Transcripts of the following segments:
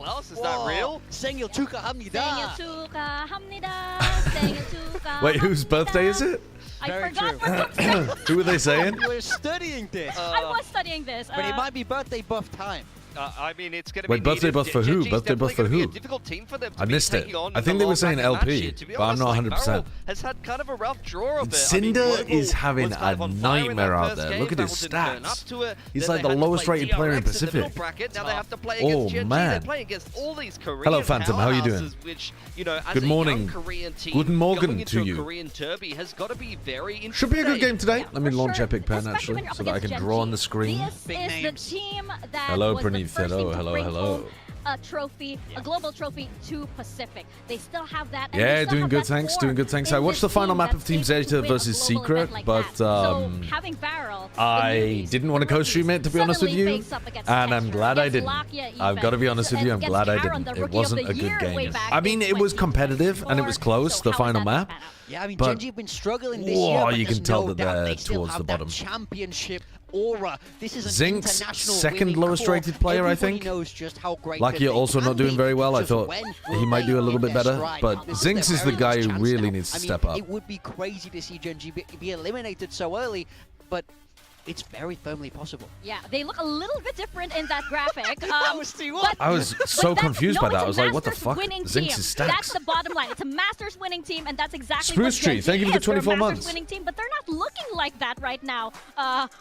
else. Is that real? 생일 축하합니다. 생일 축하합니다. 생일 축하합니다. Wait, whose birthday is it? I Very forgot true. for some Who were they saying? We're studying this. I was studying this. But it might be birthday buff time. I mean, it's going to Wait, be birthday buff for who? Gen.G's Birthday buff for definitely who? gonna be a difficult team for them to I be missed it. taking on I in think the they were saying long bracket LP, match. To be but I'm honest, not like, 100%. VARREL has had kind of a rough draw of it. Cinder I mean, is having was kind a of on fire in that nightmare out first there. game. Look at his VARREL didn't turn up stats. to it. He's Then like they the had to lowest play rated player in DRX the middle Pacific. bracket. Now they have to play Oh, against Gen.G. man. They're playing against all these Korean Hello, Phantom. How are you doing? powerhouses, which, you know, as Good a morning. young Korean team, Guten Morgen going into to a you. Korean derby has got to be very interesting. Should be a good game today. Let me For launch sure, Epic Pen especially actually, when you're so up that I against can draw on the Gen.G. screen. This is the team that Hello, was the Praneeth. first Hello, team to hello, bring hello. home a trophy, a global trophy to Pacific. They still have that. And Yeah, they still doing have good, that thanks, core doing good, thanks. in I watched this the final team map that's of Team able to Zeta win a versus global Secret, event like but that. So having VARREL, the I newbies, didn't want to the co-stream it, to be honest with suddenly you, face up against and I'm Texture, glad I against didn't. Lakia I've even, got to be honest with you, I'm against glad I Karen, didn't. the It Rookie of wasn't the a good Year way game. back I mean, in it was competitive and it was 2024. close, So the how final is that map. pan out? Yeah, I mean, But- Gen.G have been struggling this Whoa, year, but you there's can tell no that doubt they're they still towards have the that bottom. championship aura. This is an Zinx, international second winning lowest core. rated player, I Everybody think. knows just how great Lakia they also can not doing be. very well. I Just thought when he will might they do a little hit bit their better, stride? but This Zinx their is the very guy last who chance really now. needs to I mean, step up. It would be crazy to see Gen.G be eliminated so early, but it's very firmly possible. Yeah, they look a little bit different in that graphic. That was T1. but- I was so that's- confused no, by that. it's I a was like, what the Masters fuck? winning Zinx's team. stats. That's the bottom line. It's a Masters winning team, and that's exactly Spruce what Tree, Gen.G thank you for the is. They're a 24 Masters months. winning team, but they're not looking like that right now.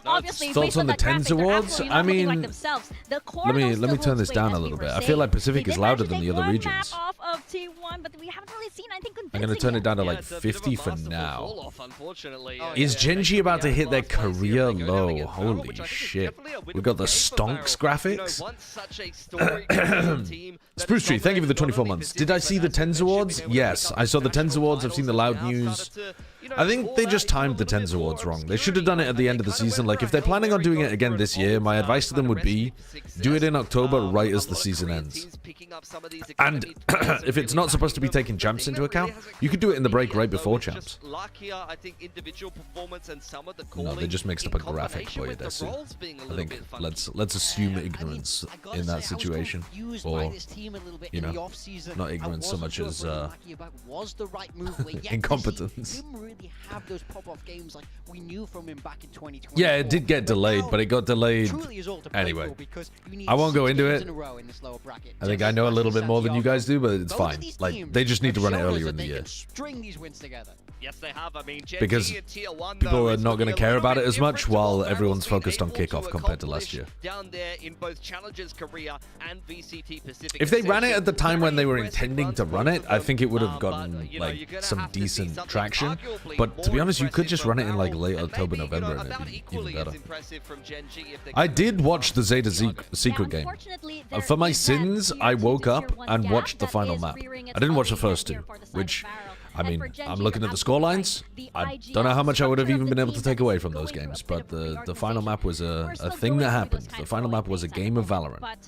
Obviously, Thoughts based on on the that Tens graphic, they're Awards? absolutely I not looking mean, like themselves. The core let me though still turn this holds down weight, a as little we bit. were I feel like saying. Pacific They is did louder manage than to the take other one regions. map off of T1, but we haven't really seen anything I'm convincing going to turn it yet. down to Yeah, like it's a bit of a 50 for masterful now. fall-off, unfortunately. Is Gen.G about to hit their last place career here, they go down low? against VARREL, Holy which I think is shit. definitely a We got the winnable game for stonks VARREL. You graphics. know, once such a story comes team that Spruce is Tree, thank you for the dominating 24 not only months. Did I see the Pacific, but Tens as well Awards? as being able to Yes, pick up I saw the Tens national Awards. I've seen the titles, loud and now news. started to, you know, I think they call just out timed the a little Tens bit more Awards wrong. They should obscurity, have done it at the and end of the they kinda season. went Like, if they're for a planning on very doing it good again for this an year, my all-time advice to them would be do it in October right as the season ends. And if it's not supposed to be taking champs into account, you could do it in the break right before champs. No, they just mixed up a graphic for you, Desu. I think let's assume ignorance in that situation, or you know, not ignorance so much as incompetence. Yeah, it did get delayed, but it got delayed anyway. I won't go into it. I think I know a little bit more than you guys do, but it's fine. Like, they just need to run it earlier in the year. Yes, they have. I mean, Gen.G Because in Tier 1, people though, are it's not gonna going be to a care little about it bit as much, different to while what everyone's VARREL's focused on been able kickoff to compared to last year. accomplish down there in both Challengers Korea and VCT Pacific. If they ran it at the time when they were Impressive intending runs to for run it, both I of think it would them. have But, gotten you know, you're like gonna some have to see decent something traction. arguably But to be more honest, you could impressive just from run it in like VARREL, late and October, maybe, you know, November, and about it'd be even equally as better. impressive from Gen.G if they I can did watch the Zeta Yeah, Secret game. unfortunately, there For my is that sins, tier I 2 woke to up tier 1 and gap watched the that final is map. rearing its I didn't watch the ugly head first here two, for the side of which, VARREL. I And mean, for Gen.G, I'm looking you're at the score absolutely lines. right. The I IGL don't know how much I would have structure even of been the able to team take that away is from those going through a games, bit but of the final map was We're a still thing that going through those happened. kind The of final map growing was a pains at game the of moment, Valorant. But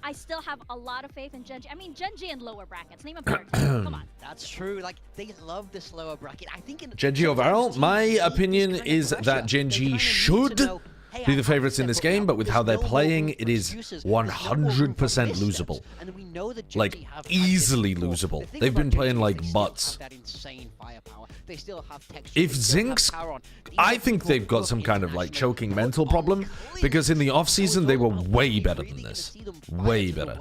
I still have a lot of faith in Gen.G. I mean, Gen.G in lower brackets. Name a better team. Come on. That's true. Like, they love this lower bracket. I think in Gen.G or VARREL? My opinion is that Gen.G should be the favorites in this game, but with how they're playing, it is 100% losable. Like, easily losable. They've been playing like butts. If Zinx, I think they've got some kind of like choking mental problem, because in the off-season they were way better than this. Way better.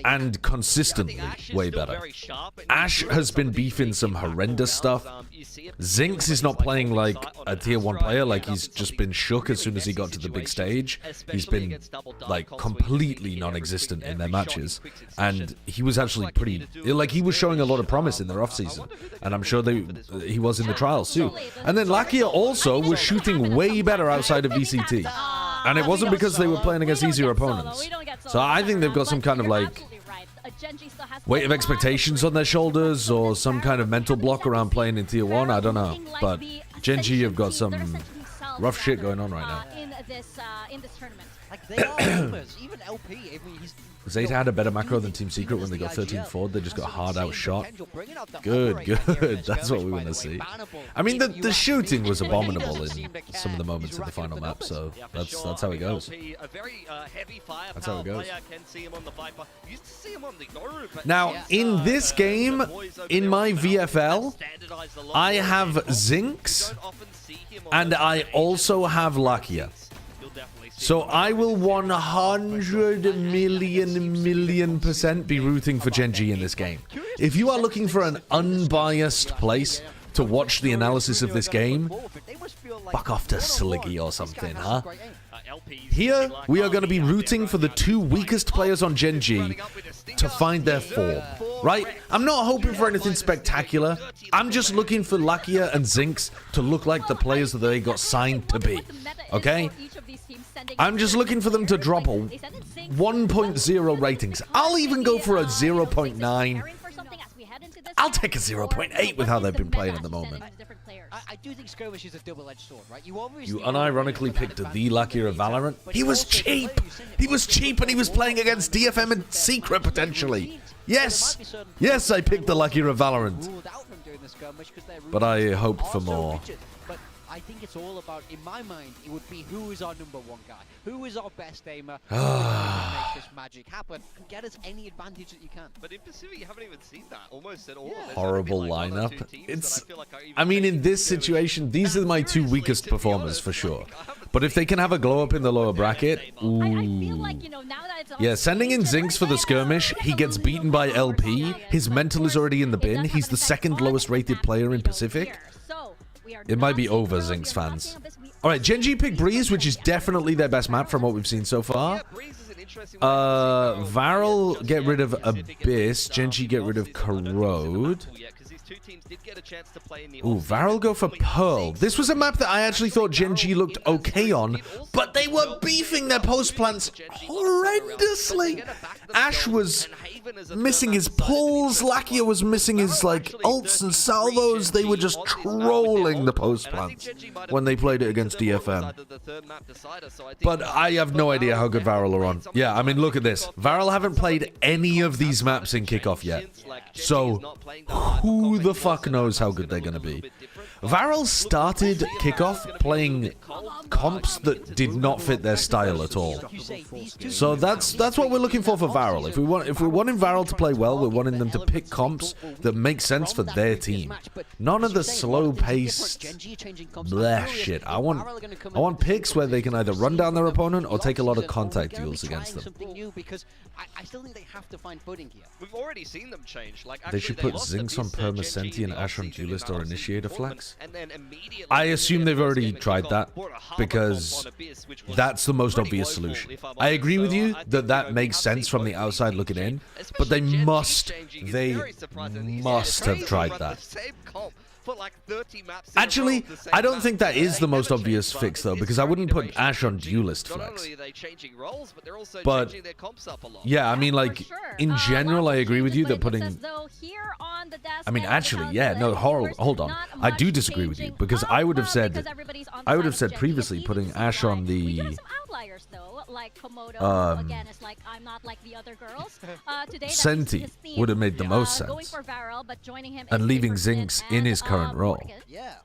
And consistently way better. Ash has been beefing some horrendous stuff. Zinx is not playing like a tier 1 player, like he's just been shook as soon as he got to the big stage. He's been like completely non-existent in their matches, and he was actually pretty, like he was showing a lot of promise in their off-season, and I'm sure he was in the trials too. And then Lakia also was shooting way better outside of VCT, and it wasn't because they were playing against easier opponents. So I think they've got some kind of like weight of expectations on their shoulders, or some kind of mental block around playing in tier 1. I don't know, but Gen.G have got some rough shit going on right now. In this tournament. Like, they are boomers. Even LP, I mean, Zeta had a better macro than Team Secret when they got 13-4. They just got hard outshot. Good, good. That's what we want to see. I mean, the shooting was abominable in some of the moments in the final map, so that's how it goes. That's how it goes. Now, in this game, in my VFL, I have Zinx, and I also have Lakia. So I will 100 million% be rooting for Gen.G in this game. If you are looking for an unbiased place to watch the analysis of this game, fuck off to Sliggy or something, huh? Here, we are going to be rooting for the 2 weakest players on Gen.G to find their form, right? I'm not hoping for anything spectacular. I'm just looking for Lakia and Zinx to look like the players that they got signed to be, okay? I'm just looking for them to drop a 1.0 ratings. I'll even go for a 0.9. I'll take a 0.8 with how they've been playing at the moment. I do think Skirmish is a double-edged sword, right? You unironically picked the Lakia of Valorant. He was cheap! He was cheap and he was playing against DFM and Secret, potentially. Yes! Yes, I picked the Lakia of Valorant. But I hoped for more. I think it's all about, in my mind, it would be who is our #1 guy, who is our best aimer, who make this magic happen, and get us any advantage that you can. But in Pacific, you haven't even seen that almost at all. Yeah. Horrible lineup. I mean, in this situation, these are my 2 weakest performers for sure. But if they can have a glow up in the lower bracket, ooh. Yeah, sending in Zinx for the skirmish, he gets beaten by LP. His mental is already in the bin. He's the 2nd lowest rated player in Pacific. It might be over, Zinx fans. Alright, Gen.G pick Breeze, which is definitely their best map from what we've seen so far. VARREL get rid of Abyss. Gen.G get rid of Corrode. Ooh, VARREL go for Pearl. This was a map that I actually thought Gen.G looked okay on, but they were beefing their post plants horrendously. Ash was missing his pulls. Lakia was missing his, like, ults and salvos. They were just trolling the post plants when they played it against DFM. But I have no idea how good VARREL are on. Yeah, I mean, look at this. VARREL haven't played any of these maps in kickoff yet. So, who the fuck knows how good they're going to be? VARREL started kickoff playing comps that did not fit their style at all. So that's what we're looking for VARREL. If we're wanting VARREL to play well, we're wanting them to pick comps that make sense for their team. None of the slow-paced bleh shit. I want picks where they can either run down their opponent or take a lot of contact duels against them. I still think they have to find footing here. We've already seen them change. Like, they should put Zinx on Perma-Senti and Ash on Duelist or Initiator Flex. I assume they've already tried that because that's the most obvious solution. I agree with you that that makes sense from the outside looking in, but they must have tried that. Actually, I don't think that is the most obvious fix, though, because I wouldn't put Ash on Duelist Flex. But, yeah, I mean, like, in general, I agree with you that putting... I mean, actually, yeah, no, hold on. I do disagree with you, because I would have said previously putting Ash on the... Senti would have made the most sense. And leaving Zinx in his current role. Yeah.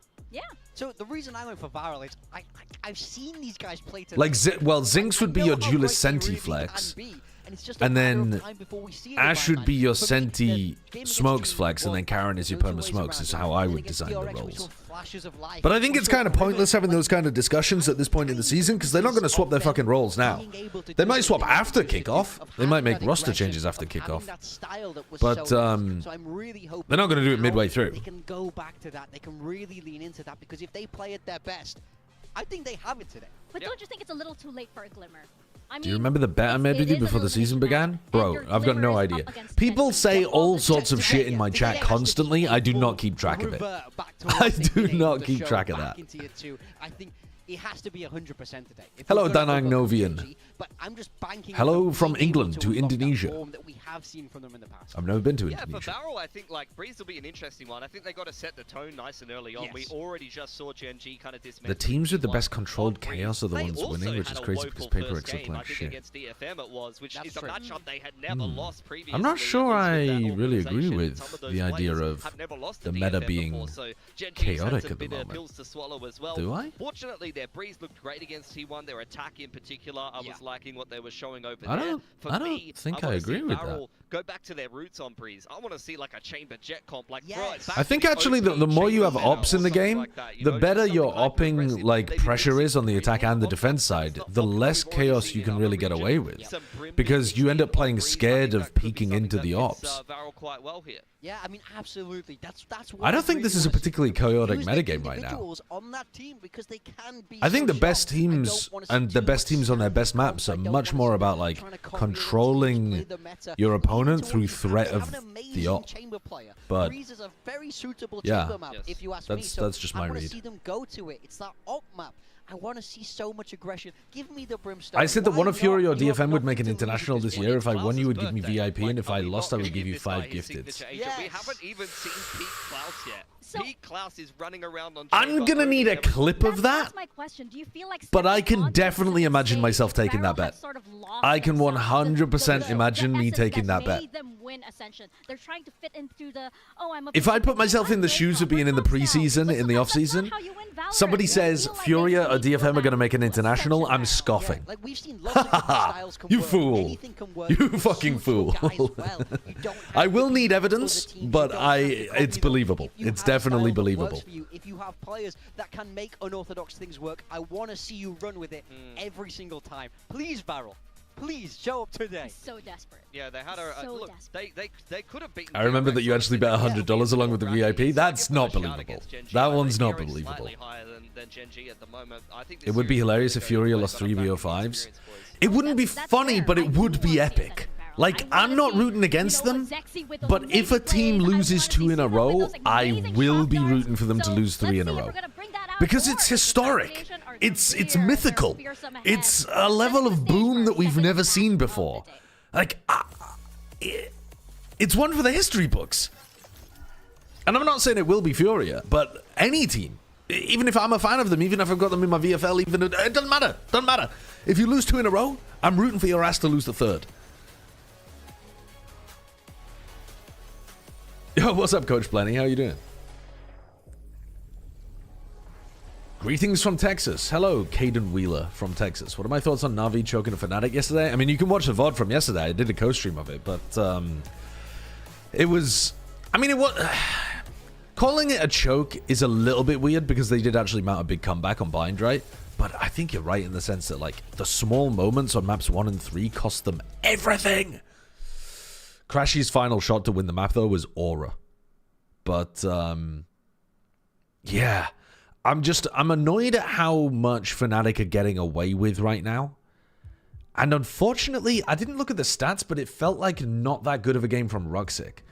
So the reason I went for VARREL is I've seen these guys play to like Zinx would be your Duelist Senti flex. And then Ash would be your Senti Smokes flex, and then Karen is your Perma Smokes, is how I would design the roles. But I think it's kind of pointless having those kind of discussions at this point in the season, because they're not going to swap their fucking roles now. They might swap after kickoff. They might make roster changes after kickoff. But they're not going to do it midway through. They can go back to that. They can really lean into that, because if they play at their best, I think they have it today. But don't you think it's a little too late for a glimmer? Do you remember the bet I made with you before the season began? Bro, I've got no idea. People say all sorts of shit in my chat constantly. I do not keep track of it. I do not keep track of that. I think it has to be 100% today. Hello, Danang Novian. but I'm just banking. Hello on from being able England to unlock that Indonesia. form that we have seen from them in the past. I've never been to Yeah, Indonesia. for VARREL, I think like Breeze will be an interesting one. I think they got to set the tone nice and early on. Yes. We already just saw Gen.G kind of dismantle. The teams with the best T1 controlled on Breeze. chaos are the They ones also winning, which had is a crazy because woeful Paper first X are game, playing I think shit. against DFM it was, which That's is a true. matchup they had never lost previously. I'm not sure I against that really agree organization, with and some of those the idea players of have never lost the to meta DFM being before, so Gen.G's had chaotic some at the bitter moment. pills to swallow as well. Do I? Fortunately, their Breeze looked great against T1. Their attack in particular, I was liking what they were showing over I there. don't For me, think I I wanna see agree with that. VARREL go back to their roots on Breeze. I want to see like a chamber jet comp, like throw it Yes. back I to think the actually OP the more you have chamber meta ops or in the something game, like that, you the know, better just your something opping hyper-aggressive. like Maybe pressure Breeze is on the Breeze attack and the off defense the side, top the we've less already chaos seen you in can other really get regions. away with. Some Brim Because you end up on playing Breeze. I scared think of that could be peeking something into that the fits, ops. VARREL quite well here. Yeah, I mean, absolutely. That's I don't think this is a particularly chaotic use the metagame right now. individuals on that team because they can be I think so the best sharp. I don't teams wanna see and the too best much teams on their standard best comps. maps I are don't much wanna more see about them like trying to copy other teams, controlling play the meta. your Leave it opponent to through what you threat have. of Have an the amazing op. chamber player. But Breeze is a very suitable yeah, chamber map, Yes. if you ask me. that's So just I my want to read. see them go to it. It's that op map. I want to see so much aggression. Give me the Brimstone. I said that Why one of Fury or not? You have DFM would make an nothing to lose international with this one. year. If I Klaus's won, you would give me birthday. VIP, and if I are we lost, not I would gonna give you this guy 5 his gifted. signature agent? We Yes. haven't even seen Peak Klaus yet. So- Peak Klaus is running around on I'm chamber gonna owning need a everything. clip of that, That's my question. Do you feel like but I stepping can onto definitely the imagine stage, myself taking that VARREL bet. has sort of lost I can themselves. 100% The imagine me essence taking that bet. made them win Ascension. They're trying to fit into the, I'm a If I put VCT, myself in the I'm shoes of great, being in the we're tops now. preseason, But in the sometimes that's off-season, not how you win Valorant. somebody You says feel like Furia they or need to DFM are going to make an Ascension international, I'm now. scoffing. Like we've seen lots of different styles come You work. fool. Anything can work. You It fucking suits your fool. guys well. You don't have I to will be need other evidence, teams. You but don't have to copy it's them. believable. If you It's have a definitely style that works believable. for you, if you have players that can make unorthodox things work, I want to see you run with it every single time. Please, VARREL. Please, show up today. He's so desperate. Yeah, they had a So look. desperate. They could have beaten. I remember that you actually bet $100 along with the VIP. That's not Bracket. believable. Gen.G, That like, one's they're not very believable. slightly higher than Gen.G at the moment. I think this It would be series hilarious really if goes Furia away, lost but 3 I'm backing VO5s. these experience boys. It wouldn't be That's funny, fair. but I it do would wanna be see epic. Ascension VARREL. Like, I I'm wanna not see, rooting against them, Zexy with those but if a amazing team plays. I loses wanna 2 see in a Smoke with row, those I amazing will shot be darts. rooting for them to So lose 3 let's in a see if row. we're gonna bring that out, Because or it's if historic. Finalization are It's fearsome mythical. ahead. It's a level of boom that we've never seen before. Like, it's one for the history books. And I'm not saying it will be Furia, but any team, even if I'm a fan of them, even if I've got them in my VFL, even it doesn't matter. Doesn't matter. If you lose 2 in a row, I'm rooting for your ass to lose the 3rd. Yo, what's up, Coach Blenny? How you doing? Greetings from Texas. Hello, Caden Wheeler from Texas. What are my thoughts on Na'Vi choking a Fnatic yesterday? I mean, you can watch the VOD from yesterday. I did a co-stream of it, but it was... I mean, it was... Calling it a choke is a little bit weird because they did actually mount a big comeback on Bind, right? But I think you're right in the sense that, like, the small moments on maps 1 and 3 cost them everything. Crashy's final shot to win the map, though, was Aura. But, yeah. I'm annoyed at how much Fnatic are getting away with right now. And unfortunately, I didn't look at the stats, but it felt like not that good of a game from Ruxic.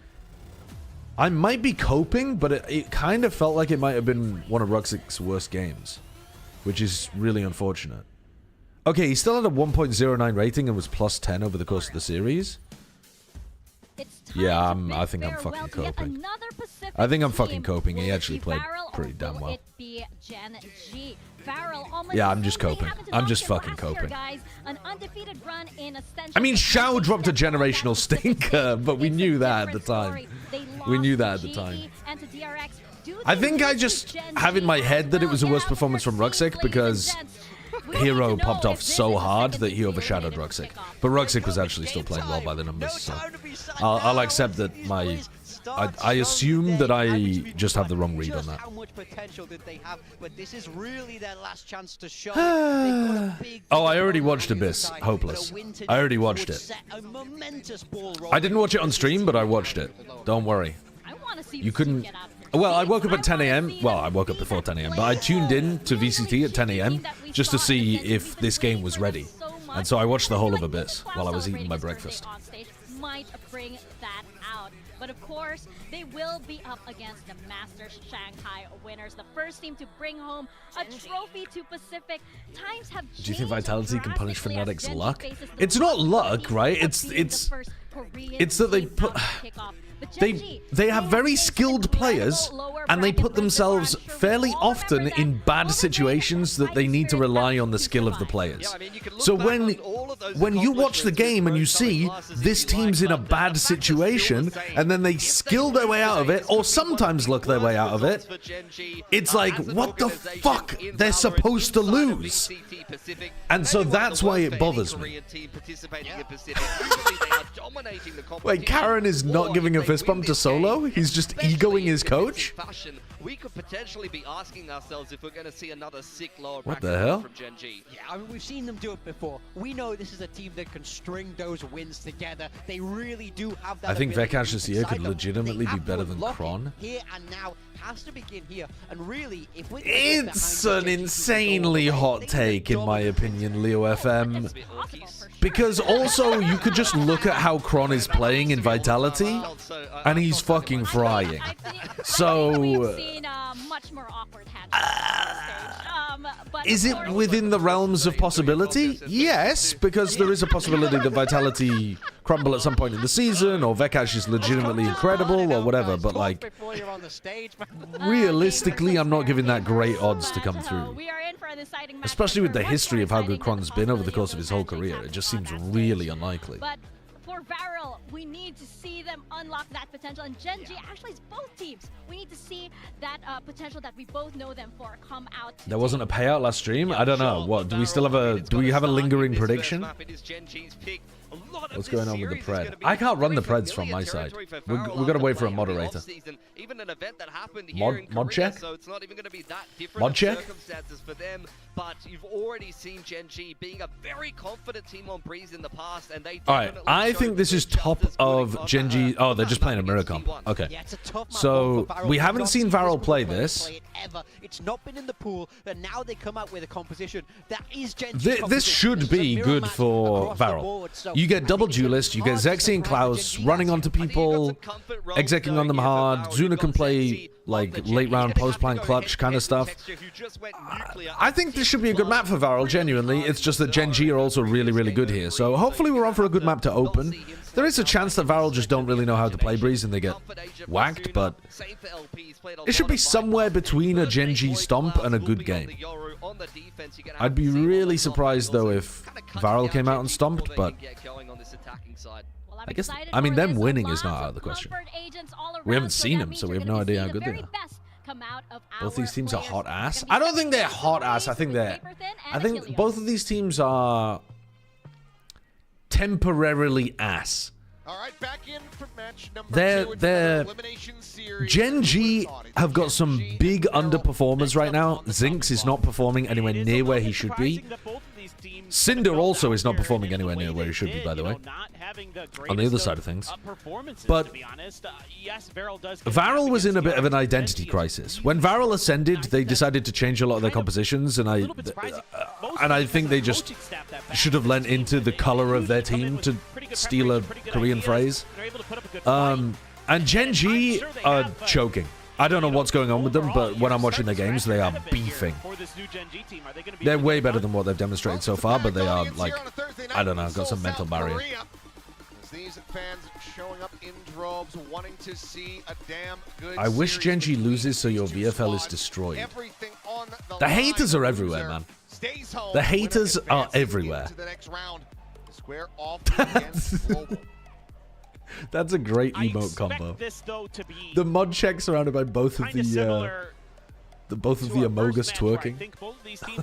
I might be coping, but it kind of felt like it might have been one of Ruxic's worst games, which is really unfortunate. Okay, he still had a 1.09 rating and was plus 10 over the course of the series. Yeah, I think I'm fucking coping. I think I'm fucking coping. He actually played pretty damn well. Yeah, I'm just coping. I'm just fucking coping. I mean, Xiao dropped a generational stinker, but we knew that at the time. We knew that at the time. I think I just have in my head that it was the worst performance from Ruxic because Hero popped off so hard that he overshadowed Ruxic. But Ruxic was actually still playing well by the numbers, so I'll accept that my... I assume that I just have the wrong read on that. How much potential did they have? But this is really their last chance to show. Oh, I already watched Abyss. Hopeless. I already watched it. I didn't watch it on stream, but I watched it. Don't worry. You couldn't... Well, I woke up at 10 a.m. Well, I woke up before 10 a.m., but I tuned in to VCT at 10 a.m. just to see if this game was ready. And so I watched the whole of Abyss while I was eating my breakfast. might bring that out. But of course, they will be up against the Masters Shanghai winners, the first team to bring home a trophy to Pacific. Times have changed. Do you think Vitality can punish drastically Fnatic's as luck? Gen.G faces the It's not possibility luck, right? of being the first Korean It's that they team put out to kickoff. But they Gen.G, have very skilled players, and they put themselves fairly often in bad situations that they need to rely on the skill of the players. So when you watch the game and you see this team's in a bad situation, and then they skill their way out of it, or sometimes luck their way out of it, it's like, what the fuck? They're supposed to lose. And so that's why it bothers me. Wait, Karen is not giving a fist bump to Solo? He's just egoing his coach? We could potentially be asking ourselves if we're going to see another sick lower What the hell? from Gen.G. Yeah, I mean, we've seen them do it before. We know this is a team that can string those wins together. They really do have that. I think ability Vekash this year inside could them. legitimately They be have better to than unlock it Kron. here and now has to begin here. And really, if we're It's an insanely hot take, in my opinion, Leo FM. Because also, you could just look at how Kron is playing in Vitality, and he's fucking frying. So, we've seen much more awkward but is it within the realms of possibility? Yes, because there is a possibility that Vitality crumble at some point in the season, or Vekash is legitimately incredible, or whatever, but like, realistically, I'm not giving that great odds to come through. Especially with the history of how good Kron's been over the course of his whole career, it just seems really unlikely. But for VARREL, we need to see them unlock that potential, and Gen.G actually is both teams. We need to see that potential that we both know them for come out. There wasn't a payout last stream? I don't know. What, do we still have a, do we have a lingering prediction? What's going on with the pred? I can't run the preds from my side. We've got to wait for a moderator. Mod check? So it's not even going to be that different Mod check? circumstances for them, but you've already seen Gen.G being a very confident team on Breeze in the past, and they Alright, I think this is top of Gen.G. Oh, they're just playing a mirror comp. Okay. Yeah, it's a tough map So, for VARREL. we haven't Not seen seen VARREL this play before this. it ever. It's not been in the pool, but now they come out with a composition that is Gen.G. This should be good for VARREL. You get double duelist, you get Zexy and Klaus running onto people, executing on them hard. Zuna can play like late round post plant clutch kind of stuff. I think this should be a good map for VARREL, genuinely. It's just that Gen.G are also really, really good here. So hopefully we're on for a good map to open. There is a chance that VARREL just don't really know how to play Breeze and they get whacked, but it should be somewhere between a Gen.G stomp and a good game. I'd be really surprised though if VARREL came out and stomped, but I guess, I mean, them winning is not out of the question. We haven't seen them, so we have no idea how good they are. Both these teams are hot ass. I don't think they're hot ass. I think both of these teams are temporarily ass. All right, back in for match number 2. They're Gen.G have got some big underperformers right now. Zinx is not performing anywhere near where he should be. Cinder also is not performing anywhere near where he should be, by the way, on the other side of things. But VARREL was in a bit of an identity crisis. When VARREL ascended, they decided to change a lot of their compositions, and I think they just should have lent into the color of their team, to steal a Korean phrase. And Gen.G are choking. I don't know what's going on with them, but when I'm watching their games, they are beefing. They're way better than what they've demonstrated so far, but they are, like, I don't know, got some mental barrier. I wish Gen.G loses so your VFL is destroyed. The haters are everywhere, man. The haters are everywhere. That's a great emote combo. The mod check surrounded by both of the Amogus twerking.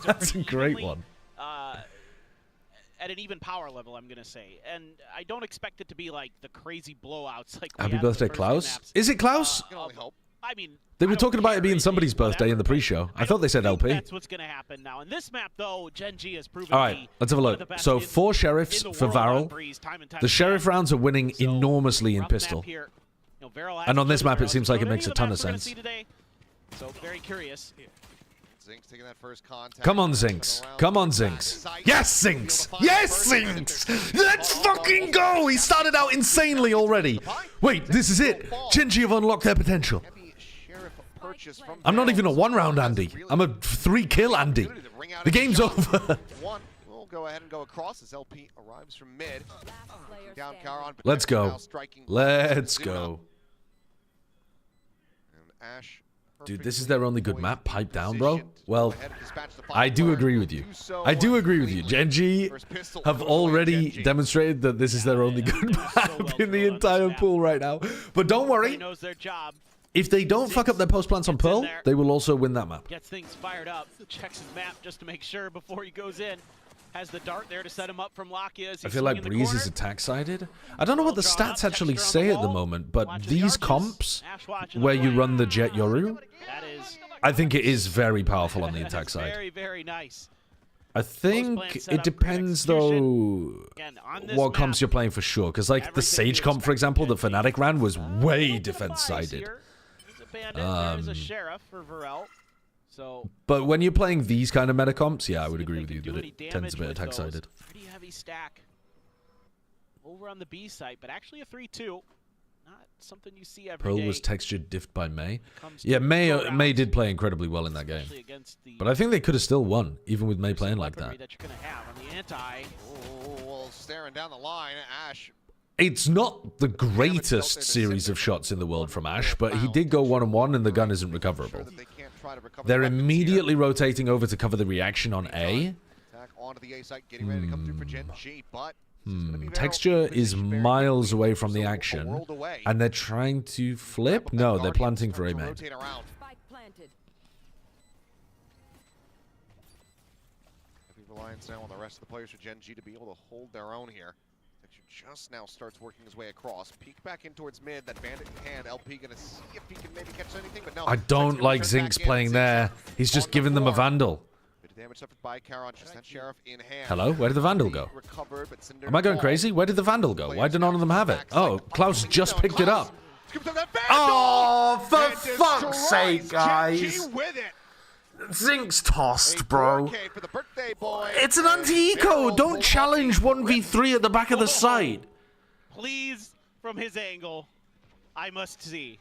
That's a great one. At an even power level, I'm gonna say, and I don't expect it to be like the crazy blowouts. Like Happy birthday, Klaus. Is it Klaus? I mean, they were talking about it being somebody's birthday in the pre-show. I thought they said LP. That's what's gonna happen now. In this map, though, Gen.G has proven. All right, let's have a look. So 4 sheriffs for VARREL. The sheriff rounds are winning enormously in pistol. And on this map, it seems like it makes a ton of sense. So very curious. Zinx taking that first contact. Come on, Zinx. Come on, Zinx. Yes, Zinx. Yes, Zinx. Let's fucking go. He started out insanely already. Wait, this is it. Gen.G have unlocked their potential. I'm not even a 1-round Andy. I'm a 3-kill Andy. The game's over. We'll go ahead and go across as LP arrives from mid. Down Charon, but Let's go. now striking Let's Zuna. go. And Ash, Dude, this is their only good map. Pipe down, bro. positioned. Well, Go ahead and dispatch the I do fire. agree with you. Do so I do agree with you. Gen.G First pistol have goes away, already Gen.G. demonstrated that this is their only good map in the entire pool right now. But don't He worry. knows their job. If they don't fuck up their post plants on Pearl, they will also win that map. Gets things fired up. Checks his map just to make sure before he goes in. Has the dart there to set him up from Lakia as I he's feel like swinging the Breeze corner. is attack-sided. I don't know what the stats actually say at the moment, but these comps, where you run the Jet Yoru, That is I think it is very powerful on the attack side. very, very nice. I think it depends, though, Again, on this what comps map, you're playing for sure. Because, like, the everything Sage you comp, for expect example, from that Gen.G. Fnatic ran was way Well, defense-sided. here. There's a bandit, there's a sheriff for VARREL. So But when you're playing these kind of meta comps, yeah, I would see if agree they with you can that do it any tends a bit damage with attack-sided. those. Pretty heavy stack over on the B site, but actually a 3-2. Not something you see every Pearl day. was textured diffed by May. Comes to Yeah, pro May rounds, did play incredibly well in that game. especially against the But I think they could have still won, even with May playing like weaponry that. you're gonna have on the anti. Oh, well, staring down the line, Ash. It's not the greatest series of shots in the world from Ash, but he did go 1-on-1 and the gun isn't recoverable. That they can't try to recover They're the weapons immediately here. rotating over to cover the reaction on A. Attack onto the A site, getting ready to come through for Gen.G, but this is gonna be Varrel. Texture is Position very miles quickly, away from the so a action, world away. and they're trying to flip? But No, that they're Guardian planting for A starting to main. rotate around. Spike planted. Heavy reliance now on the rest of the players for Gen.G to be able to hold their own here. Texture just now starts working his way across. Peek back in towards mid, that bandit in hand. LP gonna see if he can maybe catch anything, but no. I don't Texture like returns back Zinx in. playing there. He's just on the giving them a floor. Vandal. Bit of damage suffered by Charon, just that sheriff in hand. Hello? Where did the Vandal go? Recovered, but Cinder Am I going falls. crazy? Where did the Vandal go? Why did none of them have it? Oh, Klaus just picked it up. Scoops up that Vandal! Oh, for And fuck's destroys sake, guys. Gen.G with it. Zinx A tossed, bro. barricade for the birthday boy. It's an And anti-eco. Varrel Don't will challenge not be 1v3 at the back of the site. Please, from his angle, I must see.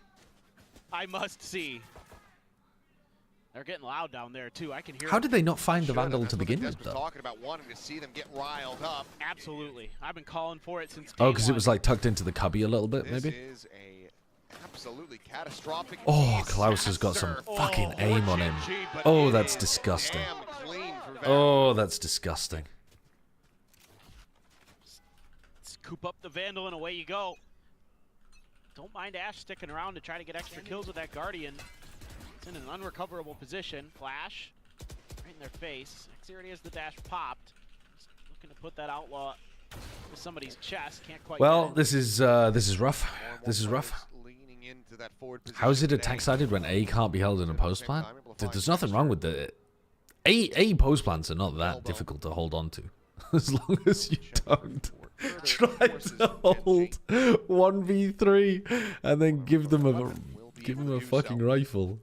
I must see. They're getting loud down there too. I can hear. How them. did they not find the Should've. Vandal That's to what the begin with, Des was though? talking about wanting to see them get riled up. Absolutely. I've been calling for it since. Oh, day because it was one. like tucked into the cubby a little bit, This maybe? is a absolutely catastrophic. Oh, Klaus has got some disaster fucking for aim on him. Gen.G, but Oh, it that's is disgusting. damn clean for Varrel. Oh, that's disgusting. Scoop up the Vandal and away you go. Don't mind Ash sticking around to try to get extra kills with that Guardian. It's in an unrecoverable position. Flash. Right in their face. Here it is, the dash popped. Just looking to put that Outlaw to somebody's chest. Can't quite Well, get it. this is rough. This is rough. Leaning into that forward How is it position attack-sided when A can't be held in a post plant? At the same time, able to There's find nothing wrong with the A post plants are not that difficult to hold on to, as long as you don't try to hold 1v3 and then give them a fucking rifle.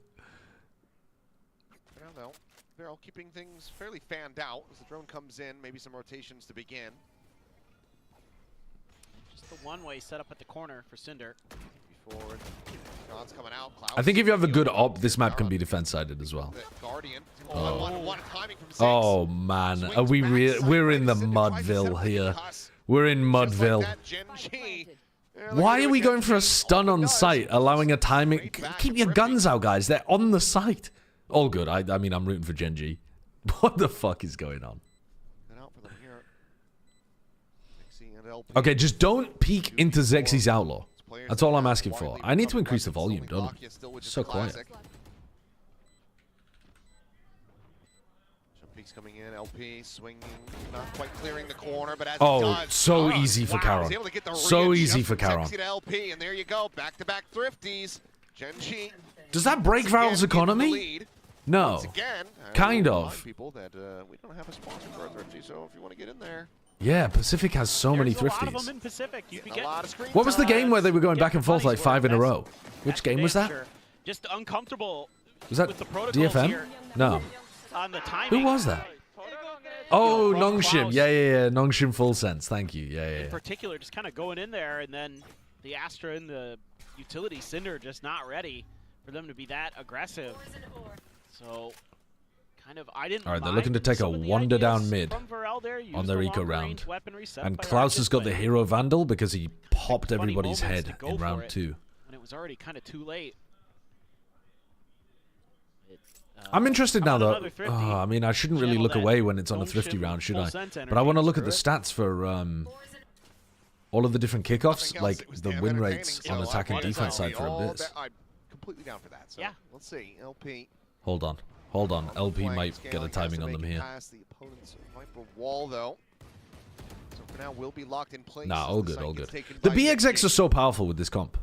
No, they're all keeping things fairly fanned out as the drone comes in. Maybe some rotations to begin. Just the one-way set up at the corner for Cinder. Forward. John's coming out. Klaus I think if you have a good op, this map can Charon. be defense-sided as well. The Guardian. Oh. One timing from Zinx. Oh man, are we we're in the Mudville here. We're in Mudville. Why are we going for a stun on site, allowing a timing? Keep your guns out, guys. They're on the site. All good. I mean, I'm rooting for Gen.G. What the fuck is going on? Okay, just don't peek into Zexy's Outlaw. That's all I'm asking for. I need to increase the volume, don't I? It's so quiet. Peek's coming in, LP swinging, not quite clearing the corner, but as Oh, it does, so easy for Charon. he's able to get the So readjust easy for from Charon. Sexy to LP, and there you go, back-to-back thrifties. Gen.G. Does that break Varrel's economy? No. Once again, Kind I will of. remind people that we don't have a sponsor for our thrifty, so if you want to get in there, Yeah, Pacific has so many There's a lot of thrifties. them in Pacific. You can a get lot of screen What was the time. game where they were going back and forth like money's 5 in a worth. row? Which That's game was damn that? sure. Just uncomfortable Was that with the protocols DFM? here. No. on the timing. Who was that? Oh, Nongshim. Yeah. Nongshim full sense. Thank you. Yeah. In particular, just kind of going in there, and then the Astra and the utility Cinder just not ready for them to be that aggressive. So, kind of, I didn't. All right, they're looking to take a wander down mid on their eco round. And Klaus has got the hero Vandal because he popped everybody's head in round 2. And it was already kind of too late. I'm interested now, though. I mean, I shouldn't really look away when it's on a thrifty round, should I? But I want to look at the stats for all of the different kickoffs, like the win rates on attack and defense side for Abyss. I'm completely down for that. So yeah. Let's see. LP. Hold on. LP might get a timing on them here. The opponent's Viper wall, though. So for now, we'll be locked in place. Nah, all good. The BXX are so powerful with this comp.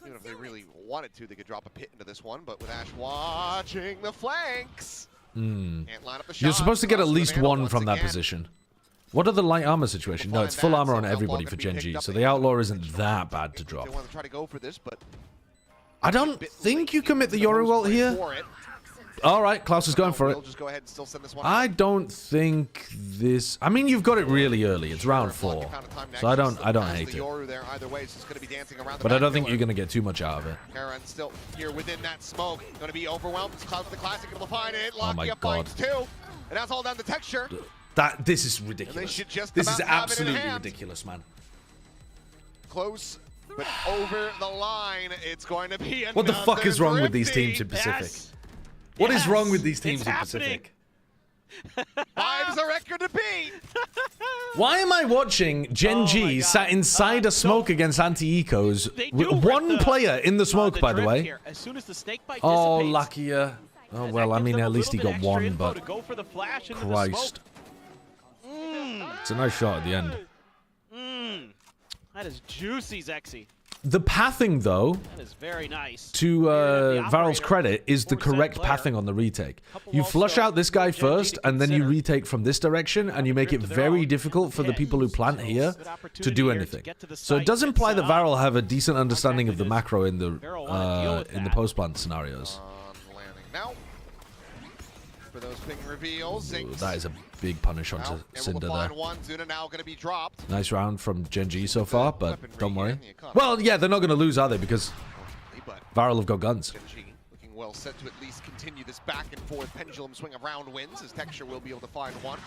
Even if they really wanted to, they could drop a pit into this one, but with Ash watching the flanks, can't line up the shot. You're supposed to get at least one from that position. What are the light armor situation? No, it's full armor on everybody for Gen.G, so the Outlaw isn't that bad to drop. They want to try to go for this, but I don't think you commit the Yoru ult here. All right, Klaus is going for it. Just go ahead and still send this one. I don't think this. I mean, you've got it really early. It's round 4, so I don't hate it. But I don't think you're gonna get too much out of it. Karan still here within that smoke. Going to be overwhelmed. Klaus with the classic able to find it. Oh my God. Too. And that's all down the texture. This is ridiculous. This is absolutely ridiculous, man. Close, but over the line, it's going to be. What the fuck is wrong with these teams in Pacific? Yes. What is wrong with these teams in Pacific? 5's a record to beat. Why am I watching Gen.G sat inside a smoke against anti-ecos with one player in the smoke, by the way? Here. As soon as the snake bite Oh, dissipates, luckier. Oh, well, I mean, at least he got one, but Christ. It's a nice shot at the end. That is juicy, Zexy. The pathing, though, That is very nice. to VARREL's credit, is the correct pathing on the retake. You flush out this guy first, and then you retake from this direction, and you make it very difficult for the people who plant here to do anything. So it does imply that VARREL have a decent understanding of the macro in the post-plant scenarios. Now, for those ping reveals, Ooh, that is a big punish onto Cinder there. Now going to be dropped. Nice round from Gen.G so far, but don't worry. Well, yeah, they're not going to lose, are they? Because VARREL have got guns. Gen.G looking well set to at least continue this back and forth pendulum swing of round wins, as Texture will be able to find one.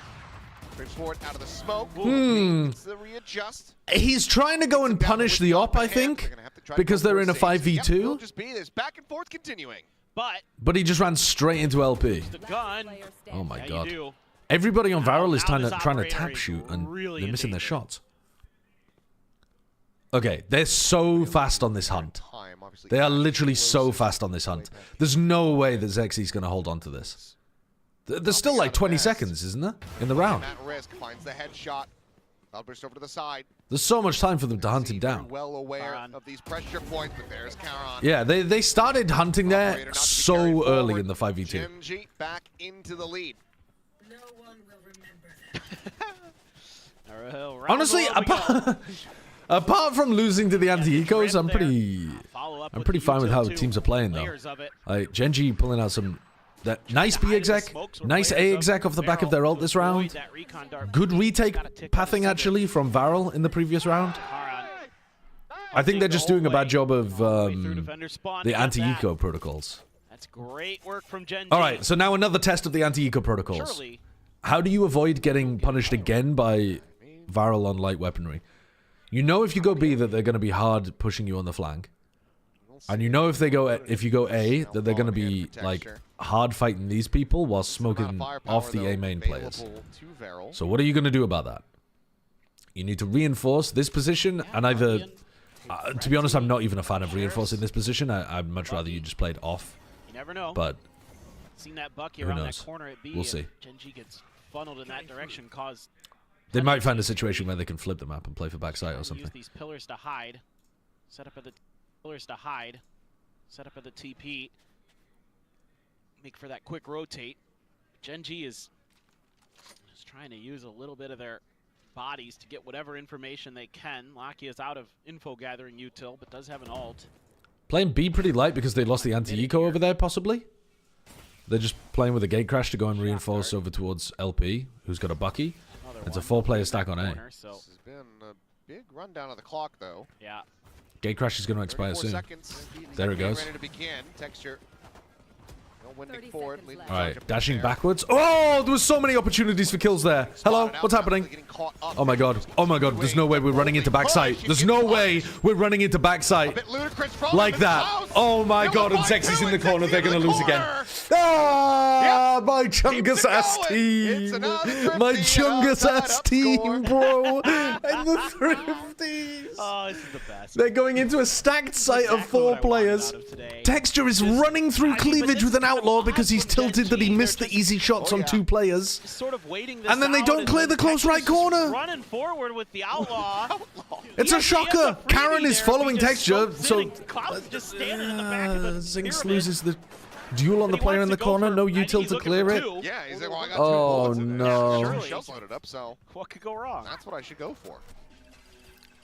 Brings forward out of the smoke. It's the readjust. He's trying to go and punish the op, I think, because they're in a 5v2. It'll just be this back and forth continuing. But he just ran straight into LP. the gun. Oh my Yeah, God. you do. Everybody on VARREL is Now trying this to operator tap is shoot, and really they're missing their endangered. shots. Okay, they're so fast on this hunt. They are literally so fast on this hunt. There's no way that Zexy's going to hold on to this. There's still like 20 seconds, isn't there, in the round? At risk, finds the headshot. Outburst over to the side. There's so much time for them to hunt him down. Well aware of these pressure points, but there's Karan. Yeah, they started hunting there so early in the 5v2. Gen.G back into the lead. No one will remember that. Honestly, apart from losing to the anti-ecos, I'm pretty fine with how the teams are playing though. Like Gen.G pulling out some nice B exec, nice A exec off the back of their ult this round. Good retake pathing actually from VARREL in the previous round. I think they're just doing a bad job of the anti-eco protocols. That's great work from Gen.G. All right, so now another test of the anti-eco protocols. How do you avoid getting punished again by VARREL on light weaponry? You know if you go B that they're going to be hard pushing you on the flank. And you know if you go A that they're going to be like hard fighting these people while smoking off the A main players. So what are you going to do about that? You need to reinforce this position and either... to be honest, I'm not even a fan of reinforcing this position. I'd much rather you just played off. You never know. But seen that Bucky who around knows? that corner at B. We'll see. Gen.G gets funneled in that direction, caused they might find a situation where they can flip the map and play for backside or something. use these pillars to hide. Set up at the pillars to hide. Set up at the TP. Make for that quick rotate. Gen.G is just trying to use a little bit of their bodies to get whatever information they can. Locky is out of info gathering util, but does have an ult. Playing B pretty light because they lost the anti-eco over there, possibly? They're just playing with a gate crash to go and reinforce over towards LP, who's got a Bucky. It's a 4-player stack on A. This has been a big rundown of the clock, though. Yeah. Gate crash is going to expire soon. Seconds. There it goes. Ready to begin. Texture. No winding forward. All right, dashing backwards. Oh, there was so many opportunities for kills there. Hello, what's happening? Oh my god. Oh my god. There's no way we're running into backside. There's no way we're running into backside like that. Oh my god. And Sexy's in the corner. They're going to lose again. Ah, my Chungus ass team. My Chungus ass team, bro. And the Thrifties. Oh, this is the best. They're going into a stacked site of 4 players. Texture is running through cleavage with an outlaw because he's tilted that he missed the easy shots on 2 players. Sort of waiting this And then they don't clear the close right corner. Running forward with the outlaw. It's a shocker. Karen is following Texture, so Cloud's just standing in the back of the Zinx pyramid. loses the duel on the player in the corner. No util to clear it. Yeah, he's like, well, I got 2 Oh bullets. no. Sure, shell's loaded up, so What could go wrong? that's what I should go for.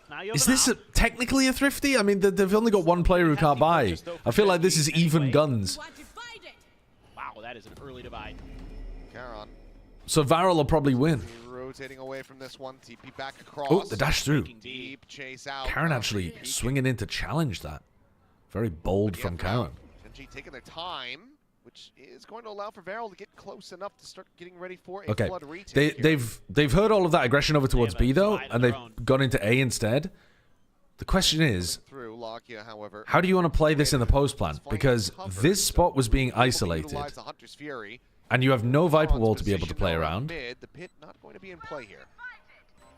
Now you have Is an this out. technically a Thrifty? I mean, they've only got 1 player who can't buy. I feel like this is even guns. Wow, that is an early divide. Karen So VARREL will probably win. rotating away from this one. TP back across. Oh, the dash through. Deep chase out. Karen actually swinging in to challenge that. Very bold from Karen. Gen.G taking their time, which is going to allow for VARREL to get close enough to start getting ready for a Okay, flood retake. they've heard all of that aggression over towards B though, divide of and their they've own. gone into A instead. The question is, Through Lakia, however, how do you want to play this in the post plan? Because this spot was being isolated, utilize the Hunter's Fury. and you have no Viper Khan's Wall to be able to position play now around. Mid, the pit not going to be in play here.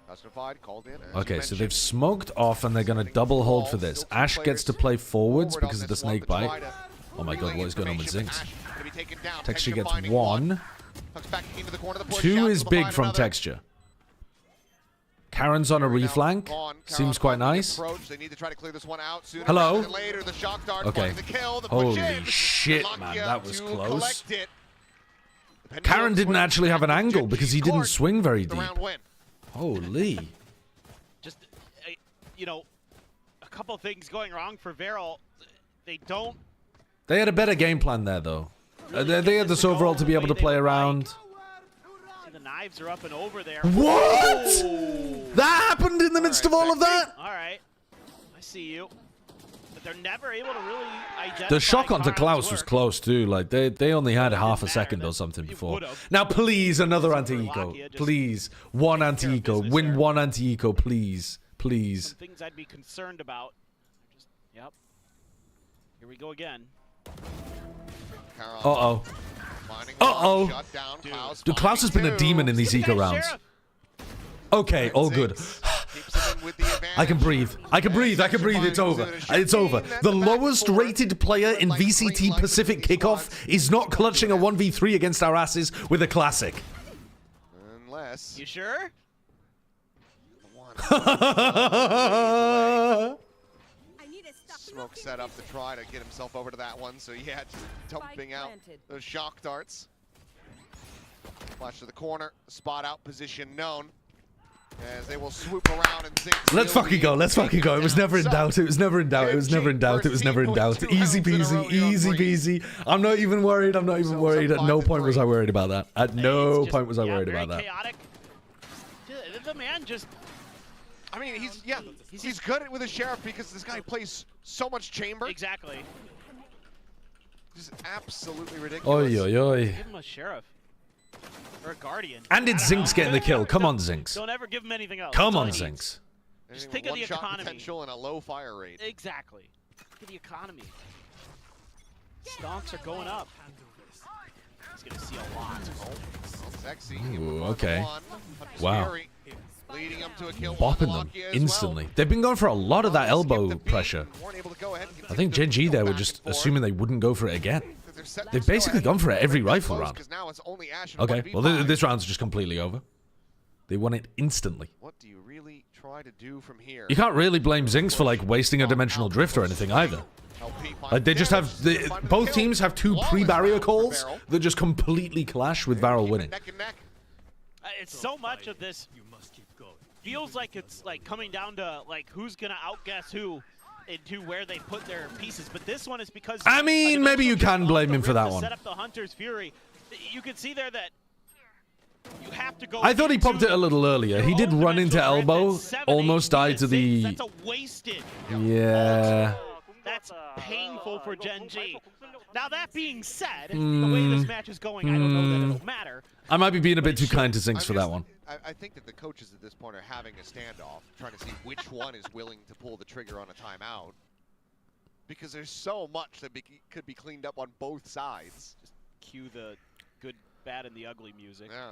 Justified, called in. as you Okay, so they've mentioned. smoked off, and they're going to double hold for this. Ash gets to play forwards Forward on because of the this one, snake but bite. try to Oh my god, what is going on with information, Zinx? but Ash gonna be taken down. Texture gets finding 1. Tucks back into the corner, the push 2 out, is will big find from another. Texture. Karen's on a Now reflank. gone. Seems Karen quite finding the nice. approach. They need to try to clear this one out sooner Hello? rather than later. The shock dart Okay. finding the kill, the push Holy in. shit, Lakia man, that was to close. collect it. The Karen pendulum didn't swings actually have an back to angle Gen.G's because he didn't court. swing very The deep. round win. Holy. Just, you know, a couple things going wrong for VARREL. They don't. They had a better game plan there, though. They had this overall to be able to play around. See, the knives are up and over there. What? Oh. That happened in the midst of all of that? All right, I see you. But they're never able to really identify. The shock onto Khan's Klaus was work. close, too. Like, they only had half a matter. second or something It before. would've. Now, please, another For anti-eco. Lakia, just Please. One take care of anti-eco. business Win there. one anti-eco, please. Please. Some things I'd be concerned about. Just, yep. Here we go again. Karen Uh-oh. finding Uh-oh. one, shut down. Klaus Dude, Klaus has been a finding demon two. in these Look at eco that, rounds. Sheriff. Okay, all good. Keeps him in with the I can advantage. breathe. I can breathe. I can breathe. It's over. It's over. The lowest rated player in VCT Pacific Kickoff is not clutching a 1v3 against our asses with a classic. Unless You sure? Smoke set up to try to get himself over to that one, so yeah, just dumping out those shock darts. Flash to the corner, spot out position known. As they will swoop around and Zinx. Let's fucking go. Let's fucking go. It was never in doubt. It was never in doubt. It was never in doubt. It was never in doubt. Easy peasy. Easy peasy. I'm not even worried. I'm not even worried. At no point was I worried about that. At no point was I worried very about that. Chaotic. The man just. I mean, he's good with his sheriff because this guy plays so much chamber. Exactly. Just absolutely ridiculous. Oi, oi, oi. Give him a sheriff. Or a guardian. And it's I don't know. Zinx getting the kill. Come on, Zinx. Don't ever give him anything else. Come That's all on, he needs. Zinx. Just Anything think with of the one-shot economy. potential and a low fire rate. Exactly. Look at the economy. Stonks are going up. He's gonna see a lot. Sexy. Ooh, okay. Hunter's Wow. Fury, leading him to a kill. Bopping them instantly. They've been going for a lot of that elbow pressure. I think Gen.G there were just assuming they wouldn't go for it again. They've basically gone for it every rifle round. Okay, well this round's just completely over. They won it instantly. What do you really try to do from here? You can't really blame Zinx for like wasting a dimensional drift or anything either. Like they just have both teams have 2 pre-barrier calls that just completely clash with VARREL winning. It's so much of this feels like it's like coming down to like who's gonna outguess who into where they put their pieces, but this one is because I mean, maybe you can blame him for that one. Set up the Hunter's Fury. You can see there that you have to go. I thought he popped it a little earlier. He did run into elbow, almost died to the... That's a wasted. Yeah. That's painful for Gen.G. Now that being said, the way this match is going, I don't know that it'll matter. I might be being a bit too kind to Zinx for that one. I think that the coaches at this point are having a standoff, trying to see which one is willing to pull the trigger on a timeout. Because there's so much that could be cleaned up on both sides. Just cue the good, bad, and the ugly music. Yeah.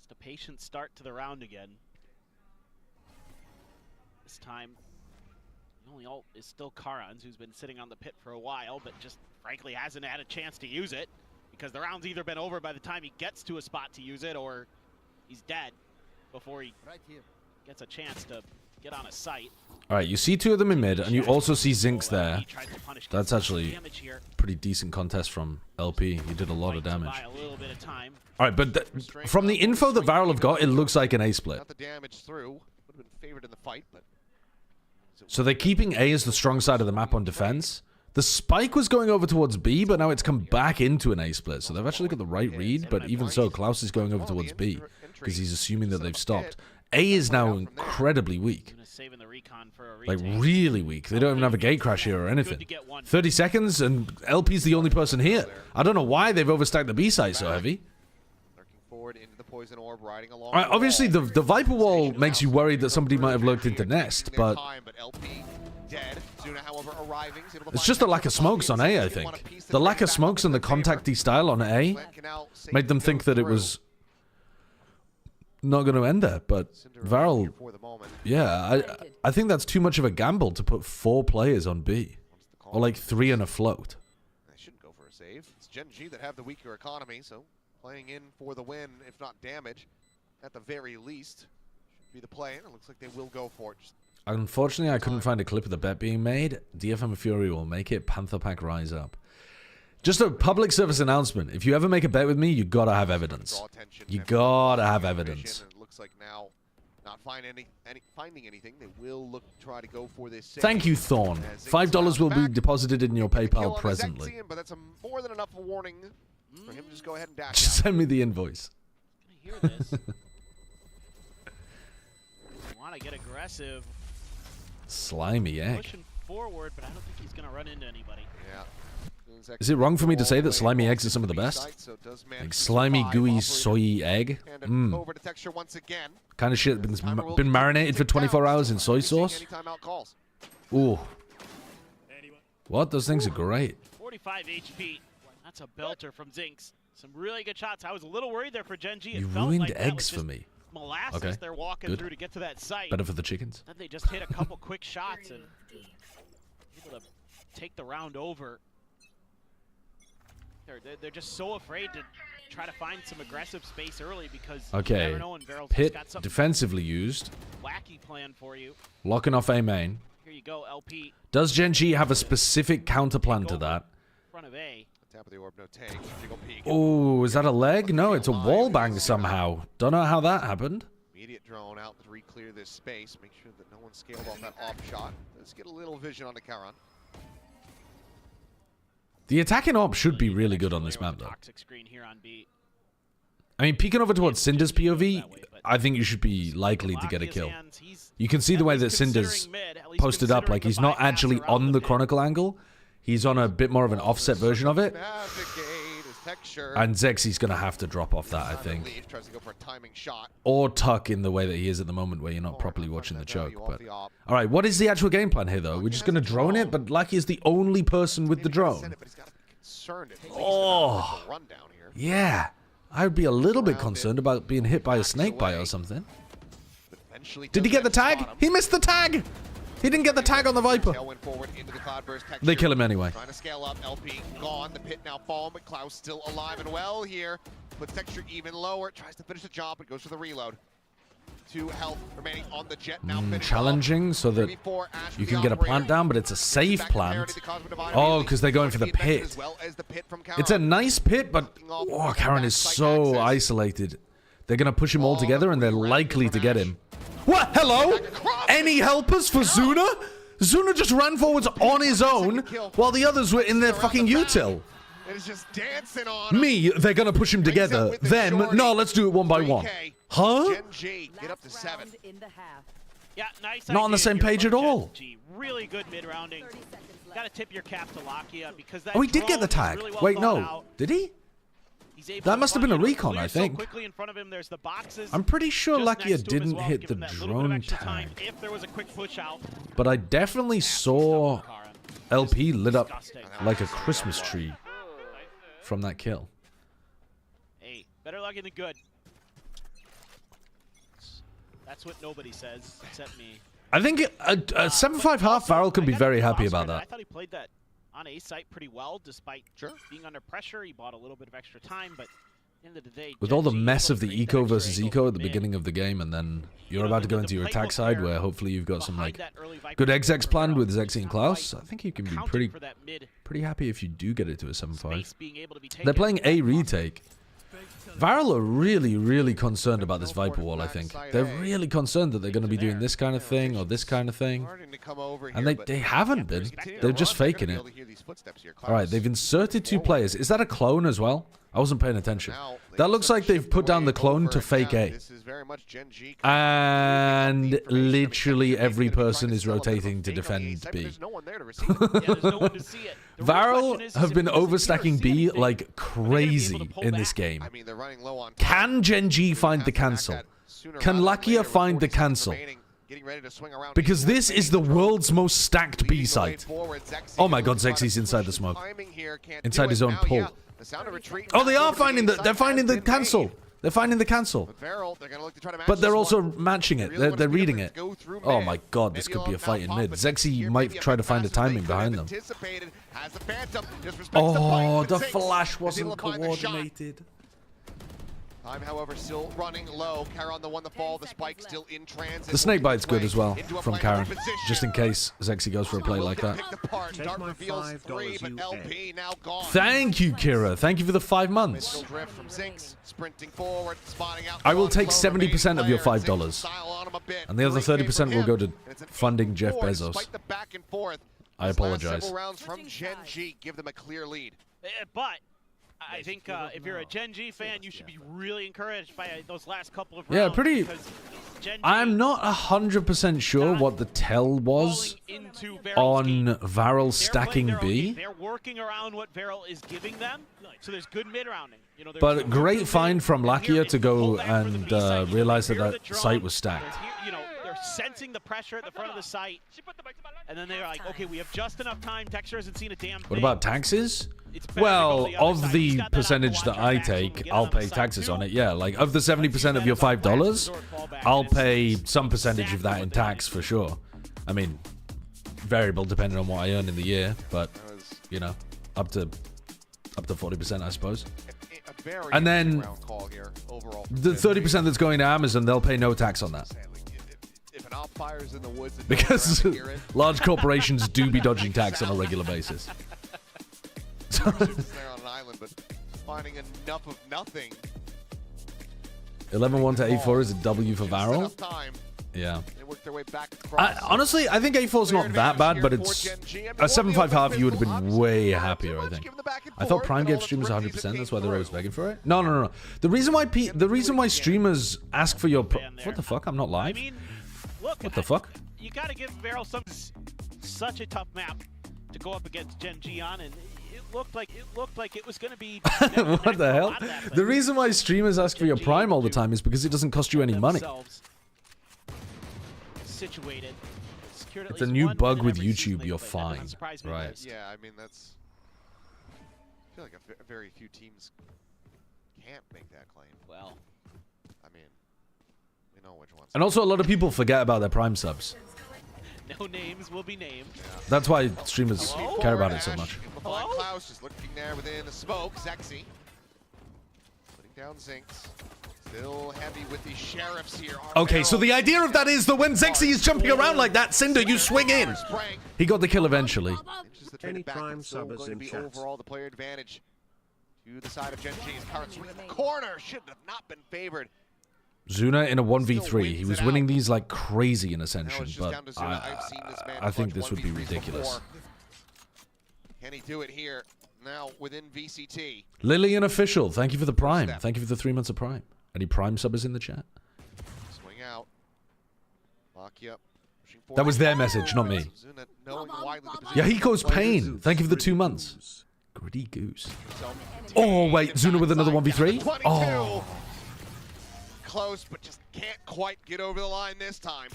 Just a patient start to the round again. This time, the only ult is still Karan's, who's been sitting on the pit for a while, but just frankly hasn't had a chance to use it because the round's either been over by the time he gets to a spot to use it, or he's dead before he gets a chance to get on a site. All right, you see two of them in mid, and you also see Zinx there. That's actually a pretty decent contest from LP. He did a lot of damage. All right, but from the info that VARREL have got, it looks like an A split. Got the damage through. Would have been favored in the fight, but... So they're keeping A as the strong side of the map on defense. The spike was going over towards B, but now it's come back into an A split. So they've actually got the right read, but even so, Klaus is going over towards B because he's assuming that they've stopped. A is now incredibly weak. Like, really weak. They don't even have a gate crash here or anything. 30 seconds, and LP's the only person here. I don't know why they've overstacked the B site so heavy. Into the poison orb, riding along obviously, the Viper Wall makes you worried that somebody might have lurked into Nest, but it's just a lack of smokes on A, I think. The lack of smokes and the contacty style on A made them think that it was not going to end there, but VARREL, yeah, I think that's too much of a gamble to put 4 players on B, or like 3 and a float. They shouldn't go for a save. It's Gen.G that have the weaker economy, so playing in for the win, if not damage, at the very least, should be the play, and it looks like they will go for it. Unfortunately, I couldn't find a clip of the bet being made. DFM Fury will make it. Panther Pack rise up. Just a public service announcement. If you ever make a bet with me, you gotta have evidence. You gotta have evidence. It looks like now, not finding anything, they will look to try to go for this save. Thank you, Thorn. $5 will be deposited in your PayPal presently. But that's more than enough warning for him to just go ahead and dash Just send me the invoice. Hear this. Want to get aggressive. Slimy egg. Pushing forward, but I don't think he's going to run into anybody. Yeah. Is it wrong for me to say that slimy eggs are some of the best? Like slimy, gooey, soy egg? Over to Texture once again. Kind of shit that's been marinated for 24 hours in soy sauce? Ooh. What? Those things are great. 45 HP. That's a belter from Zinx. Some really good shots. I was a little worried there for Gen.G. You ruined eggs for me. Molasses they're walking through to get to that site. Better for the chickens. Then they just hit a couple quick shots and able to take the round over. They're just so afraid to try to find some aggressive space early because you never know when VARREL's Pit got something defensively used. wacky plan for you. Locking off A main. Here you go, LP. Does Gen.G have a specific counter plan to that? Front of A. Tap of the orb, no tank. Oh, is that a leg? No, it's a wall bang somehow. Don't know how that happened. Immediate drone out to re-clear this space. Make sure that no one scaled off that off shot. Let's get a little vision on the Karan. The attacking op should be really good on this map, though. Toxic screen here on B. I mean, peeking over towards Cinder's POV, I think you should be likely to get a kill. You can see the way that Cinder's posted up, like he's not actually on the Chronicle angle. He's on a bit more of an offset version of it. And Zexy's going to have to drop off that, I think. Or tuck in the way that he is at the moment where you're not properly watching the choke. But all right, what is the actual game plan here, though? We're just going to drone it, but Lucky is the only person with the drone. Oh, yeah. I would be a little bit concerned about being hit by a snake bite or something. Did he get the tag? He missed the tag! He didn't get the tag on the Viper. They kill him anyway. Trying to scale up, LP gone. The pit now fallen, but Klaus still alive and well here. Puts Texture even lower. Tries to finish the job, but goes for the reload. 2 health remaining on the jet now. Challenging so that you can get a plant down, but it's a safe plant. Oh, because they're going for the pit. It's a nice pit, but oh, Karan is so isolated. They're going to push him all together, and they're likely to get him. What? Hello? Any helpers for Zuna? Zuna just ran forwards on his own while the others were in their fucking util. It's just dancing on Me, they're gonna push him together. Them, no, let's do it one by one. Huh? Gen.G, get up to 7. Yeah, nice. Not on the idea same here page from at all. Gen.G. Really good mid-rounding. Gotta tip your cap to Lakia because that Oh, he did get the drone tag. is really well Wait, thought no. out. Did he? He's able That to must have been a find it recon, clear I so think. quickly in front of him, there's the boxes I'm pretty sure just Lakia next to him as didn't well, hit give the him that little bit of drone extra tag. time if there was a quick push out. But I definitely saw LP lit up Disgusting. like a Christmas tree from that kill. Hey, better luck than good. That's what nobody says except me. I think a 7.5 half VARREL can be very happy about I that. thought he played that on A site pretty well, despite being under pressure. He bought a little bit of extra time, but at the end of the day, With all the Gen.G mess of the able to eco create that versus extra eco at angle the from beginning mid. of the game, and then you're You know, about to go the into your playbook attack side there where hopefully you've got some behind like that early Viper good push execs for planned VARREL, with Zexy and not Klaus. quite I think you can be accounting for that mid pretty happy if you do get it to a 7.5. space being able to be They're taken. playing a retake. VARREL are really, really concerned about this Viper wall, I think. They're really concerned that they're going to be doing this kind of thing or this kind of thing. And they haven't been. They're just faking it. Alright, they've inserted 2 players. Is that a clone as well? I wasn't paying attention. That looks like they've put down the clone to fake A. And literally every person is rotating to defend B. VARREL have been overstacking B like crazy in this game. Can Gen.G find the cancel? Can Lakia find the cancel? Because this is the world's most stacked B site. Oh my god, Zexy's inside the smoke. Inside his own pull. Oh, they are finding the... They're finding the cancel. They're finding the cancel. But they're also matching it. They're reading it. Oh my god, this could be a fight in mid. Zexy might try to find a timing behind them. Oh, the flash wasn't coordinated. Time, however, still running low. Karon the one to fall. The spike still in transit. The snake bite's good as well from Karon, just in case Zexy goes for a play like that. Thank you, Kira. Thank you for the 5 months. I will take 70% of your $5, and the other 30% will go to funding Jeff Bezos. I apologize. From Gen.G, give them a clear lead. But I think if you're a Gen.G fan, you should be really encouraged by those last couple of Yeah, rounds. pretty... Gen.G I'm not 100% sure what the tell was on VARREL stacking B. They're working around what VARREL is giving them, so there's good mid-rounding. You know, But great find from Lakia to go and realize that that site was stacked. You know, they're sensing the pressure at the front of the site, and then they're like, okay, we have just enough time. Texture hasn't seen a damn thing. What about taxes? It's better to Well, go the other of side. the He's got that percentage Apple that Watch I on tax when we take, get I'll on the pay side taxes too. on it. Yeah, like of the 70% of your $5, I'll pay some percentage of that in tax for sure. I mean, variable depending on what I earn in the year, but you know, up to 40%, I suppose. And then the 30% that's going to Amazon, they'll pay no tax on that. Because large corporations do be dodging tax on a regular basis. There on an island, but finding enough of nothing. 11-1 to A4 is a W for VARREL. Yeah. Honestly, I think A4's not that bad, but it's a 7.5 half. You would have been way happier, I think. I thought Prime gave streamers 100%. That's why they're always begging for it. No. The reason why streamers ask for your what the fuck? I'm not live. I mean, look, What the fuck? You got to give VARREL such a tough map to go up against Gen.G on, and it looked like it was going to be. What the hell? The reason why streamers ask for your Prime all the time is because it doesn't cost you any money. Situated. It's a new bug with YouTube. You're fine, right? Yeah, I mean that's. I feel like very few teams can't make that claim. Well, I mean, we know which ones. And also, a lot of people forget about their Prime subs. no names will be named. That's why streamers care about it so much. Klaus just looking there within the smoke. Zexy putting down Zinx. Still heavy with the sheriffs here. Okay, so the idea of that is that when Zexy is jumping around like that, Cinder, you swing in. He got the kill eventually. Any Prime sub is in chat. Overall, the player advantage to the side of Gen.G. Current swing in the corner should have not been favored. Zuna in a Still 1v3. He wins was it winning out. these like crazy in Now Ascension, it's just but down to Zuna. I've seen this man I think clutch this would be 1v3s ridiculous. before. Can he do it here? Now within VCT. Lillian Official, thank you for the Prime. Step. Thank you for the 3 months of Prime. Any Prime subbers in the chat? Swing out. Lock you up. Pushing That was forward. their message, not me. Zuna knowing widely the position. Yahiko's Pain, thank you for the 2 months. Gritty Goose. Oh, wait, Zuna with another 1v3? 22. Oh. Close, but just can't quite get over the line this time.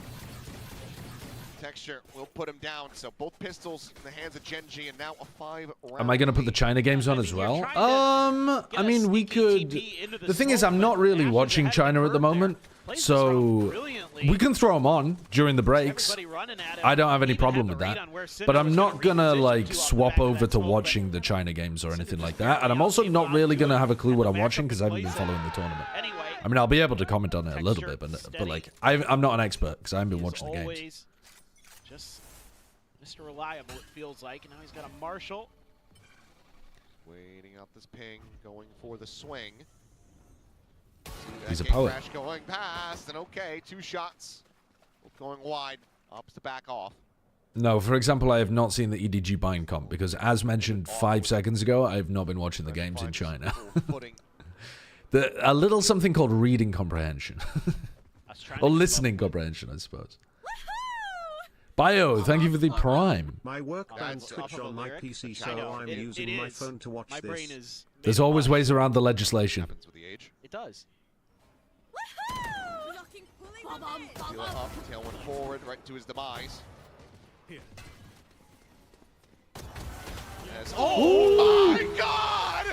Texture will put him down. So both pistols in the hands of Gen.G, and now a 5-round Am I going to put the China games on as well? I mean, we could... The thing is, I'm not really watching China at the moment, so we can throw them on during the breaks. I don't have any problem with that. But I'm not going to, like, swap over to watching the China games or anything like that. And I'm also not really going to have a clue what I'm watching because I haven't been following the tournament. I mean, I'll be able to comment on it a little bit, but like, I'm not an expert because I haven't been watching the games. Just Mr. Reliable, it feels like. And now he's got a Marshall. Waiting out this ping, going for the swing. He's a King poet. Crash going past, and okay, 2 shots. Both going wide. Opts to back off. No, for example, I have not seen the EDG bind comp because, as mentioned 5 seconds ago, I have not been watching the games in China. A little something called reading comprehension. Or listening comprehension, I suppose. Bio, thank you for the Prime. My work bans Twitch on my PC, so I'm using my phone to watch this. There's always ways around the legislation. It does. Heel up, tailwind forward, right to his demise. Oh my God!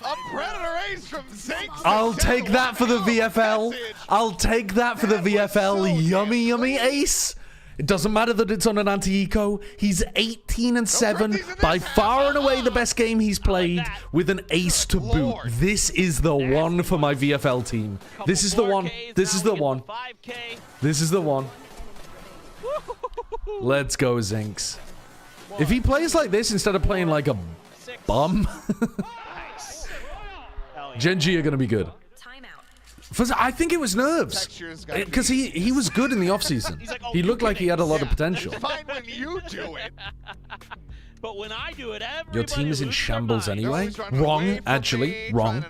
A Predator ace from Zinx. I'll take that for the VFL. I'll take that for the VFL. Yummy, yummy ace. It doesn't matter that it's on an anti-eco. He's 18-7, by far and away the best game he's played, with an ace to boot. This is the one for my VFL team. This is the one. This is the one. This is the one. Let's go, Zinx. If he plays like this instead of playing like a bum, Gen.G are going to be good. I think it was nerves. Because he was good in the offseason. He looked like he had a lot of potential. Fine when you do it. But when I do it, Your team is in shambles anyway. Wrong, actually. Wrong.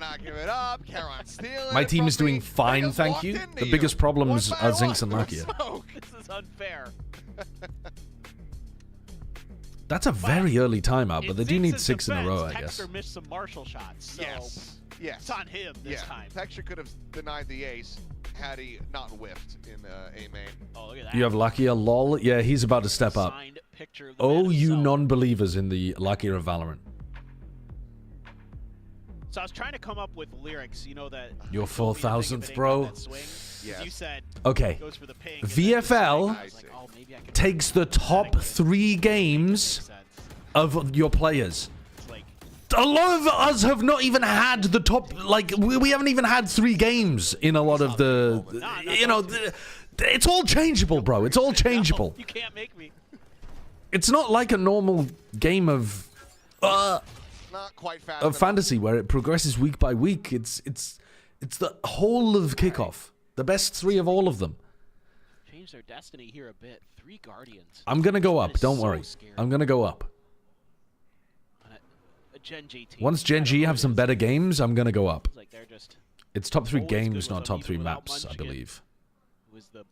My team is doing fine, thank you. The biggest problems are Zinx and Lakia. This is unfair. That's a very early timeout, but they do need 6 in a row, I guess. Texter missed some Marshall shots. So Yes. it's on him this time. Texture could have denied the ace had he not whiffed in A main. Oh, look at that. You have Lakia, lol. Yeah, he's about to step up. Signed picture of the Oh, man you himself. non-believers in the Lakia of Valorant. So I was trying to come up with lyrics, you know, that Your told me to think of 4,000th, it ain't bro. got that swing. 'Cause you said Okay. goes for the ping, VFL and then the swing. I was like, oh, maybe I can takes the top 3 games of your players. It's like, A lot of us have not even had the top, like, we haven't even had 3 games in a lot of the, you know, it's all changeable, bro. It's all changeable. you can't make me. It's not like a normal game of Not quite fast enough. fantasy where it progresses week by week. It's the whole of kickoff. The best 3 of all of them. Change their destiny here a bit. 3 Guardians. I'm going to go up. That is Don't so worry. scary. I'm going to go up. A Gen.G team. Once Gen.G have some better games, I'm going to go up. It's like they're just It's top 3 always good games, with not them, top even 3 without maps, I Munchkin. believe. was the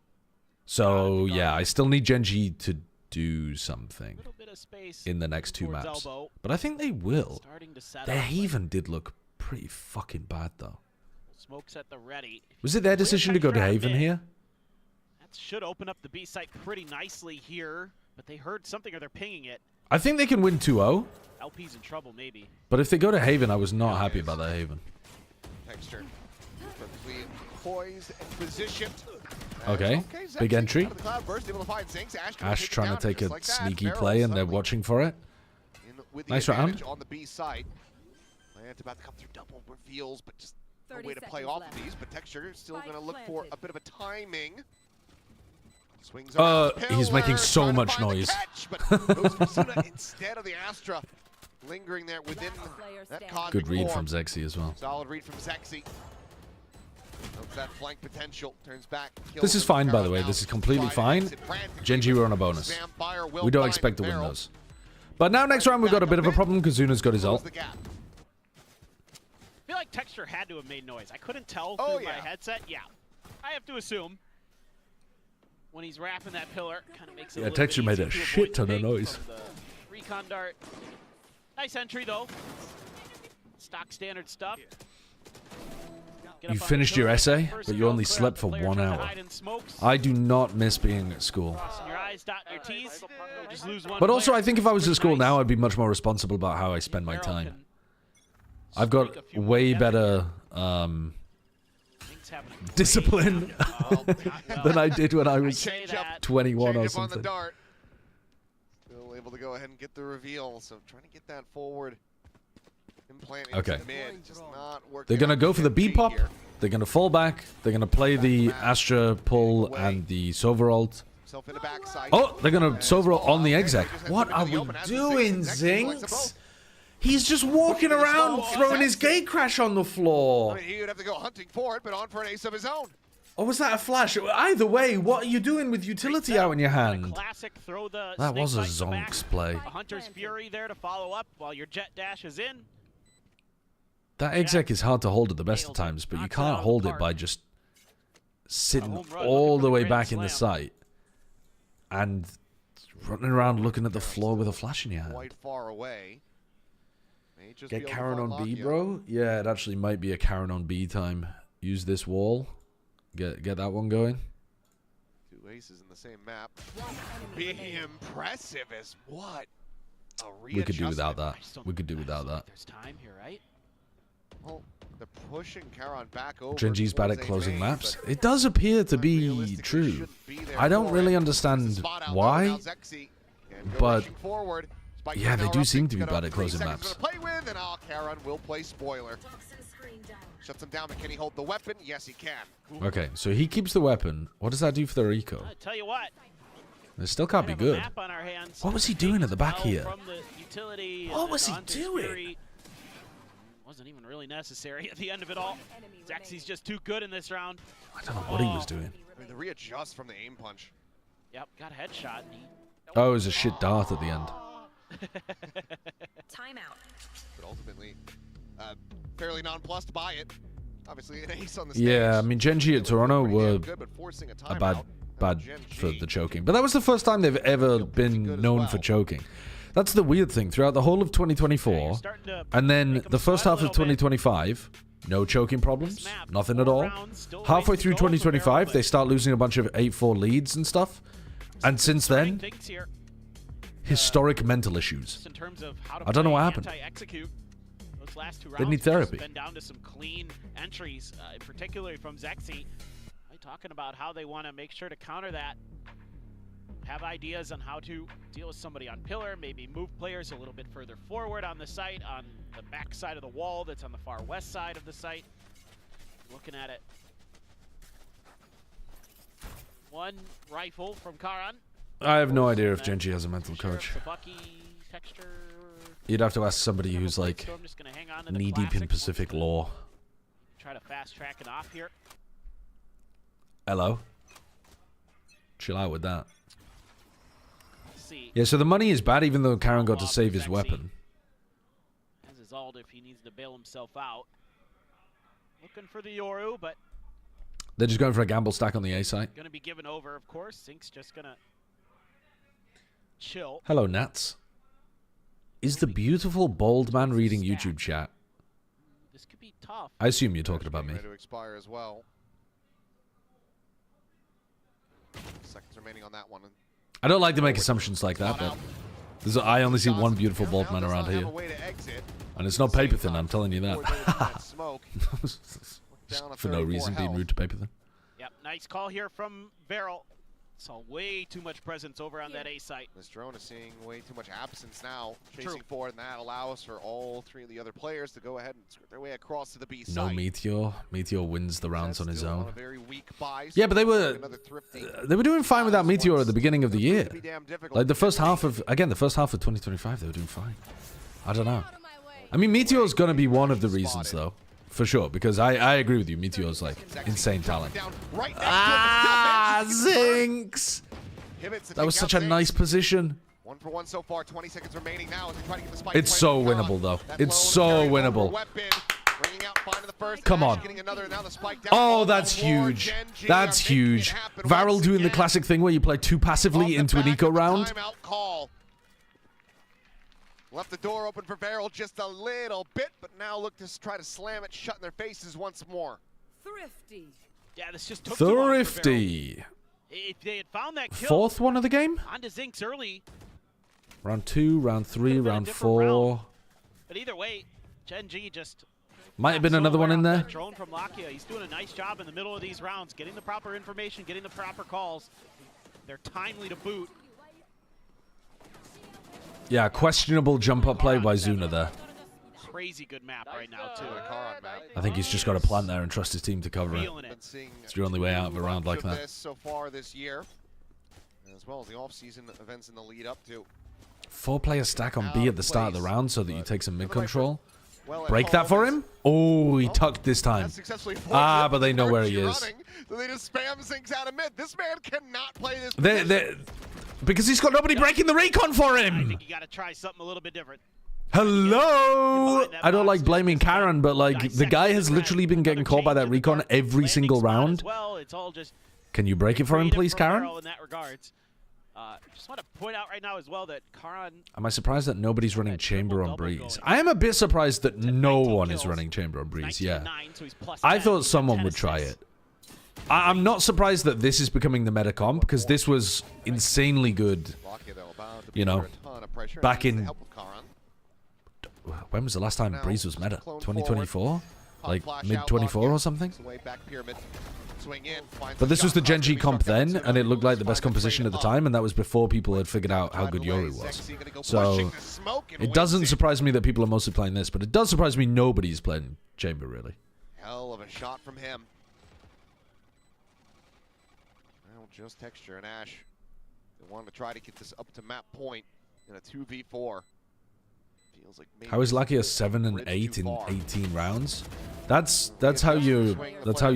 So, yeah, I still need Gen.G to do something little bit of space in the next 2 towards maps. elbow. But I think they will. Starting to set Their up. Haven did look pretty fucking bad, though. Smokes at the ready. If Was you it their clear decision to go to Texture out Haven mid, here? That should open up the B site pretty nicely here, but they heard something or they're pinging it. I think they can win 2-0. LP's in trouble, maybe. But if they go to Haven, I was not happy about that Haven. Texture perfectly poised and positioned. Okay, Zexy big entry. out of the cloud burst, able to find Zinx. Ash trying to take a just like that. sneaky Barrel play, and they're suddenly watching for it. in with the Nice advantage round. on the B site. Lance about to come through double reveals, but just a 30 way to play seconds off left. of these. But Texture is still Spike going to look for planted. a bit of a timing. Swings around the He's making pillar, so trying to much find the noise. catch, but goes for Suna instead of the Astra. Lingering there within that cosmic Good read form. from Zexy as well. Solid read from Zexy. That flank potential turns back. This is fine, by the way. This is completely fine. Gen.G were on a bonus. We don't expect to win those. But now next round we've got a bit of a problem because Zuna's got his ult. I feel like Texture had to have made noise. I couldn't tell through my headset. Yeah, I have to assume when he's wrapping that pillar, kind of makes it. Yeah, Texture made a shit ton of noise. Recon dart. Nice entry though. Stock standard stuff. You finished your essay, but you only slept for 1 hour. I do not miss being at school. But also, I think if I was at school now, I'd be much more responsible about how I spend my time. I've got way better discipline than I did when I was 21 or something. Still able to go ahead and get the reveal, so trying to get that forward. Okay. They're going to go for the B-pop. They're going to fall back. They're going to play the Astra pull and the Sova ult. Oh, they're going to Sova ult on the exec. What are we doing, Zinx? He's just walking around throwing his gate crash on the floor. I mean, he would have to go hunting for it, but on for an ace of his own. Or was that a flash? Either way, what are you doing with utility out in your hand? That was a Zonks play. Hunter's Fury there to follow up while your jet dash is in. That exec is hard to hold at the best of times, but you can't hold it by just sitting all the way back in the site and running around looking at the floor with a flash in your hand. Quite far away. Get Karen on B, bro? Yeah, it actually might be a Karen on B time. Use this wall. Get that one going. 2 aces in the same map. Be impressive as what? We could do without that. We could do without that. There's time here, right? Well, they're pushing Charon back over. Gen.G's bad at closing maps. It does appear to be true. I don't really understand why, but yeah, they do seem to be bad at closing maps. Charon will play spoiler. Shuts him down, but can he hold the weapon? Yes, he can. Okay, so he keeps the weapon. What does that do for the Rico? I tell you what. It still can't be good. What was he doing at the back here? What was he doing? Wasn't even really necessary at the end of it all. Zexy's just too good in this round. I don't know what he was doing. I mean, the readjust from the aim punch. Yep, got a headshot. Oh, it was a shit dart at the end. Timeout. But ultimately, fairly nonplussed by it. Obviously, an ace on the stage. Yeah, I mean, Gen.G at Toronto were a bad for the choking. But that was the first time they've ever been known for choking. That's the weird thing. Throughout the whole of 2024, and then the first half of 2025, no choking problems, nothing at all. Halfway through 2025, they start losing a bunch of 8-4 leads and stuff. And since then, historic mental issues. I don't know what happened. They need therapy. Been down to some clean entries, particularly from Zexy. Talking about how they want to make sure to counter that. Have ideas on how to deal with somebody on pillar, maybe move players a little bit further forward on the site, on the back side of the wall that's on the far west side of the site. Looking at it. One rifle from Karan. I have no idea if Gen.G has a mental coach. You'd have to ask somebody who's like knee-deep in Pacific law. Try to fast track it off here. Hello. Chill out with that. Yeah, so the money is bad, even though Karen got to save his weapon. Has his ult if he needs to bail himself out. Looking for the Yoru, but they're just going for a gamble stack on the A site. Gonna be given over, of course. Sync's just gonna chill. Hello, Nats. Is the beautiful bald man reading YouTube chat? This could be tough. I assume you're talking about me. To expire as well. Seconds remaining on that one. I don't like to make assumptions like that, but I only see one beautiful bald man around here. And it's not Paper Thin, I'm telling you that. For no reason being rude to Paper Thin. Yep, nice call here from VARREL. Saw way too much presence over on that A site. This drone is seeing way too much absence now. Chasing forward, and that allows for all three of the other players to go ahead and skirt their way across to the B site. No Meteor. Meteor wins the rounds on his own. Yeah, but they were doing fine without Meteor at the beginning of the year. Like the first half of 2025, they were doing fine. I don't know. I mean, Meteor's going to be one of the reasons, though, for sure, because I agree with you. Meteor's like insane talent. Right Zinx! That was such a nice position. 1 for 1 so far. 20 seconds remaining now as they try to get the spike. It's so winnable, though. It's so winnable. Come on. Oh, that's huge. That's huge. VARREL doing the classic thing where you play too passively into an eco round. Left the door open for VARREL just a little bit, but now look to try to slam it shut in their faces once more. Thrifty. Yeah, this just took too long for VARREL. Thrifty. If they had found that kill, Fourth one of the game? onto Zinx early. Round 2, round 3, round 4. Round. But either way, Gen.G just... Might have been another one in there. Drone from Lakia. He's doing a nice job in the middle of these rounds, getting the proper information, getting the proper calls. They're timely to boot. Yeah, questionable jump up play by Zuna there. Crazy good map right now, too. I think he's just got to plant there and trust his team to cover it. It's the only way out of a round like that. So far this year, as well as the off-season events in the lead up to. 4-player stack on B at the start of the round so that you take some mid control. Break that for him. Oh, he tucked this time. Ah, but they know where he is. So they just spam Zinx out of mid. This man cannot play this. Because he's got nobody breaking the recon for him. I think you got to try something a little bit different. Hello! I don't like blaming Karen, but like the guy has literally been getting caught by that recon every single round. Can you break it for him, please, Karen? Just want to point out right now as well that Karan... Am I surprised that nobody's running Chamber on Breeze? I am a bit surprised that no one is running Chamber on Breeze, yeah. I thought someone would try it. I'm not surprised that this is becoming the meta comp, because this was insanely good, you know, back in... When was the last time Breeze was meta? 2024? Like mid-24 or something? But this was the Gen.G comp then, and it looked like the best composition at the time, and that was before people had figured out how good Yoru was. So, it doesn't surprise me that people are mostly playing this, but it does surprise me nobody's playing Chamber, really. Hell of a shot from him. Well, just Texture and Ash. They wanted to try to get this up to map point in a 2v4. Feels like how is Lucky a 7 and 8 in 18 rounds? That's how you're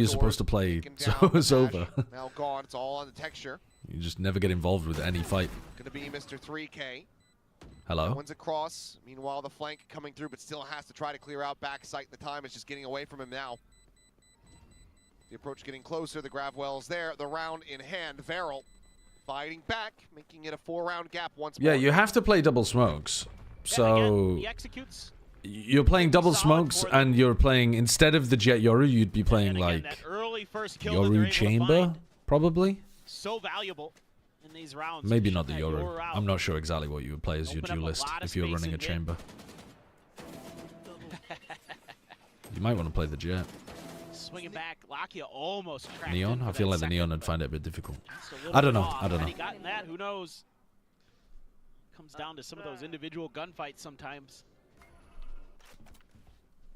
supposed to play. So it's over. Now gone. It's all on the Texture. You just never get involved with any fight. Gonna be Mr. 3K. Hello. One's across. Meanwhile, the flank coming through, but still has to try to clear out backside. The time is just getting away from him now. The approach getting closer. The grab well's there. The round in hand. VARREL fighting back, making it a 4-round gap once more. Yeah, you have to play double smokes. So you're playing double smokes, and you're playing, instead of the Jet Yoru, you'd be playing like Yoru Chamber, probably. So valuable in these rounds. Maybe not the Yoru. I'm not sure exactly what you would play as your duelist if you're running a chamber. You might want to play the Jet. Swinging back, Lakia almost cracked Neon? I feel like the Neon would find it a bit difficult. I don't know. I don't know. Who knows? Comes down to some of those individual gunfights sometimes.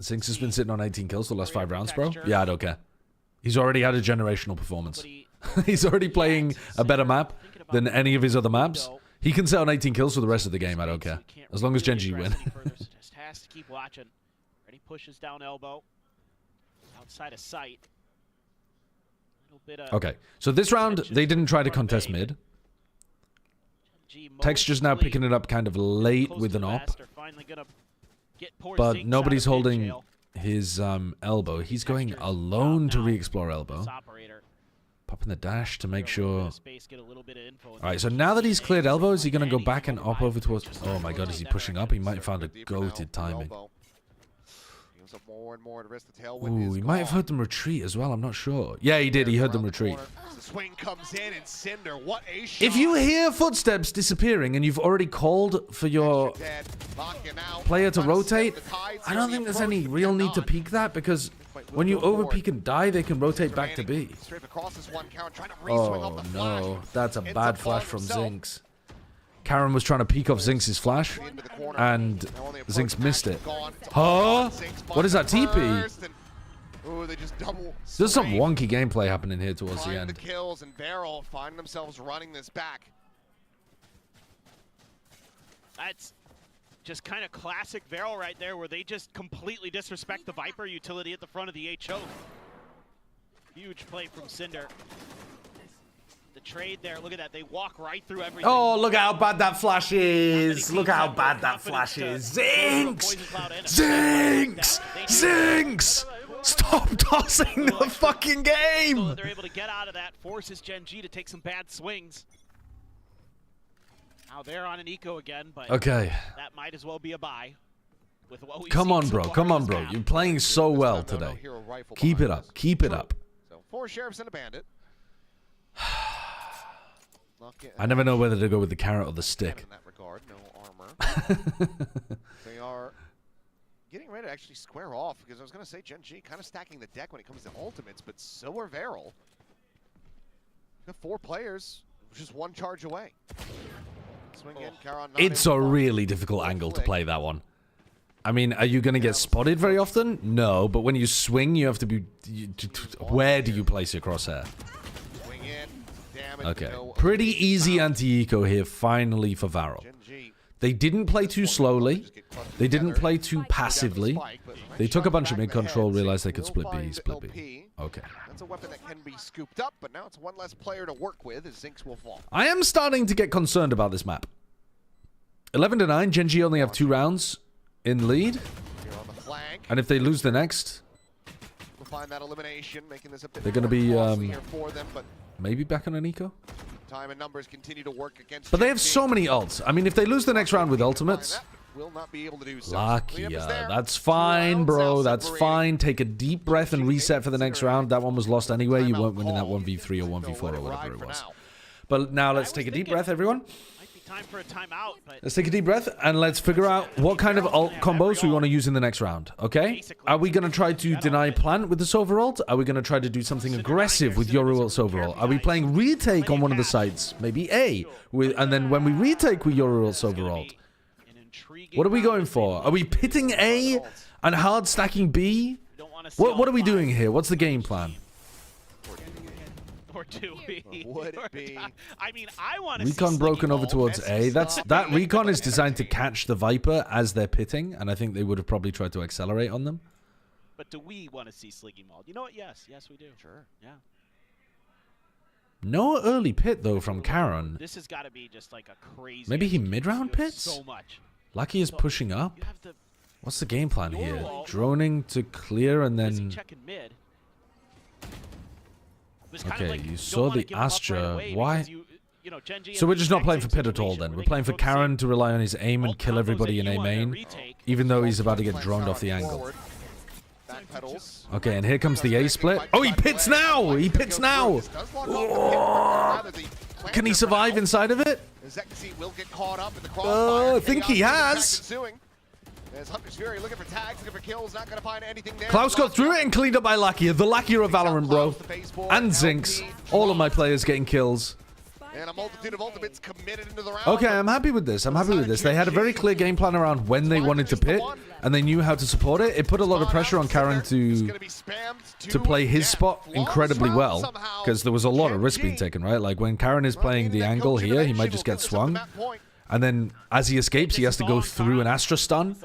Zinx has been sitting on 18 kills for the last 5 rounds, bro. Yeah, I don't care. He's already had a generational performance. He's already playing a better map than any of his other maps. He can sit on 18 kills for the rest of the game. I don't care. As long as Gen.G win. Just has to keep watching. Ready, pushes down elbow. Outside of sight. Okay, so this round, they didn't try to contest mid. Texture's now picking it up kind of late with an op. But nobody's holding his elbow. He's going alone to re-explore elbow. Popping the dash to make sure. Alright, so now that he's cleared elbow, is he going to go back and op over towards... Oh my god, is he pushing up? He might have found a goated timing. Ooh, he might have heard them retreat as well. I'm not sure. Yeah, he did. He heard them retreat. If you hear footsteps disappearing and you've already called for your player to rotate, I don't think there's any real need to peek that, because when you over peek and die, they can rotate back to B. Oh no, that's a bad flash from Zinx. Karen was trying to peek off Zinx's flash, and Zinx missed it. Huh? What is that TP? There's some wonky gameplay happening here towards the end. Kills and VARREL find themselves running this back. Just kind of classic VARREL right there, where they just completely disrespect the Viper utility at the front of the HO. Huge play from Cinder. The trade there, look at that. They walk right through everything. Oh, look how bad that flash is. Look how bad that flash is. Zinx! Zinx! Zinx! Stop tossing the fucking game! So they're able to get out of that, forces Gen.G to take some bad swings. Now they're on an eco again, but okay. That might as well be a buy. With what we've Come seen on, so bro. far Come in on, this bro. map. You're playing so well today. Keep it up. Keep it up. So 4 sheriffs and a bandit. I never know whether to go with the carrot or the stick. In that regard, no armor. They are getting ready to actually square off, because I was going to say Gen.G kind of stacking the deck when it comes to ultimates, but so are VARREL. Got 4 players, just 1 charge away. Swing in, Charon not It's able a to block. really difficult angle to play that one. I mean, are you going to get spotted very often? No, but when you swing, you have to be... where do you place your crosshair? Swing in, damage, Okay, no pretty easy anti-eco here, finally, for VARREL. Gen.G They didn't play too slowly. They didn't play too passively. They took a bunch of mid-control, realized they could split B, split B. Okay. That's a weapon that can be scooped up, but now it's 1 less player to work with as Zinx will fall. I am starting to get concerned about this map. 11-9, Gen.G only have 2 rounds in lead. Here on the flank. And if they lose the next, We'll find that elimination, making this a bit they're going to be here for them, but maybe back on an eco. time and numbers continue to work against But they have Gen.G. so many ults. I mean, if they lose the next round with ultimates, Will not be able to do so. lucky. Cleanup is there. That's 2 fine, rounds, bro. now That's separating. fine. Take a deep breath and reset for the next round. That one was lost anyway. You weren't winning that 1v3 or 1v4 or whatever it was. But now let's take a deep breath, everyone. Might be time for a timeout, but Let's take a deep breath and let's figure out what kind of ult combos we want to use in the next round, okay? Are we going to try to deny plant with the Silver ult? Are we going to try to do something aggressive with Yoru ult Silver ult? Are we playing retake on one of the sites? Maybe A. And then when we retake with Yoru ult Silver ult, what are we going for? Are we pitting A and hard stacking B? What are we doing here? What's the game plan? Or do we? Would it be? I mean, I want to Recon broken over towards A. That recon is designed to catch the Viper as they're pitting, and I think they would have probably tried to accelerate on them. But do we want to see Sliggy mauled? You know what? Yes, we do. Sure. Yeah. No early pit though from Karen. This has got to be just like a crazy. Maybe he execution. mid-round You have pits? So much. Lucky is pushing up. You have the What's the game plan here? Droning to clear and busy then... checking mid. It was kind of Okay, like, you don't saw wanna the give up right Astra. away Why? because you know, Gen.G So we're just not playing for has pit at all situation then. where We're they playing can for go to Karen save to rely on his aim and ult kill combos everybody that in you A want to main, retake. even though he's about to get Flank droned Karen off the angle. forward. Back pedals. Okay, and here comes the A split. Oh, he pits now! He pits now! Can he survive inside of it? Zexy will get caught up in the I think he has. As Hunter's Fury looking for tags, looking for kills, not gonna find anything there. Klaus got through it and cleaned up by Lakia. The Lakia of Valorant, bro. And Zinx. All of my players getting kills. And a multitude of ultimates committed into the round. Okay, I'm happy with this. I'm happy with this. They had a very clear game plan around when they wanted to pit, and they knew how to support it. It put a lot of pressure on Karen to play his spot incredibly well, because there was a lot of risk being taken, right? Like when Karen is playing the angle here, he might just get swung. And then as he escapes, he has to go through an Astra stun.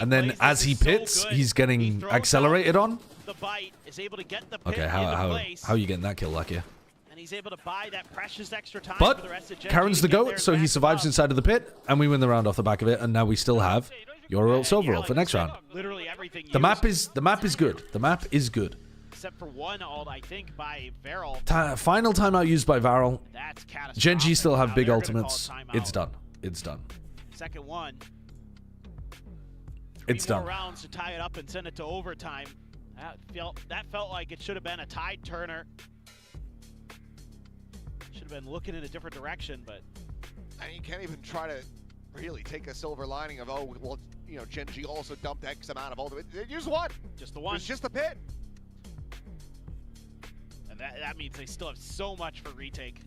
And then as he pits, he's getting accelerated on. The bite is able to get the pit Okay, into how place, are you getting that kill, Lakia? and he's able to buy that precious extra time for the rest of But Gen.G Karen's to the get their GOAT, so he advance survives up. inside of the pit, and we win the round off the back of it, and now we still have your ult Silver ult for next round. Literally everything The map used, is good. The map is good. except for one ult, I think, by VARREL. Final timeout used by VARREL. That's catastrophic. Gen.G still have Now big they're gonna call ultimates. a timeout. It's done. It's done. Second one. It's Three more done. rounds to tie it up and send it to overtime. That felt like it should have been a tide turner. Should have been looking in a different direction, but And you can't even try to really take a silver lining of, oh, well, you know, Gen.G also dumped X amount of ultimate. Use one. just the one. It's just a pit. And that means they still have so much for retake.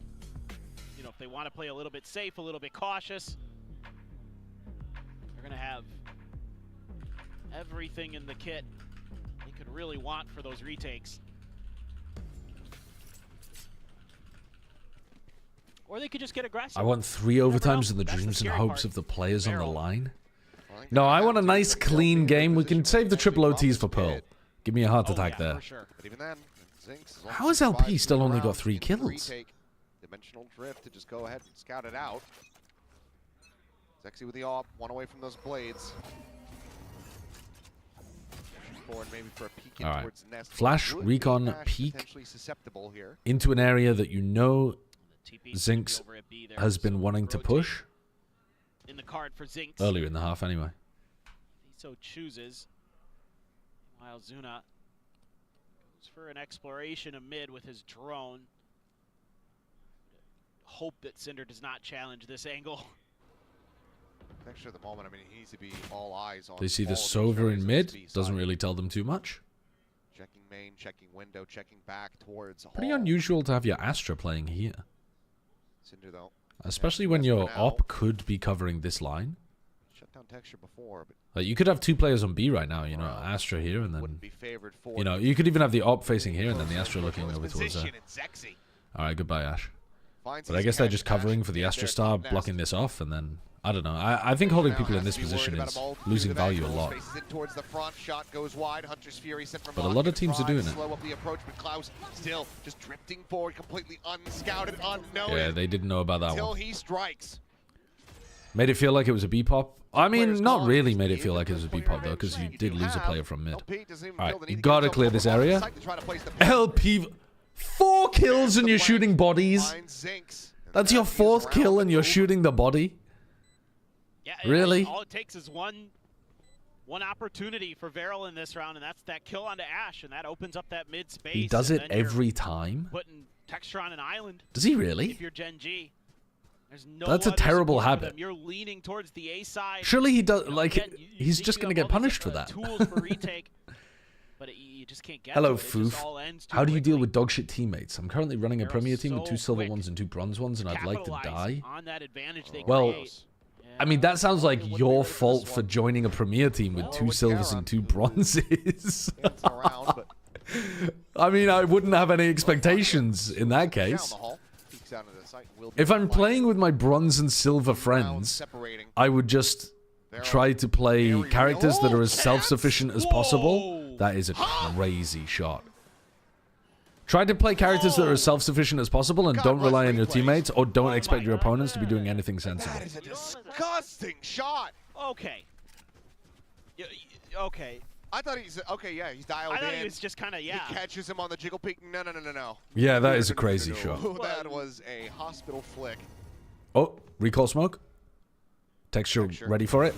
You know, if they want to play a little bit safe, a little bit cautious, they're going to have everything in the kit they could really want for those retakes. Or they could just get aggressive. I want 3 Never overtimes know. in the That's the dreams and scary hopes part. of the players on the VARREL. line. Well, No, I want a nice, clean game. We can save the triple OTs for Pearl. Give me a heart attack there. Sure. But even then, Zinx How has LP still only got 3 kills? Dimensional drift to just go ahead and scout it out. Zexy with the AWP, one away from those blades. Forward maybe for a peek in towards Nest. Flash, Would recon, Nash peek potentially susceptible here. into an area that you know TP Zinx over at B there, has so been wanting to rotate push. in the card for Zinx. Earlier in the half, anyway. He so chooses. While Zuna goes for an exploration of mid with his drone. Hope that Cinder does not challenge this angle. Actually, at the moment, I mean, he needs to be all eyes on. They see the all of these Sova areas in on mid. his B Doesn't side. really tell them too much. Checking main, checking window, checking back towards. Pretty Hall. unusual to have your Astra playing here. Cinder though. Especially when That's your for now. op could be covering this line. Shut down texture before, but Like, you could have 2 players on B right now, you know, Astra here and then, wouldn't be favored for. you know, you could even have the op facing here and then the Astra looking over towards there. Position and Zexy. Alright, goodbye, Ash. Finds But I his guess they're catch just and covering Ash for the in Astra there Star, from blocking Nest. this off, and then, I don't know. I think holding Now people in has this to be position worried about is them all losing through the value a angles, lot. faces in towards the front, shot goes wide. Hunter's Fury sent from But a behind lot of to teams are try doing and it. slow up the approach, but Klaus still just drifting forward, completely unscouted, unknown. Yeah, they didn't know about that Until one. he strikes. Made it feel like it was a B-pop. I mean, Players not gone. really made it Even feel the like it was a first player B-pop, though, because you mentioned, did you lose a have player from mid. LP doesn't even Alright, feel the you need to gotta get clear himself this over area. the site to try to place the pick. LP, 4 kills and you're shooting bodies. Finds Zinx. That's your 4th kill and you're shooting the body. Yeah, Really? All it takes is one opportunity for VARREL in this round, and that's that kill onto Ash, and that opens up that mid space. He does and it then you're every time. putting texture on an island. Does he If really? you're Gen.G, there's no That's a other terrible support for habit. them. You're leaning towards the A side. Surely he does, You know, like, again, you he's think just you going to have get all these, punished for that. Tools for retake, but you just can't get Hello, to it. It just Foof. all ends too How do you deal quickly. with dogshit teammates? I'm currently running a They're Premier team with so 2 silver quick. ones and 2 bronze ones, and I'd like to Capitalize die. on that advantage they Well, create. I mean, that sounds like Wouldn't be your ready for fault this for one. joining a Premier team with Well, 2 with silvers Kara, and 2 who bronzes. Dancing around, but I mean, I wouldn't have any expectations in that down case. the hall, peeks out into the site, will be If I'm flanked. playing with my bronze and silver Rounds friends, separating. I would just Varrel try to play very characters that real. are as self-sufficient as possible. Whoa. That is a crazy shot. Try to play characters that are as self-sufficient as possible and God don't bless rely on your replays. teammates, or don't expect my your God. opponents to be doing anything sensible. That is a disgusting shot. Okay. Okay. I thought he's okay. Yeah, he's dialed I thought in. he was just kind of, yeah. He catches him on the jiggle peek. No. Yeah, that is a crazy shot. That was a hospital flick. Oh, recall smoke. Texture ready for it.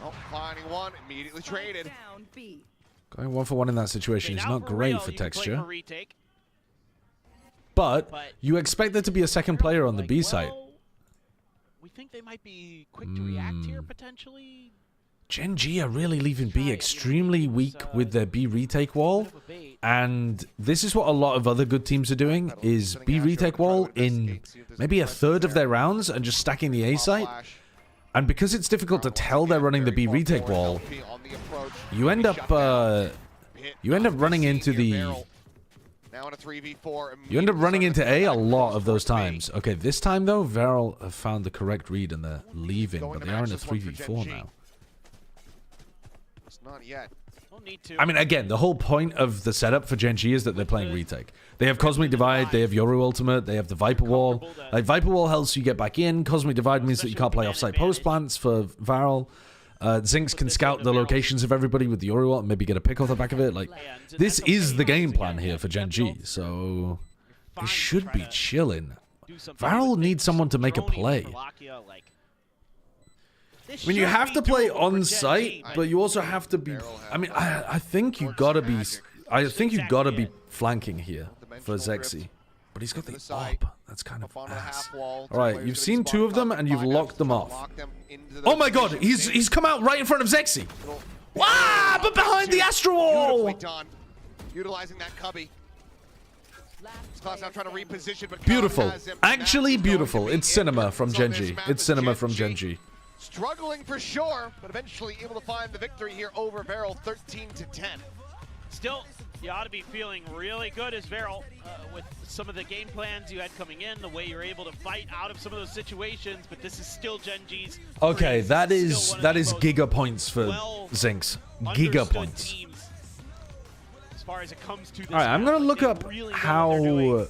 Oh, finding one, immediately traded. Down B. Going 1 for 1 in that situation Okay, is now not for great real, for you can play texture. for retake. But But- you expect there to be a second player on the Like, B site. well, we think they might be quick to react here, potentially. Gen.G are really leaving B extremely weak with their B retake wall. Bit of a bait. And this is what a lot of other good teams are doing, is B retake wall in maybe a third of their rounds and just stacking the A site. And because it's difficult to tell they're running the B retake wall, you end up running into the... You end up running into A lot of those times. Okay, this time though, VARREL have found the correct read and they're leaving, but they are in a 3v4 now. It's not yet. Don't need to. I mean, again, the whole point of the setup for Gen.G is that they're playing retake. They have Cosmic Divide, they have Yoru Ultimate, they have the Viper Wall. Like, Viper Wall helps you get back in. Cosmic Divide means that you can't play offsite post plants for VARREL. Zinx can scout the locations of everybody with the Yoru Ult and maybe get a pick off the back of it. Like, this is the game plan here for Gen.G, so it should be chilling. VARREL needs someone to make a play. I mean, you have to play on site, but you also have to be. I mean, I think you gotta be. I think you gotta be flanking here for Zexy, but he's got the op. That's kind of ass. All right, you've seen 2 of them and you've locked them off. Oh my God, he's come out right in front of Zexy. Wow, but behind the Astro Wall. Done. Utilizing that cubby. Klaus now trying to reposition, but Beautiful, has him. actually Now he's going beautiful. to be It's cinema in from on this Gen.G. map It's as cinema from Gen.G. Gen.G. Struggling for sure, but eventually able to find the victory here over VARREL, 13-10. Still You ought to be feeling really good as VARREL with some of the game plans you had coming in, the way you're able to fight out of some of those situations, but this is still Gen.G's. Okay, that is giga points for Zinx. Giga points. As far as it comes to this. All right, I'm going to look up how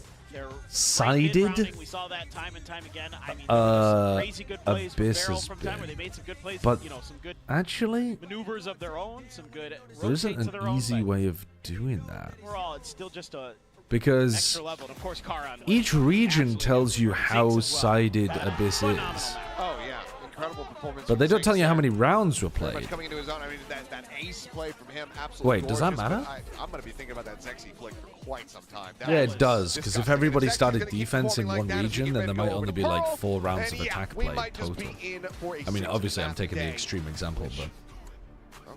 sided we saw that time and time again. I mean, some crazy good plays Abyss from has from time been. where they made some good plays, But you know, some good actually, maneuvers of their own, some good there isn't rotates of their an own, easy but way of doing that. overall, it's still just a Because extra level. And of course, Karan each region absolutely tells you how Zinx as well. sided Abyss Phenomenal is. match. Oh, yeah. Incredible performance. But they from don't tell Zinx you how there. many rounds were Very much played. coming into his own. I mean, that ace play from him, absolutely. Wait, does that gorgeous, but matter? I'm going to be thinking about that Zexy flick for quite some time. That Yeah, was it does, because if disgusting. everybody Zexy's started gonna keep defense in performing one like that as we region, get then there ready to might go over only to be like Pearl. 4 rounds And of yeah, attack we play might just total. be in for a I mean, obviously I'm 6-map taking the day. extreme example, but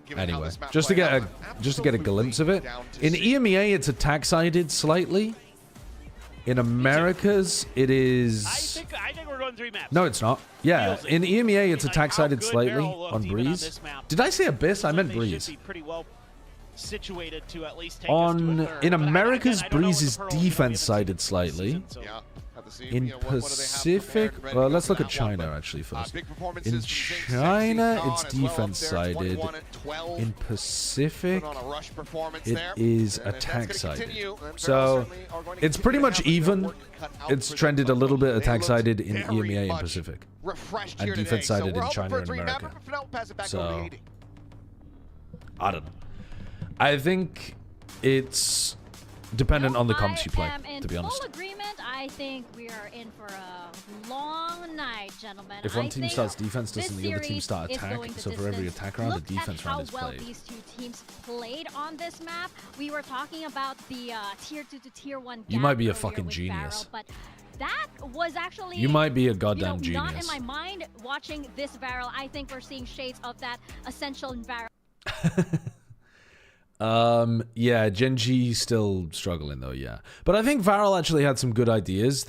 Given how anyway, this map just to played get out, a absolutely glimpse of it. down to In see. EMEA, it's attack sided slightly. In Americas, it I is. think we're going 3 maps. No, it's not. Yeah, Feels it. in EMEA, it's Like, attack how sided good slightly VARREL looked on even on Breeze. this map. Did I say Abyss? I meant They should Breeze. be pretty well situated to at least take us to a third. In But Americas, again, I don't know Breeze what is the Pearl, you know, we defense haven't seen sided it this slightly. season, so- Yeah. Have to see, In you know, what do they have Pacific, prepared and ready to well, go let's for look at that one, China but, actually first. big In performances from Zinx, China, Sexy, it's Khan as well up defense there, sided. 21 and 12. In Pacific, Put on a rush performance it there. is And if that's attack gonna sided. continue, then So VARREL certainly are going to it's continue pretty to much have their even. work cut out It's for them, trended a but little bit they attack looked sided in very EMEA and much Pacific. refreshed and here defense today. sided So we're in hoping China for a and 3-map, America. but if not, pass it back So- over to Edie. I don't know. I think it's dependent on the comps you play, I am in to be honest. full agreement. I think we are in for a long night, gentlemen. If one I team think starts defense, this doesn't the other team series start is attack? going the So for every distance. attack round, a Look defense at round how is well played. these two teams played on this map. We were talking about the tier 2 to tier 1 You gap might be a earlier fucking with genius. VARREL, but that was actually You might be a you know, goddamn not in genius. my mind watching this VARREL. I think we're seeing shades of that essential VARREL. Yeah, Gen.G still struggling though, yeah. But I think VARREL actually had some good ideas.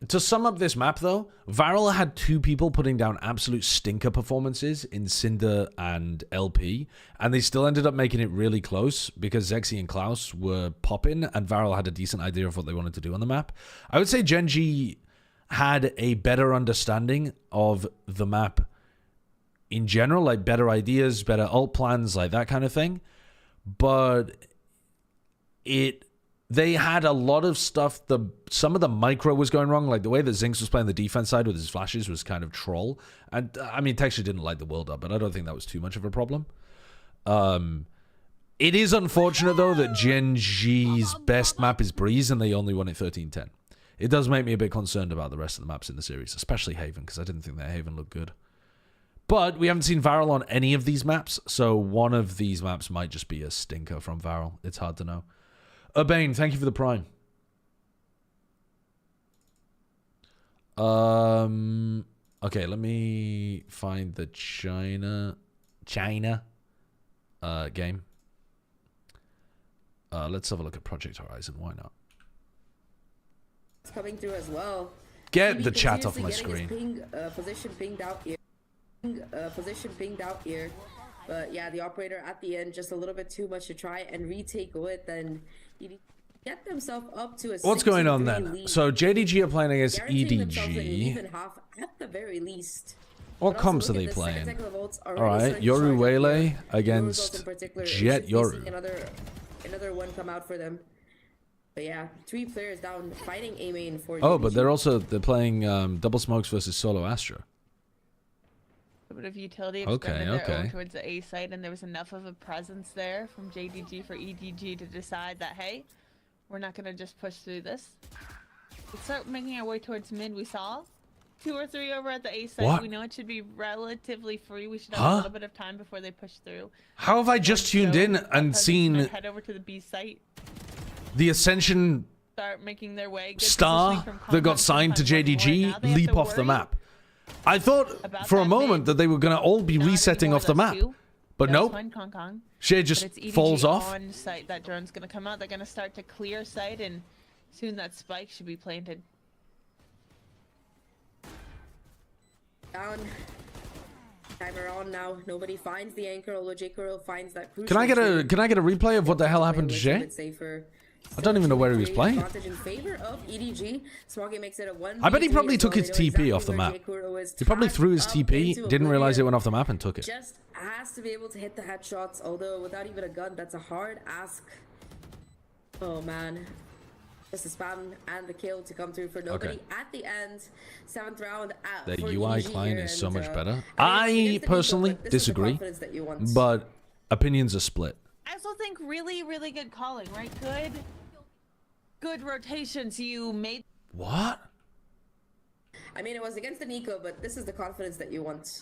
To sum up this map though, VARREL had 2 people putting down absolute stinker performances in Cinder and LP, and they still ended up making it really close because Zexy and Klaus were popping, and VARREL had a decent idea of what they wanted to do on the map. I would say Gen.G had a better understanding of the map in general, like better ideas, better ult plans, like that kind of thing. But they had a lot of stuff. Some of the micro was going wrong, like the way that Zinx was playing the defense side with his flashes was kind of troll. And I mean, Texture didn't light the world up, but I don't think that was too much of a problem. It is unfortunate though that Gen.G's best map is Breeze, and they only won it 13-10. It does make me a bit concerned about the rest of the maps in the series, especially Haven, because I didn't think that Haven looked good. But we haven't seen VARREL on any of these maps, so one of these maps might just be a stinker from VARREL. It's hard to know. Urbane, thank you for the prime. Okay, let me find the China game. Let's have a look at Project Horizon. Why not? It's coming through as well. Get TB the chat off my continuously getting screen. his position pinged out here. Position pinged out here. But yeah, the operator at the end, just a little bit too much to try and retake with, and get themselves up to a What's going on 6-3 then? lead. So JDG are playing against Guaranteeing themselves an even EDG. half at the very least. What But also comps are look they at this, second playing? technical volts already Alright, starting to charge Yoru up Waylay here. against Yoru's in particular is Jet facing Yoru. Another one come out for them. But yeah, 3 players down fighting A main for Oh, but JDG. they're playing Double Smokes versus Solo Astra. A bit of utility Okay, expended there okay. over towards the A site, and there was enough of a presence there from JDG for EDG to decide that, hey, we're not going to just push through this. Let's start making our way towards mid. We saw 2 or 3 over at the A site. What? We know it should be relatively free. We should have a little bit of time before they push through. How have I just tuned So, in that and presence seen might head over to the B site, the Ascension start making their way. Good star positioning from that got Concon, signed to sometimes one more. JDG Now they have leap to off the worry map? I thought about for a that moment mid. that they were going to all be Not resetting anymore, off the that's map. 2. But That was nope. fine, Kong. Shade But just it's EDG falls off. on site. That drone's gonna come out. They're gonna start to clear site, and soon that spike should be planted. Down. Time around now, nobody finds the anchor, although J.Kuro finds that crucial. Can I get a replay of what the hell happened to Jay? I don't even know where he was playing. In favor of EDG. Smoggy makes it a 1v3. I bet he probably took his TP off the map. He probably threw his TP, didn't realize it went off the map, and took it. Just has to be able to hit the headshots, although without even a gun, that's a hard ask. Oh man. Just the spam and the kill to come through for nobody at the end. 7th round out. The UI client is so much better. I personally disagree, but opinions are split. I also think really, really good calling, right? Good rotations. You made. What? I mean, it was against the Nico, but this is the confidence that you want.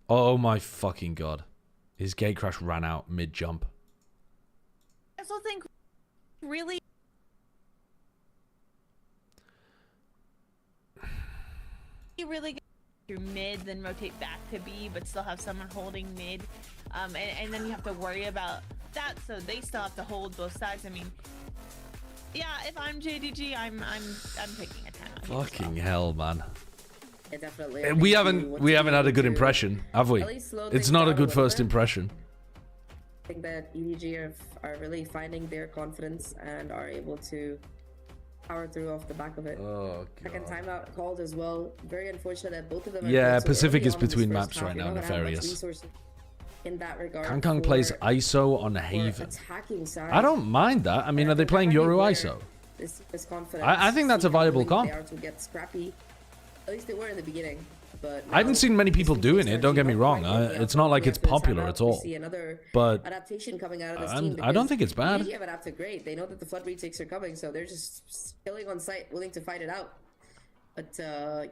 Oh my fucking god. His gate crash ran out mid-jump. I also think really good through mid, then rotate back to B, but still have someone holding mid. And then you have to worry about that, so they still have to hold both sides. I mean, yeah, if I'm JDG, I'm taking a 10. Fucking hell, man. Yeah, definitely. We haven't had a good impression, have we? It's not a good first impression. I think that EDG are really finding their confidence and are able to power through off the back of it. Oh, God. Second timeout called as well. Very unfortunate that both of them. Yeah, Pacific is between maps right now. Nefarious. In that regard, Kang plays ISO on Haven. I don't mind that. I mean, are they playing Yoru ISO? I think that's a viable comp. At least they were in the beginning, but I haven't seen many people doing it. Don't get me wrong. It's not like it's popular at all. But adaptation coming out of this team, I don't think it's bad. EDG have adapted great. They know that the flood retakes are coming, so they're just killing on site, willing to fight it out. But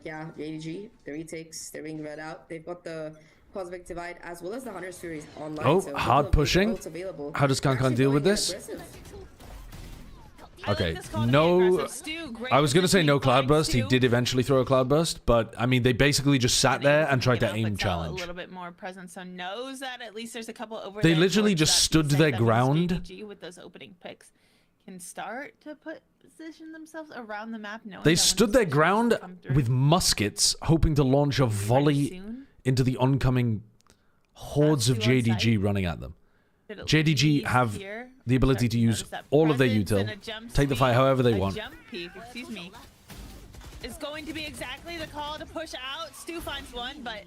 yeah, EDG, the retakes, they're being read out. They've got the Cosmic Divide as well as the Hunter's Furies online. Oh, so hard pushing. How does Kang deal with this? Okay, no, I was going to say no Cloudburst. He did eventually throw a Cloudburst, but I mean, they basically just sat there and tried to aim challenge. A little bit more presence, so knows that at least there's a couple over They literally just stood their ground. JDG with those opening picks can start to position themselves around the map. They stood their ground with muskets, hoping to launch a volley into the oncoming hordes of JDG running at them. JDG have the ability to use all of their util, take the fight however they want. Jump peek, excuse me, is going to be exactly the call to push out. Stu finds one, but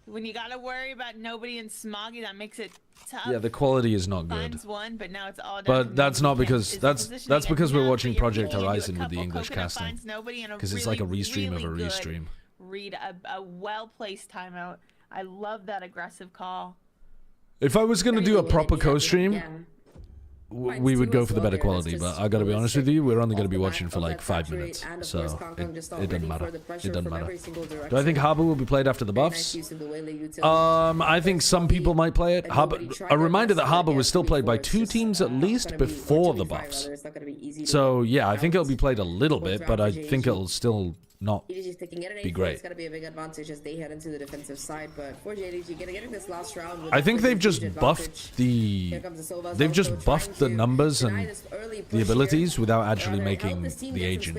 when you gotta worry about nobody in Smoggy, that makes it tough. Yeah, the quality is not good. Finds one, but now it's all but that's not because that's because we're watching Project Horizon with the English casting. Because it's like a restream of a restream. Read a well-placed timeout. I love that aggressive call. If I was going to do a proper co-stream, we would go for the better quality, but I gotta be honest with you, we're only gonna be watching for like 5 minutes, so it doesn't matter. It doesn't matter. Do I think Harbor will be played after the buffs? I think some people might play it. A reminder that Harbor was still played by 2 teams at least before the buffs. So yeah, I think it'll be played a little bit, but I think it'll still not be great. It's gonna be a big advantage as they head into the defensive side, but for JDG getting this last round. I think they've just buffed the numbers and the abilities without actually making the agent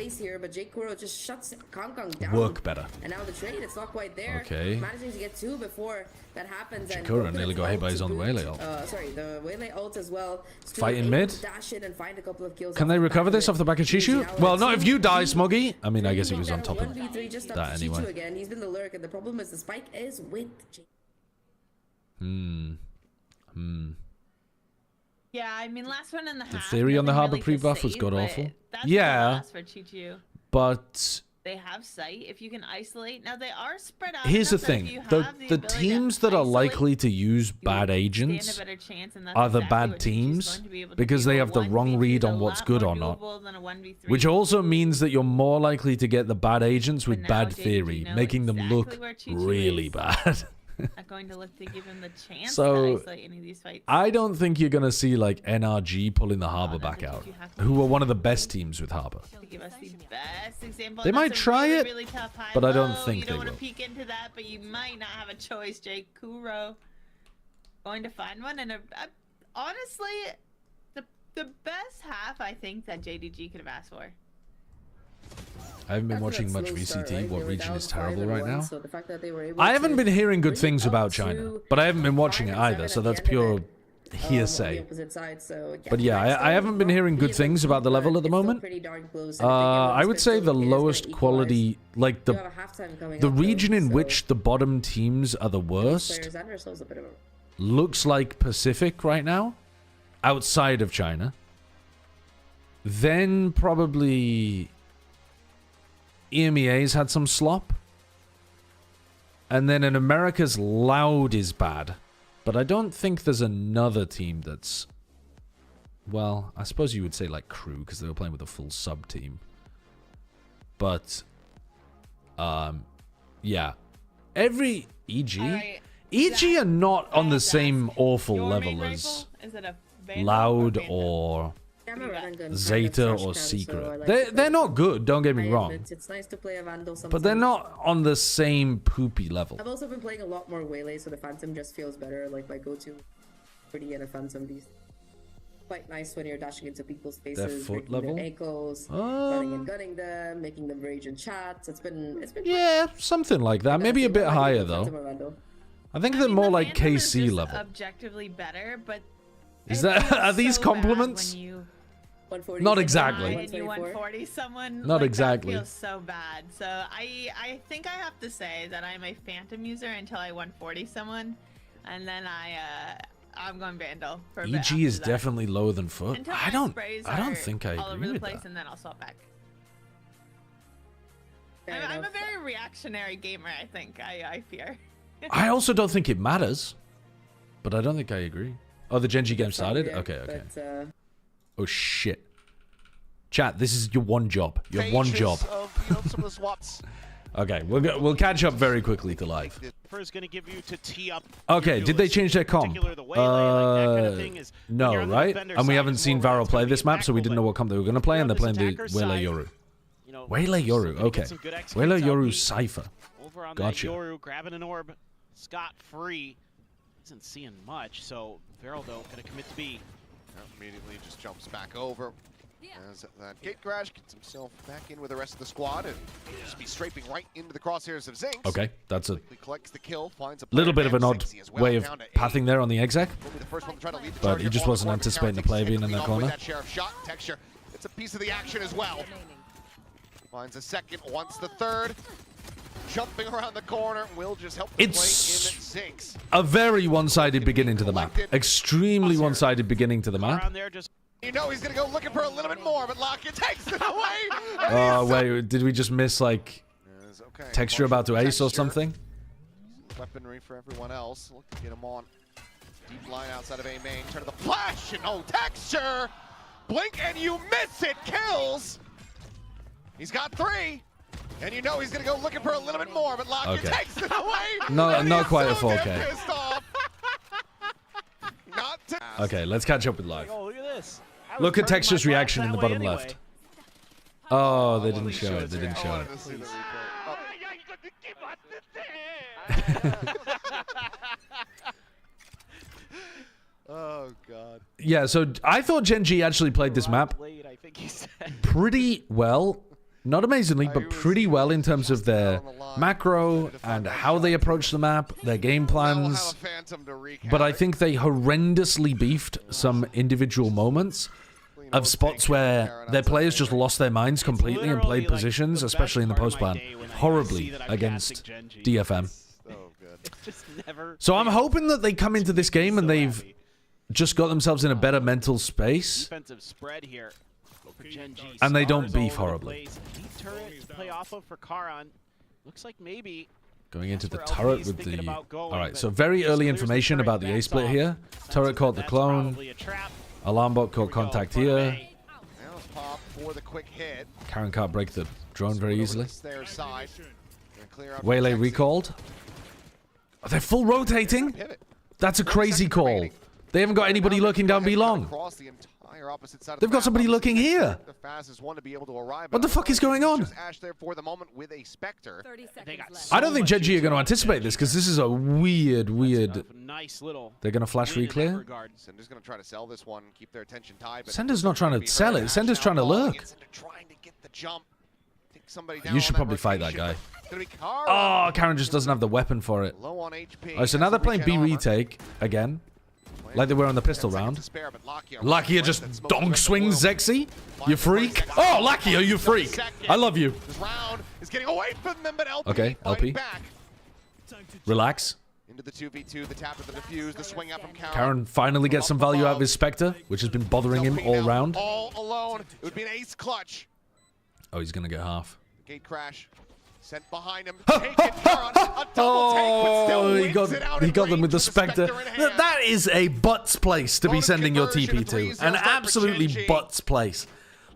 work better. And now the trade, it's not quite there. Okay. Managing to get 2 before that happens. J.Kuro nearly got hit by his own Waylay ult. Sorry, the Waylay ult as well. Fighting mid. Dash in and find a couple of kills. Can they recover this off the back of Chishu? Well, not if you die, Smoggy. I mean, I guess he was on top of that anyway. Again. He's been the lurk, and the problem is the spike is with Yeah, I mean, last one in the half. The theory on the Harbor pre-buff was god awful. Yeah, but they have sight. If you can isolate, now they are spread out. Here's the thing: the teams that are likely to use bad agents are the bad teams because they have the wrong read on what's good or not. Which also means that you're more likely to get the bad agents with bad theory, making them look really bad. Not going to look to give him the chance so, to isolate any of these fights. I don't think you're going to see like NRG pulling the Harbor back out, who are one of the best teams with Harbor. Give us the best example. They might try it, really tough high but I don't think you don't they want will. to peek into that, but you might not have a choice. J.Kuro going to find one, and honestly, the best half I think that JDG could have asked for. I haven't been After watching that much slow VCT. start, right? What They were region down is terrible right 5-1, now? so the fact that they were able I haven't to been hearing good bring things it up about China, to but I haven't been watching it 5-7 either, at so the that's end of pure it, on the hearsay. opposite side, so, But yeah, next I time, haven't been not hearing good really things about the but level at the it's still moment. pretty darn close, and I think I everyone's would say pistol the is gonna lowest equalize. quality, like You the have a halftime coming the up, though, region in so which the bottom teams are the these worst players and ourselves a bit of a looks like Pacific right now, outside of China. Then probably EMEA's had some slop. And then in America's, Loud is bad. But I don't think there's another team that's... Well, I suppose you would say like Crew, because they were playing with a full sub team. But, yeah. Every EG... Alright, EG are not on the same awful your main level as rifle? Is it a Vandal Loud Vandal? or I'm a run and gun kind of Zeta trash or can, so I Secret. like They're to play not good, don't get me I wrong. admit, it's nice to play a Vandal sometimes. But they're not on the same poopy level. I've also been playing a lot more Waylay, so the Phantom just feels better. Like my go-to, pretty in a Phantom. These quite nice when you're dashing into people's faces, foot breaking level? their ankles, running and gunning them, making them rage in chats. It's been Yeah, something like that. Maybe a bit higher though. I think they're more the like Phantom is KC just level. objectively better, but Is it that feels are these so bad compliments? when you Not exactly. die and you 140 someone. Not like, exactly. That feels so bad. So I think I have to say that I'm a Phantom user until I 140 someone, and then I'm going Vandal for a bit EG after is that. definly lower than foot. Until I my don't sprays I don't are think I all over agree the with place, that. and then I'll swap back. Fair I'm a enough. very reactionary gamer. I think I fear. I also don't think it matters. But I don't think I agree. Oh, the Gen.G game started? Yeah, Okay, okay. But, Oh shit. Chat, this is your one job. Your one job. Some of the swaps. Okay, we'll catch up very quickly to live. First going to give you to tee up. Okay, your did they duelist. change their In comp? particular, the Waylay, like that kind of thing is when No, you're on the right? defender And we side, haven't it's seen more VARREL relatively play this map, so we didn't know what comp they were going to play, and they're playing the Waylay Yoru. You know, Waylay still Yoru, gonna get okay. some good executes Waylay out Yoru deep. Cypher. Over on Gotcha. that Yoru, grabbing an orb, scot-free. Isn't seeing much, so VARREL though gonna commit to B. Immediately just jumps back over. As that gate crash gets himself back in with the rest of the squad and just be strafing right into the crosshairs of Zinx. Okay, that's a Quickly collects the kill, finds a little bit player, of an odd Zinxie as well, way of down to 8. pathing there on the exec. Will be the first one to try to lead the But charge he here just on the wasn't corner. anticipating the Heretics player being in clean that off with corner. That sheriff shot. Texture, it's a piece of the action as well. Finds a second, wants the third. Jumping around the corner, will just help the It's play in Zinx. a very one-sided beginning to the map. Extremely one-sided beginning to the map. Around there, just You know he's gonna go looking for a little bit more, but Lockett takes it away. Oh, wait, did we just miss, like, Okay, Texture about to ace or Texture. something? Weaponry for everyone else. Look to get him on. Deep line outside of A main. Turn to the flash, and oh, Texture! Blink and you miss it, kills! He's got 3. And you know he's gonna go looking for a little bit more, but Lockett Okay. takes it away! No, and not he's quite a so 4K. damn pissed off. Not to Okay, let's catch up with live. oh, look at this. I was Look at turning my Texture's glass reaction in that the way bottom anyway. left. Oh, they I didn't wanted to show it. They didn't I show wanted it. to see the replay. Oh god. Yeah, so I thought Gen.G actually played this map Late, I think he said. pretty well. Not amazingly, but pretty well in terms of their macro and how they approach the map, their game plans. But I think they horrendously beefed some individual moments of spots where their players just lost their minds completely and played positions, especially in the post-ban, horribly against DFM. Just never. So I'm hoping that they come into this game and they've just got themselves in a better mental space. Defensive spread here for Gen.G. And they don't Stars all beef over the horribly. place. Deep turret to play off of for Karan. Looks like maybe Going into the That's where turret LP's with thinking the... about going, Alright, but so very just early clears the information turret, about the backs A-split off. here. Senses Turret that caught the that's clone. probably a trap. Alarm bot Here caught we go, contact front of here. A. Now it's pop for the quick hit. Karen can't break the drone very easily. Their side. Gonna clear out Waylay Texture. recalled. Oh, they're full rotating? Pivot. That's a crazy call. They haven't got anybody looking down B long. Across the entire opposite side of They've the got map. somebody Obviously, looking here. The fastest one to be able to arrive. What the fuck is going on? Just Ash there for the moment with a Spectre. 30 seconds They got left. I don't think so much Gen.G are going to utility anticipate from this Gen.G. because this is a weird. A nice little. They're going to flash win in that reclear. regard. Sender's gonna try to sell this one, keep their attention tied. But Sender's not trying to be sell heard. it. Ash Sender's now trying to falling, lurk. and Sender trying to get the jump. You should probably fight that guy. Oh, Karen just doesn't have the weapon for it. Low on HP. Alright, so now they're playing B retake again. Like they were on the pistol round. Lakia just donk swings Zexy. You freak. Oh, Lakia, you freak. I love you. This round is getting away from them, but LP okay, LP. back. Relax. Into the 2v2, the tap of the defuse, the swing out from Karen. Karen finally gets some value out of his Spectre, which has been bothering him all round. All alone. It would be an ace clutch. Oh, he's going to get half. Gate crash. Sent behind him. Taken Karen. A double take, but still he got them with the Spectre. That is a butts place to be sending your TP to. An absolutely butts place.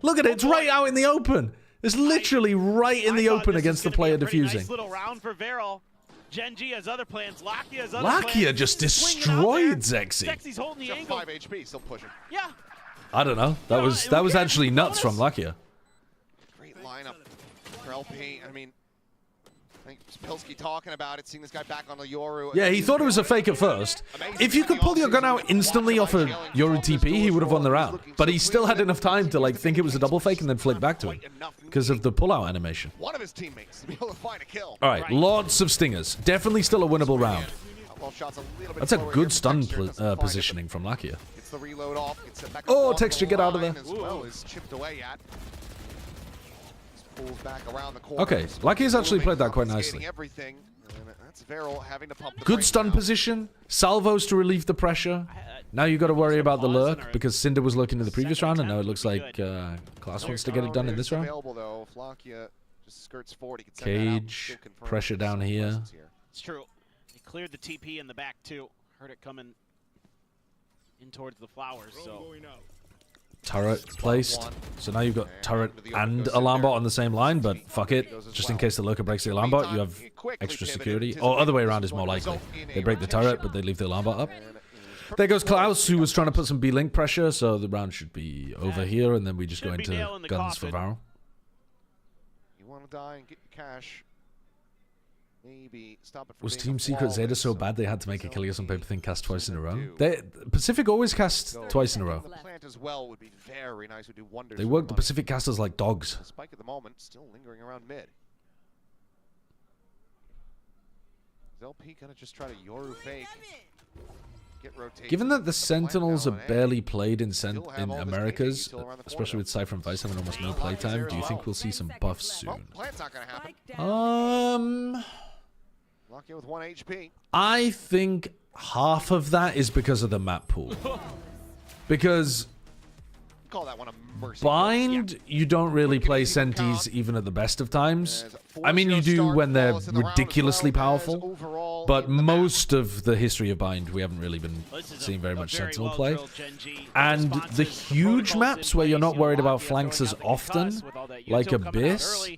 Look at it. It's right out in the open. It's literally right in the open against the player defusing. Nice little round for VARREL. Gen.G has other plans. Lakia has other plans. Lakia just destroyed Zexy. Zexy's holding the angle. 5 HP, still pushing. Yeah. I don't know. That was actually nuts from Lakia. Great lineup for LP. I mean, I think Pilsky talking about it, seeing this guy back on the Yoru. Yeah, he thought it was a fake at first. If you could pull your gun out instantly off a Yoru TP, he would have won the round. But he still had enough time to like think it was a double fake and then flick back to him because of the pullout animation. One of his teammates to be able to find a kill. All right, lots of stingers. Definitely still a winnable round. That's a good stun positioning from Lakia. It's the reload off. Oh, Texture, get out of there. As well as chipped away at. Pulls back around the corner. Okay, Lakia's actually played that quite nicely. That's VARREL having to pump the good stun position. Salvos to relieve the pressure. Now you got to worry about the lurk because Cinder was lurking in the previous round, and now it looks like Class wants to get it done in this round. Cage, pressure down here. It's true. He cleared the TP in the back too. Heard it coming in towards the flowers. So turret placed. So now you've got turret and alarm bot on the same line, but fuck it. Just in case the lurker breaks the alarm bot, you have extra security. Or other way around is more likely. They break the turret, but they leave the alarm bot up. There goes Klaus, who was trying to put some B-Link pressure, so the round should be over here, and then we just go into guns for VARREL. You want to die and get your cash. Maybe stop it. Was Team Secret Zeta so bad they had to make Achilles on paper thing cast twice in a row? Pacific always casts twice in a row. They work the Pacific casters like dogs. Spike at the moment, still lingering around mid. Is LP gonna just try to Yoru fake? Given that the Sentinels are barely played in Americas, especially with Cypher and Vice having almost no playtime, do you think we'll see some buffs soon? With 1 HP. I think half of that is because of the map pool. Because call that one a mercy Bind, you don't really play Sentis even at the best of times. I mean, you do when they're ridiculously powerful, but most of the history of Bind, we haven't really been seeing very much Sentinel play. And the huge maps where you're not worried about flanks as often, like Abyss,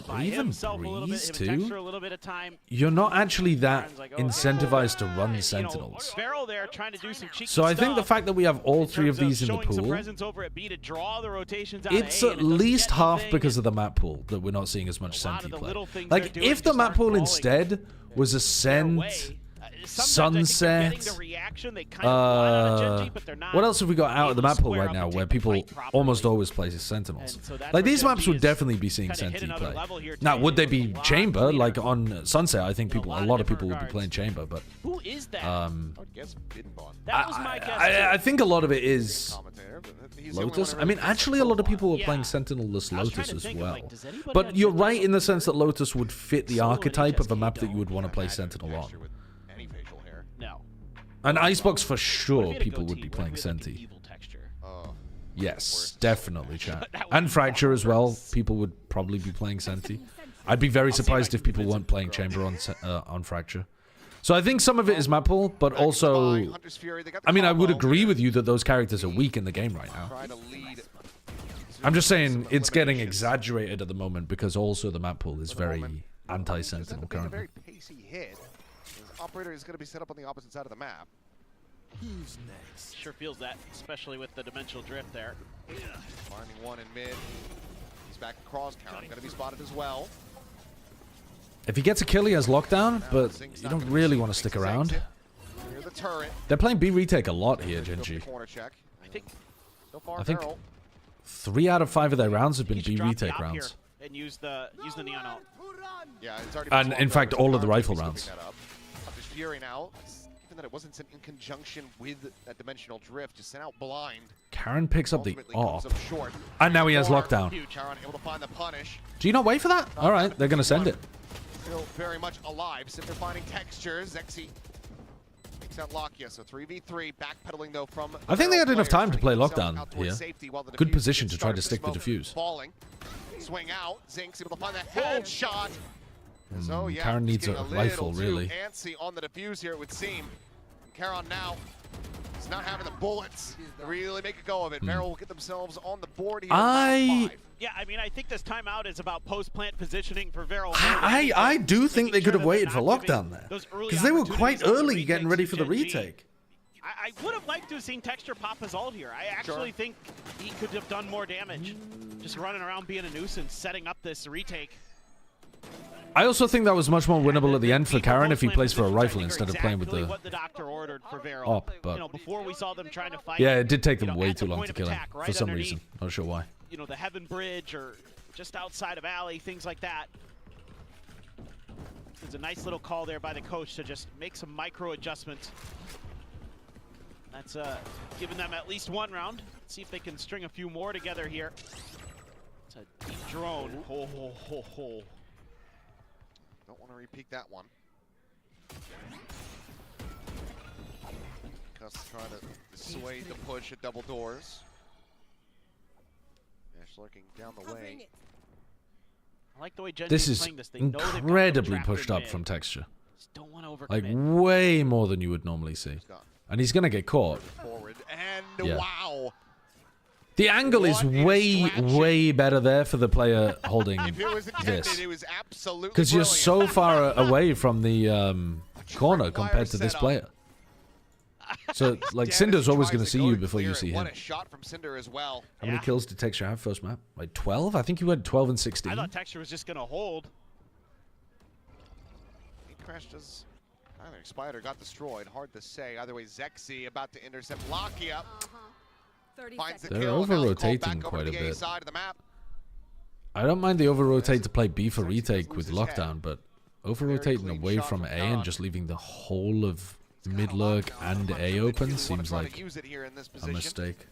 or even Breeze too, you're not actually that incentivized to run Sentinels. So I think the fact that we have all three of these in the pool, it's at least half because of the map pool that we're not seeing as much Senti play. Like, if the map pool instead was a Sent, Sunset, what else have we got out of the map pool right now where people almost always play Sentinels? Like, these maps would definitely be seeing Senti play. Now, would they be Chamber? Like on Sunset, I think a lot of people would be playing Chamber, but I think a lot of it is Lotus. I mean, actually, a lot of people were playing Sentinel-less Lotus as well. But you're right in the sense that Lotus would fit the archetype of a map that you would want to play Sentinel on. And Icebox, for sure, people would be playing Senti. Yes, definitely, chat. And Fracture as well. People would probably be playing Senti. I'd be very surprised if people weren't playing Chamber on Fracture. So I think some of it is map pool, but also, I mean, I would agree with you that those characters are weak in the game right now. I'm just saying it's getting exaggerated at the moment because also the map pool is very anti-Sentinel currently. Operator is going to be set up on the opposite side of the map. Who's next? Sure feels that, especially with the dimensional drift there. Finding one in mid. He's back across. Count going to be spotted as well. If he gets a kill, he has lockdown, but you don't really want to stick around. They're playing B retake a lot here, Gen.G. I think 3 out of 5 of their rounds have been B retake rounds. and use the neon ult. Yeah, it's already. And in fact, all of the rifle rounds. There's Fury now. Given that it wasn't sent in conjunction with that dimensional drift, just sent out blind. Karen picks up the AWP. Comes up short. And now he has lockdown. Karen able to find the punish. Do you not wait for that? All right, they're going to send it. Still very much alive. Cinder finding textures. Zexy takes out Lakia. So 3v3. Backpedaling though from. I think they had enough time to play lockdown here. Safety while the Good defuse position gets to try to started stick the smoke defuse. Falling. Swing out. Zinx able to find that headshot. So yeah, Karen he's needs a getting rifle, little too really. Antsy on the defuse here, it would seem. Karon now is not having the bullets to really make a go of it. VARREL will get themselves on the board here. Yeah, I mean, I think this timeout is about post-plant positioning for VARREL. I do think they could have waited for lockdown there. Because they were quite early getting ready for the retake. I would have liked to have seen Texture pop his ult here. I actually think he could have done more damage. Just running around being a nuisance, setting up this retake. I also think that was much more winnable at the end for Karen if he plays for a rifle instead of playing with the what the doctor ordered for VARREL. AWP, but you know, before we saw them trying to fight. Yeah, it did take them you know, way at too the long point to of kill him attack, for right some underneath, reason. Not sure why. You know, the Heaven Bridge or just outside of Alley, things like that. There's a nice little call there by the coach to just make some micro adjustments. That's giving them at least one round. Let's see if they can string a few more together here. It's a deep drone. Ho, ho, ho, ho. Don't want to repeat that one. Cuss trying to dissuade the push at double doors. Ash lurking down the way. I like the way Gen.G This is is playing this. They know they've got them incredibly trapped pushed in up mid. from Texture. Just don't want to overcommit. Like way more than you would normally see. And he's going to get caught. Forward and Yeah. wow. The angle is way better there for the player holding If it was intended, this. it was absolutely Because you're brilliant. so far away from the corner compared to this player. So, like, Cinder's always going to see you before you see him. What a shot from Cinder as well. How many kills did Texture have first map? Like 12? I think you had 12 and 16. I thought Texture was just going to hold. He crashed as either Spider got destroyed. Hard to say. Either way, Zexy about to intercept Lakia. Finds the They're kill. Now it's called over-rotating back over quite to a the A bit. side of the map. I don't mind the over-rotate to play B for retake with lockdown, but over-rotating away from A and just leaving the whole of mid-lurk and A open seems like a mistake.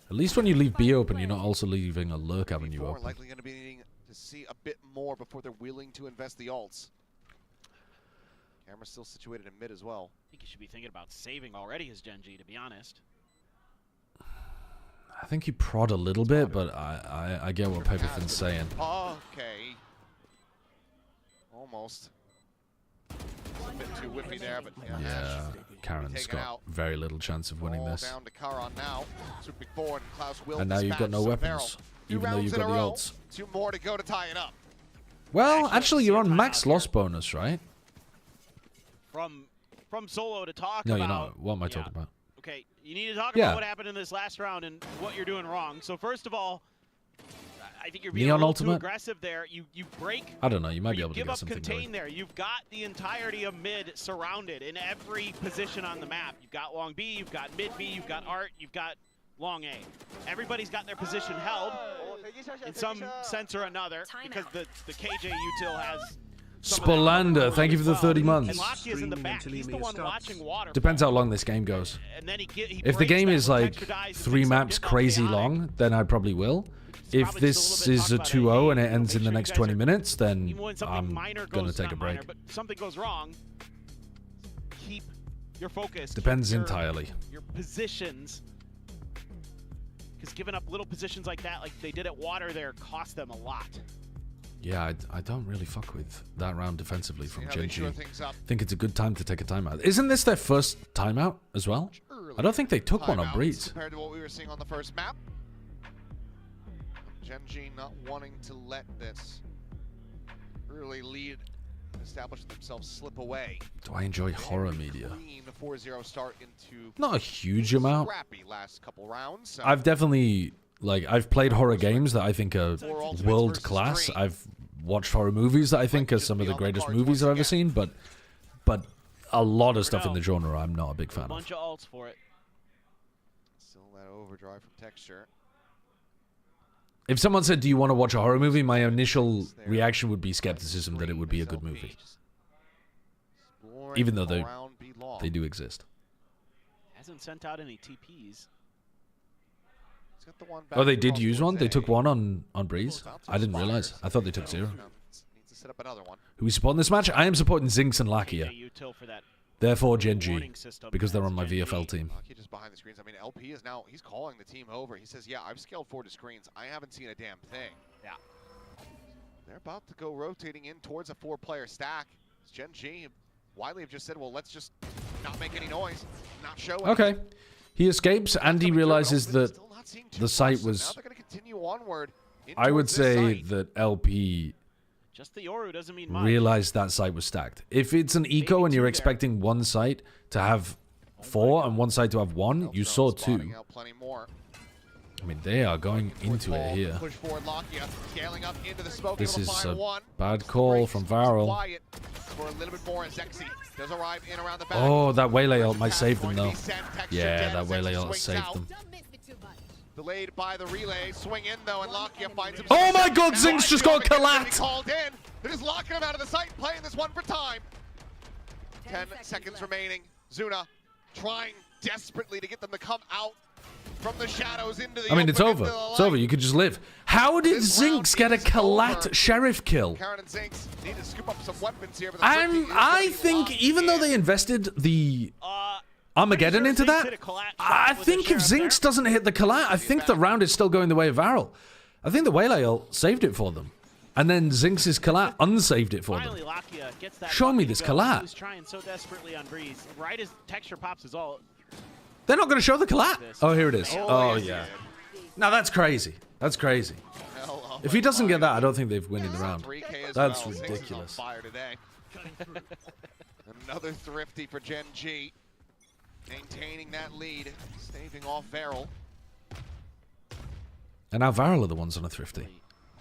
At least when you leave B open, you're not also leaving a lurk avenue open. Likely going to be needing to see a bit more before they're willing to invest the ults. Camera's still situated in mid as well. I think you should be thinking about saving already his Gen.G, to be honest. I think he prod a little bit, but I get what Paperfin's saying. Okay. Almost. A bit too whippy there, but Yeah, Karen's got very little chance of winning this. Down to Karon now. Sweeping forward, and Klaus will And now you've got no dispatch. So weapons, VARREL, even though you've got the row. ults. 2 more to go to tie it up. Well, actually, you're on max loss bonus, right? From solo to talk No, about. you're not. What am I talking about? Okay, you need to talk Yeah. about what happened in this last round and what you're doing wrong. So first of all, I think you're being Neon a little ultimate? too aggressive there. You break. I don't know. You might be you able to give get up something contain going. there. You've got the entirety of mid surrounded in every position on the map. You've got long B, you've got mid B, you've got art, you've got long A. Everybody's got their position held in some sense or another because the KJ util has. Spolander, thank you for the 30 months. And Lakia's in the back. He's the one watching water. Depends how long this game goes. And then he If the breaks game that is when like Texture dies, he 3 picks up maps Dip crazy chaotic. long, then I probably will. If this is a 2-0 and it ends in the next 20 minutes, then Even when something I'm minor going to goes, take not a break. minor, but something goes wrong, keep your focus. Depends keep your, entirely. Your positions. Because giving up little positions like that, like they did at water there, cost them a lot. Yeah, I don't really fuck with that round defensively from how they Gen.G. shore things up. I think it's a good time to take a timeout. Isn't this their first timeout as well? I don't think they took one on Timeouts Breeze. compared to what we were seeing on the first map. Gen.G not wanting to let this early lead establish themselves slip away. Do I enjoy horror media? Clean 4-0 start into Not a huge amount. scrappy last couple rounds. So I've definitely, like, I've played horror games that I think are world class. Dream. I've watched horror movies that I think are some of the greatest movies I've ever seen, but a lot of stuff in the genre I'm not a big fan A of. bunch of ults for it. Still that overdrive from Texture. If someone said, do you want to watch a horror movie? My initial reaction would be skepticism that it would be a good movie. Even though they do exist. Hasn't sent out any TPs. Oh, they did use one? They took one on Breeze? I didn't realize. I thought they took 0. Who we support in this match? I am supporting Zinx and Lakia. Therefore, Gen.G, because they're on my VFL team. Just behind the screens. I mean, LP is now, he's calling the team over. He says, yeah, I've scaled 4 to screens. I haven't seen a damn thing. Yeah. They're about to go rotating in towards a 4-player stack. It's Gen.G. Wiley have just said, well, let's just not make any noise, not show anything. Okay. He escapes and he realizes that the site was... I would say that LP... Just the Yoru doesn't mean much. Realized that site was stacked. If it's an eco and you're expecting one site to have 4 and one site to have 1, you saw 2. I mean, they are going into it here. This is a bad call from VARREL. Oh, that Waylay ult might save them, though. Yeah, that Waylay ult saved them. Delayed by the relay, swing in though, and Lakia finds himself. Oh my god, Zinx just got collat! Called in. They're just locking him out of the site, playing this one for time. 10 seconds remaining. Zuna trying desperately to get them to come out from the shadows into the I mean, it's over. It's over. You could just live. How did Zinx get a collat sheriff kill? Karen and Zinx need to scoop up some weapons here. I think even though they invested the Armageddon into that, I think if Zinx doesn't hit the collat, I think the round is still going the way of VARREL. I think the Waylay ult saved it for them. And then Zinx's collat unsaved it for them. Show me this collat. He was trying so desperately on Breeze. Right as texture pops his ult. They're not going to show the collat. Oh, here it is. Oh, yeah. Now that's crazy. That's crazy. If he doesn't get that, I don't think they've winning the round. That's ridiculous. Another thrifty for Gen.G. Maintaining that lead, staving off VARREL. And now VARREL are the ones on a thrifty.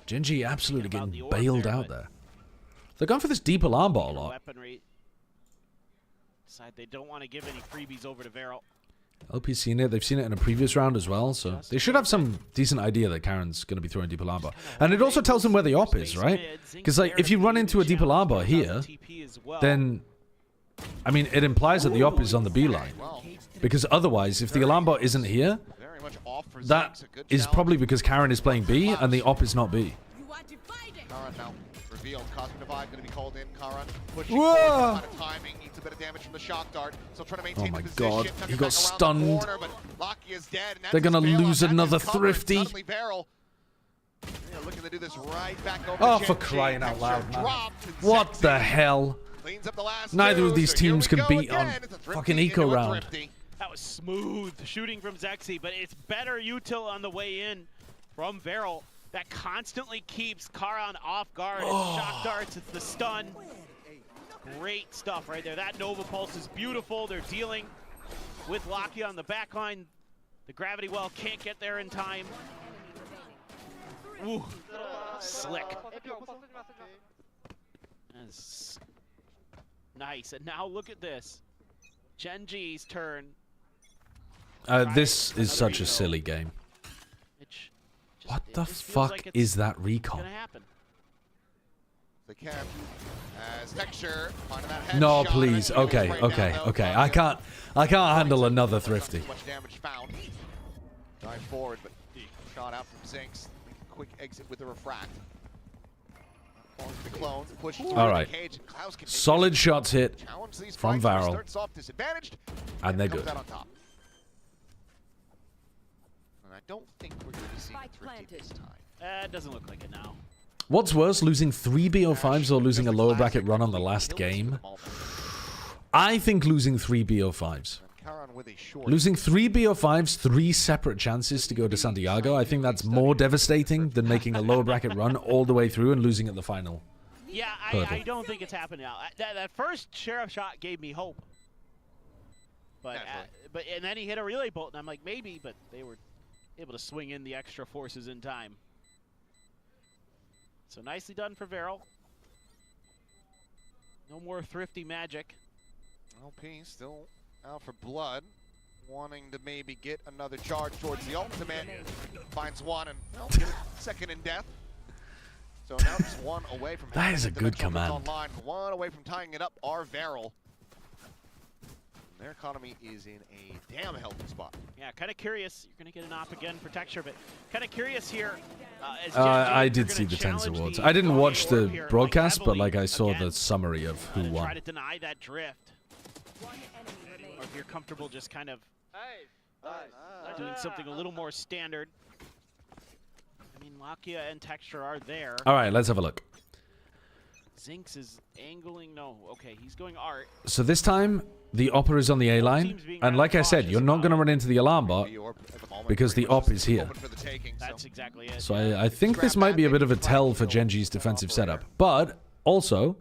Gen.G absolutely getting bailed out there. They're going for this deep alarm bot a lot. Weaponry. Decide they don't want to give any freebies over to VARREL. LP's seen it. They've seen it in a previous round as well, so they should have some decent idea that Karen's going to be throwing deep alarm bot. And it also tells them where the op is, right? Because like, if you run into a deep alarm bot here, then... I mean, it implies that the op is on the B line. Because otherwise, if the alarm bot isn't here, that is probably because Karen is playing B and the op is not B. Karan now revealed. Cosmic Divide going to be called in. Karan pushing forward, out of timing, needs a bit of damage from the shock dart. Still trying to maintain the position. Oh my god, he got stunned. Dead, they're going to lose another thrifty. Looking to do this right back over oh, for crying out loud, man. What the hell? Neither of these teams can beat on fucking eco round. That was smooth shooting from Zexy, but it's better util on the way in from VARREL that constantly keeps Karan off guard. It's shock darts, it's the stun. Great stuff right there. That Nova Pulse is beautiful. They're dealing with Lakia on the back line. The gravity well can't get there in time. Ooh, slick. That's nice. And now look at this. Gen.G's turn. This is such a silly game. What the fuck like is that recon? They can. As texture, no, please. Okay, okay, okay. I can't handle another thrifty. Much damage found. Dive forward, but shot out from Zinx. Quick exit with the refract. The clones, all right. Solid shots hit from VARREL. And they're good. I don't think we're going to be seeing thrifty this time. It doesn't look like it now. What's worse, losing 3 BO5s or losing a lower bracket run on the last game? I think losing 3 BO5s. Losing 3 BO5s, 3 separate chances to go to Santiago, I think that's more devastating than making a lower bracket run all the way through and losing at the final. Yeah, I don't think it's happened now. That first sheriff shot gave me hope. But and then he hit a relay bolt, and I'm like, maybe, but they were able to swing in the extra forces in time. So nicely done for VARREL. No more thrifty magic. LP still out for blood. wanting to maybe get another charge towards the ultimate. Finds one and well, get a second in death. So now just one away from that is a good command. Online. One away from tying it up are VARREL. Their economy is in a damn healthy spot. Yeah, kind of curious. You're going to get an op again for Texture, but kind of curious here. As I did see the 10 awards. I didn't watch the broadcast, but like I saw the summary of who won. Try to deny that drift. Or if you're comfortable just kind of doing something a little more standard. I mean, Lakia and Texture are there. All right, let's have a look. Zinx is angling. No, okay, he's going art. So this time, the Opper is on the A line. And like I said, you're not going to run into the alarm bot because the Op is here. That's exactly it. So I think this might be a bit of a tell for Gen.G's defensive setup. But also,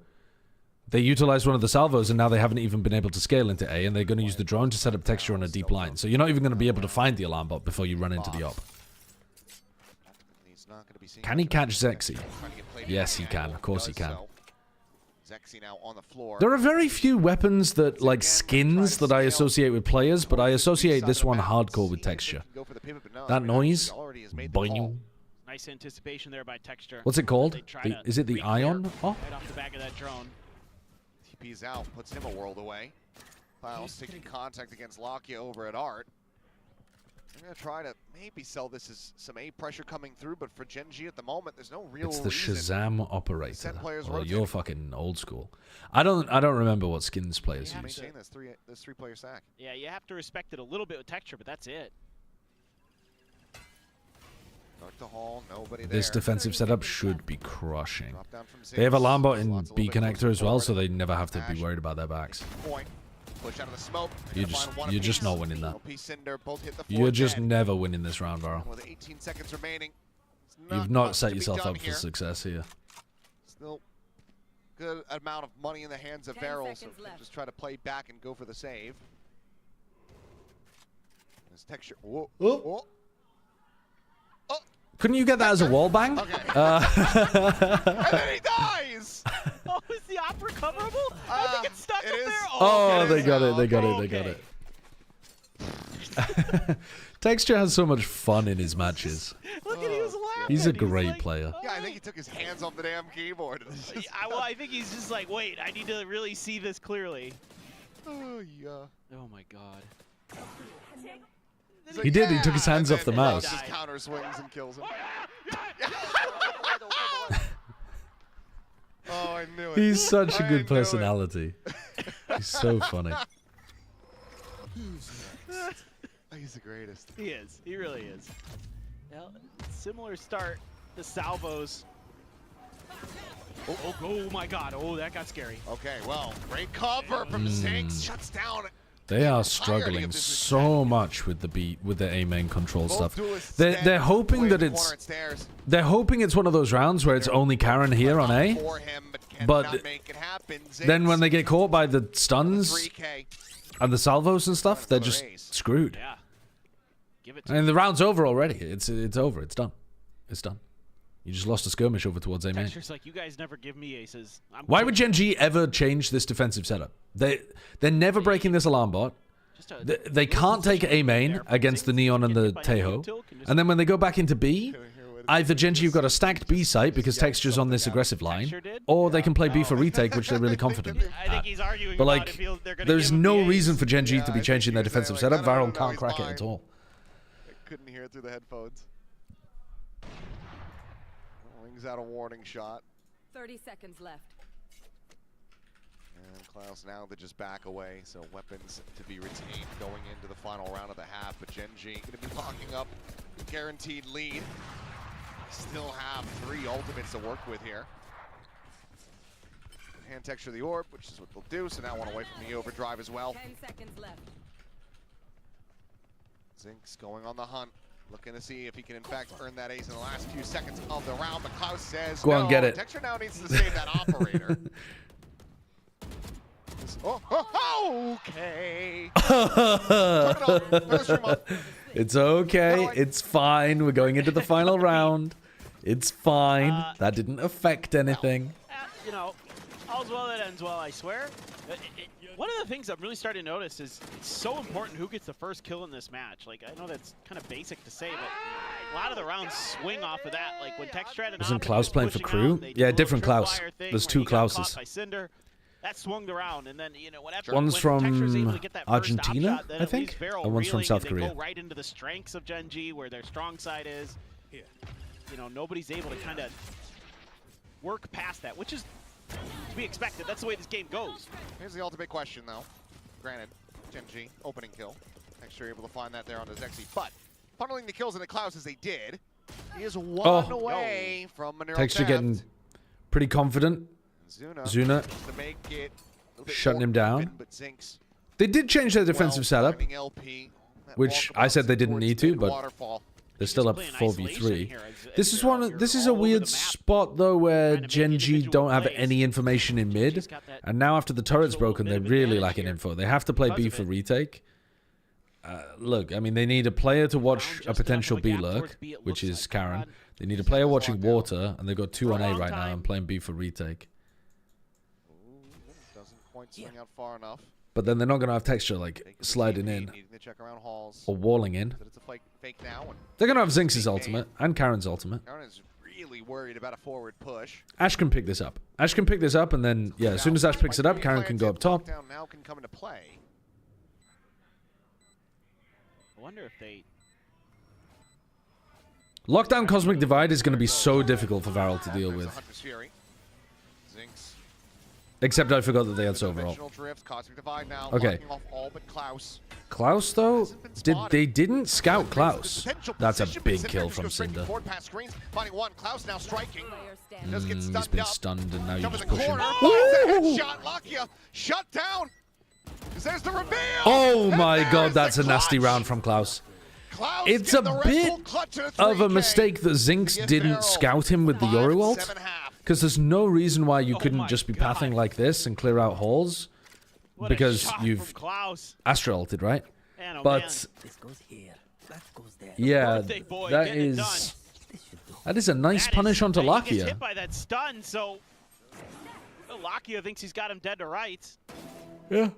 they utilized one of the salvos and now they haven't even been able to scale into A, and they're going to use the drone to set up Texture on a deep line. So you're not even going to be able to find the alarm bot before you run into the Op. Can he catch Zexy? Yes, he can. Of course he can. There are very few weapons that, like skins, that I associate with players, but I associate this one hardcore with Texture. That noise? Boing. Nice anticipation there by Texture. What's it called? Is it the Ion? Oh. Right off the back of that drone. TP's out, puts him a world away. Clouse taking contact against Lakia over at Art. I'm going to try to maybe sell this as some A pressure coming through, but for Gen.G at the moment, there's no real It's the Shazam operator. Well, you're fucking old school. I don't remember what skins players use. This three-player stack. Yeah, you have to respect it a little bit with Texture, but that's it. Dark to Hall, nobody there. This defensive setup should be crushing. They have alarm bot in B connector as well, so they never have to be worried about their backs. Push out of the smoke. You're just not winning that. You're just never winning this round, VARREL. With 18 seconds remaining, You've not set yourself up for success here. Still good amount of money in the hands of VARREL, so just try to play back and go for the save. This Texture. Whoa. Oh. Oh. Couldn't you get that as a wall bang? Okay. And then he dies! Oh, is the op recoverable? I think it's stuck up there. Oh, they got it. They got it. They got it. Texture has so much fun in his matches. Look at, he was laughing. He's a great player. Yeah, I think he took his hands off the damn keyboard. Well, I think he's just like, wait, I need to really see this clearly. Oh, yeah. Oh, my God. He did. He took his hands off the mouse. Just counter swings and kills him. Oh, I knew it. He's such a good personality. He's so funny. He's the greatest. He is. He really is. Now, similar start. The salvos. Oh my God. Oh, that got scary. Okay, well, great cover from Zinx. Shuts down. They are struggling so much with the A main control stuff. They're hoping that it's one of those rounds where it's only Karen here on A, but then when they get caught by the stuns and the salvos and stuff, they're just screwed. Yeah. Give it I mean, the round's over already. It's over. It's done. It's done. You just lost a skirmish over towards A main. Texture's like, you guys never give me aces. Why would Gen.G ever change this defensive setup? They're never breaking this alarm bot. They can't take A main against the Neon and the Tejo. And then when they go back into B, either Gen.G have got a stacked B site because Texture's on this aggressive line, or they can play B for retake, which they're really confident at. But like, there's no reason for Gen.G to be changing their defensive setup. VARREL can't crack it at all. I couldn't hear it through the headphones. Rings out a warning shot. 30 seconds left. And Klaus now to just back away, so weapons to be retained going into the final round of the half. But Gen.G going to be locking up a guaranteed lead. Still have 3 ultimates to work with here. Hand Texture the orb, which is what they'll do. So now one away from the overdrive as well. 10 seconds left. Zinx going on the hunt. Looking to see if he can, in fact, earn that ace in the last few seconds of the round. But Klaus says go on, get it. Texture now needs to save that operator. Okay. It's okay. It's fine. We're going into the final round. It's fine. That didn't affect anything. You know, All's well that ends well, I swear. One of the things I'm really starting to notice is it's so important who gets the first kill in this match. Like, I know that's kind of basic to say, but a lot of the rounds swing off of that. Like, when Textred and Isn't Klaus playing for Crew? Yeah, different Klaus. There's two Klauses. That swung the round, and then, you know, one's from Argentina, I think, and one's from South Korea. They go right into the strengths of Gen.G, where their strong side is. You know, nobody's able to kind of work past that, which is to be expected. That's the way this game goes. Here's the ultimate question, though. Granted, Gen.G, opening kill. Texture able to find that there on the Zexy, but funneling the kills into Klaus as they did, he is one away from Monero. Texture getting pretty confident. Zuna shutting him down. They did change their defensive setup, which I said they didn't need to, but they're still up 4v3. This is a weird spot though, where Gen.G don't have any information in mid, and now after the turret's broken, they're really lacking info. They have to play B for retake. Look, I mean, they need a player to watch a potential B lurk, which is Karen. They need a player watching water, and they've got 2 on A right now and playing B for retake. Swing out far enough. But then they're not going to have Texture like sliding in or walling in. They're going to have Zinx's ultimate and Karen's ultimate. Karen is really worried about a forward push. Ash can pick this up. Ash can pick this up, and then yeah, as soon as Ash picks it up, Karen can go up top. Now can come into play. I wonder if they Lockdown Cosmic Divide is going to be so difficult for VARREL to deal with. Except I forgot that they had Soverall. Okay. Klaus, though? They didn't scout Klaus. That's a big kill from Cinder. He's been stunned, and now you just push him. Shut down! There's the reveal! Oh my god, that's a nasty round from Klaus. It's a bit of a mistake that Zinx didn't scout him with the Yoru ult. Because there's no reason why you couldn't just be pathing like this and clear out holes. Because you've Astra ulted, right? But yeah, that is a nice punish onto Lakia. Hit by that stun, so Lakia thinks he's got him dead to rights. Yeah.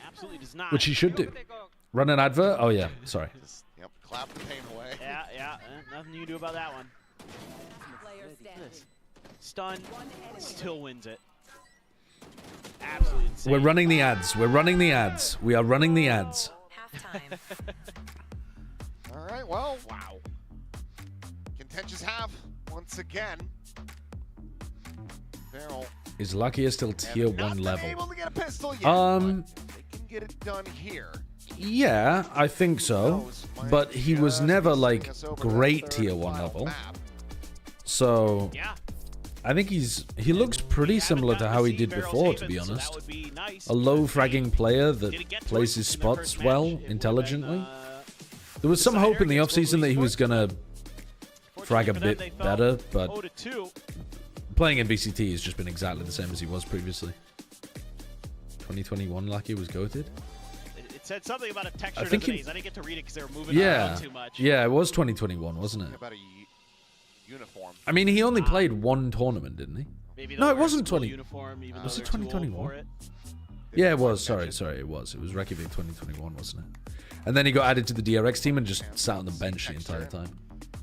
Absolutely does not. Which he should do. Run an advert? Oh yeah, sorry. Yep, clap the pain away. Yeah. Nothing you can do about that one. Stun, still wins it. Absolutely insane. We're running the ads. We're running the ads. We are running the ads. Halftime. All right, well, wow. Contentious half once again. VARREL is Lakia still tier 1 level? Able to get a pistol yet, they can get it done here. Yeah, I think so. But he was never like great tier 1 level. So yeah. I think he looks pretty similar to how he did before, to be honest. A low fragging player that plays his spots well, intelligently. There was some hope in the offseason that he was going to frag a bit better, but playing in VCT has just been exactly the same as he was previously. 2021 Lucky was goated. It said something about a texture to the days. I didn't get to read it because they were moving around too much. Yeah, it was 2021, wasn't it? Uniform. I mean, he only played one tournament, didn't he? Maybe no, it wasn't 20. Uniform, even was it 2021? Yeah, it was. Sorry, it was. It was Reykjavik 2021, wasn't it? And then he got added to the DRX team and just sat on the bench the entire time.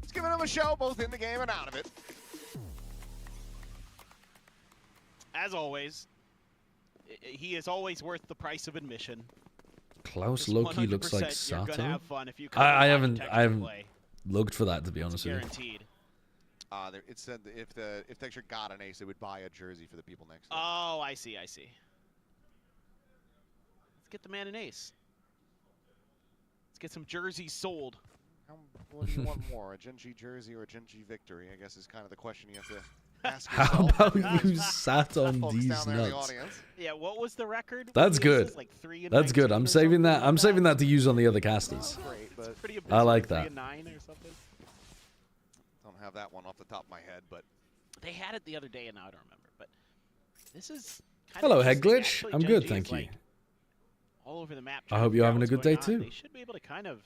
Let's give him a show, both in the game and out of it. As always, he is always worth the price of admission. Klaus Loki looks like Sato. Have fun if you I haven't looked for that, to be honest with you. Guaranteed. It said that if Texture got an ace, it would buy a jersey for the people next to Oh, I see. Let's get the man an ace. Let's get some jerseys sold. What do you want more, a Gen.G jersey or a Gen.G victory? I guess is kind of the question you have to ask yourself. How about you sat on these nuts? Yeah, what was the record? That's good. Like That's good. I'm saving that. I'm saving that to use on the other casters. I like that. Have that one off the top of my head, but they had it the other day and now I don't remember. But this is kind hello, of Head Glitch. I'm good, thank you. All over the map. I hope you're having a good day too. They should be able to kind of,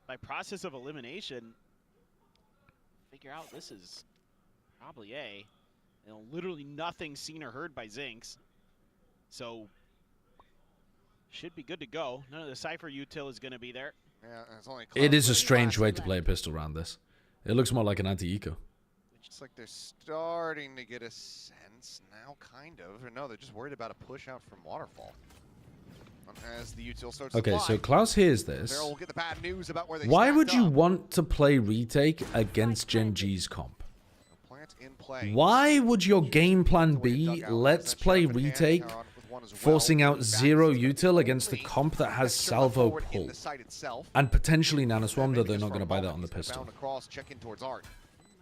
by process of elimination, figure out this is probably A. You know, literally nothing seen or heard by Zinx. So, should be good to go. None of the Cypher util is going to be there. Yeah, it's only It is a strange way to play a pistol round this. It looks more like an anti-eco. It's like they're starting to get a sense now, kind of. Or no, they're just worried about a push out from Waterfall. As the util starts Okay, to so Klaus hears this. VARREL will get the bad news about where they Why would you up. want to play retake against Gen.G's comp? Plant in play. Why would your game plan be, let's play retake, forcing out 0 util against a comp that has salvo pull? And potentially nanoswarm, though they're not going to buy that on the pistol.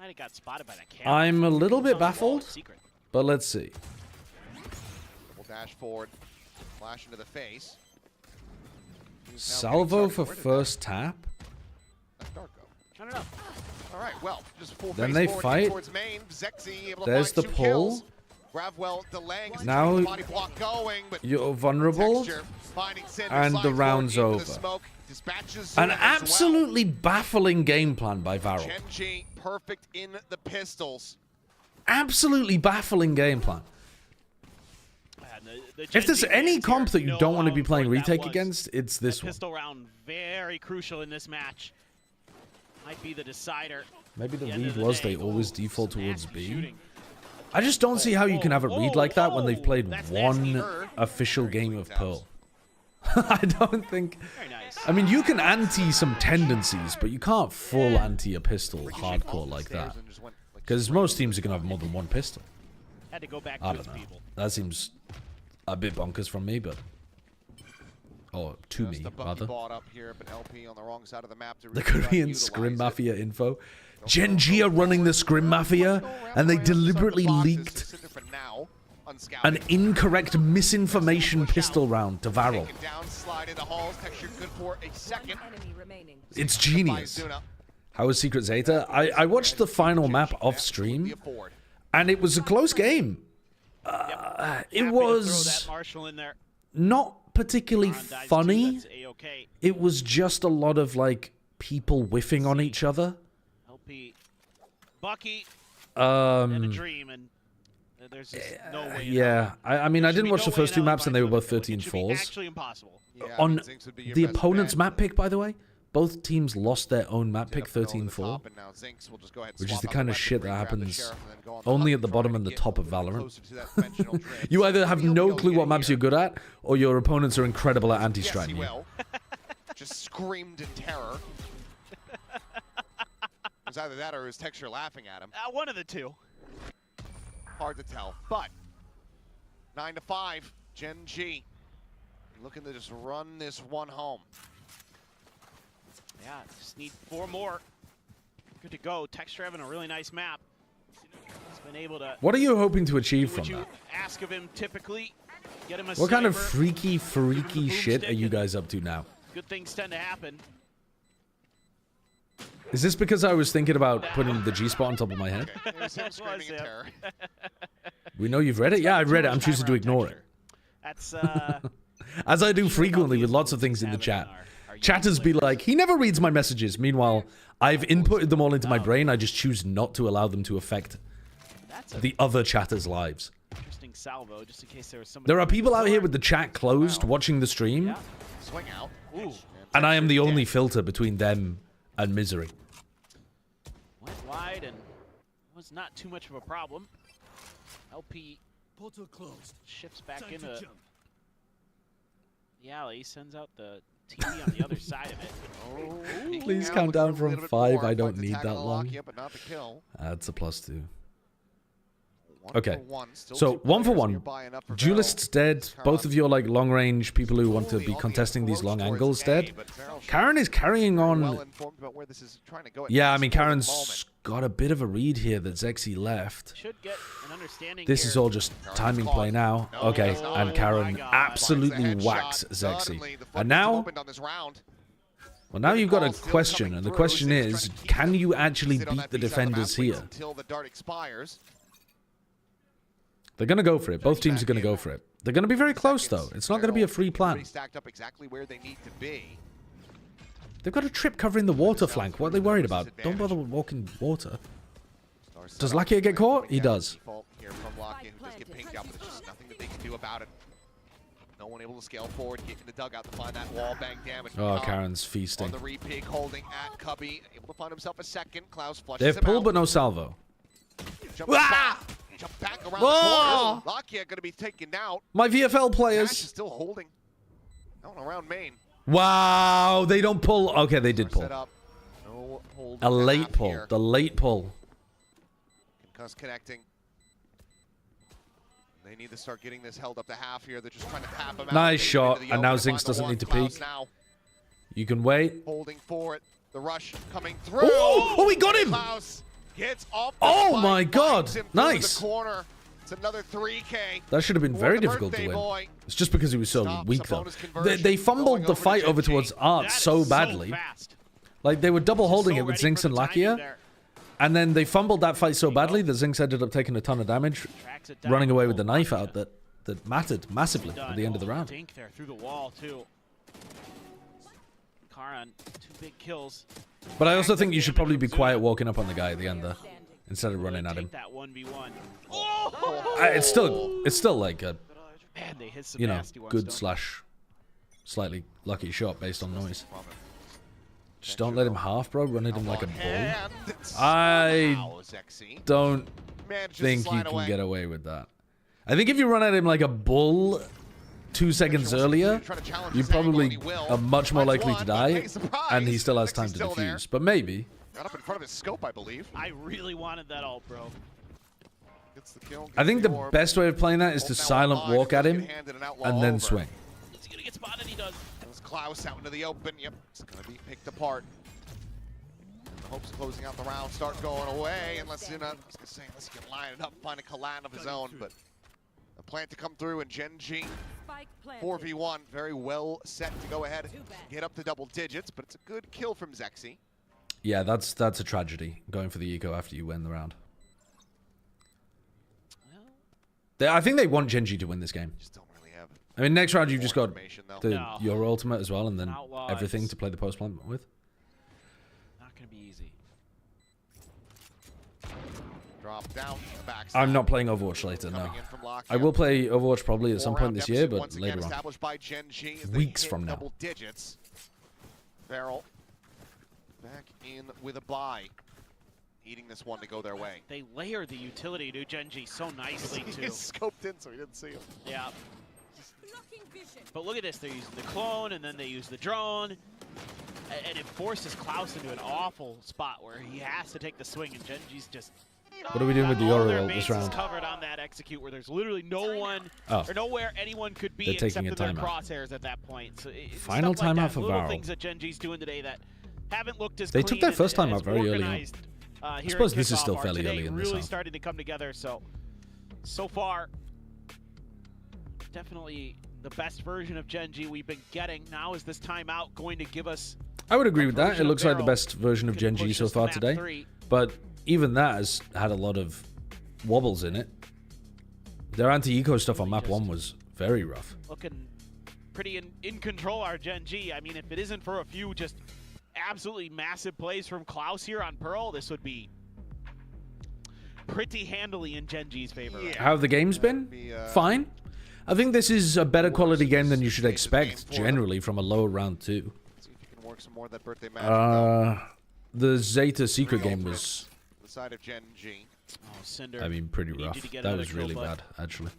Might have got spotted by that camera. I'm a little bit baffled, Secret. but let's see. Double dash forward, flash into the face. Salvo for first tap? I don't know. All right, well, just full Then face they forward fight. towards main. Zexy able to There's find the 2 pull. kills. Gravwell delaying his Now body block going, but you're vulnerable, Texture finding Cinder, and slides the forward round's into the over. smoke, dispatches An Zuna as absolutely baffling game plan by well. VARREL. Gen.G perfect in the pistols. Absolutely baffling game plan. And the If there's Gen.G any fans comp here that you know don't want to how be playing important that retake was. against, it's this That one. pistol round very crucial in this match. Might be the decider. Maybe the At the end read of the was day. they always Ooh, default some towards nasty B. shooting. I just don't see how you can have a read like that when they've played That's one nasty. official game of Pearl. I don't think... Very nice. I mean, you can anti some tendencies, but you can't full anti a pistol hardcore like that. Because most teams are going to have more than one pistol. Had to go back I to his don't know. people. That seems a bit bonkers from me, but... Or to me, rather. Up here, but LP on the wrong side of the map to The really try to Korean utilize Scrim it. Mafia info. Gen.G are running the Scrim Mafia, and they deliberately leaked an incorrect misinformation pistol round to VARREL. Down, slide into halls, texture good for a second. Enemy remaining. It's genius. How was Secret Zeta? I watched the final map off stream, and it was a close game. It Happy to throw was that Marshall in there. not particularly On dice two, funny. that's A-okay. It was just a lot of, like, people whiffing on each other. LP, Bucky, and a Um, dream, and there's just no way. yeah. I mean, I didn't watch the first 2 maps, and they were both It should be 13-4s. actually impossible. On the opponent's map pick, by the way, both teams lost their own map pick 13-4, which is the kind of shit that happens only at the bottom and the top of Valorant. You either have no clue what maps you're good at, or your opponents are incredible at anti-stratting you. Just screamed in terror. It was either that or his texture laughing at him. One of the two. Hard to tell, but 9-5, Gen.G looking to just run this one home. Yeah, just need 4 more. Good to go. Texture having a really nice map. He's been able to. What are you hoping to achieve What from you that? ask of him typically. Get him a What kind of sniper. freaky boom shit are stick you and guys up to now? Good things tend to happen. Is this because I was thinking about putting the G-spot on top of my head? It was him screaming in terror. We know you've read it? Yeah, I've read it. I'm choosing to ignore it. That's As I do frequently with lots of things in the chat. Chatters be like, he never reads my messages. Meanwhile, I've inputted them all into my brain. I just choose not to allow them to affect the other chatters' lives. interesting salvo, just in case there was somebody. There are people out here with the chat closed watching the stream, Yeah. Swing out. Ooh. and I am the only filter between them and misery. Went wide and was not too much of a problem. LP Portal closed. shifts back Time into to jump. the alley, sends out the TV on the other side of it. Oh, Please now count down looking a from little bit 5. more. I don't Finds the need tag that on the lock, long. yeah, but not the kill. That's a +2. 1 Okay, for 1, still so 2 1 for players 1. nearby enough for Duelist's dead. Both of you are like long-range people who want to be contesting these long angles dead. Karen is carrying on. Yeah, I mean, Karen's got a bit of a read here that Zexy left. Should get an understanding This here. is all just timing play now. Okay, and Karen absolutely whacks Zexy. And now, well, now you've got a question, and the question is, can you actually beat the defenders here? Until the dart expires. They're going to go for it. Both teams are going to go for it. They're going to be very close, though. It's not going to be a free plan. Stacked up exactly where they need to be. They've got a trip covering the water flank. What are they worried about? Don't bother with walking water. Does Lakia get caught? He does. Here from Lakia, who does get pinged out, but there's just nothing that they can do about it. No one able to scale forward, get in the dugout to find that wall bang damage. Oh, Karen's feasting. On the re-pig, holding at Cubby, able to find himself a second. Klaus flushes They have him pull, out. but no salvo. Jump back around the corner. Lakia going to be taken out. My VFL Ash is players. still holding. Out and around main. Wow, they don't pull. Okay, they did pull. Set up. No hold A late half pull. here. The late pull. Concuss connecting. They need to start getting this held up to half here. They're just trying to tap him out. Nice Get him shot. into the And now open, find Zinx the doesn't one. need to Klaus peek. now You can wait. holding for it. The rush coming through. Oh, he got him. Klaus gets off the Oh spike, my God. finds him through Nice. The corner. It's another 3K. That should have been for very the difficult to birthday win. boy. It's just because he was so Stops weak, a though. bonus conversion, They fumbled going the over to fight over Gen.G. towards Art That so is badly. fast. Like, they were double holding So it with ready Zinx for and the timing Lakia. there. And then they fumbled that fight so badly that Zinx ended up taking a ton of damage, Tracks it down. running away with the knife out that mattered massively Done. at the end of the round. Dink there through the wall, too. Karan, 2 big kills. But I also think you should probably be quiet walking up on the guy at the end there, instead of running at him. Take that 1v1. It's still like a, Man, they hit some you know, nasty ones, good don't slash slightly lucky shot based on noise. Just don't let him half, bro. Run at him like a bull. I don't think you can get away with that. I think if you run at him like a bull 2 seconds earlier, you probably are much more likely to die, and he still has time to defuse. But maybe. Got up in front of his scope, I believe. I really wanted that ult, bro. Gets the kill, I think gets the orb. best way of playing that is to Bolt now silent alive, walk at does him get handed an outlaw and then over. swing. Is he gonna get spotted? He does. There's Klaus out into the open. Yep, it's gonna be picked apart. The hopes of closing out the round start going away unless you know, I was gonna say unless he can line it up, find a Kalan of his own, but a plant to come through and Gen.G 4v1, very well set to go ahead, get up to double digits, but it's a good kill from Zexy. Yeah, that's a tragedy, going for the eco after you win the round. I think they want Gen.G to win this game. Just don't really have I mean, next round you've just got information, though. your ultimate as well, and then Outlaw everything is- to play the post plant with. Not gonna be easy. Drop down the back. I'm not playing Overwatch later, no. I will play Overwatch probably at some point this year, but later on. Established by Gen.G as they Weeks hit from now. double digits. VARREL back in with a bye. Needing this one to go their way. They layer the utility to Gen.G so nicely, too. He's scoped in so he didn't see him. Yeah. But look at this. They're using the clone, and then they use the drone. And it forces Klaus into an awful spot where he has to take the swing, and Gen.G's just... What are we doing with the all their Yoru this bases round? covered on that execute where there's literally no one, Oh. or nowhere anyone could be They're taking except a in their timeout. crosshairs at that point. So Final stuff like timeout that, for little VARREL. things that Gen.G's doing today that haven't looked as They clean took their and first timeout as very early on. organized, I here suppose at this is kickoff still are fairly today early in this really round. starting to come together. So far, definitely the best version of Gen.G we've been getting. Now is this timeout going to give us... I would agree with that. It version of looks like the VARREL best version of can Gen.G push so us to far map today. 3. But even that has had a lot of wobbles in it. Their anti-eco stuff on map 1 was very rough. Looking pretty in control, our Gen.G. I mean, if it isn't for a few just absolutely massive plays from Klaus here on Pearl, this would be pretty handily in Gen.G's favor. Yeah. How have the games been? Fine. I think this is a better quality game than you should expect generally from a lower round 2. See if you can work some more of that birthday magic. though. The Zeta secret game was, The side of Gen.G. Oh, Cinder. I mean, pretty need you rough. to get That another was kill, really bud. bad, actually.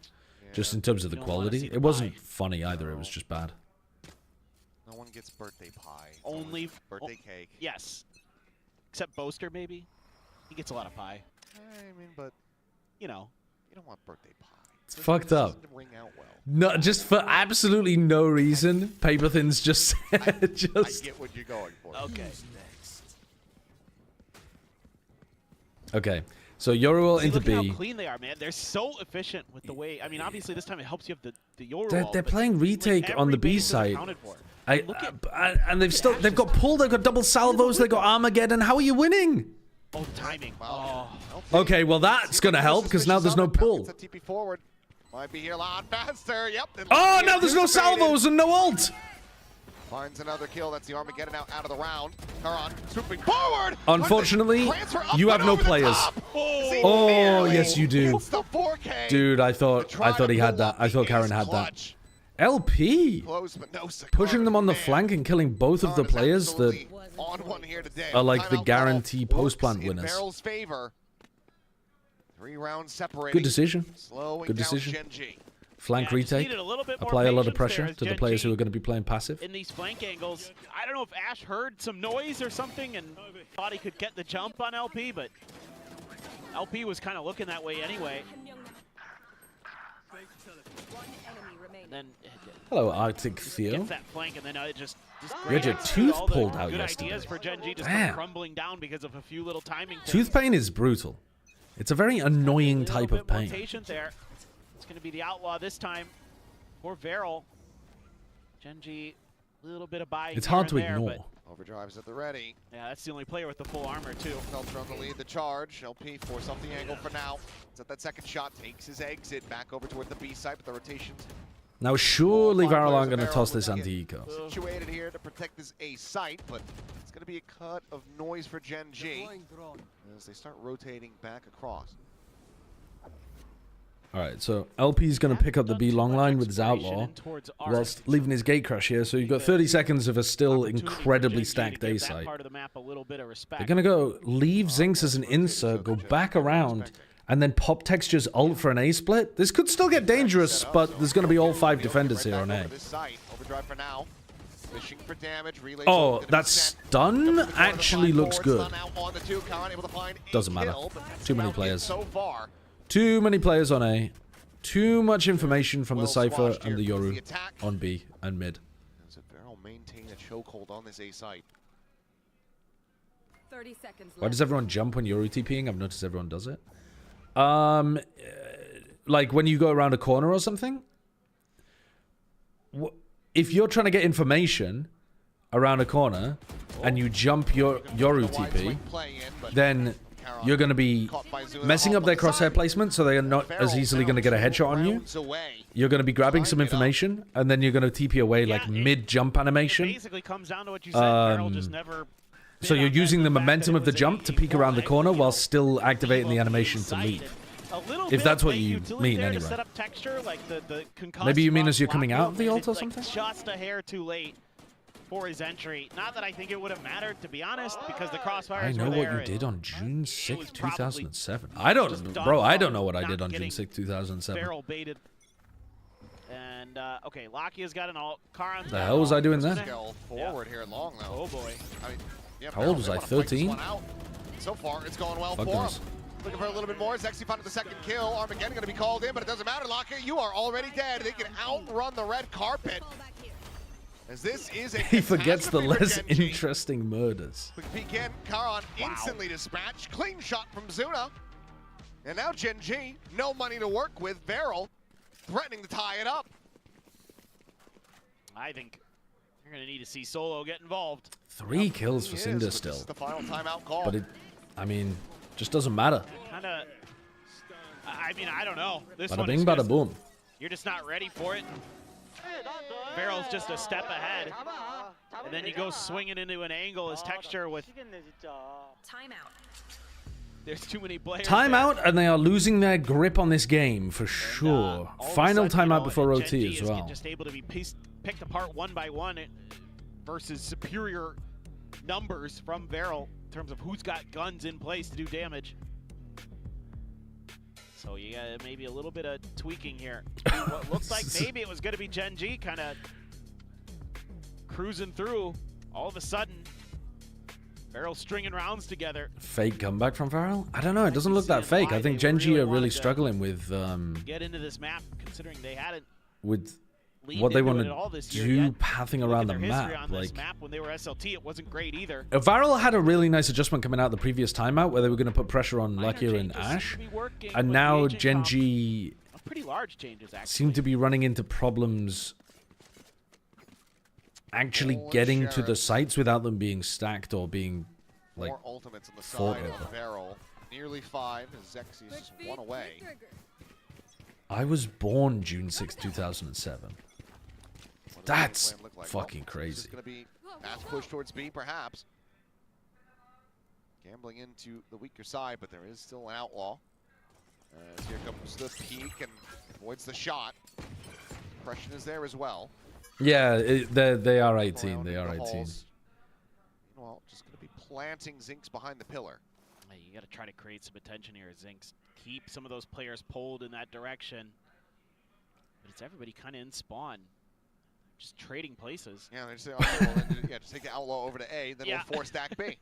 Just in terms of the You don't wanna quality. see the It wasn't pie. funny either, it was just bad. No one gets birthday pie. It's Only always birthday cake. Yes. Except Boaster, maybe. He gets a lot of pie. I mean, but You know. you don't want birthday pie. It's fucked up. Doesn't ring out well. No, just for absolutely no reason, Paper Thin's just I just get what you're going for. Okay. okay. So Yoru See, into look at B. how clean they are, man. They're so efficient with the way. I mean, obviously this time it helps you have the Yoru. They're but playing retake on the every B base is side. accounted for. And they've got pull, they've got double salvos, they've got Armageddon. How are you winning? Oh, the timing. Wow. Oh. Okay, well that's gonna help because now there's no pull. It's a TP forward. Might be here a lot faster. Yep. Oh, now there's no salvos and no ult. Finds another kill. That's the Armageddon out of the round. Karan swooping forward. Unfortunately, you have no players. Oh, yes, you do. Dude, I thought he had that. I thought Karen had that. LP pushing them on the flank and killing both of the players that are like the guarantee post-plant winners. Good decision. Good decision. Flank retake. Apply a lot of pressure to the players who are going to be playing passive. In these flank angles, I don't know if Ash heard some noise or something and thought he could get the jump on LP, but LP was kind of looking that way anyway. Then hello, Arctic Theo. Gets that flank and then it just you had your tooth pulled out yesterday. Ideas for Gen.G just come crumbling down because of a few little timing things. Tooth pain is brutal. It's a very annoying type of pain. There. It's going to be the outlaw this time for VARREL. Gen.G, a little bit of buy. It's hard to ignore. Overdrive's at the ready. Yeah, that's the only player with the full armor, too. Felter on the lead, the charge. LP force off the angle for now. It's at that second shot, takes his exit back over toward the B site, but the rotations. Now, surely VARREL aren't going to toss this anti-eco. Situated here to protect this A site, but it's going to be a cut of noise for Gen.G as they start rotating back across. All right, so LP is going to pick up the B long line with his outlaw whilst leaving his gate crash here. So you've got 30 seconds of a still incredibly stacked A site. They're going to go leave Zinx as an insert, go back around, and then pop Texture's ult for an A split. This could still get dangerous, but there's going to be all 5 defenders here on A. Oh, that stun actually looks good. Doesn't matter. Too many players. Too many players on A. Too much information from the Cypher and the Yoru on B and mid. VARREL maintain a chokehold on this A site. 30 seconds left. Why does everyone jump when Yoru TPing? I've noticed everyone does it. Like when you go around a corner or something. If you're trying to get information around a corner and you jump your Yoru TP, then you're going to be messing up their crosshair placement, so they are not as easily going to get a headshot on you. You're going to be grabbing some information, and then you're going to TP away like mid-jump animation. Basically comes down to what you said. VARREL just never. So you're using the momentum of the jump to peek around the corner while still activating the animation to leave. If that's what you mean, anyway. Maybe you mean as you're coming out of the ult or something? Just a hair too late for his entry. Not that I think it would have mattered, to be honest, because the crossfires I know were there. what you did on June 6, 2007. I don't know what I did on June 6, 2007. VARREL baited. And, okay, Lakia's got an ult. Karan's the hell was I doing then? Forward here long, though. Oh, boy. I mean, yeah, how old was I, 13? So far, it's going well Fuck for him. knows. Looking for a little bit more. Zexy found the second kill. Armageddon going to be called in, but it doesn't matter, Lakia. You are already dead. They can outrun the red carpet. As this is a he forgets the less interesting murders. Quick peek in. Karan instantly dispatched. Clean shot from Zuna. And now Gen.G, no money to work with. VARREL threatening to tie it up. I think you're going to need to see Solo get involved. 3 kills for Cinder still. This is the final timeout call. But it, I mean, just doesn't matter. Kind of, I mean, I don't know. This Bada one bing, bada boom. You're just not ready for it. VARREL's just a step ahead. And then you go swinging into an angle as Texture with... Timeout. There's too many players. Timeout, and they are losing their grip on this game for sure. Final timeout before OT as well. Just able to be picked apart one by one versus superior numbers from VARREL in terms of who's got guns in place to do damage. So you got maybe a little bit of tweaking here. What looks like maybe it was going to be Gen.G kind of cruising through. All of a sudden, VARREL stringing rounds together. Fake comeback from VARREL? I don't know. It doesn't look that fake. I think Gen.G are really struggling with get into this map, considering they hadn't with what they want to do, pathing around the map. Like map when they were SLT, it wasn't great either. VARREL had a really nice adjustment coming out the previous timeout where they were going to put pressure on Lakia and Ash, and now Gen.G pretty large changes actually seem to be running into problems actually getting to the sites without them being stacked or being like more ultimates on the side of VARREL. Nearly 5 as Zexy's just one away. I was born June 6, 2007. That's fucking crazy. It's going to be fast push towards B, perhaps. Gambling into the weaker side, but there is still an outlaw. As here comes the peak and avoids the shot. Impression is there as well. Yeah, they are 18. They are 18. Well, just going to be planting Zinx behind the pillar. Hey, you got to try to create some attention here, Zinx. Keep some of those players pulled in that direction. But it's everybody kind of in spawn. Just trading places. Yeah, they're just saying, okay, well, then, yeah, just take the outlaw over to A, then we'll force stack B.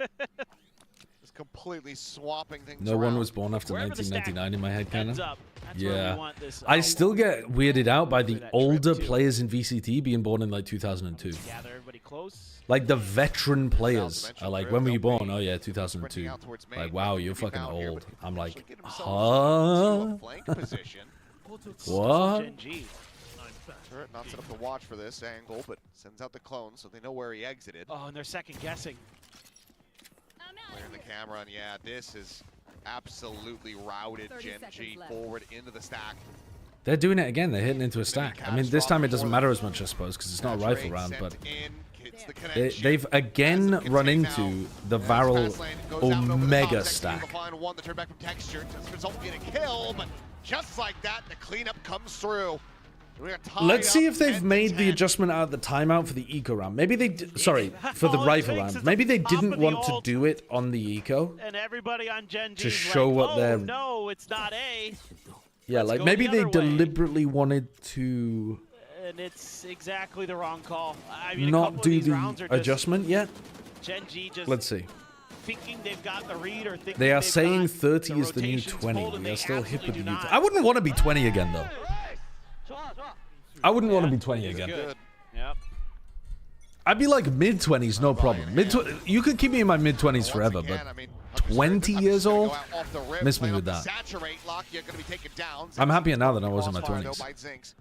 Just completely swapping things No around. one was born after 1999 in my head, kind of. Yeah. This, I still get weirded out by the older players in VCT being born in like 2002. Gather everybody close. Like the veteran players are like, when were you born? Oh yeah, 2002. Like, wow, you're fucking old. I'm like, huh? What? Gen.G. Turret not set up to watch for this angle, but sends out the clone so they know where he exited. Oh, and they're second guessing. Clearing the camera, and yeah, this is absolutely routed Gen.G forward into the stack. They're doing it again. They're hitting into a stack. I mean, this time it doesn't matter as much, I suppose, because it's not a rifle round, but they've again run into the VARREL Omega stack. The turn back from Texture doesn't result in a kill, but just like that, the cleanup comes through. Let's see if they've made the adjustment out of the timeout for the eco round. Maybe they sorry, for the rifle round. Maybe they didn't want to do it on the eco. And everybody on Gen.G to show like, what they're... no, it's not A. Yeah, like maybe they deliberately wanted to... And it's exactly the wrong call. I mean, not do the adjustment yet. Gen.G just let's see. Thinking they've got the read or thinking they are saying 30 is the new 20. We are still hip with the new... I wouldn't want to be 20 again, though. I wouldn't want to be 20 again. Yep. I'd be like mid-20s, no problem. You could keep me in my mid-20s forever, but 20 years old? Miss me with that. I'm happier now than I was in my 20s.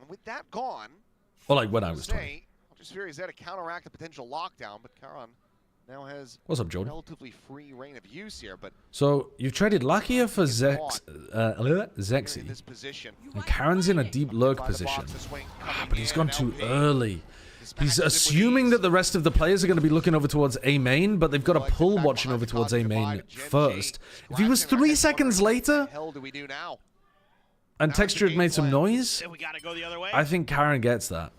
With that gone, or like when I was 20. Sphere is there to counteract the potential lockdown, but Karan now has what's up, Jordan? Relatively free reign of use here, but so you've traded Lakia for Zexy, and Karen's in a deep lurk position. But he's gone too early. He's assuming that the rest of the players are going to be looking over towards A main, but they've got a pull watching over towards A main first. If he was 3 seconds later, and Texture had made some noise, I think Karen gets that.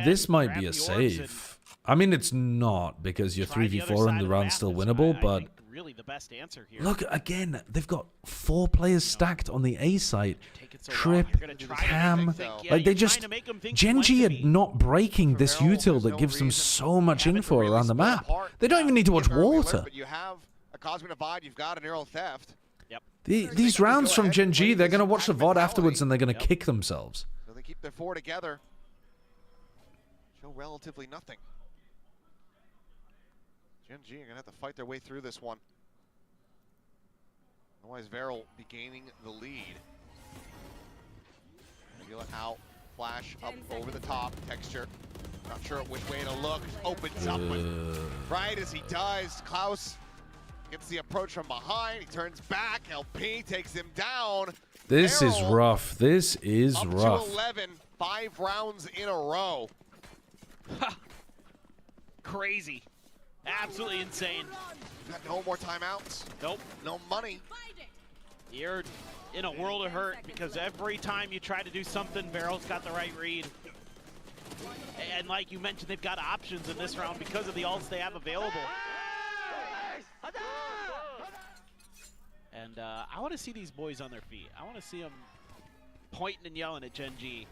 This might be a save. I mean, it's not, because you're 3v4 and the round's still winnable, but really the best answer here. Look, again, they've got 4 players stacked on the A site. Trip, Cam, like they just... Gen.G are not breaking this util that gives them so much info around the map. They don't even need to watch water. But you have a Cosmic Divide, you've got an Neural Theft. Yep. These rounds from Gen.G, they're going to watch the VOD afterwards and they're going to kick themselves. So they keep their 4 together. Show relatively nothing. Gen.G are going to have to fight their way through this one. Otherwise, VARREL be gaining the lead. Feel it out, flash up over the top, Texture. Not sure which way to look. Opens up, but right as he does, Klaus gets the approach from behind. He turns back. LP takes him down. This is rough. This is rough. Up to 11, 5 rounds in a row. Crazy. Absolutely insane. Got no more timeouts. Nope. No money. You're in a world of hurt because every time you try to do something, VARREL's got the right read. And like you mentioned, they've got options in this round because of the ults they have available. And I want to see these boys on their feet. I want to see them pointing and yelling at Gen.G.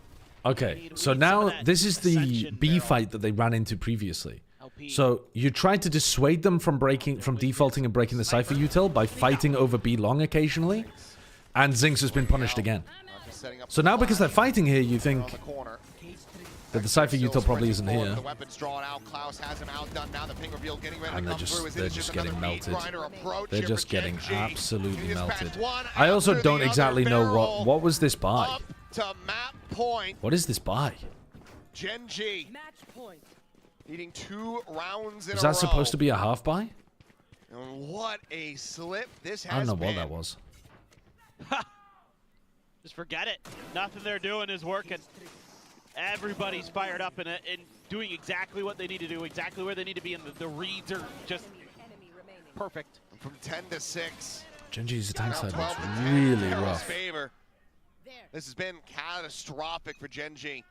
Okay, so now this is the B fight that they ran into previously. So you tried to dissuade them from defaulting and breaking the Cypher util by fighting over B long occasionally, and Zinx has been punished again. So now because they're fighting here, you think that the Cypher util probably isn't here. And they're just getting melted. They're just getting absolutely melted. I also don't exactly know what was this buy. What is this buy? Gen.G needing 2 rounds in a row. Is that supposed to be a half buy? And what a slip this has I don't know been. what that was. Just forget it. Nothing they're doing is working. Everybody's fired up and doing exactly what they need to do, exactly where they need to be, and the reads are just perfect. From 10 to 6. Gen.G's attack side looks really rough. Favor. This has been catastrophic for Gen.G.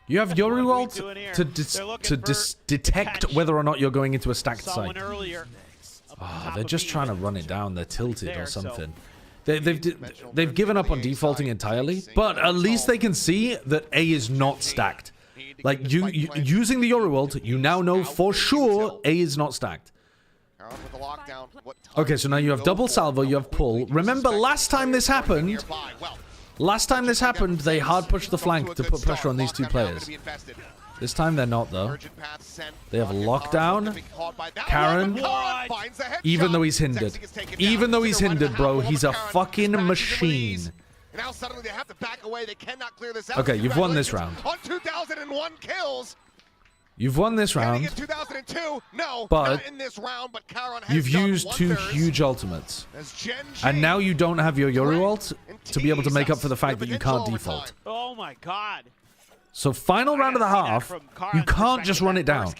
You have Yori ult to detect whether or not you're going into a stacked site. Oh, they're just trying to run it down. They're tilted or something. They've given up on defaulting entirely, but at least they can see that A is not stacked. Like, using the Yori ult, you now know for sure A is not stacked. Okay, so now you have double salvo, you have pull. Remember, last time this happened, they hard pushed the flank to put pressure on these two players. This time they're not, though. They have a lockdown. Karen, even though he's hindered. Even though he's hindered, bro, he's a fucking machine. Now suddenly they have to back away. They cannot clear this out. Okay, you've won this round. On 2001 kills. You've won this round. 2002? No, but not in this round, but Karen has you've used 2 huge ultimates. And now you don't have your Yori ult to be able to make up for the fact that you can't default. Oh my god. So final round of the half, you can't just run it down.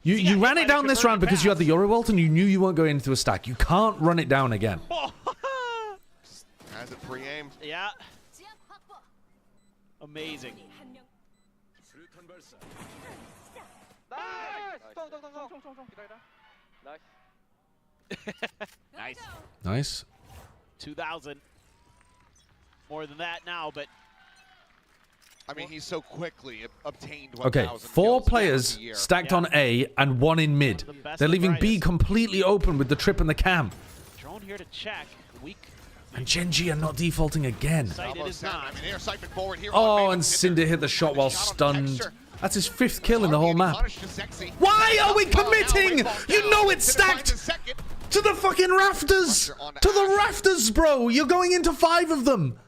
You ran it down this round because you had the Yori ult and you knew you weren't going into a stack. You can't run it down again. Has it pre-aimed? Yeah. Amazing. Nice. Nice. 2,000. More than that now, but I mean, he's so quickly obtained 1,000 Okay, 4 players stacked on A and 1 in mid. They're leaving B completely open with the trip and the cam. Drone here to check. Weak. And Gen.G are not defaulting again. Forward here. Oh, and Cinder hit the shot while stunned. That's his 5th kill in the whole map. Why are we committing? You know it's stacked to the fucking rafters. To the rafters, bro. You're going into 5 of them.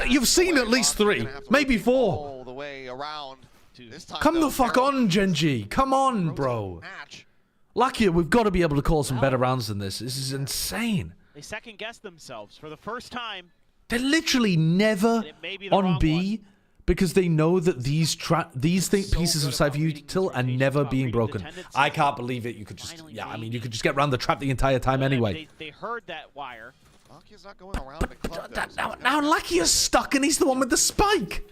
You've seen at least 3, maybe 4. Come the fuck on, Gen.G. Come on, bro. Luckier, we've got to be able to call some better rounds than this. This is insane. They second-guessed themselves for the first time. They're literally never on B because they know that these pieces of Cypher Util are never being broken. I can't believe it. You could just, yeah, I mean, you could just get around the trap the entire time anyway. They heard that wire. Not going around now Lucky is stuck and he's the one with the spike.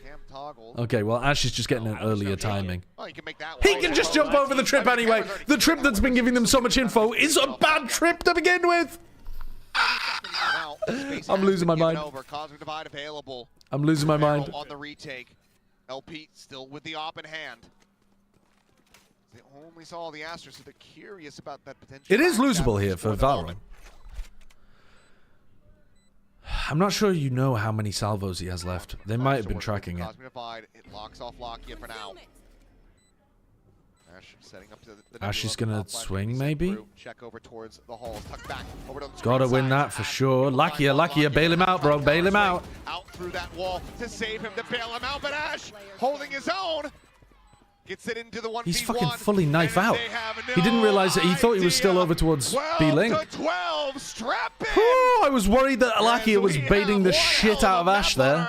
Okay, well, Ash is just getting an earlier timing. He can just jump over the trip anyway. The trip that's been giving them so much info is a bad trip to begin with. I'm losing my mind. I'm losing my mind. On the retake. LP still with the op in hand. They only saw the Astra, so they're curious about that potential. It is losable here for VARREL. I'm not sure you know how many salvos he has left. They might have been tracking it. It locks off Lakia for now. Ash setting up to the Ash is gonna swing, maybe? Check over towards the halls. Tuck back over to the Gotta win that for sure. Lakia, bail him out, bro. Bail him out. Out through that wall to save him, to bail him out, but Ash holding his own. Gets it into the 1v1. He's fucking fully knife out. He didn't realize that. He thought he was still over towards B-Link. 12, strap in. I was worried that Lakia was baiting the shit out of Ash there.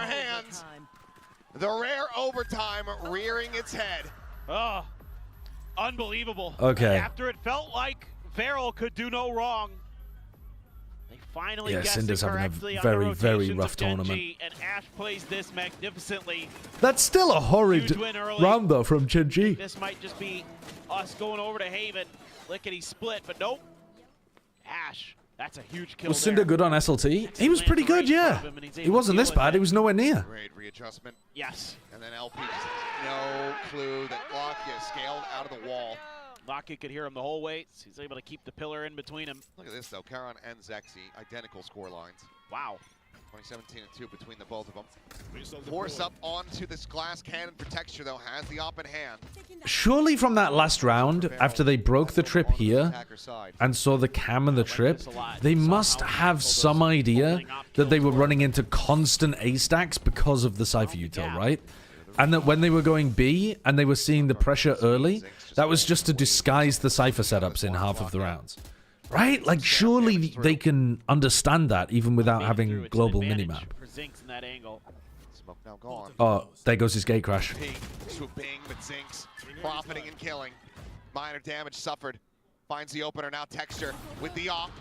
The rare overtime rearing its head. Oh, unbelievable. Okay. After it felt like VARREL could do no wrong, they finally guessed Cinder's having a very, very rough tournament. And Ash plays this magnificently. That's still a horrid round, though, from Gen.G. This might just be us going over to Haven, lickety split, but nope. Ash, that's a huge kill. Was Cinder good on SLT? He was pretty good, yeah. He wasn't this bad. He was nowhere near. Great readjustment. Yes. And then LP just no clue that Lakia scaled out of the wall. Lakia could hear him the whole way. So he's able to keep the pillar in between him. Look at this, though. Karan and Zexy, identical score lines. Wow. 2017 and 2 between the both of them. Force up onto this glass cannon for texture, though. Has the op in hand. Surely from that last round, after they broke the trip here and saw the cam and the trip, they must have some idea that they were running into constant A stacks because of the Cypher Util, right? And that when they were going B and they were seeing the pressure early, that was just to disguise the Cypher setups in half of the rounds. Right? Like, surely they can understand that even without having global minimap. For Zinx in that angle. Smoke now gone. Oh, there goes his gate crash. Swooping, but Zinx profiting and killing. Minor damage suffered. Finds the opener now. Texture with the op.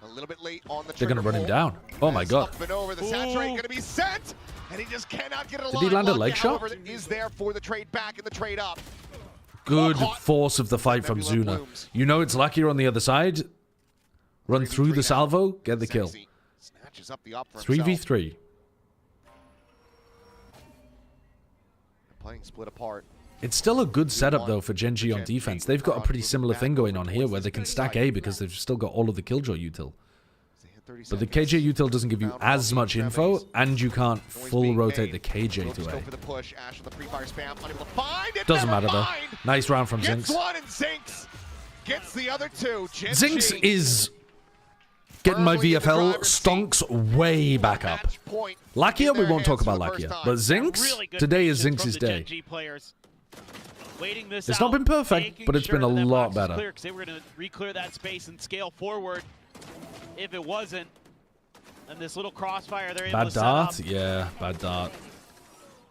A little bit late on the They're going to run him pull. down. Oh my god. Up and over. The saturate going to be sent. And he just cannot get it alive. Did he land a leg shot? However, is there for the trade back and the trade up. Good force of the fight from Zuna. You know it's luckier on the other side. Run through the salvo, get the kill. Snatches up the op for 3v3. Playing split apart. It's still a good setup, though, for Gen.G on defense. They've got a pretty similar thing going on here, where they can stack A because they've still got all of the Killjoy util. But the KJ util doesn't give you as much info, and you can't full rotate the KJ to A. Doesn't matter, though. Nice round from Zinx. Gets the other two. Zinx is getting my VFL stonks way back up. Lakia, we won't talk about Lakia. But Zinx, today is Zinx's day. It's not been perfect, but it's been a lot better. They were going to re-clear that space and scale forward. If it wasn't, and this little crossfire they're able to set up. Bad dart? Yeah, bad dart.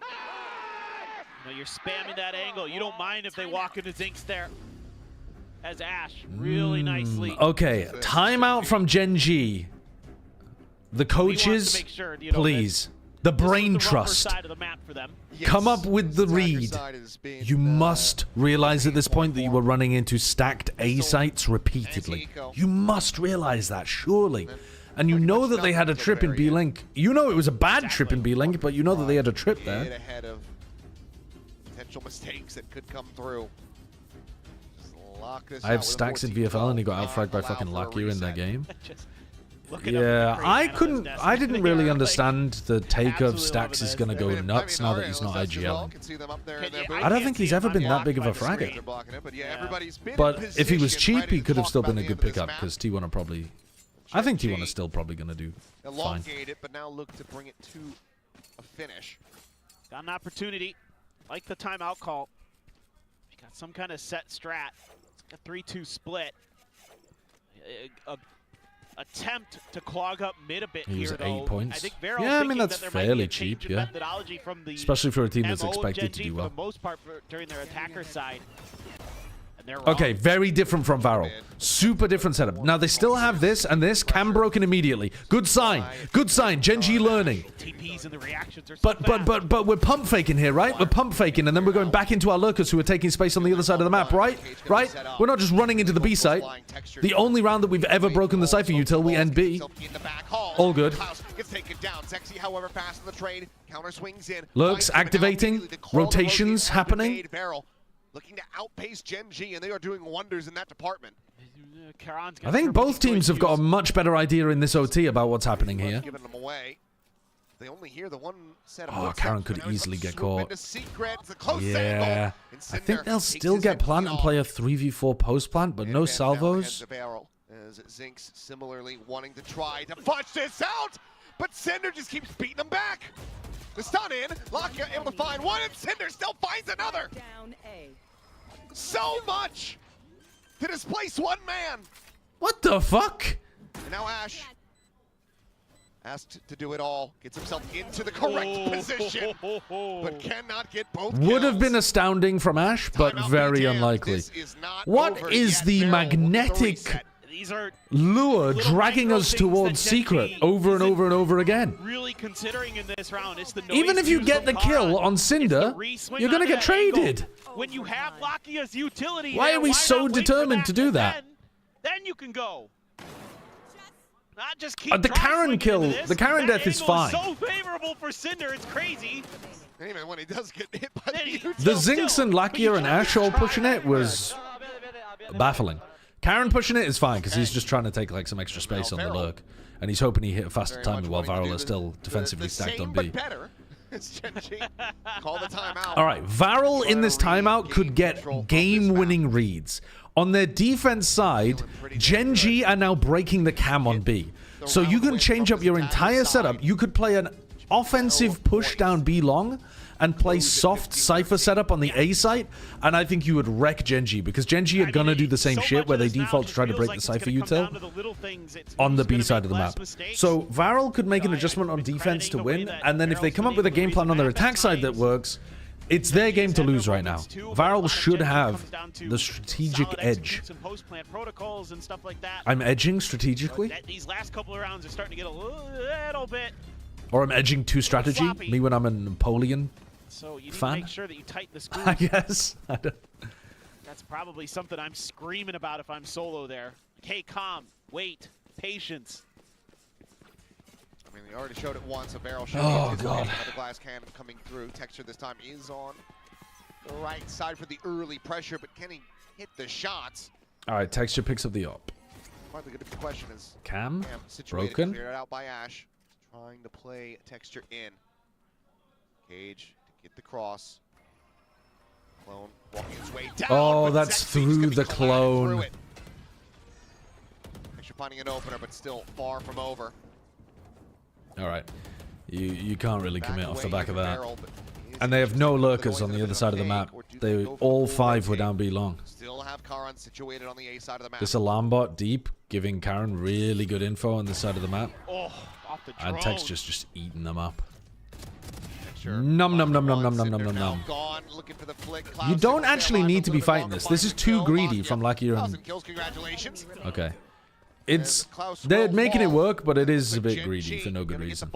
You know, you're spamming that angle. You don't mind if they walk into Zinx there. As Ash really nicely. Okay, timeout from Gen.G. The coaches, please. The brain trust. Come up with the read. You must realize at this point that you were running into stacked A sites repeatedly. You must realize that, surely. And you know that they had a trip in B-Link. You know it was a bad trip in B-Link, but you know that they had a trip there. Ahead of potential mistakes that could come through. I have stacks in VFL and he got outfragged by fucking Lakia in their game. Yeah, I didn't really understand the take of Stacks is going to go nuts now that he's not IGLing. I don't think he's ever been that big of a fragger. But if he was cheap, he could have still been a good pickup because T1 are probably... I think T1 is still probably going to do fine. But now look to bring it to a finish. Got an opportunity, like the timeout call. You got some kind of set strat. It's a 3-2 split. Attempt to clog up mid a bit he here, was at though. 8 points. I think VARREL yeah, I mean, that's fairly cheap, yeah. Especially for a team that's expected to do well. For the most part, during their attacker side. Okay, very different from VARREL. Super different setup. Now, they still have this, and this cam broken immediately. Good sign. Good sign. Gen.G learning. But we're pump faking here, right? We're pump faking, and then we're going back into our lurkers who are taking space on the other side of the map, right? Right? We're not just running into the B site. The only round that we've ever broken the Cypher util, we end B. All good. Lurks activating. Rotations happening. Looking to outpace Gen.G, and they are doing wonders in that department. I think both teams have got a much better idea in this OT about what's happening here. They only hear the one set of oh, Karen could easily get caught. Yeah. I think they'll still get plant and play a 3v4 post plant, but no salvos. As Zinx similarly wanting to try to fudge this out, but Cinder just keeps beating them back. The stun in, Lakia able to find one, and Cinder still finds another. So much to displace one man. What the fuck? And now Ash, asked to do it all, gets himself into the correct position, but cannot get both kills. Would have been astounding from Ash, but very unlikely. What is the magnetic lure dragging us towards Secret over and over and over again? Really considering in this round, it's the even if you get the kill on Cinder, you're going to get traded. When you have Lakia's utility, why are we so determined to do that? Then you can go. Not just keep the Karen kill, the Karen death is fine. So favorable for Cinder, it's crazy. And even when he does get hit by the Zinx and Lakia and Ash all pushing it was baffling. Karen pushing it is fine because he's just trying to take like some extra space on the lurk, and he's hoping he hit a faster timing while VARREL is still defensively stacked on B. All right, VARREL in this timeout could get game-winning reads. On their defense side, Gen.G are now breaking the cam on B. So you can change up your entire setup. You could play an offensive push down B long and play soft Cypher setup on the A site, and I think you would wreck Gen.G, because Gen.G are gonna do the same shit where they default to try to break the Cypher util on the B side of the map. So VARREL could make an adjustment on defense to win, and then if they come up with a game plan on their attack side that works, it's their game to lose right now. VARREL should have the strategic edge. I'm edging strategically? These last couple of rounds are starting to get a little bit. Or I'm edging to strategy? Me when I'm a Napoleon so you need fan? to make sure that you tighten the screws. I guess. That's probably something I'm screaming about if I'm solo there. Hey, calm, wait, patience. I mean, they already showed it once. A barrel shot. Oh, God. The glass cannon coming through. Texture this time is on the right side for the early pressure, but can he hit the shots? All right, Texture picks up the op. Probably the question is Cam situated, broken. Cleared out by Ash. Trying to play Texture in. Cage to get the cross. Clone walking his way down. Oh, that's through the clone. Texture finding an opener, but still far from over. All right. You can't really commit off the back of that. And they have no lurkers on the other side of the map. They all 5 were down B long. Still have Karan situated on the A side of the map. This alarm bot deep, giving Karen really good info on this side of the map. Oh, off the drone. And Texture's just eating them up. Num num num num num num num num num. You don't actually need to be fighting this. This is too greedy from Lucky and... Okay. They're making it work, but it is a bit greedy for no good reason.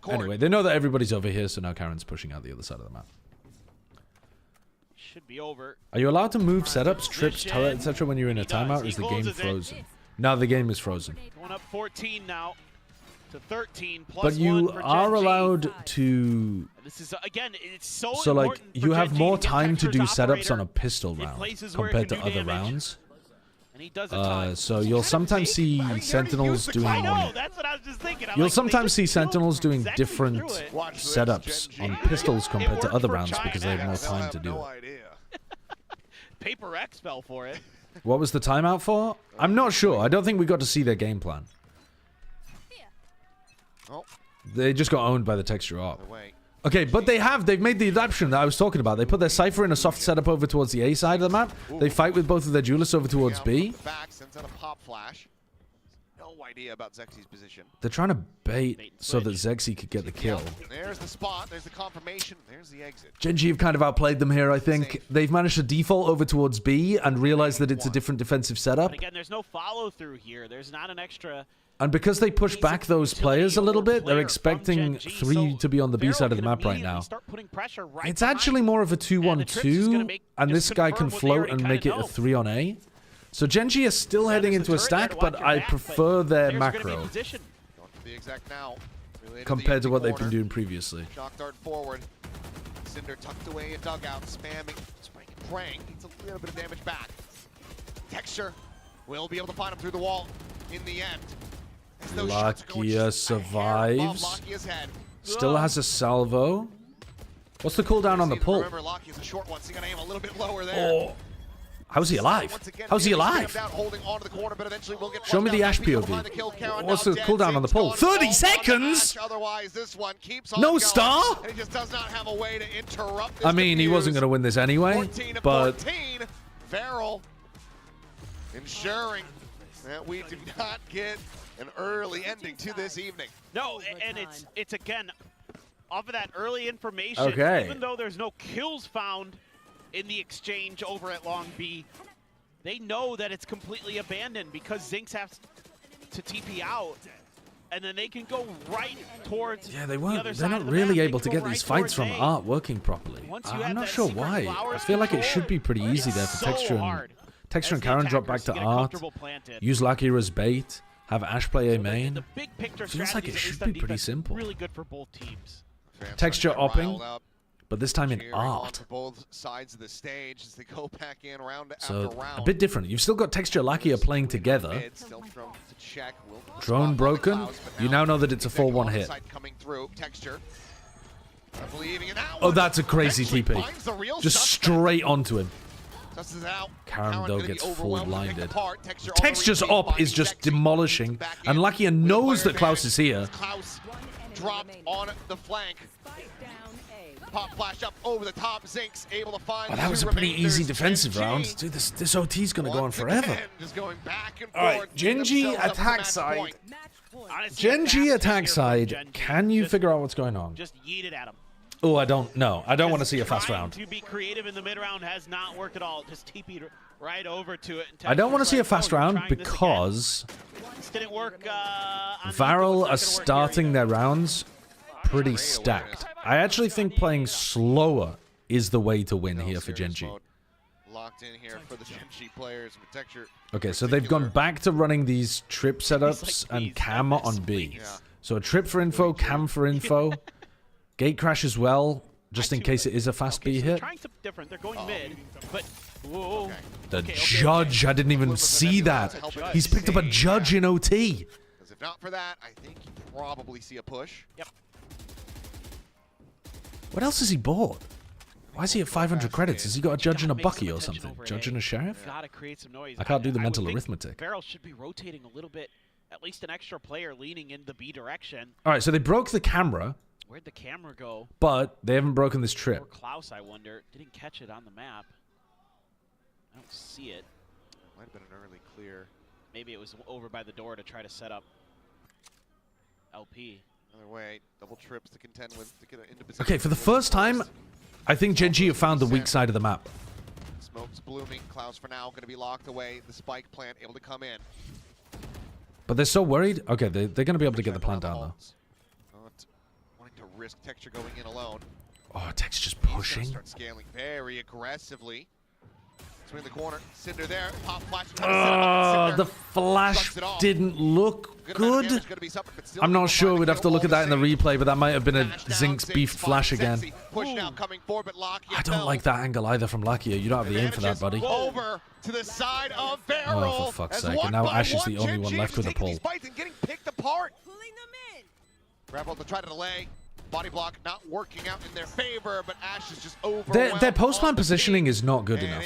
Anyway, they know that everybody's over here, so now Karen's pushing out the other side of the map. Should be over. Are you allowed to move setups, trips, turret, etc. when you're in a timeout, or is the game frozen? No, the game is frozen. Going up 14 now to 13 plus but you 1 for are Gen.G. allowed to... This is, again, it's so like, you have Gen.G more to get time to do Texture's setups on a operator pistol in round places where it compared can to do other damage. rounds. And he does a ton. So you'll sometimes see Sentinels doing... I know, that's what I was just thinking. You'll sometimes see Sentinels doing different setups on pistols compared to other rounds because they have more time to do it. Paper X fell for it. What was the timeout for? I'm not sure. I don't think we got to see their game plan. They just got owned by the Texture op. Okay, but they've made the adaptation that I was talking about. They put their Cypher in a soft setup over towards the A side of the map. They fight with both of their duelists over towards B. No idea about Zexi's position. They're trying to bait so that Zexi could get the kill. There's the spot, there's the confirmation, there's the exit. Gen.G have kind of outplayed them here, I think. They've managed to default over towards B and realize that it's a different defensive setup. But again, there's no follow through here. There's not an extra... And because they push back those players a little bit, they're expecting 3 to be on the B side of the map right now. It's actually more of a 2-1-2, and this guy can float and make it a 3 on A. So Gen.G is still heading into a stack, but I prefer their macro compared to what they've been doing previously. Shock dart forward. Cinder tucked away a dugout, spamming, spraying and praying. Needs a little bit of damage back. Texture will be able to find him through the wall in the end. Lakia survives. Still has a salvo. What's the cooldown on the pull? Remember, Lakia's a short one, so you gotta aim a little bit lower there. Oh. How's he alive? How's he alive? Show me the Ash POV. What's the cooldown on the pull? 30 seconds? No star? I mean, he wasn't going to win this anyway, but... VARREL ensuring that we do not get an early ending to this evening. No, and it's again, off of that early information, okay. Even though there's no kills found in the exchange over at Long B, they know that it's completely abandoned because Zinx has to TP out, and then they can go right towards they weren't. They're not really able to get these fights from Art working properly. I'm not sure why. I feel like it should be pretty easy there for Texture and Karen drop back to Art, use Lakira's bait, have Ash play A main. Feels like it should be pretty simple. Really good for both teams. Texture opping, but this time in Art. Both sides of the stage as they go back in round So after round. a bit different. You've still got Texture Lakia playing together. Drone broken. You now know that it's a 4-1 hit. Oh, that's a crazy TP. Just straight onto him. Karen, though, gets full blinded. Texture's op is just demolishing, and Lakia knows that Klaus is here. Klaus dropped on the flank. Pop flash up over the top. Zinx able to find. Oh, that was a pretty easy defensive round. Dude, this OT's gonna go on forever. Just going back and All right, forth. Gen.G attack side. Gen.G attack side. Can you figure out what's going on? Just yeet it at him. Oh, I don't know. I don't want to see a fast Trying round. To be creative in the mid round has not worked at all. Just TP'd right over to it. I don't want to see a fast round because this didn't work. VARREL are starting their rounds pretty stacked. I actually think playing slower is the way to win here for Gen.G. Locked in here for the Gen.G players. Okay, so they've gone back to running these trip setups and cam on B. So a trip for info, cam for info, gate crash as well, just in case it is a fast B hit. Trying something different. They're going mid, but whoa. The judge, I didn't even see that. He's picked up a judge in OT. Because if not for that, I think you probably see a push. Yep. What else has he bought? Why is he at 500 credits? Has he got a judge and a bucky or something? Judge and a sheriff? Gotta create some noise. I can't do the mental arithmetic. VARREL should be rotating a little bit. At least an extra player leaning in the B direction. All right, so they broke the camera. Where'd the camera go? But they haven't broken this trip. Or Klaus, I wonder. Didn't catch it on the map. I don't see it. Might have been an early clear. Maybe it was over by the door to try to set up LP. Another way, double trips to contend with to get into position. Okay, for the first time, I think Gen.G have found the weak side of the map. Smoke's blooming. Klaus for now going to be locked away. The spike plant able to come in. But they're so worried. Okay, they're going to be able to get the plant down, though. Not wanting to risk Texture going in alone. Oh, Tex just pushing. Start scaling very aggressively. Swing the corner. Cinder there. Pop flash. The flash didn't look good. I'm not sure. We'd have to look at that in the replay, but that might have been a Zinx beef flash again. I don't like that angle either from Lakia. You don't have the aim for that, buddy. Over to the side of VARREL. Oh, for fuck's sake. And now Ash is the only one left with a pull. Getting picked apart. Rebel to try to delay. Body block not working out in their favor, but Ash is just overwhelmed. Their post-plant positioning is not good enough.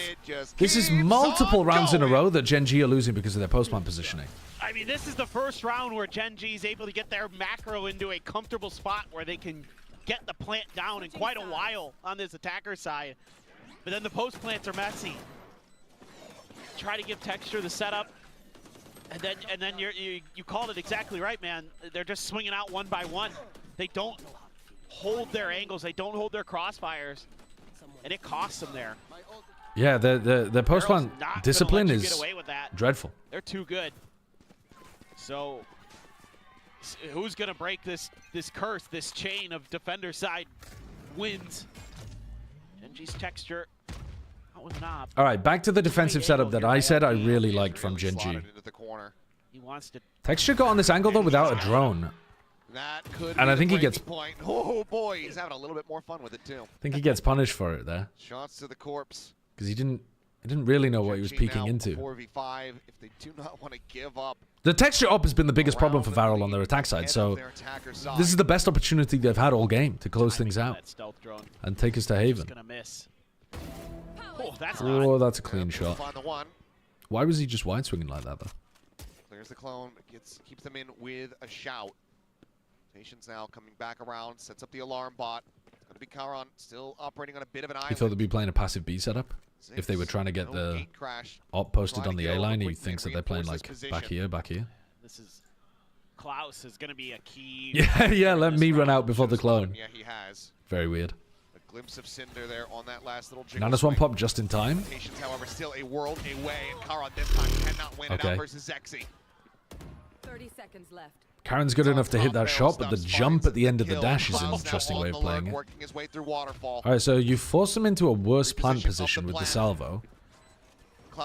This is multiple rounds in a row that Gen.G are losing because of their post-plant positioning. I mean, this is the first round where Gen.G is able to get their macro into a comfortable spot where they can get the plant down in quite a while on this attacker side. But then the post-plants are messy. Try to give Texture the setup. And then you called it exactly right, man. They're just swinging out one by one. They don't hold their angles, they don't hold their crossfires, and it costs them there. Yeah, the post-plant discipline is dreadful. They're too good. So who's gonna break this curse, this chain of defender side wins? Gen.G's Texture out with an op. All right, back to the defensive setup that I said I really liked from Gen.G. He wants to. Texture got on this angle though without a drone. That could and I think he gets. Point. Oh boy, he's having a little bit more fun with it too. I think he gets punished for it there. Shots to the corpse. Because he didn't really know what he was peeking into. 4v5 if they do not want to give up. The texture up has been the biggest problem for VARREL on their attack side, so this is the best opportunity they've had all game to close things out and take us to Haven. Oh, that's a clean shot. Why was he just wide swinging like that though? Clears the clone, keeps them in with a shout. Nation's now coming back around, sets up the alarm bot. It's going to be Karon, still operating on a bit of an island. You thought they'd be playing a passive B setup? If they were trying to get the op posted on the A line, he thinks that they're playing like back here, back here. This is Klaus is going to be a key. Yeah, let me run out before the clone. Yeah, he has. Very weird. A glimpse of Cinder there on that last little jiggle. Nanas one pop just in time. Nations, however, still a world away, and Karon this time cannot win it out versus Zexy. 30 seconds left. Karen's good enough to hit that shot, but the jump at the end of the dash is an interesting way of playing it. Alright, so you force him into a worse plant position with the salvo.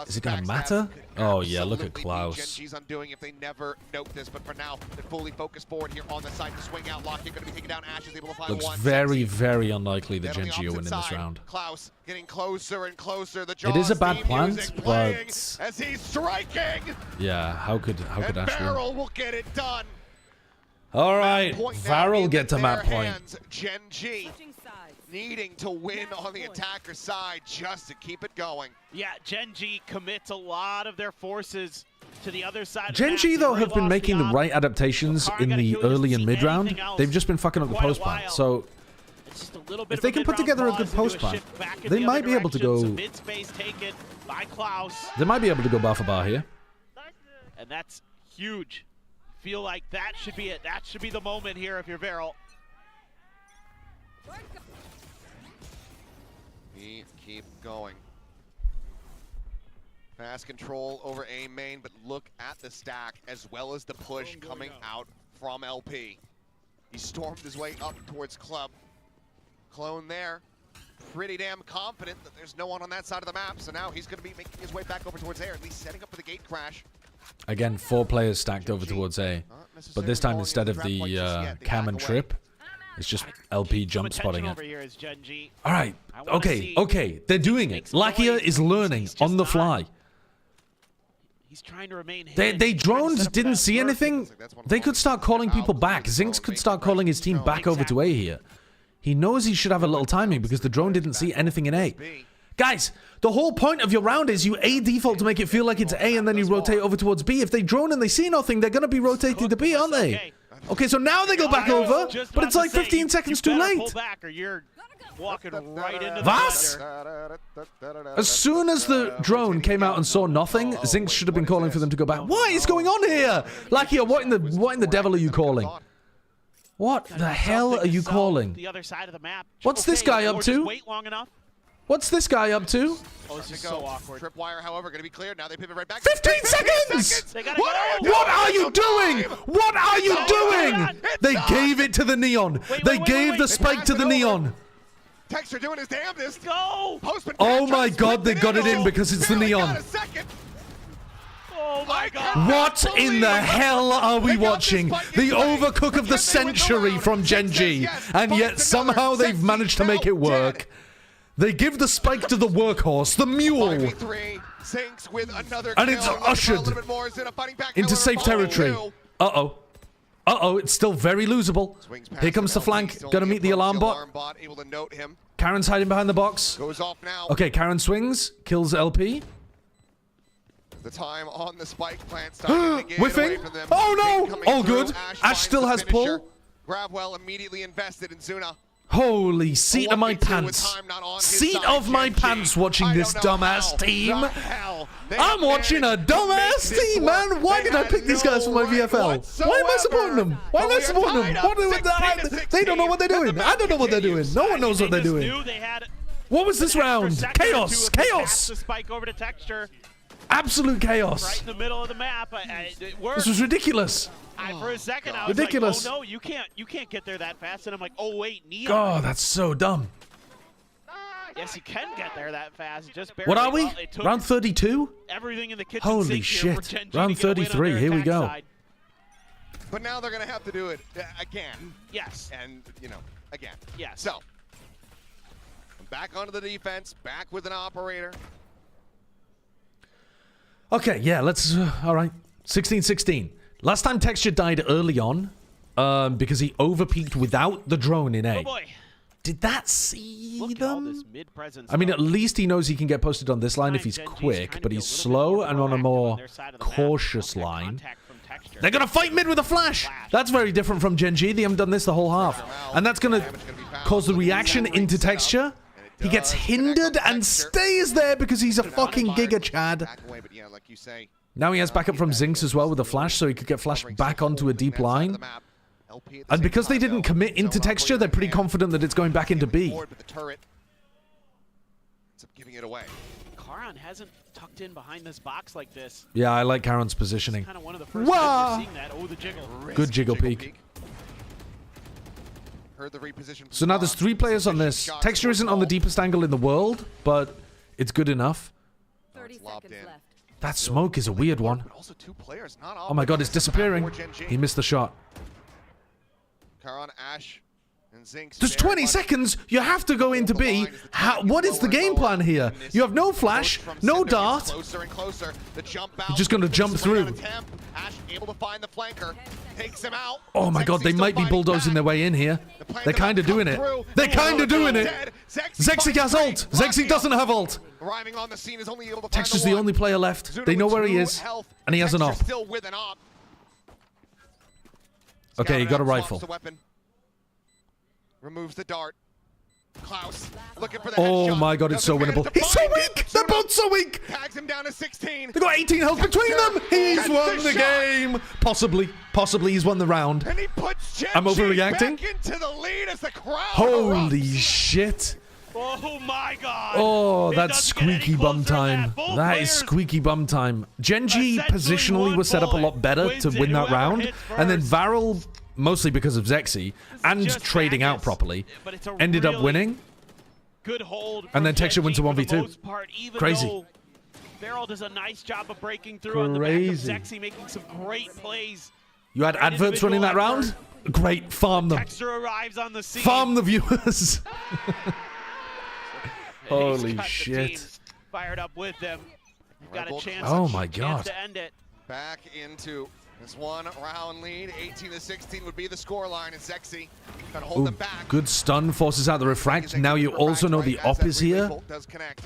Is it going to matter? Oh yeah, look at Klaus. Gen.G's undoing if they never note this, but for now, they're fully focused forward here on the side to swing out. Lockett going to be taking down Ash, is able to find one. Looks very, very unlikely that Gen.G are winning this round. Klaus getting closer and closer. It is a bad plant, but as he's striking. Yeah, how could Ash win? VARREL will get it done. All right, VARREL get to map point. Gen.G needing to win on the attacker side just to keep it going. Yeah, Gen.G commits a lot of their forces to the other side. Gen.G though have been making the right adaptations in the early and mid round. They've just been fucking up the post plant. So Just a little bit If they can put together a good post plan, they might be able to go. Mid-space taken by Klaus. They might be able to go bar for bar here. And that's huge. Feel like that should be it. That should be the moment here if you're VARREL. Keep going. Fast control over A main, but look at the stack as well as the push coming out from LP. He stormed his way up towards Club. Clone there, pretty damn confident that there's no one on that side of the map, so now he's going to be making his way back over towards A, at least setting up for the gate crash. Again, 4 players stacked over towards A. But this time, instead of the Cam and Trip, it's just LP jump spotting it. All right, okay, they're doing it. Lakia is learning on the fly. He's trying to remain they droned, didn't see anything. They could start calling people back. Zinx could start calling his team back over to A here. He knows he should have a little timing because the drone didn't see anything in A. Guys, the whole point of your round is you A default to make it feel like it's A and then you rotate over towards B. If they drone and they see nothing, they're going to be rotating to B, aren't they? Okay, so now they go back over, but it's like 15 seconds too late. Walking right into Vas? As soon as the drone came out and saw nothing, Zinx should have been calling for them to go back. What is going on here? Lakia, what in the devil are you calling? What the hell are you calling? The other side of the map. What's this guy up to? Wait long enough. What's this guy up to? Oh, this is so awkward. Tripwire, however, going to be cleared. Now they pivot right back. 15 seconds! What are you doing? What are you doing? They gave it to the Neon. They gave the spike to the Neon. Texture doing his damnedest. Go! Oh my god, they got it in because it's the Neon. Oh my god. What in the hell are we watching? The overcook of the century from Gen.G. And yet somehow they've managed to make it work. They give the spike to the workhorse, the mule. And it's ushered into safe territory. Uh-oh. Uh-oh, it's still very losable. Here comes the flank. Gonna meet the alarm bot. Karen's hiding behind the box. Okay, Karen swings. Kills LP. The time on the spike plant whiffing. Oh no! All good. Ash still has pull. Gravwell immediately invested in Zuna. Holy seat of my pants. Seat of my pants watching this dumbass team. I'm watching a dumbass team, man. Why did I pick these guys for my VFL? Why am I supporting them? Why am I supporting them? They don't know what they're doing. I don't know what they're doing. No one knows what they're doing. What was this round? Chaos. Chaos. The spike over to Texture. Absolute chaos. Right in the middle of the map. This was ridiculous. For a second, I was ridiculous. Like, oh no, you can't get there that fast. And I'm like, oh wait, Neon. God, that's so dumb. Yes, you can get there that fast. Just barely. What are we? Round 32? Everything in the kitchen. Holy shit. Round 33. Here we go. Side. But now they're going to have to do it again. Yes. And, you know, again. Yes. So, back onto the defense, back with an operator. Okay, yeah, let's... all right. 16-16. Last time Texture died early on because he overpeaked without the drone in A. Oh boy. Did that see them? I mean, at least he knows he can get posted on this line if he's quick, but he's slow and on a more cautious line. They're going to fight mid with a flash. That's very different from Gen.G. They haven't done this the whole half. And that's going to cause the reaction into Texture. He gets hindered and stays there because he's a fucking Giga Chad. Now he has backup from Zinx as well with a flash, so he could get flashed back onto a deep line. And because they didn't commit into Texture, they're pretty confident that it's going back into B. Karan hasn't tucked in behind this box like this. Yeah, I like Karen's positioning. Kind of one of the first times we're seeing that. Oh, the jiggle. Good jiggle peek. So now there's 3 players on this. Texture isn't on the deepest angle in the world, but it's good enough. 30 seconds left. That smoke is a weird one. Oh my god, it's disappearing. He missed the shot. There's 20 seconds. You have to go into B. What is the game plan here? You have no flash, no dart. You're just going to jump through. Oh my god, they might be bulldozing their way in here. They're kind of doing it. They're kind of doing it. Zexy has ult. Zexy doesn't have ult. Texture's the only player left. They know where he is. And he has an op. Okay, he got a rifle. Removes the dart. Klaus looking for the Oh headshot. my god, it's so Doesn't winnable. manage to He's so find weak! it. They're both so weak! Tags him down to 16. They got 18 health between them! He's Gets won the shot. game! Possibly he's won the round. And he puts Gen.G I'm overreacting. back into the lead as the crowd Holy erupts. shit. Oh my god! Oh, It that's doesn't get any squeaky bum closer than time. Both That is players squeaky bum time. Gen.G essentially positionally one was set up a lot bullet better wins to it. win that Whoever round. hits And then first. VARREL, mostly because of Zexy, and just trading out madness. properly, But it's a ended up really winning. Good hold. And then from Texture went to Gen.G for the 1v2. most part, even Crazy. though VARREL does a nice job of breaking through on the back of Crazy. Zexy, making some great plays. You had Great adverts running that individual round? Great, farm them. Texture arrives on the scene. Farm the viewers. He's Holy got the shit. teams fired up with them. You've got a Rebel chance, Oh my chance God. to end it. Back into this one round lead. 18-16 would be the scoreline. And Zexy trying to hold Ooh, them back. good stun, forces out the refract. Now you also know the op is here. Does connect.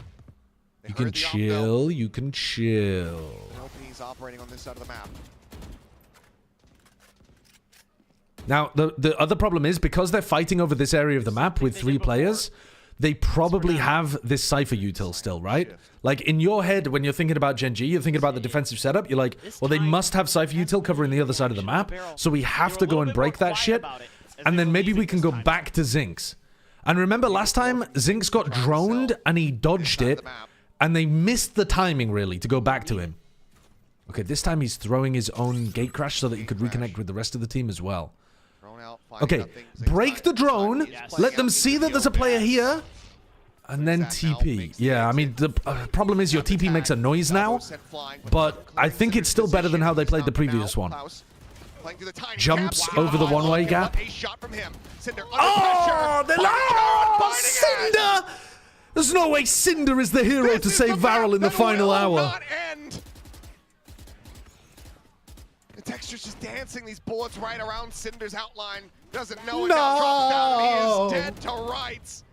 They You can heard the op, though. chill, you can chill. LP's operating on this side of the map. Now, the other problem is, because they're fighting over this area of the map with 3 players, they probably have this Cypher util still, right? Like, in your head, when you're thinking about Gen.G, you're thinking about the defensive setup, you're like, well, they must have Cypher util covering the other side of the map, so we have to go and break that shit, and then maybe we can go back to Zinx. And remember, last time, Zinx got droned, and he dodged it, and they missed the timing, really, to go back to him. Okay, this time he's throwing his own gate crash so that he could reconnect with the rest of the team as well. Okay, break the drone, let them see that there's a player here, and then TP. Yeah, I mean, the problem is your TP makes a noise now, but I think it's still better than how they played the previous one. Jumps over the one-way gap. Oh, they lost! Cinder! There's no way Cinder is the hero to save VARREL in the final hour. The Texture's just dancing these bullets right around Cinder's outline. Doesn't know it now. Drops down. He is dead to rights.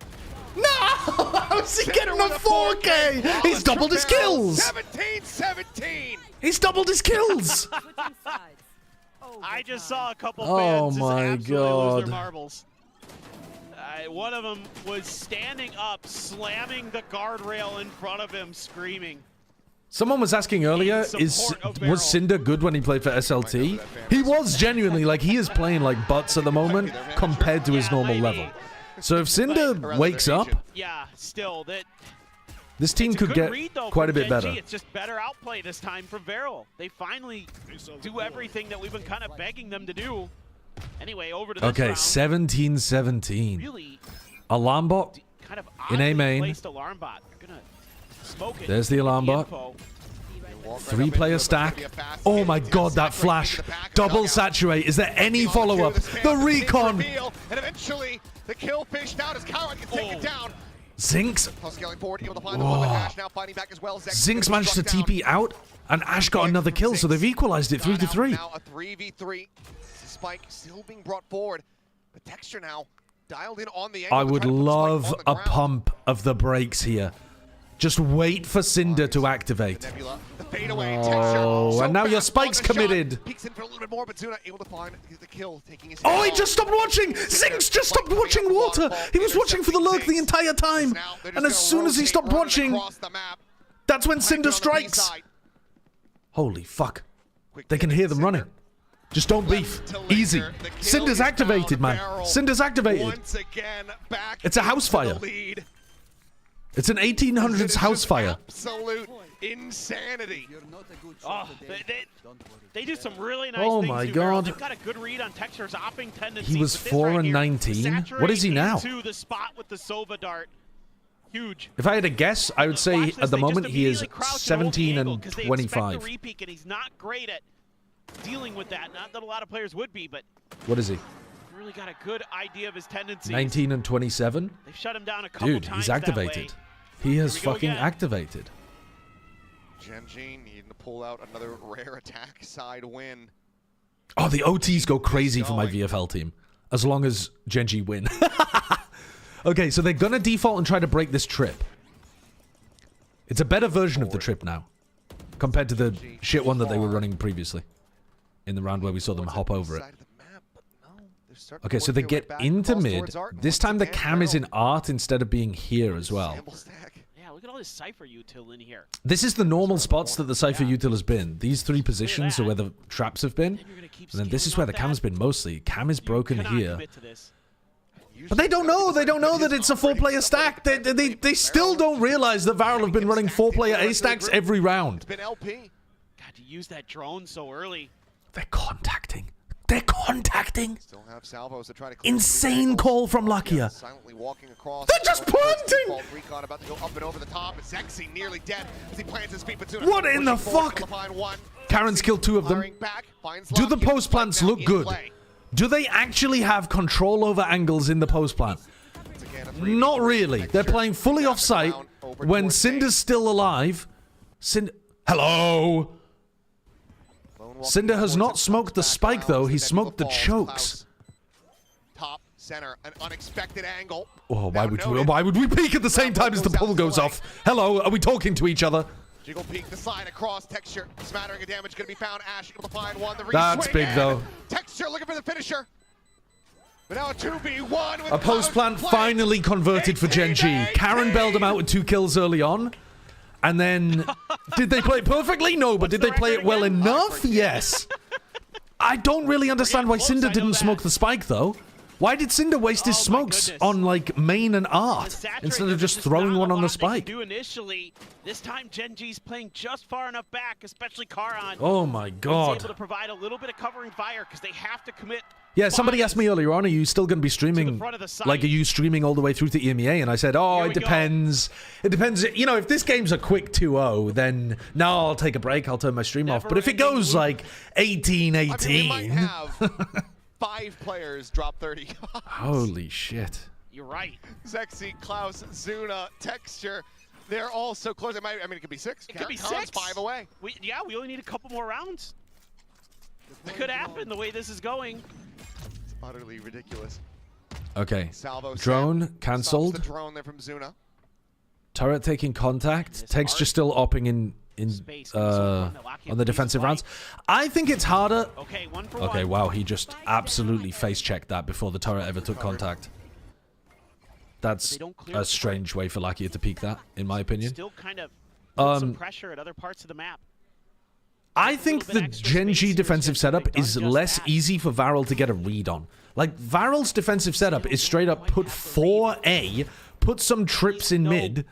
No! How's he getting a 4K? He's doubled his kills! 17-17! He's doubled his kills! I just saw a couple Oh fans just my absolutely lose God. their marbles. One of them was standing up, slamming the guardrail in front of him, screaming. Someone was asking earlier, was Cinder good when he played for SLT? He was genuinely, like, he is playing like butts at the moment compared to his normal level. So if Cinder wakes up, Yeah, still that. this team It's a could good get read, though, quite a from bit Gen.G. better. It's just better outplay this time from VARREL. They finally do everything that we've been kind of begging them to do. Anyway, over to this Okay, round. 17-17. Really Alarm bot kind of in A oddly main. placed alarm bot. They're gonna smoke it. There's the alarm bot. info. 3-player stack. Oh my god, that flash. Double saturate. Is there any follow-up? The recon. And eventually, the kill fished out as Coward can take it down. Zinx. Scaling forward, able to find the one with Ash now fighting back as well. Zinx managed to TP out, and Ash got another kill, so they've equalized it 3-3. Now a 3v3. Spike still being brought forward. The Texture now dialed in on the angle. I would love a pump of the brakes here. Just wait for Cinder to activate. Oh, and now your Spike's committed. Peeks in for a little bit more, but Zuna able to find the kill, taking his Oh, he just stopped watching! Zinx just stopped watching water! He was watching for the lurk the entire time! And as soon as he stopped watching, that's when Cinder strikes! Holy fuck. They can hear them running. Just don't beef. Easy. Cinder's activated, man. Cinder's activated. It's a house fire. It's an 1800s house fire. Absolute insanity. Oh, they do some really nice Oh things. my to VARREL. God. They've got a good read on Texture's opping tendencies. He was but this 4 right and here, 19. What is he now? into the spot with the Sova dart. Huge. If I had to guess, I would say Watch this, at the they moment just he is immediately crouch hold the 17 angle and 'cause they expect 25. the repeat, and he's not great at dealing with that. Not that a lot of players would be, but What is he? really got a good idea of his tendencies. 19 and 27? They've shut him down a couple Dude, times he's that activated. way. He has Here we go fucking again. activated. Gen.G needing to pull out another rare attack side win. Oh, the OTs go crazy for my VFL team. As long as Gen.G win. Okay, so they're going to default and try to break this trip. It's a better version of the trip now. Compared to the shit one that they were running previously. In the round where we saw them hop over it. Okay, so they get into mid. This time the cam is in art instead of being here as well. Yeah, look at all this Cypher util in here. This is the normal spots that the Cypher util has been. These three positions are where the traps have been. And then this is where the cam's been mostly. Cam is broken here. But they don't know. They don't know that it's a 4-player stack. They still don't realize that VARREL have been running 4-player A stacks every round. It's been LP. God, to use that drone so early. They're contacting. They're contacting. Still have salvos to try to insane call from Lakia. Silently walking across. They're just planting. Recon about to go up and over the top. Zexy nearly dead as he plants his feet. What in the fuck? Karen's killed 2 of them. Do the post plants look good? Do they actually have control over angles in the post plant? Not really. They're playing fully off site when Cinder's still alive. Hello. Cinder has not smoked the spike though. He smoked the chokes. Top center, an unexpected angle. Oh, why would we peek at the same time as the pull goes off? Hello, are we talking to each other? Jiggle peek the slide across. Texture, smattering of damage gonna be found. Ash able to find one. That's big though. Texture looking for the finisher. But now a 2v1 with a post plant finally converted for Gen.G. Karen bailed him out with 2 kills early on. And then, did they play it perfectly? No, but did they play it well enough? Yes. I don't really understand why Cinder didn't smoke the spike, though. Why did Cinder waste his smokes on, like, main and art instead of just throwing one on the spike? Initially, this time Gen.G's playing just far enough back, especially Karan. Oh my god. Able to provide a little bit of covering fire because they have to commit. Yeah, somebody asked me earlier on, are you still going to be streaming, like, are you streaming all the way through to EMEA? And I said, oh, it depends. It depends. You know, if this game's a quick 2-0, then, no, I'll take a break. I'll turn my stream off. But if it goes, like, 18-18... I mean, we might have 5 players drop 30. Holy shit. You're right. Zexy, Klaus, Zuna, Texture, they're all so close. I mean, it could be 6. It could be 6. 5 away. We only need a couple more rounds. It could happen the way this is going. It's utterly ridiculous. Okay. Salvo drone cancelled. The drone there from Zuna. Turret taking contact. Texture still opping in on the defensive rounds. I think it's harder. Okay, wow, he just absolutely face checked that before the turret ever took contact. That's a strange way for Lakia to peek that, in my opinion. Still kind of some pressure at other parts of the map. I think the Gen.G defensive setup is less easy for VARREL to get a read on. Like, VARREL's defensive setup is straight up put 4A, put some trips in mid,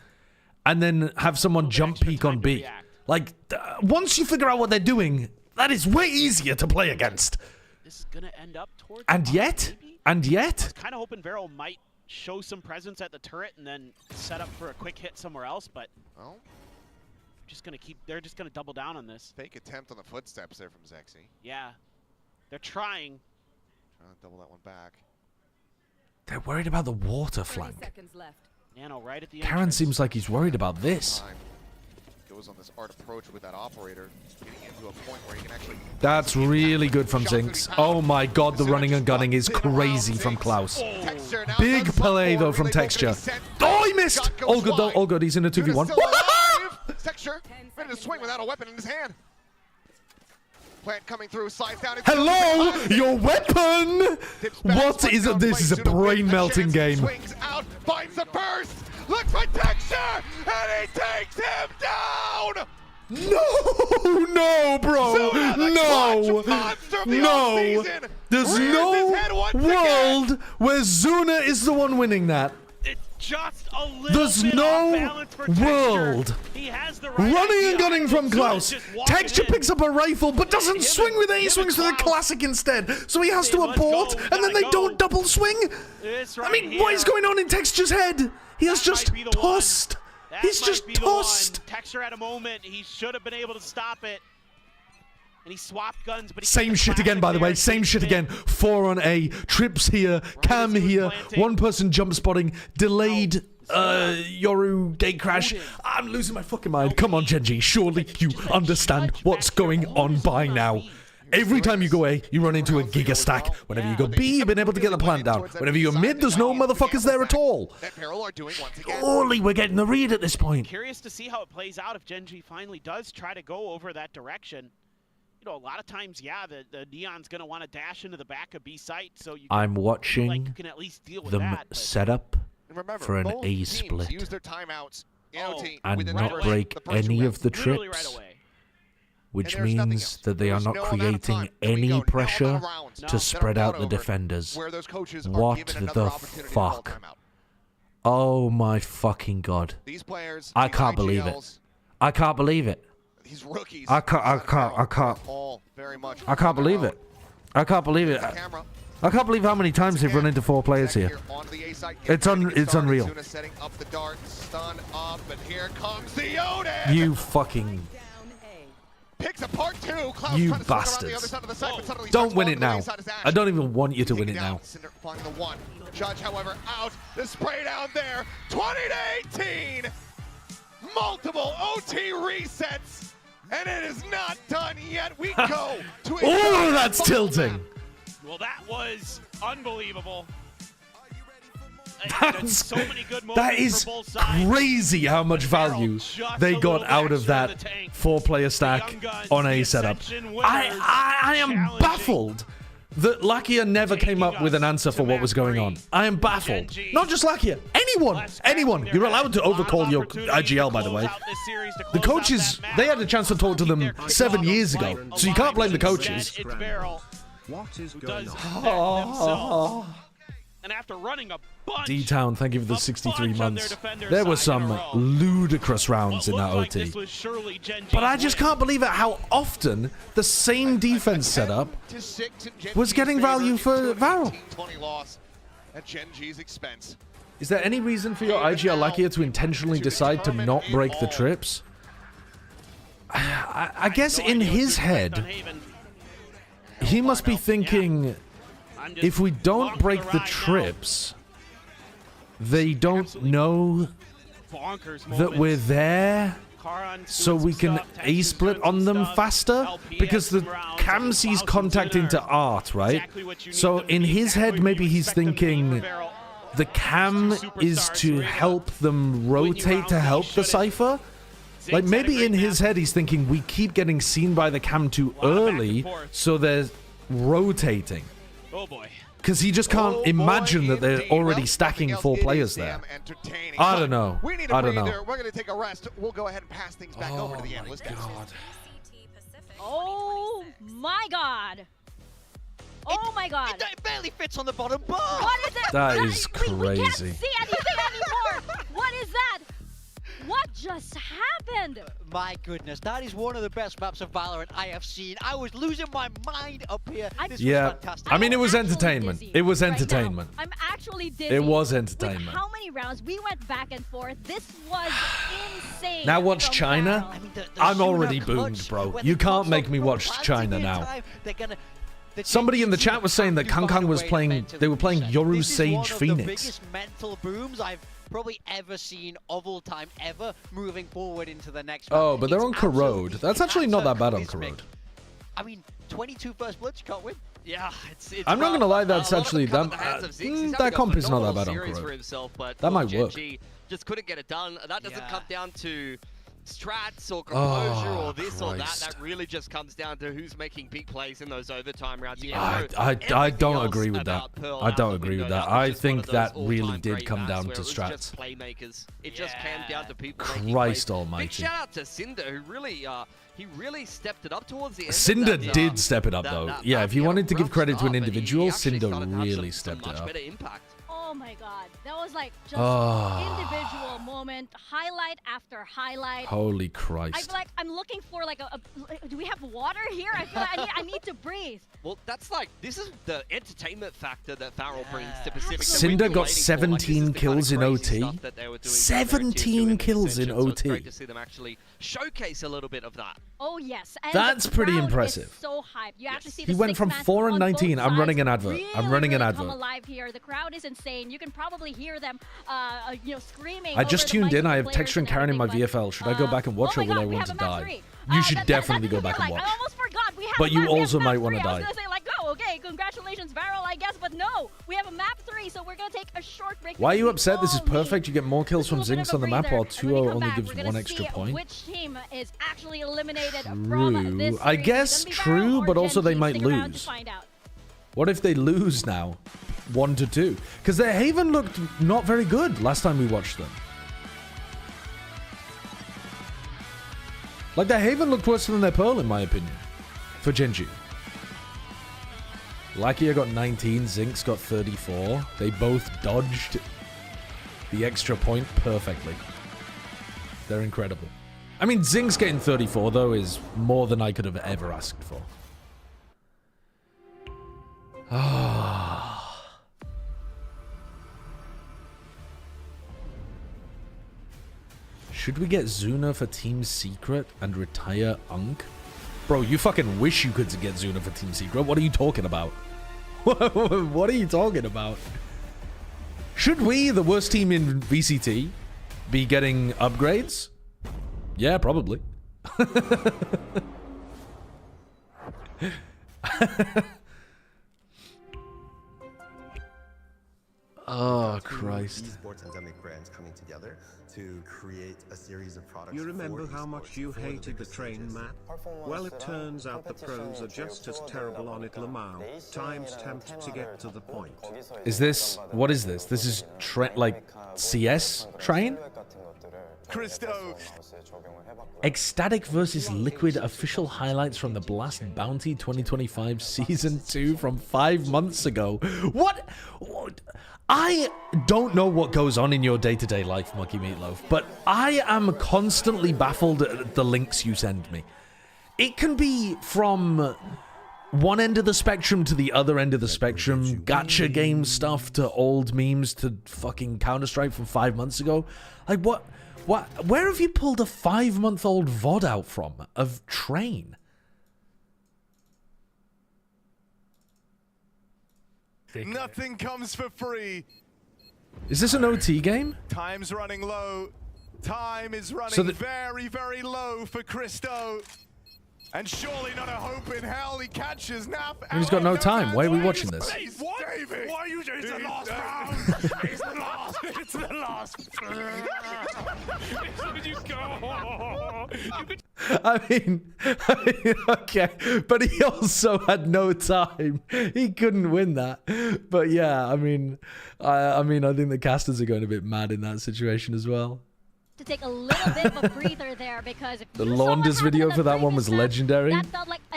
and then have someone jump peek on B. Like, once you figure out what they're doing, that is way easier to play against. This is gonna end up towards and yet, I was kind of hoping VARREL might show some presence at the turret and then set up for a quick hit somewhere else, but well, they're just gonna double down on this. Fake attempt on the footsteps there from Zexy. Yeah, they're trying. Trying to double that one back. They're worried about the water flank. Nano right at the Karen entrance. seems like he's worried about this. Goes on this art approach with that operator, getting into a point where he can actually. That's really good from Zinx. Oh my god, the running and gunning is crazy from Klaus. Big play though from Texture. Oh, he missed! All good though, all good. He's in a 2v1. Texture ready to swing without a weapon in his hand. Plant coming through, slides down. Hello, your weapon! What is it? This is a brain melting game. Swings out, finds the burst, looks for Texture, and he takes him down! No, bro! No! There's no world where Zuna is the one winning that. Just a little There's bit no off balance for world. He has the right running and gunning from Zuna's Klaus. just Texture in. picks up a rifle but doesn't swing with it. He swings for the classic instead. So he has to abort and then they don't double swing. I mean, what is going on in Texture's head? He has just tossed. He's just tossed. Texture at a moment. He should have been able to stop it. And he swapped guns, but he same shit again, by the way. Same shit again. 4 on A. Trips here. Cam here. One person jump spotting. Delayed Yoru gate crash. I'm losing my fucking mind. Come on, Gen.G. Surely you understand what's going on by now. Every time you go A, you run into a giga stack. Whenever you go B, you've been able to get the plant down. Whenever you're mid, there's no motherfuckers there at all. Surely we're getting the read at this point. Curious to see how it plays out if Gen.G finally does try to go over that direction. you know, a lot of times, yeah, the Neon's going to want to dash into the back of B site, so you I'm feel watching like you can at least deal with them that, set up Remember, for an both A teams split use their timeouts in OT and within not the break first any round. of the literally trips, right away. which And there's nothing means else. that they are There's not no amount of creating time that we any go, no pressure amount of rounds No. to that are spread fought out the over defenders. where those coaches are What given another the opportunity to call fuck? timeout. Oh my fucking god! These players, I these can't believe it. IGLs, I can't believe it. These rookies. I can't All very much I can't believe it. I can't believe it. Camera. I can't believe how many times they've run into 4 players here. Onto the A side. It's unreal. Zuna setting up the dart, stun up, and here comes the Odin. You fucking Picks apart 2. Cloud's you trying to swing around the other bastards! side of the site, but suddenly Don't starts win walking it to the now. right side as Ash. I don't even want you to win it Taking now. down. Cinder finding the 1. Judge, however, out. The spray down there. 20 to 18. Multiple OT resets. And it is not done yet. We go to a Oh, that's final tilting. map. Well, that was unbelievable. That's, so many good moments that is for both sides. crazy how much value Just they a got little out of extra in that the tank. 4-player stack Young Guns, on A the setup. Ascension winners, I am challenging baffled that Lakia never came up with an answer for what was going on. I am baffled. Gen.G. Not just Lakia. Anyone. You're allowed to overcall your IGL, by the way. The coaches, they had a chance to talk to them 7 years ago, so you can't blame the coaches. It's VARREL. What is Who going does on? that themselves. And after running a bunch, D-Town, thank you for the a 63 bunch on months. their defender's There were side in some a row, ludicrous rounds in what that looked like OT. this was surely Gen.G's But I just win. can't believe it how often the same defense setup To 6 in Gen.G's was getting favor. value for It's VARREL. 18-20 loss at Gen.G's expense. Is there any reason for your IGL Lakia to intentionally decide to not break the trips? I guess No in idea what his to expect on head, Haven. he must be thinking, I'm just if we don't along for break the ride now. trips, they don't know Bonkers that moments. we're there, Karan's so doing we some can stuff, Tension's A-split doing on some them stuff, faster, LP because has the some rounds, Cam sees Klaus contact is into there. Art, right? Exactly what you need So them to in be, his exactly head, what maybe you he's expect them to be thinking for VARREL. the Cam is to help them rotate to help the Cypher. Like, maybe in his head he's thinking, we keep getting seen by the Cam too early, so they're rotating. Oh boy. Because he just can't imagine that they're already stacking 4 players there. I don't know. We need a I don't breather. know. We're going to take a rest. We'll go ahead and pass things back over to the analyst desk. Oh my god. Oh my god. It barely fits on the bottom bar. What is it? That is We can't crazy. see anything anymore. What is that? What just happened? My goodness, that is one of the best maps of Valorant I have seen. I was losing my mind up here. This Yeah. was fantastic. I mean, it was I'm actually entertainment. dizzy It was right now. entertainment. I'm actually dizzy. It was With entertainment. how many rounds we went back and forth? This was insane. Now watch from China. VARREL. I mean, the I'm Suna already clutch, boomed, bro. when You the can't clutch make me from watch planting China in now. time, they're gonna- the Somebody in the Gen.G chat was saying that have to Kang find Kang a was way to playing. mentally They were playing reset. Yoru This is Sage one of the Phoenix. biggest mental booms I've probably ever seen of all time ever moving forward into the next round. Oh, but they're It's on Corrode. absolutely That's actually not that bad on cataclysmic. Corrode. I mean, 22 first bloods, you can't win. Yeah, it's I'm not rough. gonna lie, A that's lot of actually it come that- at the hands of Ziggs. He's that having a comp is not that phenomenal bad on series Corode. for himself, but That might work. Gen.G just couldn't get it done. That doesn't Yeah. come down to strats or composure Oh, or this or that. Christ. That really just comes down to who's making big plays in those overtime rounds. You I know don't everything agree else with that. about Pearl I out don't the agree window. with that. was I just one think of those that really all-time did great come maps down where to it was strats. just playmakers. It just came down to people making Christ plays. almighty. Big shout out to Cinder, who really he really stepped it up towards the end. of Cinder that, did step it up, though. Yeah, if you he had a wanted to give rough credit to an start, but he individual, actually Cinder started to have really some stepped it much up. better impact. Oh my god, that was like just Oh. individual moment, highlight after highlight. Holy I Christ. feel like I'm looking for like do we have water here? I feel like I need to breathe. Well, that's like, this is the entertainment factor that VARREL brings to Pacific. that Cinder we've been got waiting for. 17 Like, this is the kind of kills in crazy OT. stuff that they were doing 17 kills in so it's OT. great to see them actually showcase a little bit of that. Oh yes, and That's the pretty crowd impressive. Is so hyped. You actually see He the went six from man 4 and on both 19. I'm running an sides advert. really, I'm running an really advert. Come alive here. The crowd is insane. You can probably hear them, screaming. I just over the tuned mics in. of I the have players Texture and Karen in my everything, VFL. Should I go back and watch oh or my will I God, we want have to a map die? 3. You should That definitely go doesn't back feel and like- watch. I almost forgot. We have But a you map, we have also map might 3. wanna I was die. gonna say like, okay, congratulations, VARREL, I guess, but no, we have a map 3 3, so we're gonna take a short break. Why are you upset? This is all need perfect. You get more kills from little bit Zinx of on the a map, breather, while and when we 2-0 come only back, gives we're gonna 1 extra see point. Which team is actually eliminated from True. this I series. guess It's gonna be VARREL true, or but also they Gen.G. might Stick around to lose. find out. What if they lose now? 1-2. Because their Haven looked not very good last time we watched them. Like, their Haven looked worse than their Pearl, in my opinion, for Gen.G. Lakia got 19, Zinx got 34. They both dodged the extra point perfectly. They're incredible. I mean, Zinx getting 34, though, is more than I could have ever asked for. Ah. Should we get Zuna for Team Secret and retire Unk? Bro, you fucking wish you could get Zuna for Team Secret. What are you talking about? What are you talking about? Should we, the worst team in VCT, be getting upgrades? Yeah, probably. Oh, Christ. Esports endemic brands coming together to create a series of products. You remember how much you hated the train map? Well, it turns out the pros are just as terrible on it, Lamau. Times tempt to get to the point. Is this... What is this? This is like CS train? Christo. Ecstatic versus Liquid official highlights from the Blast Bounty 2025 Season 2 from 5 months ago. What? I don't know what goes on in your day-to-day life, Monkey Meatloaf, but I am constantly baffled at the links you send me. It can be from one end of the spectrum to the other end of the spectrum, gacha game stuff to old memes to fucking Counter-Strike from 5 months ago. Like, what? Where have you pulled a 5-month-old VOD out from of Train? Nothing comes for free. Is this an OT game? Time's running low. Time is running very, very low for Christo. And surely not a hope in hell. He catches Nap. He's got no time. Why are we watching this? What? Why are you doing the last round? It's the last. It's the last. You go. I mean, okay, but he also had no time. He couldn't win that. But yeah, I mean, I think the casters are going a bit mad in that situation as well. To take a little bit of a breather there, because if The Launders video for that one was legendary.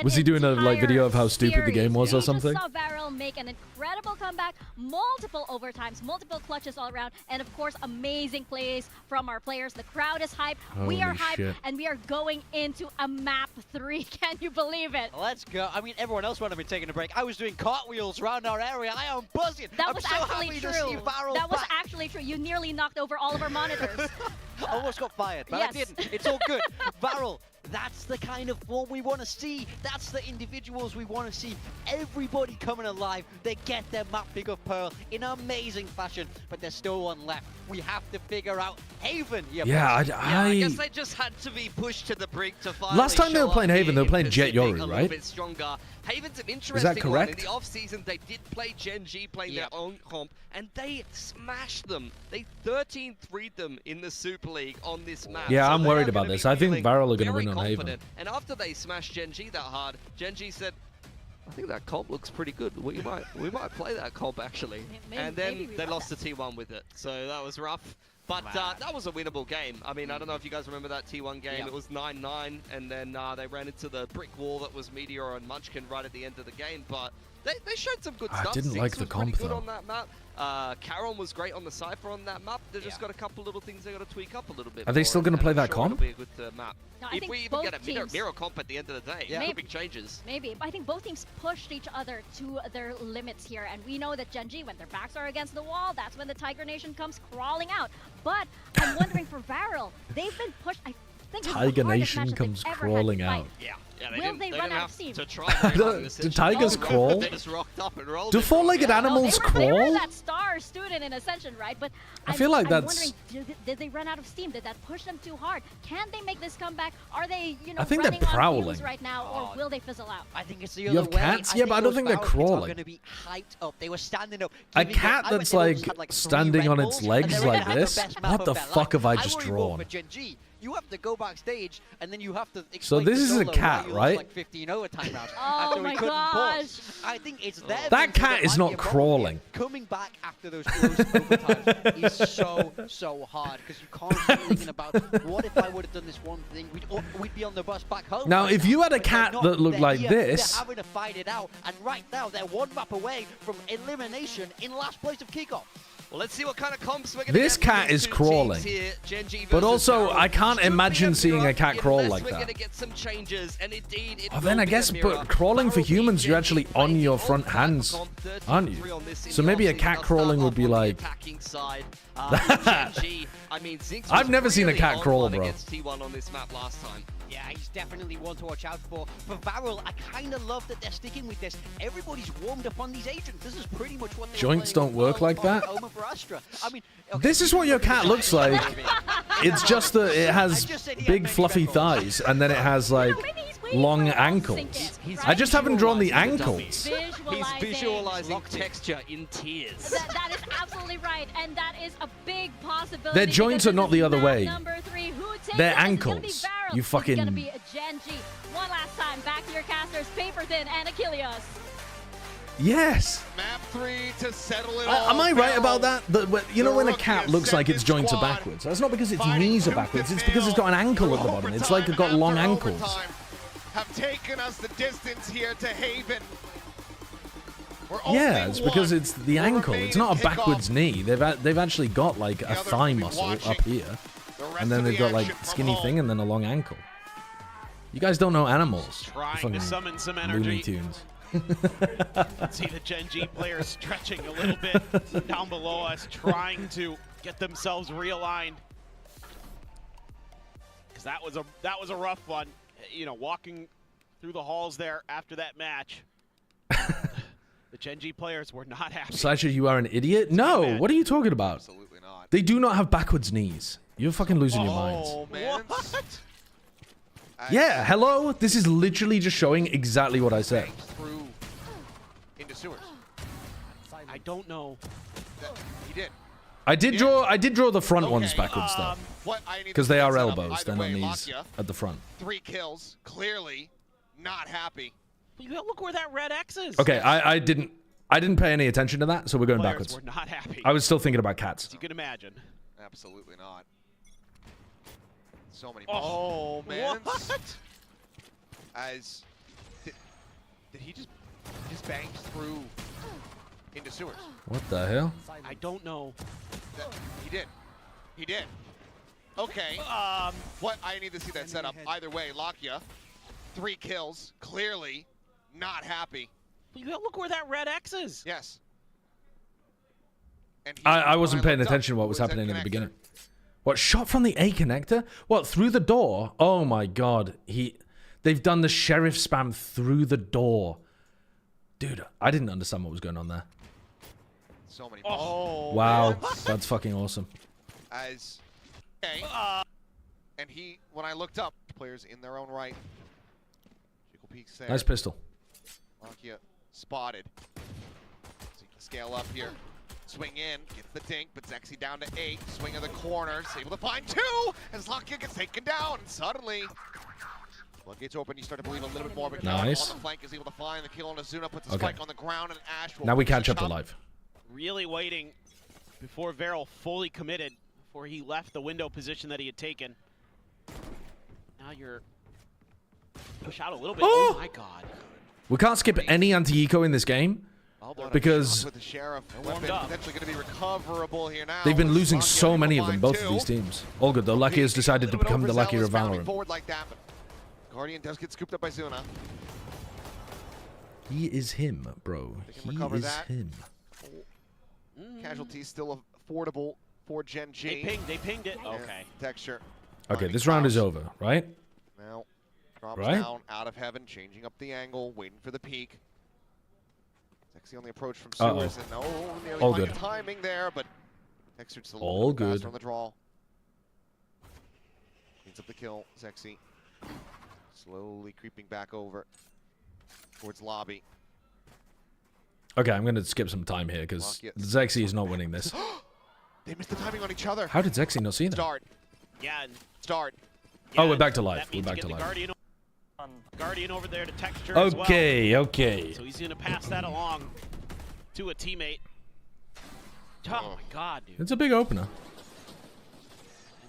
Was he doing a video of how stupid the game was or something? We just saw VARREL make an incredible comeback, multiple overtimes, multiple clutches all around, and of course amazing plays from our players. The crowd is hyped, we are hyped, and we are going into a map 3. Can you believe it? Let's go. I mean, everyone else would have been taking a break. I was doing cartwheels around our area. I am buzzing. That I'm was so actually happy true. to see VARREL That was back. actually true. You nearly knocked over all of our monitors. I almost got fired, but Yes. I didn't. It's all good. VARREL, that's the kind of form we want to see. That's the individuals we want to see. Everybody coming alive. They get their map pick of Pearl in amazing fashion, but there's still one left. We have to figure out Haven. Yeah, I guess they just had to be pushed to the brink to finally Last time they were playing Haven, they were playing Jet Yori, a little right? bit stronger. Haven's an Is interesting that correct? one. In the off-season, they did play Gen.G playing their own comp, and they smashed them. They 13-3'd them in the Super League on this map. Yeah, So I'm they worried are about gonna this. be I think feeling VARREL are going to very win on Haven. confident. And after they smashed Gen.G that hard, Gen.G said, I think that comp looks pretty good. We might play that comp actually. And then they lost to T1 with it. So that was rough. But that was a winnable game. I mean, I don't know if you guys remember that T1 game. It was 9-9, and then they ran into the brick wall that was Meteor and Munchkin right at the end of the game. But they showed some good stuff. I didn't Six like the was pretty comp, good though. on that map. Caron was great on the Cypher on that map. They've just got a couple little things they got to tweak up a little bit. Are they still going to play that comp? comp? It'll be a good map. No, I if think we even both get a teams- mirror comp at the end of the day, Maybe. big changes. Maybe. I think both teams pushed each other to their limits here, and we know that Gen.G, when their backs are against the wall, that's when the Tiger Nation comes crawling out. But I'm wondering for VARREL, they've been pushed. I think this is Tiger the hardest Nation match that comes they've ever crawling had to out. fight. Yeah, Will they didn't run out have of steam? to try very hard in this Do situation. tigers crawl? They just rocked up and rolled. Do four-legged animals They were crawl? that star student in Ascension, right? But I feel like I'm that's- wondering, did they run out of steam? Did that push them too hard? Can they make this comeback? Are they, I think they're running on prowling. fumes right now, or will they fizzle out? I think it's the You other have way. cats? Yeah, but I don't think they're crawling. Going to be hyped up. They were standing up. A giving cat them- I that's bet they like just had, like 3 standing on Red its Bulls, legs and they were like gonna have this? the best What map the of their fuck life. have I just worry more drawn? for Gen.G. You have to go backstage, and then you have to So explain this to is a Solo cat, why you right? lost like 15 overtime rounds Oh after my he couldn't gosh. pause. I think it's their That thinking cat is might not be a moment crawling. here. Coming back after those close overtimes is so hard because you can't be thinking about what if I would have done this one thing. We'd be on the bus back home. Now, right if you had a but they're cat not. that looked They're like here, this- they're having to fight it out, and right now they're one map away from elimination in last place of kickoff. Well, let's see what kind of comps we're going to This get from cat these is two crawling. teams here, Gen.G But versus also, VARREL. I can't Should be imagine a seeing a mirror cat crawl unless like we're that. going to get some changes, and indeed it Oh, then will I be guess, a mirror. but crawling for VARREL humans, beat you're actually Gen.G, on your fighting front off hands, on aren't you? 33 on this in So the maybe a offseason. cat They'll crawling start would be off on the like- attacking side. Gen.G, I mean, Zinx I've was never seen a really cat on crawl, one bro. against T1 on this map last time. Yeah, he's definitely one to watch out for. For VARREL, I kind of love that they're sticking with this. Everybody's warmed up on these agents. This is pretty much what they Joints were playing don't work on like that? Omen for Astra. I mean, okay, This is what your cat looks like. It's just that it has big fluffy thighs, and then it has like Maybe he's waiting long for it all to ankles. sink in, I right? just haven't drawn the ankles. He's visualizing texture in tears. That is absolutely right, and that is a big possibility. Their joints because are not this the is other map way. Number 3. Who takes They're it? Is it gonna be ankles. VARREL? You Is it gonna fucking- be a Gen.G? One last time, back to your casters, Paper Thin and Achilles. Yes. Map 3 to settle it all. Am I right about down. that? You know The when a rookie cat looks like its ascendant joints are squad backwards? That's not because its fighting knees are tooth backwards. and It's because it's got an nail ankle at the through bottom. It's like it's got overtime long after ankles. overtime. Have taken us the distance here to Haven. We're Yeah, only it's because one it's the will ankle. remain It's not in a backwards kickoff. knee. They've actually got like a others thigh will be muscle watching up here, The rest and then of they've the got like action from skinny home. thing and then a long ankle. You guys don't know animals. Trying to Fucking summon some Looney energy. Tunes. See the Gen.G players stretching a little bit down below us, trying to get themselves realigned. Because that was a rough one. You know, walking through the halls there after that match. The Gen.G players were not happy. Slasher, you are an idiot? No, what are you talking about? Absolutely not. They do not have backwards knees. You're fucking losing your minds. Oh, man. What? Yeah, hello? This is literally just showing exactly what I said. Through into sewers. I don't know. He did. I did draw the front ones backwards though. What I need to Because see they that are set up. elbows, Either they're not way, knees Lakia, at the front. 3 kills. Clearly not happy. Look where that red X is. Okay, I didn't pay any attention to that, so we're going Players backwards. were not happy. I was still thinking about cats. As you can imagine. Absolutely not. So many. Oh, man. what? As did he just banged through into sewers? What the hell? I don't know. He did. He did. Okay. What I need to see that set up. Either way, Lakia, 3 kills. Clearly not happy. Look where that red X is. Yes. And I wasn't when paying looked attention to up, what was who that happening in the connector? beginning. What, shot from the A connector? What, through the door? Oh my god. They've done the sheriff spam through the door. Dude, I didn't understand what was going on there. So many. Oh. Wow, man. that's fucking awesome. As okay. And when I looked up, players in their own right. Chickle Peaks there. Nice pistol. Lakia spotted. So you can scale up here. Swing in, gets the dink, but Zexy down to 8. Swing of the corners, able to find 2 as Lakia gets taken down. And suddenly, floodgates open. You start to believe a little bit more. But Nice. on the flank is able to find the kill on Azuna, puts the Okay. spike on the ground, and Ash will Now we finish catch up to up. live. Really waiting before VARREL fully committed, before he left the window position that he had taken. Now you're push out a little bit. Oh! Oh my god. We can't skip any anti-eco in this game because With the sheriff, warmed weapon up. potentially going to be recoverable here now. they've been as losing Lakia so able many to of them, find both 2. of these teams. All good though. Lucky has decided to become the Lucky of bounding Valorant. forward like that, but Guardian does get scooped up by Zuna. He is him, bro. They can He recover is that. him. Casualties still affordable for Gen.G. They pinged it. Yeah, Okay. Texture. Okay, this round is over, right? Now, drops Right? down out of heaven, changing up the angle, waiting for the peak. Sexy on the approach from Uh-oh. Sewers, and nearly All finding good. the timing there, but Dexter just a little All bit faster good. on the draw. Cleans up the kill, Sexy. Slowly creeping back over towards lobby. Okay, I'm going to skip some time here because Zexy is not winning this. They missed the timing on each other. How did Zexy not see that? Start. Yeah. And Start. Oh, we're back to life. That We're means back you to get the life. Guardian over there to Texture as well. Okay. So he's going to pass that along to a teammate. Oh my god, dude. It's a big opener.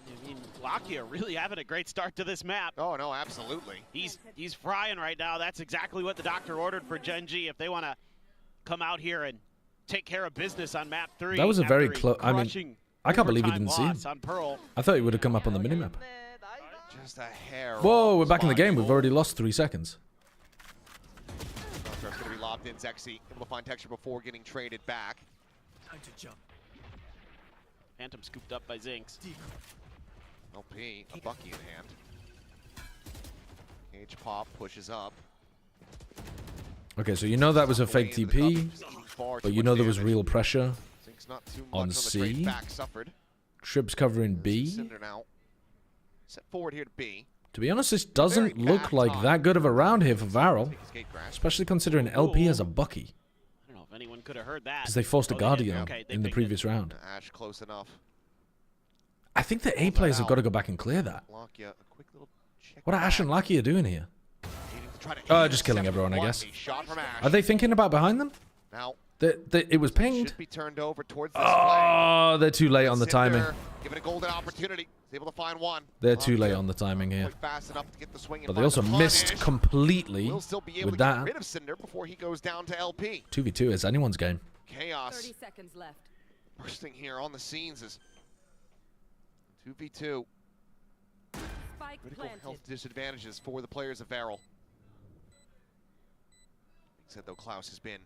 I mean, Lakia really having a great start to this map. Oh, no, absolutely. He's frying right now. That's exactly what the doctor ordered for Gen.G if they want to come out here and take care of business on map 3. That was a very close. I mean, I can't believe he didn't see him. On Pearl. I thought he would have come up on the minimap. Just a hair. Whoa, we're back in the game. We've already lost 3 seconds. Going to be lobbed in. Zexy able to find Texture before getting traded back. Time to jump. Phantom scooped up by Zinx. LP, a Bucky in hand. Cage pop pushes up. Okay, so you know that was a fake TP, but you know there was real pressure on C. Trib's covering B. Cinder now set forward here to B. To be honest, this doesn't look like that good of a round here for VARREL, especially considering LP has a Bucky. I don't know if anyone could have heard that. Because they forced a Guardian in the previous round. Ash close enough. I think the A players have got to go back and clear that. What are Ash and Lakia doing here? Just killing everyone, I guess. Are they thinking about behind them? Now, it was pinged. should be turned over towards this Oh, they're too late on the timing. Given a golden opportunity. He's able to find one. They're too late on the timing here. Fast enough to get the swing and But they also missed completely We'll still be able with to get that. rid of Cinder before he goes down to LP. 2v2 is anyone's game. Chaos 30 seconds left. bursting here on the scenes is 2v2. Spike Critical planted. health disadvantages for the players of VARREL. Said though, Klaus has been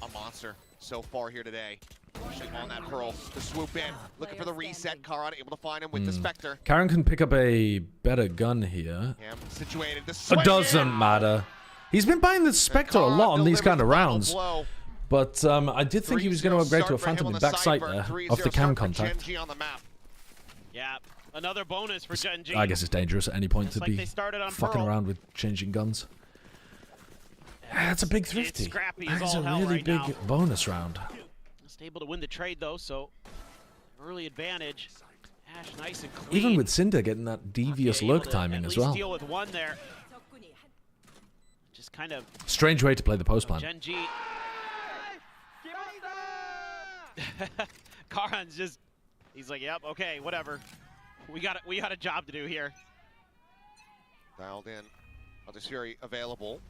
a monster so far here today. Pushing on that Pearl, the swoop in, looking for the reset. Karan able to find him with the Spectre. Karen can pick up a better gun here. Yeah, situated. The It swing doesn't in. matter. He's been buying the Spectre a lot on these kind of rounds. But I did think he was going to upgrade to a Phantom in backside there off the cam contact. Gen.G on the map. Yeah, another bonus for Gen.G. I guess it's dangerous at any point to like be they started on fucking Pearl. around with changing guns. That's a big It's thrifty. scrappy as That's all a hell really right big now. bonus round. Just able to win the trade though, so early advantage. Ash nice and clean. Even with Cinder getting that devious Able lurk to timing at as least well. deal with one there. Just kind of Strange way to play the post plan. Gen.G. Karan's just, he's like, yep, okay, whatever. We got a job to do here. Dialed in. Eldest Fury available.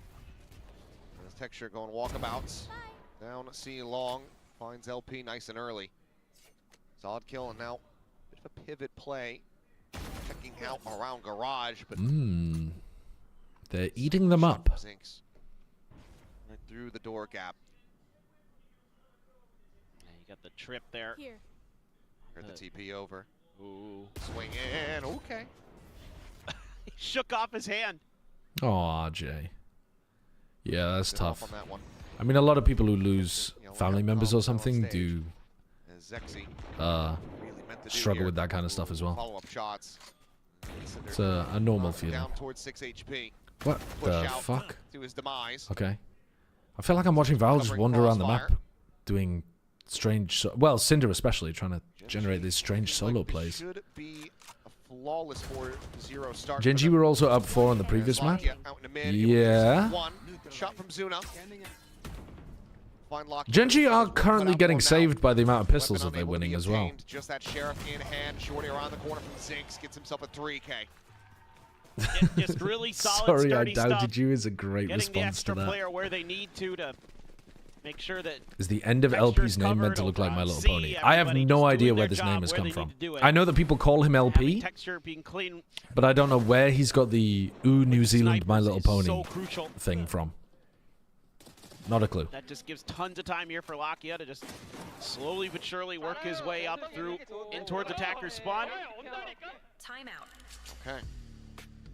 There's Texture going walkabouts. Down C long. Finds LP nice and early. Solid kill and now bit of a pivot play. Checking out around garage, but They're eating them up. Zinx right through the door gap. Yeah, you got the trip there. Here. Heard the TP over. Ooh. Swing in. Okay. He shook off his hand. Aw, Jay. Yeah, that's Good off tough. on that one. I mean, a lot of people who lose family members or something do As Zexy really meant to do struggle here. with that kind of stuff as well. Follow-up shots. It's a normal feeling. Down towards 6 HP. What Push the out fuck? to his demise. Okay. I feel like I'm watching VARREL just wander around the map doing strange... well, Cinder especially, trying to generate these strange solo plays. Should be a flawless 4-0 start. Gen.G were also up 4 on the previous map. Yeah. One shot from Zuna. Gen.G are currently getting saved by the amount of pistols that they're winning as well. Just that Sheriff in hand. Shorty around the corner from Zinx gets himself a 3K. Just really solid, Sorry, I sturdy doubted stuff. you is a great Getting the response to extra that. player where they need to make sure that Is the end of Texture's LP's name meant to covered look like over My on Little C. Pony? I have Everybody no just idea doing where their this job name has where come they from. need to do it. I know that people call him having LP, Texture being clean. but I don't know where he's got the Ooh New Zealand My Little is Pony so crucial. thing from. Not a clue. That just gives tons of time here for Lakia to just slowly but surely work his way up through in towards attacker's spawn. Timeout. Okay.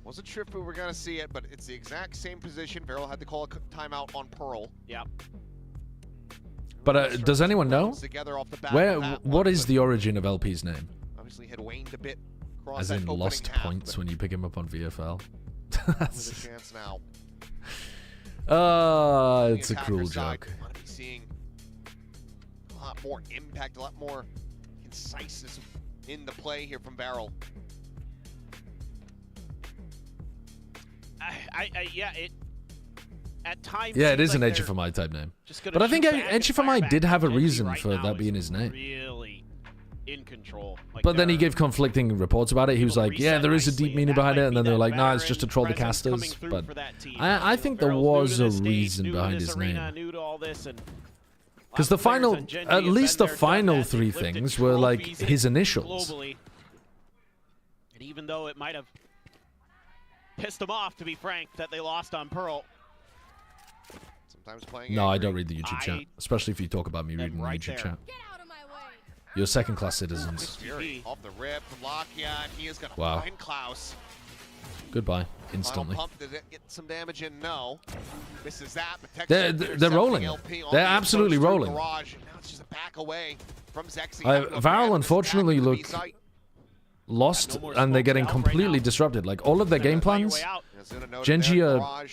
Wasn't sure if we were going to see it, but it's the exact same position. VARREL had to call a timeout on Pearl. Yep. But does anyone know? What is the origin of LP's name? Obviously had waned a bit. As in lost points when you pick him up on VFL. That's a chance now. It's a cruel joke. I want to be seeing a lot more impact, a lot more conciseness in the play here from VARREL. At times. Yeah, it is an Edge of my type name. But I think Edge of my did have a reason for that being his name. Really in control. But then he gave conflicting reports about it. He was like, yeah, there is a deep meaning behind it. And then they were like, nah, it's just to troll the casters. But I think there was a reason behind his name. Because the final, at least the final 3 things were like his initials. And even though it might have pissed him off, to be frank, that they lost on Pearl. Sometimes playing no, I don't read the YouTube chat. Especially if you talk about me reading the YouTube chat. You're second-class citizens. Off the rip from Lakia, and he is going to find Klaus. Goodbye, instantly. Pump, did it get some damage in? No. Misses that, but they're rolling. They're absolutely rolling. Garage. Now it's just a back away from Zexy. VARREL unfortunately look lost, and they're getting completely disrupted. Like, all of their game plans, Gen.G are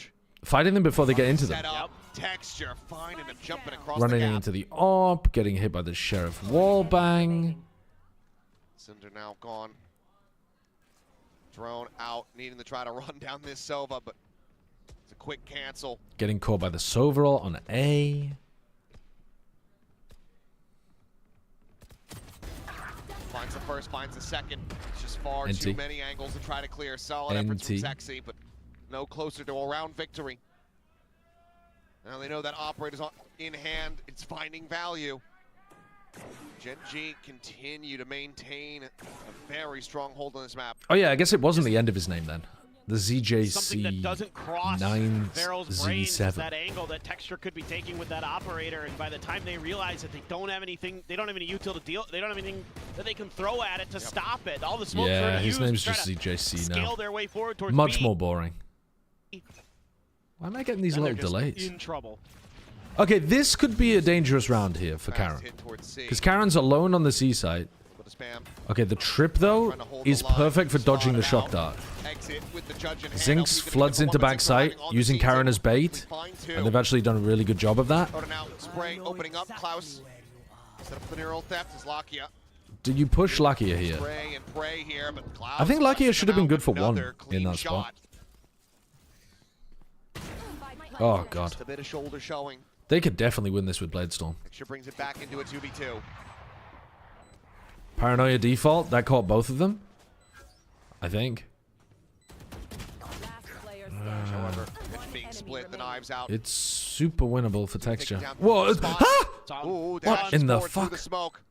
fighting them before they get into them. Texture, finding them jumping across running the gap. into the AWP, getting hit by the Sheriff wallbang. Cinder now gone. Drone out, needing to try to run down this Sova, but it's a quick cancel. Getting caught by the Soverall on A. Finds the first, finds the second. It's just far too many angles to try to clear. Solid efforts from Zexy, but no closer to a round victory. Now they know that operator's in hand. It's finding value. Gen.G continue to maintain a very strong hold on this map. Oh yeah, I guess it wasn't the end of his name then. The ZJC something that doesn't cross VARREL's brains is that angle that Texture could be taking with that operator, and by the time they realize that they don't have anything, they don't have any util to deal, they don't have anything that they can throw at it to stop it. All the smoke his name's just ZJC now. Scale their way forward towards Much more boring. Why am I getting these little delays? In trouble. Okay, this could be a dangerous round here for Karen. Because Karen's alone on the C site. Okay, the trip, though, is perfect for dodging the shock dart. Zinx floods into back site, using Karen as bait. And they've actually done a really good job of that. Did you push Lakia here? I think Lakia should have been good for 1 in that spot. Oh, God. A bit of shoulder showing. They could definitely win this with Bladestorm. Texture brings it back into a 2v2. Paranoia default, that caught both of them. I think. However, it's being split, the knives out. It's super winnable for Texture. Whoa! Huh? What in the fuck?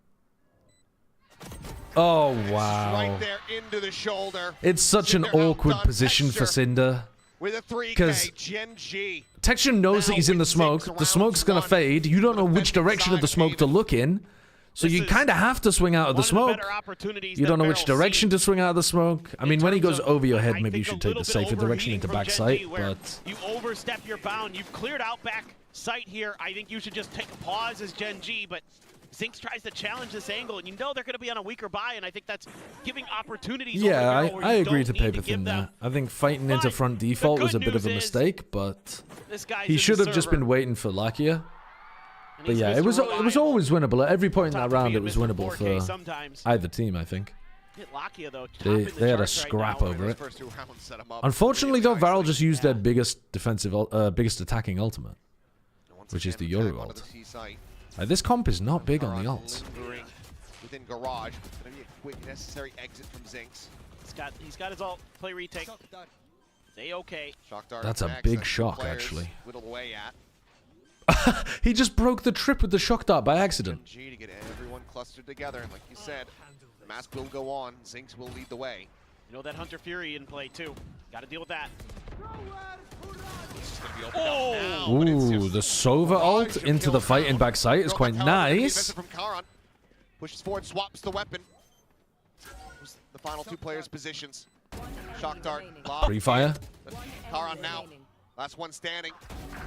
Oh, wow. Right there into the shoulder. It's such an awkward position for Cinder. With a 3K, Gen.G. Texture knows that he's in the smoke. The smoke's gonna fade. You don't know which direction of the smoke to look in. So you kind of have to swing out of the smoke. You don't know which direction to swing out of the smoke. I mean, when he goes over your head, maybe you should take the safer direction into back sight, but... You overstep your bound. You've cleared out back sight here. I think you should just take a pause as Gen.G, but Zinx tries to challenge this angle, and you know they're going to be on a weaker buy, and I think that's giving opportunities. Yeah, I agree to paper thin that. I think fighting into front default was a bit of a mistake, but he should have just been waiting for Lakia. But yeah, it was always winnable. At every point in that round, it was winnable for either team, I think. They had a scrap over it. Unfortunately, though, VARREL just used their biggest attacking ultimate, which is the Yoru ult. This comp is not big on the ults. Within garage, gonna be a quick necessary exit from Zinx. He's got his ult. Play retake. Stay okay. That's a big shock, actually. He just broke the trip with the shock dart by accident. G to get everyone clustered together, and like you said, the mask will go on. Zinx will lead the way. You know that Hunter Fury in play too. Got to deal with that. Ooh, the Sova ult into the fight in backside is quite nice. Pushes forward, swaps the weapon. The final 2 players' positions. Shock dart. Pre-fire. Karan now. Last one standing.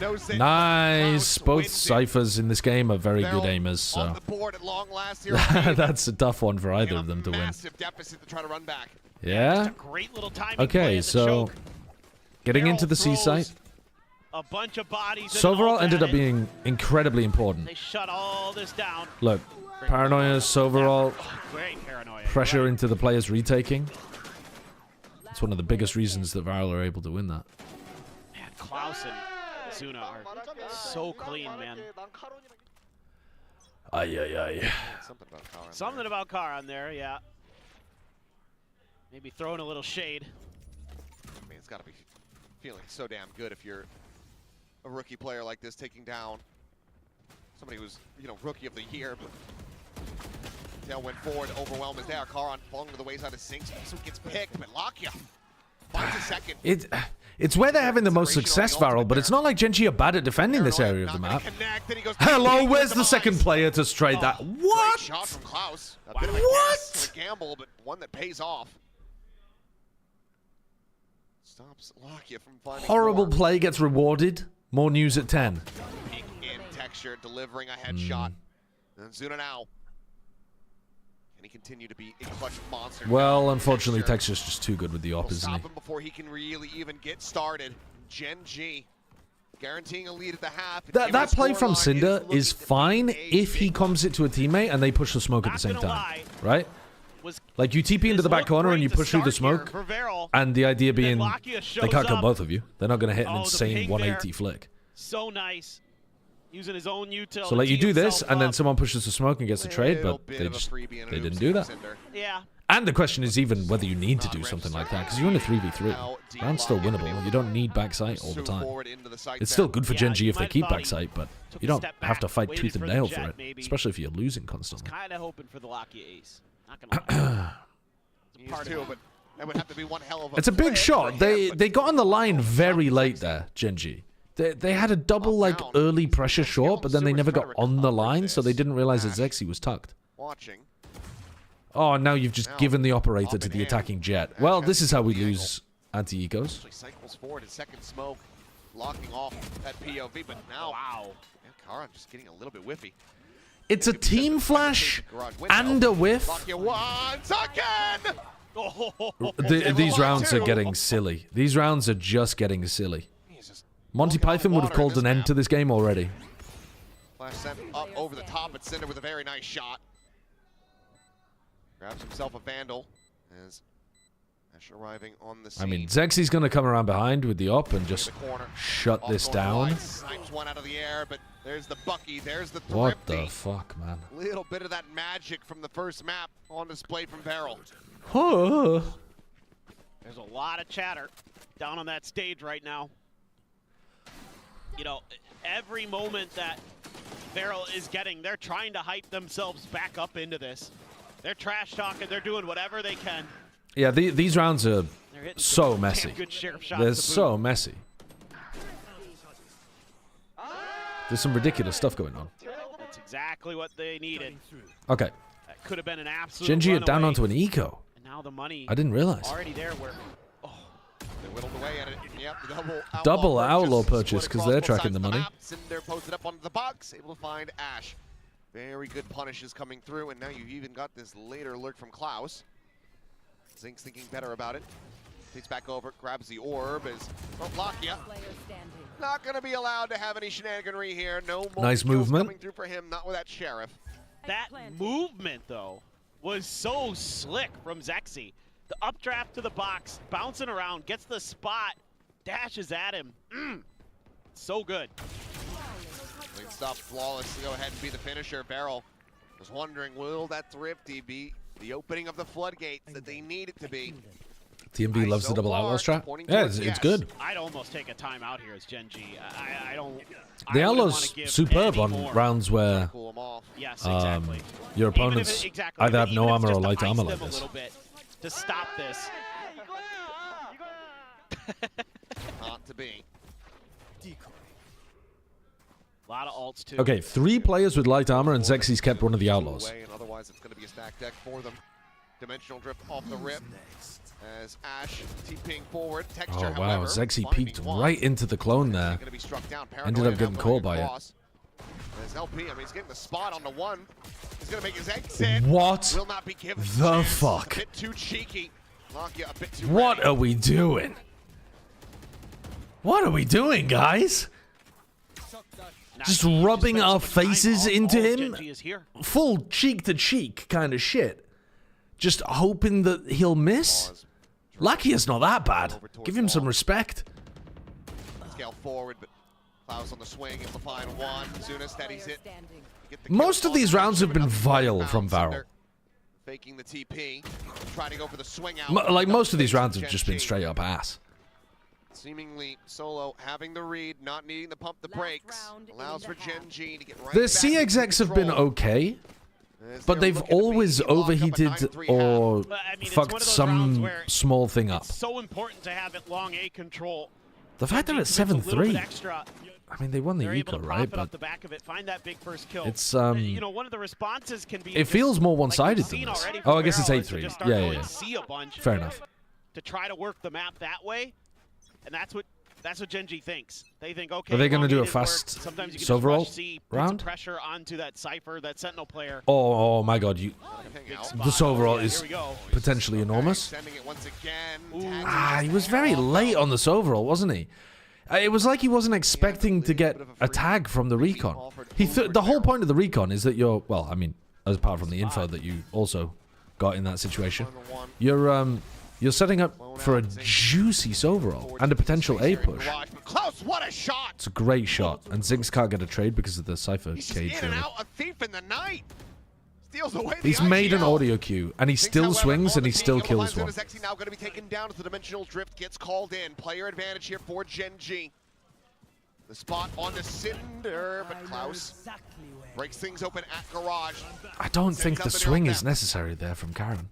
Knows it. Nice. Both Wins it. Ciphers in this game are very VARREL good aimers, so on the board at long last here. that's a tough one for either of them to win. Massive deficit to try to run back. Yeah. Great little timing. Okay, so getting into the C site. A bunch of bodies. Soverall ended up being incredibly important. They shut all this down. Look, Paranoia, Soverall, Great paranoia. pressure into the players retaking. It's one of the biggest reasons that VARREL are able to win that. Man, Klaus and Zuna are so clean, man. Ay. Something about Karan there, yeah. Maybe throwing a little shade. I mean, it's got to be feeling so damn good if you're a rookie player like this, taking down somebody who's, you know, rookie of the year, but tailwind forward, overwhelm is there. Karan falling to the wayside of sinks, also gets picked, but Lakia finds a second. It's where they're having the most success, VARREL, but it's not like Gen.G are bad at defending this area of the map. Hello, where's the second player to straight that? What? Great shot from Klaus. A bit of a guess, a gamble, but one that pays off. Stops Lakia from finding Horrible more. play gets rewarded. More news at 10. Peek in texture, delivering a headshot. And Zuna now. Can he continue to be a clutch monster? Well, unfortunately, Texture's just too good with the op, isn't he? Stop him before he can really even get started. Gen.G guaranteeing a lead at the half. That play from Cinder is fine if he comes it to a teammate and they push the smoke at the same time, right? Like, you TP into the back corner and you push through the smoke, and the idea being they can't kill both of you. They're not going to hit an insane 180 flick. So nice. Using his own util. So, like, you do this, and then someone pushes the smoke and gets the trade, but they didn't do that. Yeah. And the question is even whether you need to do something like that, because you're in a 3v3. Round's still winnable. You don't need backside all the time. It's still good for Gen.G if they keep backside, but you don't have to fight tooth and nail for it, especially if you're losing constantly. Kind of hoping for the Lakia ace. Not gonna but that would have to be one hell of a It's a big shot. They got on the line very late there, Gen.G. They had a double, like, early pressure short, but then they never got on the line, so they didn't realize that Zexy was tucked. Oh, now you've just given the operator to the attacking jet. Well, this is how we lose anti-ecos. Cycles forward, his second smoke, locking off that POV, but now, wow. Karan just getting a little bit whiffy. It's a team flash and a whiff. Once again! These rounds are getting silly. These rounds are just getting silly. Monty Python would have called an end to this game already. Flash sent up over the top at Cinder with a very nice shot. Grabs himself a Vandal as Ash arriving on the scene. I mean, Zexy's going to come around behind with the op and just shut this down. Snipes one out of the air, but there's the Bucky, there's the Thrifty. What the fuck, man? Little bit of that magic from the first map on display from VARREL. There's a lot of chatter down on that stage right now. You know, every moment that VARREL is getting, they're trying to hype themselves back up into this. They're trash talking, they're doing whatever they can. Yeah, these rounds are so messy. They're so messy. There's some ridiculous stuff going on. That's exactly what they needed. Okay. That could have been an absolute Gen.G are down onto an eco. And now the money I didn't realize. already there where they whittled away at it. Yep, double outlaw purchase because they're tracking the money. Cinder posted up onto the box, able to find Ash. Very good punishes coming through, and now you've even got this later lurk from Klaus. Zink's thinking better about it. Takes back over, grabs the orb as Lakia. Not going to be allowed to have any shenaniganry here. No more nice movement coming through for him, not with that Sheriff. That movement, though, was so slick from Zexy. The updraft to the box, bouncing around, gets the spot, dashes at him. So good. Lane stop flawless to go ahead and be the finisher. VARREL was wondering, will that Thrifty be the opening of the floodgates that they need it to be? TMB loves the double outlaw strat. Yeah, it's good. I'd almost take a timeout here as Gen.G. I don't. The outlaw's superb on rounds where your opponents either have no armor or light armor like this. To stop this. Not to be. A lot of ults too. Okay, 3 players with light armor, and Zexy's kept one of the outlaws. And otherwise, it's going to be a stack deck for them. Dimensional drift off the rip. As Ash TPing forward. Texture, Oh, wow. however, Zexy finding peeked one. right into the clone there. Gonna be struck down. Ended up getting caught by it. As LP, I mean, he's getting the spot on the one. He's gonna make his exit. What Will not be given the chance. fuck? A bit too cheeky. Lakia a bit too What ready. are we doing? What are we doing, guys? Just rubbing our faces into him? Full cheek to cheek kind of shit. Just hoping that he'll miss? Lakia's not that bad. Give him some respect. Scale forward, but Klaus on the swing, able to find one. Zuna steadies it. Most of these rounds have been vile from VARREL. Faking the TP, trying to go for the swing out. Like, most of these rounds have just been straight up ass. Seemingly Solo having the read, not needing to pump the brakes. Allows for Gen.G to get right The back C into execs have been control. okay, As but they're they've looking to always be locked up a overheated 9-3 or half. But, I mean, it's fucked one of those rounds some where small thing up. It's so important to have it long A control. The fact that it's Gen.G commits a little 7-3. bit extra. I mean, they won the They're able eco, to right? profit off But the back of it, find that big first kill. it's You know, one of the responses can be. it feels more one-sided like than we've this. seen already Oh, from I guess it's VARREL, is to 8-3. just start Yeah, going yeah. C a bunch. Fair enough. To try to work the map that way, and that's what Gen.G thinks. They think, okay, Are they gonna long do A a didn't work. fast Sometimes you can Sovereign just rush C, put some round? pressure onto that Cypher, that Sentinel player. Oh my god, you. This overall is Here we go. potentially enormous. Sending it once again. Ah, he was very late on this overall, wasn't he? It was like he wasn't expecting to get a tag from the recon. The whole point of the recon is that you're, well, I mean, apart from the info that you also got in that situation, you're setting up for a juicy overall and a potential A push. Close, what a shot! It's a great shot, and Ziggs can't get a trade because of the Cypher He's cage. in and Really. out, a thief in the night. Steals away the He's made an IGL. audio cue, and he Ziggs, still however, swings on and the he still team, kills one. Zexy now going to be taken down as the dimensional drift gets called in. Player advantage here for Gen.G. The spot on the Cinder, but Klaus breaks things open at Garage. I don't think the Sends up swing and is down. necessary there from Karen.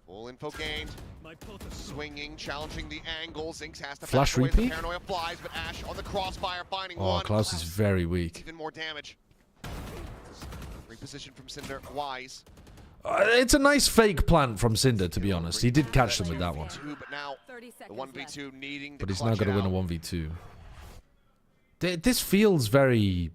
Full info gained. Swinging, challenging the angle. Zinx has to Flash back away as the repeat? Paranoia flies, but Ash on the crossfire finding Oh, one. Klaus is very weak. Even more damage. Reposition from Cinder. Wise. It's a nice fake plant from Cinder, to be honest. He did catch them with that one. But now the 1v2 needing to But he's now clutch going to it win a out. 1v2. This feels very,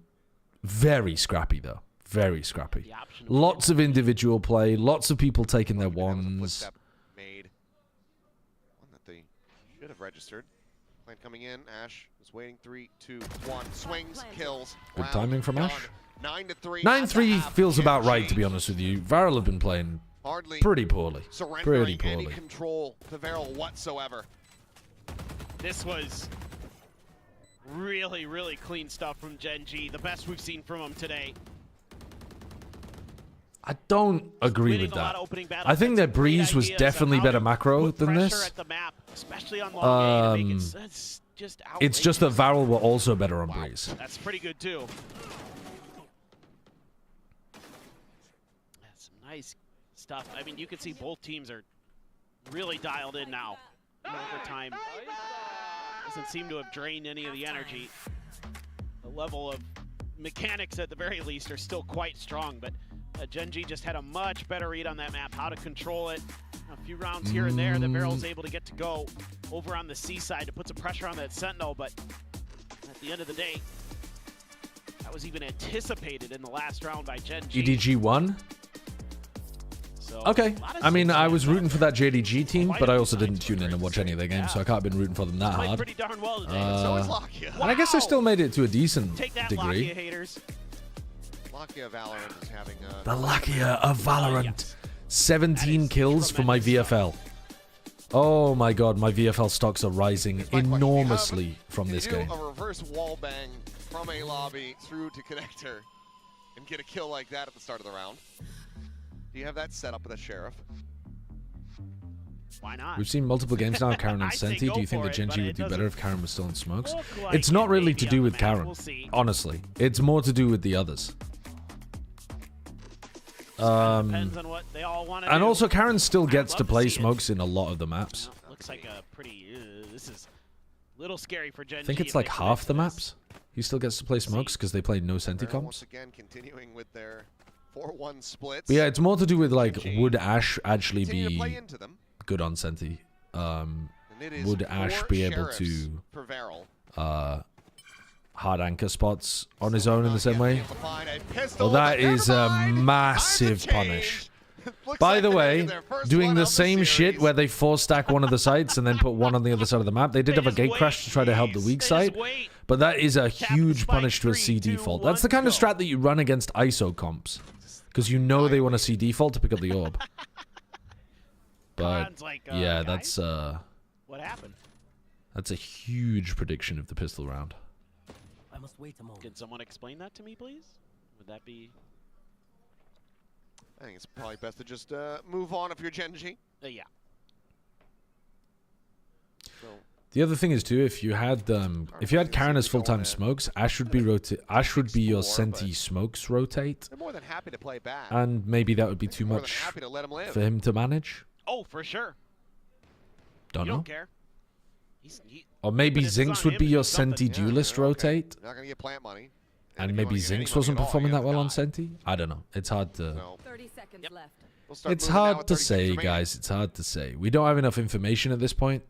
very scrappy, though. Very scrappy. Lots of individual play. Lots of people taking their ones. Footstep made. One that they should have registered. Plan coming in. Ash is waiting. 3, 2, 1. Swings, kills. Good Round timing from done. Ash. 9-3. 9-3 feels about right, to be honest with you. VARREL have been playing Hardly pretty poorly. surrendering Pretty any poorly. control to VARREL whatsoever. This was really, really clean stuff from Gen.G. The best we've seen from them today. I don't agree Winning with a lot that. of opening I think their battles. Great breeze was ideas definitely on how better to macro put than pressure this. at the map, especially on long game, to make it it's just It's just that outrageous. VARREL were also better on breeze. That's pretty good too. That's some nice stuff. I mean, you can see both teams are really dialed in now. Overtime doesn't seem to have drained any of the energy. The level of mechanics, at the very least, are still quite strong, but Gen.G just had a much better read on that map, how to control it. A few rounds here and there that VARREL's able to get to go over on the C side to put some pressure on that Sentinel, but at the end of the day, that was even anticipated in the last round by Gen.G. EDG won? So, Okay. a lot of I mean, I was success. rooting for that JDG team, Quite but a I few also didn't times tune in and watch any of their games, so I can't have been rooting for them that Played hard. pretty darn well today. So is Lakia. And I guess they still made it to a decent Take that, degree. Lakia haters. Lakia Valorant is having a... The Lakia of Valorant. 17 kills for my VFL. Oh my god, my VFL stocks are rising enormously from this Can you game. do a reverse wall bang from a lobby through to connector and get a kill like that at the start of the round? Do you have that set up with a sheriff? Why not? We've seen multiple games now, Karen and I say Senti. go Do you think for that it, Gen.G but would it do better doesn't if Karen was still in smokes? look like It's not it really may to be do on with the map. Karen, We'll see. honestly. It's more to do with the others. Depends on what they all want to And do. also, Karen still gets love to to play see it. smokes in a lot of the maps. Well, looks like a pretty. This is a little scary for Gen.G. I think it's if like they half the commit to this. maps. He still gets to play smokes because they play no VARREL Senticomps. once again continuing with their 4-1 splits. But yeah, it's more to do with like, would Ashe actually Continue to be play into them. good on Senti? And it is Would Ashe be able sheriffs to for VARREL. hard anchor spots on his own in the same way? Find a pistol, Well, that but never is a mind. massive Time to punish. change. Looks By like the they're way, making their first doing one the of same shit series. where they force stack one of the sites and then put one on the other side of the map. They did have a just gate wait. crash to try to help the weak They just side, wait. but that is a Tap the huge spike, punish to a 3, C 2, default. That's the 1, kind of go. strat that you run against ISO comps, because you know they want to C default to pick up the orb. But Khan's like, yeah, guys, what happened? that's a huge prediction of the pistol round. I must wait a moment. Can someone explain that to me, please? Would that be? I think it's probably best to just move on if you're Gen.G. Yeah. So, The other thing is too, if you had Karen as full-time smokes, Ashe would be your Senti smokes rotate, they're more than happy to play back. and maybe that would be too More than much happy to let him live. for him to manage. Oh, for sure. Don't You know. don't care. Or maybe But it's on Zinx would him be to your do something. Senti duelist rotate, You're not gonna get plant money. and if you maybe wanna get any Zinx money wasn't at all, performing you that well on gotta die. Senti. I don't know. It's hard to. So, 30 seconds left. we'll start It's moving now hard with to 30 seconds say, remaining. guys. It's hard to say. We don't have enough information at this point,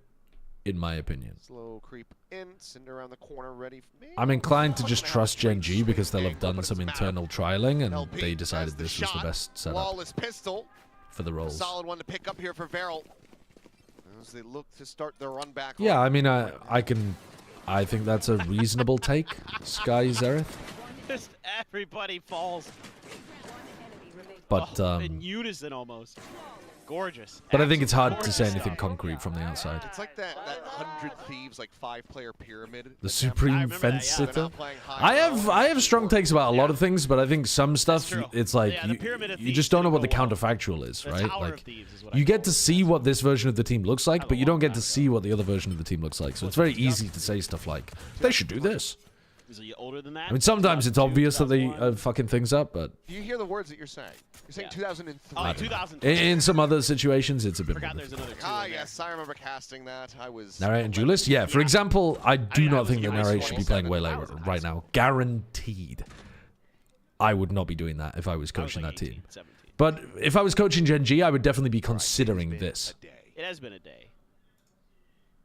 in my opinion. Slow creep in, Cinder around the corner, ready for me. I'm inclined to just trust Gen.G because they'll have done some internal trialing and LP they has decided the this was the shot. best setup Flawless pistol. for the roles. Solid one to pick up here for VARREL. As they look to start their run back. Yeah, home. I mean, I think that's a reasonable take, Sky Zereth. Just everybody falls. But In unison almost. Gorgeous. I think it's hard to Absolutely say gorgeous anything stuff. concrete from the outside. It's like that 100 Thieves, like 5-player pyramid. The attempt. Supreme remember that, Fence yeah. They're Sitter. not playing high low. I have strong takes about a lot of things, but I think some stuff true. it's like Yeah, the Pyramid of you Thieves just don't know what the didn't go counterfactual is, The right? Tower Like of Thieves is what I you call get to it. see what this version of the team looks like, but you don't get to long see what the other version of the team looks like. So it's very easy to say stuff like they should do this. Is he older than that? I mean, sometimes it's 2002, obvious that they 2001? fucking things up, but Do you hear the words that you're saying? You're saying Yeah. 2003. Oh, I don't know. 2000. In some other situations, it's a bit more Forgot there's difficult. another two. Ah, in there. yes, I remember casting that. I was. Narrate and duelist? Yeah, for example, I do mean, I not was think in that high Narrate school. should be playing way I later was in high right now. Guaranteed. I would not be doing that if I was I was coaching like that 18, team. 17. But if I was coaching Gen.G, I would definitely be considering this. It has been a day.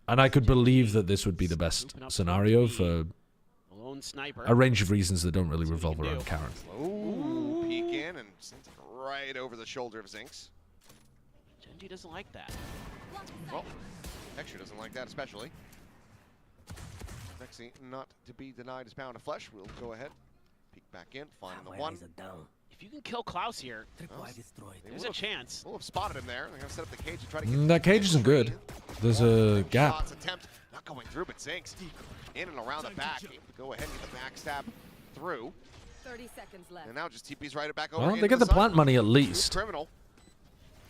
And I could believe that this would be the best Scooping up scenario the for Lone sniper. a range of reasons that don't really See what he revolve can around do. Karen. Ooh, peek in and sends it right over the shoulder of Zinx. Gen.G doesn't like that. Well, Extra doesn't like that especially. Nexi not to be denied his pound of flesh. We'll go ahead, peek back in, find the one. If you can kill Klaus here, there's a chance. We'll have spotted him there. They're gonna set up the cage to try to get That cage isn't good. There's a gap. Shots attempt not going through, but Zinx in and around the back. Able to go ahead and get the backstab through. 30 seconds left. And now just TP's right back over. Well, into they get the side. plant money at Smooth least. Criminal.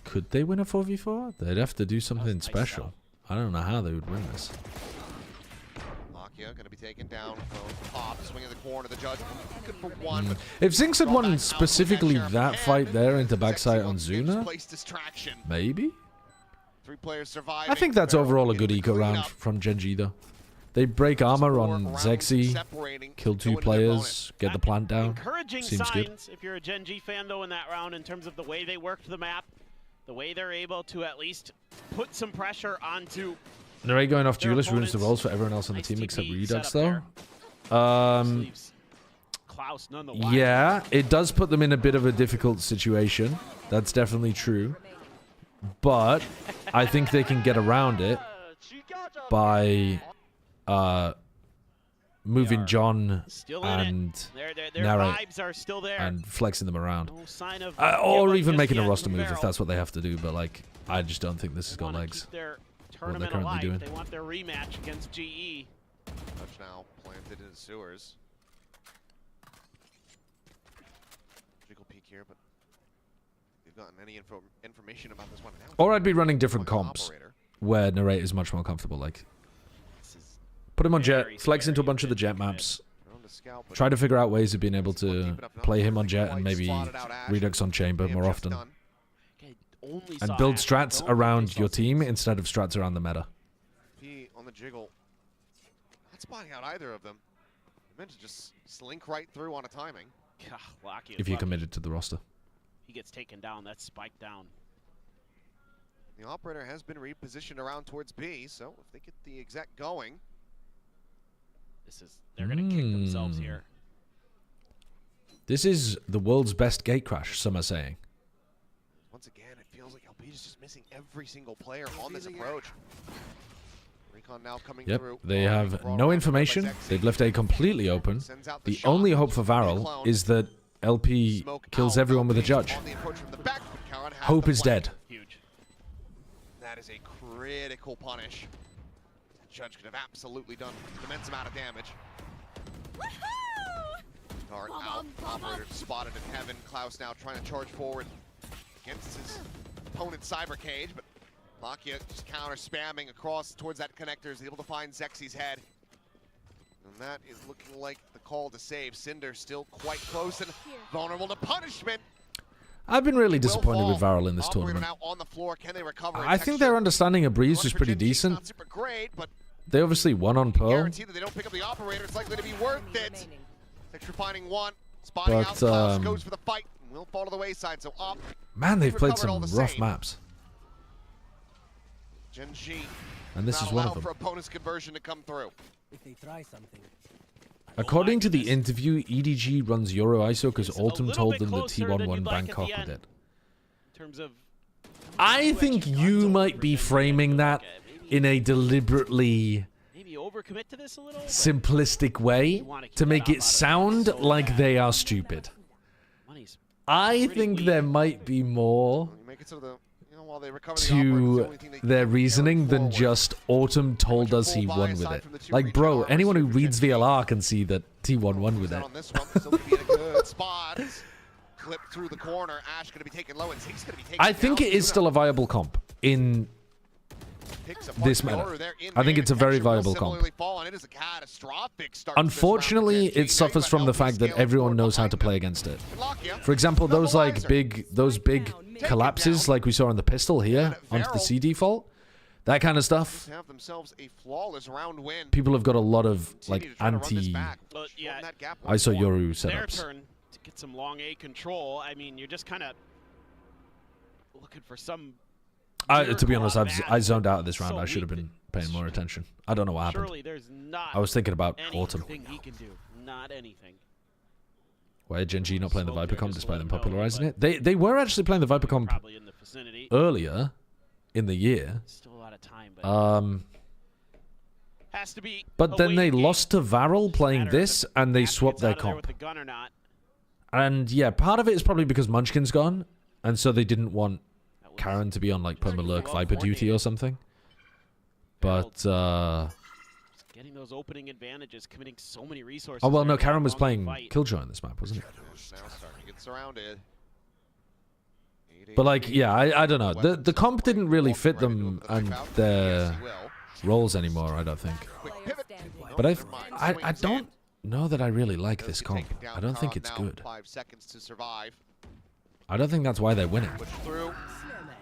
Could they win a 4v4? They'd have to do something special. I don't know how they would win this. Lakia going to be taken down from Pop, swinging the corner. The judge good for one. But If Zinx had draw won back specifically out. that fight there into backside on Once again, Zuna, place distraction. maybe? 3 players surviving. I think that's Barrel overall a getting good eco cleaned round up. from Gen.G though. They break armor on 4 rounds Zexy, separating kill to 2 go into their bonus. players, get the plant down. Encouraging Seems good. signs if you're a Gen.G fan though in that round in terms of the way they worked the map, the way they're able to at least put some pressure onto. Narrate going off Their duelist ruins the opponents. roles for everyone else on the Nice team except TP Redux setup though. Sleeves Klaus none the wiser. Yeah, it does put them in a bit of a difficult situation. That's definitely true. But I think they can get around it by moving John Still in it. and Their Narrate vibes are still there. and flexing them around. No sign of Or give up even just making a yet roster from move if Barrel. that's what they have to do. But like, I just don't think this has They got wanna legs. keep their they're tournament currently alive. doing. They want their rematch against GE. Touch now planted in the sewers. Jiggle peek here, but they've gotten any information about this one now. Or I'd be running different Like an comps operator. where Narrate is much more comfortable. Like, This is put him on very Jet, flex into a scary bunch of the bit Jet to commit. maps. Thrown to scout, but Try to figure out ways of being able Still to deep enough now. play him on Nothing Jet quite and maybe slotted out Ash. Redux on Chamber They have more just often. done. Okay, only And saw build Ash. strats Don't think around they your saw team Zinx. instead of strats around the meta. He on the jiggle. Not spotting out either of them. They meant to just slink right through on a timing. God, lucky If you're lucky. committed to the roster. he gets taken down. That's spiked down. The operator has been repositioned around towards B, so if they get the exec going, they're gonna kick themselves here. This is the world's best gate crash, some are saying. Once again, it feels like LP is just missing every single player on this approach. Recon now coming through. They have no information. They've left A completely open. The only hope for VARREL is that LP kills everyone with a judge. Hope is dead. Huge. That is a critical punish. The judge could have absolutely done an immense amount of damage. Dart out, operator spotted in heaven. Klaus now trying to charge forward against his opponent's cyber cage, but Lakia just counter spamming across towards that connector, is able to find Zexi's head. And that is looking like the call to save. Cinder still quite close and vulnerable to punishment. I've been really disappointed with VARREL in this tournament. Now on the floor. Can they recover? I think their understanding of Breeze was pretty decent. Not super great, but they obviously won on Pearl. Guarantee that they don't pick up the operator. It's likely to be worth it. Extra finding one, spotting out. Klaus goes for the fight. Will fall to the wayside. So up. Man, they've played some rough maps. Gen.G. And this is one of them. For opponent's conversion to come through. If they try something. According to the interview, EDG runs Euro ISO because Autumn told them that T1 won Bangkok with it. I think you might be framing that in a deliberately simplistic way to make it sound like they are stupid. I think there might be more to their reasoning than just Autumn told us he won with it. Like, bro, anyone who reads VLR can see that T1 won with it. I think it is still a viable comp in this meta. I think it's a very viable comp. Unfortunately, it suffers from the fact that everyone knows how to play against it. For example, those big collapses like we saw on the pistol here onto the C default, that kind of stuff. People have got a lot of like anti-ISO Yoru setups. To get some long A control, I mean, you're just kind of looking for some. To be honest, I zoned out of this round. I should have been paying more attention. I don't know what happened. I was thinking about Autumn. He can do. Not anything. Why is Gen.G not playing the Viper comp despite them popularizing it? They were actually playing the Viper comp earlier in the year. Still a lot of time, but then they lost to VARREL playing this, and they swapped their comp. And yeah, part of it is probably because Munchkin's gone, and so they didn't want Karen to be on like perma-lurk Viper duty or something. But getting those opening advantages, committing so many resources. Oh well, no, Karen was playing Killjoy in this map, wasn't he? Now starting to get surrounded. But like, yeah, I don't know. The comp didn't really fit them and their roles anymore, I don't think. But I don't know that I really like this comp. I don't think it's good. 5 seconds to survive. I don't think that's why they're winning.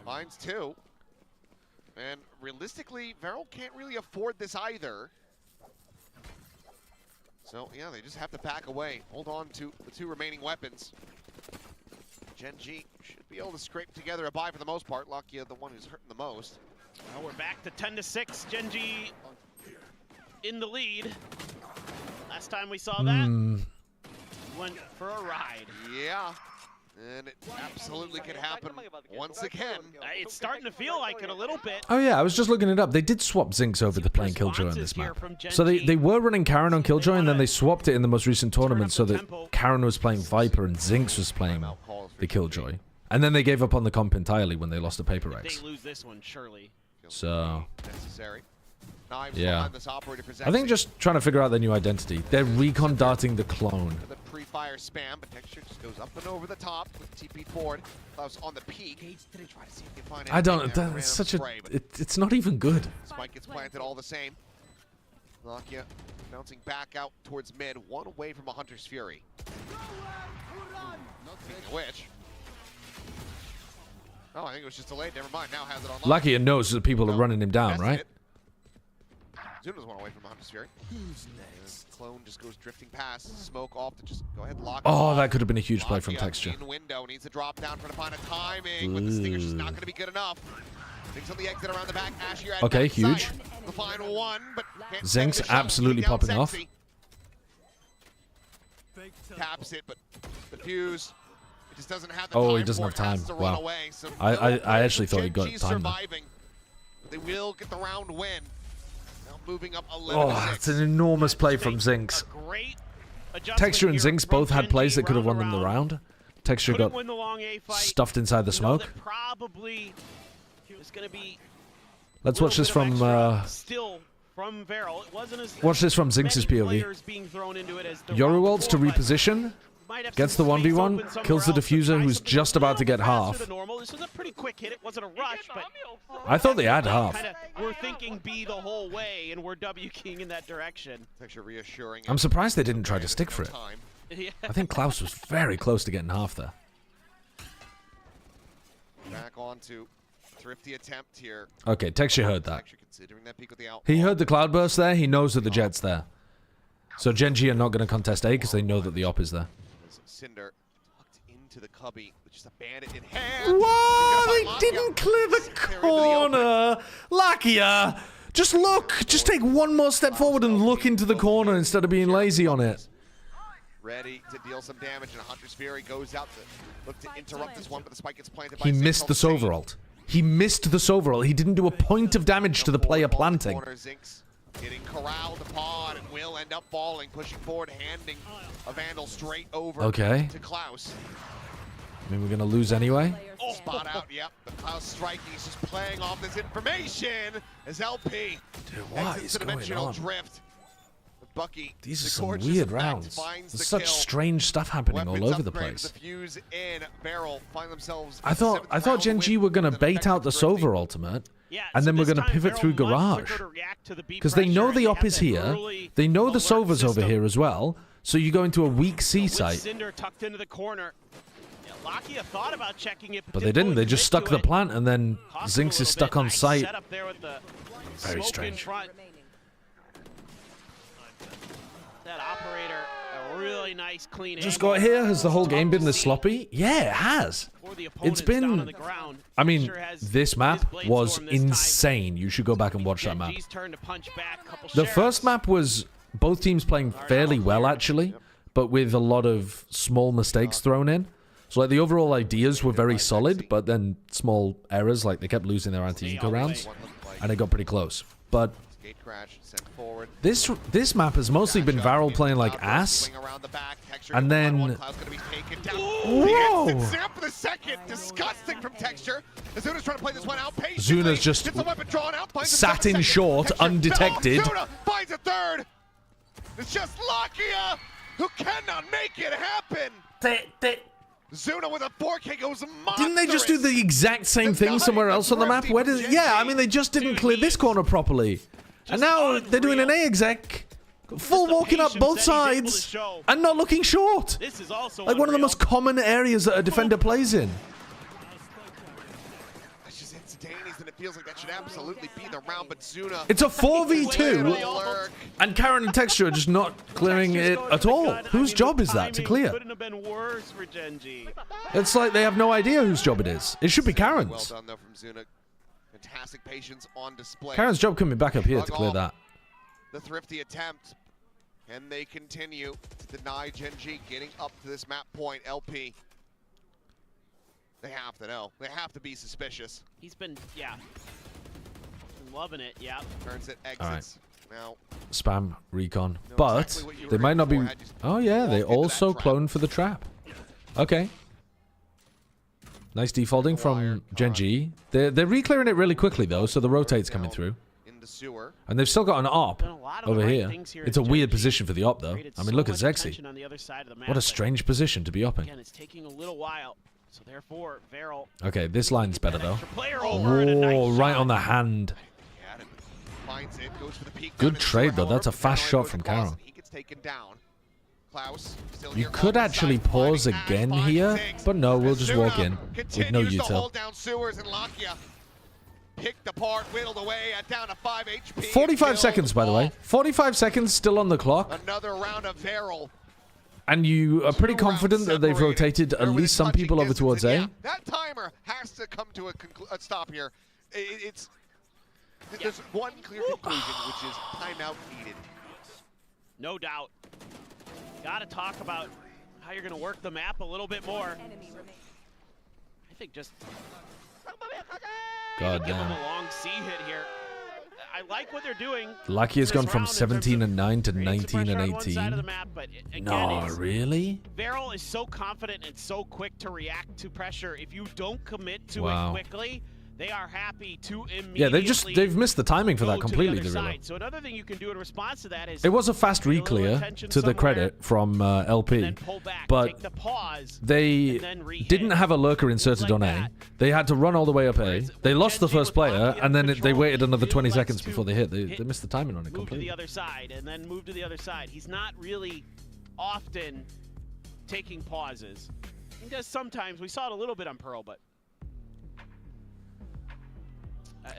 Finds two. And realistically, VARREL can't really afford this either. So, yeah, they just have to pack away. Hold on to the 2 remaining weapons. Gen.G should be able to scrape together a buy for the most part. Lakia, the one who's hurting the most. Well, we're back to 10-6. Gen.G in the lead. Last time we saw that, went for a ride. Yeah. And it absolutely could happen once again. It's starting to feel like it a little bit. Oh yeah, I was just looking it up. They did swap Zinx over to playing Killjoy on this map. So they were running Karen on Killjoy, and then they swapped it in the most recent tournament so that Karen was playing Viper and Zinx was playing the Killjoy. And then they gave up on the comp entirely when they lost to Paper Rex. They lose this one, surely. So necessary. Yeah, I think just trying to figure out their new identity. They're recon darting the clone. The pre-fire spam, but Texture just goes up and over the top with TP forward. Klaus on the peak. Try to see if you can find I don't. It's such a. It's not even good. Spike gets planted all the same. Lakia bouncing back out towards mid, 1 away from a Hunter's Fury. Speaking of which. Oh, I think it was just delayed. Never mind. Now has it on. Lakia knows that people are running him down, right? Zuna's one away from Hunter's Fury. Who's next? Clone just goes drifting past. Smoke off to just go ahead and lock Oh, that could have been a huge play from Lakia Texture. in window, needs to drop down, trying to find a timing, but the Stinger's just not going to be good enough. Things on the exit around the back. Ash, you're at Okay, back huge. side. The final one, but can't Zinx finish the shot. absolutely Taking down popping off. Sexy. Taps it, but the fuse, it just doesn't have the time. Oh, he doesn't for have it. Has time. to run Wow. away, so I actually thought he got Gen.G time there. surviving. They will get the round win. Now moving up 11-6. Oh, it's an enormous play from Zinx. Texture and Zinx both had plays that could have won them the round. Texture got stuffed inside the smoke. Probably is going to be. Let's watch this from Still from VARREL. It wasn't as watch this from Zinx's POV. Yoru ults to reposition, gets the 1v1, kills the diffuser who's just about to get half. This was a pretty quick hit. It wasn't a rush, but I thought they had half. we're thinking B the whole way, and we're W keying in that direction. Texture reassuring. I'm surprised they didn't try to stick for it. Yeah. I think Klaus was very close to getting half there. Back onto thrifty attempt here. Okay, Texture heard that. Texture considering that peek with the out. He heard the cloudburst there. He knows that the jet's there. So Gen.G are not going to contest A because they know that the op is there. Cinder tucked into the cubby, which is a bandit in hand. Whoa, they didn't clear the corner. Lakia, just look. Just take one more step forward and look into the corner instead of being lazy on it. Ready to deal some damage, and Hunter's Fury goes out to look to interrupt this one, but the spike gets planted by He Zinx missed on the scene. Sova ult. He missed the Sova ult. He didn't do a point of damage to the player planting. Corner, Zinx getting corralled upon and will end up falling, pushing forward, handing a Vandal straight over to Klaus. I mean, we're going to lose anyway. Spot out, yep. The Klaus strike, he's just playing off this information as LP what exits is the going dimensional on? drift. Bucky, These are the some gorgeous weird effect, rounds. finds There's the such kill. strange stuff happening all Weapons over the upgrade, place. The fuse in VARREL find themselves I thought Gen.G were going to bait out the Sova ultimate, and then we're going to pivot through Garage. Because they know the op is here, they know the Sova's over here as well, so you go into a weak C site. Cinder tucked into the corner. Yeah, Lakia thought about checking it, But they didn't, they just stuck the plant, and then Cost a Zinx is little stuck bit. on Nice site. setup there with the Very smoke strange. in front. That operator, a really nice clean Just angle. got here. Has the whole game been this sloppy? Yeah, it has. It's been... I mean, this map was insane. You should go back and watch that map. Gen.G's turn to punch back, couple The sheriffs. first map was both teams playing fairly well, actually, but with a lot of small mistakes thrown in. So, like, the overall ideas were very solid, but then small errors, like they kept losing their anti-eco rounds, and it got pretty close. But this map has mostly been VARREL playing like ass, and then... Whoa! Zap for the second. Disgusting from Texture. Zuna's trying to play this one out patiently. Zuna's just Gets the weapon drawn out, finds sat himself a in second. short, Texture undetected. fell. Zuna finds a third. It's just Lakia who cannot make it happen. Zuna with a 4K goes monstrous. Didn't they just do the exact same thing somewhere else on the map? Where did? Yeah, I mean, they just didn't clear this corner properly. And now they're doing an A exec. Full walking up both sides and not looking short. This is also like one of the most common areas that a defender plays in. It's just instantaneous, and it feels like that should absolutely be the round, but Zuna... It's a 4v2, and Karen and Texture are just not clearing it at all. Whose job is that to clear? Couldn't have been worse for Gen.G. It's like they have no idea whose job it is. It should be Well Karen's. done, though, from Zuna. Fantastic patience on display. Karen's job coming back up here to Shrug clear off that. The thrifty attempt, and they continue to deny Gen.G getting up to this map point. LP, they have to know. They have to be suspicious. He's been, yeah, been loving it, yeah. Turns it, exits. All right. Now, Spam recon, know but exactly what you were they might in not be. for had you Oh yeah, they walked into that also trap. cloned for the trap. Okay. Nice defaulting from Gen.G. They're re-clearing it really quickly though, so the rotate's coming through. in the sewer. And they've still got an op Done a lot of the over right here. things here It's a at weird Gen.G. position for the op though. Created I mean, so look at much Zexy. tension on the other side of the map, What a but strange position to be opping. Again, it's taking a little while, so therefore VARREL. Okay, this line's better though. Player over and a nice Whoa, right shot. on the hand. Finds it, goes for the peek Good down in the trade, sewer, though. That's a however, fast Paranoid shot goes from across, Karen. and he gets taken down. Klaus still You here could on the actually side, pause finding Ash, again finds here, Ziggs. but no, we'll just Zuna walk in with no continues to util. hold down sewers, and Lakia picked apart, whittled away at down to 5 HP. 45 seconds, by the way. 45 seconds still on the clock. Another round of VARREL. And you are pretty confident that they've rotated at least some people over towards A? Yeah, that timer has to come to a stop here. There's one clear conclusion, which is timeout needed. No doubt. Got to talk about how you're going to work the map a little bit more. I think just God give damn. them a long C hit here. I like what they're doing. Lucky has gone from 17-9 to 19-18. No, Again, really? VARREL is so confident and so quick to react to pressure. If you don't commit to it quickly, they are happy to immediately. Yeah, they've missed the timing for that completely. So another thing you can do in response to that is it was a fast re-clear to the credit from LP, but they didn't have a lurker inserted on A. They had to run all the way up A. They lost the first player, and then they waited another 20 seconds before they hit. They missed the timing on it completely. Move to the other side, and then move to the other side. He's not really often taking pauses. He does sometimes. We saw it a little bit on Pearl, but.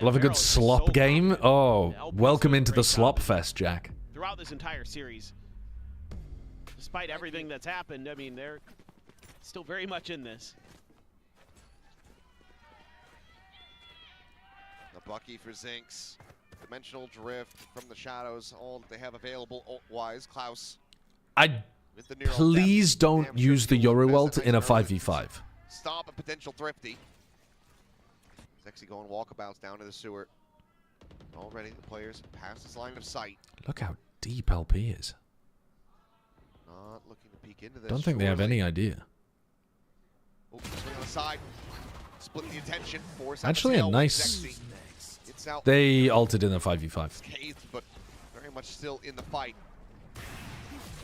Love a good slop game. Oh, welcome into the slop fest, Jack. Throughout this entire series, despite everything that's happened, I mean, they're still very much in this. The Bucky for Zinx. Dimensional drift from the shadows. All that they have available ult-wise. Klaus. Please don't use the Yoru ult in a 5v5. Stop a potential thrifty. Sexy going walkabouts down to the sewer. Already the players past this line of sight. Look how deep LP is. Not looking to peek into this. Don't think they have any idea. Oh, swing on the side. Split the attention. Actually, a nice. They ulted in a 5v5. Scathed, but very much still in the fight.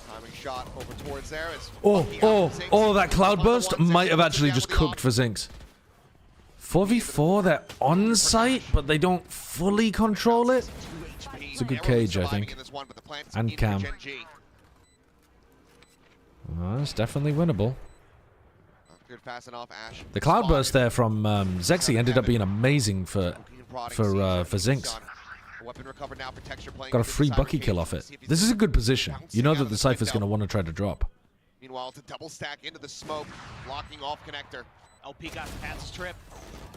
Timing shot over towards there. Oh, that cloudburst might have actually just cooked for Zinx. 4v4, they're on site, but they don't fully control it. It's a good cage, I think. And cam. It's definitely winnable. The cloudburst there from Zexy ended up being amazing for Zinx. Got a free Bucky kill off it. This is a good position. You know that the Cypher's going to want to try to drop. Meanwhile, it's a double stack into the smoke, blocking off connector. LP got Pat's trip.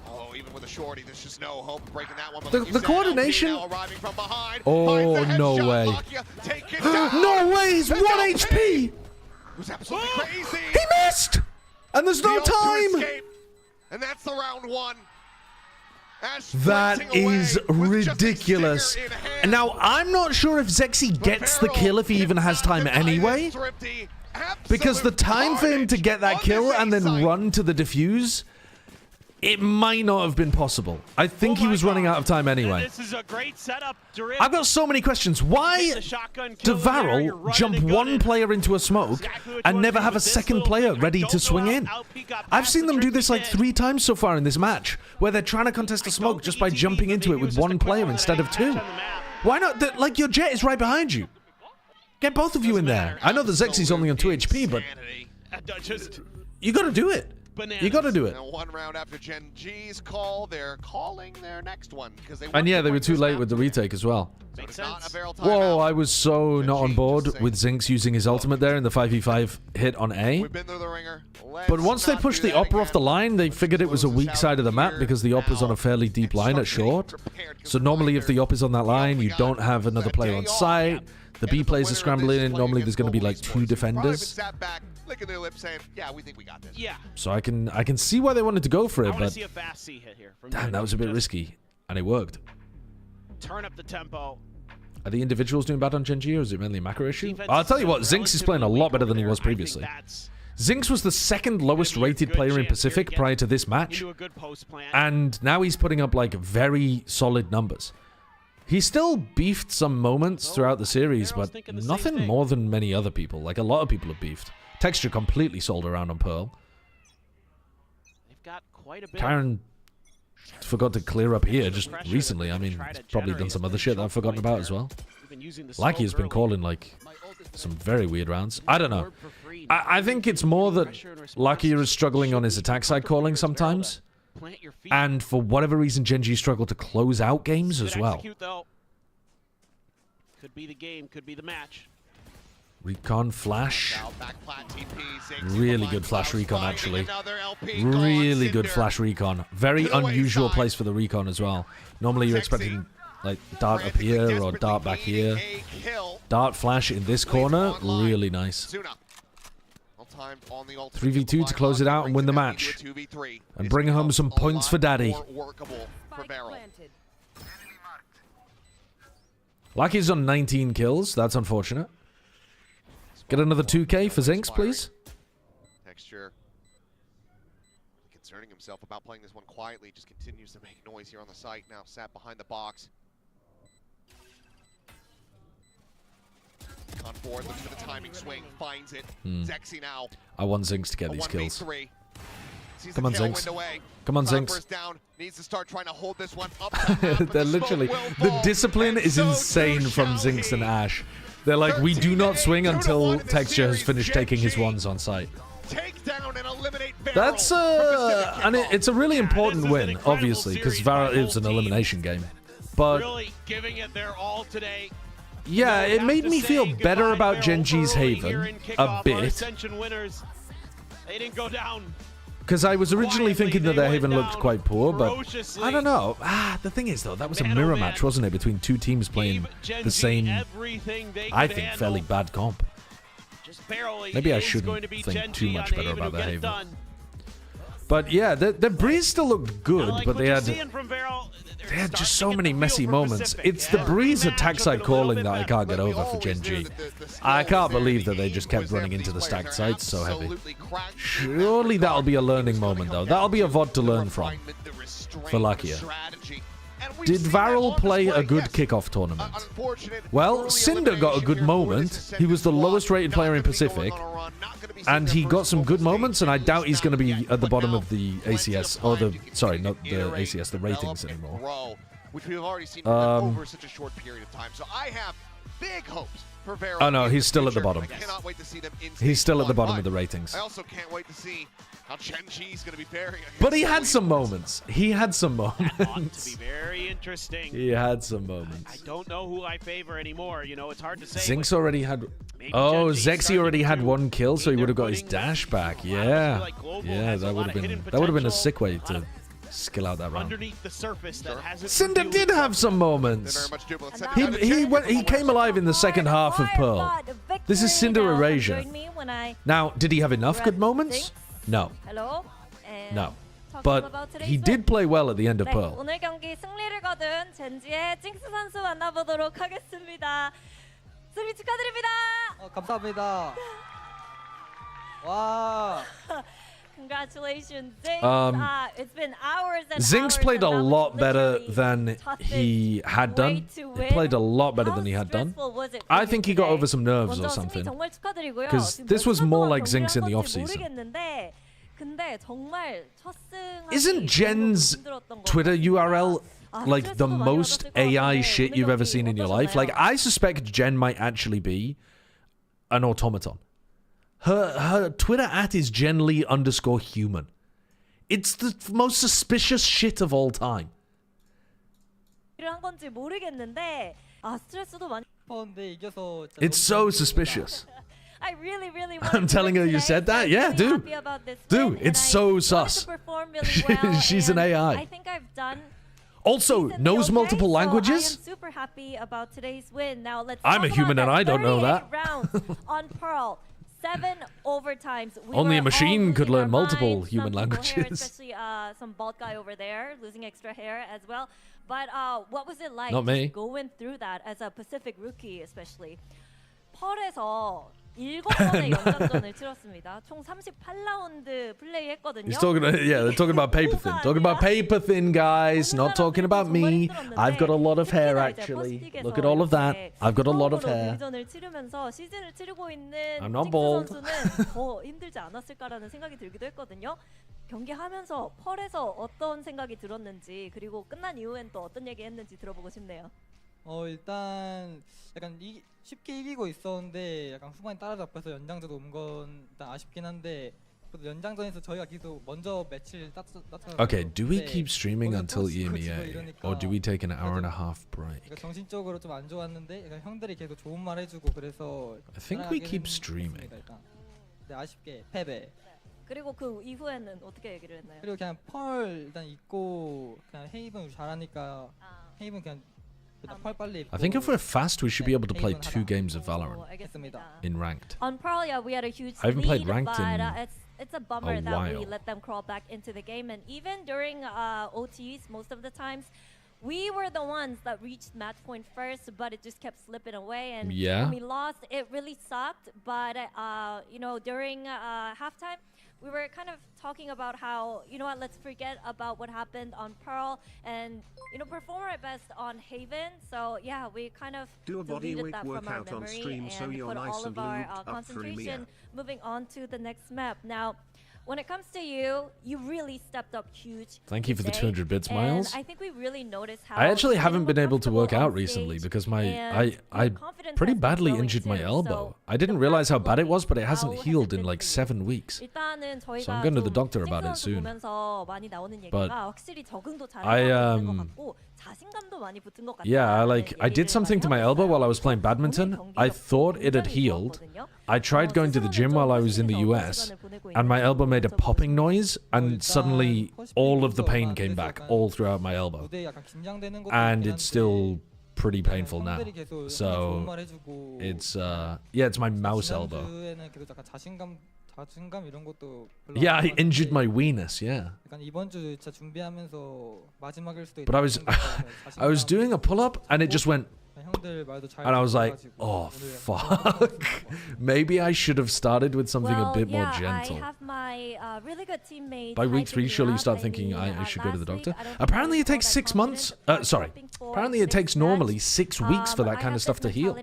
Oh, even with a shorty, there's just no hope of breaking that one. The coordination. Oh, no way. No way, he's 1 HP. It was absolutely crazy. He missed. And there's no time. And that's the round one. That is ridiculous. And now, I'm not sure if Zexy gets the kill if he even has time anyway. Because the time for him to get that kill and then run to the defuse, it might not have been possible. I think he was running out of time anyway. This is a great setup. I've got so many questions. Why do VARREL jump one player into a smoke and never have a second player ready to swing in? I've seen them do this like 3 times so far in this match, where they're trying to contest a smoke just by jumping into it with one player instead of 2. Why not? Like, your jet is right behind you. Get both of you in there. I know the Zexy's only on 2 HP, but you got to do it. You got to do it. Now, 1 round after Gen.G's call, they're calling their next one because they. And yeah, they were too late with the retake as well. Makes sense. Whoa, I was so not on board with Zinx using his ultimate there in the 5v5 hit on A. We've been through the ringer. But once they pushed the Opera off the line, they figured it was a weak side of the map because the Opera's on a fairly deep line at short. So normally if the Op is on that line, you don't have another player on site. The B players are scrambling in. Normally there's going to be like 2 defenders. Licking their lips saying, yeah, we think we got this. Yeah. So I can see why they wanted to go for it, but see a fast C hit here from damn, that was a bit risky, and it worked. Turn up the tempo. Are the individuals doing bad on Gen.G, or is it mainly a macro issue? I'll tell you what, Zinx is playing a lot better than he was previously. Zinx was the 2nd lowest rated player in Pacific prior to this match, and now he's putting up like very solid numbers. He still beefed some moments throughout the series, but nothing more than many other people. Like, a lot of people have beefed. Texture completely sold around on Pearl. They've got quite a bit. Karen forgot to clear up here just recently. I mean, he's probably done some other shit that I've forgotten about as well. Lucky has been calling, like, some very weird rounds. I don't know. I think it's more that Lucky is struggling on his attack side calling sometimes. Plant your feet. And for whatever reason, Gen.G struggled to close out games Good as well. execute, though. Could be the game, could be the match. Recon flash. Really good flash recon, actually. Really good flash recon. Very unusual place for the recon as well. Normally you're expecting like dart up here or dart back here. Dart flash in this corner, really nice. 3v2 to close it out and win the match. And bring home some points for Daddy. Lucky's on 19 kills, that's unfortunate. Get another 2K for Zinx, please. Texture concerning himself about playing this one quietly, just continues to make noise here on the site. Now sat behind the box. On board, looks for the timing swing, finds it. Zexy now. I want Zinx to get these kills. Come on, Zinx. Come on, Zinx. Down, needs to start trying to hold this one up. They're literally... The discipline is insane from Zinx and Ash. They're like, we do not swing until Texture has finished taking his ones on site. That's and it's a really important win, obviously, because VARREL is an elimination game. But really giving it their all today. Yeah, it made me feel better about Gen.G's Haven a bit. They didn't go down. Because I was originally thinking that their Haven looked quite poor, but I don't know. The thing is, though, that was a mirror match, wasn't it? Between two teams playing the same, I think, fairly bad comp. Maybe I shouldn't think too much better about their Haven. But yeah, the Breeze still looked good, but they had just so many messy moments. It's the Breeze attack side calling that I can't get over for Gen.G. I can't believe that they just kept running into the stacked sites so heavy. Surely that'll be a learning moment, though. That'll be a VOD to learn from for Lakia. Did VARREL play a good kickoff tournament? Well, Cinder got a good moment. He was the lowest rated player in Pacific. And he got some good moments, and I doubt he's going to be at the bottom of the ACS, or the, sorry, not the ACS, the ratings anymore. Which we've already seen over such a short period of time. So I have big hopes for VARREL. Oh no, he's still at the bottom. I cannot wait to see them in he's still at the bottom of the ratings. I also can't wait to see how Gen.G is going to be faring. But he had some moments. He had some moments. That ought to be very interesting. He had some moments. I don't know who I favor anymore. You know, it's hard to say. Zinx already had... Oh, Zexy already had one kill, so he would have got his dash back. Yeah. Yeah, that would have been a sick way to skill out that round. Underneath the surface that hasn't Cinder did have some moments. He came alive in the second half of Pearl. This is Cinder Erasure. Now, did he have enough good moments? No. No. But he did play well at the end of Pearl. 오늘 경기 승리를 거둔 젠지의 징스 선수 만나보도록 하겠습니다. 승리 축하드립니다. 감사합니다. 와. Congratulations, Zinx. It's been hours and Zinx played a lot better than he had done. He played a lot better than he had done. I think he got over some nerves or something. Because this was more like Zinx in the off-season. Isn't Jen's Twitter URL like the most AI shit you've ever seen in your life? Like, I suspect Gen might actually be an automaton. Her Twitter @ is GenLee_human. It's the most suspicious shit of all time. It's so suspicious. I really I'm telling her you said that? Yeah, do. Do. It's so sus. She's an AI. I think I've done also knows multiple languages. I am super happy about today's win. Now let's I'm a human and I don't know that. Rounds on Pearl. 7 overtimes. Only a machine could learn multiple human languages. Hair, especially some bald guy over there losing extra hair as well. But what was it like Not me. going through that as a Pacific rookie, especially? 펄에서 7번의 연장전을 치렀습니다. 총 38라운드 플레이했거든요. He's talking, yeah, they're talking about paper thin. Talking about paper thin, guys. Not talking about me. I've got a lot of hair, actually. Look at all of that. I've got a lot of hair. I'm not bald. 더 힘들지 않았을까라는 생각이 들기도 했거든요. 경기하면서 펄에서 어떤 생각이 들었는지 그리고 끝난 이후엔 또 어떤 얘기했는지 들어보고 싶네요. 일단 약간 쉽게 이기고 있었는데 약간 후반에 따라잡혀서 연장전으로 온 건 일단 아쉽긴 한데 Okay, do we keep streaming until EMEA, or do we take an hour-and-a-half break? 정신적으로 좀 안 좋았는데 형들이 계속 좋은 말 해주고 그래서 I think we keep streaming. 네, 아쉽게 패배. 그리고 그 이후에는 어떻게 얘기를 했나요? 그리고 그냥 펄 일단 입고 그냥 헤이븐 잘하니까 헤이븐 그냥 펄 빨리 입고. I think if we're fast, we should be able to play 2 games of Valorant 알겠습니다. in ranked. On Pearl, yeah, we had a huge I haven't played lead, ranked but in it's a bummer a that we while. let them crawl back into the game. And even during OTs, most of the times, we were the ones that reached match point first, but it just kept slipping away. And Yeah. when we lost, it really sucked. But you know, during halftime, we were kind of talking about how, you know what, let's forget about what happened on Pearl and, you know, perform our best on Haven. So yeah, we kind of Do a body deleted weight that from our workout on memory stream and so you're put nice all and of our lubed up for concentration EMEA. moving on to the next map. Now, when it comes to you, you really stepped up huge. Thank you for the today, 200 bits, and Miles. I think we really noticed how I actually you haven't were been able to work comfortable out on recently stage, because and I your confidence pretty has been badly growing injured my too. elbow. So I didn't the realize how past bad it week, was, but it hasn't how has healed it in been like for you? 7 weeks. 일단은 So 저희가 I'm going to the 좀 doctor about it 찡그러져 soon. 보면서 많이 나오는 But 얘기가 확실히 적응도 I, 잘하는 것 같고 자신감도 많이 붙은 것 같다. Yeah, I did something to my elbow while I was playing badminton. I thought it had healed. I tried going to the gym while I was in the US, and my elbow made a popping noise, and suddenly all of the pain came back all throughout my elbow. And it's still pretty painful now. So it's yeah, it's my mouse elbow. Yeah, I injured my weenus, yeah. But I was doing a pull-up and it just went, and I was like, oh fuck. Maybe I should have started with something a bit more gentle. I have my really good teammate. By week 3, surely you start thinking I should go to the doctor. Apparently it takes 6 months. Sorry. Apparently it takes normally 6 weeks for that kind of stuff to heal.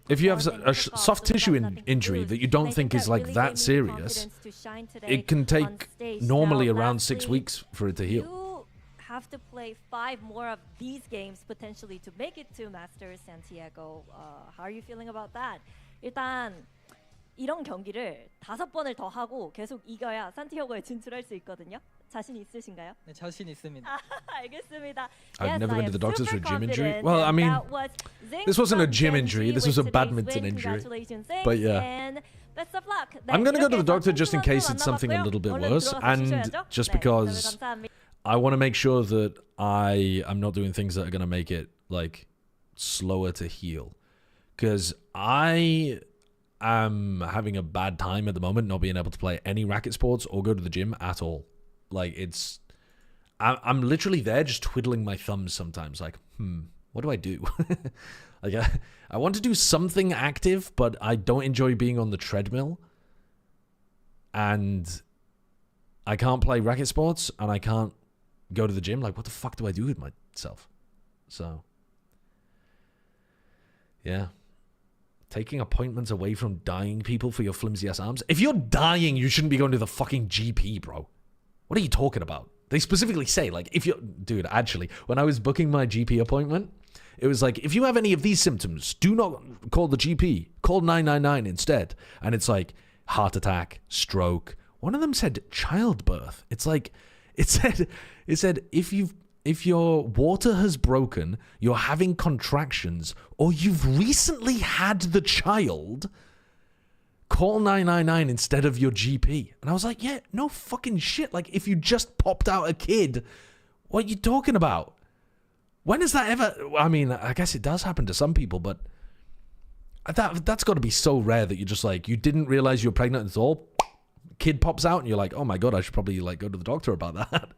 If you have a soft tissue injury that you don't think is like that serious, it can take normally around 6 weeks for it to heal. Have to play 5 more of these games potentially to make it to Masters Santiago. How are you feeling about that? 일단 이런 경기를 5번을 더 하고 계속 이겨야 산티아고에 진출할 수 있거든요. 자신 있으신가요? 네, 자신 있습니다. 알겠습니다. I've never been to the doctors for a gym injury. Well, I mean, this wasn't a gym injury. This was a badminton injury. But yeah. Best of luck. I'm going to go to the doctor just in case it's something a little bit worse. And just because I want to make sure that I am not doing things that are going to make it like slower to heal. Because I am having a bad time at the moment not being able to play any racket sports or go to the gym at all. Like it's, I'm literally there just twiddling my thumbs sometimes like, what do I do? Like I want to do something active, but I don't enjoy being on the treadmill. And I can't play racket sports and I can't go to the gym. Like, what the fuck do I do with myself? So, yeah. Taking appointments away from dying people for your flimsy ass arms. If you're dying, you shouldn't be going to the fucking GP, bro. What are you talking about? They specifically say, like, if you're... Dude, actually, when I was booking my GP appointment, it was like, if you have any of these symptoms, do not call the GP. Call 999 instead. And it's like, heart attack, stroke. One of them said childbirth. It's like... It said if your water has broken, you're having contractions, or you've recently had the child, call 999 instead of your GP. And I was like, yeah, no fucking shit. Like, if you just popped out a kid, what are you talking about? When has that ever... I mean, I guess it does happen to some people, but that's got to be so rare that you're just like, you didn't realize you were pregnant at all. Kid pops out and you're like, oh my god, I should probably like go to the doctor about that.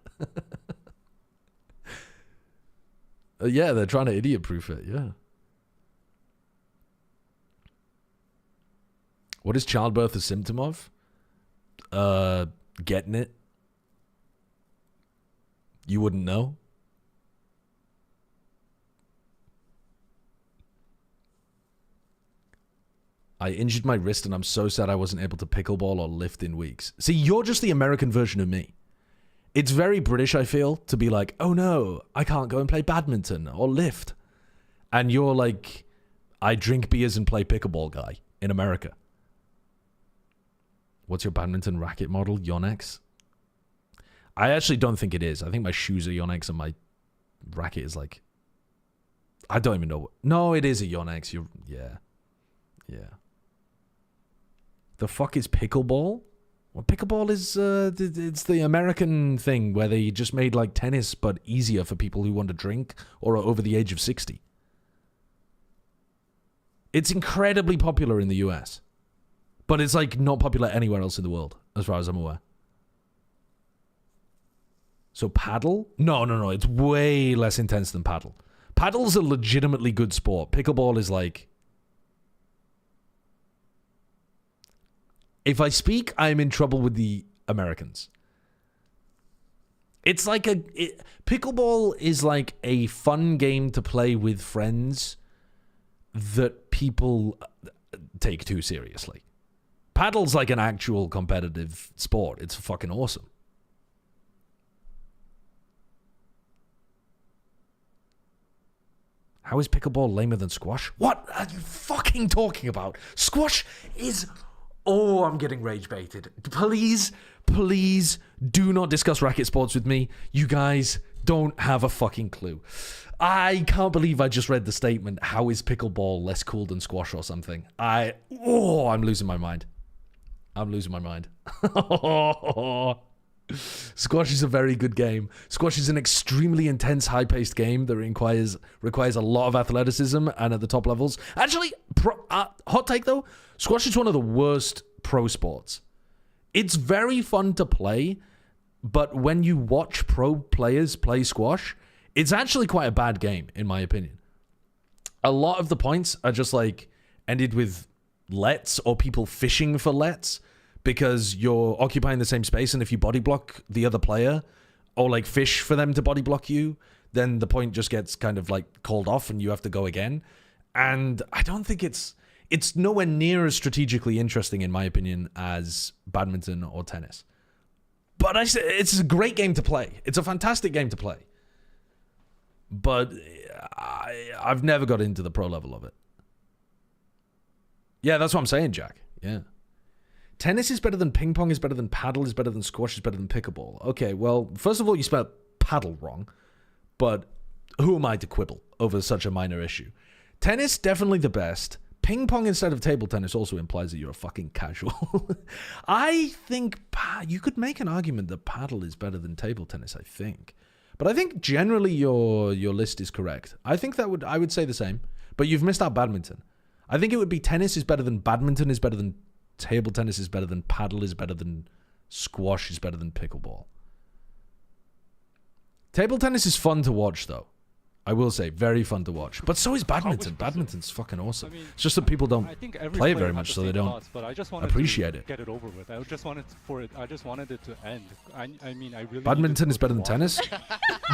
Yeah, they're trying to idiot-proof it, yeah. What is childbirth a symptom of? Getting it. You wouldn't know? I injured my wrist and I'm so sad I wasn't able to pickleball or lift in weeks. See, you're just the American version of me. It's very British, I feel, to be like, oh no, I can't go and play badminton or lift. And you're like, I drink beers and play pickleball guy in America. What's your badminton racket model? Yonex? I actually don't think it is. I think my shoes are Yonex and my racket is like... I don't even know. No, it is a Yonex. Yeah. The fuck is pickleball? Well, pickleball is it's the American thing where they just made like tennis but easier for people who want to drink or are over the age of 60. It's incredibly popular in the US, but it's like not popular anywhere else in the world, as far as I'm aware. So paddle? No. It's way less intense than paddle. Paddle's a legitimately good sport. Pickleball is like... If I speak, I'm in trouble with the Americans. It's like pickleball is like a fun game to play with friends that people take too seriously. Paddle's like an actual competitive sport. It's fucking awesome. How is pickleball lamer than squash? What are you fucking talking about? Squash is... Oh, I'm getting rage baited. Please do not discuss racket sports with me. You guys don't have a fucking clue. I can't believe I just read the statement. How is pickleball less cool than squash or something? I'm losing my mind. Squash is a very good game. Squash is an extremely intense, high-paced game that requires a lot of athleticism and at the top levels. Actually, hot take though, squash is one of the worst pro sports. It's very fun to play, but when you watch pro players play squash, it's actually quite a bad game, in my opinion. A lot of the points are just like ended with lets or people fishing for lets, because you're occupying the same space, and if you body block the other player or like fish for them to body block you, then the point just gets kind of like called off and you have to go again. And I don't think it's nowhere near as strategically interesting, in my opinion, as badminton or tennis. But it's a great game to play. It's a fantastic game to play. But I've never got into the pro level of it. Yeah, that's what I'm saying, Jack. Yeah. Tennis is better than ping pong, is better than paddle, is better than squash, is better than pickleball. Okay, well, first of all, you spelled paddle wrong, but who am I to quibble over such a minor issue? Tennis, definitely the best. Ping pong instead of table tennis also implies that you're a fucking casual. I think you could make an argument that paddle is better than table tennis, I think. But I think generally your list is correct. I think I would say the same, but you've missed out badminton. I think it would be tennis is better than badminton, is better than table tennis, is better than paddle, is better than squash, is better than pickleball. Table tennis is fun to watch, though. I will say, very fun to watch. But so is badminton. Badminton's fucking awesome. I mean, it's just that people don't play it very much, so they don't appreciate it. Get it over with. I just wanted it to end. I mean, I really. Badminton is better than tennis.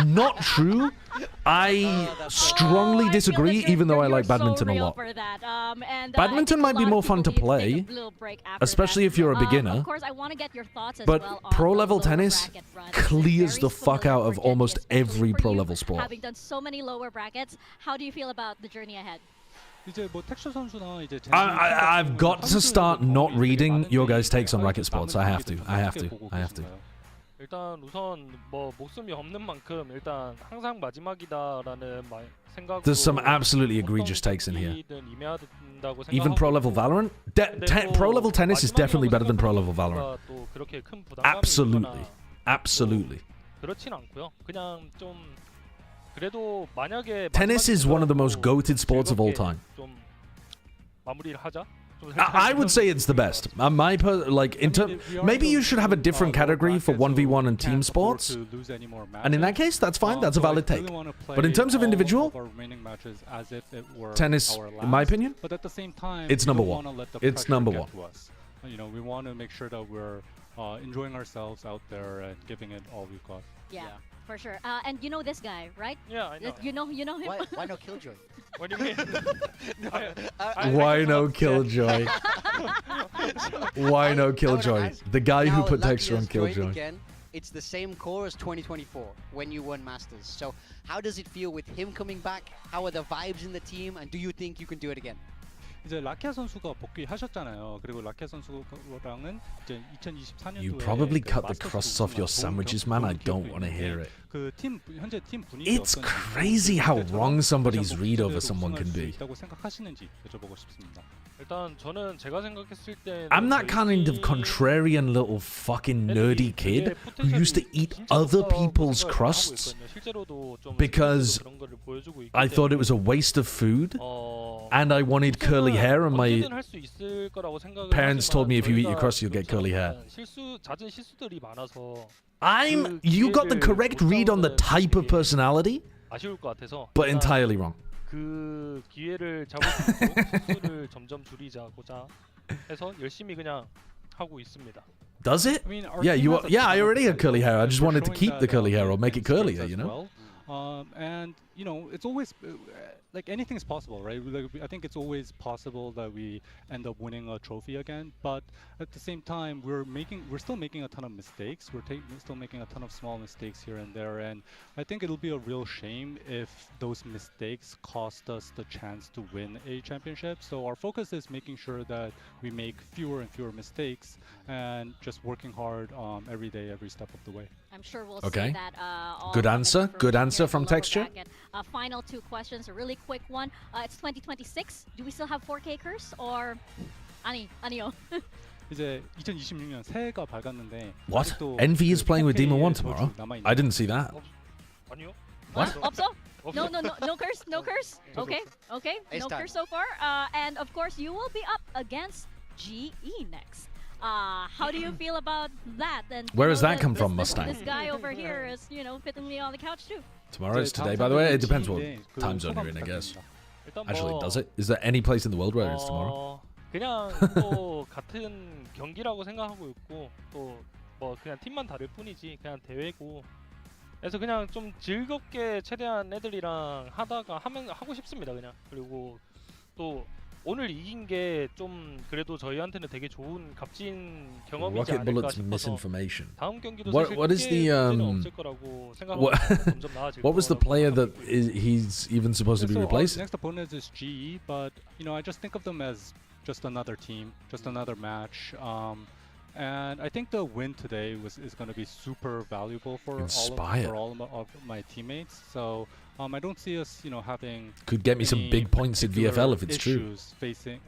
Not true. I strongly disagree, even though I like badminton a lot. Badminton might be more fun to play, especially if you're a beginner. Of course, I want to get your thoughts as but well pro-level tennis clears the fuck out of almost every pro-level sport. Having done so many lower brackets, how do you feel about the journey ahead? I've got to start not reading your guys' takes on racket sports. I have to. 일단 우선 뭐 목숨이 없는 만큼 일단 항상 마지막이다라는 생각. There's some absolutely egregious takes in here. Even pro-level Valorant? Pro-level tennis is definitely better than pro-level Valorant. Absolutely. 그렇진 않고요. 그냥 좀 그래도 만약에 tennis is one of the most goated sports of all time. 좀 마무리를 하자. I would say it's the best. Maybe you should have a different category for 1v1 and team sports. And in that case, that's fine. That's a valid take. But in terms of individual, tennis, in my opinion, it's number one. It's number one. You know, we want to make sure that we're enjoying ourselves out there and giving it all we've got. Yeah. For sure. And you know this guy, right? Yeah, I know. You know him? Why no Killjoy? What do you mean? Why no Killjoy? Why no Killjoy? The guy who put texture on Killjoy. Again, it's the same core as 2024 when you won Masters. So how does it feel with him coming back? How are the vibes in the team? And do you think you can do it again? 이제 라키아 선수가 복귀하셨잖아요. 그리고 라키아 선수랑은 이제 2024년도에 You probably cut the crusts off your sandwiches, man. I don't want to hear it. 그팀 현재 팀 분위기 It's crazy how wrong somebody's read over someone can be. 있다고 생각하시는지 여쭤보고 싶습니다. 일단 저는 제가 생각했을 때 I'm that kind of contrarian little fucking nerdy kid who used to eat other people's crusts because I thought it was a waste of food and I wanted curly hair, and my parents told me if you eat your crust you'll get curly hair. You got the correct read on the type of personality, but entirely wrong. 그 기회를 잡을 수 있도록 수술을 점점 줄이자고자 해서 열심히 그냥 하고 있습니다. Does it? I mean, I already had curly hair. I just wanted to keep the curly hair or make it curlier, you know? And, you know, it's always, like, anything's possible, right? Like, I think it's always possible that we end up winning a trophy again, but at the same time, we're still making a ton of mistakes. We're still making a ton of small mistakes here and there, and I think it'll be a real shame if those mistakes cost us the chance to win a championship. So our focus is making sure that we make fewer and fewer mistakes and just working hard every day, every step of the way. I'm sure we'll okay. see that. Good answer. Good answer from Texture. Final two questions. A really quick one. It's 2026. Do we still have 4K curse or 아니요. 이제 2026년 새해가 밝았는데 What? Envy is playing with Demon 1 tomorrow? I didn't see that. 아니요. What? 없어? No curse, no curse. Okay, no curse so far. And of course, you will be up against GE next. How do you feel about that? And where does that come from, Mustang? This guy over here is, fittingly on the couch too. Tomorrow is today, by the way. It depends what time zone you're in, I guess. Actually, does it? Is there any place in the world where it's tomorrow? 그냥 또 같은 경기라고 생각하고 있고 또 뭐 그냥 팀만 다를 뿐이지 그냥 대회고. 그래서 그냥 좀 즐겁게 최대한 애들이랑 하고 싶습니다 그냥. 그리고 또 오늘 이긴 게 좀 그래도 저희한테는 되게 좋은 값진 경험이지 않을까 싶어서 다음 경기도 사실 크게 문제는 없을 거라고 생각하고 점점 나아질 What was the player that he's even supposed to be replacing? Next opponent is GE, but I just think of them as just another team, just another match. And I think the win today is going to be super valuable for all of my teammates. So I don't see us, having could get me some big points in VFL if it's true. Facing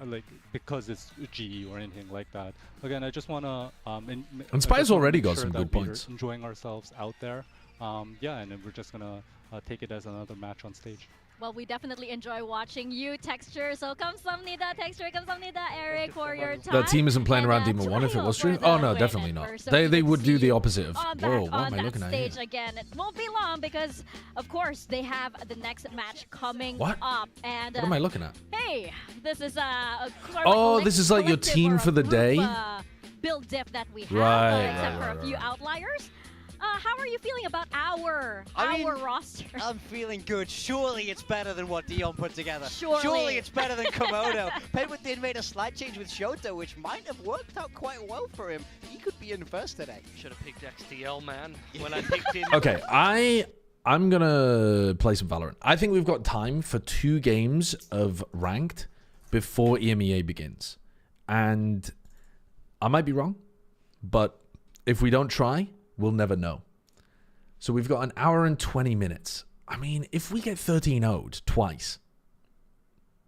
because it's GE or anything like that. Again, I just want to. And Spire's already got some good points. Enjoying ourselves out there, and then we're just gonna take it as another match on stage. Well, we definitely enjoy watching you, Texture. So kamsahamnida, Texture, kamsahamnida, Eric, for your time. That team isn't playing around Demon 1 if it was true? Oh, no, definitely not. They would do the opposite of, whoa, what am I looking at here? Again. It won't be long because, of course, they have the next match coming up. And what am I looking at? Hey, this is this is like your team for the day? Build diff that we have, right, for a few outliers. How are you feeling about our roster? I'm feeling good. Surely it's better than what Dion put together. Surely it's better than Komodo. Penguin did made a slight change with Shoto, which might have worked out quite well for him. He could be in first today. Should have picked XTL, man. When I picked him. Okay, I'm gonna play some Valorant. I think we've got time for 2 games of ranked before EMEA begins, and I might be wrong, but if we don't try, we'll never know. So we've got an hour and 20 minutes. I mean, if we get 13-0'd twice,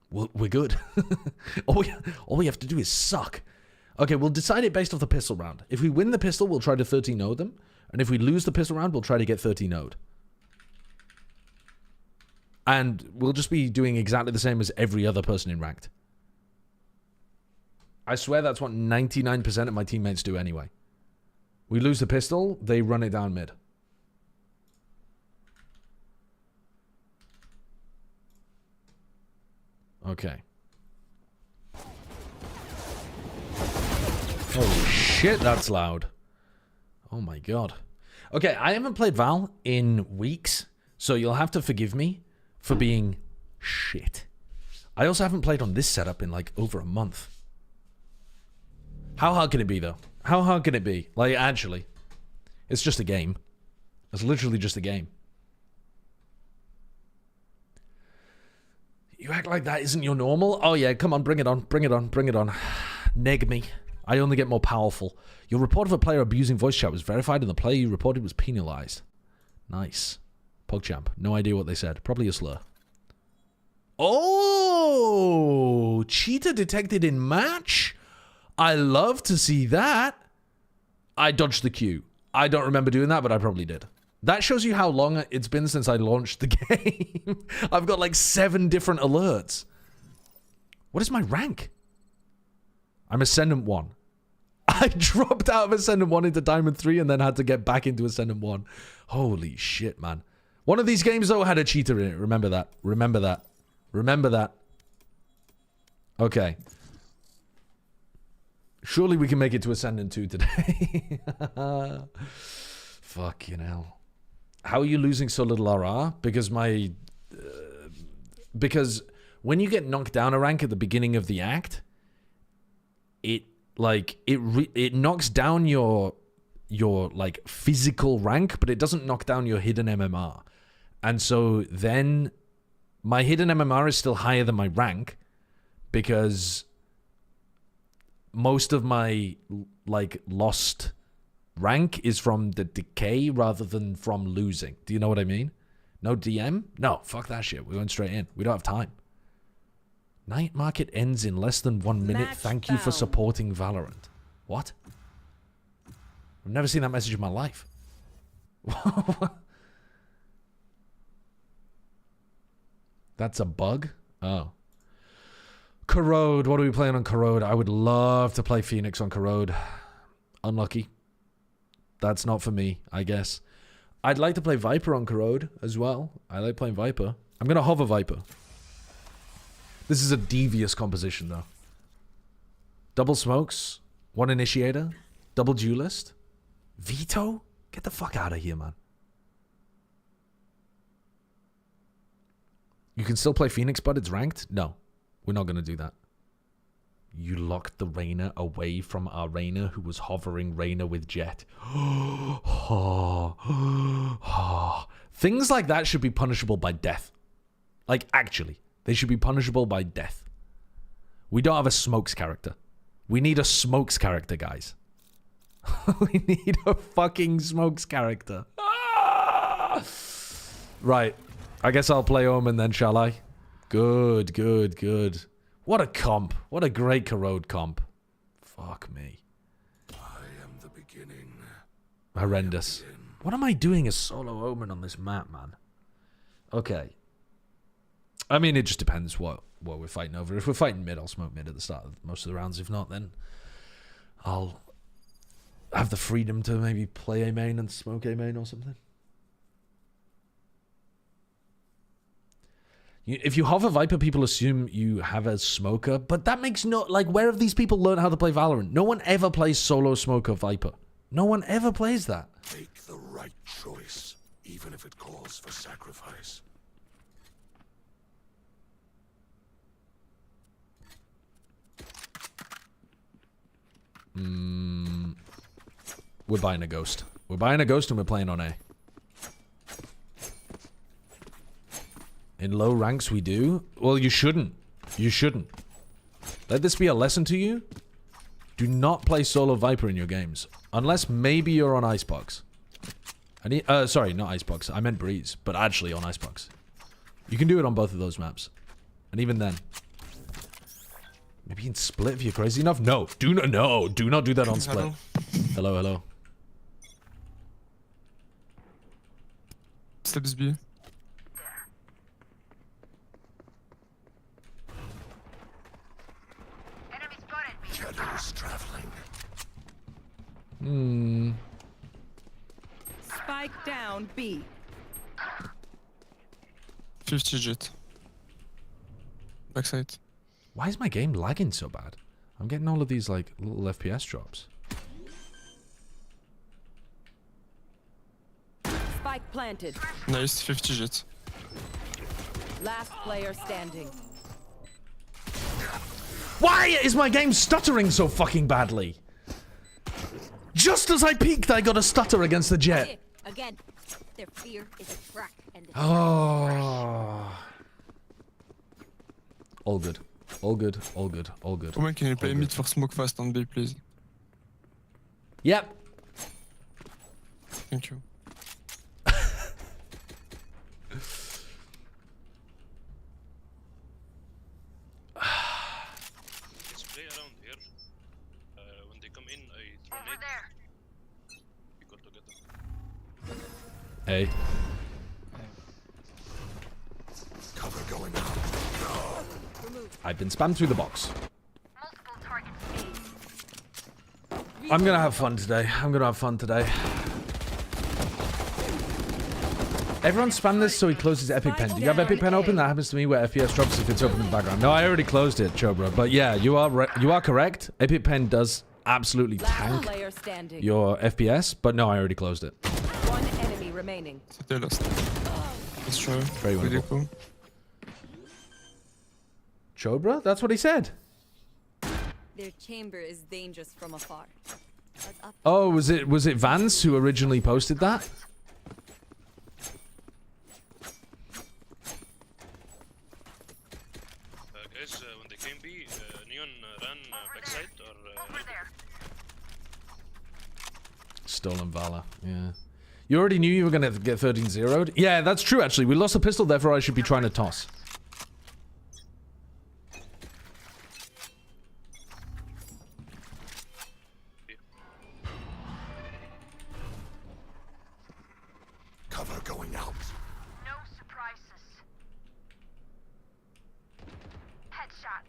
we're good. all we have to do is suck. Okay, we'll decide it based off the pistol round. If we win the pistol, we'll try to 13-0 them. And if we lose the pistol round, we'll try to get 13-0'd. And we'll just be doing exactly the same as every other person in ranked. I swear that's what 99% of my teammates do anyway. We lose the pistol, they run it down mid. Okay. Holy shit, that's loud. Oh my god. Okay, I haven't played Val in weeks, so you'll have to forgive me for being shit. I also haven't played on this setup in like over a month. How hard can it be though? How hard can it be? Like, actually, it's just a game. It's literally just a game. You act like that isn't your normal? Oh yeah, come on, bring it on, bring it on, bring it on. Neg me. I only get more powerful. Your report of a player abusing voice chat was verified and the player you reported was penalized. Nice. PogChamp. No idea what they said. Probably a slur. Oh! Cheater detected in match? I love to see that. I dodged the queue. I don't remember doing that, but I probably did. That shows you how long it's been since I launched the game. I've got like 7 different alerts. What is my rank? I'm Ascendant 1. I dropped out of Ascendant 1 into Diamond 3 and then had to get back into Ascendant 1. Holy shit, man. One of these games, though, had a cheater in it. Remember that. Remember that. Remember that. Okay. Surely we can make it to Ascendant 2 today. Fucking hell. How are you losing so little RR? Because my... because when you get knocked down a rank at the beginning of the act, it knocks down your like physical rank, but it doesn't knock down your hidden MMR. And so then my hidden MMR is still higher than my rank because most of my like lost rank is from the decay rather than from losing. Do you know what I mean? No DM? No, fuck that shit. We're going straight in. We don't have time. Night market ends in less than 1 minute. Thank you for supporting Valorant. What? I've never seen that message in my life. That's a bug? Oh. Corrode. What are we playing on Corrode? I would love to play Phoenix on Corrode. Unlucky. That's not for me, I guess. I'd like to play Viper on Corrode as well. I like playing Viper. I'm going to hover Viper. This is a devious composition, though. Double smokes. 1 initiator. Double duelist. Veto? Get the fuck out of here, man. You can still play Phoenix, but it's ranked? No. We're not going to do that. You locked the Reyna away from our Reyna who was hovering Reyna with Jet. Things like that should be punishable by death. Like, actually. They should be punishable by death. We don't have a smokes character. We need a smokes character, guys. We need a fucking smokes character. Right. I guess I'll play Omen then, shall I? Good, good, good. What a comp. What a great Corrode comp. Fuck me. I am the beginning. Horrendous. What am I doing as solo Omen on this map, man? Okay. I mean, it just depends what we're fighting over. If we're fighting mid, I'll smoke mid at the start of most of the rounds. If not, then I'll have the freedom to maybe play A main and smoke A main or something. If you hover Viper, people assume you have a smoker, but that makes no... Like, where have these people learned how to play Valorant? No one ever plays solo smoker Viper. No one ever plays that. Make the right choice, even if it calls for sacrifice. We're buying a ghost. We're buying a ghost and we're playing on A. In low ranks we do? Well, you shouldn't. You shouldn't. Let this be a lesson to you. Do not play solo Viper in your games. Unless maybe you're on Icebox. Sorry, not Icebox. I meant Breeze. But actually on Icebox. You can do it on both of those maps. And even then. Maybe in Split if you're crazy enough? No. Do not do that on Split. Hello, hello. Steps B. Shadows traveling. Spike down B. 50 jet. Backside. Why is my game lagging so bad? I'm getting all of these like little FPS drops. Spike planted. Nice, 50 jet. Last player standing. Why is my game stuttering so fucking badly? Just as I peaked, I got a stutter against the Jet. Again, their fear is a crack and Oh. All good. All good. All good. All good. Woman, can you play mid for smoke fast on B, please? Yep. Thank you. Let's play around here. When they come in, I throw nade. We go together. Hey. Cover going out. I've been spammed through the box. I'm gonna have fun today. I'm gonna have fun today. Everyone spam this so he closes Epic Pen. Do you have Epic Pen open? That happens to me where FPS drops if it's open in the background. No, I already closed it, Chobra. But yeah, you are correct. Epic Pen does absolutely tank your FPS. But no, I already closed it. One enemy remaining. C'était lost. Let's try. Very winnable. Chobra? That's what he said. Their chamber is dangerous from afar. Oh, was it Vance who originally posted that? Guys, when they came B, Neon ran backside or... Stolen Valor, yeah. You already knew you were going to get 13-0'd? Yeah, that's true, actually. We lost a pistol, therefore I should be trying to toss. Cover going out. No surprises. Headshot.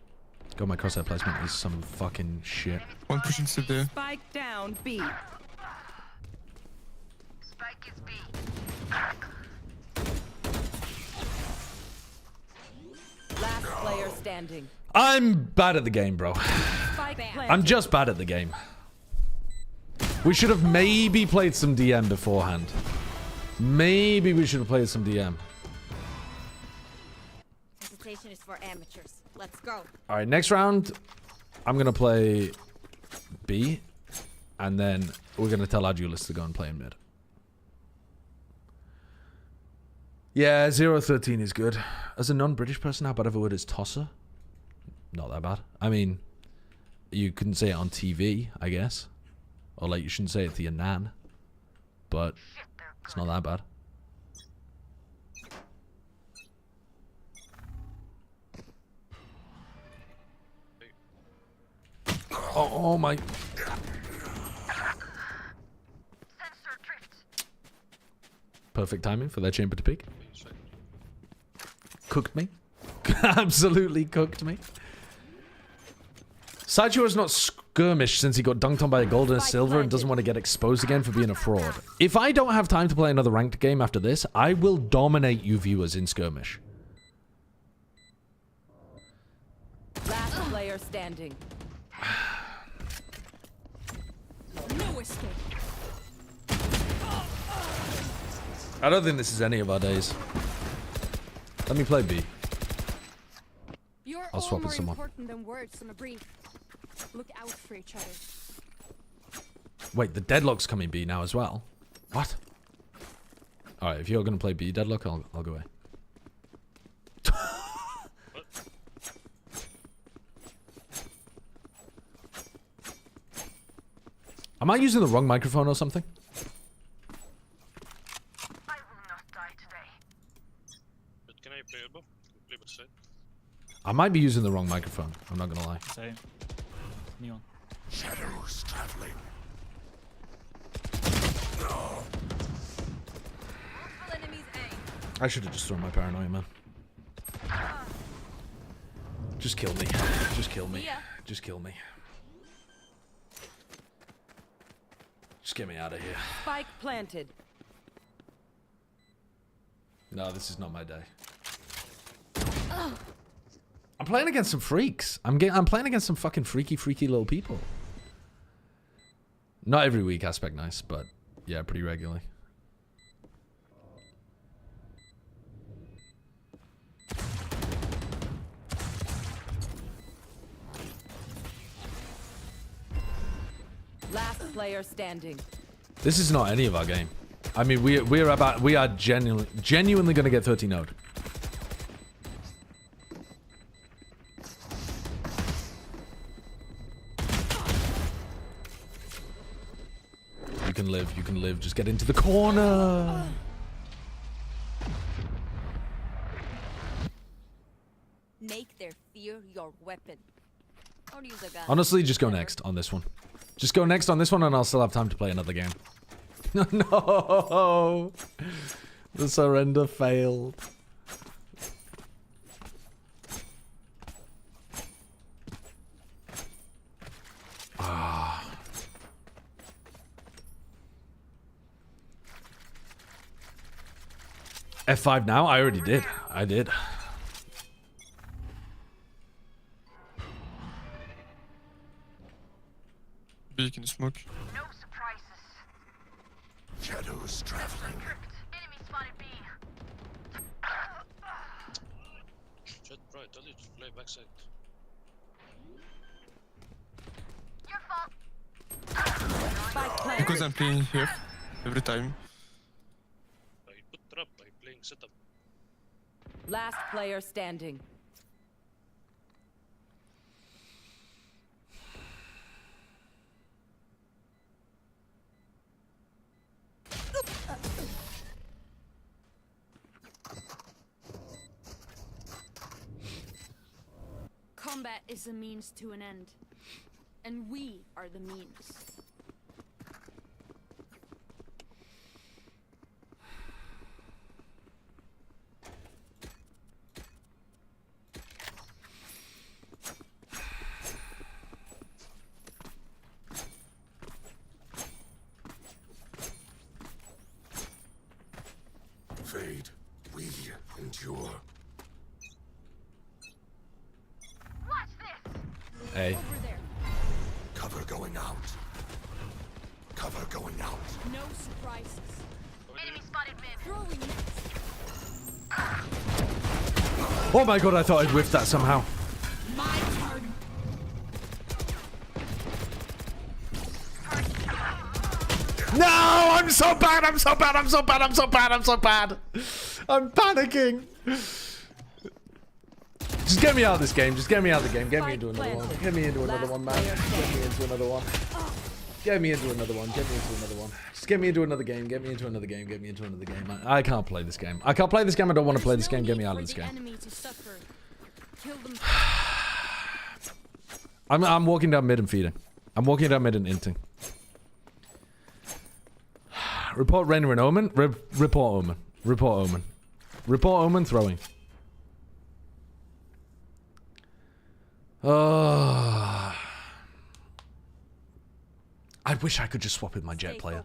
God, my crosshair placement is some fucking shit. One pushing sit there. Spike down B. Spike is B. Last player standing. I'm bad at the game, bro. I'm just bad at the game. We should have maybe played some DM beforehand. Maybe we should have played some DM. Hesitation is for amateurs. Let's go. Alright, next round, I'm going to play B. And then we're going to tell our duelist to go and play in mid. Yeah, 0-13 is good. As a non-British person, how bad of a word is tosser? Not that bad. I mean, you couldn't say it on TV, I guess. Or like, you shouldn't say it to your nan. But it's not that bad. Oh my... Perfect timing for their chamber to peek. Cooked me. Absolutely cooked me. Sideshow has not skirmished since he got dunked on by a gold and a silver and doesn't want to get exposed again for being a fraud. If I don't have time to play another ranked game after this, I will dominate you viewers in skirmish. Last player standing. No escape. I don't think this is any of our days. Let me play B. You're I'll swap more with someone. important than words on a brief. Look out for each other. Wait, the Deadlock's coming B now as well? What? Alright, if you're going to play B Deadlock, I'll go away. Am I using the wrong microphone or something? I will not die today. But can I play elbow? Play both side. I might be using the wrong microphone. I'm not gonna lie. Same. Neon. Shadows traveling. I should have just thrown my paranoia, man. Just kill me. Just kill me. Just kill me. Just get me out of here. Spike planted. No, this is not my day. I'm playing against some freaks. I'm playing against some fucking freaky little people. Not every week, Aspect Nice, but yeah, pretty regularly. Last player standing. This is not any of our game. I mean, we are genuinely going to get 13-0'd. You can live. You can live. Just get into the corner. Make their fear your weapon. Or use a gun. Honestly, just go next on this one. Just go next on this one and I'll still have time to play another game. No! The surrender failed. Ah. F5 now? I already did. I did. Beacon smoke. No surprises. Shadows traveling. Enemy spotted B. Jet right, tell you to play backside. Your fault. Because I'm playing here every time. I put trap by playing setup. Last player standing. Combat is a means to an end. And we are the means. Fade. We endure. Watch this. Hey. Over there. Cover going out. Cover going out. No surprises. Enemy spotted mid. Throwing it. Oh my god, I thought I'd whiffed that somehow. My turn. No! I'm so bad! I'm so bad! I'm so bad! I'm so bad! I'm so bad! I'm panicking! Just get me out of this game. Just get me out of the game. Get me into another one. Get me into another one, man. Get me into another one. Get me into another one. Get me into another one. Just get me into another game. Get me into another game. Get me into another game. I can't play this game. I can't play this game. I don't want to play this game. Get me out of this game. I'm walking down mid and feeding. I'm walking down mid and inting. Report Rainer and Omen. Report Omen. Report Omen. Report Omen throwing. I wish I could just swap with my jet player.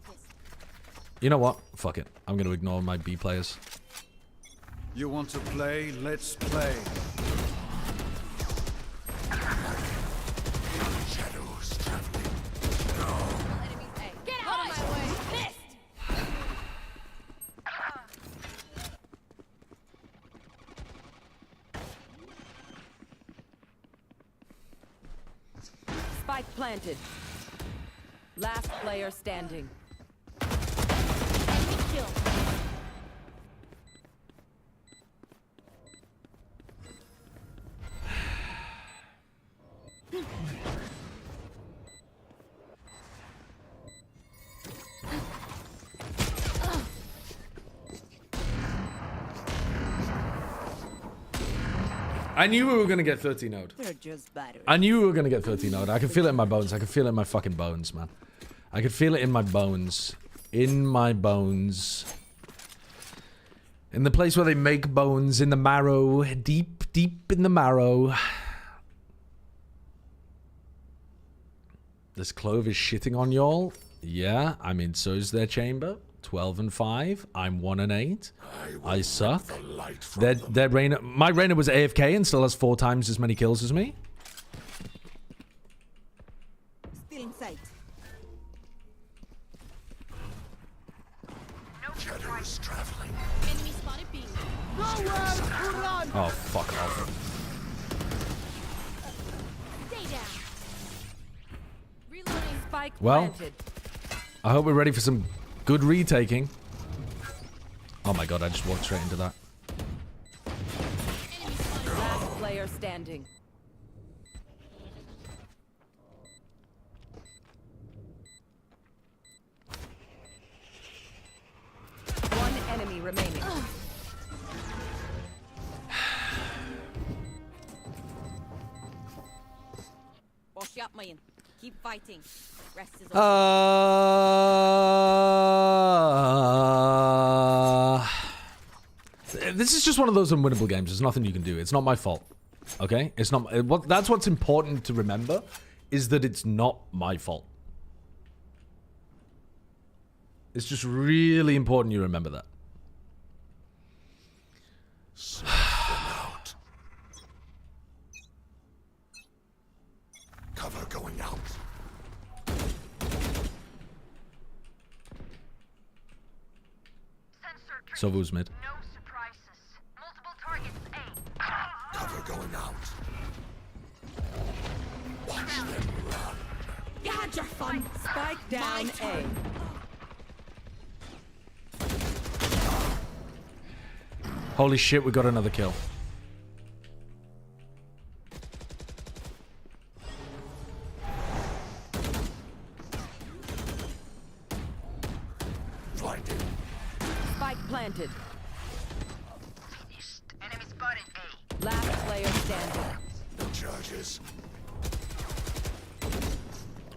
You know what? Fuck it. I'm going to ignore my B players. You want to play? Let's play. Shadows traveling. Get out of my way. Missed. Spike planted. Last player standing. Enemy kill. I knew we were going to get 30 node. I knew we were going to get 30 node. I can feel it in my bones. I can feel it in my fucking bones, man. I can feel it in my bones. In my bones. In the place where they make bones, in the marrow. Deep, deep in the marrow. This Clove is shitting on y'all. Yeah, I mean, so is their chamber. 12 and 5. I'm 1 and 8. I suck. Their Reyna, my Reyna was AFK and still has 4 times as many kills as me. Still in sight. Shadows traveling. Enemy spotted B. Oh, fuck off. Stay down. Reloading. Spike Well, planted. I hope we're ready for some good retaking. Oh my god, I just walked straight into that. Last player standing. remaining. Boş yapmayın. Keep fighting. Rest is This is just one of those unwinnable games. There's nothing you can do. It's not my fault. Okay? It's not. That's what's important to remember, is that it's not my fault. It's just really important you remember that. Out. Cover going out. Sovu's mid. No surprises. Multiple targets A. Cover going out. Watch them run. You had your fun. Spike down A. Holy shit, we got another kill. Blinded. Spike planted. Enemy spotted A. Last player standing. No charges.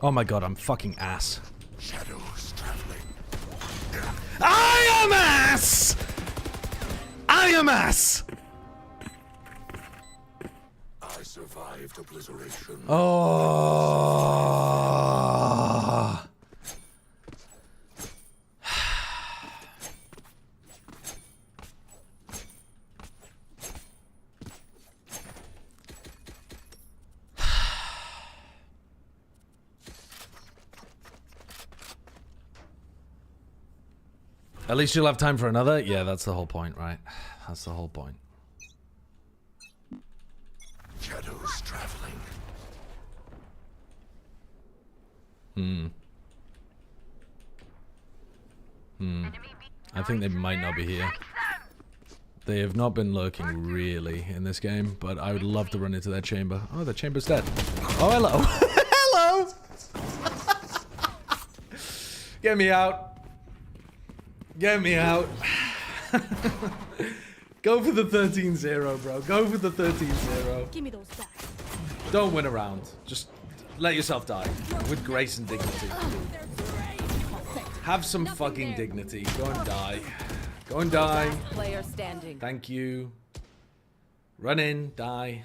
Oh my god, I'm fucking ass. Shadows traveling. I am ass! I am ass! I survived obliteration. Oh. At least you'll have time for another? Yeah, that's the whole point, right? That's the whole point. Shadows traveling. I think they might not be here. They have not been lurking really in this game, but I would love to run into their chamber. Oh, the chamber's dead. Oh, hello. Hello! Get me out. Get me out. Go for the 13-0, bro. Go for the 13-0. Give me those back. Don't win a round. Just let yourself die. With grace and dignity. Have some fucking dignity. Go and die. Go and die. Last player standing. Thank you. Run in. Die.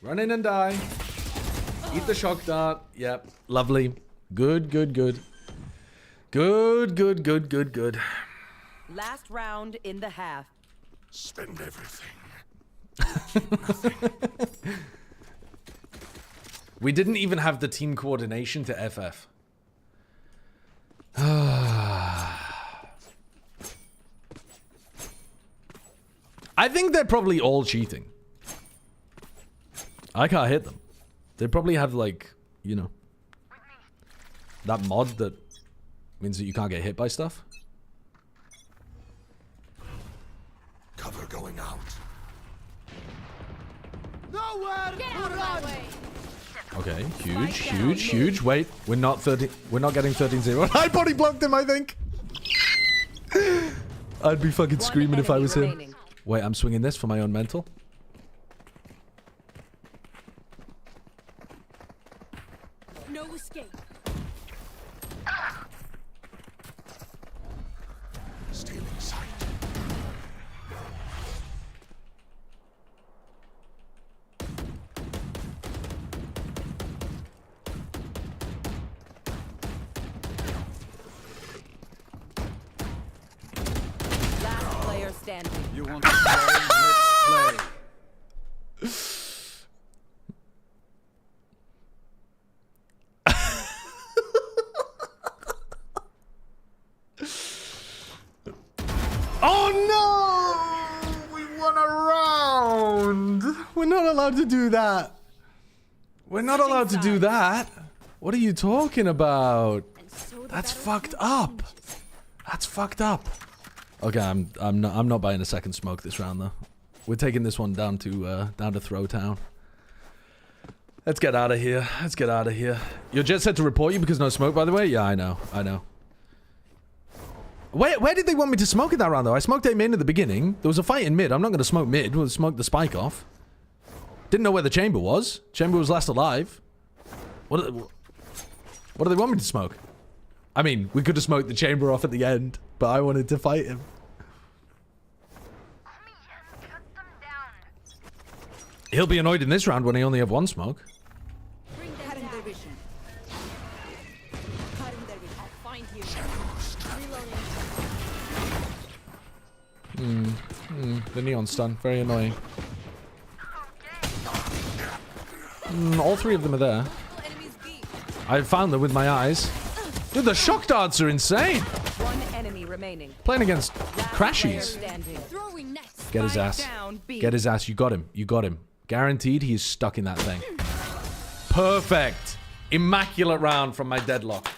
Run in and die. Eat the shock dart. Yep. Lovely. Good, good, good. Good, good, good, good, good. Last round in the half. Spend everything. We didn't even have the team coordination to FF. I think they're probably all cheating. I can't hit them. They probably have, like, you know, that mod that means that you can't get hit by stuff. Cover going out. Nowhere to run. Okay, huge, huge, huge. Wait, we're not getting 13-0. I body blocked him, I think. I'd be fucking screaming if I was him. Wait, I'm swinging this for my own mental. No escape. Stealing sight. Last player standing. You want to play? Let's play. Oh no! We won a round! We're not allowed to do that. We're not allowed to do that. What are you talking about? That's fucked up. That's fucked up. Okay, I'm not buying a second smoke this round though. We're taking this one down to Throwtown. Let's get out of here. Let's get out of here. Your jet said to report you because no smoke, by the way? Yeah, I know. I know. Where did they want me to smoke it that round, though? I smoked aim in at the beginning. There was a fight in mid. I'm not going to smoke mid. We'll smoke the spike off. Didn't know where the chamber was. Chamber was last alive. What do they want me to smoke? I mean, we could have smoked the chamber off at the end, but I wanted to fight him. He'll be annoyed in this round when he only have one smoke. The neon stun, very annoying. All three of them are there. I found them with my eyes. Dude, the shock darts are insane. One enemy remaining. Playing against Crashies. Get his ass. Get his ass. You got him. You got him. Guaranteed he is stuck in that thing. Perfect. Immaculate round from my deadlock.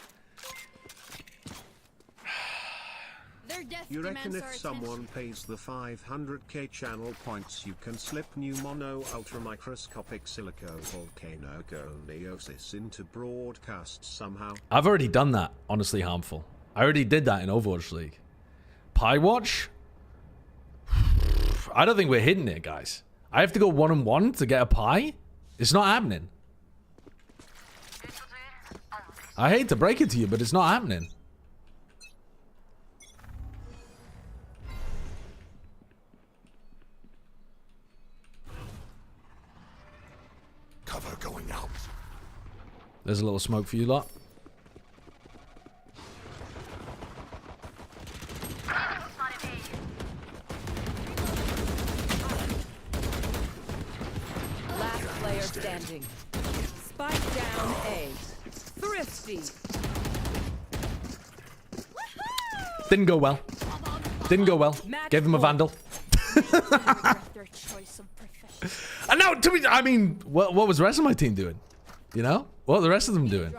You reckon if someone pays the 500k channel points you can slip new mono ultramicroscopic silico-volcanoconiosis into broadcasts somehow? I've already done that, honestly harmful. I already did that in Overwatch League. Pie Watch? I don't think we're hitting it, guys. I have to go 1-on-1 to get a pie? It's not happening. I hate to break it to you, but it's not happening. Cover going out. There's a little smoke for you lot. Last player standing. Spike down A. Thrifty. Didn't go well. Didn't go well. Gave him a vandal. And now, to me, I mean, what was the rest of my team doing? You know? What are the rest of them doing?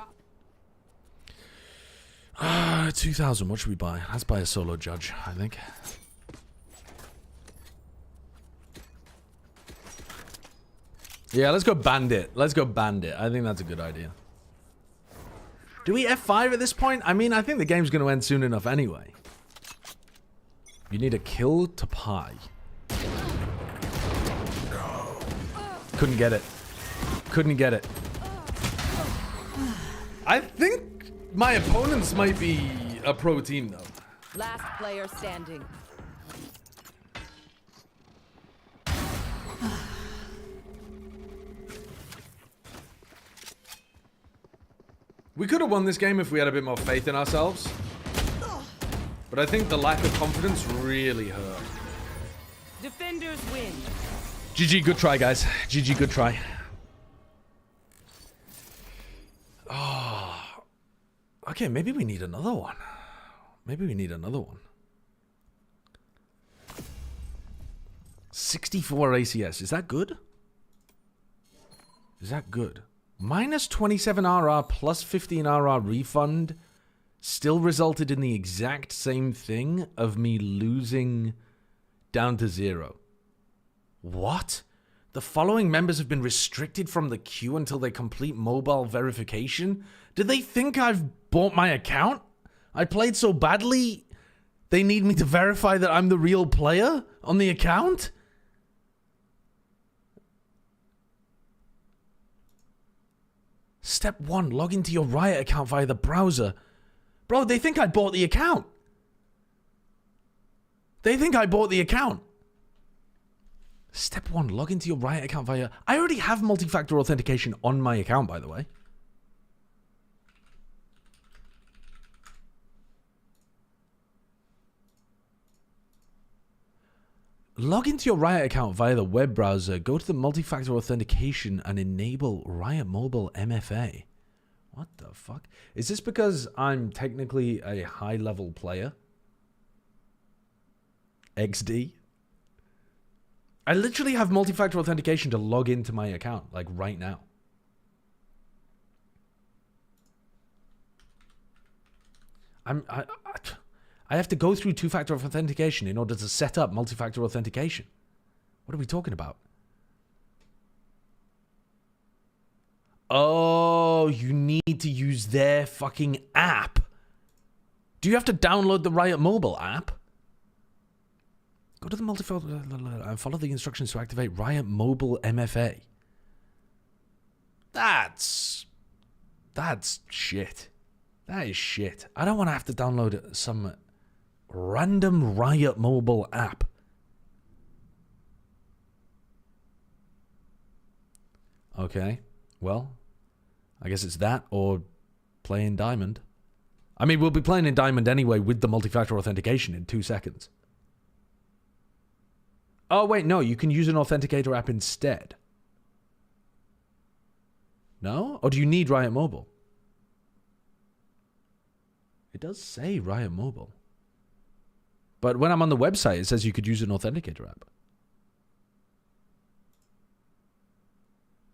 2,000. What should we buy? Let's buy a solo judge, I think. Yeah, let's go bandit. Let's go bandit. I think that's a good idea. Do we F5 at this point? I mean, I think the game's going to end soon enough anyway. You need a kill to pie. Couldn't get it. Couldn't get it. I think my opponents might be a pro team, though. Last player standing. We could have won this game if we had a bit more faith in ourselves. But I think the lack of confidence really hurt. Defenders win. GG, good try, guys. GG, good try. Oh. Okay, maybe we need another one. Maybe we need another one. 64 ACS. Is that good? Is that good? Minus 27 RR plus 15 RR refund still resulted in the exact same thing of me losing down to 0. What? The following members have been restricted from the queue until they complete mobile verification? Do they think I've bought my account? I played so badly, they need me to verify that I'm the real player on the account? Step 1, log into your Riot account via the browser. Bro, they think I bought the account. They think I bought the account. Step 1, log into your Riot account via... I already have multi-factor authentication on my account, by the way. Log into your Riot account via the web browser, go to the multi-factor authentication and enable Riot Mobile MFA. What the fuck? Is this because I'm technically a high-level player? XD? I literally have multi-factor authentication to log into my account, like right now. I have to go through two-factor authentication in order to set up multi-factor authentication. What are we talking about? Oh, you need to use their fucking app Do you have to download the Riot Mobile app? Go to the multi-factor and follow the instructions to activate Riot Mobile MFA. That's shit. That is shit. I don't want to have to download some random Riot Mobile app. Okay, well, I guess it's that or playing Diamond. I mean, we'll be playing in Diamond anyway with the multi-factor authentication in 2 seconds. Oh, wait, no, you can use an authenticator app instead. No? Or do you need Riot Mobile? It does say Riot Mobile. But when I'm on the website, it says you could use an authenticator app.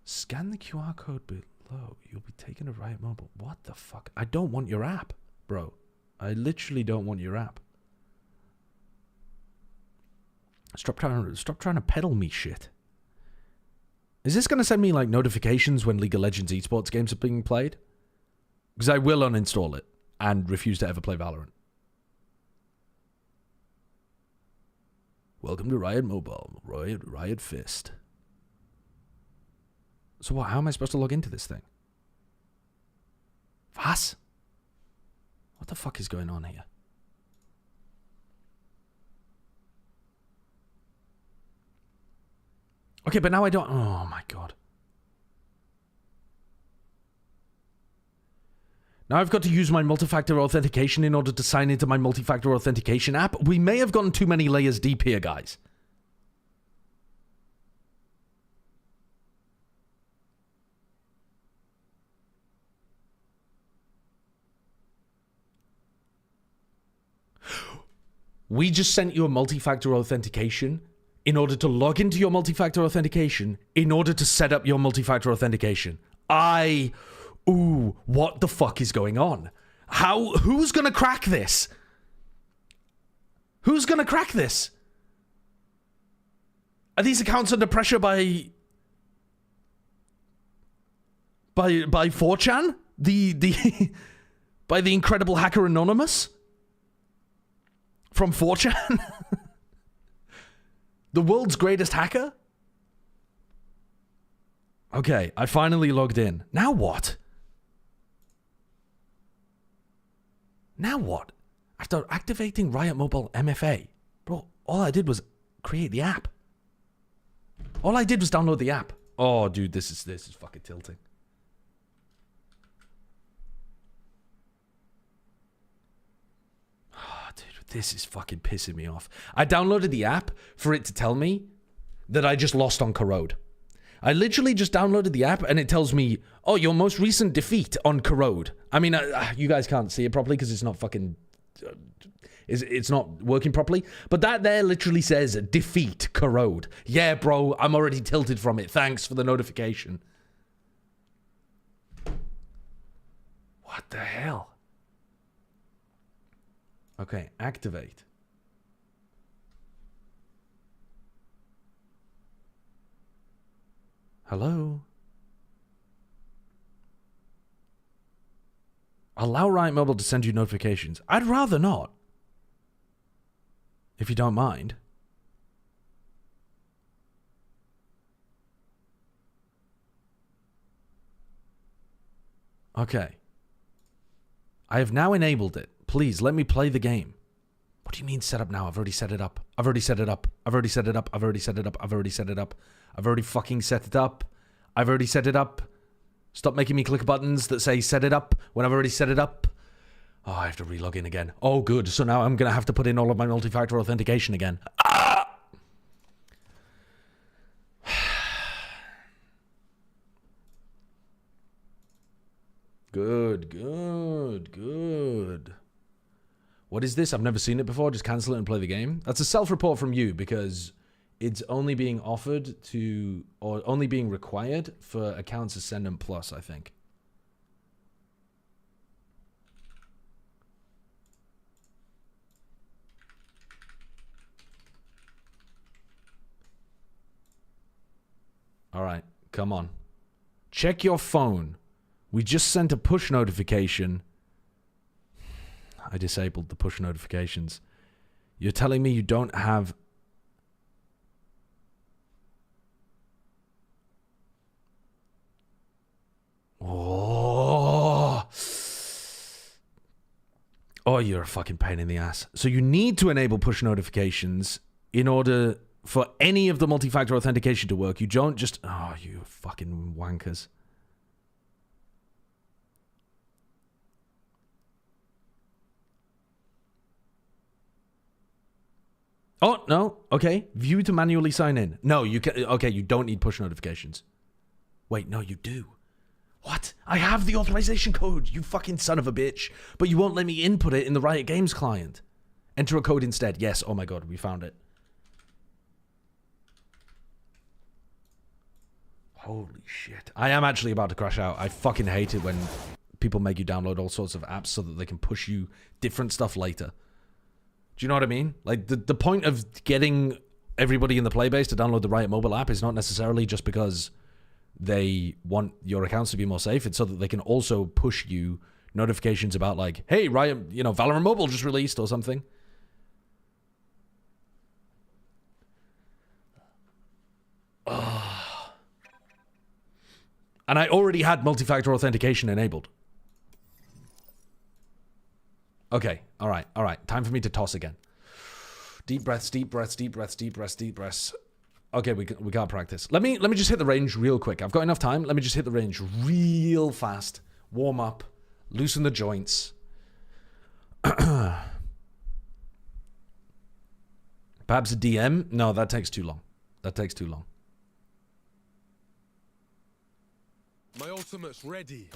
Scan the QR code below. You'll be taken to Riot Mobile. What the fuck? I don't want your app, bro. I literally don't want your app. Stop trying to peddle me shit. Is this going to send me like notifications when League of Legends Esports games are being played? Because I will uninstall it and refuse to ever play Valorant. Welcome to Riot Mobile. Riot Fist. So what? How am I supposed to log into this thing? Was? What the fuck is going on here? Okay, but now I don't... Oh, my God. Now I've got to use my multi-factor authentication in order to sign into my multi-factor authentication app. We may have gotten too many layers deep here, guys. We just sent you a multi-factor authentication in order to log into your multi-factor authentication, in order to set up your multi-factor authentication. Ooh, what the fuck is going on? Who's gonna crack this? Who's gonna crack this? Are these accounts under pressure by 4chan? By the incredible hacker Anonymous? From 4chan? The world's greatest hacker? Okay, I finally logged in. Now what? Now what? After activating Riot Mobile MFA, bro, all I did was create the app. All I did was download the app. Oh, dude, this is fucking tilting. This is fucking pissing me off. I downloaded the app for it to tell me that I just lost on Corrode. I literally just downloaded the app and it tells me, oh, your most recent defeat on Corrode. I mean, you guys can't see it properly because it's not fucking... It's not working properly. But that there literally says, defeat Corrode. Yeah, bro, I'm already tilted from it. Thanks for the notification. What the hell? Okay, activate. Hello? Allow Riot Mobile to send you notifications. I'd rather not. If you don't mind. Okay. I have now enabled it. Please, let me play the game. What do you mean set up now? I've already set it up. I've already set it up. I've already set it up. I've already set it up. I've already set it up. I've already fucking set it up. I've already set it up. Stop making me click buttons that say set it up when I've already set it up. Oh, I have to relog in again. Oh, good. So now I'm going to have to put in all of my multi-factor authentication again. Ah! Good, good, good. What is this? I've never seen it before. Just cancel it and play the game. That's a self-report from you because it's only being offered to, or only being required for accounts Ascendant Plus, I think. All right, come on. Check your phone. We just sent a push notification. I disabled the push notifications. You're telling me you don't have... Oh, you're a fucking pain in the ass. So you need to enable push notifications in order for any of the multi-factor authentication to work. You don't just... Oh, you fucking wankers. Oh, no. Okay. View to manually sign in. No, you can... Okay, you don't need push notifications. Wait, no, you do. What? I have the authorization code, you fucking son of a bitch. But you won't let me input it in the Riot Games client. Enter a code instead. Yes. Oh my god, we found it. Holy shit. I am actually about to crash out. I fucking hate it when people make you download all sorts of apps so that they can push you different stuff later. Do you know what I mean? Like, the point of getting everybody in the playbase to download the Riot mobile app is not necessarily just because they want your accounts to be more safe. It's so that they can also push you notifications about, like, hey, Riot, you know, Valorant Mobile just released or something. And I already had multi-factor authentication enabled. Okay, all right. Time for me to toss again. Deep breaths, deep breaths, deep breaths, deep breaths, deep breaths. Okay, we can't practice. Let me just hit the range real quick. I've got enough time. Let me just hit the range real fast. Warm up, loosen the joints. Perhaps a DM? No, that takes too long. That takes too long. My ultimate's ready.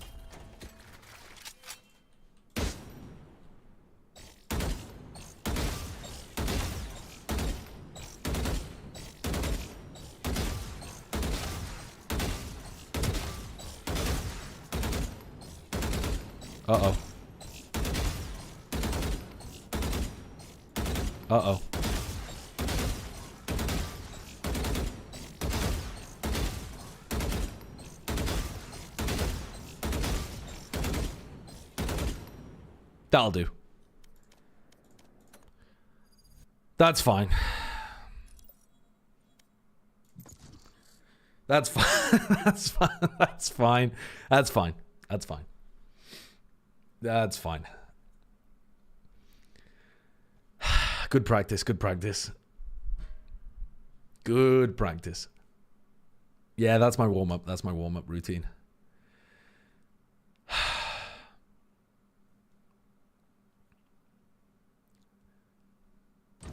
Uh-oh. Uh-oh. That'll do. That's fine. That's fine. That's fine. That's fine. That's fine. That's fine. That's fine. Good practice. Good practice. Good practice. Yeah, that's my warm-up. That's my warm-up routine.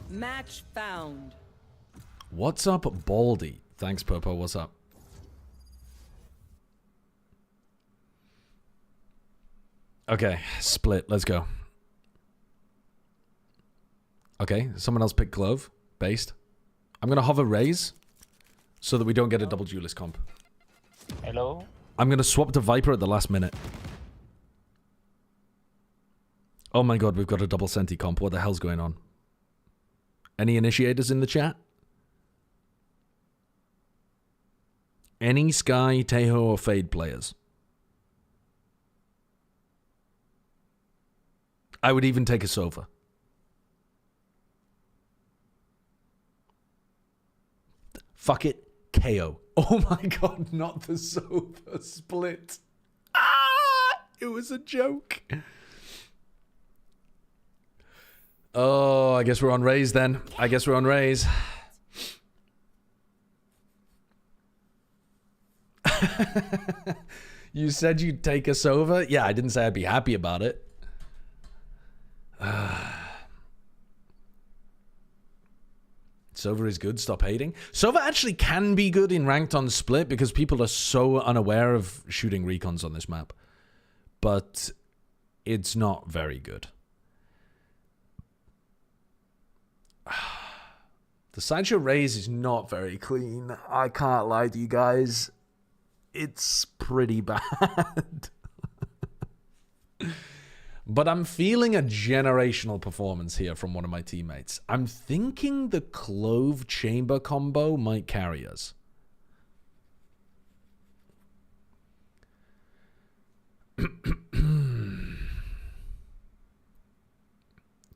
Match found. What's up, Baldy? Thanks, Popo. What's up? Okay, split. Let's go. Okay, someone else pick Glove. Based. I'm going to hover Raise so that we don't get a double duelist comp. Hello? I'm going to swap to Viper at the last minute. Oh my god, we've got a double Senti comp. What the hell's going on? Any initiators in the chat? Any Sky, Tejo, or Fade players? I would even take a Sova. Fuck it. KO. Oh my god, not the Sova split. Ah! It was a joke. Oh, I guess we're on Raise then. I guess we're on Raise. You said you'd take us over? Yeah, I didn't say I'd be happy about it. Sova is good. Stop hating. Sova actually can be good in ranked on split because people are so unaware of shooting recons on this map. But it's not very good. The Sideshow Raise is not very clean. I can't lie to you guys. It's pretty bad. But I'm feeling a generational performance here from one of my teammates. I'm thinking the Clove Chamber combo might carry us.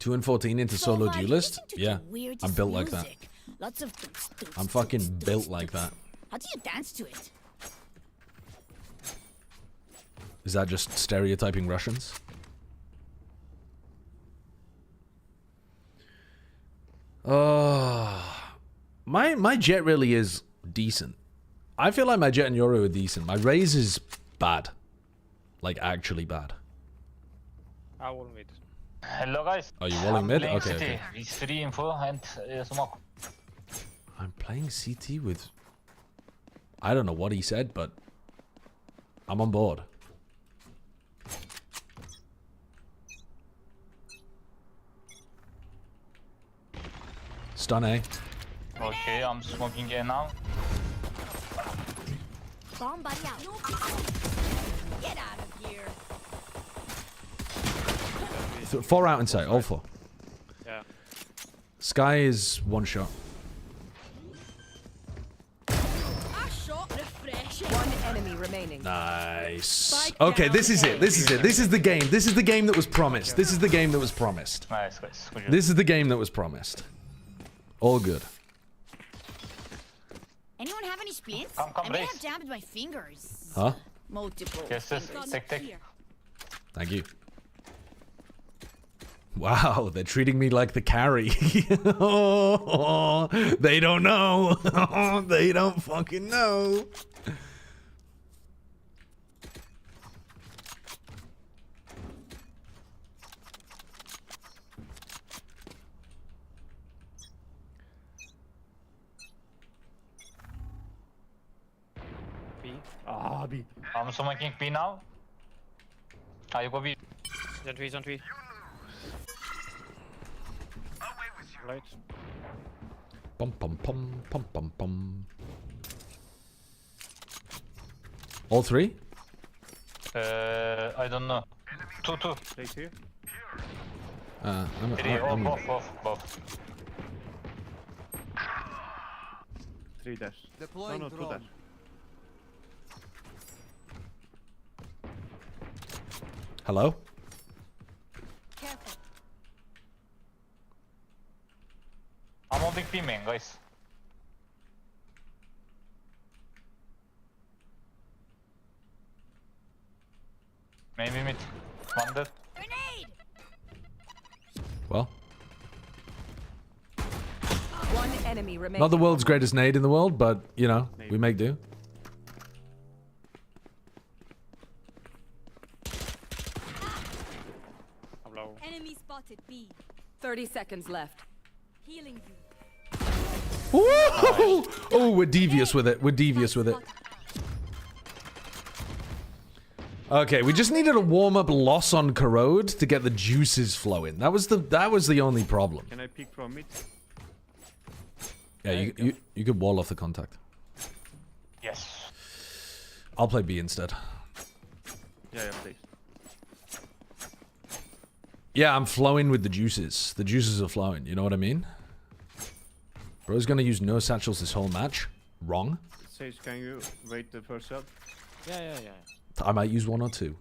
2 and 14 into solo duelist? Yeah, I'm built like that. Lots of I'm fucking built like that. How do you dance to it? Is that just stereotyping Russians? My Jet really is decent. I feel like my Jet and Yoru are decent. My Raze is bad. Like, actually bad. I will mid. Hello guys. Are you walling mid? Okay, CT. okay. It's free info and smoke. I'm playing CT with... I don't know what he said, but... I'm on board. Stun A. Okay, I'm smoking A now. Bomb buddy out. Get out of here. 4 out inside, all 4. Yeah. Sky is 1 shot. One enemy remaining. Nice. Okay, this is it. This is it. This is the game. This is the game that was promised. This is the game that was promised. Nice, guys. This is the game that was promised. All good. Anyone have any splints? Come, I may race. have jammed my fingers. Huh? Multiple. Yes, yes. Take. Thank you. Wow, they're treating me like the carry. Oh, they don't know. They don't fucking know. B. Ah, B. I'm smoking B now. You go B. Gen.G. Right. Pum pum pum pum pum pum. All 3? I don't know. 2. Right here. Three. Both. 3 dash. Deploying No, 2 drone. dash. Hello? Careful. I'm holding B main, guys. Maybe mid. One dead. Grenade. Well, One enemy remaining. not the world's greatest nade in the world, but, you know, we make do. Hello. Enemy spotted B. 30 seconds left. Healing you. Woo! Oh, we're devious with it. We're devious with it. Okay, we just needed a warm-up loss on Corrode to get the juices flowing. That was the only problem. Can I peek from mid? Yeah, you could wall off the contact. Yes. I'll play B instead. Yeah, please. Yeah, I'm flowing with the juices. The juices are flowing, you know what I mean? Bro's gonna use no satchels this whole match. Wrong. Sage, can you wait the first shot? Yeah. I might use 1 or 2.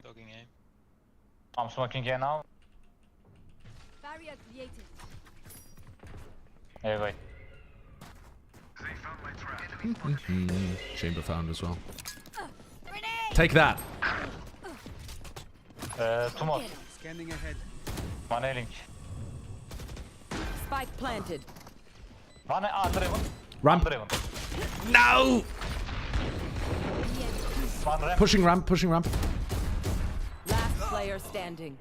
Dogging A. I'm smoking A now. Barrier created. Hey, wait. Chamber found as well. Take that. 2 more. Scanning ahead. One A link. Spike planted. One Draven. Ramp. Draven. No! One ramp. Pushing ramp, pushing ramp. Last player standing.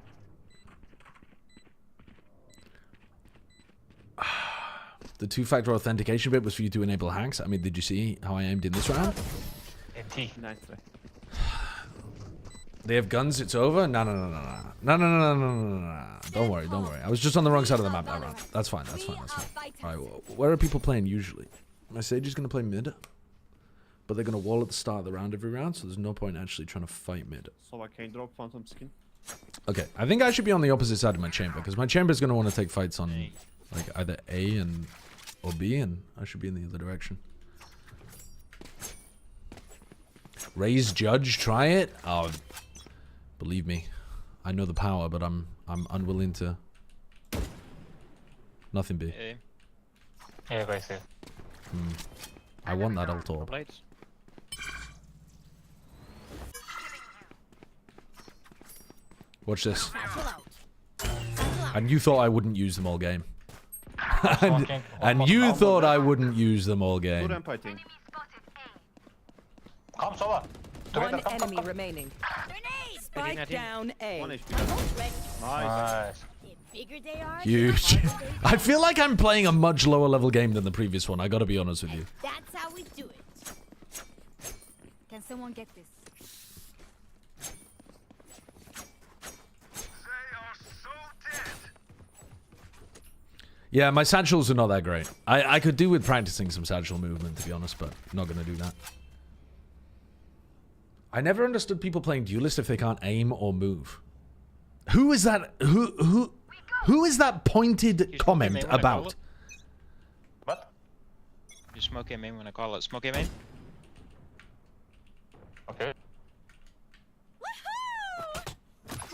The 2-factor authentication bit was for you to enable hacks. I mean, did you see how I aimed in this round? Nice try. They have guns, it's over? No. Don't worry. I was just on the wrong side of the map that round. That's fine. Alright, well, where are people playing usually? My Sage is going to play mid. But they're going to wall at the start of the round every round, so there's no point actually trying to fight mid. So I can drop Phantom Skin. Okay, I think I should be on the opposite side of my chamber, because my chamber is going to want to take fights on like either A or B, and I should be in the other direction. Raise Judge, try it? Oh, believe me, I know the power, but I'm unwilling to. Nothing B. Yeah, guys. I want that ult orb. Watch this. And you thought I wouldn't use them all game. and you thought I wouldn't use them all game. Come, Sova. One enemy remaining. Spike down A. Nice. Huge. I feel like I'm playing a much lower level game than the previous one. I gotta be honest with you. That's how we do it. Can someone get this? Yeah, my satchels are not that great. I could do with practicing some satchel movement, to be honest, but I'm not gonna do that. I never understood people playing Duelist if they can't aim or move. Who is that? Who is that pointed comment about? What? You smoke him in when I call it. Smoke him in. Okay.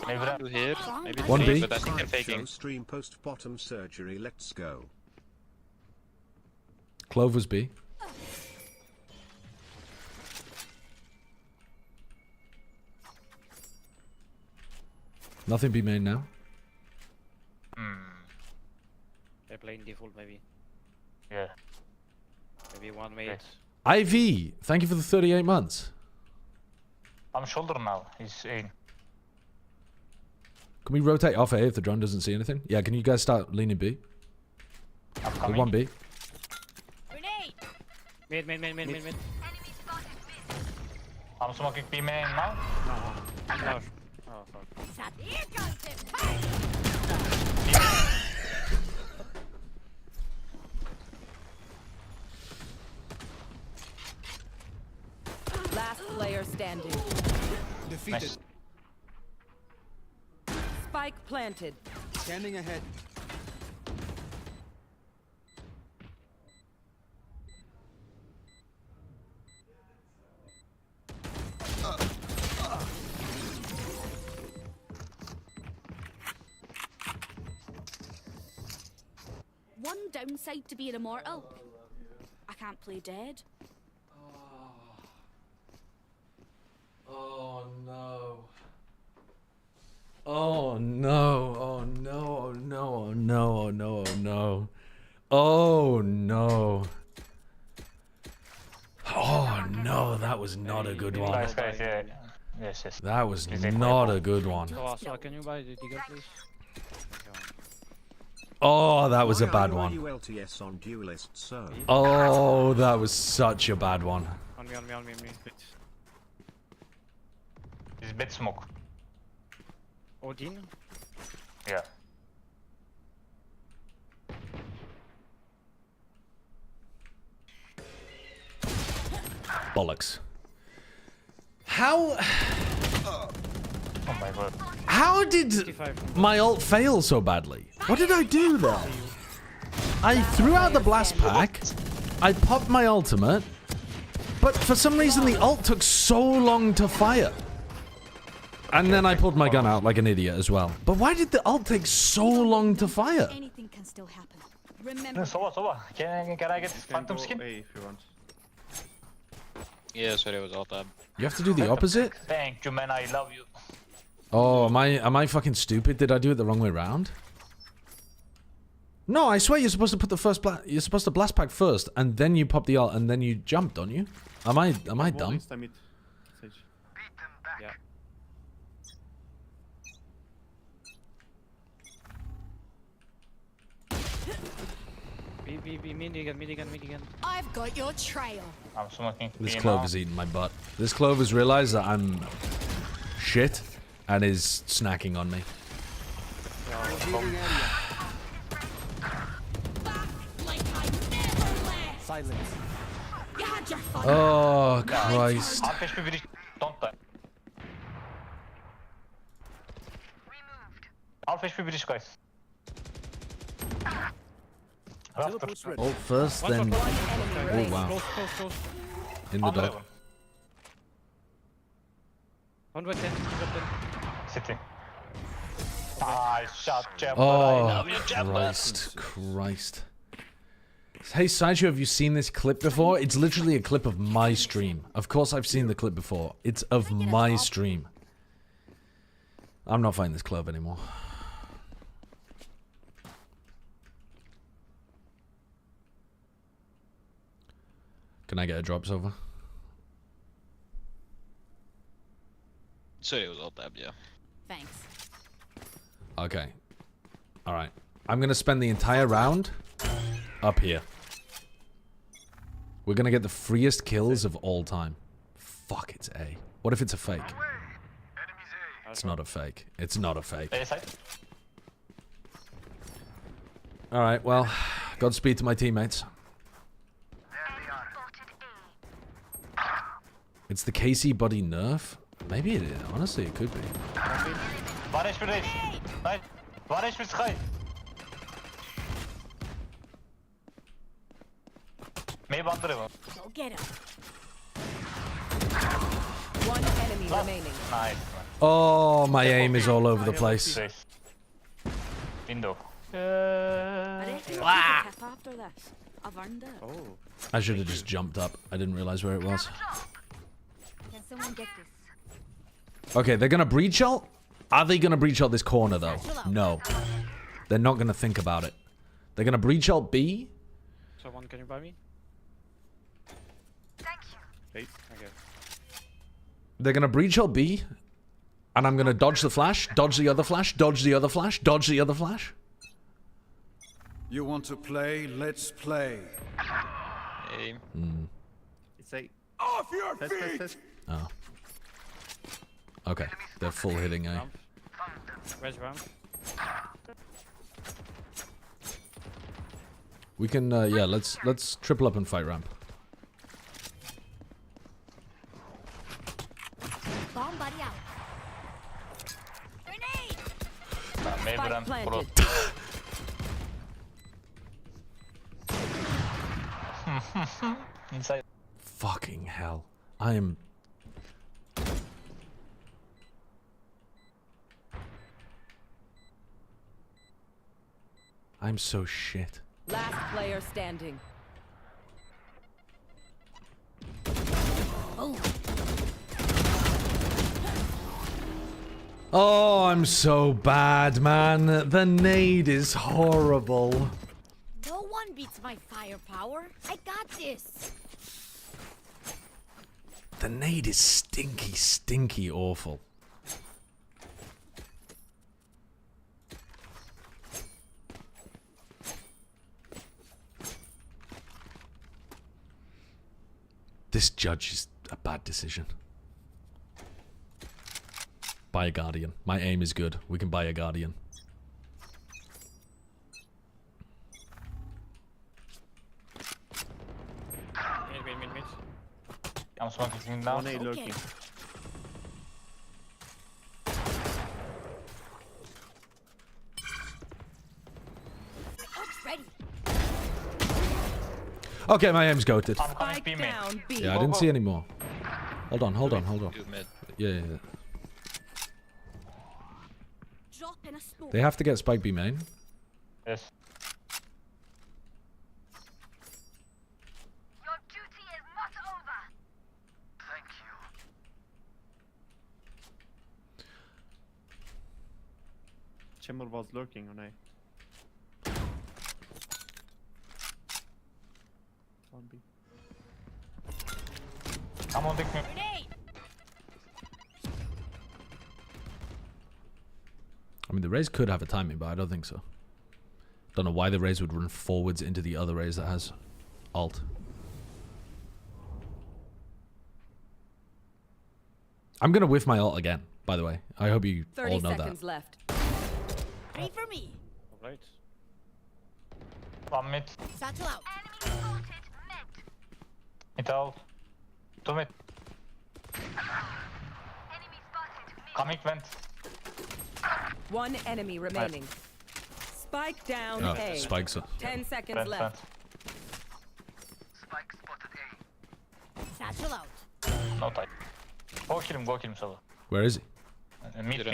Maybe that. Two here. Maybe One three, B. but I think they're faking. Stream post bottom surgery. Let's go. Clover's B. Nothing be made now. They're playing default maybe. Yeah. Maybe one mate. IV, thank you for the 38 months. I'm shoulder now. He's in. Can we rotate off A if the drone doesn't see anything? Yeah, can you guys start leaning B? I'm The coming. 1B. Mid. I'm smoking B main now. No. Oh, fuck. Here comes him. Last player standing. Defeated. Spike planted. Standing ahead. One downside to being immortal. I can't play dead. Oh no. Oh no. Oh no. Oh no. Oh no. Oh no. Oh no. Oh no. Oh no, that was not a good one. Nice guys, yeah. Yes. That was not a good one. So can you buy the digger, please? Oh, that was a bad Why are one. you LTS on Duelist, so? Oh, that was such a bad one. On me. He's bit smoke. Odin? Yeah. Bollocks. How... Oh my god. How did my ult fail so badly? What did I do there? I threw out the blast pack, I popped my ultimate, but for some reason the ult took so long to fire. And then I pulled my gun out like an idiot as well. But why did the ult take so long to fire? Anything can still happen. Remember. Sova. Can I get phantom skin? If you want. Yeah, sorry, it was all tab. You have to do the opposite? Thank you, man. I love you. Oh, am I fucking stupid? Did I do it the wrong way around? No, I swear you're supposed to put the first you're supposed to blast pack first, and then you pop the ult, and then you jump, don't you? Am I dumb? Yeah. B, mid again. I've got your trail. I'm smoking. This clover's eating my butt. This clover's realized that I'm shit and is snacking on me. Silence. You had your fun. Oh, Christ. Don't die. Half HP bridge, guys. Ult first, then... Oh, wow. Close. In the dog. 110. City. Nice shot, Chamber. Oh, Christ. Hey, Sideshow, have you seen this clip before? It's literally a clip of my stream. Of course I've seen the clip before. It's of my stream. I'm not fighting this club anymore. Can I get a drop over? So it was all tab, yeah. Thanks. Okay. Alright. I'm gonna spend the entire round up here. We're gonna get the freest kills of all time. Fuck, it's A. What if it's a fake? It's not a fake. It's not a fake. Alright, well, Godspeed to my teammates. It's the KC body nerf? Maybe it is. Honestly, it could be. Waar is Verrees? Nee, waar is Verschij? Meer wandelen we. Go get him. One enemy remaining. Nice. Oh, my aim is all over the place. Window. I should have just jumped up. I didn't realize where it was. Can someone get this? Okay, they're gonna breach ult? Are they gonna breach ult this corner though? No. They're not gonna think about it. They're gonna breach ult B. Someone, can you buy me? Thank you. Hey, okay. They're gonna breach ult B. And I'm gonna dodge the flash, dodge the other flash, dodge the other flash, dodge the other flash. You want to play? Let's play. Hey. It's a... Off your feet! Oh. Okay, they're full hitting A. Where's ramp? We can, yeah, let's triple up and fight ramp. Bomb buddy out. Grenade! Maybe ramp pro. Inside. Fucking hell. I am... I'm so shit. Last player standing. Oh, I'm so bad, man. The nade is horrible. No one beats my firepower. I got this. The nade is stinky, stinky awful. This judge is a bad decision. Buy a Guardian. My aim is good. We can buy a Guardian. Mid. I'm smoking down. One A lurking. Ready. Okay, my aim's goated. Spike down B. Yeah, I didn't see any more. Hold on. Yeah. Drop in a smoke. They have to get Spike B main. Yes. Your duty is not over. Thank you. Chamber was lurking on A. One B. I'm on the Grenade! I mean, the Raze could have a timing, but I don't think so. Don't know why the Raze would run forwards into the other Raze that has ult. I'm gonna whiff my ult again, by the way. I hope you all 30 know seconds that. left. Ready for me. Alright. 1 mid. Satchel out. Enemy spotted mid. Mid out. 2 mid. Enemy spotted mid. Coming vent. One enemy remaining. Spike down Oh, A. Spike's up. 10 seconds Vent, left. Spike spotted A. Satchel out. No time. Go kill him solo. Where is he? Mid.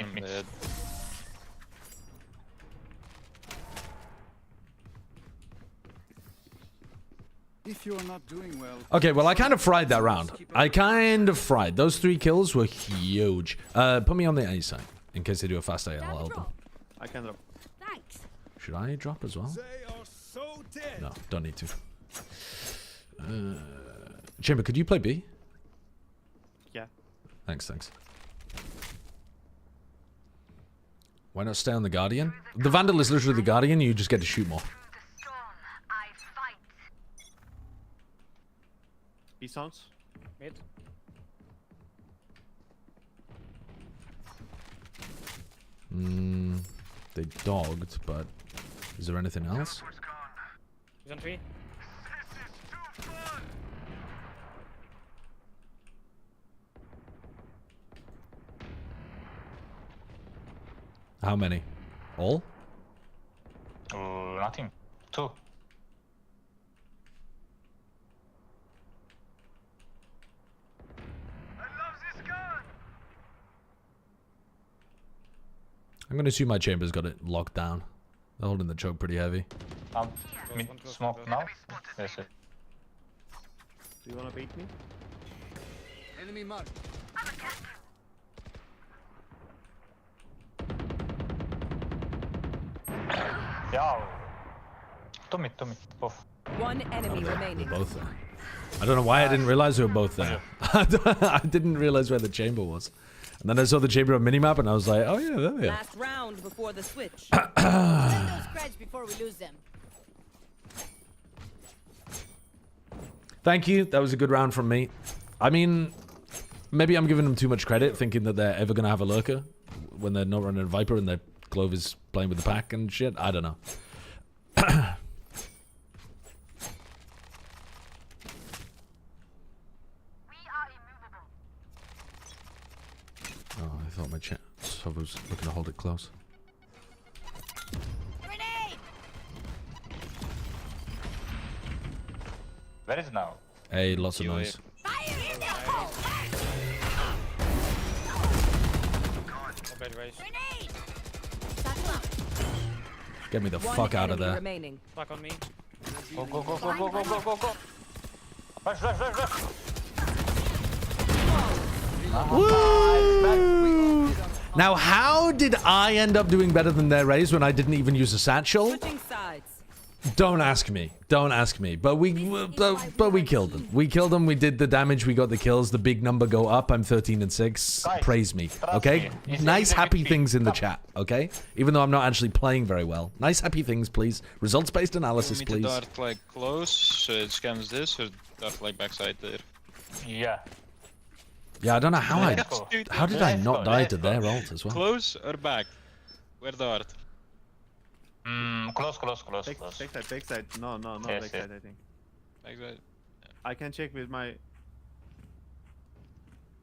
If you're not doing well. Okay, well, I kind of fried that round. I kind of fried. Those 3 kills were huge. Put me on the A side. In case they do a fast A, I'll help them. I can drop. Thanks. Should I drop as well? No, don't need to. Chamber, could you play B? Yeah. Thanks. Why not stay on the Guardian? The Vandal is literally the Guardian, you just get to shoot more. B sounds. Mid. They dogged, but is there anything else? He's on 3. How many? All? Nothing. 2. I'm gonna assume my chamber's got it locked down. They're holding the choke pretty heavy. Mid smoke now? Yes, sir. Do you wanna bait me? Enemy mark. Yeah. To mid, both. One enemy remaining. They're both there. I don't know why I didn't realize they were both there. I didn't realize where the chamber was. And then I saw the chamber on minimap and I was like, oh yeah, there we are. Last round before the switch. Send those creds before we lose them. Thank you. That was a good round from me. I mean, maybe I'm giving them too much credit, thinking that they're ever going to have a lurker when they're not running a Viper and their Clove is playing with the PAC and shit. I don't know. Oh, I thought my sub was looking to hold it close. Grenade! Where is it now? Hey, lots of noise. Fire in the hole! Grenade! Get me the fuck out of there. Remaining. Fuck on me. Go. Rush. Woo! Now, how did I end up doing better than their raise when I didn't even use a satchel? Switching sides. Don't ask me. Don't ask me. But we killed them. We killed them. We did the damage. We got the kills. The big number go up. I'm 13 and 6. Praise me. Okay? Nice happy things in the chat. Okay? Even though I'm not actually playing very well. Nice happy things, please. Results-based analysis, please. Dart like close, so it scans this, or dart like backside there. Yeah. Yeah, I don't know how how did I not die to their ult as well? Close or back? Where dart? Close. Backside. No, Yes, backside, I think. Backside. I can check with my...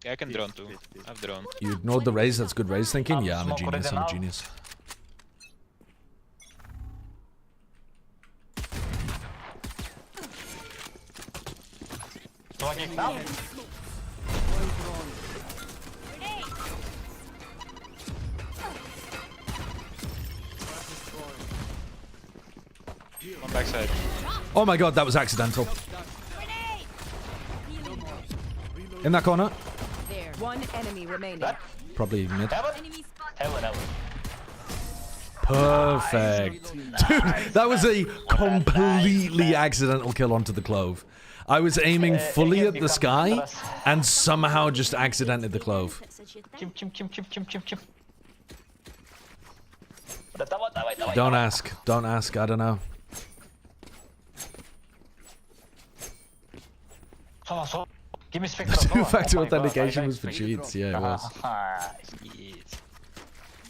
Yeah, I can drone too. I've drone. You ignored the raise, that's good raise thinking? Yeah, I'm a genius, I'm a genius. One backside. Oh my god, that was accidental. In that corner. There. One enemy remaining. Probably mid. Heaven. Perfect. Dude, that was a completely accidental kill onto the Clove. I was aiming fully at the sky and somehow just accidented the Clove. Chim. Don't ask. Don't ask. I don't know. So. Give me Spectre. Two-factor authentication was for cheats. Yeah, it was.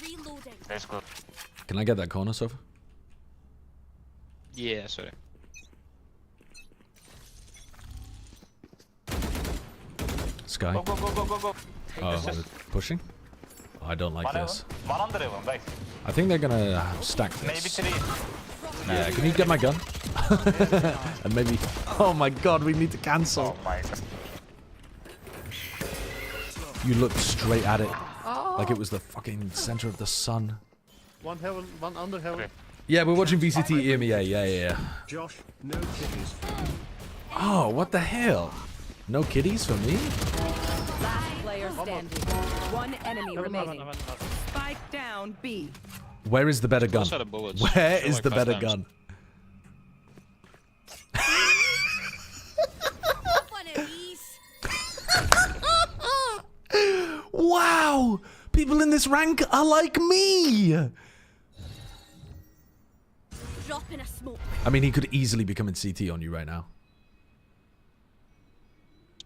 Reloading. That's good. Can I get that corner, Sofa? Yeah, sorry. Sky. Go. Oh, they're pushing? Oh, I don't like this. One under heaven, right? I think they're gonna stack this. Maybe 3. Yeah, can you get my gun? And maybe... Oh my god, we need to cancel. Oh my god. You looked straight at it. Like it was the fucking center of the sun. One heaven, one under heaven. Yeah, we're watching VCT EMEA. Yeah. Josh, no kitties. Oh, what the hell? No kitties for me? Last player standing. One enemy remaining. Spike down B. Where is the better gun? Close out of bullets. Where Show is like the 5 better times. gun? Wow! People in this rank are like me! Drop in a smoke. I mean, he could easily be coming CT on you right now.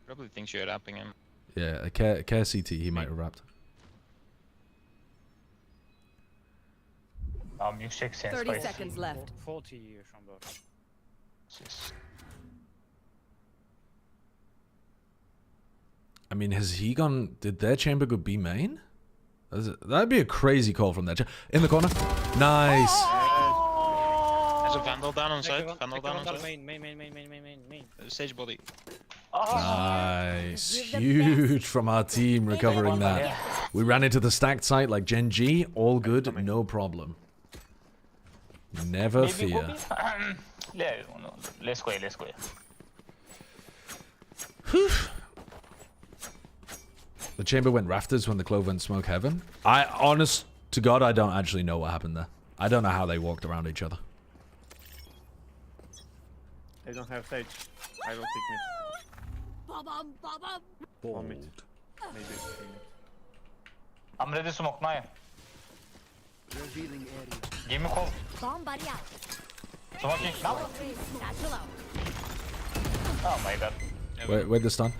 Probably thinks you're rapping him. Yeah, a care CT, he might have wrapped. Yüksek sense. 30 seconds left. 40 şu anda. I mean, has he gone... Did their chamber go B main? That'd be a crazy call from there. In the corner. Nice. There's a Vandal down on side. Vandal down on side. Main. Sage body. Nice. Huge from our team recovering that. We ran into the stacked site like Gen.G. All good, no problem. Never fear. Let's go. Whew. The chamber went rafters when the clove went smoke heaven. Honest to God, I don't actually know what happened there. I don't know how they walked around each other. They don't have sage. I will pick mid. One mid. Maybe. I'm ready to smoke now. Give me call. Bomb buddy out. Smoking now. Satchel out. Oh my god. Where'd the stun?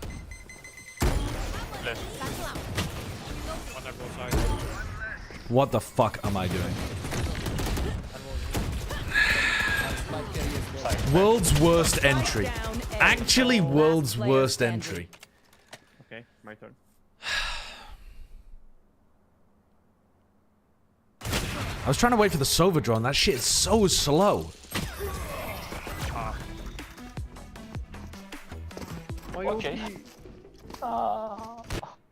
What the fuck am I doing? World's worst entry. Actually, world's worst entry. Okay, my turn. I was trying to wait for the Sova draw, and that shit is so slow. Okay.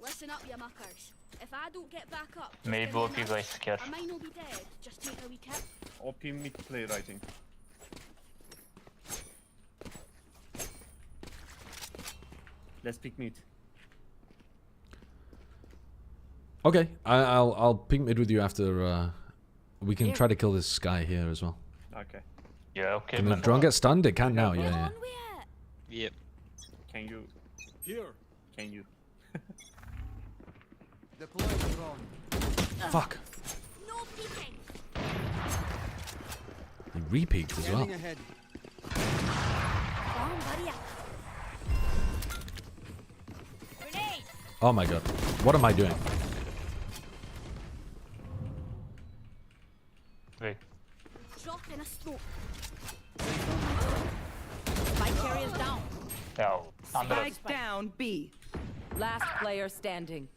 Listen up, you muckers. If I don't get back up, Maybe we'll be guys scared. I might not be dead. Just take a wee kip. OP mid player, I think. Let's pick mid. Okay, I'll peek mid with you after. We can try to kill this guy here as well. Okay. Yeah, okay. Can the drone get stunned? It can now. Yeah. Yep. Can you? Here. Can you? Deploy the drone. Fuck. No peeking. He re-peeked as well. Ahead. Bomb buddy out. Grenade. Oh my god. What am I doing? Wait. Drop in a smoke. Spike carrier's down. No. Spike down B. Last player standing.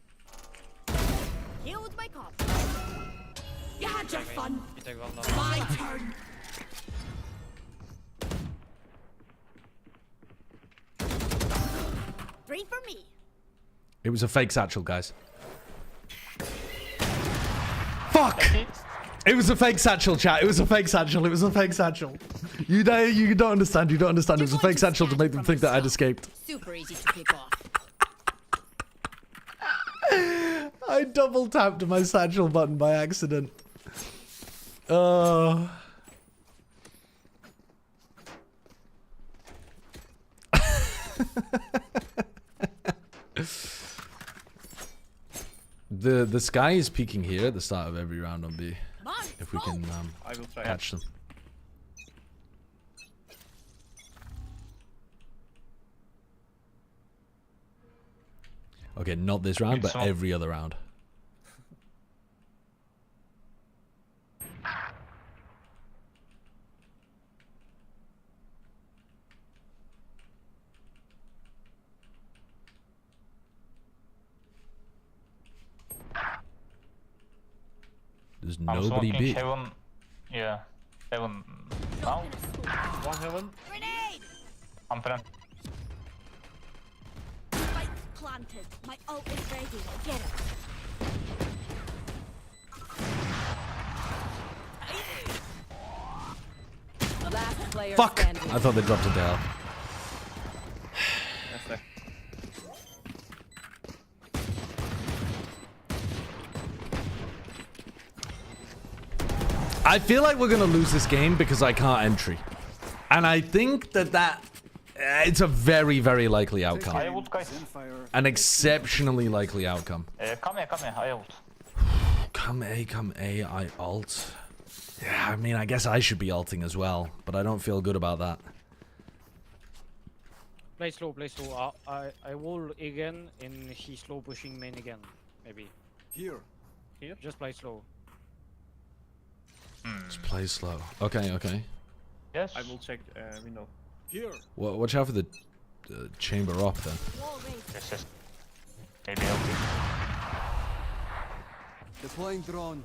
Killed my cop. You had your fun. Bir tek My turn. Three for me. It was a fake satchel, guys. Fuck! It was a fake satchel, chat. It was a fake satchel. It was a fake satchel. You don't understand. You don't understand. It was a fake satchel to make them think that I'd escaped. Super easy to pick off. I double tapped my satchel button by accident. The sky is peeking here at the start of every round on B. If we can I will try. catch them. Okay, not this round, but every other round. There's nobody B. Heaven. Yeah. Heaven. Now. One heaven. Grenade. I'm front. Spike planted. My ult is ready. Get it. Last player Fuck! standing. I thought they dropped it down. I feel like we're gonna lose this game because I can't entry, and I think that it's a very, very likely outcome. I ult, guys. An exceptionally likely outcome. Come here, I ult. Come A, I ult. Yeah, I mean, I guess I should be ulting as well, but I don't feel good about that. Play slow, play slow. I will again, and he slow pushing main again, maybe. Here. Just play slow. Just play slow. Okay, okay. Yes. I will check window. Here. Well, watch out for the chamber up then. Yes. Maybe ulti. Deploying drone.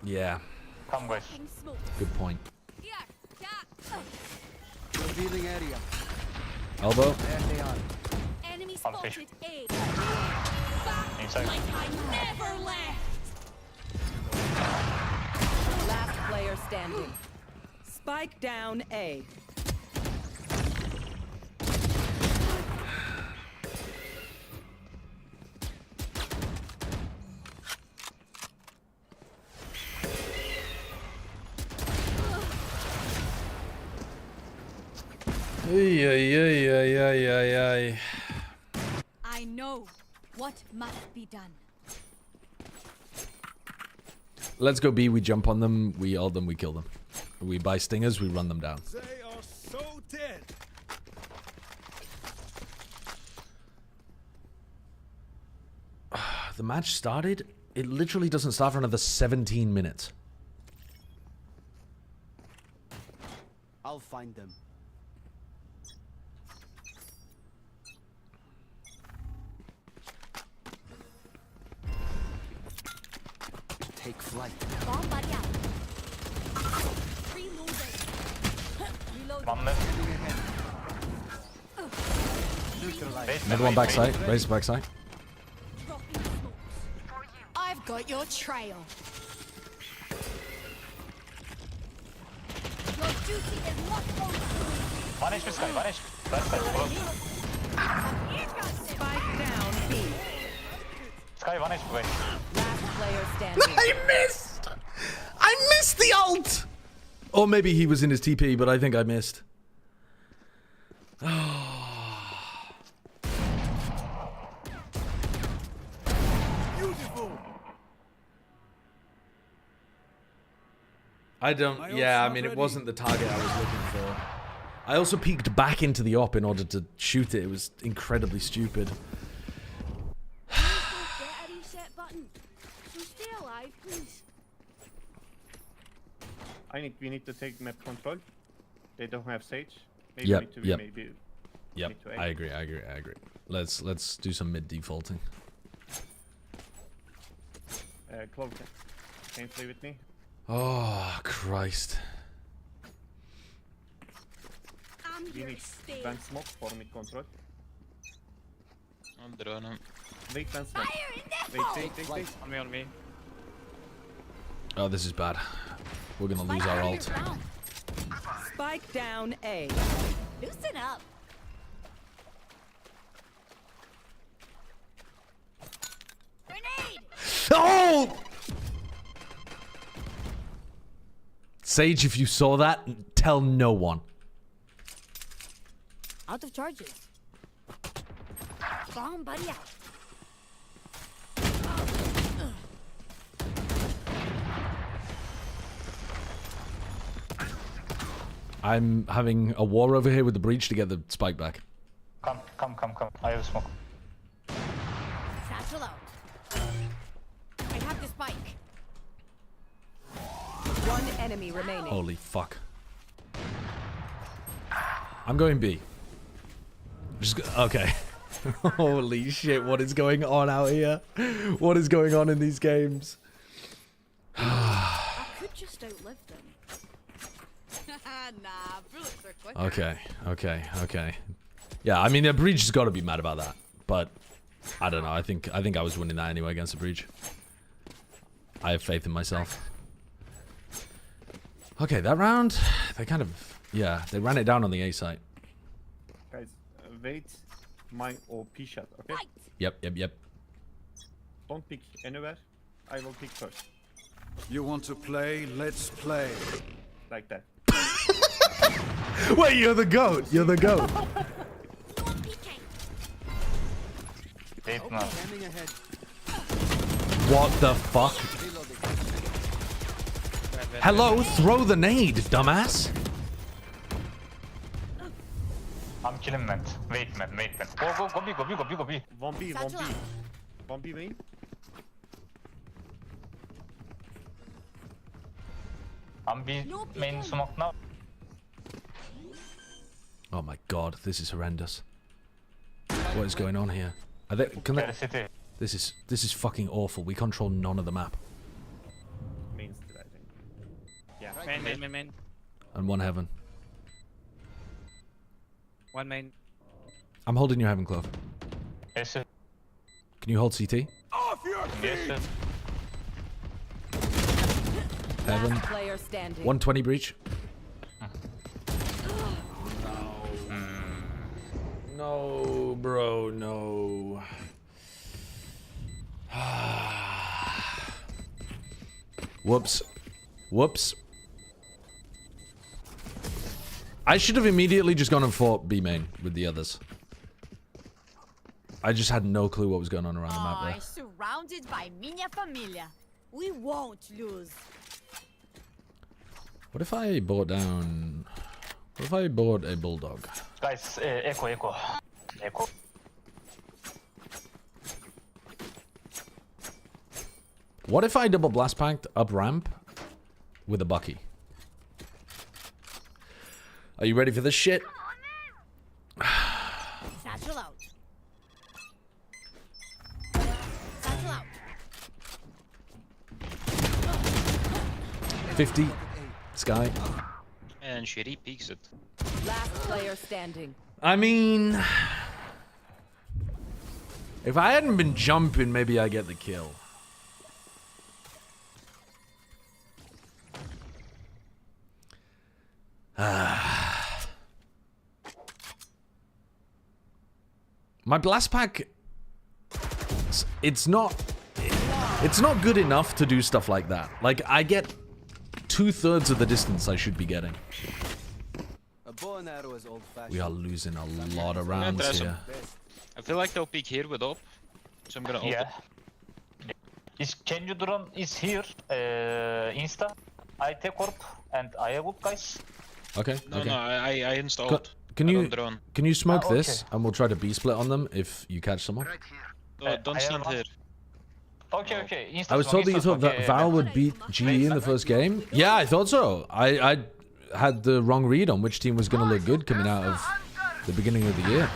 Yeah. Come, guys. Good point. Revealing area. Elbow. There they are. Enemy On fish. spotted A. Inside. Like I never left. Last player standing. Spike down A. I know what must be done. Let's go B. We jump on them. We ult them. We kill them. We buy stingers. We run them down. They are so dead. The match started. It literally doesn't start for another 17 minutes. I'll find them. Take flight. Bomb buddy out. Reloading. Reloading. One left. Another one backside. Raise backside. I've got your trail. Your duty is not over. One HP Sky, one HP. Left side, close. Spike down B. Sky, one HP, wait. Last player standing. I missed the ult. Or maybe he was in his TP, but I think I missed. Beautiful. I don't. Yeah, I mean, it wasn't the target I was looking for. I also peeked back into the op in order to shoot it. It was incredibly stupid. We need to take map control. They don't have Sage. Maybe Yep, need to, yep. maybe Yep, need to I agree. Let's do some mid defaulting. Clove, can you play with me? Oh Christ! We need vent smoke for mid control. On drone. Wait, vent smoke. Wait. On me. Oh, this is bad. We're gonna lose our ult. Spike down A. Loosen up. Grenade. Oh! Sage, if you saw that, tell no one. Out of charges. Bomb buddy out. I'm having a war over here with the breach to get the spike back. Come. I have smoke. Satchel out. I have the spike. One enemy remaining. Holy fuck. I'm going B. Okay. Holy shit, what is going on out here? What is going on in these games? I could just outlive them. Nah, bullets are quicker. Okay. Yeah, I mean, the breach has got to be mad about that. But I don't know. I think I was winning that anyway against the breach. I have faith in myself. Okay, that round, they kind of, yeah, they ran it down on the A site. Guys, wait my OP shot, okay? Yep. Don't pick anywhere. I will pick first. You want to play? Let's play. Like that. Wait, you're the goat. You're the goat. What the fuck? Hello, throw the nade, dumbass. I'm killing man. Wait man. Go B. 1B. 1B main. I'm B main smoke now. Oh my god, this is horrendous. What is going on here? Are they, can they, this is fucking awful. We control none of the map. Main still, I think. Yeah. Main. And one heaven. One main. I'm holding your heaven, Clove. Yes, sir. Can you hold CT? Off your feet. Yes, sir. Heaven. 120 breach. No, bro, no. Whoops. I should have immediately just gone and fought B main with the others. I just had no clue what was going on around the map there. Surrounded by minha família. We won't lose. What if I bought down... What if I bought a bulldog? Guys, echo. What if I double blast packed up ramp with a Bucky? Are you ready for this shit? Satchel out. 50. Sky. And Sherry peeks it. Last player standing. I mean... If I hadn't been jumping, maybe I get the kill. My blast pack... It's not good enough to do stuff like that. Like, I get 2/3 of the distance I should be getting. We are losing a lot of rounds here. I feel like they'll peek here with op, so I'm gonna ult it. Is Gen.G drone is here, insta. I take orb and I have ult, guys. Okay. No, okay. no, I installed. Can you smoke okay. this and we'll try to B split on them if you catch someone? Don't stand here. Okay. Insta I was told that you thought that VARREL would beat GE in the first game. Yeah, I thought so. I had the wrong read on which team was going to look good coming out of the beginning of the year.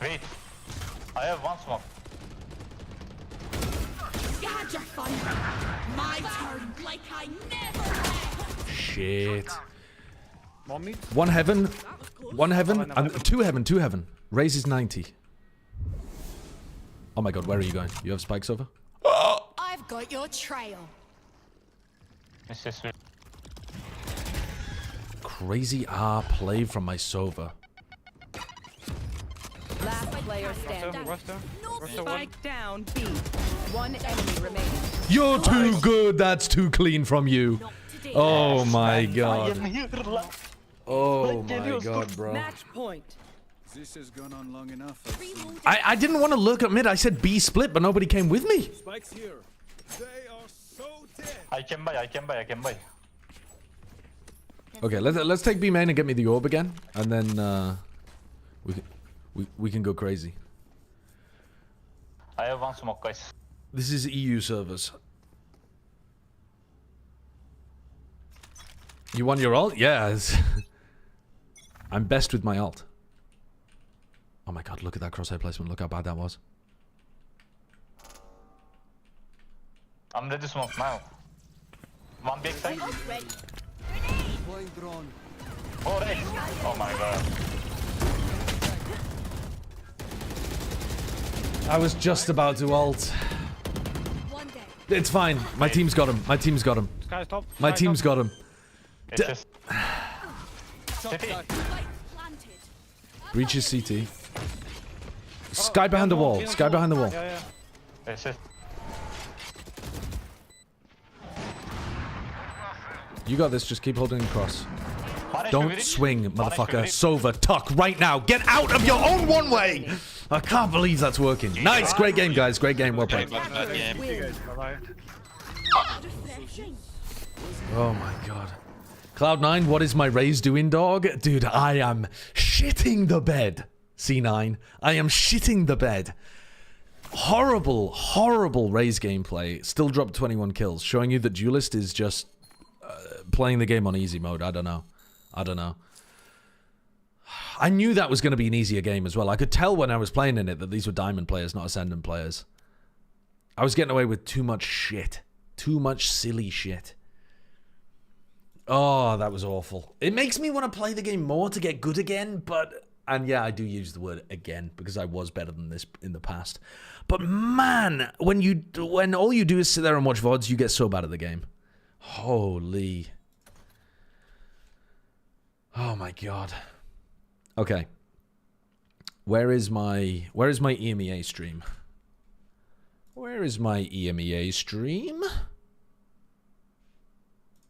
Wait, I have one smoke. Gotcha, fun. My turn, like I never left. Shit. Mommy? One heaven, two heaven. Raise is 90. Oh my god, where are you going? You have spikes over? I've got your trail. Crazy R play from my Sova. Last player standing. Spike down B. One enemy remaining. You're too good. That's too clean from you. Oh my god. Oh my god, bro. Match point. This has gone on long enough. I didn't want to look at mid. I said B split, but nobody came with me. Spikes here. They are so dead. I can buy. Okay, let's take B main and get me the orb again, and then we can go crazy. I have one smoke, guys. This is EU servers. You won your ult? Yeah. I'm best with my ult. Oh my god, look at that crosshair placement. Look how bad that was. I'm ready to smoke now. One big tank. Oh, right. Oh my god. I was just about to ult. It's fine. My team's got him. My team's got him. Sky, stop. My team's got him. Breach is CT. Sky behind the wall. Sky behind the wall. Yeah, yeah. You got this. Just keep holding across. Don't swing, motherfucker. Sova, tuck right now. Get out of your own one way. I can't believe that's working. Nice. Great game, guys. Great game. Well played. Oh my god. Cloud9, what is my Raze doing, dog? Dude, I am shitting the bed. C9. I am shitting the bed. Horrible, horrible Raze gameplay. Still dropped 21 kills. Showing you that Duelist is just playing the game on easy mode. I don't know. I don't know. I knew that was going to be an easier game as well. I could tell when I was playing in it that these were Diamond players, not Ascendant players. I was getting away with too much shit. Too much silly shit. Oh, that was awful. It makes me want to play the game more to get good again, but... And yeah, I do use the word again, because I was better than this in the past. But man, when all you do is sit there and watch VODs, you get so bad at the game. Holy... Oh my god. Okay. Where is my EMEA stream? Where is my EMEA stream?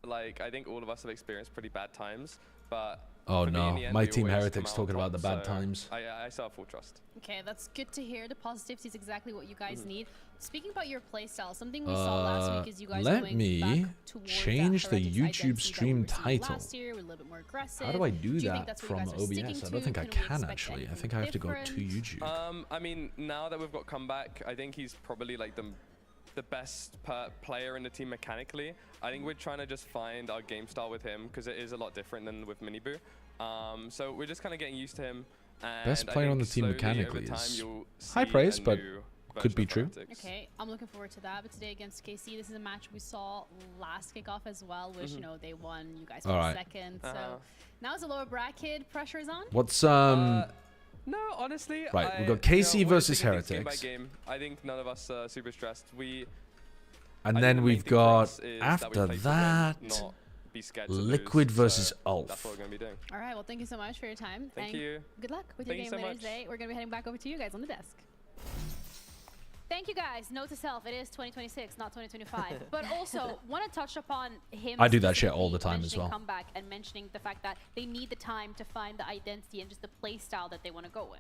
Like, I think all of us have experienced pretty bad times, but... Oh no, my team Heretics talking about the bad times. I still have full trust. Okay, that's good to hear. The positivity is exactly what you guys need. Speaking about your playstyle, something we saw last week is you guys let me change the YouTube stream title. Last year, we're a little bit more aggressive. How do I do that from OBS? I don't think I can actually. I think I have to go to YouTube. I mean, now that we've got Comeback, I think he's probably like the best player in the team mechanically. I think we're trying to just find our game style with him because it is a lot different than with Miniboo. So we're just kind of getting used to him. And best player on the team mechanically is high praise, but could be true. Okay, I'm looking forward to that. But today against KC, this is a match we saw last kickoff as well, which you know they won. You guys won second. So now it's a lower bracket. Pressure is on. What's No, honestly. Right, we've got KC versus Heretics. Game by game. I think none of us are super stressed. And then we've got after that. Liquid versus ULF. That's what we're going to be doing. All right, well, thank you so much for your time. Thank you. Good luck with your game later today. We're going to be heading back over to you guys on the desk. Thank you, guys. Note to self, it is 2026, not 2025. But also, want to touch upon him. I do that shit all the time as well. Comeback and mentioning the fact that they need the time to find the identity and just the play style that they want to go with.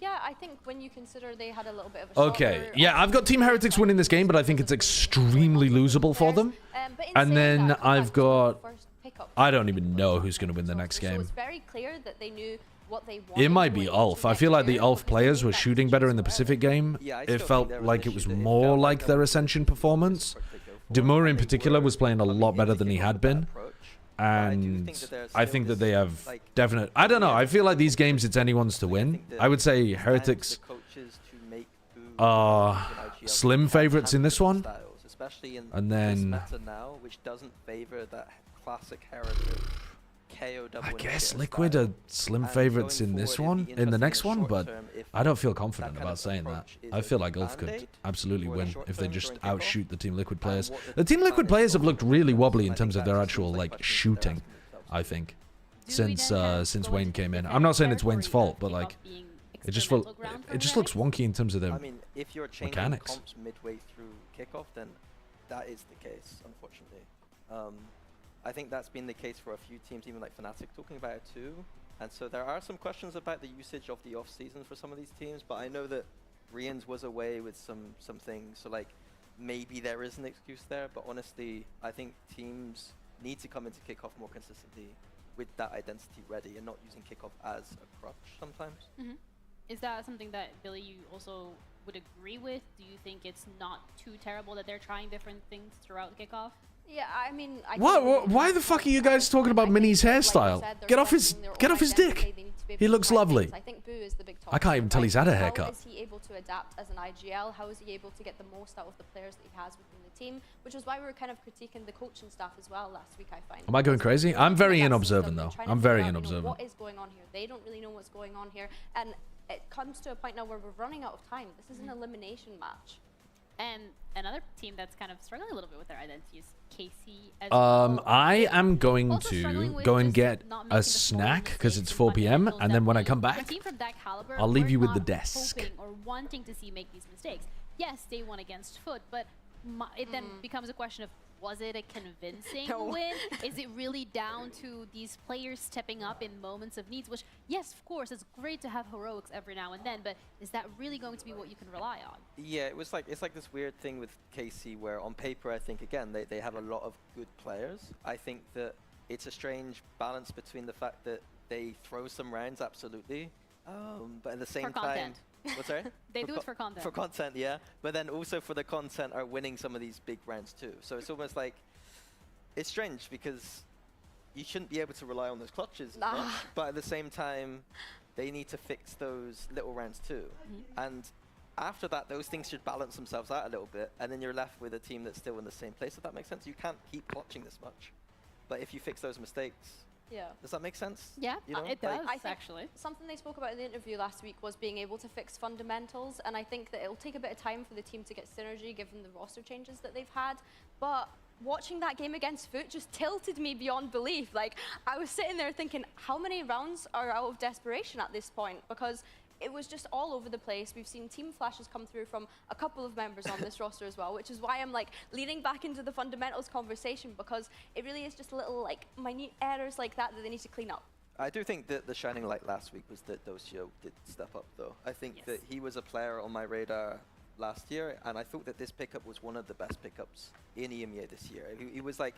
Yeah, I think when you consider they had a little bit of a okay, yeah, I've got Team Heretics winning this game, but I think it's extremely losable for them. And then I've got... I don't even know who's going to win the next game. It's very clear that they knew what they wanted. It might be ULF. I feel like the ULF players were shooting better in the Pacific game. It felt like it was more like their Ascension performance. Demur in particular was playing a lot better than he had been. And I think that they have definite... I don't know. I feel like these games, it's anyone's to win. I would say Heretics are slim favorites in this one. And then... which doesn't favor that classic Heretic I guess Liquid are slim favorites in this one, in the next one, but I don't feel confident about saying that. I feel like ULF could absolutely win if they just outshoot the Team Liquid players. The Team Liquid players have looked really wobbly in terms of their actual like shooting, I think, since Wayne came in. I'm not saying it's Wayne's fault, but like it just looks wonky in terms of their mean, if you're changing mechanics. Comps midway through kickoff, then that is the case, unfortunately. I think that's been the case for a few teams, even like Fnatic talking about it too. And so there are some questions about the usage of the off season for some of these teams, but I know that Rian's was away with some things, so like maybe there is an excuse there, but honestly, I think teams need to come into kickoff more consistently with that identity ready and not using kickoff as a crutch sometimes. Is that something that, Billy, you also would agree with? Do you think it's not too terrible that they're trying different things throughout kickoff? Yeah, I mean... Why the fuck are you guys talking about Minnie's hairstyle? Get off his dick. He looks lovely. I think Boo is the big topic. I can't even tell he's had a haircut. How is he able to adapt as an IGL? How is he able to get the most out of the players that he has within the team? Which is why we were kind of critiquing the coaching staff as well last week, I find. Am I going crazy? I'm very unobservant though. I'm very unobservant. What is going on here? They don't really know what's going on here. And it comes to a point now where we're running out of time. This is an elimination match. And another team that's kind of struggling a little bit with their identity is KC as well. I am going Also to struggling with go and just get not a making the small snack because mistakes it's and 4 p.m. fundamentals and that then when I we- come for a back, team from that caliber, I'll leave we're you with the not desk. hoping or wanting to see make these mistakes. Yes, they won against Foot, but it then becomes a question of, was it a convincing win? Is it really down to these players stepping up in moments of needs? Which, yes, of course, it's great to have heroics every now and then, but is that really going to be what you can rely on? Yeah, it's like this weird thing with KC where on paper I think again they have a lot of good players. I think that it's a strange balance between the fact that they throw some rounds absolutely, but at the same time, what's that? They do it for content. For content, yeah. But then also for the content are winning some of these big rounds too. So it's almost like it's strange because you shouldn't be able to rely on those clutches, as much, but at the same time, they need to fix those little rounds too. And after that, those things should balance themselves out a little bit, and then you're left with a team that's still in the same place. If that makes sense, you can't keep clutching this much. But if you fix those mistakes, does that make sense? Yeah, you know? it does, I think actually. Something they spoke about in the interview last week was being able to fix fundamentals, and I think that it'll take a bit of time for the team to get synergy given the roster changes that they've had. But watching that game against Foot just tilted me beyond belief. Like, I was sitting there thinking, how many rounds are out of desperation at this point? Because it was just all over the place. We've seen team flashes come through from a couple of members on this roster as well, which is why I'm like leaning back into the fundamentals conversation, because it really is just little like minute errors like that they need to clean up. I do think that the shining light last week was that Docio did step up though. I think that he was a player on my radar last year, and I thought that this pickup was one of the best pickups in EMEA this year. He was like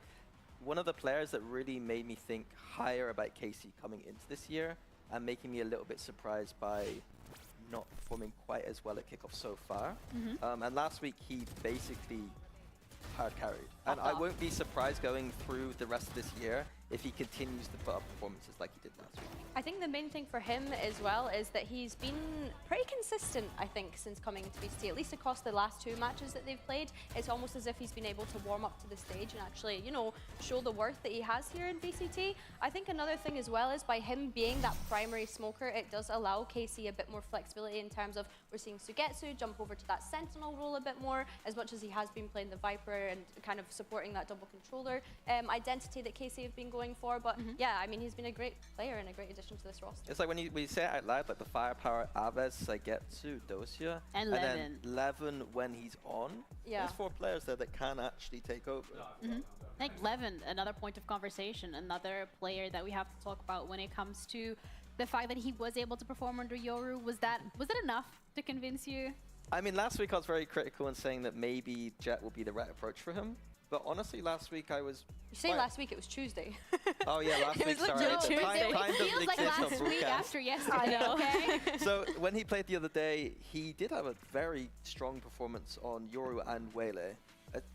one of the players that really made me think higher about KC coming into this year, and making me a little bit surprised by not performing quite as well at kickoff so far. And last week he basically hard carried. And I won't be surprised going through the rest of this year if he continues to put up performances like he did last week. I think the main thing for him as well is that he's been pretty consistent, I think, since coming into VCT, at least across the last 2 matches that they've played. It's almost as if he's been able to warm up to the stage and actually, you know, show the worth that he has here in VCT. I think another thing as well is by him being that primary smoker, it does allow KC a bit more flexibility in terms of we're seeing Sugetsu jump over to that Sentinel role a bit more, as much as he has been playing the Viper and kind of supporting that double controller identity that KC have been going for. But yeah, I mean, he's been a great player and a great addition to this roster. It's like when you say it out loud, like the firepower, Aves, Sugetsu, Dosia, and then Levin when he's on. Yeah. There's 4 players there that can actually take over. Like Levin, another point of conversation, another player that we have to talk about when it comes to the fact that he was able to perform under Yoru. Was that enough to convince you? I mean, last week I was very critical in saying that maybe Jet will be the right approach for him. But honestly, last week I was... You say last week, it was Tuesday. Oh yeah, last week, sorry. It was Time Tuesday. doesn't Feels like exist on last week broadcast. after yesterday, okay? So when he played the other day, he did have a very strong performance on Yoru and Wele,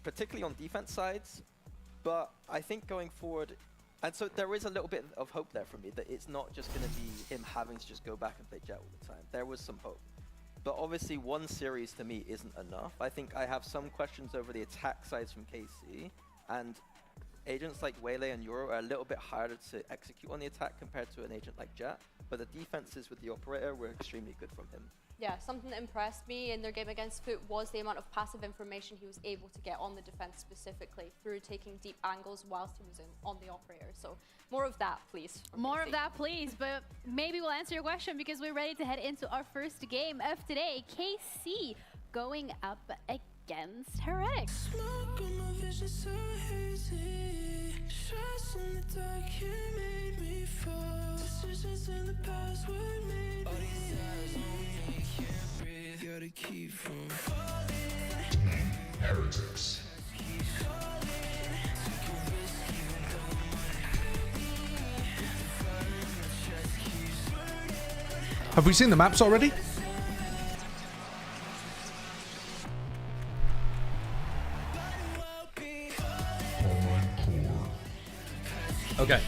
particularly on defense sides. But I think going forward, and so there is a little bit of hope there for me that it's not just going to be him having to just go back and play Jet all the time. There was some hope. But obviously one series to me isn't enough. I think I have some questions over the attack sides from KC, and agents like Wele and Yoru are a little bit harder to execute on the attack compared to an agent like Jet. But the defenses with the operator were extremely good from him. Yeah, something that impressed me in their game against Foot was the amount of passive information he was able to get on the defense specifically through taking deep angles whilst he was on the operator. So more of that, please. More of that, please. But maybe we'll answer your question because we're ready to head into our first game of today. KC going up against Heretics. Heretics. Have we seen the maps already? Okay.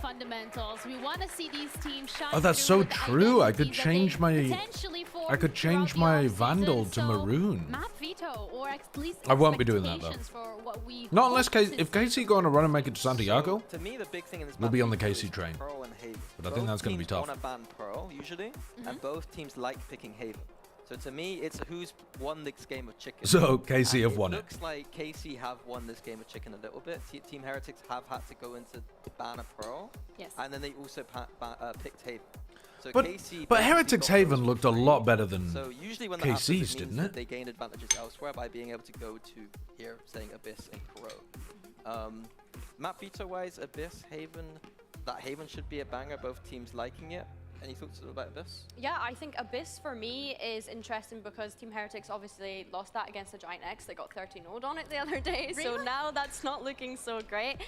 fundamentals. We want to see these teams shine. Oh, that's so true. I could change my Vandal to maroon. Map veto, or at least I won't be doing that though. Not unless if KC go on a run and make it to Santiago. So, to me, the big thing in this we'll map be on the KC train. Pearl and Haven. But I think that's going to be tough. Both teams want to ban Pearl usually, and both teams like picking Haven. So to me, it's who's won this game of chicken. So KC have won it. Looks like KC have won this game of chicken a little bit. Team Heretics have had to go into ban a Pearl. Yes. And then they also picked Haven. So but Heretics Haven looked a lot better than so usually when KC's, didn't it? They gained advantages elsewhere by being able to go to here, saying Abyss and Crow. Map veto wise, Abyss, Haven, that Haven should be a banger. Both teams liking it. Any thoughts about Abyss? Yeah, I think Abyss for me is interesting because Team Heretics obviously lost that against the Giant X. They got 30-0'd on it the other day, so now that's not looking so great.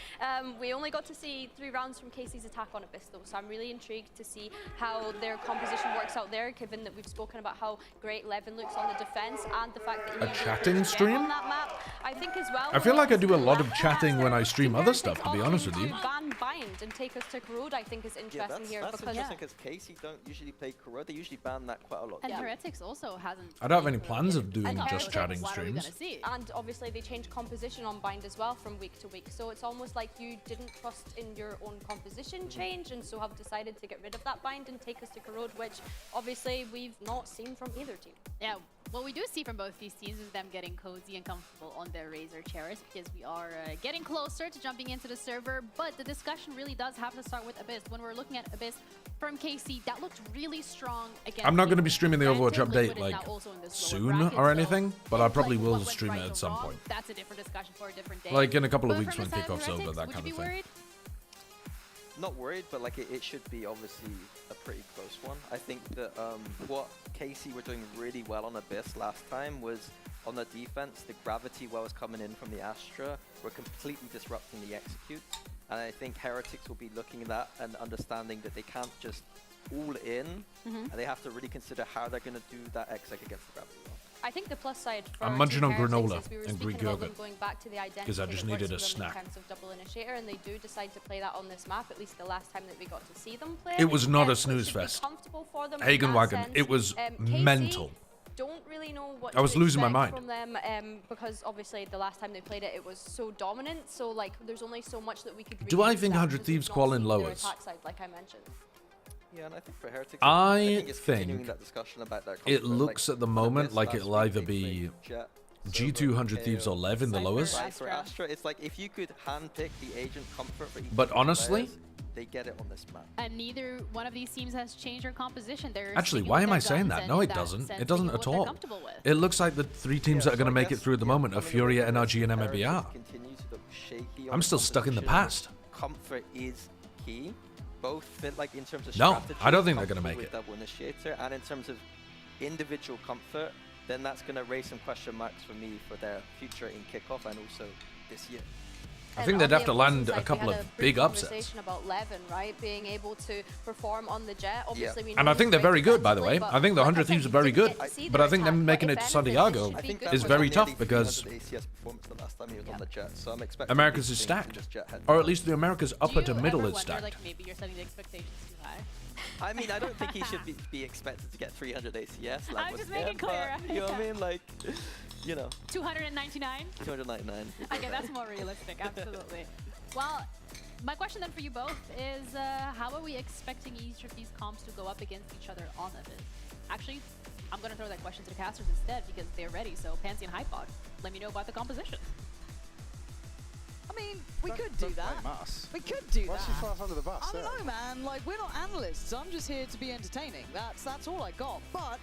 We only got to see 3 rounds from KC's attack on Abyss though, so I'm really intrigued to see how their composition works out there, given that we've spoken about how great Levin looks on the defense and the fact that a chatting stream on that map. I think as well. I feel like I do a lot of chatting when I stream other stuff, to be honest with you. Ban Bind and take us to Corrode, I think is interesting here that's because interesting because KC don't usually play Corrode. They usually ban that quite a lot. And Heretics also hasn't. I don't have any plans of doing just chatting streams. And obviously they change composition on Bind as well from week to week. So it's almost like you didn't trust in your own composition change and so have decided to get rid of that Bind and take us to Corrode, which obviously we've not seen from either team. Yeah, what we do see from both these teams is them getting cozy and comfortable on their Razor chairs because we are getting closer to jumping into the server, but the discussion really does have to start with Abyss. When we're looking at Abyss from KC, that looked really strong against I'm not going to be streaming the Overwatch update like soon or anything, but I probably will stream it at some point. That's a different discussion for a different day. Like in a couple of weeks when kickoff's over, that kind of thing. Not worried, but like it should be obviously a pretty close one. I think that what KC were doing really well on Abyss last time was on the defense, the gravity wells coming in from the Astra were completely disrupting the execute. And I think Heretics will be looking at that and understanding that they can't just all in, and they have to really consider how they're going to do that exec against the gravity well. I think the plus side for I'm munching on granola and Greek yogurt going back to the identity because I just needed a snack. In terms of double initiator, and they do decide to play that on this map. At least the last time that we got to see them play. It was not a snooze fest. Hagenwagen, it was mental. Don't really know what I was losing my mind from them because obviously the last time they played it, it was so dominant. So like, there's only so much that we could. Do I think 100 Thieves qual in lowers? Attack side, like I mentioned. Yeah, and I think for Heretics, I think that discussion about that it looks at the moment like it'll either be G200 Thieves or Lev in the lowers. For Astra, it's like if you could handpick the agent comfort for each but honestly, they get it on this map. And neither one of these teams has changed their composition. They're actually, why am I saying that? No, it doesn't. It doesn't at all. It looks like the 3 teams that are going to make it through at the moment are Furia, NRG, and EMEA. I'm still stuck in the past. Comfort is key. Both fit like in terms of no, strategy, I don't think they're going to make it. Double initiator, and in terms of individual comfort, then that's going to raise some question marks for me for their future in kickoff and also this year. I think they'd have to land a couple of big upsets. About Levin, right? Being able to perform on the jet. Obviously, we know and I think they're very good, by the way. I think the 100 Thieves are very good. But I think them making it to Santiago is very tough because Americas is stacked. Or at least the Americas upper to middle is stacked. Like maybe you're setting the expectations too high. I mean, I don't think he should be expected to get 300 ACS. Like I'm just making clear. You know what I mean? Like, you know. 299? 299. Okay, that's more realistic, absolutely. Well, my question then for you both is, how are we expecting each of these comps to go up against each other on Abyss? Actually, I'm going to throw that question to the casters instead because they're ready. So, Pansy and Hypod, let me know about the composition. I mean, we could do that. We could do that. Why should you throw us under the bus? I don't know, man. Like, we're not analysts. I'm just here to be entertaining. That's all I got. But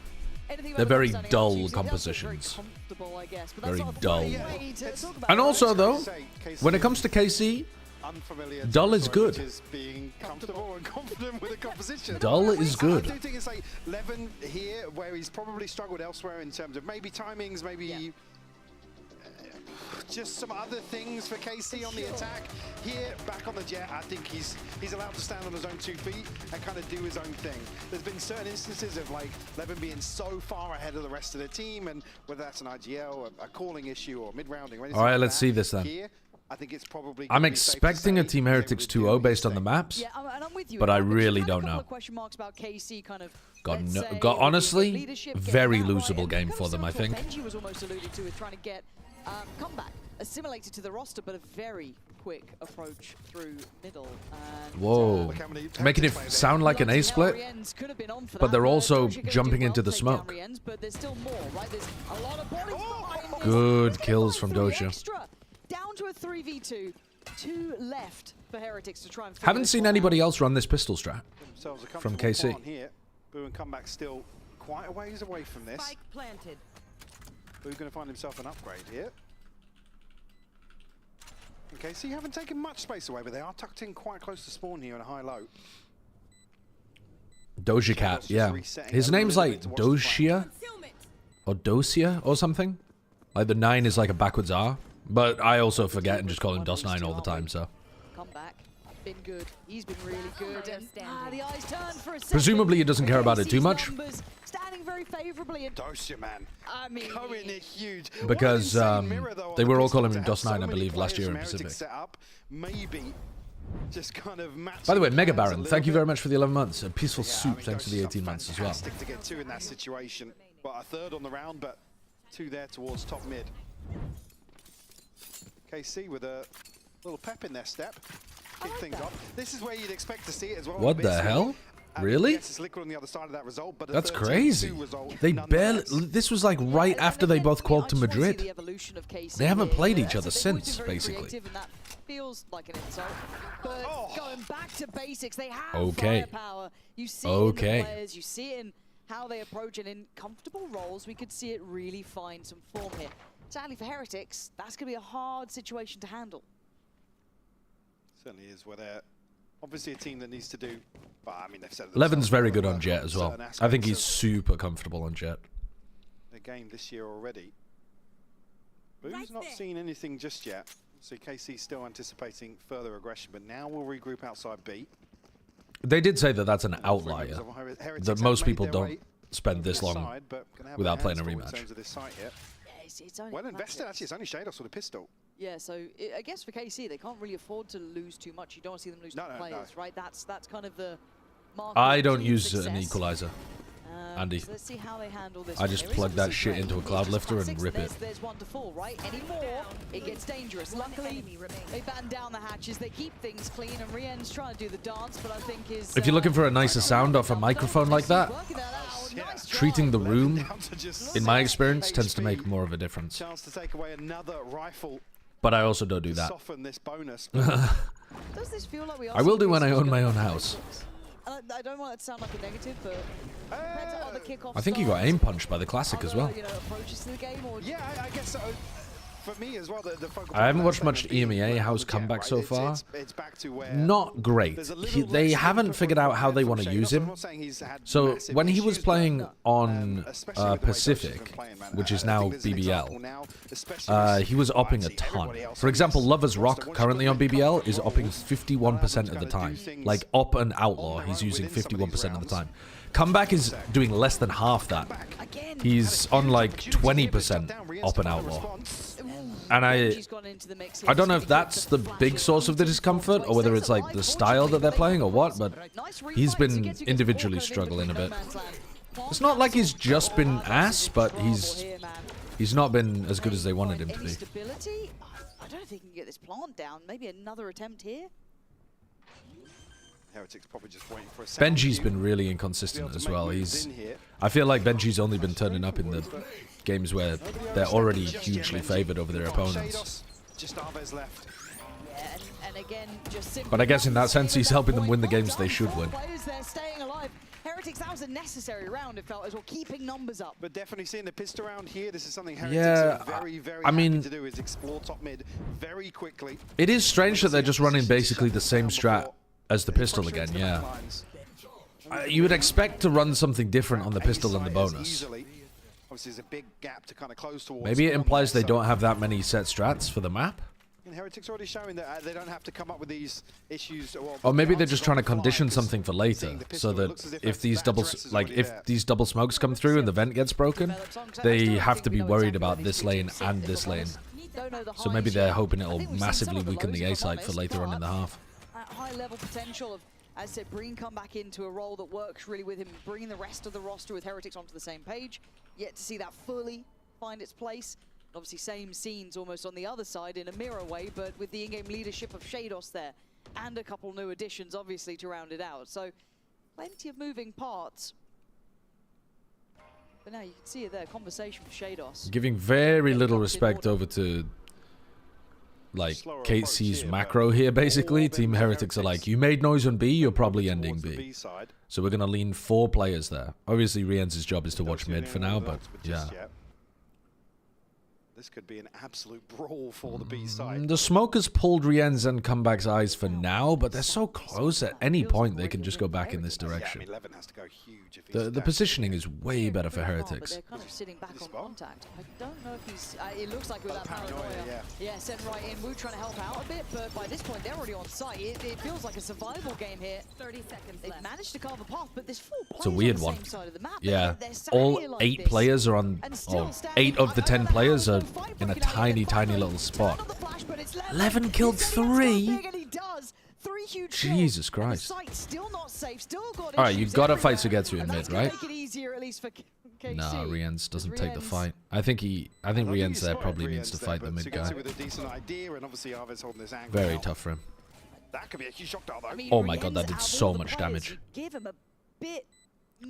anything they're very dull Tuesday, compositions. Very, I guess, but very that's dull. And also, though, when it comes to KC, dull is good. Is being comfortable and confident with the composition. Dull is good. I do think it's like Levin here, where he's probably struggled elsewhere in terms of maybe timings, maybe just some other things for KC on the attack. Here, back on the jet, I think he's allowed to stand on his own 2 feet and kind of do his own thing. There's been certain instances of like Levin being so far ahead of the rest of the team, and whether that's an IGL, a calling issue, or mid-rounding or anything. All right, like let's see this then. Here, I think it's probably. I'm expecting a Team Heretics 2-0 based on the maps, and I'm with you, but I because we've really had a don't couple know. of question marks about KC kind of, Got honestly, very losable game for them, I think. Gen.G was almost alluded to with trying to get comeback assimilated to the roster, but a very quick approach through middle. And, Whoa, making it sound like an A split, but they're also jumping into the smoke. But there's still more, right? There's a lot of bodies behind this. Good kills from Doja. Down to a 3v2, 2 left for Heretics to try and figure Haven't this seen one anybody out. else run this pistol strat from KC. Here. Boo and comeback still quite a ways away from this. Spike planted. Boo's going to find himself an upgrade here. Okay, so you haven't taken much space away, but they are tucked in quite close to spawn here in a high-low. Doja Cat, yeah. His name's like Dosia or Dosia or something. Like the 9 is like a backwards R, but I also forget and just call him DOS9 all the time. So. Comeback, been good. He's been really good. And the eyes turned for a second. Presumably he doesn't care about it too much. Standing very favorably. Dosia, man. I mean, going in huge. Because they were all calling him DOS9, I believe, last year in Pacific. Maybe just kind of by the way, Mega Baron, thank you very much for the 11 months. A Peaceful Soup, thanks for the 18 months as well. To get 2 in that situation. Well, a 3rd on the round, but 2 there towards top mid. KC with a little pep in their step. Kick things off. This is where you'd expect to see it as well. What the hell? Really? Yes, it's Liquid on the other side of that result, but that's crazy. They barely. This was like right after they both called to Madrid. They haven't played each other since, basically. Feels like an insult, but going back to basics, they have firepower. You see it in the players, you see it in how they approach it. In comfortable roles, we could see it really find some form here. Sadly for Heretics, that's going to be a hard situation to handle. Certainly is, where they're obviously a team that needs to do, but I mean, they've said Levin's very good on Jet as well. I think he's super comfortable on Jet. The game this year already. Boo's not seen anything just yet. So KC still anticipating further aggression, but now we'll regroup outside B. They did say that that's an outlier, that most people don't spend this long without playing a rematch. Well invested, actually. It's only Shados with a pistol. Yeah, so I guess for KC, they can't really afford to lose too much. You don't want to see them lose to players, right? That's kind of the mark. I don't use an equalizer, Andy. So let's see how they handle this. I just plug that shit into a cloud lifter and rip it. There's one to fall, right? Any more, it gets dangerous. Luckily, they batten down the hatches. They keep things clean, and Rien's trying to do the dance, but I think his... If you're looking for a nicer sound off a microphone like that, treating the room, in my experience, tends to make more of a difference. Chance to take away another rifle. But I also don't do that. Soften this bonus. Does this feel like we are I will do when I own my own house. I don't want it to sound like a negative, but compared to other kickoff I think you got aim punched by the classic as well. You know, approaches to the game, or yeah, I guess so. For me as well, the focal I haven't watched much EMEA House comeback so far. It's back to where not great. They haven't figured out how they want to use him. So when he was playing on Pacific, which is now BBL, he was upping a ton. For example, Lover's Rock, currently on BBL, is upping 51% of the time. Like up and outlaw, he's using 51% of the time. Comeback is doing less than half that. He's on like 20% up and outlaw. And I don't know if that's the big source of the discomfort or whether it's like the style that they're playing or what, but he's been individually struggling a bit. It's not like he's just been ass, but he's not been as good as they wanted him to be. I don't know if he can get this plant down. Maybe another attempt here. Heretics probably just waiting for a second. Benji's been really inconsistent as well. I feel like Benji's only been turning up in the games where they're already hugely favored over their opponents. But I guess in that sense, he's helping them win the games they should win. Heretics, that was a necessary round, it felt, as well, keeping numbers up. But definitely seeing the pistol round here, this is something Heretics are very happy to do, is explore top mid very quickly. It is strange that they're just running basically the same strat as the pistol again, yeah. You would expect to run something different on the pistol and the bonus. Maybe it implies they don't have that many set strats for the map? And Heretics already showing that they don't have to come up with these issues. Or maybe they're just trying to condition something for later, so that if these double smokes come through and the vent gets broken, they have to be worried about this lane and this lane. Don't know the So maybe highs they're yet. hoping I it'll think we've seen massively some of the weaken lows, the if A I'm side for honest, later on in the but half. high level potential of, as I said, Breen come back into a role that works really with him, bringing the rest of the roster with Heretics onto the same page. Yet to see that fully find its place. And obviously same scenes almost on the other side in a mirror way, but with the in-game leadership of Shados there. And a couple new additions, obviously, to round it out. So plenty of moving parts. But now you can see it there, conversation with Shados. Giving very little respect over to like KC's macro here, basically. Team Heretics are like, you made noise on B, you're probably ending B. So we're going to lean 4 players there. Obviously, Rien's job is to watch mid for now, but yeah. This could be an absolute brawl for the B side. The smokers pulled Rien's and Comeback's eyes for now, but they're so close. At any point, they can just go back in this direction. Yeah, I mean, Levin has to go huge if The positioning is way better for Heretics. They're kind of sitting back on contact. I don't know if he's... it looks like with that paranoia. Yeah, sent right in. Wu trying to help out a bit, but by this point, they're already on site. It feels like a survival game here. 30 seconds They've left. managed to carve a path, but there's 4 players It's a weird on the one. same side of the map. Yeah, They're sat all here like 8 this. players are on... And still Oh, standing 8 of the up. 10 players are Fight in a breaking out. tiny, tiny little spot. 11 killed 3? Jesus Christ. Alright, you've got to fight Sugetsu in mid, right? Nah, Rien's doesn't take the fight. I think Rien's there probably needs to fight the mid guy. Very tough for him. That could be a huge shock though. Oh my god, that did so much damage. Give him a bit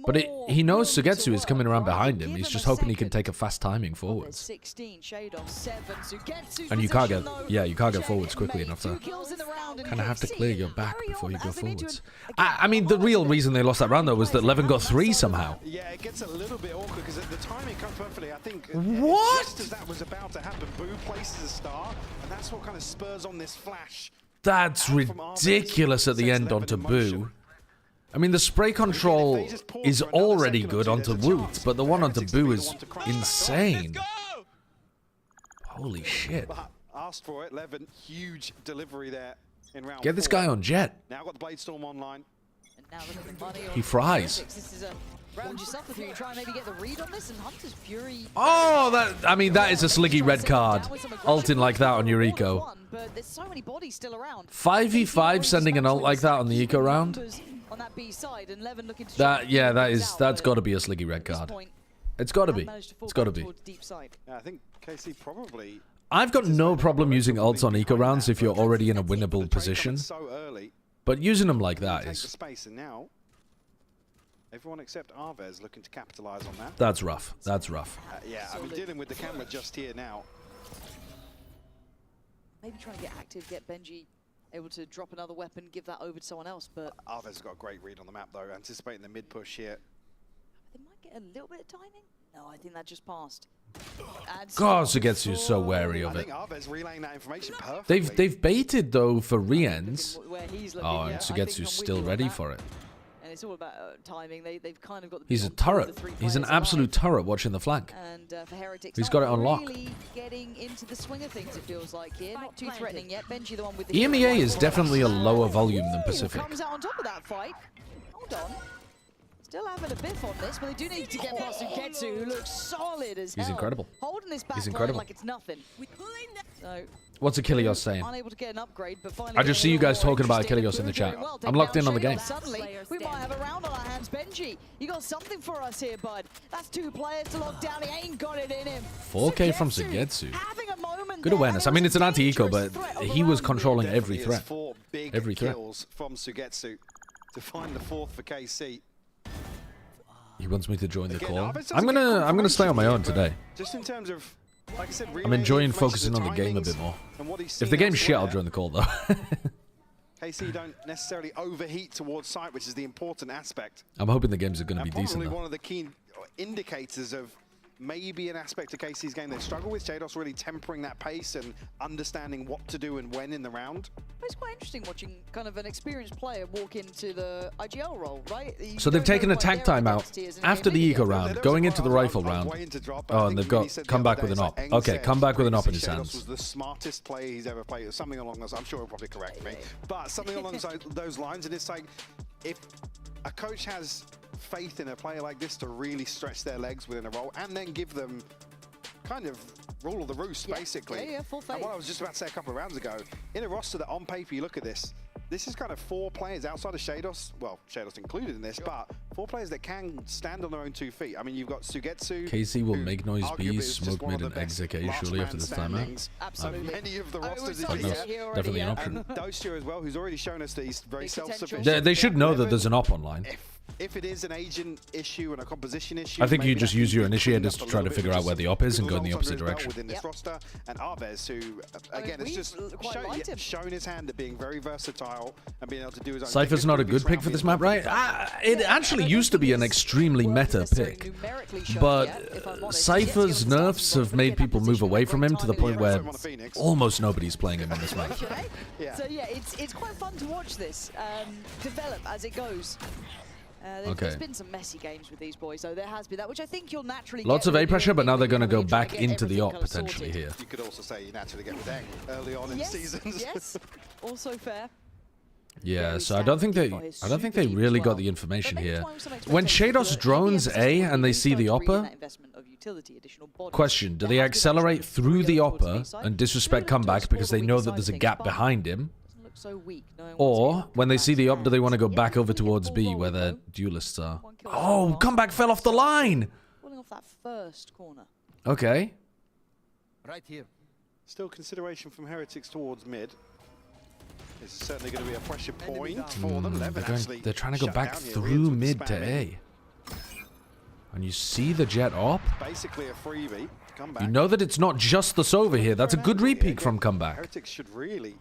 But he knows Sugetsu is coming around behind him. He's just hoping he can take a fast timing forwards. 16, shade on 7. Sugetsu's And you can't get, position, yeah, you can't get though. forwards quickly enough there. 2 kills in the round, and Kind of have to KC clear your back carry before you on go as they need to- forwards. I mean, the real reason they lost that round, though, was that Levin got 3 somehow. Yeah, it gets a little bit awkward because the timing comes perfectly. I think What? just as that was about to happen, Boo places a star, and that's what kind of spurs on this flash. That's ridiculous at the end onto Boo. I mean, the spray control is already good onto Woot, but the one onto Boo is insane. Holy shit. Asked for it, Levin, huge delivery there in round Get this 4. guy on Jet. Now got the Blade Storm online. And now look at the money He on fries. Heretics. This is a round you suffer through. You try and maybe get the read on this, and Hunter's Fury... Oh, I mean, that is a sliggy red card. Ulting like that on your eco. But there's so many bodies still around. 5v5 sending an ult like that on the eco round? On that B side, and Levin looking to That's got to be a sliggy red card. It's got to be. It's got to be. Yeah, I think KC probably... I've got no problem using ults on eco rounds if you're already in a winnable position. So early. But using them like that Take the is... space, and now everyone except Arvez looking to capitalize on that. That's rough. That's rough. Yeah, I mean, dealing with the camera just here now. Maybe trying to get active, get Gen.G able to drop another weapon, give that over to someone else, but... Arvez has got a great read on the map, though, anticipating the mid-push here. They might get a little bit of timing? No, I think that just passed. God, Sugetsu is so wary of I it. think Arvez relaying that information perfectly. They've baited, though, for Rien's. Where he's looking, Oh, and yeah, I think Sugetsu's I'm with still you on ready that. for it. And it's all about timing. They've kind of got the He's a big on two of turret. the 3 He's an players absolute alive. turret watching the flank. And for Heretics, He's got it on lock. really getting into the swing of things, it feels like here. Not too threatening yet. Gen.G the one with the... EMEA is definitely a lower volume than Pacific. Comes out on top of that fight. Hold on. Still having a biff on this, but they do need to get past Sugetsu, who looks solid as hell. He's incredible. Holding this back He's line incredible. like it's nothing. So, What's Achilles saying? unable to get an upgrade, but finally I just see you guys talking about interesting. Achilles in the chat. Well, I'm locked in on the taking game. out Suddenly, we might have a round on our hands. Gen.G, you got something for us here, bud. That's 2 players to lock down. He ain't got it in him. 4K from Sugetsu. Having a moment Good there, awareness. I mean, it's an anti-eco, but he was controlling every Definitely threat. is 4 big Every threat. kills from Sugetsu to find the 4th for KC. He wants me to join the Again, call. Arvez doesn't I'm get gonna stay on my own confirmation today. Just in terms of, like I said, I'm enjoying information, focusing on the game a timings, bit more. and what he's If seen the game's shit, I'll elsewhere. join the call though. KC don't necessarily overheat towards site, which is the important aspect. I'm hoping the games are going to And be decent probably though. one of the key indicators of maybe an aspect of KC's game they struggle with. Jados really tempering that pace and understanding what to do and when in the round. It's quite interesting watching kind of an experienced player walk into the IGL role, right? You So they've don't know taken a what tag their timeout identity is in after the game eco media. round, going into the rifle round. Oh, and they've got come back with an op. Okay, come back with an op in his Jados hands. was the smartest player he's ever played, or something along those. I'm sure he'll probably correct me, but something along those lines. And it's like, if a coach has faith in a player like this to really stretch their legs within a role, and then give them kind of rule of the roost, basically. Yeah, full fade. And what I was just about to say a couple of rounds ago, in a roster that on paper, you look at this is kind of 4 players outside of Shados, well, Shados included in this, but 4 players that can stand on their own 2 feet. I mean, you've got Sugetsu. KC will make noise B, smoke mid, and exit A surely after this timeout. Absolutely. Many of the rosters Definitely an option. And Dosia as well, who's already shown us that he's very self-sufficient. They should know that there's an op online. If it is an agent issue and a composition issue, I think you maybe just that use your could be initiators to cleaned up a try to little figure bit, out where the op is and go in the opposite build direction. within this roster, and Arvez, who again has just shown his hand at being very versatile and being able to do his own thing. Cypher's not a good pick for this map, right? It actually used to be an extremely meta pick, but Cypher's nerfs have made people move away from him to the point where almost nobody's playing him in this map. So yeah, it's quite fun to watch this develop as it goes. There's been some messy games with these boys, though. There has been that, which I think you'll naturally Lots get of A pressure, but now they're going to go back into the op everything potentially here. You could also say you naturally get with Eng early on in seasons. Yes, also fair. Yeah, so I don't think they really got the information here. When Shados drones A and they see the Opper, question, do they accelerate through the Opper and disrespect comeback because they know that there's a gap behind him? Or, when they see the op, do they want to go back over towards B, where their duelists are? Oh, comeback fell off the line! Pulling off that first corner. Okay. Right here. Still consideration from Heretics towards mid. It's certainly going to be a pressure point for them. They're trying to go back through mid to A. And you see the Jet op. Basically a freebie. You know that it's not just the Sova here. That's a good repeat from comeback. Heretics should really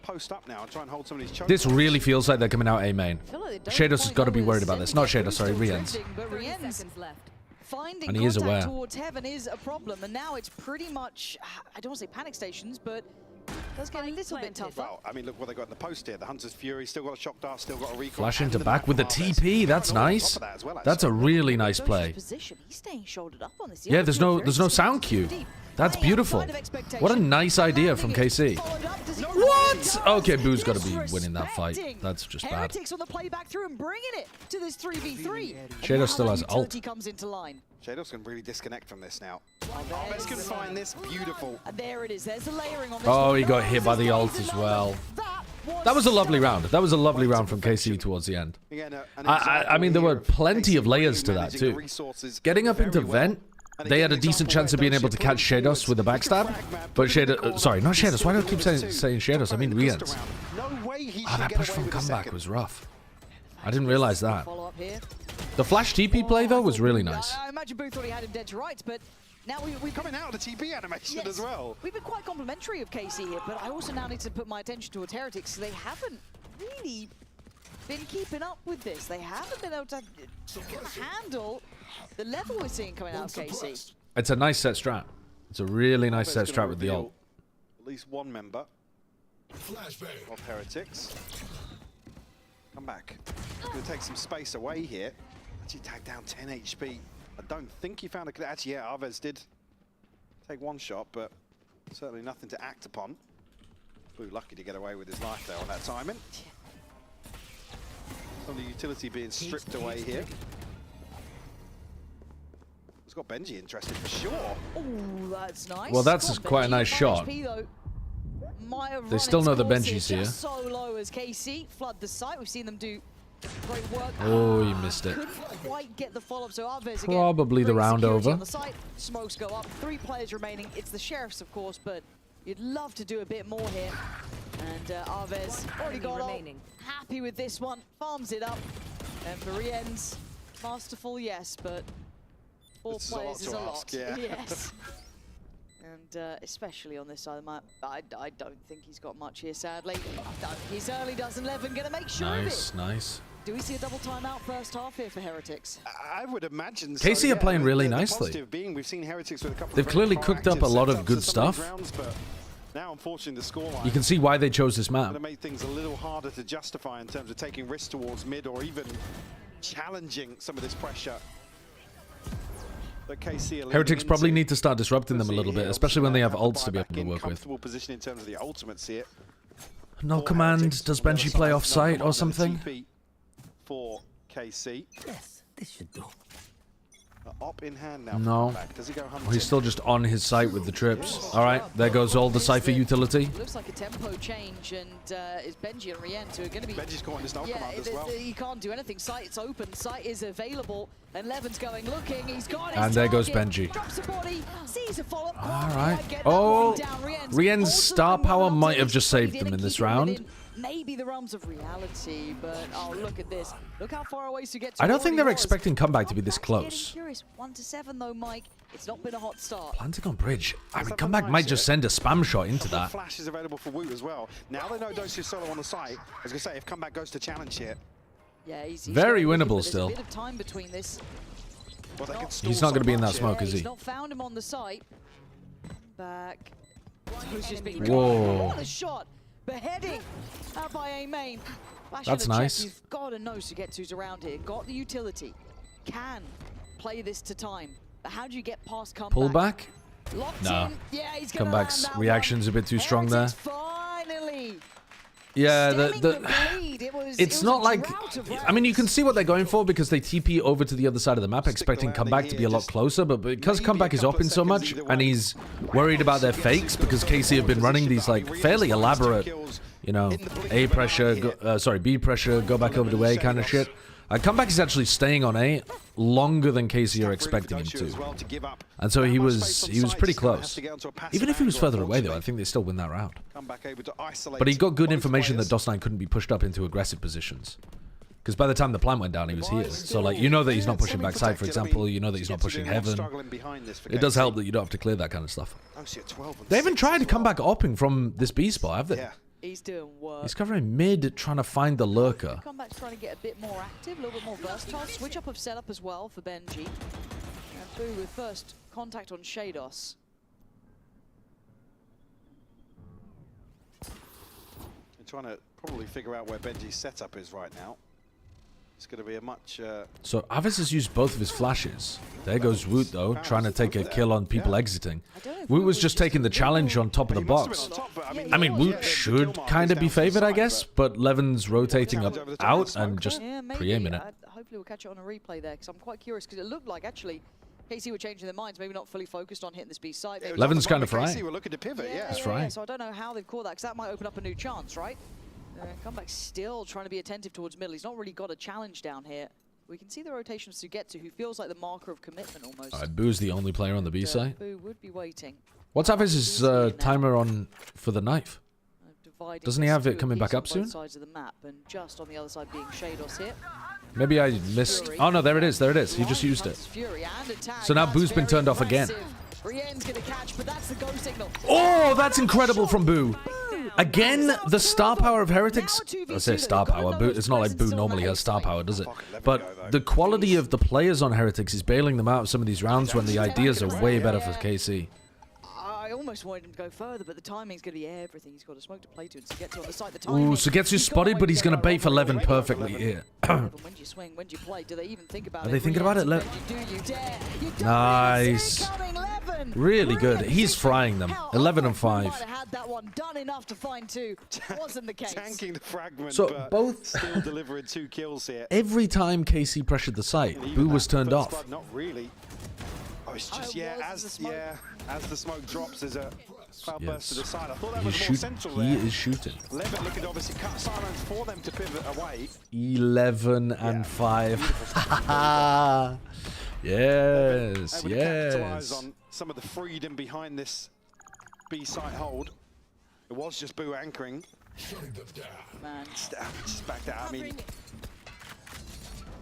post up now and try and hold some of these chokes. This really feels like they're coming out A main. Shados has got to be worried about this. Not Shados, sorry, Riens. Finding And he is contact aware. towards heaven is a problem, and now it's pretty much, I don't want to say panic stations, but it does get a little bit tougher. Well, I mean, look what they got in the post here. The Hunter's Fury, still got a shock dart, still got a recall. Flash into back with the TP. That's nice. That's a really nice play. He's staying shouldered up on this. Yeah, there's no sound cue. That's beautiful. What a nice idea from KC. What? Okay, Boo's got to be winning that fight. That's just bad. Heretics on the play back through and bringing it to this 3v3. Shadow still has ult. Comes into line. Shadow's can really disconnect from this now. Arvez can find this beautiful. And there it is. There's the layering on this. Oh, he got hit by the ult as well. That was a lovely round. That was a lovely round from KC towards the end. I mean, there were plenty of layers to that too. Getting up into vent, they had a decent chance of being able to catch Shados with a backstab, but Shados, sorry, not Shados. Why do I keep saying Shados? I mean Riens. Oh, that push from comeback was rough. I didn't realize that. The flash TP play though was really nice. I imagine Boo thought he had him dead to rights, but now we're coming out of the TP animation as well. We've been quite complimentary of KC here, but I also now need to put my attention towards Heretics. They haven't really been keeping up with this. They haven't been able to handle the level we're seeing coming out of KC. It's a nice set strat. It's a really nice set strat with the ult. At least one member of Heretics. Come back. Going to take some space away here. Actually tagged down 10 HP. I don't think he found a... Actually, yeah, Arvez did take one shot, but certainly nothing to act upon. Boo lucky to get away with his life there on that timing. Some of the utility being stripped away here. It's got Gen.G interested for sure. Oh, that's nice. Well, that's quite a nice shot. They still know the Gen.G's here. So low as KC flood the site. We've seen them do great work. Oh, he missed it. Couldn't quite get the follow-up. So Arvez Probably the round over. On the site. Smokes go up. 3 players remaining. It's the Sheriffs, of course, but you'd love to do a bit more here. And Arvez already got remaining. Happy with this one. Farms it up. And for Riens, masterful, yes, but 4 players is a lot. Yeah. Yes. And especially on this side of the map, I don't think he's got much here, sadly. He's early, does 11, gonna make sure of it. Nice. Do we see a double timeout first half here for Heretics? I would imagine so. KC are playing really nicely. We've seen Heretics with a couple They've clearly cooked up a lot of good stuff. Now, unfortunately, the scoreline. You can see why they chose this map. Going to make things a little harder to justify in terms of taking risks towards mid or even challenging some of this pressure. Heretics probably need to start disrupting them a little bit, especially when they have ults to be able to work with. Position in terms of the ultimates here. No command. Does Gen.G play off site or something? For KC. Yes, this should do. Op in hand now. No. Does he go Oh, he's still just on his site with the trips. All right, there goes all the Cypher utility. Looks like a tempo change, and it's Gen.G and Rien who are going to be... Benji's caught in his command as well. He can't do anything. Site's open, site is available, and Levin's going, looking, he's got his And there goes target. Gen.G. Drops the body, sees a follow-up. All right. Oh, Rien's star power might have just saved them in this round. Maybe the realms of reality, but oh, look at this. Look how far away to get to. I don't think they're expecting comeback to be this close. Curious. 1-7 though, Mike. It's not been a hot start. Planting on bridge. I mean, comeback might just send a spam shot into that. Flash is available for Woot as well. Now they know Dosius solo on the site. I was going to say, if comeback goes to challenge here. Yeah, he's very winnable still. There's a bit of time between this. Well, he's not going to be in that smoke, is he? He's not found him on the site. Back. Whoa. What a shot. Beheading out by A main. That's nice. You've got a nose to get to's around here. Got the utility. Can play this to time. But how do you get past comeback? Pull back? No. Yeah, Comeback's reaction's a bit too strong there. Finally. Yeah, it's not like... I mean, you can see what they're going for because they TP over to the other side of the map expecting comeback to be a lot closer, but because comeback is open so much and he's worried about their fakes because KC have been running these like fairly elaborate, you know, A pressure, B pressure, go back over to A kind of shit. Comeback is actually staying on A longer than KC are expecting him to. And so he was pretty close. Even if he was further away though, I think they still win that round. But he got good information that DOS9 couldn't be pushed up into aggressive positions. Because by the time the plant went down, he was here. So like, you know that he's not pushing backside, for example. You know that he's not pushing heaven. It does help that you don't have to clear that kind of stuff. They haven't tried to come back opping from this B spot, have they? He's doing work. He's covering mid, trying to find the lurker. Comeback's trying to get a bit more active, a little bit more versatile. Switch up of setup as well for Gen.G. And through with first contact on Shados. They're trying to probably figure out where Benji's setup is right now. It's going to be a much... So Avis has used both of his flashes. There goes Woot though, trying to take a kill on people exiting. Woot was just taking the challenge on top of the box. I mean, Woot should kind of be favored, I guess, but Levin's rotating up out and just pre-aiming it. Hopefully we'll catch it on a replay there, because I'm quite curious, because it looked like actually KC were changing their minds, maybe not fully focused on hitting this B side. Levin's kind of frying. KC were looking to pivot, He's frying. So I don't know how they've caught that, because that might open up a new chance, right? Comeback still trying to be attentive towards middle. He's not really got a challenge down here. We can see the rotations to get to, who feels like the marker of commitment almost. Alright, Boo's the only player on the B side. Boo would be waiting. What's Avis's timer on for the knife? Doesn't he have it coming back up soon? Both sides of the map, and just on the other side being Shados here. Maybe I missed. Oh no, there it is. There it is. He just used it. So now Boo's been turned off again. Rien's gonna catch, but that's the go signal. Oh, that's incredible from Boo. Again, the star power of Heretics. I say star power. Boo, it's not like Boo normally has star power, does it? But the quality of the players on Heretics is bailing them out of some of these rounds when the ideas are way better for KC. I almost wanted him to go further, but the timing's going to be everything. He's got a smoke to play to, and Sugetsu on the side. The timing. Ooh, Sugetsu spotted, but he's going to bait for Levin perfectly here. When do you swing? When do you play? Do they even think about it? Are they thinking about it? Nice. Really good. He's frying them. 11 and 5. Had that one done enough to find two. Wasn't the case. Tanking the fragment, so but both still delivering 2 kills here. Every time KC pressured the site, Boo was turned off. Not really. Oh, it's just as the smoke drops, there's a foul burst to the side. I thought that was more central there. He is shooting. Levin looking to obviously cut silence for them to pivot away. 11 and 5. Yes, capitalize on some of the freedom behind this B site hold. It was just Boo anchoring. Man, just back down. I mean,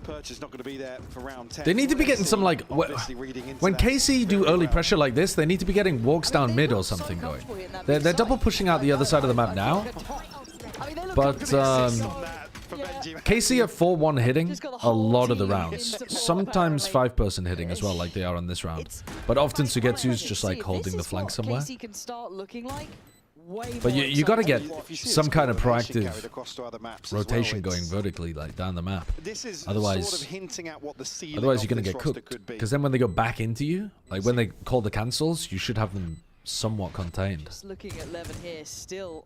Perch is not going to be there for round 10. They need to be getting some, like, when KC do early pressure like this, they need to be getting walks down mid or something going. They're double pushing out the other side of the map now. But KC are 4-1 hitting a lot of the rounds. Sometimes 5-person hitting as well, like they are on this round. But often Sugetsu's just like holding the flank somewhere. But you got to get some kind of proactive rotation going vertically, like down the map. Otherwise you're going to get cooked. Because then when they go back into you, like when they call the cancels, you should have them somewhat contained. Just looking at Levin here, still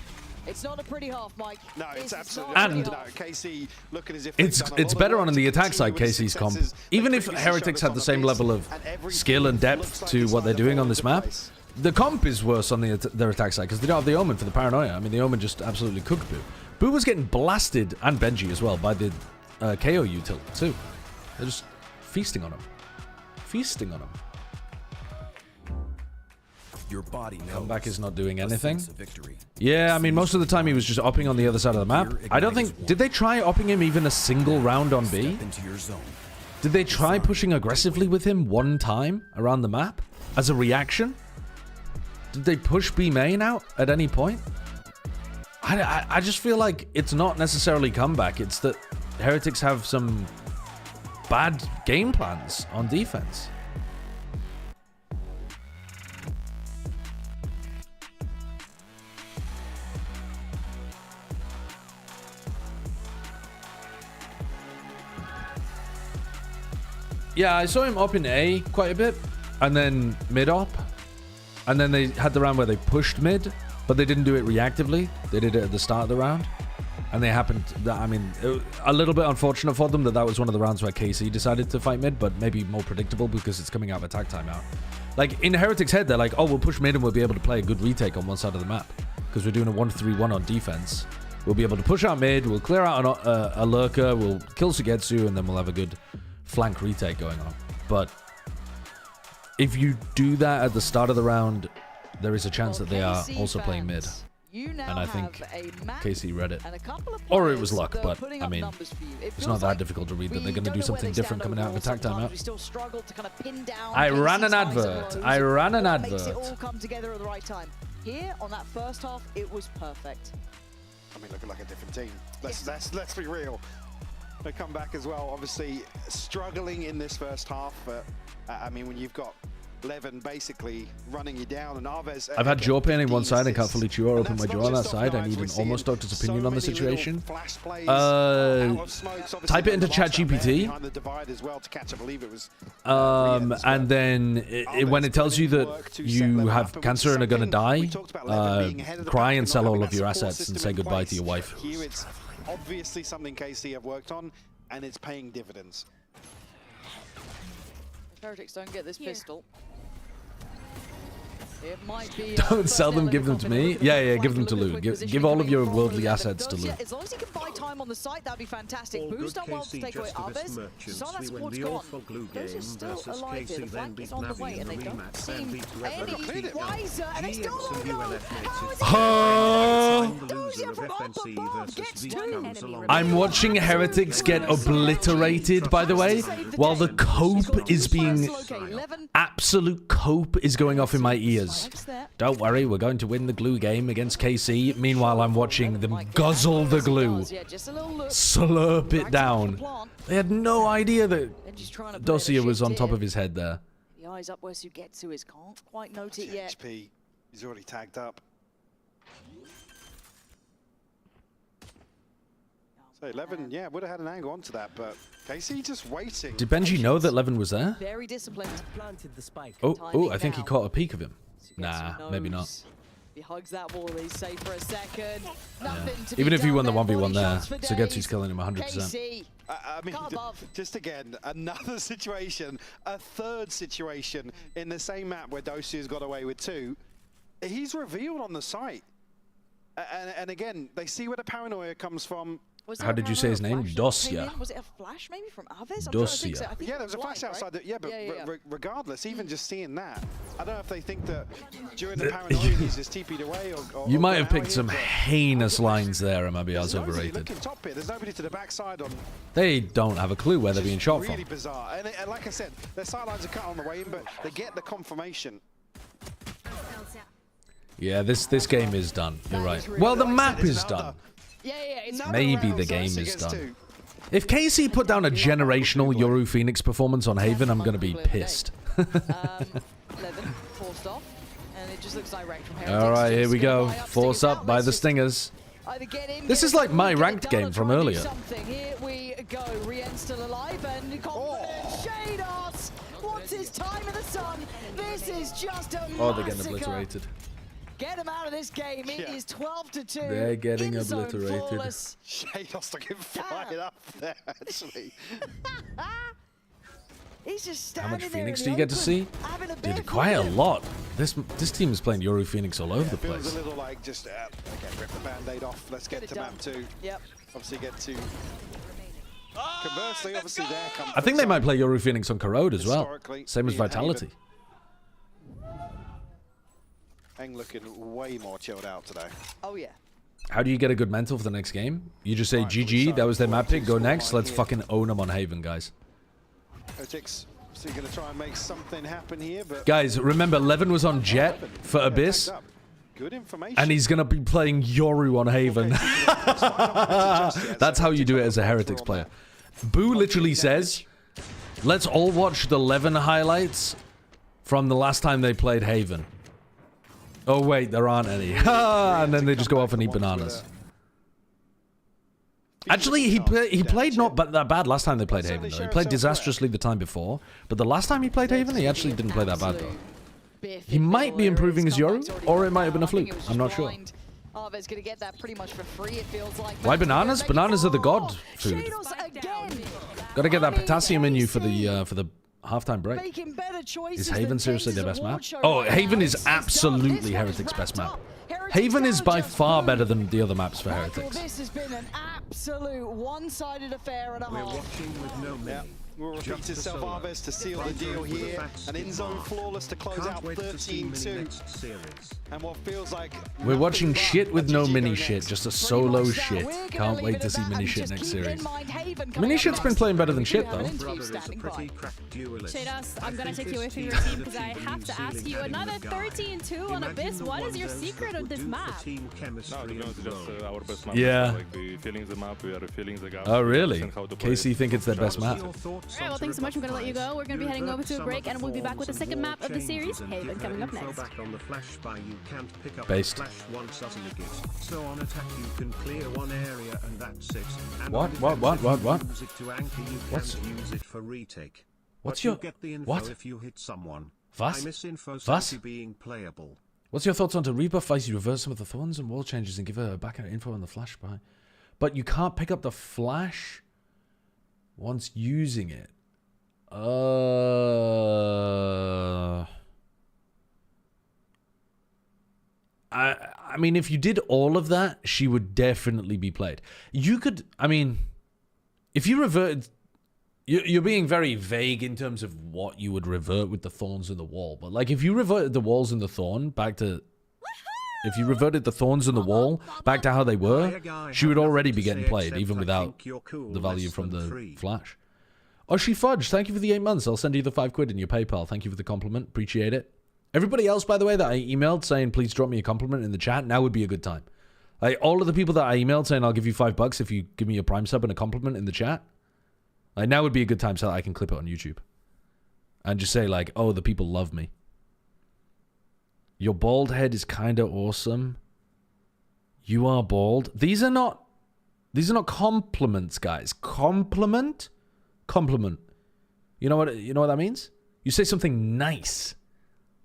It's not a pretty half, Mike. No, it's absolutely And not. KC looking as if it's better on the attack side, KC's comp. Even if Heretics had the same level of skill and depth to what they're doing on this map, the comp is worse on their attack side because they don't have the Omen for the paranoia. I mean, the Omen just absolutely cooked Boo. Boo was getting blasted, and Benji as well, by the KO util too. They're just feasting on him. Feasting on him. Your body Comeback is not doing anything. Yeah, I mean, most of the time he was just upping on the other side of the map. I don't think... Did they try upping him even a single round on B? Did they try pushing aggressively with him one time around the map? As a reaction? Did they push B main out at any point? I just feel like it's not necessarily comeback. It's that Heretics have some bad game plans on defense. Yeah, I saw him up in A quite a bit, and then mid op, and then they had the round where they pushed mid, but they didn't do it reactively. They did it at the start of the round, and they happened. I mean, a little bit unfortunate for them that was one of the rounds where KC decided to fight mid, but maybe more predictable because it's coming out of attack timeout. Like in Heretics' head, they're like, oh, we'll push mid and we'll be able to play a good retake on one side of the map because we're doing a 1-3-1 on defense. We'll be able to push out mid, we'll clear out a lurker, we'll kill Sugetsu, and then we'll have a good flank retake going on. But if you do that at the start of the round, there is a chance that they are also playing mid. And I think KC read it. Or it was luck, but I mean, it's not that difficult to read that they're going to do something different coming out of attack timeout. I ran an advert. I ran an advert. It all come together at the right time. Here, on that first half, it was perfect. I mean, looking like a different team. Let's be real. They come back as well, obviously struggling in this first half. But I mean, when you've got Levin basically running you down and Arvez... I've had jaw pain in one side and can't fully chew or open my jaw on that side. I need an almost doctor's opinion on the situation. Type it into ChatGPT. And then when it tells you that you have cancer and are going to die, cry and sell all of your assets and say goodbye to your wife. It's obviously something KC have worked on, and it's paying dividends. Heretics don't get this pistol. It might be, don't sell them, give them to me. Yeah, give them to Lou. Give all of your worldly assets to Lou. As long as he can buy time on the site, that'd be fantastic. Boo's done well to take away Arvez. So that squad's gone. Those are still alive here. The flank is on the way, and they don't seem any wiser. And they still don't know. I'm watching Heretics get obliterated, by the way, while the cope is being... Absolute cope is going off in my ears. Don't worry, we're going to win the glue game against KC. Meanwhile, I'm watching them guzzle the glue. Slurp it down. They had no idea that Dossier was on top of his head there. The eyes up where Sugetsu is. Can't quite note it yet. HP, he's already tagged up. So Levin, yeah, would have had an angle onto that, but KC just waiting. Did Benji know that Levin was there? Very disciplined. Oh, I think he caught a peek of him. Nah, maybe not. He hugs that wall, he's safe for a second. Even if he won the 1v1 there, Sugetsu's killing him 100%. I mean, just again, another situation, a third situation in the same map where Dossier's got away with 2. He's revealed on the site. And again, they see where the paranoia comes from. How did you say his name? Dossier. Was it a flash maybe from Arvez? Dossier. Yeah, there was a flash outside. Yeah, but regardless, even just seeing that, I don't know if they think that during the paranoia he's just TP'd away or you might have picked some heinous lines there, Amabia's overrated. Top here. There's nobody to the backside on. They don't have a clue where they're being shot from. Really bizarre. And like I said, their sidelines are cut on the way in, but they get the confirmation. Yeah, this game is done. You're right. Well, the map is done. Maybe the game is done. If KC put down a generational Yoru Phoenix performance on Haven, I'm going to be pissed. Alright, here we go. Force up by the Stingers. This is like my ranked game from earlier. Here we go. Rien's still alive and confident. Shados! What's his time in the sun? This is just a Oh, they're getting obliterated. Get him out of this game. It is 12-2. They're getting obliterated. Shados looking fired up there, actually. He's just How standing much Phoenix do you get to see? Dude, quite a lot. This team is playing Yoru Phoenix all over the place. Feels a little like just okay, rip the band-aid off. Let's get to map 2. Yep. Obviously get to Conversely, obviously, there comes. I think they might play Yoru Phoenix on Corrode as well. Same as Vitality. Eng looking way more chilled out today. Oh, yeah. How do you get a good mental for the next game? You just say, GG, that was their map pick, go next. Let's fucking own them on Haven, guys. Heretics, so you're going to try and make something happen here, but... Guys, remember, Levin was on Jet for Abyss. Good information. And he's going to be playing Yoru on Haven. That's how you do it as a Heretics player. Boo literally says, let's all watch the Levin highlights from the last time they played Haven. Oh, wait, there aren't any. And then they just go off and eat bananas. Actually, he played not that bad last time they played Haven, though. He played disastrously the time before. But the last time he played Haven, he actually didn't play that bad, though. He might be improving his Yoru, or it might have been a fluke. I'm not sure. Arva's gonna get that pretty much for free, it feels like. Why bananas? Bananas are the god food. Gotta get that potassium in you for the halftime break. Is Haven seriously their best map? Oh, Haven is absolutely Heretics' best map. Haven is by far better than the other maps for Heretics. This has been an absolute one-sided affair and a half. We're watching with no men. Will repeat himself, Arves, to seal the deal here. And in-zone flawless to close out 13-2. And what feels like... We're watching shit with no mini shit, just a solo shit. Can't wait to see mini shit next series. Mini shit's been playing better than shit, though. Shadas, I'm gonna take you away from your team because I have to ask you, another 13-2 on Abyss. What is your secret of this map? No, to be honest, it's just our best map. Yeah. Like, we're feeling the map, we are feeling the gap. Oh, really? KC think it's their best map. Alright, well, thanks so much. I'm going to let you go. We're going to be heading over to a break, and we'll be back with the second map of the series, Haven, coming up next. Based. So on attack you can clear one area and that's it. And What? Use it to anchor, you What's... can't use it for retake. What's but your... you get the info What? if you hit someone. Was? I miss info Was? being playable. What's your thoughts on to rebuff Vice, reverse some of the thorns and wall changes and give her back info on the flash buy? But you can't pick up the flash once using it. I mean, if you did all of that, she would definitely be played. You could, I mean, if you reverted, you're being very vague in terms of what you would revert with the thorns in the wall. But like, if you reverted the walls and the thorn back to, if you reverted the thorns in the wall back to how they were, she would already be getting played, even without the value from the flash. Oh, she fudged. Thank you for the 8 months. I'll send you the £5 in your PayPal. Thank you for the compliment. Appreciate it. Everybody else, by the way, that I emailed saying, please drop me a compliment in the chat, now would be a good time. Like, all of the people that I emailed saying, I'll give you $5 if you give me a Prime sub and a compliment in the chat, like, now would be a good time so that I can clip it on YouTube. And just say, like, oh, the people love me. Your bald head is kind of awesome. You are bald. These are not compliments, guys. Compliment? Compliment. You know what that means? You say something nice.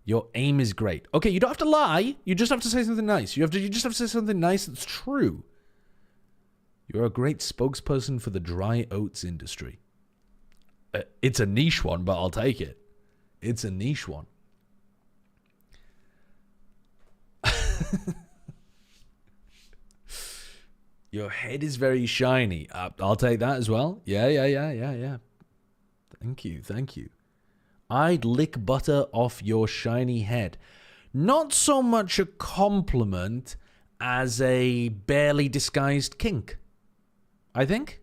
Your aim is great. Okay, you don't have to lie. You just have to say something nice. You just have to say something nice that's true. You're a great spokesperson for the dry oats industry. It's a niche one, but I'll take it. It's a niche one. Your head is very shiny. I'll take that as well. Yeah. Thank you. I'd lick butter off your shiny head. Not so much a compliment as a barely disguised kink, I think.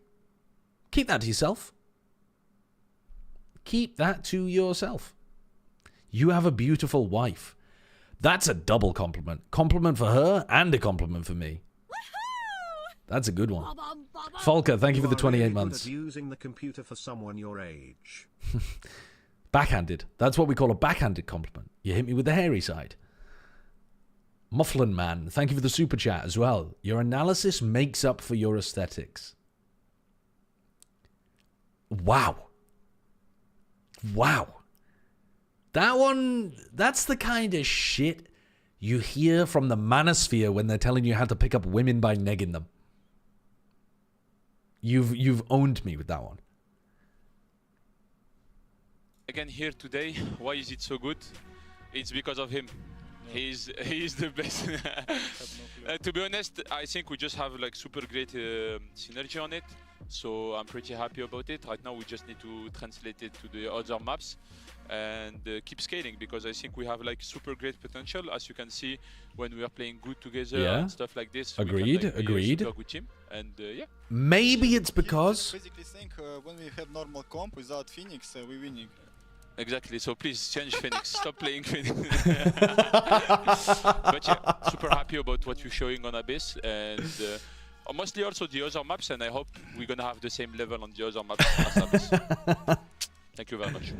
Keep that to yourself. Keep that to yourself. You have a beautiful wife. That's a double compliment. Compliment for her and a compliment for me. That's a good one. Volker, thank you for the 28 months. Using the computer for someone your age. Backhanded. That's what we call a backhanded compliment. You hit me with the hairy side. Mufflin Man, thank you for the super chat as well. Your analysis makes up for your aesthetics. Wow. That one, that's the kind of shit you hear from the manosphere when they're telling you how to pick up women by negging them. You've owned me with that one. Again here today, why is it so good? It's because of him. He's the best. To be honest, I think we just have like super great synergy on it. So I'm pretty happy about it. Right now we just need to translate it to the other maps and keep scaling, because I think we have like super great potential. As you can see, when we are playing good together and stuff like this, agreed, we can, like, agreed. be a super good team. And yeah. Maybe it's because basically think when we have normal comp without Phoenix, we're winning. Exactly, so please change Phoenix, stop playing Phoenix. But yeah, super happy about what you're showing on Abyss, and mostly also the other maps, and I hope we're gonna have the same level on the other maps as Abyss. Thank you very much.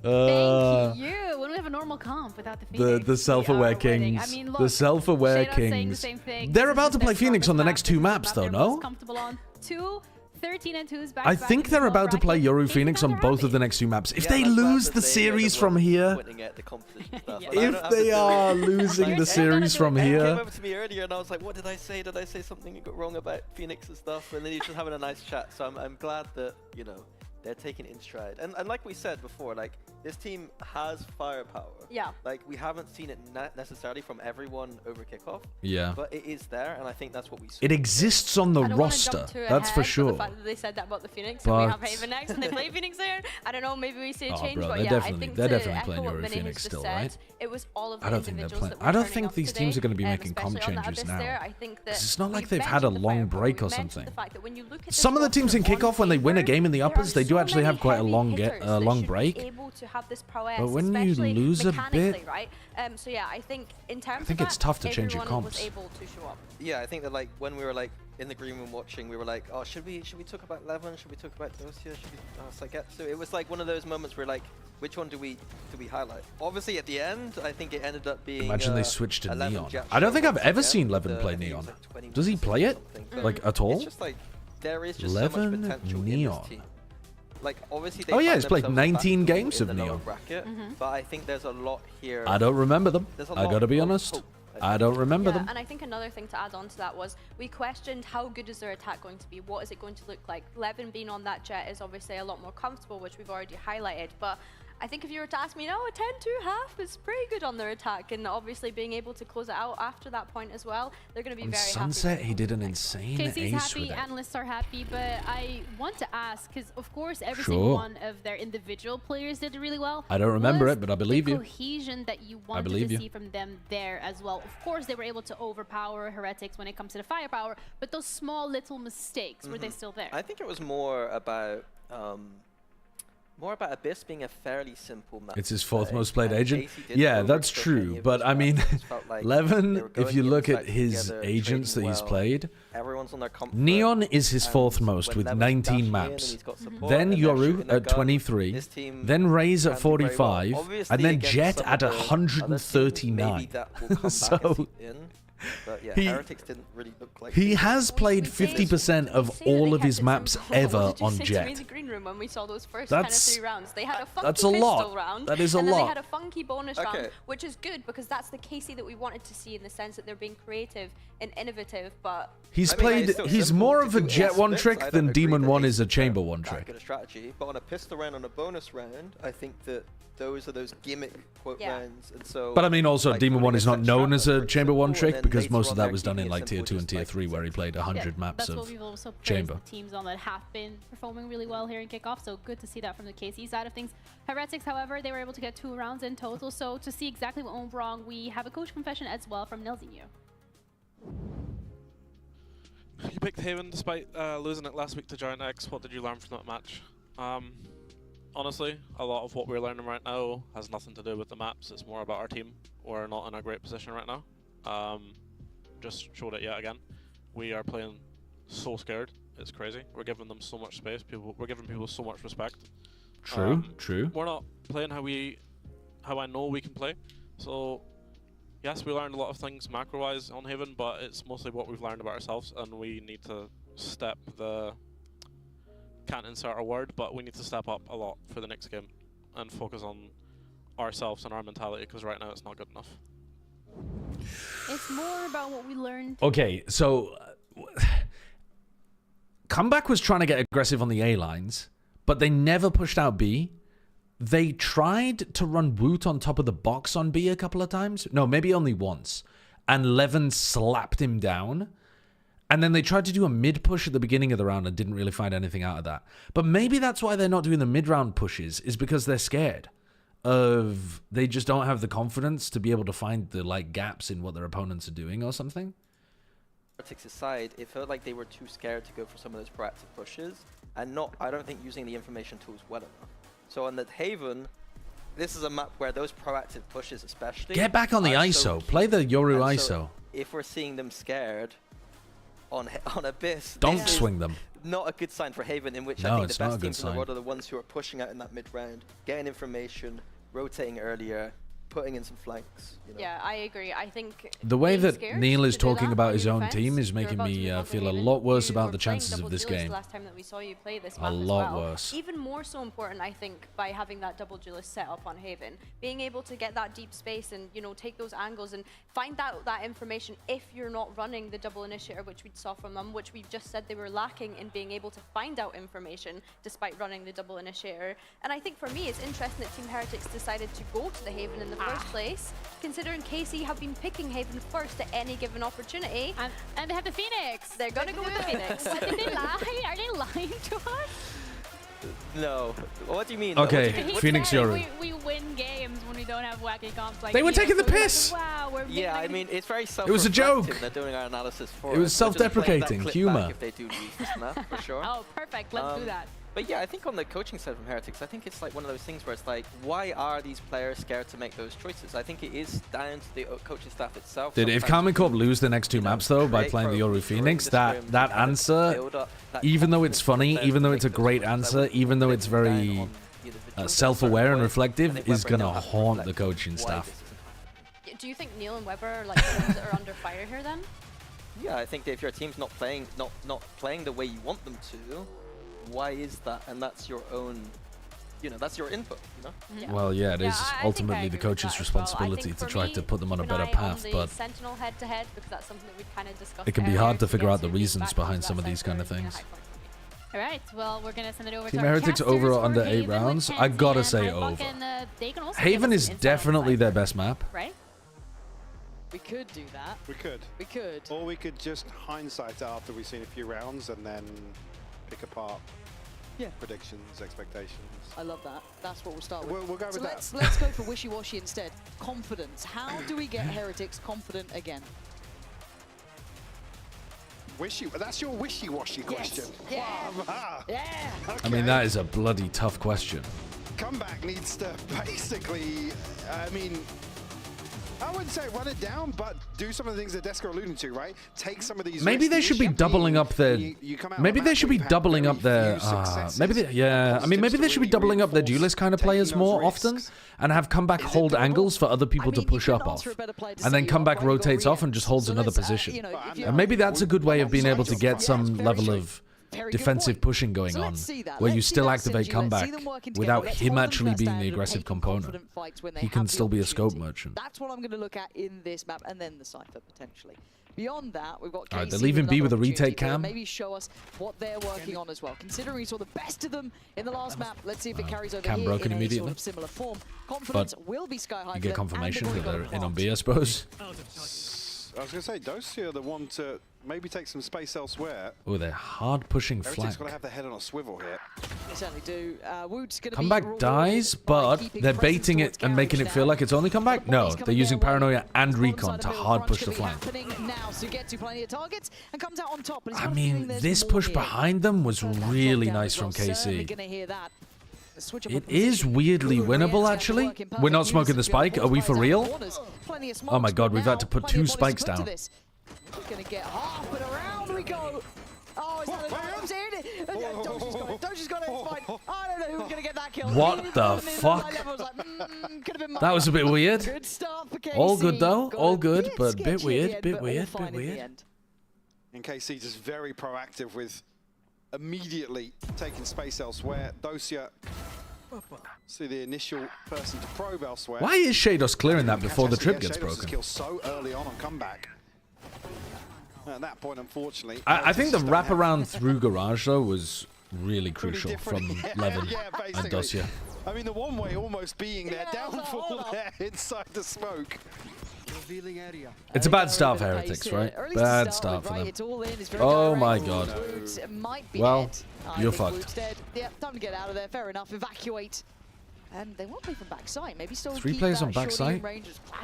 Thank you. When we have a normal comp without the Phoenix, the self-aware kings, I mean, look, the self-aware Shayna's saying the kings. same thing. They're about to play Phoenix on the next 2 maps, though, no? Comfortable on 2 13-2s back. I think they're about to play Yoru Phoenix on both of the next 2 maps. If they lose the series from here, if they are losing the series from He here, came over to me earlier and I was like, what did I say? Did I say something wrong about Phoenix and stuff? And then he's just having a nice chat. So I'm glad that, you know, they're taking it in stride. And like we said before, like, this team has firepower. Yeah. Like, we haven't seen it necessarily from everyone over kickoff. Yeah. But it is there, and I think that's what we saw. it exists on the roster. That's for sure. The fact that they said that about the Phoenix, But and we have Haven next, and they play Phoenix there. I don't know, maybe we see a change, bro, but they're yeah, I definitely- think they're to definitely echo playing what Yoru Vinny Phoenix has still, just right? said, it was all of the I don't think they're individuals playing. that were I don't turning think up these teams today, are going to be making comp especially on that changes Abyss now. there. I think that It's not like we they've had a mentioned the long firepower, break we or mentioned something. the fact that when you look at Some of the teams in kickoff, when they win a game in the uppers, they do actually have quite a long break. Able to have this prowess, But when you especially lose a mechanically, bit, right? So yeah, I think in terms think of it's that, tough to change your everyone comps. was able to show up. Yeah, I think that, like, when we were like in the green room watching, we were like, oh, should we talk about Levin? Should we talk about Dosia? Should we Sagetsu? It was like one of those moments where, like, which one do we highlight? Obviously, at the end, I think it ended up being. Imagine they switched to 11 Neon. Oh, Jet I don't think I've Show ever once seen again, Levin with play I think it was Neon. like 20% Does he play it? or something. Like, at all? It's just like, there is just so much Levin potential in Neon. this team. Like, obviously, they Oh, yeah, find he's played themselves 19 back games in of the lower Neon. bracket, but I think there's a lot here. I don't remember them. There's a I lot gotta be of honest. hope, I don't remember Yeah, them. and I think another thing to add on to that was we questioned how good is their attack going to be? What is it going to look like? Levin being on that jet is obviously a lot more comfortable, which we've already highlighted, but I think if you were to ask me now, a 10-2 half is pretty good on their attack, and obviously being able to close it out after that point as well, they're going to be On very Sunset, he did an insane KC's ace happy, with it. analysts are happy, but I want to ask, because of course every Sure. single one of their individual players did really well. I don't remember Was it, but I believe the you. cohesion that you wanted believe to you. see from them there as well. Of course, they were able to overpower Heretics when it comes to the firepower, but those small little mistakes, were they still there? I think it was more about Abyss being a fairly simple map. It's his to 4th play, most played and agent. Casey didn't Yeah, that's overcook any true. of But his I mean, maps. It felt like they Levin, were if going you in look at tight his together, agents that trading he's well. played, Everyone's on their comfort. Neon is his And 4th most when with Levin's 19 dashing in maps. and he's got support Then and they're Yoru shooting their at gun, 23. this team Then Raze at can do very well. 45. Obviously, And then against Jet some at of the other teams, maybe 139. that will come back and So seep in. But yeah, he- Heretics didn't really look like he they has played 50% of all of his maps ever What on did you say to me in Jet. the green room when we saw those first That's- kind of 3 rounds? They had a funky that's a pistol lot. round. That is a and then lot. they had a funky bonus Okay. round, which is good because that's the Casey that we wanted to see in the sense that they're being creative and innovative, but... He's I mean, played. it's still He's simple more to of a do Jet ace 1 splits. trick I don't than agree Demon that 1 ace is a splits Chamber are 1 that trick. good a strategy, but on a pistol round on a bonus round, I think that those are those gimmick quote rounds, and so. But I mean, also, like, Demon 1 is not pulling known a as a pretty Chamber 1 simple, trick and then because later most of on that they're was done in keeping it like Tier simple, 2 and just Tier like 3 where he played 100 maps That's what of we've also praised Chamber. the teams on that have been performing really well here in kickoff, so good to see that from the KC side of things. Heretics, however, they were able to get 2 rounds in total, so to see exactly what went wrong, we have a coach confession as well from Nelzinho. You picked Haven despite losing it last week to Giant X. What did you learn from that match? Honestly, a lot of what we're learning right now has nothing to do with the maps. It's more about our team. We're not in a great position right now. Just showed it yet again. We are playing so scared. It's crazy. We're giving them so much space. We're giving people so much respect. True, true. We're not playing how I know we can play. So yes, we learned a lot of things macro-wise on Haven, but it's mostly what we've learned about ourselves, and we need to step the... Can't insert a word, but we need to step up a lot for the next game and focus on ourselves and our mentality, because right now it's not good enough. It's more about what we learned. Okay, so Comeback was trying to get aggressive on the A lines, but they never pushed out B. They tried to run Woot on top of the box on B a couple of times. No, maybe only once. And Levin slapped him down. And then they tried to do a mid push at the beginning of the round and didn't really find anything out of that. But maybe that's why they're not doing the mid-round pushes, is because they're scared of... They just don't have the confidence to be able to find the like gaps in what their opponents are doing or something. Heretics aside, it felt like they were too scared to go for some of those proactive pushes and not, I don't think, using the information tools well enough. So on the Haven, this is a map where those proactive pushes especially... Get back on the ISO. Play the Yoru ISO. So if we're seeing them scared on Abyss... Don't swing them. Not a good sign for Haven, in which I think the best teams in the world are the ones who are pushing out in that mid-round, getting information, rotating earlier, putting in some flanks. You know? Yeah, I agree. I think the way that Neil is talking about his own team is making me feel a lot worse about the chances of this game. Last time that we saw you play this a lot worse. Even more so important, I think, by having that double duelist set up on Haven, being able to get that deep space and take those angles and find out that information if you're not running the double initiator, which we saw from them, which we've just said they were lacking in being able to find out information despite running the double initiator. And I think for me, it's interesting that Team Heretics decided to go to the Haven in the first place, considering KC have been picking Haven first at any given opportunity. And they have the Phoenix. They're gonna go with the Phoenix. What, did they lie? Are they lying to us? No. What do you mean? Okay, Phoenix Yoru. We win games when we don't have wacky comps like they were taking the piss. Like, wow, we're yeah, I mean, it's very self-reflective. It was a joke. They're doing our analysis for it was self-deprecating humor. If they do lose this map, for sure. Oh, perfect. Let's do that. But yeah, I think on the coaching side from Heretics, I think it's like one of those things where it's like, why are these players scared to make those choices? I think it is down to the coaching staff itself. Dude, if Karmine Corp lose the next two maps though by playing the Yoru Phoenix, that answer, even though it's funny, even though it's a great answer, even though it's very self-aware and reflective, is gonna haunt the coaching staff. Do you think Neil and Weber are like the ones that are under fire here then? Yeah, I think that if your team's not playing the way you want them to, why is that? And that's your own, that's your input, Yeah. Well, yeah, it is ultimately the coach's responsibility to try to put them on a better path, but Sentinel head-to-head, because that's something that we've kind of discussed. It can be hard to figure out the reasons behind some of these kind of things. All right, well, we're gonna send it over Team to our Heretics over or under 8 rounds. I gotta say over. Haven is definitely their best map. Right? We could do that. We could. We could. Or we could just hindsight after we've seen a few rounds and then pick apart predictions, expectations. I love that. That's what we'll start with. We'll go with that. Let's go for wishy-washy instead. Confidence. How do we get Heretics confident again? That's your wishy-washy question. Yeah. Yeah. Okay. I mean, that is a bloody tough question. Comeback needs to basically, I wouldn't say run it down, but do some of the things that Deska are alluding to, right? Take some of these. Maybe they should be doubling up their. Maybe they should be doubling up their. Maybe they should be doubling up their duelist kind of players more often, and have comeback hold angles for other people to push up off, and then comeback rotates off and just holds another position. And maybe that's a good way of being able to get some level of defensive pushing going on, where you still activate comeback without him actually being the aggressive component. He can still be a scope merchant. That's what I'm going to look at in this map, and then the Cypher potentially. Beyond that, we've got KC. Alright, they're leaving B with a retake cam. Maybe show us what they're working on as well. Considering we saw the best of them in the last map, let's see if it carries over here broken in immediately. a sort of similar form. Confidence will be sky high. You get confirmation that they're in on B, I suppose. I was going to say, Dosia are the one to maybe take some space elsewhere. Oh, they're hard pushing flank. Heretics got to have their head on a swivel here. They certainly do. Woot's going to comeback dies, but they're baiting it and making it feel like it's only comeback. No, they're using paranoia and recon to hard push the flank. I mean, this push behind them was really nice from KC. It is weirdly winnable, actually. We're not smoking the spike. Are we for real? Oh my god, we've had to put 2 spikes down. Gonna get half, but around we go. Oh, is that a Doji's got it, it's fine. I don't know who's gonna get that kill. What the fuck? That was a bit weird. Good start for KC. All good though, all good, but a bit weird, bit weird. And KC just very proactive with immediately taking space elsewhere. Dosia, see the initial person to probe elsewhere. Why is Shados clearing that before the trip gets broken? Kill so early on comeback. At that point, unfortunately, I think the wraparound through Garage though was really crucial from Levin and Dosia. I mean, the one way almost being their downfall there inside the smoke. It's a bad start for Heretics, right? Bad start for them. Oh my god. Well, you're fucked. Yeah, time to get out of there. Fair enough. Evacuate. And they won't play from backside. Maybe still 3 players on backside.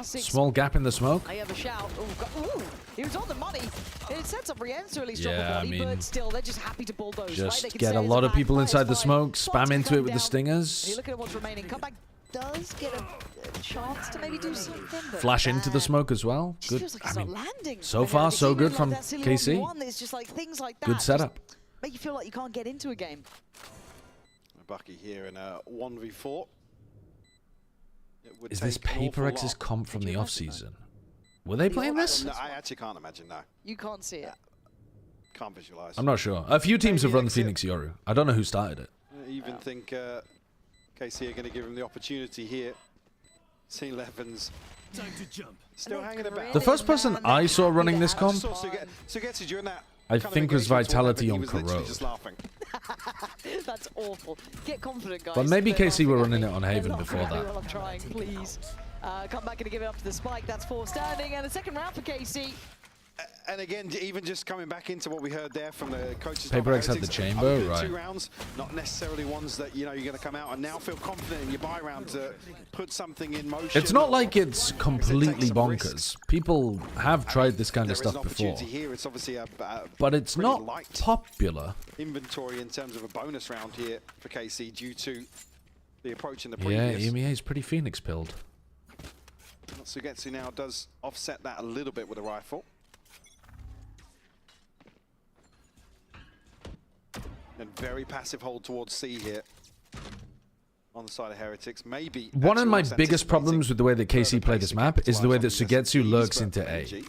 Small gap in the smoke. I have a shout. Ooh, he was on the money. It sets up Rien's to really struggle Yeah, body, I mean, but still, they're just happy to bulldoze. Just right? get a lot of people inside the smoke, spam into it with the stingers. You're looking at what's remaining. Comeback does get a chance to maybe do something. Flash into the smoke as well. Good. Feels like I it's mean, not landing. so far so good from KC. It's just like things like that. Good setup. Make you feel like you can't get into a game. Bucky here in a 1v4. Is this PaperX's comp from the off-season? Were they playing this? No, I actually can't imagine, no. You can't see it. Can't visualize. I'm not sure. A few teams have run Phoenix Yoru. I don't know who started it. I even think KC are going to give him the opportunity here. Seeing Levens Time to jump. Still hanging about. The first person I saw running this comp, Sugetsu during that I think, was Vitality on Corrode. That's awful. Get confident, guys. But maybe KC were running it on Haven before that. I'm trying, please. Come back and give it up to the spike. That's 4 standing, and the second round for KC. And again, even just coming back into what we heard there from the coaches. PaperX had the chamber, right? 2 rounds, not necessarily ones that you're going to come out and now feel confident in your buy round to put something in motion. It's not like it's completely bonkers. People have tried this kind of stuff before, here. It's obviously but it's not popular. Inventory in terms of a bonus round here for KC due to the approach in the previous. Yeah, EMEA is pretty Phoenix pilled. Sugetsu now does offset that a little bit with a rifle. And very passive hold towards C here on the side of Heretics. Maybe one of my biggest problems with the way that KC play this map is the way that Sugetsu lurks into A.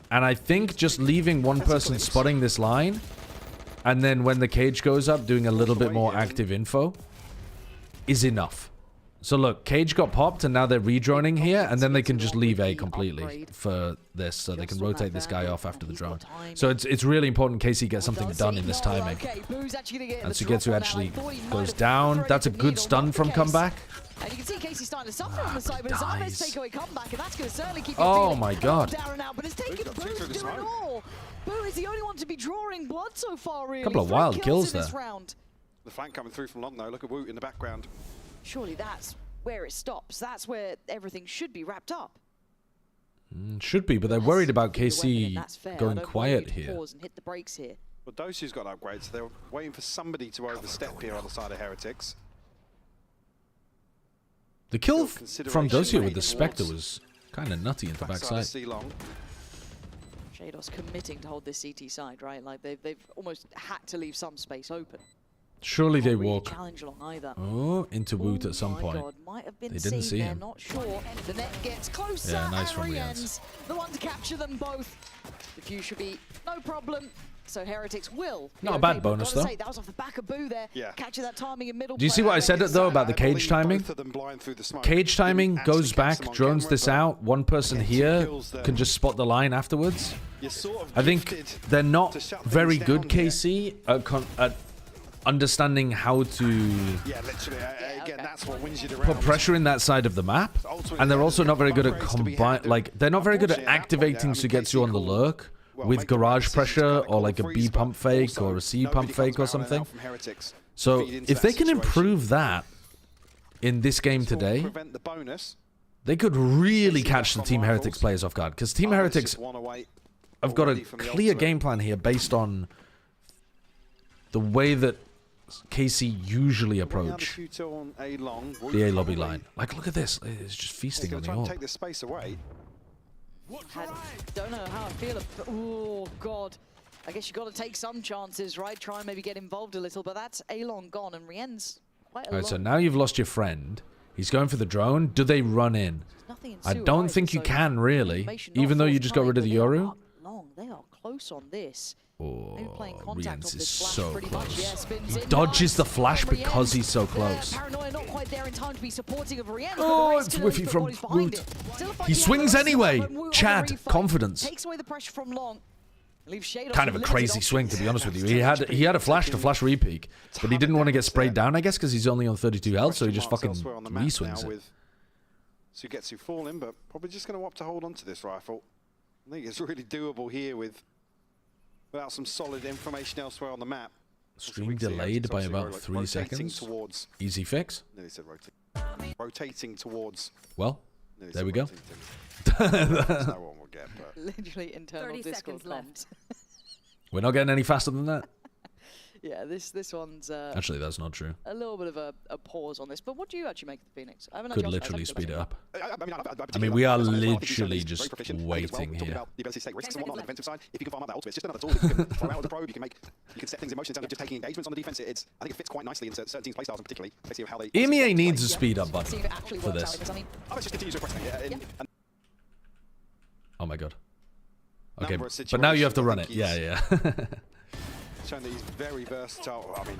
And I think just leaving one person spotting this line, and then when the cage goes up, doing a little bit more active info, is enough. So look, cage got popped, and now they're redroning here, and then they can just leave A completely for this, so they can rotate this guy off after the drone. So it's really important KC gets something done in this timing. And Sugetsu actually goes down. That's a good stun from comeback. And you can see Casey starting to suffer on the side, but it's Ahmed's takeaway comeback, and that's going to certainly keep oh my god. down out, but it's taken Boo to do it all. Boo is the only one to be drawing blood so far, really. A couple of wild kills there. The flank coming through from long, though. Look at Woot in the background. Surely that's where it stops. That's where everything should be wrapped up. Should be, but they're worried about KC going quiet here. Pause and hit the brakes here. Well, Dosiu's got upgrades, so they're waiting for somebody to overstep here on the side of Heretics. The kill from Dosiu with the Spectre was kind of nutty into backside. Shados committing to hold this CT side, right? Like they've almost had to leave some space open. Surely they walk into Oh Woot at some point. God, might have been They didn't see him. Not sure. The net gets closer. Yeah, nice and from Rien's the one to capture them both. The view should be no problem. So Heretics will. Not a bad bonus though. That was off the back of Boo there. Yeah. Catching that timing in middle. Do you see what I said though about the cage timing? Cage timing goes back, drones this out. One person here can just spot the line afterwards. I think they're not very good, KC, at understanding how to put pressure in that side of the map, and they're also not very good at they're not very good at activating Sugetsu on the lurk with garage pressure or like a B pump fake or a C pump fake or something. So if they can improve that in this game today, they could really catch the Team Heretics players off guard, because Team Heretics have got a clear game plan here based on the way that KC usually approach the A lobby line. Like, look at this. It's just feasting on the orb. Take this space away. Don't know how I feel. Oh, God. I guess you got to take some chances, right? Try and maybe get involved a little, but that's A-Long gone, and Rien's quite a Alright, so now you've lost your friend. He's going for the drone. Do they run in? I don't think you can, really, even though you just got rid of the Yoru. They are close on this. Oh, Rien's is so close. He dodges the flash because he's so close. Oh, it's whiffy from Woot. He swings anyway. Chad, confidence. Takes away the pressure from Long. Kind of a crazy swing, to be honest with you. He had a flash to flash repeak, but he didn't want to get sprayed down, I guess, because he's only on 32 health, so he just fucking re-swings it. Sugetsu falling, but probably just going to opt to hold on to this rifle. I think it's really doable here without some solid information elsewhere on the map. Stream delayed by about 3 seconds. Easy fix. Nearly said rotating towards. Well, there we go. That's not what we'll get, but. Literally internal 30 Discord seconds left. We're not getting any faster than that. Yeah, this one's actually, that's not true. A little bit of a pause on this, but what do you actually make of the Phoenix? I haven't Could literally speed it up. I mean, we are literally just waiting here. The ability to take risks and whatnot on the defensive side. If you can farm out that ultimate, it's just another tool. You can throw out the probe. You can set things in motion in terms of just taking engagements on the defense. I think it fits quite nicely into certain teams' playstyles, and particularly basically how they. EMEA needs a speed up button for this. Just continue to press. Oh my god. Okay, but now you have to run it. Yeah. Showing that he's very versatile. I mean,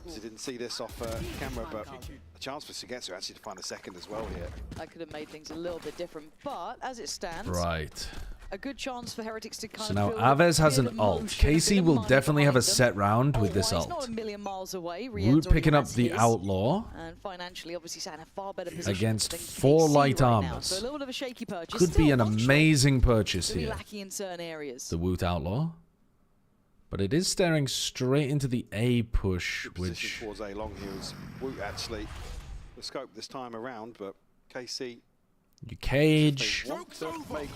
you didn't see this off camera, but a chance for Sugetsu actually to find a second as well here. I could have made things a little bit different, but as it stands, right. A good chance for Heretics to kind so of. Now Aves has an ult. KC will definitely have a set round with this ult. Not a million miles away. Root picking up the Outlaw. And financially, obviously, sat in a far better position against 4 light armors. So a little bit of a shaky purchase. Could be an amazing purchase here. Lacking in certain areas. The Woot Outlaw. But it is staring straight into the A push, which towards A long here is Woot actually the scope this time around, but KC. You cage.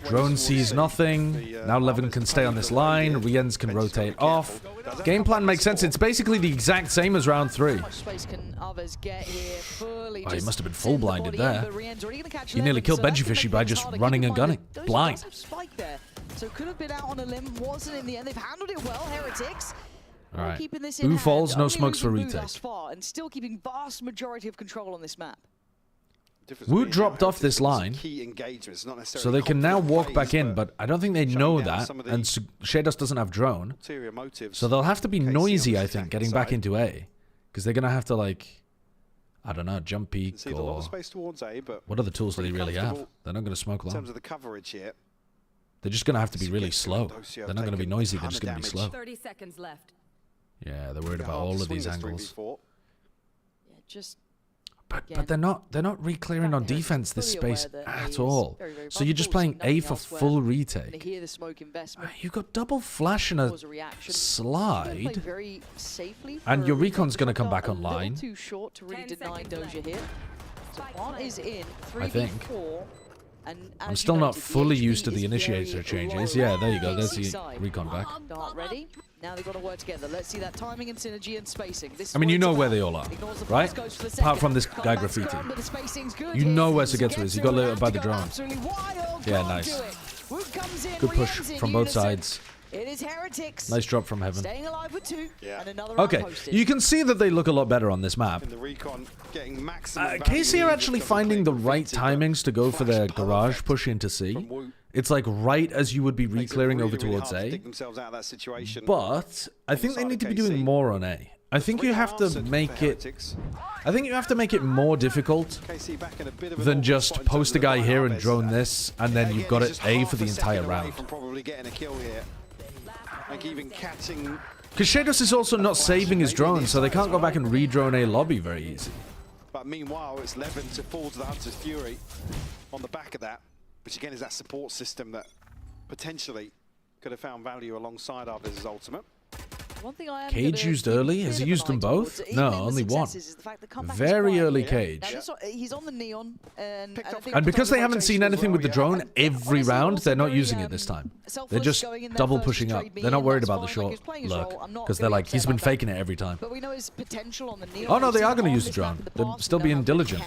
Drone sees nothing. Now Levin can stay on this line. Riens can rotate off. Game plan makes sense. It's basically the exact same as round 3. Oh, he must have been full blinded there. He nearly killed Benjifishy by just running and gunning. Blind. So could have been out on a limb, wasn't in the end. They've handled it well, Heretics. All right. Keeping this Boo falls, no smokes for retake. And still keeping vast majority of control on this map. Woot dropped off this line, so they can now walk back in, but I don't think they know that, and Shados doesn't have drone, so they'll have to be noisy, I think, getting back into A, because they're going to have to, like, I don't know, jump peek, or what other tools do they really have? They're not going to smoke long. In terms of the coverage here. They're just going to have to be really slow. They're not going to be noisy, they're just going to be slow. 30 seconds left. Yeah, they're worried about all of these angles. Yeah, just... But they're not re-clearing on defense this space at all. So you're just playing A for full retake. You've got double flash and a slide. And your recon's going to come back online. I think. I'm still not fully used to the initiator changes. Yeah, there you go. There's the recon back. Ready? Now they've got to work together. Let's see that timing and synergy and spacing. I mean, you know where they all are, right? Apart from this guy graffiti. You know where Sugetsu is. You got lit by the drone. Yeah, nice. Good push from both sides. It is Heretics. Nice drop from heaven. Staying alive with 2. And another okay, you can see that they look a lot better on this map. KC are actually finding the right timings to go for their garage push into C. It's like right as you would be re-clearing over towards A. But I think they need to be doing more on A. I think you have to make it... I think you have to make it more difficult than just post a guy here and drone this, and then you've got it A for the entire round. Because Shados is also not saving his drone, so they can't go back and re-drone A lobby very easy. But meanwhile, it's Levin to fall to the Hunter's Fury on the back of that, which again is that support system that potentially could have found value alongside Arvez's ultimate. Cage used early? Has he used them both? No, only one. Very early Cage. He's on the neon, and because they haven't seen anything with the drone every round, they're not using it this time. They're just double pushing up. They're not worried about the short lurk, because they're like, he's been faking it every time. Oh no, they are going to use the drone. They're still being diligent.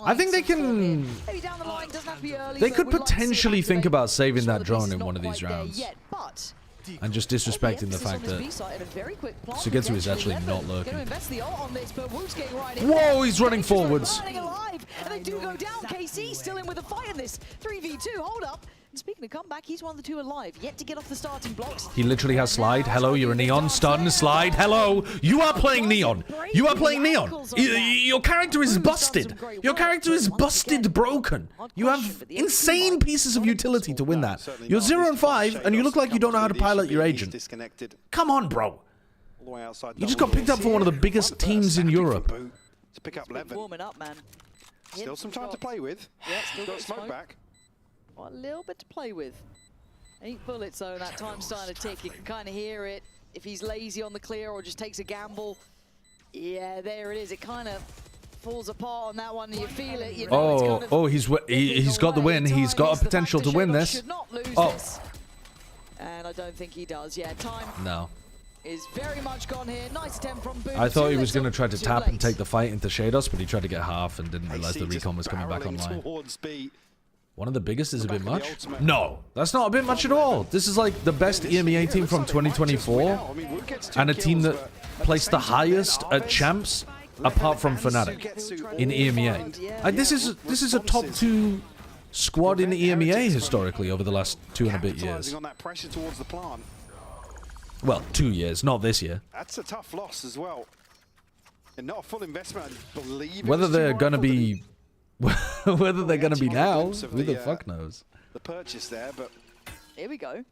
I think they can... They could potentially think about saving that drone in one of these rounds. And just disrespecting the fact that Sugetsu is actually not lurking. Whoa, he's running forwards. And they do go down. KC still in with a fight in this 3v2. Hold up. And speaking of comeback, he's one of the 2 alive. Yet to get off the starting blocks. He literally has slide. Hello, you're a neon. Stun, slide. Hello. You are playing neon. You are playing neon. Your character is busted. Your character is busted broken. You have insane pieces of utility to win that. You're 0 and 5, and you look like you don't know how to pilot your agent. Come on, bro. You just got picked up for one of the biggest teams in Europe. To pick up Levin. Warming up, man. Still some time to play with. Yeah, still got smoke back. Well, a little bit to play with. 8 bullets though, that time's starting to tick. You can kind of hear it. If he's lazy on the clear or just takes a gamble. Yeah, there it is. It kind of falls apart on that one. You feel it. You know, he's got the win. He's got a potential to win this. This. And I don't think he does. Yeah, time No. is very much gone here. Nice attempt from Boom. I thought he was going to try to tap and take the fight into Shados, but he tried to get half and didn't realize the KC recon was coming back barreling online. towards B. One of the biggest is a bit much? No, that's not a bit much at all. This is like the best EMEA team from 2024 and a team that placed the highest at champs apart from Fnatic in EMEA. And this is a top 2 squad in the EMEA historically over the last 2 and a bit years. On that pressure towards the plant. Well, 2 years, not this year. That's a tough loss as well. And not a full investment, I believe. Whether they're going to be whether they're going to be now, who the fuck knows? The purchase there, but here we go.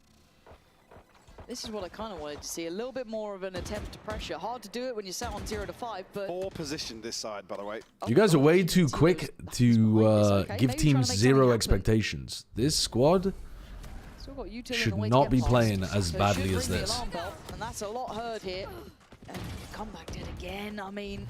This is what I kind of wanted to see. A little bit more of an attempt to pressure. Hard to do it when you're sat on 0-5, but... Poor position this side, by the way. You guys are way too quick to give teams 0 expectations. This squad should not be playing as badly as this. And that's a lot heard here. And comeback dead again. I mean,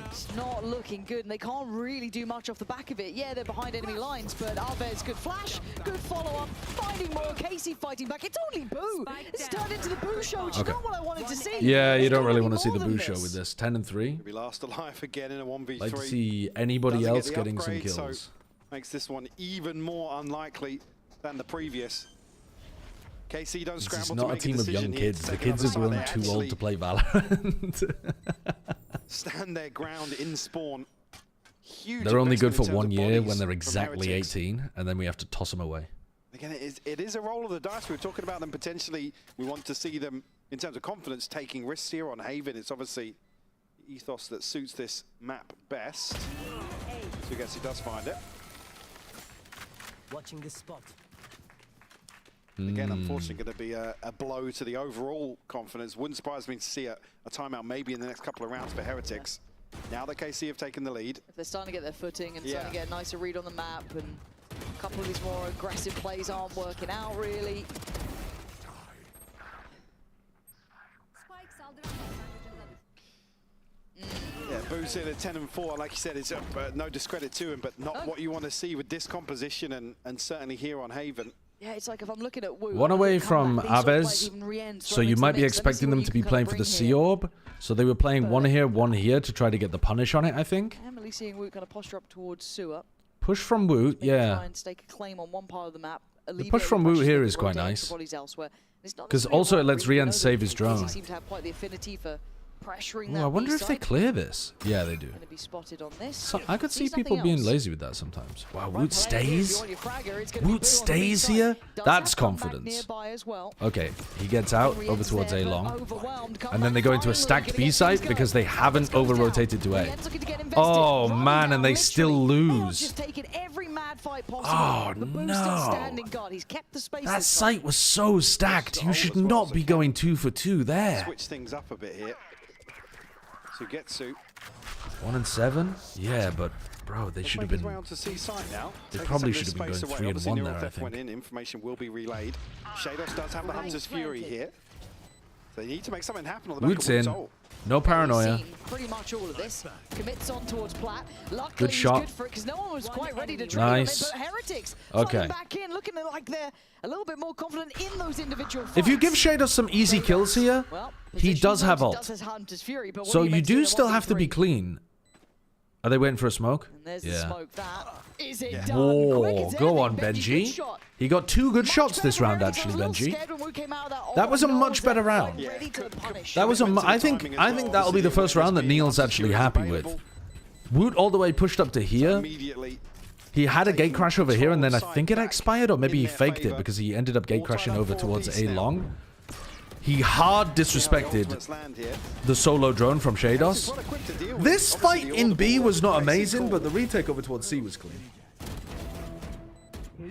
it's not looking good, and they can't really do much off the back of it. Yeah, they're behind enemy lines, but Alves, good flash, good follow-up, finding more. KC fighting back. It's only Boo. It's turned into the Boo show, which is not what I wanted to see. Yeah, you don't really want to see the Boo show with this. 10-3. Be last alive again in a 1v3. Like to see anybody else getting some kills. So makes this one even more unlikely than the previous. KC don't scramble. It's not a team of young kids. The kids have grown too old to play Valorant. Stand their ground in spawn. Huge. They're only good for 1 year when they're exactly 18, and then we have to toss them away. Again, it is a roll of the dice. We were talking about them potentially. We want to see them, in terms of confidence, taking risks here on Haven. It's obviously the ethos that suits this map best. So I guess he does find it. Watching this spot. Again, unfortunately, going to be a blow to the overall confidence. Wouldn't surprise me to see a timeout maybe in the next couple of rounds for Heretics. Now that KC have taken the lead. If they're starting to get their footing and starting to get a nicer read on the map, and a couple of these more aggressive plays aren't working out, really. Yeah, Boo's in at 10-4. Like you said, it's no discredit to him, but not what you want to see with this composition, and certainly here on Haven. Yeah, it's like if I'm looking at Wu, one away from Aves, so you might be expecting them to be playing for the Sea Orb. So they were playing one here to try to get the punish on it, I think. I'm really seeing Wu kind of posture up towards Sewer. Push from Wu, yeah. Try and stake a claim on one part of the map. The push from Wu here is quite nice. Because also it lets Rian save his drone. Seem to have quite the affinity for pressuring I wonder if they clear this. Yeah, they do. Going to be spotted on this. So I could see people being lazy with that sometimes. Wow, Woot stays? Woot stays here? That's confidence. Okay, he gets out over towards A long. And then they go into a stacked B site because they haven't over-rotated to A. Oh, man, and they still lose. Oh, no. That site was so stacked. You should not be going 2 for 2 there. Switch things up a bit here. Sugetsu. 1 and 7? Yeah, but bro, they should have been. They probably should have been going 3 and 1 there, I think. Information will be relayed. Shados does have the Hunter's Fury here. So they need to make something happen on the back Woot's in. No paranoia. Pretty much all of this. Commits on towards Plat. Luckily, good shot. Good for it, 'cause no one was quite ready to nice. But Heretics back in, looking like they're a little bit more confident in those individual fights. If you give Shados some easy kills here, he does have ult. So you do still have to be clean. Are they waiting for a smoke? And there's the smoke. That is it done. Whoa, go on, Gen.G. He got 2 good shots this round, actually, Gen.G. That was a much better round. That was I think that'll be the first round that Neil's actually happy with. Woot all the way pushed up to here. He had a gate crash over here, and then I think it expired, or maybe he faked it because he ended up gate crashing over towards A long. He hard disrespected the solo drone from Shados. This fight in B was not amazing, but the retake over towards C was clean.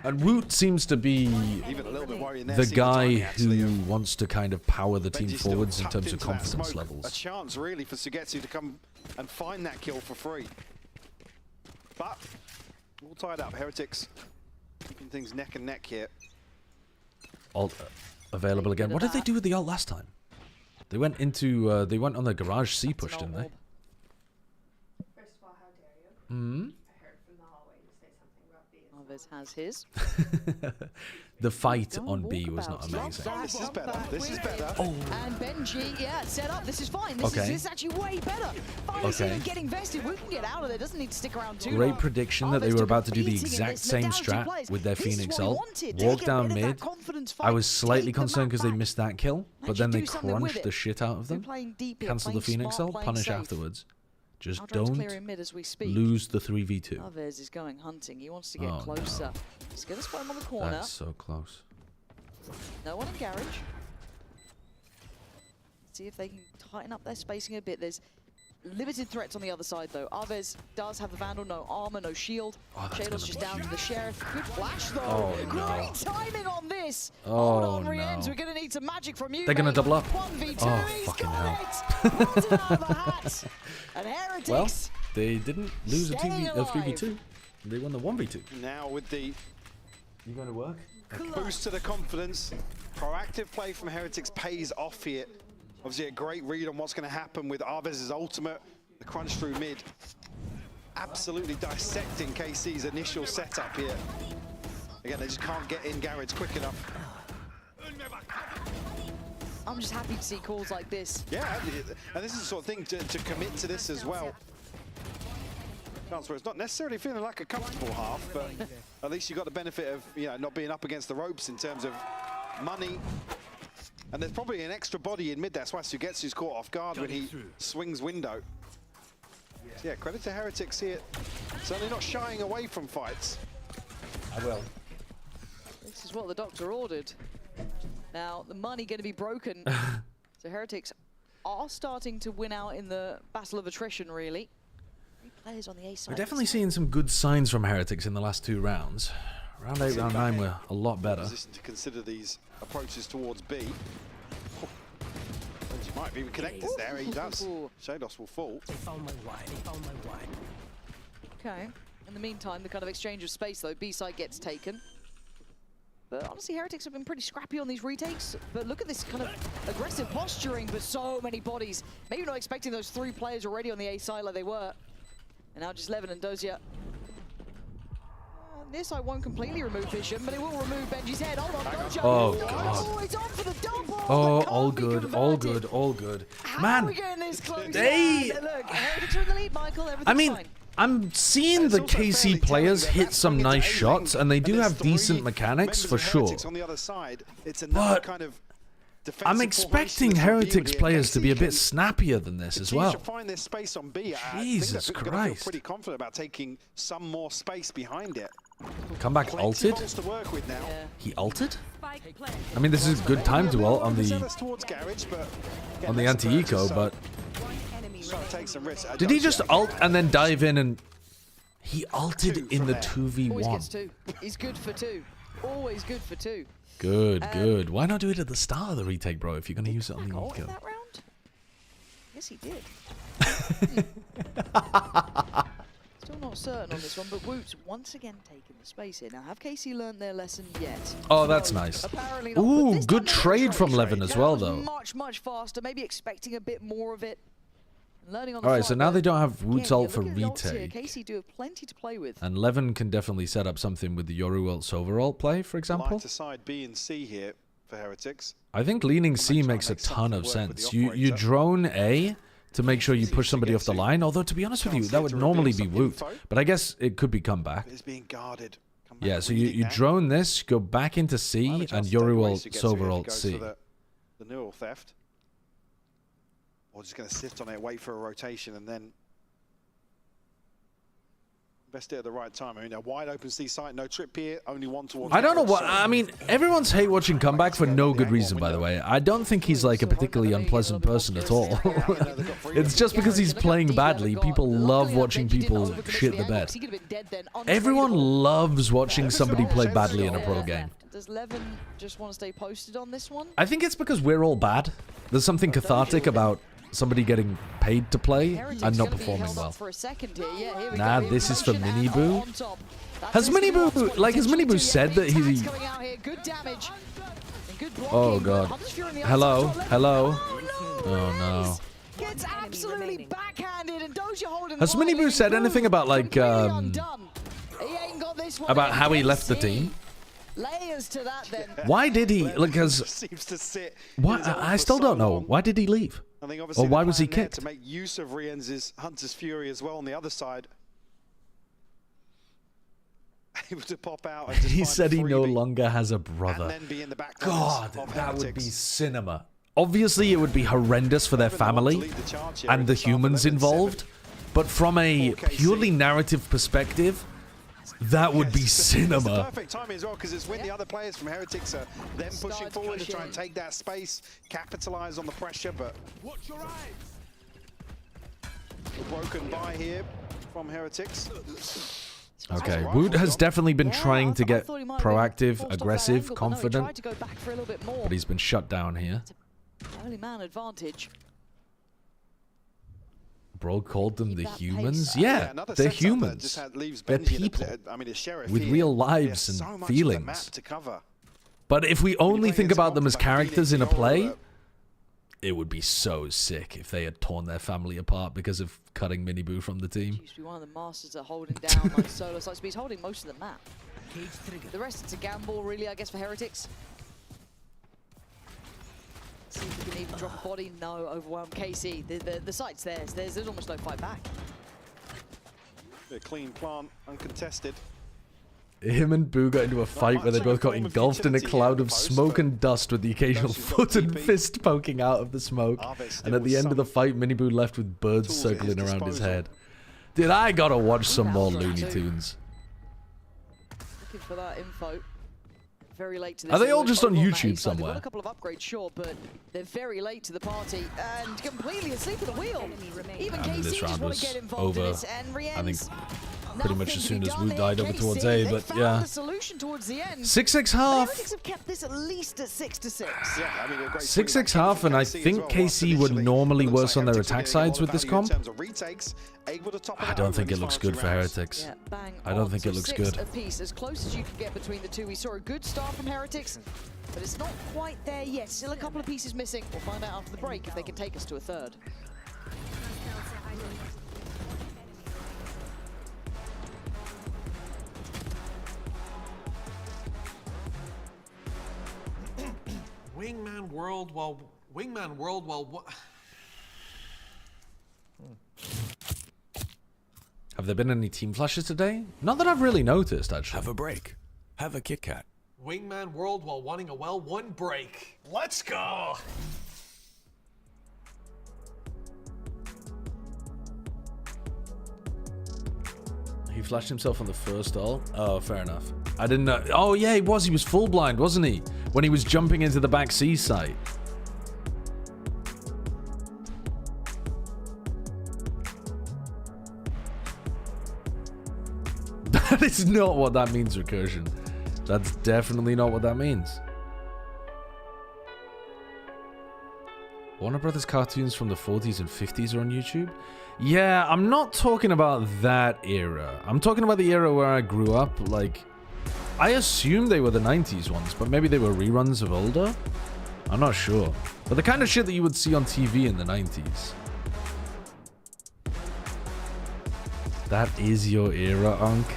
And Woot seems to be the guy who wants to kind of power the team forwards in terms of confidence levels. A chance really for Sugetsu to come and find that kill for free. But all tied up. Heretics keeping things neck and neck here. Ult available again. What did they do with the ult last time? They went into they went on the garage C push, didn't they? First of all, how dare you? Hmm. I heard from the hallway you say something about B. Alves has his. The fight on B was not amazing. This is better. This is better. Oh. And Gen.G, yeah, set up. This is fine. This is actually way better. Finally seeing it getting vested. We can get out of there. Doesn't need to stick around too long. Great prediction that they were about to do the exact same strat with their Phoenix ult. Walk down mid. I was slightly concerned because they missed that kill, but then they crunched the shit out of them. Cancel the Phoenix ult, punish afterwards. Just don't lose the 3v2. Alves is going hunting. He wants to get closer. No. He's going to spot him on the corner. That's so close. No one in garage. See if they can tighten up their spacing a bit. There's limited threats on the other side, though. Alves does have the Vandal, no armor, no shield. Shadow's just down to the Sheriff. Good flash, though. Oh, Great timing on this. Oh, Hold on, Rienz. We're going to need some magic from you. They're going to double up. 1v2. Oh, He's fucking got hell. it. And Heretics. Well, they didn't lose a 3v2. They won the 1v2. Now with the You going to work? boost to the confidence, proactive play from Heretics pays off here. Obviously a great read on what's going to happen with Alves' ultimate, the crunch through mid. Absolutely dissecting KC's initial setup here. Again, they just can't get in garage quick enough. I'm just happy to see calls like this. Yeah, and this is the sort of thing to commit to this as well. Chance where it's not necessarily feeling like a comfortable half, but at least you got the benefit of not being up against the ropes in terms of money. And there's probably an extra body in mid. That's why Sugetsu's caught off guard when he swings window. So yeah, credit to Heretics here. Certainly not shying away from fights. I will. This is what the doctor ordered. Now, the money going to be broken. So Heretics are starting to win out in the battle of attrition, really. 3 players on the A side. We're definitely seeing some good signs from Heretics in the last 2 rounds. Round 8, round 9 were a lot better. Position to consider these approaches towards B. He might have even connected there. He does. Shados will fall. They found my wine. They found my wine. Okay. In the meantime, the kind of exchange of space, though, B side gets taken. But honestly, Heretics have been pretty scrappy on these retakes. But look at this kind of aggressive posturing, but so many bodies. Maybe not expecting those 3 players already on the A side like they were. And now just Levin and Dozier. This I won't completely remove Vision, but it will remove Benji's head. Hold on, Dojo. Oh, God. Oh, it's on for the double. Oh, all good, all good, all good. Man, are we getting this close? they... Look, Heretics are in the lead, Michael. Everything's I mean, fine. I'm seeing the KC players hit some nice shots, and they do have decent mechanics for sure. But I'm expecting Heretics players to be a bit snappier than this as well. Jesus Christ. Pretty confident about taking some more space behind it. Comeback ulted? Yeah. He ulted? I mean, this is a good time to ult on the anti-eco, but did he just ult and then dive in and he ulted in the 2v1? Always gets 2. He's good for 2. Always good for 2. Good, good. Why not do it at the start of the retake, bro, if you're going to use it on the eco? That round? Yes, he did. Still not certain on this one, but Woot's once again taking the space here. Now, have KC learned their lesson yet? Oh, that's nice. Ooh, good trade from Levin as well, though. Much faster, maybe expecting a bit more of it. Learning on the Alright, so now they don't have Woot's ult for retake. retake. KC do have plenty to play with. And Levin can definitely set up something with the Yoru ult's overall play, for example. Light aside B and C here for Heretics. I think leaning C makes a ton of sense. You drone A to make sure you push somebody off the line, although to be honest with you, that would normally be Woot. But I guess it could be comeback. It's being guarded. Yeah, so you drone this, go back into C, and Yoru ult's overall C. The neural theft. Or just going to sit on it, wait for a rotation, and then invest it at the right time. I mean, a wide open C site, no trip here, only one towards. I don't know what. I mean, everyone's hate watching comeback for no good reason, by the way. I don't think he's like a particularly unpleasant person at all. It's just because he's playing badly. People love watching people shit the bed. Everyone loves watching somebody play badly in a pro game. Does Levin just want to stay posted on this one? I think it's because we're all bad. There's something cathartic about somebody getting paid to play and not performing well. Nah, this is for Miniboo. Has Miniboo said that he... Oh god. Hello? Hello? Oh no. Gets absolutely backhanded, and Doja holding Has Miniboo said anything about like about how he left the team? Layers to that then. Why did he? Like, why? I still don't know. Why did he leave? I think obviously or why was he kicked? To make use of Rienz's Hunter's Fury as well on the other side. Able to pop out. And He said he no longer has a brother. God, that would be cinema. Obviously, it would be horrendous for their family and the humans involved, but from a purely narrative perspective, that would be cinema. Perfect timing as well, because it's when the other players from Heretics are then pushing forward to try and take that space, capitalize on the pressure, but broken by here from Heretics. Okay, Wood has definitely been trying to get proactive, aggressive, confident, but he's been shut down here. Early man advantage. Bro called them the humans? Yeah, they're humans. They're people with real lives and feelings. But if we only think about them as characters in a play, it would be so sick if they had torn their family apart because of cutting Miniboo from the team. Used to be one of the masters at holding down like solo sites, but he's holding most of the map. The rest it's a gamble, really, I guess, for Heretics. See if we can even drop a body. No, overwhelm KC. The site's theirs. There's almost no fight back. A clean plant, uncontested. Him and Boo got into a fight where they both got engulfed in a cloud of smoke and dust with the occasional foot and fist poking out of the smoke. And at the end of the fight, Miniboo left with birds circling around his head. Dude, I gotta watch some more Looney Tunes. Looking for that info. Very late to this. Are they all just on YouTube somewhere? They've got a couple of upgrades, sure, but they're very late to the party and completely asleep at the wheel. Even KC this round want to get was involved in over, this, and I think, pretty much as soon as Wu died over towards A, but yeah. 6-6 half. Heretics have kept this at least at 6-6. 6-6 half, and I think KC would normally worse on their attack sides with this comp. I don't think it looks good for Heretics. I don't think it looks good. As close as you can get between the two. We saw a good start from Heretics, but it's not quite there yet. Still a couple of pieces missing. We'll find out after the break if they can take us to a third. Wingman World while Have there been any team flashes today? Not that I've really noticed, actually. Have a break. Have a Kit Kat. Wingman World while wanting a well-won break. Let's go! He flashed himself on the first ult. Oh, fair enough. I didn't know. Oh, yeah, he was. He was full blind, wasn't he? When he was jumping into the back C site. That is not what that means, Recursion. That's definitely not what that means. Warner Brothers cartoons from the 40s and 50s are on YouTube? Yeah, I'm not talking about that era. I'm talking about the era where I grew up. Like, I assume they were the 90s ones, but maybe they were reruns of older? I'm not sure. But the kind of shit that you would see on TV in the 90s. That is your era, Unk?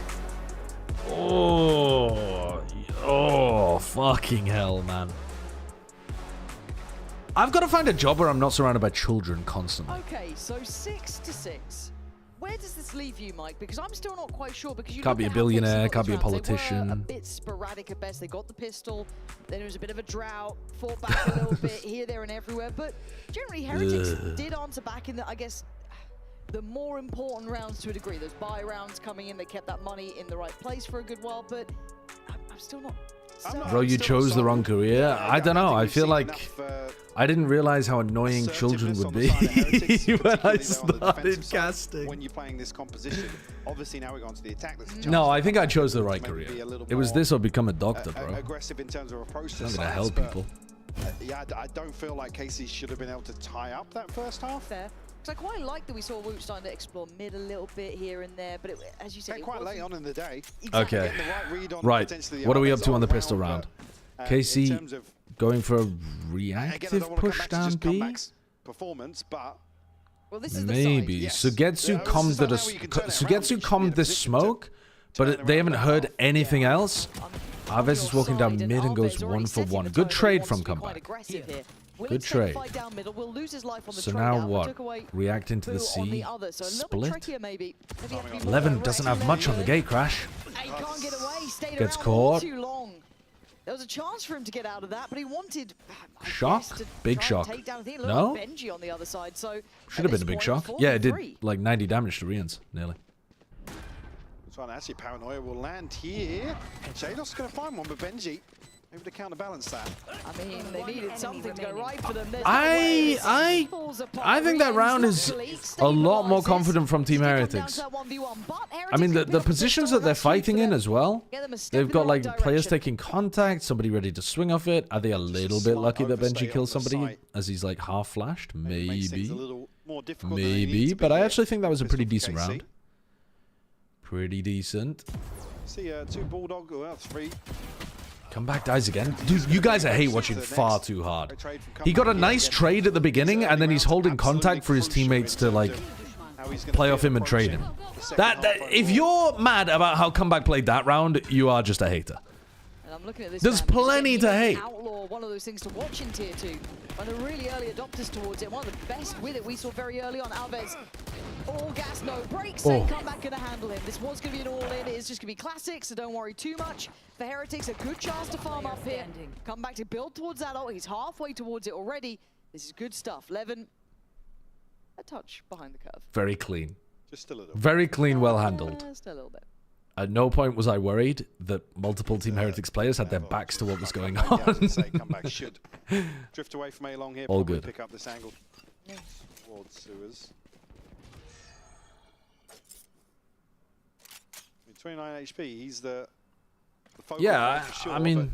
Oh, fucking hell, man. I've got to find a job where I'm not surrounded by children constantly. Okay, so 6-6. Where does this leave you, Mike? Because I'm still not quite sure. Because you can't be a billionaire, can't be a politician. They were a bit sporadic at best. They got the pistol, then there was a bit of a drought, fought back a little bit here, there, and everywhere. But generally, Heretics did answer back in the, I guess, the more important rounds to a degree. Those buy rounds coming in, they kept that money in the right place for a good while. But I'm still not. Bro, you chose the wrong career. I don't know. I feel like I didn't realize how annoying children would be when I started casting. When you're playing this composition, obviously now we're going to the attack. No, I think I chose the right career. It was this or become a doctor, bro. Aggressive in terms of approach to I'm gonna help people. yeah, I don't feel like KC should have been able to tie up that first half. Fair. Because I quite like that we saw Woot starting to explore mid a little bit here and there, but as you said, it quite late on in the day. Exactly. Okay. Right. What are we up to on the pistol round? KC going for a reactive push down B? Performance, but well, this is maybe. The Sugetsu calmed this smoke, but they haven't heard anything else. Alves is walking down mid and goes 1 for 1. Good trade from comeback. Good trade. So now what? React into the C. Split. 11 doesn't have much on the gate crash. Gets caught. There was a chance for him to get out of that, but he wanted shock. Big shock. No. GenG on the other side, so should have been a big shock. Yeah, it did like 90 damage to Rians, nearly. So actually, Paranoia will land here. Jados going to find one, but BenG able to counterbalance that. I mean, they needed something to go right for them. I think that round is a lot more confident from Team Heretics. I mean, the positions that they're fighting in as well, they've got like players taking contact, somebody ready to swing off it. Are they a little bit lucky that BenG kills somebody as he's like half flashed? Maybe. Maybe, but I actually think that was a pretty decent round. Pretty decent. See, 2 Bulldog, well, 3. Comeback dies again. Dude, you guys I hate watching far too hard. He got a nice trade at the beginning, and then he's holding contact for his teammates to, like, play off him and trade him. If you're mad about how Comeback played that round, you are just a hater. I'm looking at this. There's plenty to hate. Outlaw, one of those things to watch in Tier 2. One of the really early adopters towards it. One of the best with it we saw very early on. Alves, all gas, no brakes. And Comeback going to handle him. This was going to be an all-in. It is just going to be classic, so don't worry too much. For Heretics, a good chance to farm up here. Comeback to build towards that ult. He's halfway towards it already. This is good stuff. Levin, a touch behind the curve. Very clean. Just a little. Very clean, well handled. Just a little bit. At no point was I worried that multiple Team Heretics players had their backs to what was going on. Comeback should drift away from A-Long here. All good. Pick up this angle towards sewers. 29 HP. He's the yeah, I mean,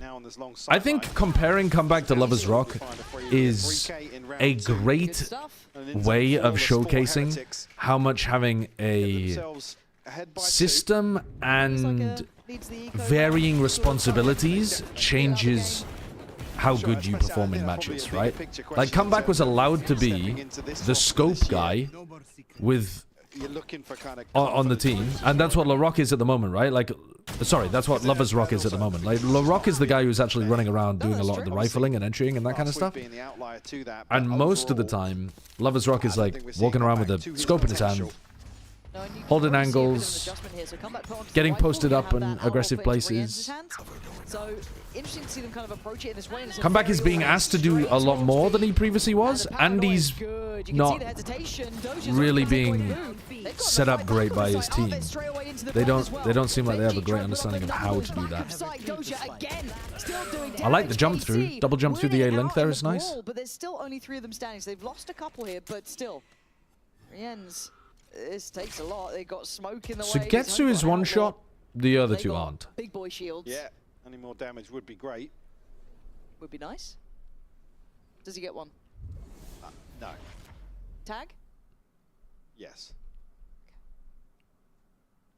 I think comparing Comeback to Lovers Rock is a great way of showcasing how much having a system and varying responsibilities changes how good you perform in matches, right? Like, Comeback was allowed to be the scope guy with on the team, and that's what LaRock is at the moment, right? Like, sorry, that's what Lovers Rock is at the moment. Like, LaRock is the guy who's actually running around doing a lot of the rifling and entering and that kind of stuff. And most of the time, Lovers Rock is like walking around with a scope in his hand, holding angles, getting posted up in aggressive places. So interesting to see them kind of approach it in this way. Comeback is being asked to do a lot more than he previously was, and he's not really being set up great by his team. They don't seem like they have a great understanding of how to do that. I like the jump through. Double jump through the A link there is nice. But there's still only 3 of them standing, so they've lost a couple here, but still. Rien's, this takes a lot. They got smoke in the way. Sugetsu is one shot, the other 2 aren't. Big boy shields. Yeah, any more damage would be great. Would be nice. Does he get one? No. Tag? Yes.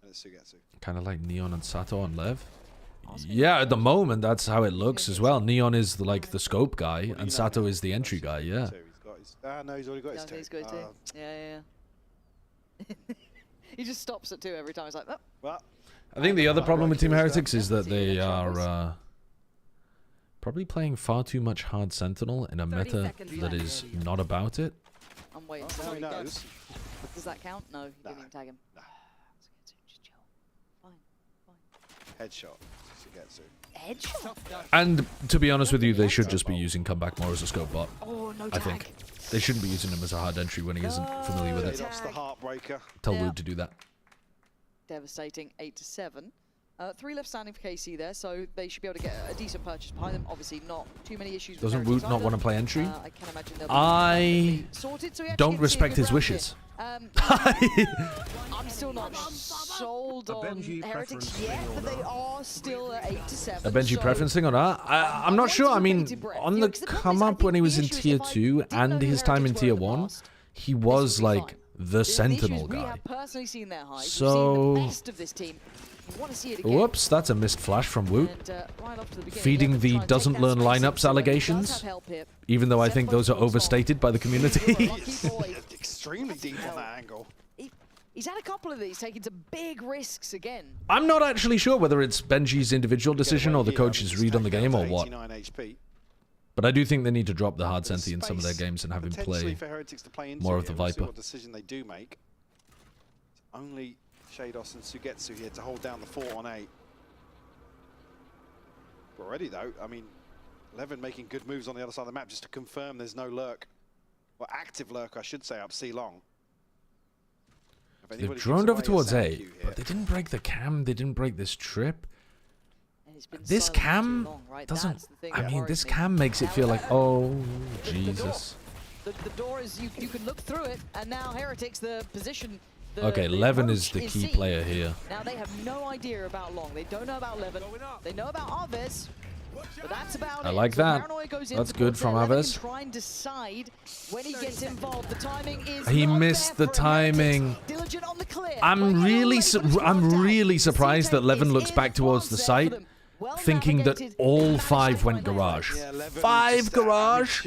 And it's Sugetsu. Kind of like Neon and Sato on Lev. Yeah, at the moment, that's how it looks as well. Neon is like the scope guy, and Sato is the entry guy, yeah. No, he's already got his 2. He's got his 2. Yeah. He just stops at 2 every time. He's like, oh. Well, I think the other problem with Team Heretics is that they are probably playing far too much hard Sentinel in a meta that is not about it. I'm waiting. Who knows? Does that count? No, you didn't even tag him. No. Just chill. Fine. Headshot. Sugetsu. Headshot? And to be honest with you, they should just be using Comeback more as a scope bot. Oh, no tag. I think. They shouldn't be using him as a hard entry when he isn't familiar with it. Lost the heartbreaker. Tell Wood to do that. Devastating 8-7. 3 left standing for KC there, so they should be able to get a decent purchase behind them. Obviously, not too many issues. Doesn't Woot not want to play entry? I can imagine they'll I sorted, so don't respect his wishes. I'm still not sold on Heretics yet, but they are still at 8-7. A Gen.G preference thing or not? I'm not sure. I mean, on the come up when he was in tier 2 and his time in tier 1, he was like the sentinel guy. So, whoops, that's a missed flash from Woot. Feeding the doesn't learn lineups allegations, even though I think those are overstated by the community. Extremely deep on that angle. He's had a couple of these, taking some big risks again. I'm not actually sure whether it's Gen.G's individual decision or the coach's read on the game or what. But I do think they need to drop the hard senti in some of their games and have him play more of the Viper. What decision they do make. It's only Shados and Sugetsu here to hold down the 4 on 8. Already though, I mean, Levin making good moves on the other side of the map just to confirm there's no lurk. Well, active lurk, I should say, up C long. They've droned over towards A, but they didn't break the cam, they didn't break this trip. This cam doesn't, I mean, this cam makes it feel like, oh, Jesus. The door is, you can look through it, and now Heretics, the position. Okay, Levin is the key player here. Now they have no idea about Long. They don't know about Levin. They know about Arvez, but that's about I like that. That's good from Arvez. Try and decide when he gets involved. The timing is he missed the timing. I'm really surprised that Levin looks back towards the site, thinking that all 5 went garage. 5 garage?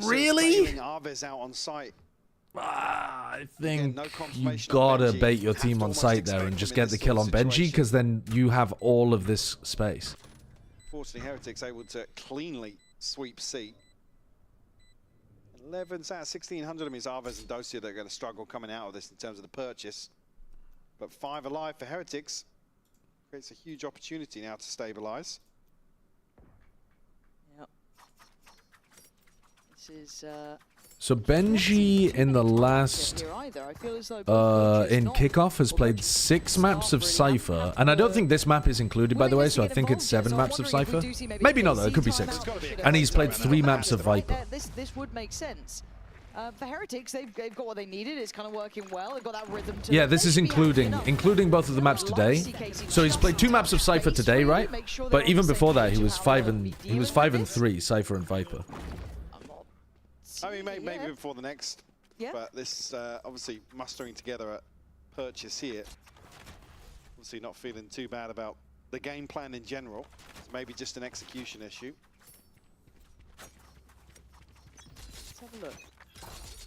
Really? Arvez out on site. I think you gotta bait your team on site there and just get the kill on Gen.G, because then you have all of this space. Fortunately, Heretics able to cleanly sweep C. 11's out of 1,600. I mean, it's Arvez and Dosia that are going to struggle coming out of this in terms of the purchase. But 5 alive for Heretics creates a huge opportunity now to stabilize. Yep. This is... So Gen.G in the last, in kickoff has played 6 maps of Cypher, and I don't think this map is included, by the way, so I think it's 7 maps of Cypher. Maybe not though, it could be 6. And he's played 3 maps of Viper. This would make sense. For Heretics, they've got what they needed. It's kind of working well. They've got that rhythm to yeah, this is including both of the maps today. So he's played 2 maps of Cypher today, right? But even before that, he was 5 and 3, Cypher and Viper. I mean, maybe before the next, but this obviously mustering together a purchase here. Obviously not feeling too bad about the game plan in general. It's maybe just an execution issue. Let's have a look.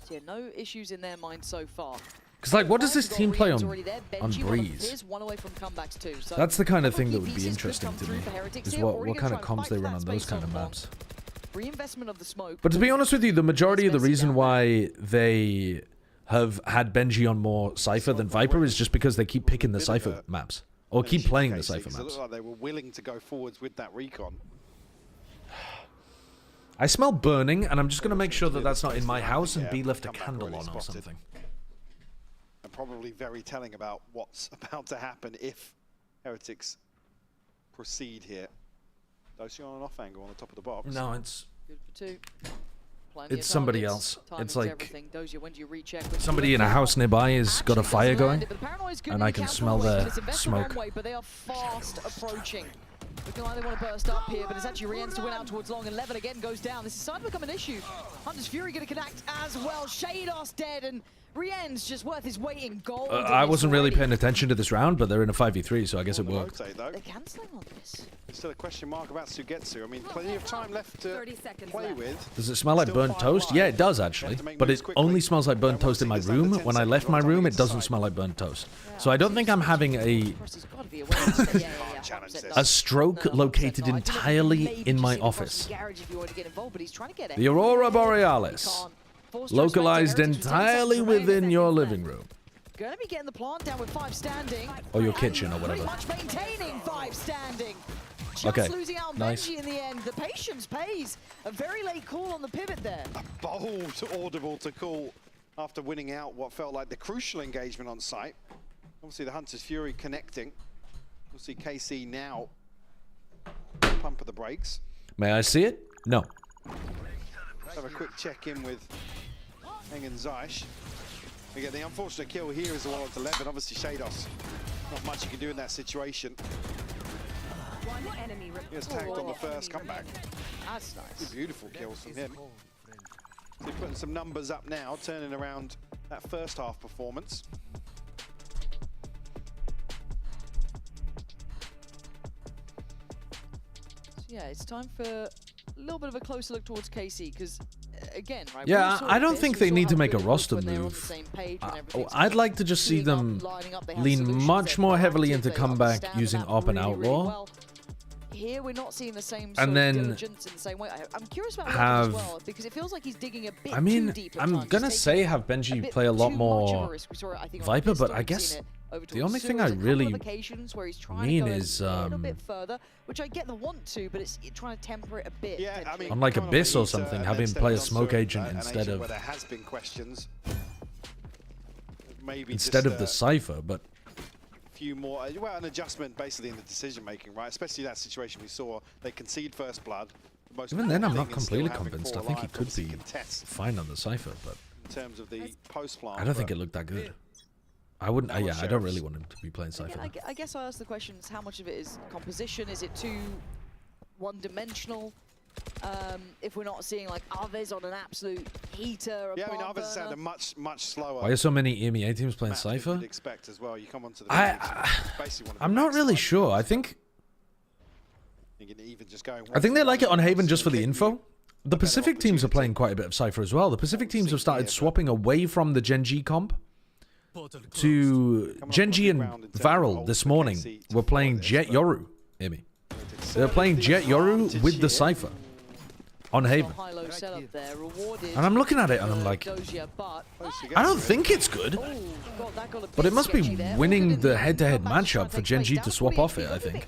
So yeah, no issues in their mind so far. Because, like, what does this team play on Breeze? That's the kind of thing that would be interesting to me, is what kind of comps they run on those kind of maps. Reinvestment of the smoke. But to be honest with you, the majority of the reason why they have had Gen.G on more Cypher than Viper is just because they keep picking the Cypher maps. Or keep playing the Cypher maps. It looked like they were willing to go forwards with that recon. I smell burning, and I'm just going to make sure that that's not in my house and B left a candle on or something. And probably very telling about what's about to happen if Heretics proceed here. Dosia on an off angle on the top of the box. No, it's... Good for 2. It's somebody else. It's like somebody in a house nearby has got a fire going, and I can smell their smoke. But they are fast approaching. Looking like they want to burst up here, but it's actually Rien's to win out towards Long, and Levin again goes down. This is starting to become an issue. Hunter's Fury going to connect as well. Shados dead, and Rien's just worth his weight in gold. I wasn't really paying attention to this round, but they're in a 5v3, so I guess it worked. They can sling on this. Still a question mark about Sugetsu. I mean, plenty of time left to play with. Does it smell like burnt toast? Yeah, it does actually. But it only smells like burnt toast in my room. When I left my room, it doesn't smell like burnt toast. So I don't think I'm having a stroke located entirely in my office. The Aurora Borealis, localized entirely within your living room. Gonna be getting the plant down with 5 standing. Or your kitchen or whatever. Pretty much maintaining 5 standing. Just okay, losing out on nice. Gen.G in the end. The patience pays. A very late call on the pivot there. A bold audible to call after winning out what felt like the crucial engagement on site. Obviously the Hunter's Fury connecting. We'll see KC now pump at the brakes. May I see it? No. Let's have a quick check-in with Heng and Zeish. Again, the unfortunate kill here is the one at 11. Obviously, Shados, not much you can do in that situation. One enemy He was tagged on the first comeback. That's nice. Beautiful kills from him. So he's putting some numbers up now, turning around that first half performance. So yeah, it's time for a little bit of a closer look towards KC, because again, right? Yeah, I don't think they need to make a roster move. I'd like to just see them lean much more heavily into comeback using Op and Outlaw. Here we're not seeing the same And then diligence in the same way. I'm curious about Weapon as well, because it feels like he's digging a bit too deep. I'm gonna say have Benji play a lot more Viper, but I guess the only thing I really mean is which I get the want to, but it's trying to temper it a bit. Yeah, I mean, on like Abyss or something, have him play a smoke agent instead of. Where there has been questions, maybe instead of the Cypher, but. Few more, well, an adjustment basically in the decision making, right? Especially that situation we saw. They concede first blood. Even then, I'm not completely convinced. I think he could be fine on the Cypher, but in terms of the post plant, I don't think it looked that good. I wouldn't. Yeah, I don't really want him to be playing Cypher. I guess I ask the question: is how much of it is composition? Is it too one-dimensional? If we're not seeing like others on an absolute heater, yeah, I mean others sound much slower. Why are so many EMEA teams playing Cypher? Expect as well. You come onto the I'm not really sure. I think they like it on Haven just for the info. The Pacific teams are playing quite a bit of Cypher as well. The Pacific teams have started swapping away from the Gen.G comp to Gen.G and VARREL this morning. We're playing Jet Yoru, Emi. They're playing Jet Yoru with the Cypher on Haven. And I'm looking at it and I'm like, I don't think it's good. But it must be winning the head-to-head matchup for Gen.G to swap off it, I think.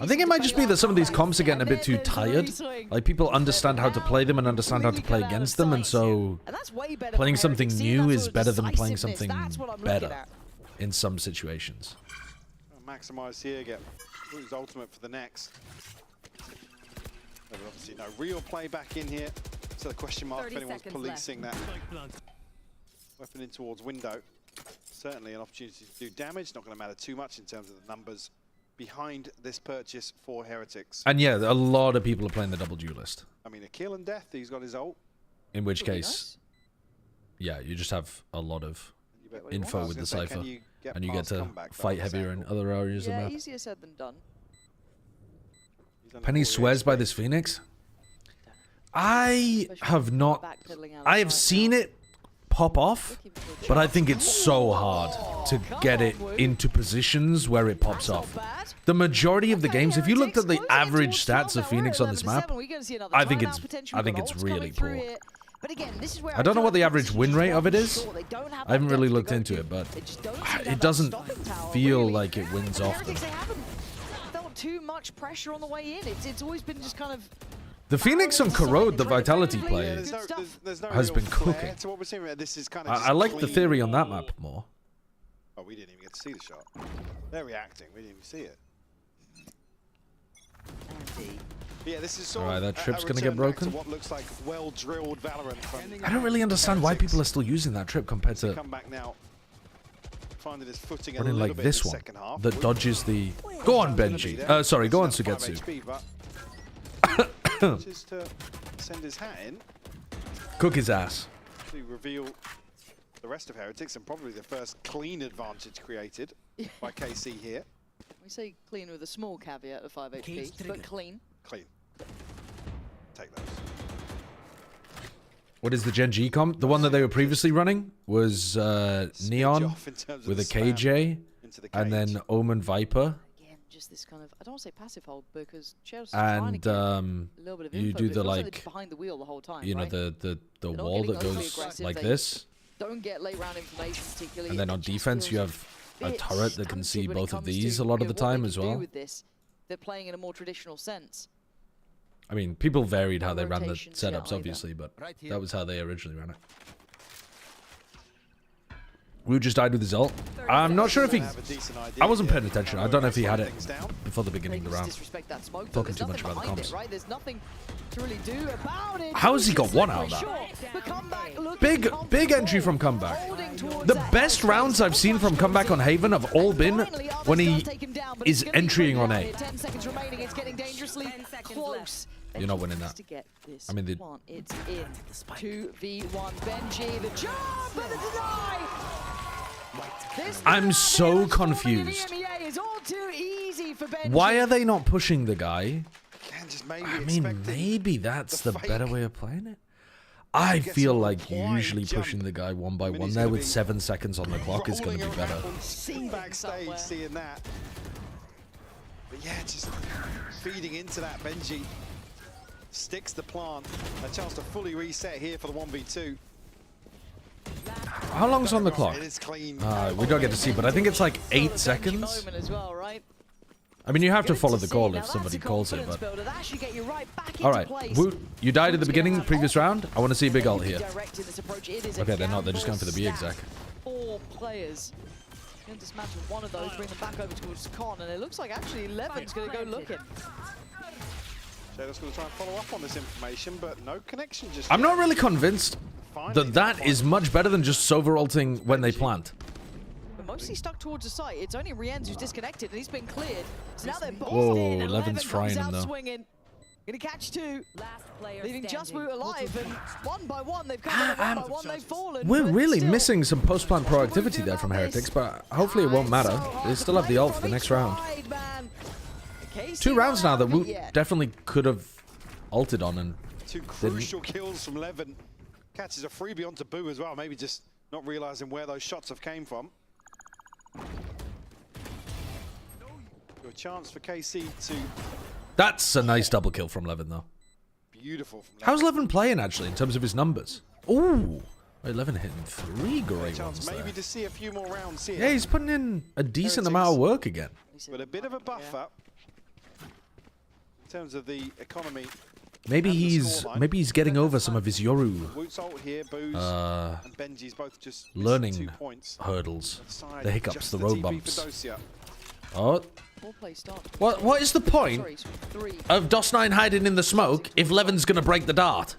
I think it might just be that some of these comps are getting a bit too tired. Like, people understand how to play them and understand how to play against them, and so playing something new is better than playing something better in some situations. Maximize here, get Bruce's ultimate for the next. There's obviously no real play back in here, so the question mark if anyone's policing that weapon in towards window. Certainly an opportunity to do damage, not going to matter too much in terms of the numbers behind this purchase for Heretics. And yeah, a lot of people are playing the double duelist. I mean, a kill and death, he's got his ult. In which case, yeah, you just have a lot of info with the Cypher, and you get to fight heavier in other areas of the map. Easier said than done. Penny swears by this Phoenix. I have not. I have seen it pop off, but I think it's so hard to get it into positions where it pops off. The majority of the games, if you looked at the average stats of Phoenix on this map, I think it's really poor. I don't know what the average win rate of it is. I haven't really looked into it, but it doesn't feel like it wins often. Too much pressure on the way in. It's always been just kind of the Phoenix and Corrode, the Vitality play, has been cooking. I like the theory on that map more. Oh, we didn't even get to see the shot. They're reacting. We didn't even see it. Yeah, this is sort of that trip's gonna get broken. What looks like well-drilled Valorant from I don't really understand why people are still using that trip compared to finding his footing running like this one that dodges the. Go on, Benji. Sorry, go on, Sugetsu. Just to send his hat in. Cook his ass. To reveal the rest of Heretics and probably the first clean advantage created by KC here. We say clean with a small caveat of 5 HP, but clean. Clean. Take those. What is the Gen.G comp? The one that they were previously running was Neon with a KJ, and then Omen Viper. Again, just this kind of, I don't want to say passive hold, because Cheryl's trying to get a little bit of info, you do the like behind the wheel the whole time, you know, the wall that goes like this. Don't get late round information particularly. And then on defense, you have a turret that can see both of these a lot of the time as well. They're playing in a more traditional sense. I mean, people varied how they ran the setups, obviously, but that was how they originally ran it. Wu just died with his ult. I'm not sure if he... I wasn't paying attention. I don't know if he had it before the beginning of the round. Talking too much about the comms. Right? There's nothing to really do about it. How has he got one out of that? Big entry from Comeback. The best rounds I've seen from Comeback on Haven have all been when he is entering on A. 10 seconds remaining. It's getting dangerously close. You're not winning that. I mean, it's in 2v1. Gen.G, the jump and the deny. I'm so confused. Why are they not pushing the guy? I mean, maybe that's the better way of playing it. I feel like usually pushing the guy one by one there with 7 seconds on the clock is going to be better. Backstage, seeing that. But yeah, just feeding into that. Gen.G sticks the plant. A chance to fully reset here for the 1v2. How long's on the clock? It is clean. We don't get to see, but I think it's like 8 seconds. I mean, you have to follow the call if somebody calls it, but... Alright, Woot, you died at the beginning, previous round. I want to see a big ult here. Okay, they're not. They're just going for the B exec. 4 players. Going to dismantle one of those, bring them back over towards Con, and it looks like actually Levin's going to go looking. Shadow's going to try and follow up on this information, but no connection just I'm not really convinced that that is much better than just Sova ulting when they plant. But mostly stuck towards the site. It's only Rienz who's disconnected, and he's been cleared. So now they're boxed in, and Levin's frying him though. Swinging. Gonna catch 2, leaving just Woot alive, and one by one they've come in, one by one they've fallen. We're really missing some post-plant proactivity there from Heretics, but hopefully it won't matter. They still have the ult for the next round. 2 rounds now that Woot definitely could have ulted on and 2 crucial kills from Levin. Catches a freebie onto Boo as well, maybe just not realizing where those shots have came from. A chance for KC to... That's a nice double kill from Levin though. Beautiful from Levin. How's Levin playing actually in terms of his numbers? Ooh, Levin hitting 3 great ones there. Maybe to see a few more rounds here. Yeah, he's putting in a decent amount of work again. With a bit of a buffer in terms of the economy. Maybe he's getting over some of his Yoru and Benji's both just learning hurdles, the hiccups, the road bumps. Oh, what is the point of DOS9 hiding in the smoke if Levin's gonna break the dart?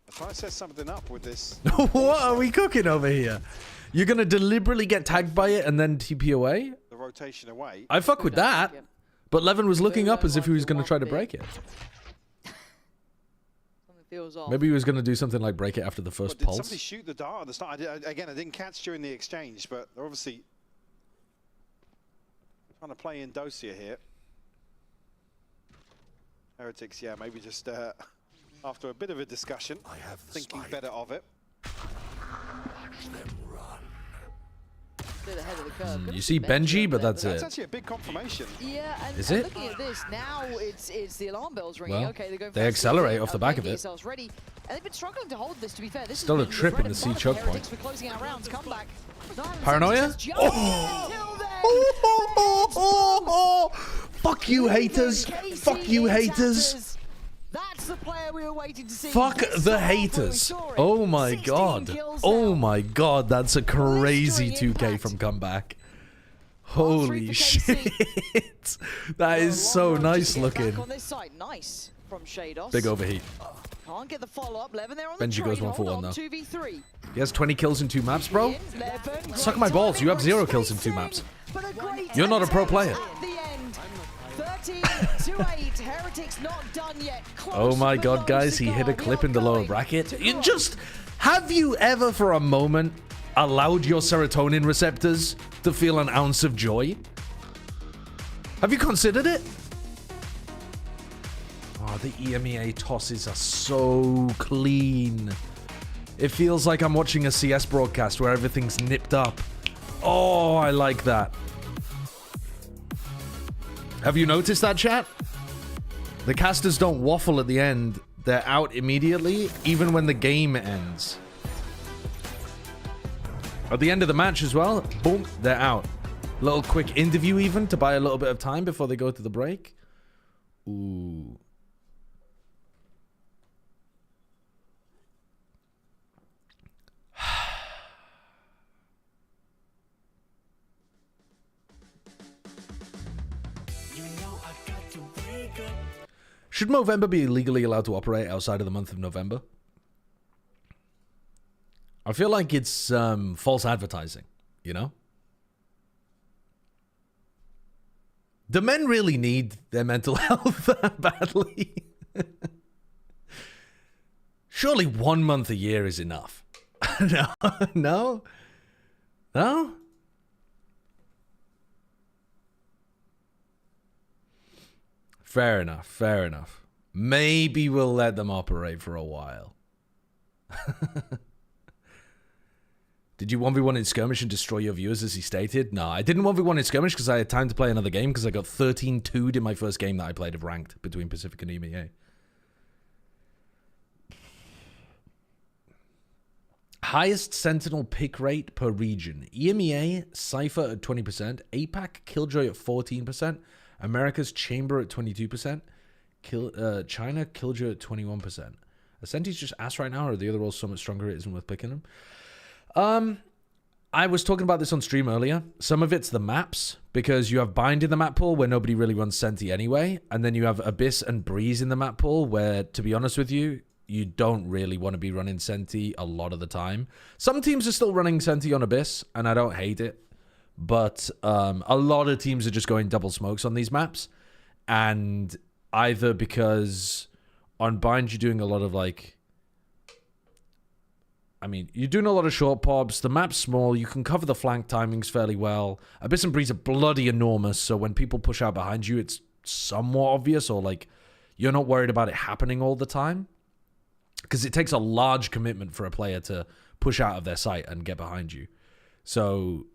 If I set something up with this, what are we cooking over here? You're gonna deliberately get tagged by it and then TP away? the rotation away. I fuck with that, but Levin was looking up as if he was gonna try to break it. Maybe he was gonna do something like break it after the first pulse. Did somebody shoot the dart at the start? Again, I didn't catch during the exchange, but they're obviously trying to play in Dosia here. Heretics, yeah, maybe just after a bit of a discussion, thinking better of it. Ahead of the curve. You see Gen.G, but that's it. That's actually a big confirmation. Yeah, and, is it? Looking at this, now it's the alarm bells ringing. Well, okay, they're going they accelerate off the back of it. Ready. And they've been struggling to hold this, to be fair. This Still a is trip in the C choke point. For closing out rounds. Come back. Paranoia? Oh! Fuck you, haters! Fuck you, haters! That's the player we were waiting to see. Fuck the haters. Oh my god. Oh my god, that's a crazy 2K from Comeback. Holy shit. That is so nice looking. Nice from Shados. Big overheat. Can't get the follow-up. Levin there on Gen.G the goes 1 for 1 though. 2v3. He has 20 kills in 2 maps, bro. Suck my balls, you have 0 kills in 2 maps. You're not a pro player. 13-8. Heretics not done yet. Oh my god, guys, he hit a clip in the lower bracket. You just, have you ever for a moment allowed your serotonin receptors to feel an ounce of joy? Have you considered it? Oh, the EMEA tosses are so clean. It feels like I'm watching a CS broadcast where everything's nipped up. Oh, I like that. Have you noticed that, chat? The casters don't waffle at the end. They're out immediately, even when the game ends. At the end of the match as well, boom, they're out. Little quick interview even to buy a little bit of time before they go to the break. Ooh. Should Movember be legally allowed to operate outside of the month of November? I feel like it's false advertising, you know? Do men really need their mental health that badly? Surely 1 month a year is enough. No? No? No? Fair enough, fair enough. Maybe we'll let them operate for a while. Did you 1v1 in skirmish and destroy your viewers as he stated? No, I didn't 1v1 in skirmish because I had time to play another game because I got 13-2'd in my first game that I played of ranked between Pacific and EMEA. Highest Sentinel pick rate per region. EMEA, Cypher at 20%, APAC, Killjoy at 14%, America's Chamber at 22%, China, Killjoy at 21%. Ascenti's just ass right now, or are the other roles so much stronger it isn't worth picking them? I was talking about this on stream earlier. Some of it's the maps, because you have Bind in the map pool where nobody really runs Senti anyway, and then you have Abyss and Breeze in the map pool where, to be honest with you, you don't really want to be running Senti a lot of the time. Some teams are still running Senti on Abyss, and I don't hate it, but a lot of teams are just going double smokes on these maps, and either because on Bind you're doing a lot of like, I mean, you're doing a lot of short pops. The map's small. You can cover the flank timings fairly well. Abyss and Breeze are bloody enormous, so when people push out behind you, it's somewhat obvious, or like you're not worried about it happening all the time. Because it takes a large commitment for a player to push out of their sight and get behind you. So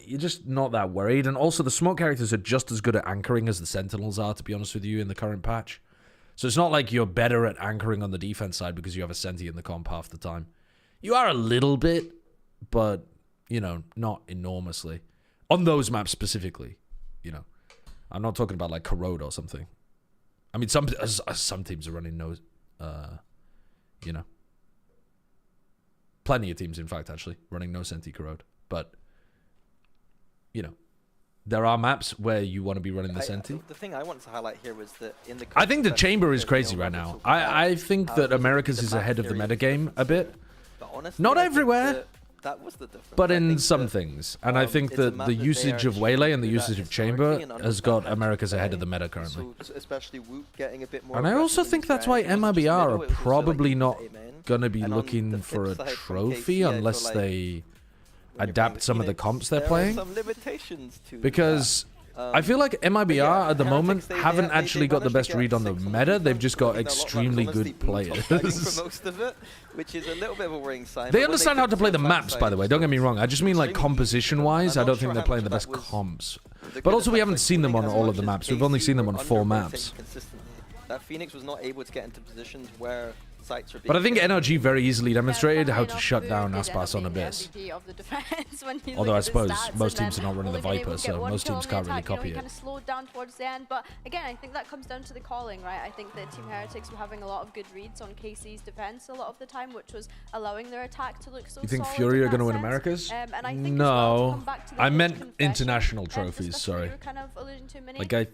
you're just not that worried. And also the smoke characters are just as good at anchoring as the Sentinels are, to be honest with you, in the current patch. So it's not like you're better at anchoring on the defense side because you have a Senti in the comp half the time. You are a little bit, but, you know, not enormously. On those maps specifically, you know. I'm not talking about, like, Corrode or something. I mean, some teams are running no, you know. Plenty of teams, in fact, actually, running no Senti Corrode. But, you know, there are maps where you want to be running the Senti. The thing I wanted to highlight here was that in the... I think the Chamber is crazy right now. I think that America's is ahead of the metagame a bit. Honestly, not everywhere, that was the difference. but in some things. And I think that the usage of Waylay and the usage of Chamber has got America's ahead of the meta currently. Especially Woot getting a bit more. And I also think that's why MIBR are probably not going to be looking for a trophy unless they adapt some of the comps they're playing. Because I feel like MIBR at the moment haven't actually got the best read on the meta. They've just got extremely good players. Which is a little bit of a worrying sign. They understand how to play the maps, by the way. Don't get me wrong. I just mean like composition-wise. I don't think they're playing the best comps. But also we haven't seen them on all of the maps. We've only seen them on 4 maps. That Phoenix was not able to get into positions where sites are being... But I think NRG very easily demonstrated how to shut down Aspas on Abyss. Although I suppose most teams are not running the Viper, so most teams can't really copy it. Kind of slowed down towards the end, but again, I think that comes down to the calling, right? I think that Team Heretics were having a lot of good reads on KC's defense a lot of the time, which was allowing their attack to look so solid. You think Fury are going to win Americas? No, I meant international trophies. Sorry. Like I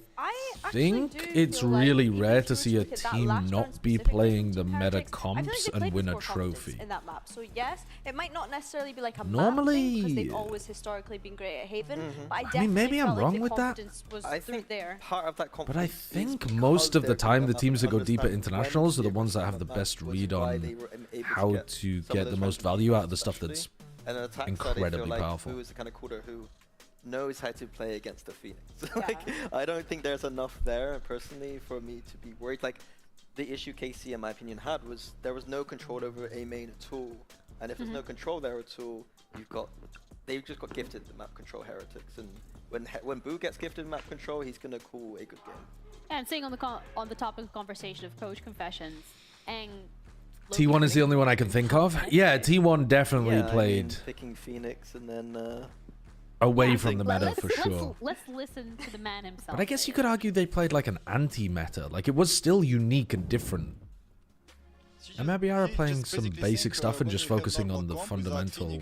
think it's really rare to see a team not be playing the meta comps and win a trophy. In that map. So yes, it might not necessarily be like a normally because they've always historically been great at Haven. But I mean, maybe I'm wrong with that. I think part of that but I think most of the time the teams that go deep at internationals are the ones that have the best read on how to get the most value out of the stuff that's incredibly powerful. Who is the kind of quarter who knows how to play against the Phoenix. Like, I don't think there's enough there personally for me to be worried. Like, the issue KC, in my opinion, had was there was no control over a main at all. And if there's no control there at all, they've just got gifted the map control Heretics. And when Boo gets gifted map control, he's gonna call a good game. And staying on the topic of conversation of coach confessions, and T1 is the only one I can think of. Yeah, T1 definitely played. I mean, picking Phoenix and then away from the meta for sure. Let's listen to the man himself. But I guess you could argue they played like an anti-meta. Like it was still unique and different. And maybe are playing some basic stuff and just focusing on the fundamental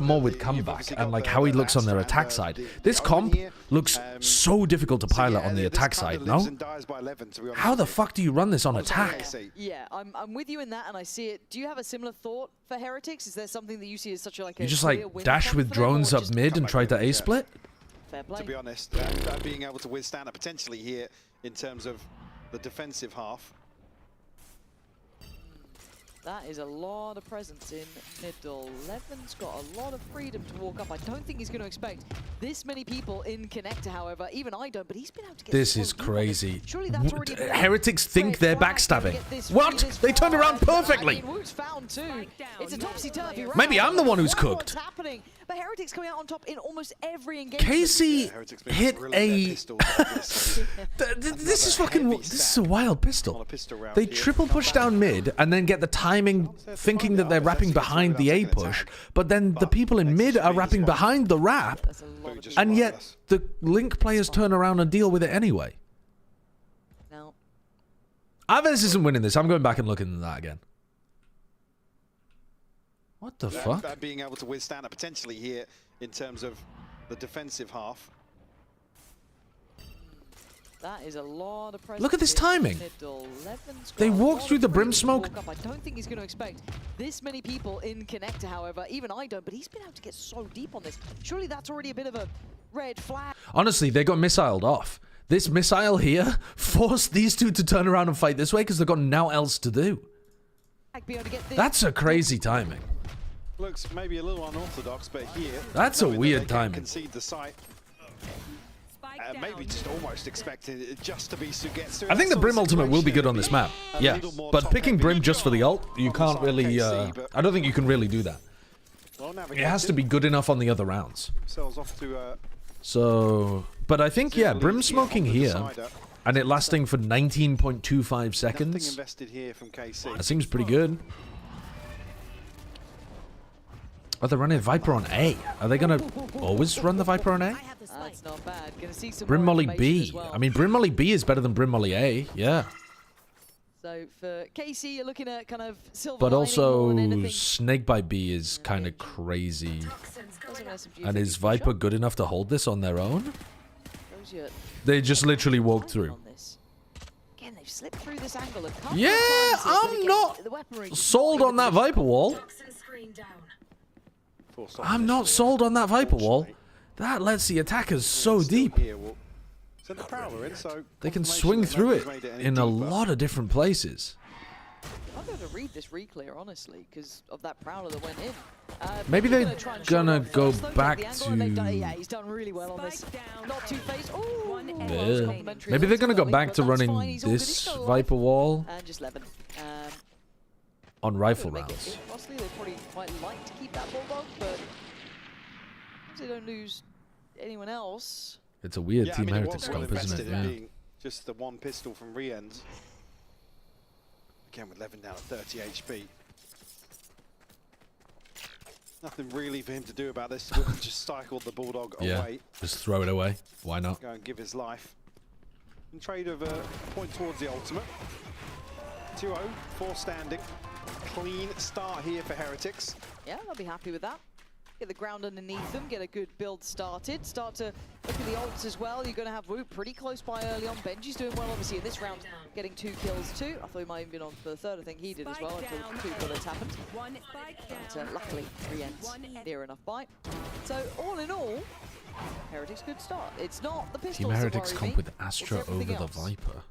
better more with comeback and like how he looks on their attack side. This comp looks so difficult to pilot on the attack side, no? How the fuck do you run this on attack? Yeah, I'm with you in that, and I see it. Do you have a similar thought for Heretics? Is there something that you see as such a You just like dash with drones up mid and try to A-split? Fair play. To be honest, being able to withstand it potentially here in terms of the defensive half. That is a lot of presence in middle. Levin's got a lot of freedom to walk up. I don't think he's going to expect this many people in connector, however. Even I don't, but he's been able to get This is crazy. Heretics think they're backstabbing. What? They turned around perfectly. It's a topsy-turvy round. Maybe I'm the one who's cooked. What's happening? But Heretics coming out on top in almost every engagement. Casey hit a... This is fucking... This is a wild pistol. They triple push down mid and then get the timing thinking that they're wrapping behind the A push, but then the people in mid are wrapping behind the wrap, and yet the Link players turn around and deal with it anyway. No. Aves isn't winning this. I'm going back and looking at that again. What the fuck? Being able to withstand it potentially here in terms of the defensive half. That is a lot of presence. Look at this timing. They walked through the brim smoke. I don't think he's going to expect this many people in connector, however. Even I don't, but he's been able to get so deep on this. Surely that's already a bit of a red flag. Honestly, they got missiled off. This missile here forced these two to turn around and fight this way because they've got nothing else to do. That's a crazy timing. Looks maybe a little unorthodox, but here... That's a weird timing. Concede the site. Maybe just almost expecting it just to be Sugetsu. I think the Brim ultimate will be good on this map. Yeah, but picking Brim just for the ult, you can't really... I don't think you can really do that. It has to be good enough on the other rounds. So... But I think, yeah, Brim smoking here, and it lasting for 19.25 seconds, that seems pretty good. Oh, they're running Viper on A. Are they going to always run the Viper on A? That's not bad. Gonna see some Brim Molly B. I mean, Brim Molly B is better than Brim Molly A. Yeah. So for KC, you're looking at kind of silver. But also, Snake by B is kind of crazy. And is Viper good enough to hold this on their own? They just literally walked through. Again, they've slipped through this angle. Yeah, I'm not sold on that Viper wall. I'm not sold on that Viper wall. That lets the attackers so deep. They can swing through it in a lot of different places. I'm going to read this reclear, honestly, because of that Prowler that went in. Maybe they're gonna go back to... Yeah, he's done really well on this. Not two-faced. Maybe they're gonna go back to running this Viper wall and just Levin. on rifle rounds. Honestly, they probably might like to keep that Bulldog, but they don't lose anyone else. It's a weird Team Heretics comp, isn't it? Yeah. Just the one pistol from Rienz. Again with Levin down at 30 HP. Nothing really for him to do about this. We'll just cycle the Bulldog away. Just throw it away. Why not? Go and give his life. In trade of a point towards the ultimate. 2-0, 4 standing. Clean start here for Heretics. Yeah, I'll be happy with that. Get the ground underneath them, get a good build started. Start to look at the ults as well. You're going to have Wu pretty close by early on. Benji's doing well, obviously, in this round, getting 2 kills too. I thought he might have been on for the third. I think he did as well until 2 bullets happened. But luckily, Rienz near enough bite. So all in all, Heretics good start. It's not the pistols. Team Heretics comp with Astra over the Viper.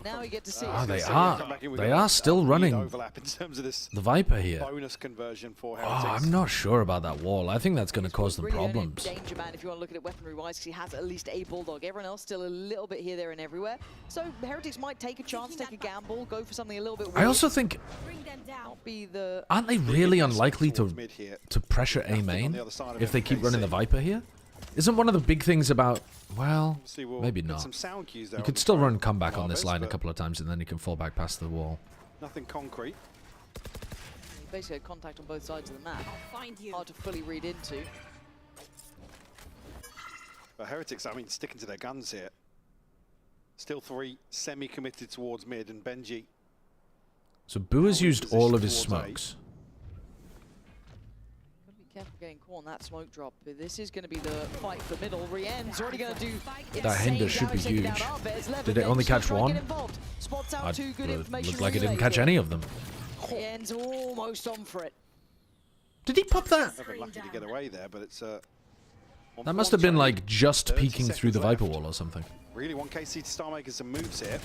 Now we get to see. They are still running overlap in terms of this the Viper here. Bonus conversion for Heretics. I'm not sure about that wall. I think that's going to cause them problems. Danger man, if you want to look at it weaponry-wise, because he has at least a Bulldog. Everyone else still a little bit here, there, and everywhere. So Heretics might take a chance, take a gamble, go for something a little bit weird. I also think, aren't they really unlikely to pressure A main if they keep running the Viper here? Isn't one of the big things about, well, maybe not. You could still run comeback on this line a couple of times and then you can fall back past the wall. Nothing concrete. Basically had contact on both sides of the map. Hard to fully read into. But Heretics, I mean, sticking to their guns here. Still 3 semi-committed towards mid and Gen.G. So Boo has used all of his smokes. Careful getting caught on that smoke drop. But this is going to be the fight for middle. Rien's already going to do that hinder should be huge. Did it only catch one? Looked like it didn't catch any of them. Rien's almost on for it. Did he pop that? Lucky to get away there, but it's that must have been like just peeking through the Viper wall or something. Really want KC to start making some moves here.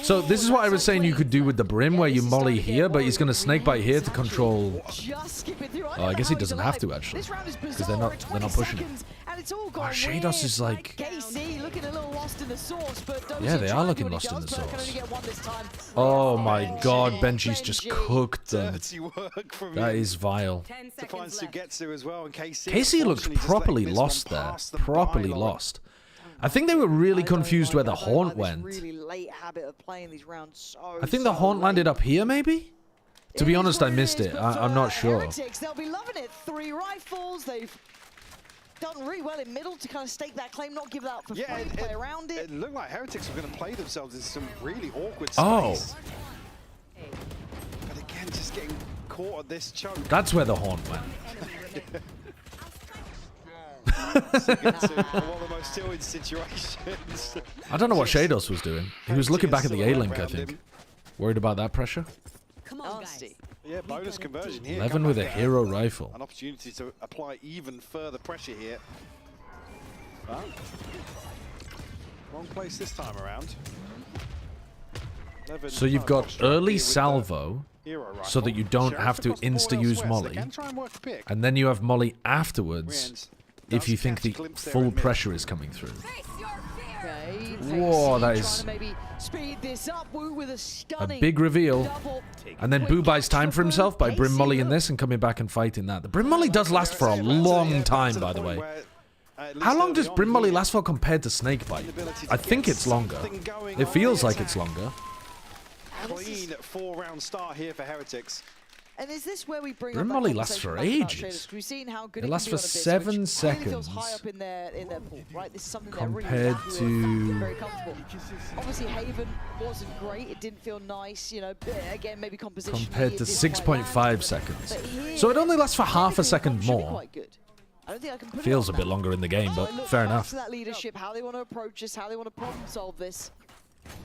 So this is what I was saying you could do with the Brim, where you molly here, but he's going to snakebite here to control. Oh, I guess he doesn't have to actually, because they're not pushing it. Oh, Shados is like. Yeah, they are looking lost in the sauce. Oh my God, Benji's just cooked them. That is vile. KC looked properly lost there. Properly lost. I think they were really confused where the haunt went. I think the haunt landed up here, maybe? To be honest, I missed it. I'm not sure. Heretics, they'll be loving it. 3 rifles. They've done really well in middle to kind of stake that claim, not give that up for free, play around it. It looked like Heretics were going to play themselves in some really awkward space. Oh. But again, just getting caught at this choke. That's where the haunt went. One of the most tilted situations. I don't know what Shados was doing. He was looking back at the A-Link, I think. Worried about that pressure? Come on, guys. Yeah, bonus conversion here. 11 with a hero rifle. An opportunity to apply even further pressure here. But wrong place this time around. So you've got early salvo, so that you don't have to insta-use molly. And then you have molly afterwards, if you think the full pressure is coming through. Whoa, that is a big reveal. And then Boo buys time for himself by Brim Molly in this and coming back and fighting that. The Brim Molly does last for a long time, by the way. How long does Brim Molly last for compared to Snakebite? I think it's longer. It feels like it's longer. Clean 4-round start here for Heretics. And is this where we bring Brim Molly lasts for ages. We've seen how good it lasts for 7 seconds. High up in their pool, right? This is something compared to very comfortable. Obviously, Haven wasn't great. It didn't feel nice, you know. Again, maybe composition. Compared to 6.5 seconds. So it only lasts for half a second more. Feels a bit longer in the game, but fair enough. That leadership, how they want to approach this, how they want to problem solve this.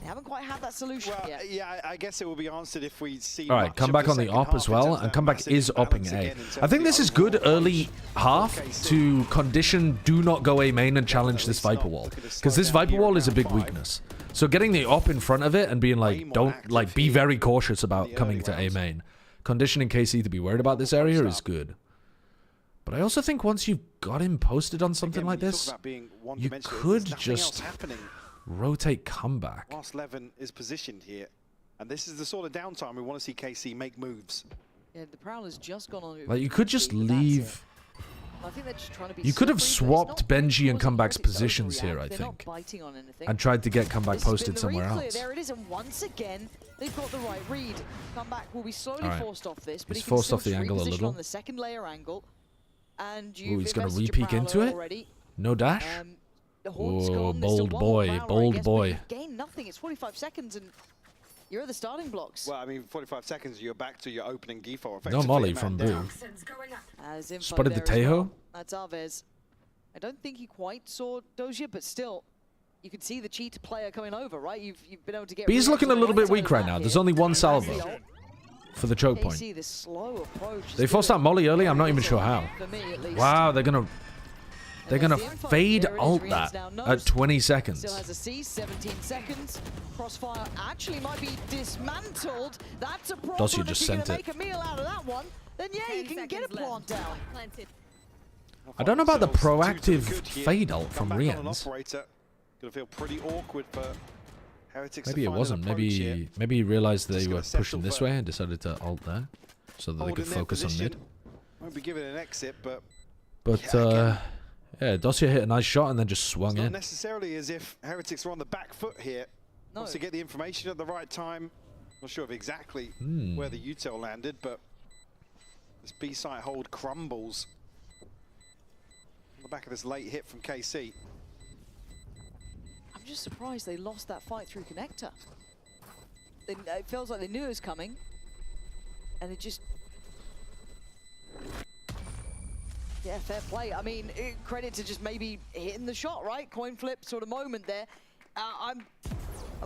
They haven't quite had that solution yet. Yeah, I guess it will be answered if we see. All right, comeback on the op as well, and comeback is opping A. I think this is good early half to condition do not go A main and challenge this Viper wall, because this Viper wall is a big weakness. So getting the op in front of it and being like, don't like, be very cautious about coming to A main. Conditioning KC to be worried about this area is good. But I also think once you've got him posted on something like this, you could just rotate comeback. Whilst Levin is positioned here, and this is the sort of downtime we want to see KC make moves. Yeah, the Prowler's just gone on. Like, you could just leave. I think they're just trying to be you could have swapped Gen.G and comeback's positions here, I think, and tried to get comeback posted somewhere else. There it is, and once again, they've got the right read. Comeback will be slowly forced off this, but he's forced off the angle a little. On the second layer angle, and he's going to re-peek into it. No dash. Oh, bold boy, bold boy. Gain nothing. It's 45 seconds and you're at the starting blocks. Well, I mean, 45 seconds, you're back to your opening default. No molly from Boo. Spotted the Tejo. Well. That's Arvez. I don't think he quite saw Doja, but still, you can see the cheat player coming over, right? You've been able to get. B's looking a little bit weak right now. There's only one salvo for the choke point. They forced out molly early. I'm not even sure how. Wow, they're gonna fade ult that at 20 seconds. Still has a C, 17 seconds. Crossfire actually might be dismantled. That's a problem. Dosia just sent it. Make a meal out of that one, then yeah, you can get a plant down. I don't know about the proactive fade ult from Rians. Gonna feel pretty awkward for Heretics. Maybe it wasn't. Maybe he realized they were pushing this way and decided to ult there, so that they could focus on mid. Won't be given an exit, but yeah, Dosia hit a nice shot and then just swung in. Not necessarily as if Heretics were on the back foot here. No. Wants to get the information at the right time. Not sure of exactly where the util landed, but this B site hold crumbles on the back of this late hit from KC. I'm just surprised they lost that fight through connector. It feels like they knew it was coming, and it just. Yeah, fair play. I mean, credit to just maybe hitting the shot, right? Coin flip sort of moment there. I'm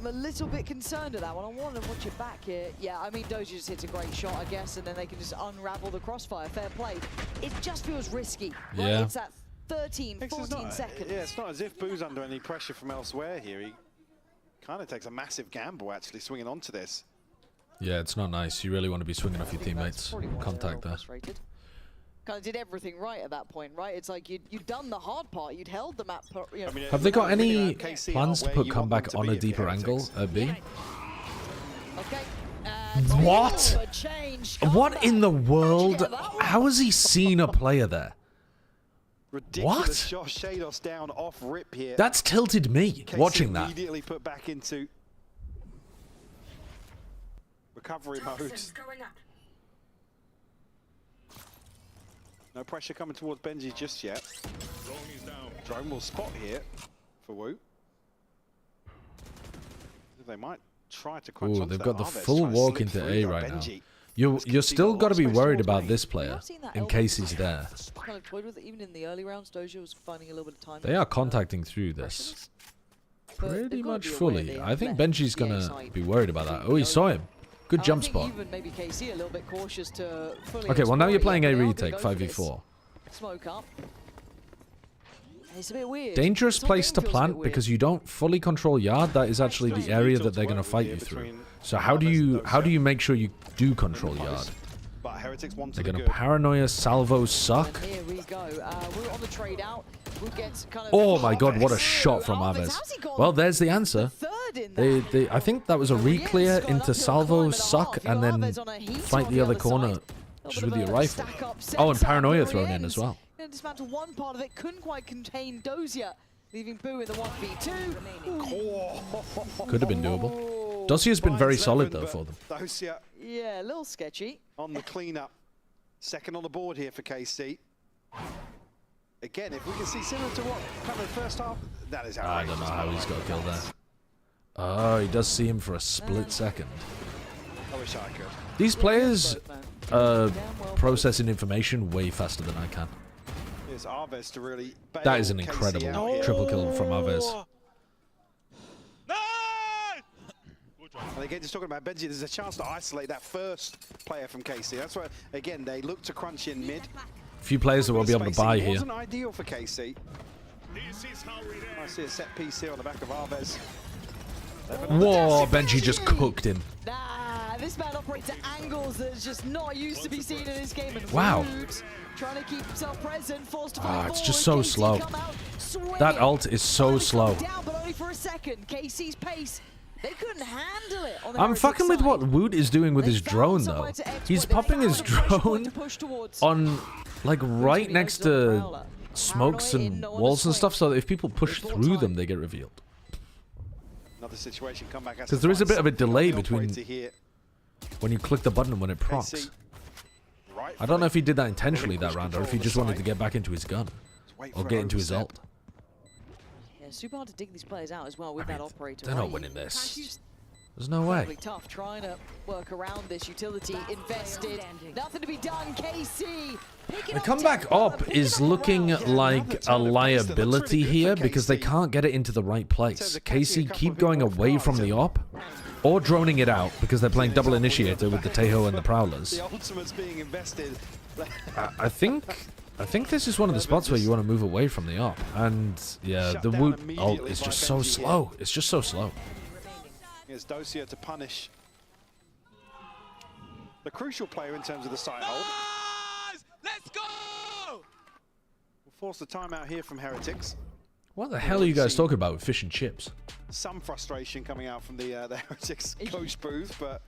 a little bit concerned at that one. I want to watch it back here. Yeah, I mean, Doja just hits a great shot, I guess, and then they can just unravel the crossfire. Fair play. It just feels risky. Right? Yeah. It's that 13, 14 seconds. Yeah, it's not as if Boo's under any pressure from elsewhere here. He kind of takes a massive gamble, actually, swinging onto this. Yeah, it's not nice. You really want to be swinging off your teammates. Contact there. Kind of did everything right at that point, right? It's like you'd done the hard part. You'd held the map. You know, Have they got any plans to put comeback on a deeper angle at B? Okay. What? What in the world? How has he seen a player there? Ridiculous shot, Shados down off rip here. That's tilted me watching that. Immediately put back into recovery mode. No pressure coming towards Benji just yet. Drone will spot here for Wu. They might try to crunch. Ooh, they've got the full walk into A right now. You're still got to be worried about this player in case he's there. Kind of toyed with it. Even in the early rounds, Doja was finding a little bit of time. They are contacting through this pretty much fully. I think Benji's gonna be worried about that. Oh, he saw him. Good jump spot. Even maybe KC a little bit cautious to fully okay, well now you're playing a retake 5v4. Smoke up. It's a bit weird. Dangerous place to plant because you don't fully control yard. That is actually the area that they're going to fight you through. So how do you make sure you do control yard? They're going to paranoia salvo suck. Here we go. We're on the trade out. We'll get kind of oh my god, what a shot from Aves. Well, there's the answer. I think that was a re-clear into salvo suck and then fight the other corner just with your rifle. Oh, and paranoia thrown in as well. Dismantle one part of it, couldn't quite contain Dosia, leaving Boo in the 1v2. Could have been doable. Dosia's been very solid though for them. Dosia, yeah, a little sketchy. On the cleanup, second on the board here for KC. Again, if we can see similar to what kind of first half, that is how I don't know how he's got a kill there. Oh, he does see him for a split second. I wish I could. These players processing information way faster than I can. Aves to really that is an incredible triple kill from Aves. And again, just talking about Benji, there's a chance to isolate that first player from KC. That's why, again, they look to crunch in mid. Few players that will be able to buy here. Wasn't ideal for KC. I see a set piece here on the back of Aves. Whoa, Benji just cooked him. This man operates at angles that's just not used to be seen in this game. And wow. Trying to keep himself present, forced to fight it's just so slow. That ult is so slow. Down, but only for a second. KC's pace, they couldn't handle it. On the I'm fucking with what Woot is doing with his drone though. He's popping his drone on like right next to smokes and walls and stuff, so that if people push through them, they get revealed. Another situation come back because there is a bit of a delay between when you click the button and when it procs. I don't know if he did that intentionally that round, or if he just wanted to get back into his gun or get into his ult. Yeah, super hard to dig these players out as well with that operator. They're not winning this. There's no way. Tough trying to work around this utility. Invested. Nothing to be done. KC. The comeback op is looking like a liability here because they can't get it into the right place. KC keep going away from the op or droning it out because they're playing double initiator with the Tejo and the Prowlers. The ultimate's being invested. I think this is one of the spots where you want to move away from the op. And yeah, the Woot ult is just so slow. It's just so slow. Here's Dosia to punish the crucial player in terms of the side hold. Let's go! We'll force the timeout here from Heretics. What the hell are you guys talking about with fish and chips? Some frustration coming out from the Heretics coach booth, but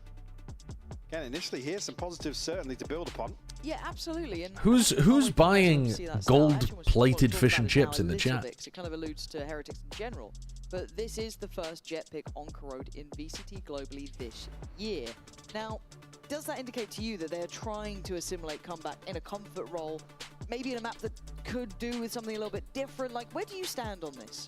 again, initially here, some positives certainly to build upon. Yeah, absolutely. And who's buying gold-plated fish and chips in the chat? It kind of alludes to Heretics in general, but this is the first jet pick on Corrode in VCT globally this year. Now, does that indicate to you that they're trying to assimilate comeback in a comfort role, maybe in a map that could do with something a little bit different? Like, where do you stand on this?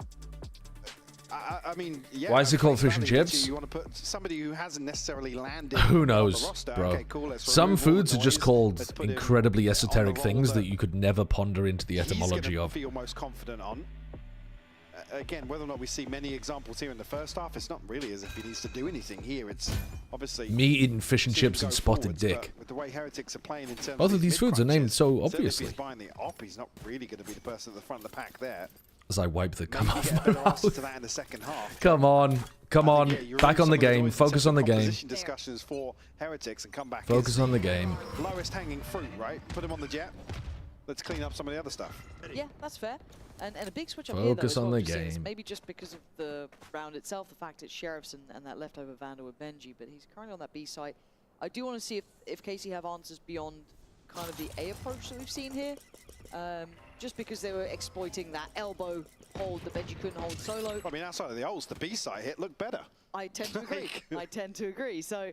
I mean, yeah. Why is it called fish and chips? You want to put somebody who hasn't necessarily landed. Who knows, bro? Okay, cool, some foods are just called incredibly esoteric things that you could never ponder into the etymology of. Feel most confident on. again, whether or not we see many examples here in the first half, it's not really as if he needs to do anything here. It's obviously me eating fish and chips and spotted dick. With the way Heretics are playing in terms both of these foods are named so obviously. If he's buying the op, he's not really going to be the person at the front of the pack there. As I wipe the cum off my mouth. To that in the second half. Come on, come on, back on the game. Focus on the game. Discussions for Heretics and come back. Focus on the game. Lowest hanging fruit, right? Put him on the jet. Let's clean up some of the other stuff. Yeah, that's fair. And a big switch up Focus here, though, on well, the game. Maybe just because of the round itself, the fact it's Sheriffs and that leftover Vandal with Gen.G, but he's currently on that B site. I do want to see if KC have answers beyond kind of the A approach that we've seen here. Just because they were exploiting that elbow hold that Gen.G couldn't hold solo. I mean, outside of the ults, the B site hit looked better. I tend to agree. I tend to agree. So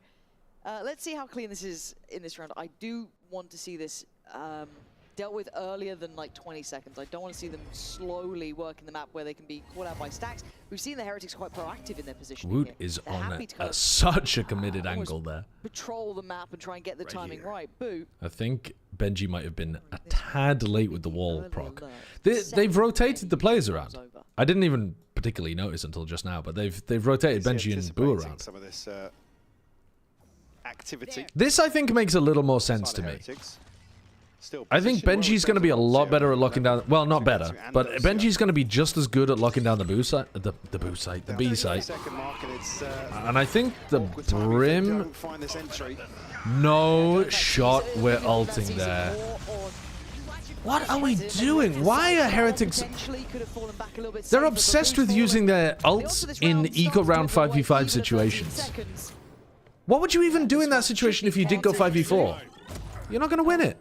let's see how clean this is in this round. I do want to see this dealt with earlier than like 20 seconds. I don't want to see them slowly working the map where they can be caught out by stacks. We've seen the Heretics quite proactive in their position. Woot is on such a committed angle there. Patrol the map and try and get the timing right. Boot. I think Gen.G might have been a tad late with the wall proc. They've rotated the players around. I didn't even particularly notice until just now, but they've rotated Gen.G and Boo around. Some of this activity. This I think makes a little more sense to me. I think Gen.G's going to be a lot better at locking down. Well, not better, but Gen.G's going to be just as good at locking down the B site, the B site. And I think the Brim. No shot. We're ulting there. What are we doing? Why are Heretics? They're obsessed with using their ults in eco round 5v5 situations. What would you even do in that situation if you did go 5v4? You're not going to win it.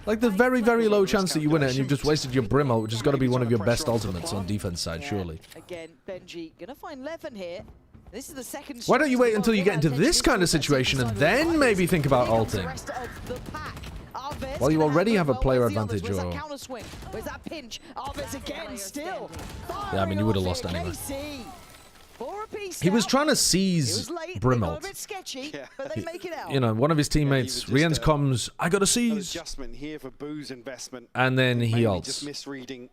Like, there's very, very low chance that you win it, and you've just wasted your Brim ult, which has got to be one of your best ultimates on defense side, surely. Again, Gen.G gonna find Levin here. This is the second. Why don't you wait until you get into this kind of situation and then maybe think about ulting? Well, you already have a player advantage, or... Where's that pinch? Arvis again, still. Yeah, I mean, you would have lost anyway. He was trying to seize Brim ult. You know, one of his teammates, Rien's comms, I gotta seize. Adjustment here for Boo's investment. And then he ults. Just misreading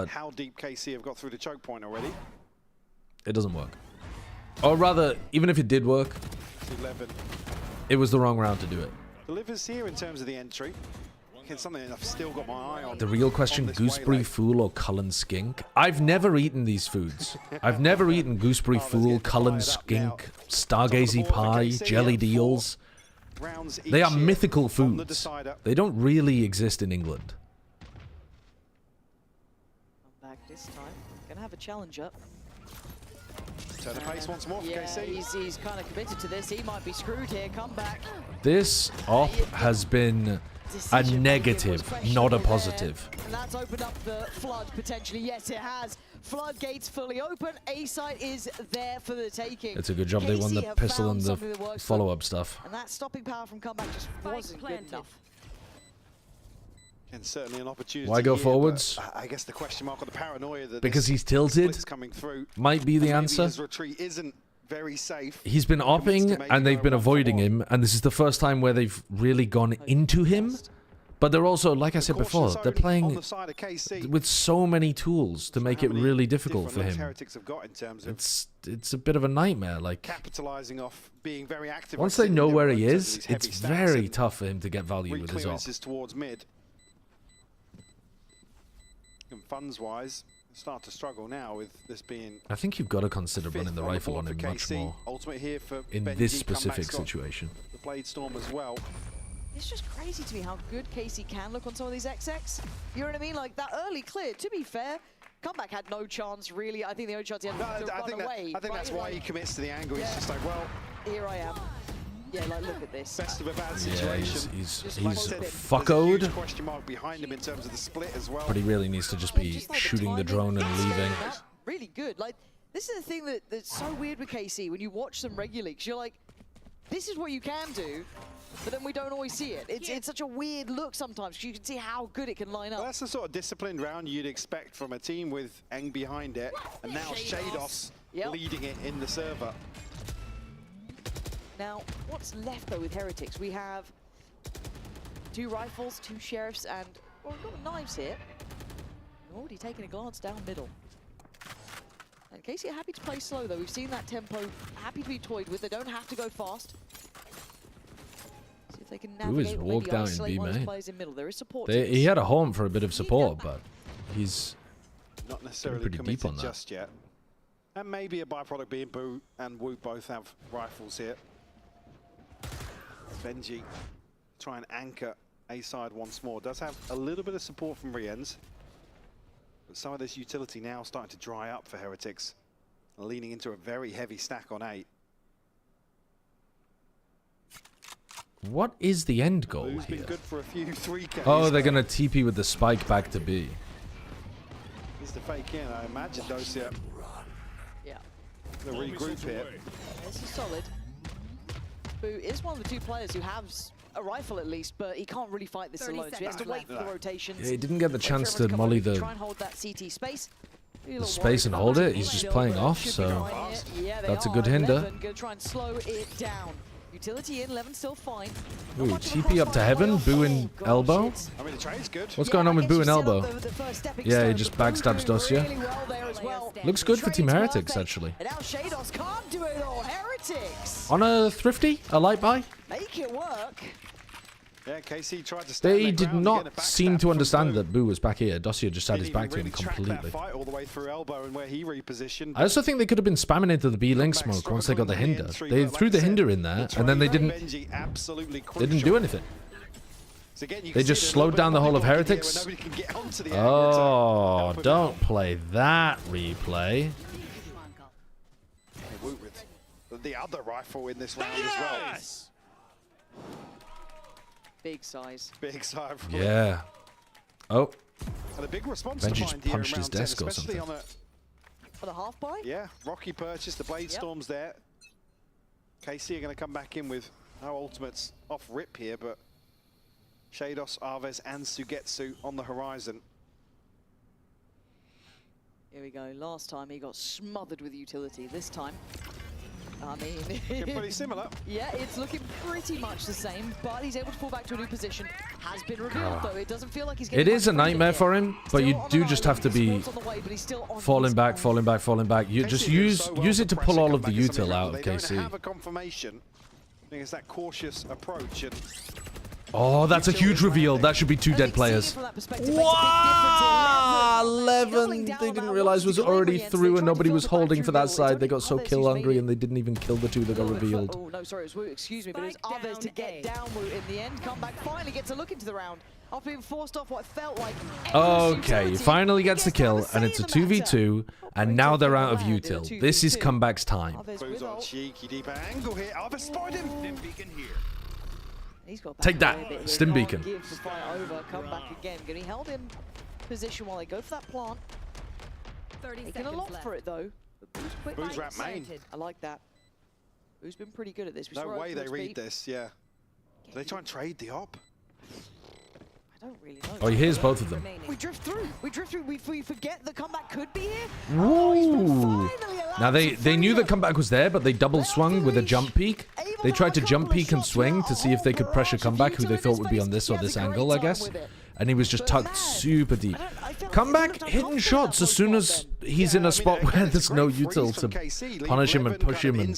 how deep KC have got through the choke point already. It doesn't work. Or rather, even if it did work, it was the wrong round to do it. Delivers here in terms of the entry. Something I've still got my eye on. The real question, gooseberry fool or Cullen skink? I've never eaten these foods. I've never eaten gooseberry fool, Cullen skink, stargazy pie, jellied eels. They are mythical foods. They don't really exist in England. I'm back this time. Gonna have a challenge up. Turn the pace once more for KC. He's kind of committed to this. He might be screwed here. Come back. This op has been a negative, not a positive. And that's opened up the flood, potentially. Yes, it has. Floodgates fully open. A site is there for the taking. It's a good job they won the pistol and the follow-up stuff. And that stopping power from comeback just wasn't good enough. And certainly an opportunity. Why go forwards? I guess the question mark on the paranoia that because he's tilted coming through might be the answer. His retreat isn't very safe. He's been opping and they've been avoiding him, and this is the first time where they've really gone into him. But they're also, like I said before, they're playing with so many tools to make it really difficult for him. It's a bit of a nightmare. Like, capitalizing off being very active. Once they know where he is, it's very tough for him to get value with his op. Towards mid. And funds-wise, start to struggle now with this being. I think you've got to consider running the rifle on him much more in this specific situation. The Blade Storm as well. It's just crazy to me how good KC can look on some of these XX. You know what I mean? Like, that early clear, to be fair, Comeback had no chance, really. I think the only chance he had was to run away. I think that's why he commits to the angle. He's just like, well, here I am. Yeah, like, look at this. Best of a bad situation. Yeah, he's fuckoed. Question mark behind him in terms of the split as well. But he really needs to just be shooting the drone and leaving. Really good. Like, this is the thing that's so weird with KC when you watch them regularly, because you're like, this is what you can do, but then we don't always see it. It's such a weird look sometimes, because you can see how good it can line up. Well, that's the sort of disciplined round you'd expect from a team with Eng behind it, and now Shados leading it in the server. Now, what's left though with Heretics? We have 2 rifles, 2 sheriffs, and we've got knives here. Already taking a glance down middle. And KC are happy to play slow, though. We've seen that tempo, happy to be toyed with. They don't have to go fast. See if they can navigate or maybe isolate one of those players in middle. There is support. He had a home for a bit of support, but he's not necessarily pretty deep on that. Just yet. And maybe a byproduct being Boo and Wu both have rifles here. Gen.G try and anchor A side once more. Does have a little bit of support from Riens. But some of this utility now starting to dry up for Heretics. Leaning into a very heavy stack on 8. What is the end goal Boo's here? been good for a few 3Ks. Oh, they're going to TP with the spike back to B. Here's the fake in. I imagine Dosia. Yeah. The regroup here. This is solid. Boo is one of the two players who has a rifle at least, but he can't really fight this alone, so he has to wait for the rotations. Yeah, he didn't get the chance to molly the try and hold that CT space. Space and hold it. He's just playing off, so that's a good hinder. Gonna try and slow it down. Utility in, Levin still fine. Ooh, TP up to heaven, Boo and elbow. I mean, the trade's good. What's going on with Boo and elbow? Yeah, he just backstabs Dosia. Looks good for Team Heretics, actually. And now Shados can't do it all. Heretics On a thrifty, a light buy. make it work. Yeah, KC tried to stand They did not seem to understand that Boo was back here. Dosia just had his back to him completely. Fight all the way through elbow and where he repositioned. I also think they could have been spamming into the B link smoke once they got the hinder. They threw the hinder in there, and then they didn't do anything. They just slowed down the whole of Heretics. Oh, don't play that replay. With the other rifle in this round as well. Big size. Big size. Yeah. Oh. And a big response Benji to just find here punched in his round 10, desk or especially something. For the half buy? Yeah, Rocky purchase, the Blade Storm's there. KC are going to come back in with no ultimates off rip here, but Shados, Arves, and Sugetsu on the horizon. Here we go. Last time he got smothered with utility. This time, I mean, pretty similar. Yeah, it's looking pretty much the same, but he's able to fall back to a new position. Has been revealed though. It doesn't feel like he's getting. It is a nightmare for him, but you do just have to be falling back, falling back, falling back. You just use it to pull all of the util out of KC. They don't have a confirmation. I think it's that cautious approach. And Oh, that's a huge reveal. That should be 2 dead players. Wow! 11. They didn't realize was already through and nobody was holding for that side. They got so kill hungry and they didn't even kill the 2 that got revealed. Oh, no, sorry, it was Wu, excuse me, but it was Arves to get down Wu in the end. Comeback finally gets a look into the round after being forced off what felt like. Okay, he finally gets the kill and it's a 2v2 and now they're out of util. This is comeback's time. Boo's on cheeky deep angle here. Arves spotted him. He's got Take that, Stim Beacon. Give the fight over, come back again. Getting held in position while they go for that plant. 30 Taking a lot for it though. But Boo's wrap main. I like that. Boo's been pretty good at this. No way they read this, yeah. Do they try and trade the op? I don't really know. Oh, he hears both of them. We drift through. We drift through. We forget the comeback could be here. Ooh. Now they knew the comeback was there, but they double swung with a jump peek. They tried to jump peek and swing to see if they could pressure comeback, who they thought would be on this or this angle, I guess. And he was just tucked super deep. Comeback hitting shots as soon as he's in a spot where there's no util to punish him and push him and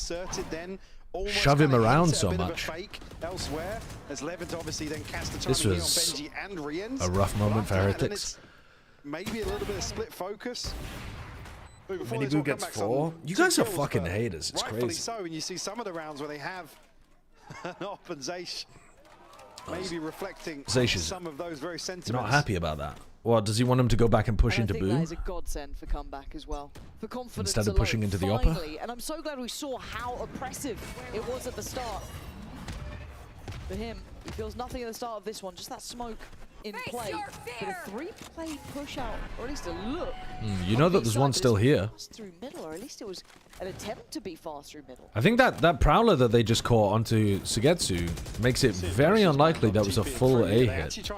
shove him around so much. This was a rough moment for Heretics. Maybe a little bit of split focus. Miniboo gets 4. You guys are fucking haters. It's Rightfully crazy. so, and you see some of the rounds where they have an op and Zaysh maybe reflecting some of those very sentiments. Not happy about that. What, does he want him to go back and push into I think Boo? that is a godsend for comeback as well. For confidence Instead of pushing into the upper? And I'm so glad we saw how oppressive it was at the start. For him, he feels nothing at the start of this one, just that smoke in play. But a 3-play push out, or at least a look. You know that there's one still here. Fast through middle, or at least it was an attempt to be fast through middle. I think that Prowler that they just caught onto Sugetsu makes it very unlikely that was a full A hit.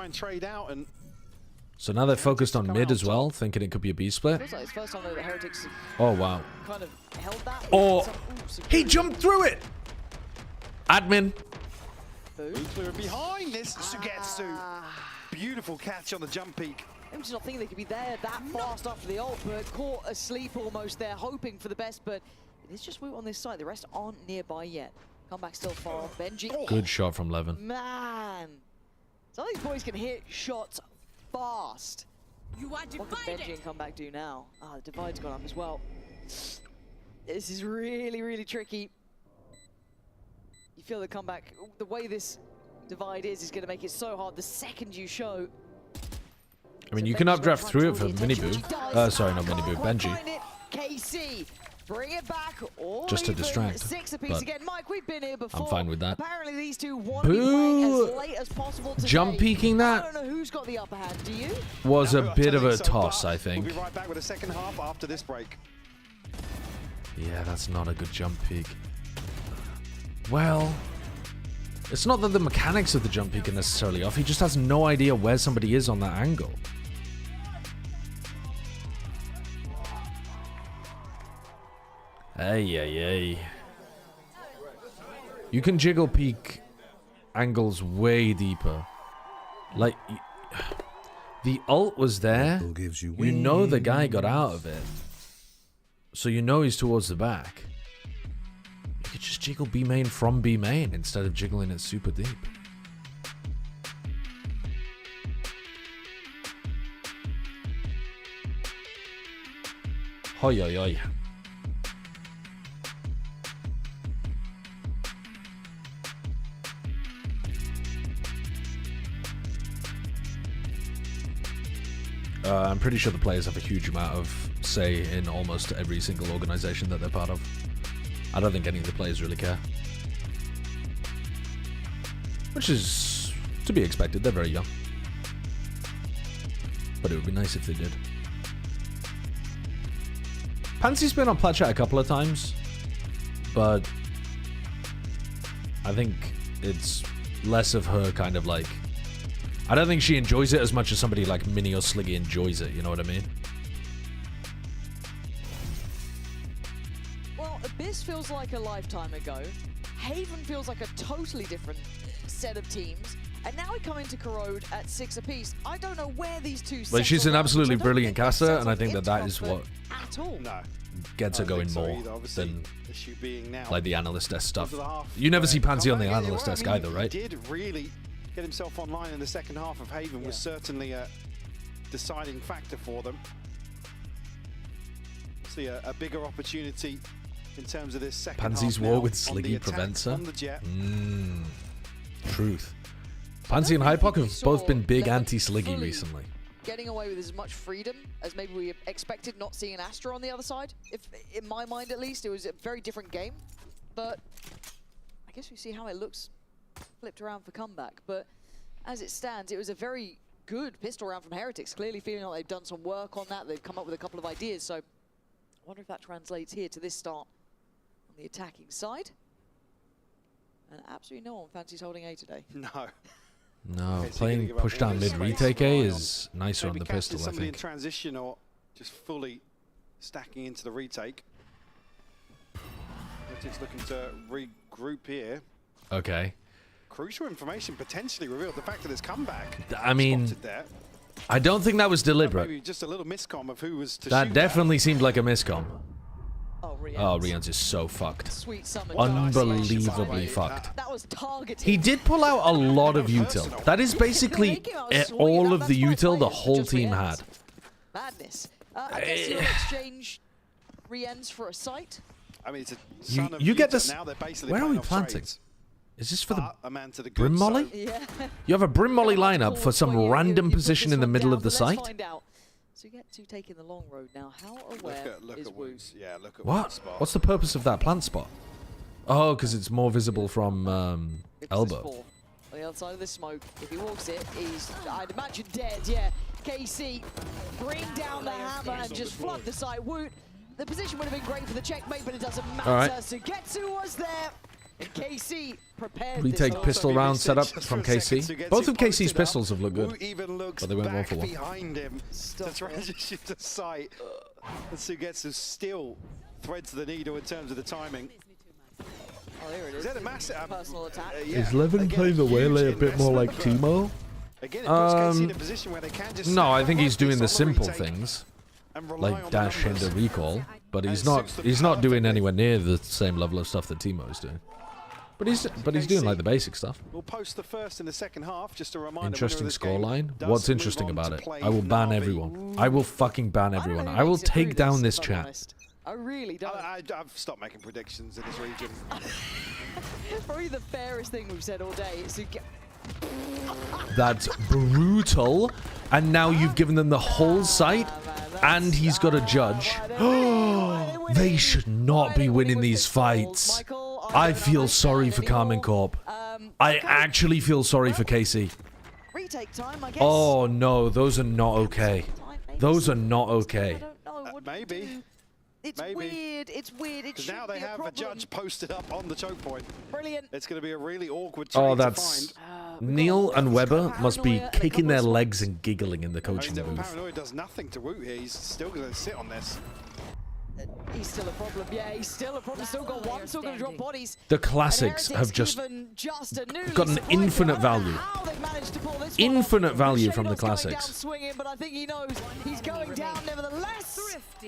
So now they're focused on mid as well, thinking it could be a B split. Feels like it's first time that Heretics Oh, wow. kind of held that. Oh, he jumped through it! Admin. Clear behind this Sugetsu. beautiful catch on the jump peak. I'm just not thinking they could be there that fast after the ult, but caught asleep almost there, hoping for the best, but it is just Woot on this side. The rest aren't nearby yet. Comeback still far off. Gen.G. Good shot from Levin. Man. Some of these boys can hit shots fast. What can Gen.G and Comeback do now? Ah, the divide's gone up as well. This is really, really tricky. You feel the Comeback, the way this divide is going to make it so hard. The second you show. I mean, you can updraft through it for Miniboo. Sorry, not Miniboo, Gen.G. KC, bring it back. Just to distract. 6 apiece again. Mike, we've been here before. I'm fine with that. Apparently these two want to be playing as late as possible today. Jump peeking that. I don't know who's got the upper hand. Do you? Was a bit of a toss, I think. We'll be right back with the second half after this break. Yeah, that's not a good jump peek. Well, it's not that the mechanics of the jump peek are necessarily off. He just has no idea where somebody is on that angle. Ay. You can jiggle peek angles way deeper. Like, the ult was there. You know the guy got out of it. So you know he's towards the back. You could just jiggle B main from B main instead of jiggling it super deep. Hoi hoi hoi. I'm pretty sure the players have a huge amount of say in almost every single organization that they're part of. I don't think any of the players really care. Which is to be expected, they're very young. But it would be nice if they did. Pansy's been on plat chat a couple of times, but I think it's less of her kind of like... I don't think she enjoys it as much as somebody like Mini or Sliggy enjoys it, you know what I mean? Well, Abyss feels like a lifetime ago. Haven feels like a totally different set of teams. And now we come into Corrode at 6 apiece. I don't know where these two But she's an absolutely brilliant caster, and I think that is what gets her going more than like the analyst desk stuff. You never see Pansy on the analyst desk either, right? Did really get himself online in the second half of Haven was certainly a deciding factor for them. See a bigger opportunity in terms of this second Pansy's half war now with Sliggy prevents her. Mm. Truth. Pansy and Hypoc have both been big anti-Sliggy recently. Getting away with as much freedom as maybe we expected, not seeing an Astra on the other side. If, in my mind at least, it was a very different game. But I guess we see how it looks flipped around for Comeback. But as it stands, it was a very good pistol round from Heretics. Clearly feeling like they've done some work on that. They've come up with a couple of ideas. So I wonder if that translates here to this start on the attacking side. And absolutely no one fancies holding A today. No. No, playing push down mid retake A is nicer on the pistol, I somebody in think. transition or just fully stacking into the retake. Heretics looking to regroup here. Okay. Crucial information potentially revealed. The fact that it's Comeback. I mean, I don't think that was deliberate. Maybe just a little miscom of who was to That shoot definitely seemed like a miscom. Oh, Rians is so fucked. Sweet summer Unbelievably fucked. That was targeted. He did pull out a lot of util. That is basically all of the util the whole team had. Madness. I guess your exchange re-ends for a site. I mean, it's a son of You get Utah. this. Now they're basically Where are playing we off planting? trades. Is this for the A man to the Brim good Molly? side. Yeah. You have a Brim Molly lineup for some random position in the middle of the site? So you get to taking the long road now. How aware is Woot? Yeah, look at What? What's the purpose of that plant spot? Oh, because it's more visible from elbow. On the other side of the smoke, if he walks it, he's, I'd imagine, dead. Yeah. KC, bring down the hammer and just flood the site. Woot, the position would have been great for the checkmate, but it doesn't matter. All right. Sugetsu was there. And KC prepared Retake this pistol round setup from KC. Both of KC's pistols have looked good, but they went 1 for 1. Behind him to transition to sight. And Sugetsu still threads the needle in terms of the timing. Oh, there it is. Is that a massive personal attack? Is Levin playing the Waylay a bit more like Timo? Again, it puts KC in a position where they can just no, I think he's doing the simple things, like dash, hinder, recall, but he's not doing anywhere near the same level of stuff that Teemo's doing. But he's doing like the basic stuff. We'll post the first in the second half, just a reminder. Interesting scoreline. What's interesting about it? I will ban everyone. I will fucking ban everyone. I will take down this chat. I really don't. I've stopped making predictions in this region. Probably the fairest thing we've said all day is to get. That's brutal. And now you've given them the whole site, and he's got a judge. They should not be winning these fights. I feel sorry for Carmen Corp. I actually feel sorry for KC. Retake time, I guess. Oh no, those are not okay. Those are not okay. Maybe. It's weird. It's weird. It now they have a judge posted up on the choke point. Brilliant. It's going to be a really awkward Oh, to that's find. Neil and Weber must be kicking their legs and giggling in the coaching booth. Paranoid does nothing to Woot here. He's still going to sit on this. He's still a problem. Yeah, he's still a problem. Still got one. Still going to drop bodies. The classics have just got an infinite value. Infinite value from the classics. Swinging, but I think he knows he's going down nevertheless.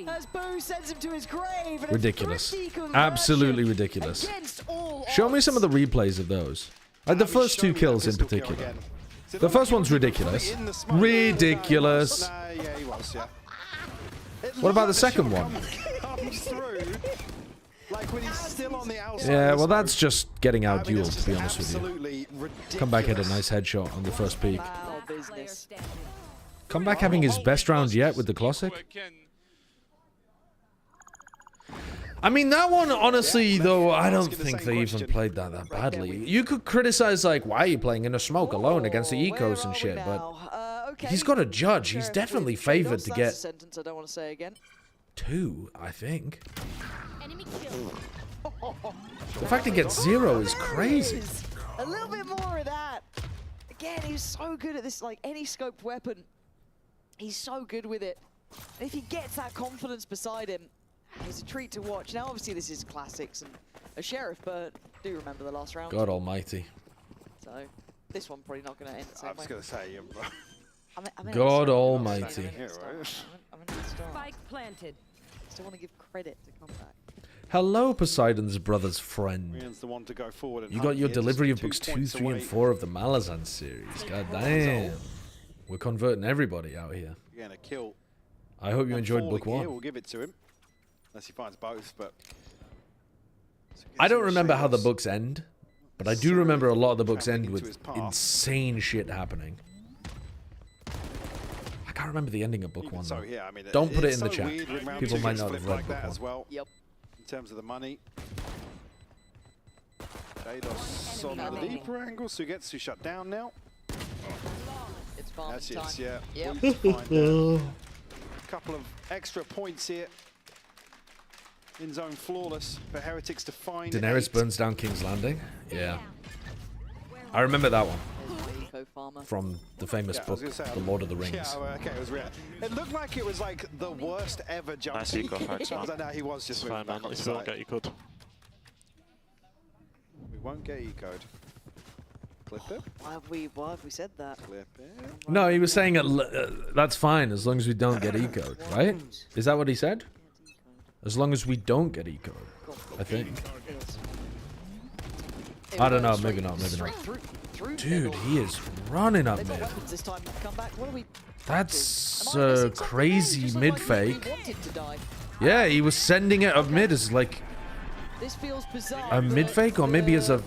As Boo sends him to his grave. Ridiculous. Absolutely ridiculous. Show me some of the replays of those. Like the first two kills in particular. The first one's ridiculous. Ridiculous. What about the second one? Yeah, well, that's just getting out dueled, to be honest with you. Comeback had a nice headshot on the first peak. Comeback having his best round yet with the classic. I mean, that one, honestly, though, I don't think they even played that badly. You could criticize, like, why are you playing in a smoke alone against the ecos and shit, but he's got a judge. He's definitely favored to get sentence I don't want to say again. 2, I think. The fact he gets 0 is crazy. A little bit more of that. Again, he's so good at this, like, any scoped weapon. He's so good with it. And if he gets that confidence beside him, it's a treat to watch. Now, obviously, this is classics and a sheriff, but do remember the last round. God almighty. So, this one probably not going to end the same I was going to say, God almighty. Spike planted. Still want to give credit to comeback. Hello, Poseidon's brother's friend. The one to go forward and You got your delivery of books 2, 3, and 4 of the Malazan series. God damn. We're converting everybody out here. You're going to kill. I hope you enjoyed book 1. We'll give it to him. Unless he finds both, but... I don't remember how the books end, but I do remember a lot of the books end with insane shit happening. I can't remember the ending of book 1, though. Yeah, I mean, don't put it in the chat. People might not have read like book 1. As well. Yep. In terms of the money. Jados on the deeper angle, so he gets to shut down now. It's farming time. Yeah. Yep. A couple of extra points here. In zone flawless for Heretics to find. Daenerys burns down King's Landing. Yeah. I remember that one. From the famous book, The Lord of the Rings. Yeah, okay, it was real. It looked like it was like the worst ever jump. Nice eco, actually. No, he was just moving back on If we won't get ecoed. We won't get ecoed. Clip it. Why have we said that? Clip it. No, he was saying that's fine as long as we don't get ecoed, right? Is that what he said? As long as we don't get ecoed, I think. I don't know, maybe not, maybe not. Dude, he is running up mid. That's a crazy mid fake. Yeah, he was sending it up mid as like a mid fake, or maybe as a,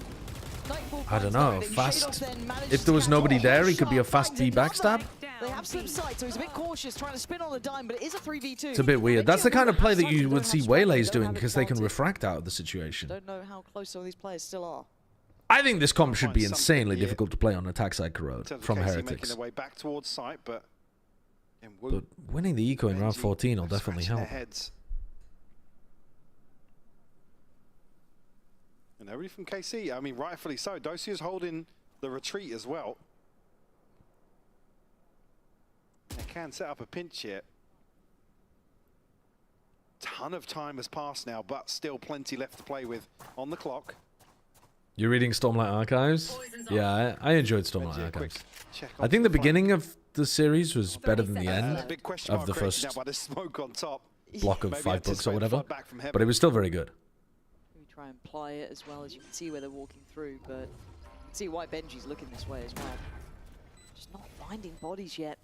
I don't know, fast. If there was nobody there, he could be a fast B backstab. They have slip sight, so he's a bit cautious, trying to spin on the dime, but it is a 3v2. It's a bit weird. That's the kind of play that you would see Waylays doing because they can refract out of the situation. Don't know how close some of these players still are. I think this comp should be insanely difficult to play on attack side corrode from Heretics. Making their way back towards site, but winning the eco in round 14 will definitely help. And everybody from KC, I mean, rightfully so. Dosier's holding the retreat as well. They can set up a pinch here. Ton of time has passed now, but still plenty left to play with on the clock. You're reading Stormlight Archives? Yeah, I enjoyed Stormlight Archives. I think the beginning of the series was better than the end of the first block of 5 books or whatever, but it was still very good. Let me try and ply it as well, as you can see where they're walking through, but you can see why Benji's looking this way as well. Just not finding bodies yet.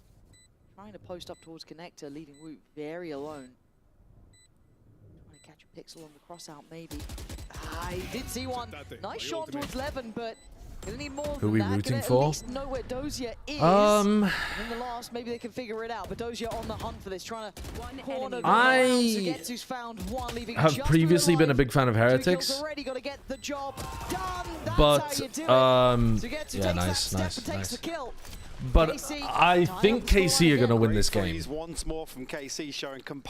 Trying to post up towards connector, leaving Woot very alone. Trying to catch a pixel on the cross out, maybe. I did see one. Nice shot towards Levin, but gonna need more. Who are we rooting for? At least know where Dozier is. And in the last, maybe they can figure it out. But Dozier on the hunt for this, trying to corner the Sugetsu's found one, leaving have previously been a big fan of Heretics. Already got to get the job done. But yeah, nice. But I think KC are going to win this game.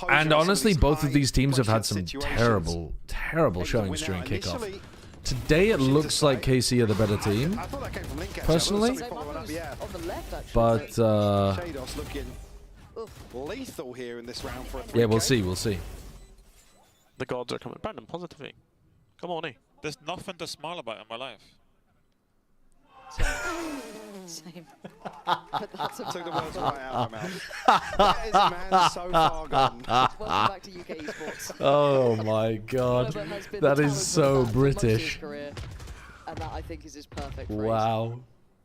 And honestly, both of these teams have had some terrible showings during kickoff. Today it looks like KC are the better team, personally. But yeah, we'll see. The gods are coming. Brandon, positively. Come on, eh? There's nothing to smile about in my life. Same. But that's a took the words right out of my mouth. That is a man so far gone. Welcome back to UK Esports. Oh my god. That is so British. Career, and that, I think, is his perfect phrase. Wow.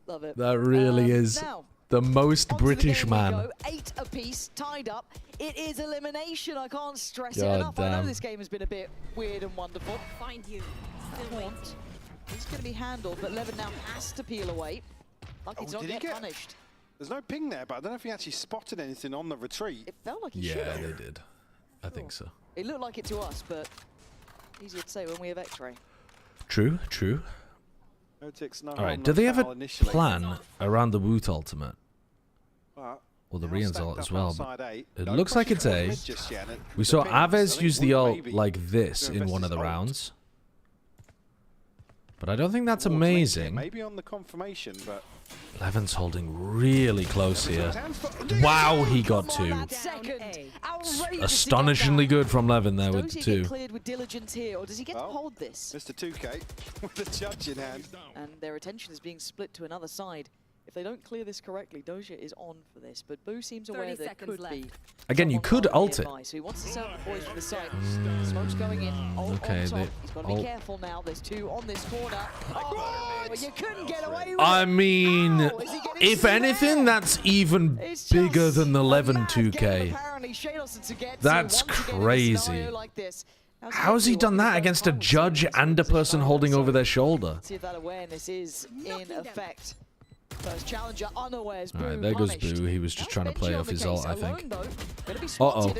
Love it. That really is the most British man. 8 apiece, tied up. It is elimination. I can't stress it enough. I know this game has been a bit weird and wonderful. Find you. He's going to be handled, but Levin now has to peel away. Like he's not get punished. There's no ping there, but I don't know if he actually spotted anything on the retreat. It felt like he should have. Yeah, they did. I think so. It looked like it to us, but easier to say when we have X-ray. True. Alright, do they have a plan around the Woot ultimate? Or the Rian's ult as well? But it looks like it's A. We saw Aves use the ult like this in one of the rounds. But I don't think that's amazing. Maybe on the confirmation, but Levin's holding really close here. Wow, he got 2. Astonishingly good from Levin there with 2. Cleared with diligence here, or does he get to hold this? Mr. 2K with the judge in hand. And their attention is being split to another side. If they don't clear this correctly, Dozier is on for this, but Boo seems aware there could be. Again, you could ult it. So he wants to set up the boys from the side. Smoke's going in. Okay, he's got to be careful now. There's 2 on this corner. Oh, you couldn't get away with I mean, if anything, that's even bigger than the Levin 2K. That's crazy. How has he done that against a judge and a person holding over their shoulder? See if that awareness is in effect. First challenger unawares. Alright, there goes Boo. He was just trying to play off his ult, I think. Uh-oh.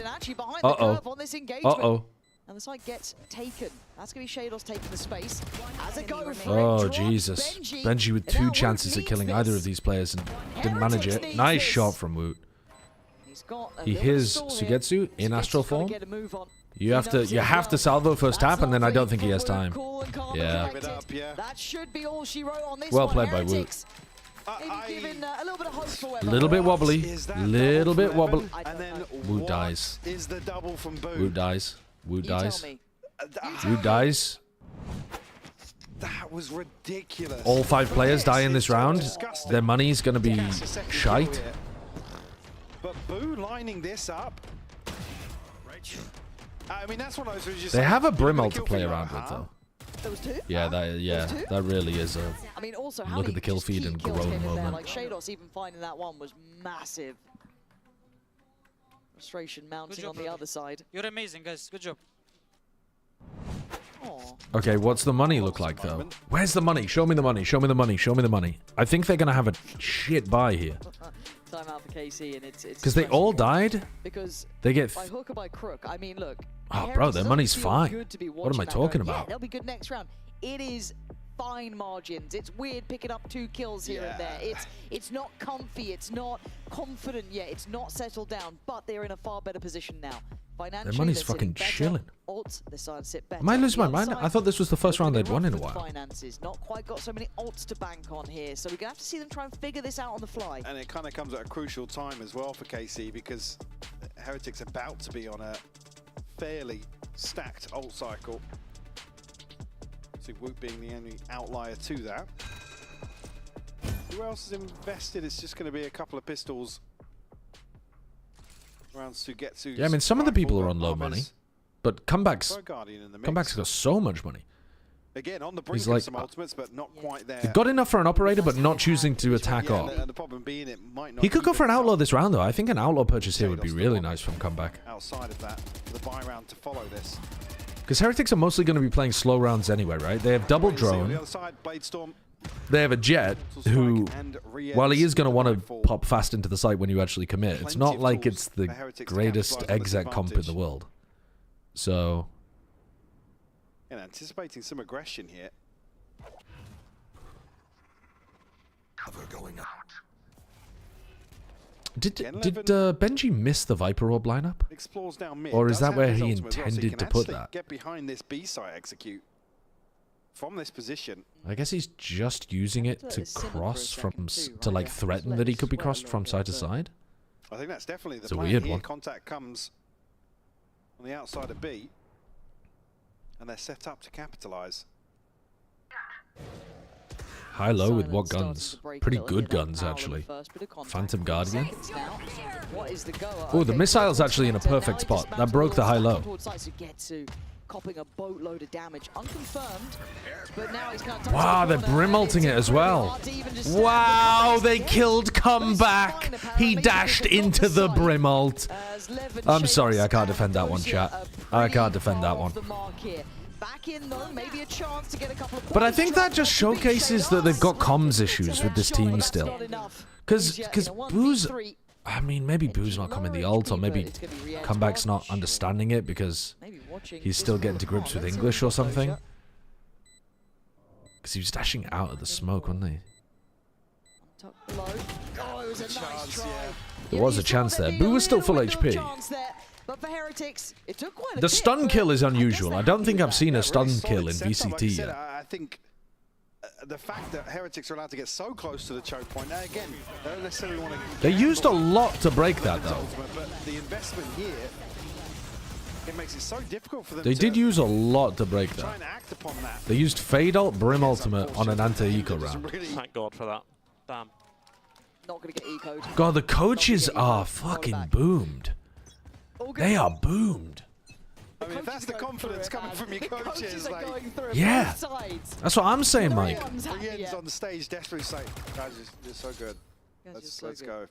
And the site gets taken. That's going to be Shados taking the space. As a go for oh, Jesus. Benji with 2 chances at killing either of these players and didn't manage it. Nice shot from Woot. He hears Sugetsu in astral form. You have to salvo first tap, and then I don't think he has time. Yeah. Well played by Woot. A little bit wobbly. Little bit wobbly. Woot dies. Woot dies. Woot dies. Woot dies. That was ridiculous. All 5 players die in this round. Their money's going to be shite. But Boo lining this up. I mean, that's one of those. Just they have a Brim ult to play around with, though. There was 2? Yeah, that really is a I mean, also, look at the kill feed and groan moment. Like Shados even finding that one was massive. Frustration mounting on the other side. You're amazing, guys. Good job. Okay, what's the money look like, though? Where's the money? Show me the money. Show me the money. Show me the money. I think they're going to have a shit buy here. Time out for KC, and it's because they all died? Because they get by hook or by crook. I mean, look. Oh, bro, their money's fine. What am I talking about? Yeah, they'll be good next round. It is fine margins. It's weird picking up 2 kills here and there. It's not comfy. It's not confident yet. It's not settled down. But they're in a far better position now. Financially, their money's fucking chilling. Ults, they're starting to sit better. Am I losing my mind? I thought this was the first round they'd won in a while. Finances, not quite got so many ults to bank on here, so we're gonna have to see them try and figure this out on the fly. And it kind of comes at a crucial time as well for KC because Heretics about to be on a fairly stacked ult cycle. obviously Woot being the only outlier to that. Who else is invested? It's just going to be a couple of pistols around Sugetsu. Yeah, I mean, some of the people are on low money, but Comeback's got so much money. Again, on the brink of some ultimates, but not quite there. They've got enough for an operator, but not choosing to attack off. And the problem being it might not. He could go for an outlaw this round, though. I think an outlaw purchase here would be really nice from Comeback. Outside of that, the buy round to follow this. Because Heretics are mostly going to be playing slow rounds anyway, right? They have double drone. They have a Jet who, while he is going to want to pop fast into the site when you actually commit, it's not like it's the greatest exec comp in the world. So... and anticipating some aggression here. Cover going out. Did Gen.G miss the Viper Orb lineup? Explores down mid. Or is that where he intended to put that? Get behind this B site execute from this position. I guess he's just using it to cross from to like threaten that he could be crossed from side to side. I think that's definitely the it's plan a weird here. one. Contact comes on the outside of B, and they're set up to capitalize. High-low with what guns? Pretty good guns, actually. Phantom Guardian. Oh, the missile's actually in a perfect spot. That broke the high-low. Copping a boatload of damage, unconfirmed, but now he's kind of wow, they're brim ulting it as well. Wow, they killed Comeback. He dashed into the brim ult. I'm sorry, I can't defend that one, chat. I can't defend that one. Back in though, maybe a chance to get a couple of but I think that just showcases that they've got comms issues with this team still. Because Boo's... I mean, maybe Boo's not coming the ult, or maybe Comeback's not understanding it because he's still getting to grips with English or something. Because he was dashing out of the smoke, wasn't he? There was a chance there. Boo was still full HP. But for Heretics, it took quite a the stun kill is unusual. I don't think I've seen a stun kill in VCT yet. I think the fact that Heretics are allowed to get so close to the choke point, again, they don't necessarily want to... They used a lot to break that, though. But the investment here, it makes it so difficult for them They did use a lot to break try that. and act upon that. They used Fade Ult, Brim Ultimate on an anti-eco round. Thank God for that. Damn. Not going to get ecoed. God, the coaches are fucking boomed. They are boomed. I mean, if that's the confidence coming from your coaches, like... Yeah. That's what I'm saying, Mike. Brienne's on the stage desperately saying, guys, you're so good. Let's go.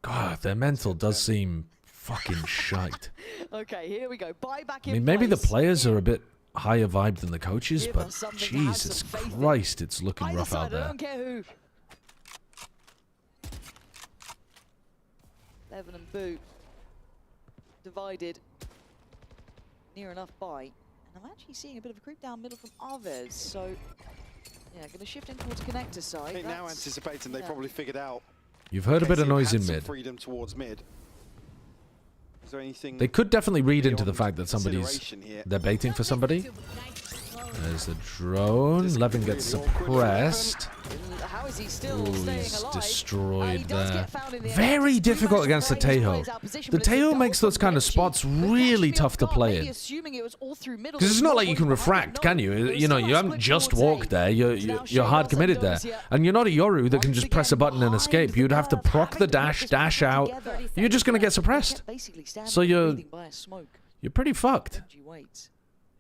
God, their mental does seem fucking shite. Okay, here we go. Buyback I mean, maybe the players are a bit higher vibe than the coaches, but Jesus Christ, it's looking rough out there. I don't care who. Levin and Boo divided. Near enough by. And I'm actually seeing a bit of a creep down middle from Arvez, so yeah, going to shift in towards connector side. I think now anticipating they probably figured out. You've heard a bit of noise in mid. Freedom towards mid. Is there anything they could definitely read into the fact that they're baiting for somebody. There's the drone. Levin gets suppressed. How is he still he's destroyed there. Very difficult against the Tejo. The Tejo makes those kind of spots really tough to play in. Because it's not like you can refract, can you? You know, you haven't just walked there. You're hard committed there. And you're not a Yoru that can just press a button and escape. You'd have to proc the dash out. You're just going to get suppressed. So you're pretty fucked.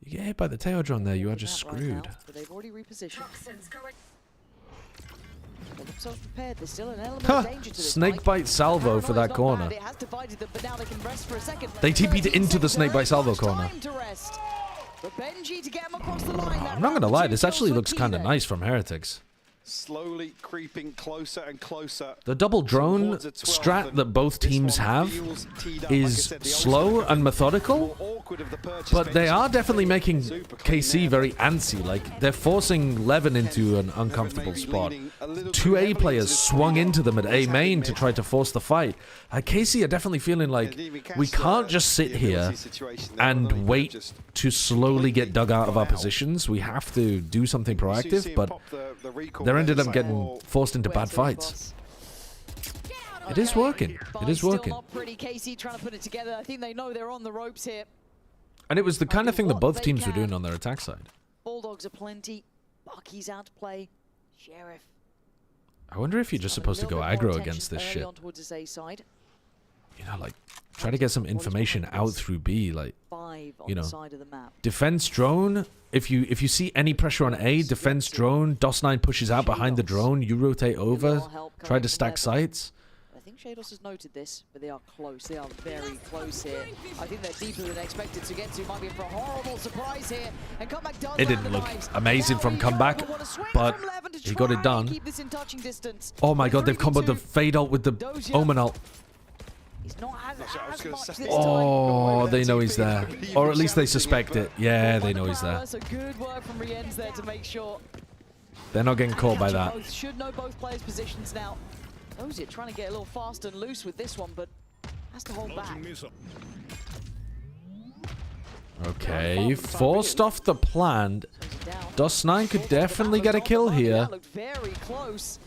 You get hit by the Tejo drone there, you are just screwed. But they've already repositioned. They're themselves prepared. There's still an element of danger to this. Snakebite salvo for that corner. It has divided them, but now they can rest for a second. They TP'd into the snakebite salvo corner. I'm not gonna lie, this actually looks kind of nice from Heretics. Slowly creeping closer and closer. The double drone strat that both teams have is slow and methodical, but they are definitely making KC very antsy. Like, they're forcing Levin into an uncomfortable spot. Two A players swung into them at A main to try to force the fight. KC are definitely feeling like, we can't just sit here and wait to slowly get dug out of our positions. We have to do something proactive, but they're ended up getting forced into bad fights. It is working. It is working. KC trying to put it together. I think they know they're on the ropes here. And it was the kind of thing that both teams were doing on their attack side. Bulldogs are plenty. Bucky's out to play. Sheriff. I wonder if you're just supposed to go aggro against this shit. Towards his A side. You know, like, try to get some information out through B, like, you know, defense drone. If you see any pressure on A, defense drone, DOS9 pushes out behind the drone, you rotate over, try to stack sites. I think Shados has noted this, but they are close. They are very close here. I think they're deeper than expected to get to. Might be for a horrible surprise here. And Comeback does It didn't look amazing from Comeback, but he got it done. Oh my god, they've comboed the fade ult with the Omen ult. He's not as much this Oh, they know he's there. Or at least they suspect it. Yeah, they know he's there. So good work from Rien's there to make sure. They're not getting caught by that. Both should know both players' positions now. Dozier trying to get a little fast and loose with this one, but has to hold back. Okay, forced off the plant. DOS9 could definitely get a kill here. Looked very close.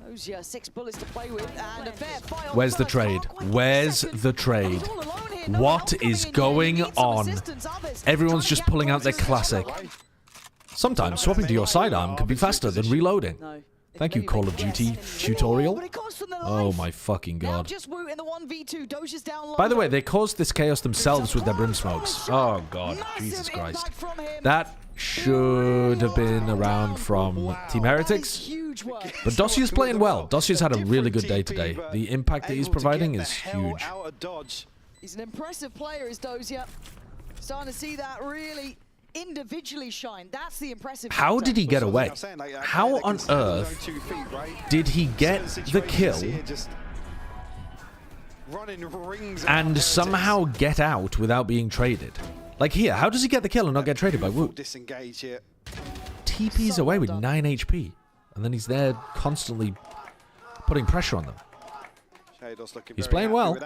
Dozier, 6 bullets to play with, and a fair fire. Where's the trade? Where's the trade? What is going on? Everyone's just pulling out their classic. Sometimes swapping to your sidearm can be faster than reloading. Thank you, Call of Duty tutorial. Oh my fucking god. By the way, they caused this chaos themselves with their brim smokes. Oh god, Jesus Christ. That should have been around from Team Heretics. But Dossier's playing well. Dossier's had a really good day today. The impact that he's providing is huge. He's an impressive player, is Dozier. Starting to see that really individually shine. That's the impressive. How did he get away? How on earth did he get the kill and somehow get out without being traded? Like here, how does he get the kill and not get traded by Wu? TP's away with 9 HP. And then he's there constantly putting pressure on them. He's playing well.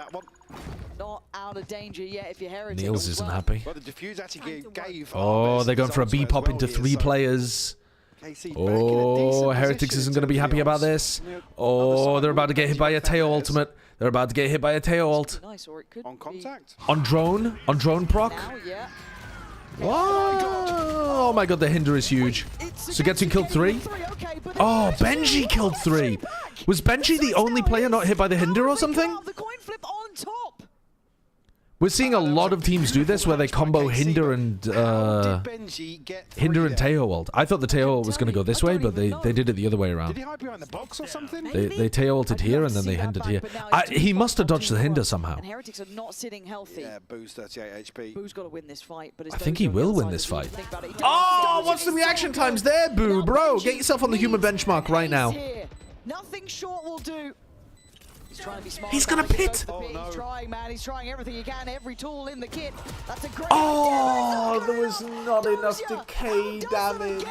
Not out of danger yet if you're Heretics. Niels isn't happy. Oh, they're going for a B pop into 3 players. Oh, Heretics isn't going to be happy about this. Oh, they're about to get hit by a Teo ultimate. They're about to get hit by a Teo ult. On contact? On drone proc. Oh my god, the hinder is huge. Sugetsu killed 3. Oh, Gen.G killed 3. Was Gen.G the only player not hit by the hinder or something? We're seeing a lot of teams do this where they combo hinder and Teo ult. I thought the Teo ult was going to go this way, but they did it the other way around. Did he hide behind the box or something? They Teo ulted here and then they hindered here. He must have dodged the hinder somehow. And Heretics are not sitting healthy. Yeah, Boo's 38 HP. Boo's got to win this fight, but I think he will win this fight. Oh, what's the reaction times there, Boo? Bro, get yourself on the human benchmark right now. Nothing short will do. He's trying to be smart. He's gonna pit. He's trying, man. He's trying everything he can, every tool in the kit. That's a great idea. There was not enough decay damage.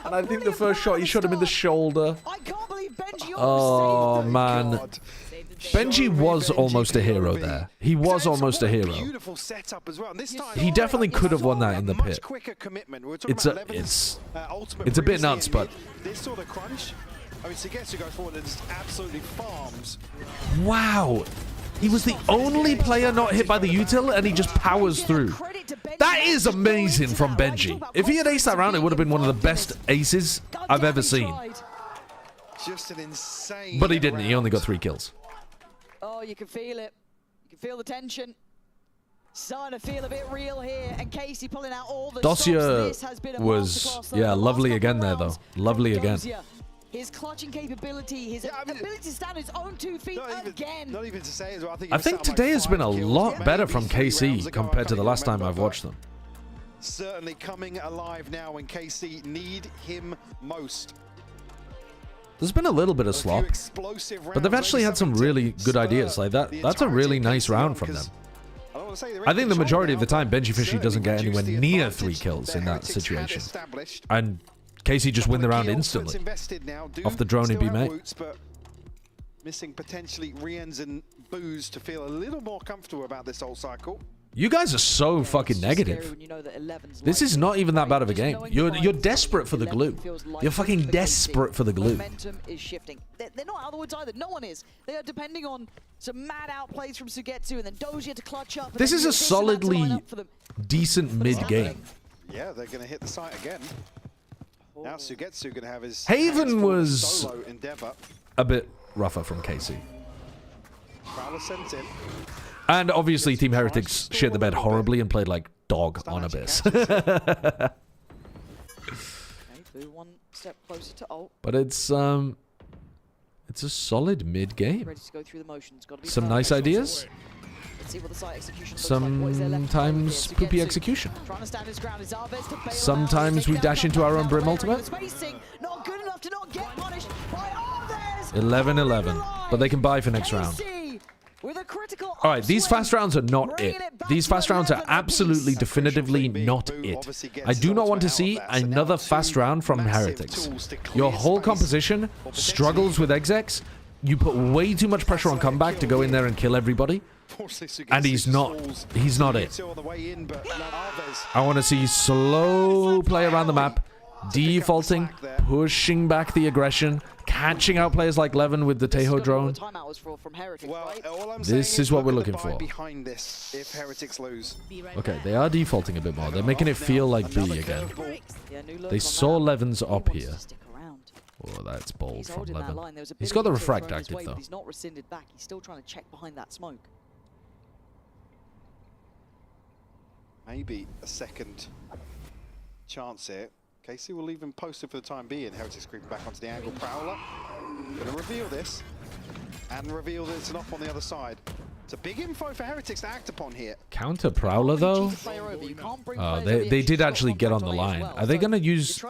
And I think the first shot, he shot him in the shoulder. I can't believe Gen.G oh, man. Gen.G was almost a hero there. He was almost a hero. He definitely could have won that in the pit. It's a bit nuts, but... This sort of crunch... I mean, Sugetsu goes forward and just absolutely farms. Wow. He was the only player not hit by the util, and he just powers through. That is amazing from Gen.G. If he had aced that round, it would have been one of the best aces I've ever seen. Just an insane. But he didn't. He only got 3 kills. Oh, you can feel it. You can feel the tension. Starting to feel a bit real here, and Casey pulling out all the Dossier was, yeah, lovely again there, though. Lovely again. His clutching capability, his ability to stand on his own 2 feet again. Not even to say as well. I think today has been a lot better from KC compared to the last time I've watched them. Certainly coming alive now when KC need him most. There's been a little bit of slop, but they've actually had some really good ideas like that. That's a really nice round from them. I think the majority of the time, Gen.G Fishy doesn't get anywhere near 3 kills in that situation. And KC just win the round instantly off the drone in B-Mate. Missing potentially Rien's and Boo's to feel a little more comfortable about this whole cycle. You guys are so fucking negative. This is not even that bad of a game. You're desperate for the glue. You're fucking desperate for the glue. Momentum is shifting. They're not out of the woods either. No one is. They are depending on some mad outplays from Sugetsu and then Dozier to clutch up. This is a solidly decent mid game. Yeah, they're going to hit the site again. Now Sugetsu gonna have his Haven was solo endeavor. a bit rougher from KC. Prowler sent in. And obviously Team Heretics shit the bed horribly and played like dog on Abyss. One step closer to ult. But it's a solid mid game. Ready to go through the motions. Gotta be Some nice ideas. Let's see what the site execution looks like. What is there left to play with Sometimes here? poopy Sugetsu execution. trying to stand his ground is Arvez to bail Sometimes out. we dash into our own Brim ultimate. Spacing, not good enough to not get punished by Arvez. 11-11. But they can buy for next round. With a critical All right, these fast rounds are not it. These fast rounds are absolutely, definitively not it. I do not want to see another fast round from Heretics. Your whole composition struggles with execs. You put way too much pressure on comeback to go in there and kill everybody. And he's not it. I want to see slow play around the map, defaulting, pushing back the aggression, catching out players like Levin with the Tejo drone. This is what we're looking for. Okay, they are defaulting a bit more. They're making it feel like B again. They saw Levin's up here. Oh, that's bold from Levin. He's got the refract active though. He's not rescinded back. He's still trying to check behind that smoke. Maybe a second chance here. KC will leave him posted for the time being. Heretics creeping back onto the angle. Prowler gonna reveal this and reveal that it's an off on the other side. It's a big info for Heretics to act upon here. Counter Prowler though? Oh, they did actually get on the line. Are they going to use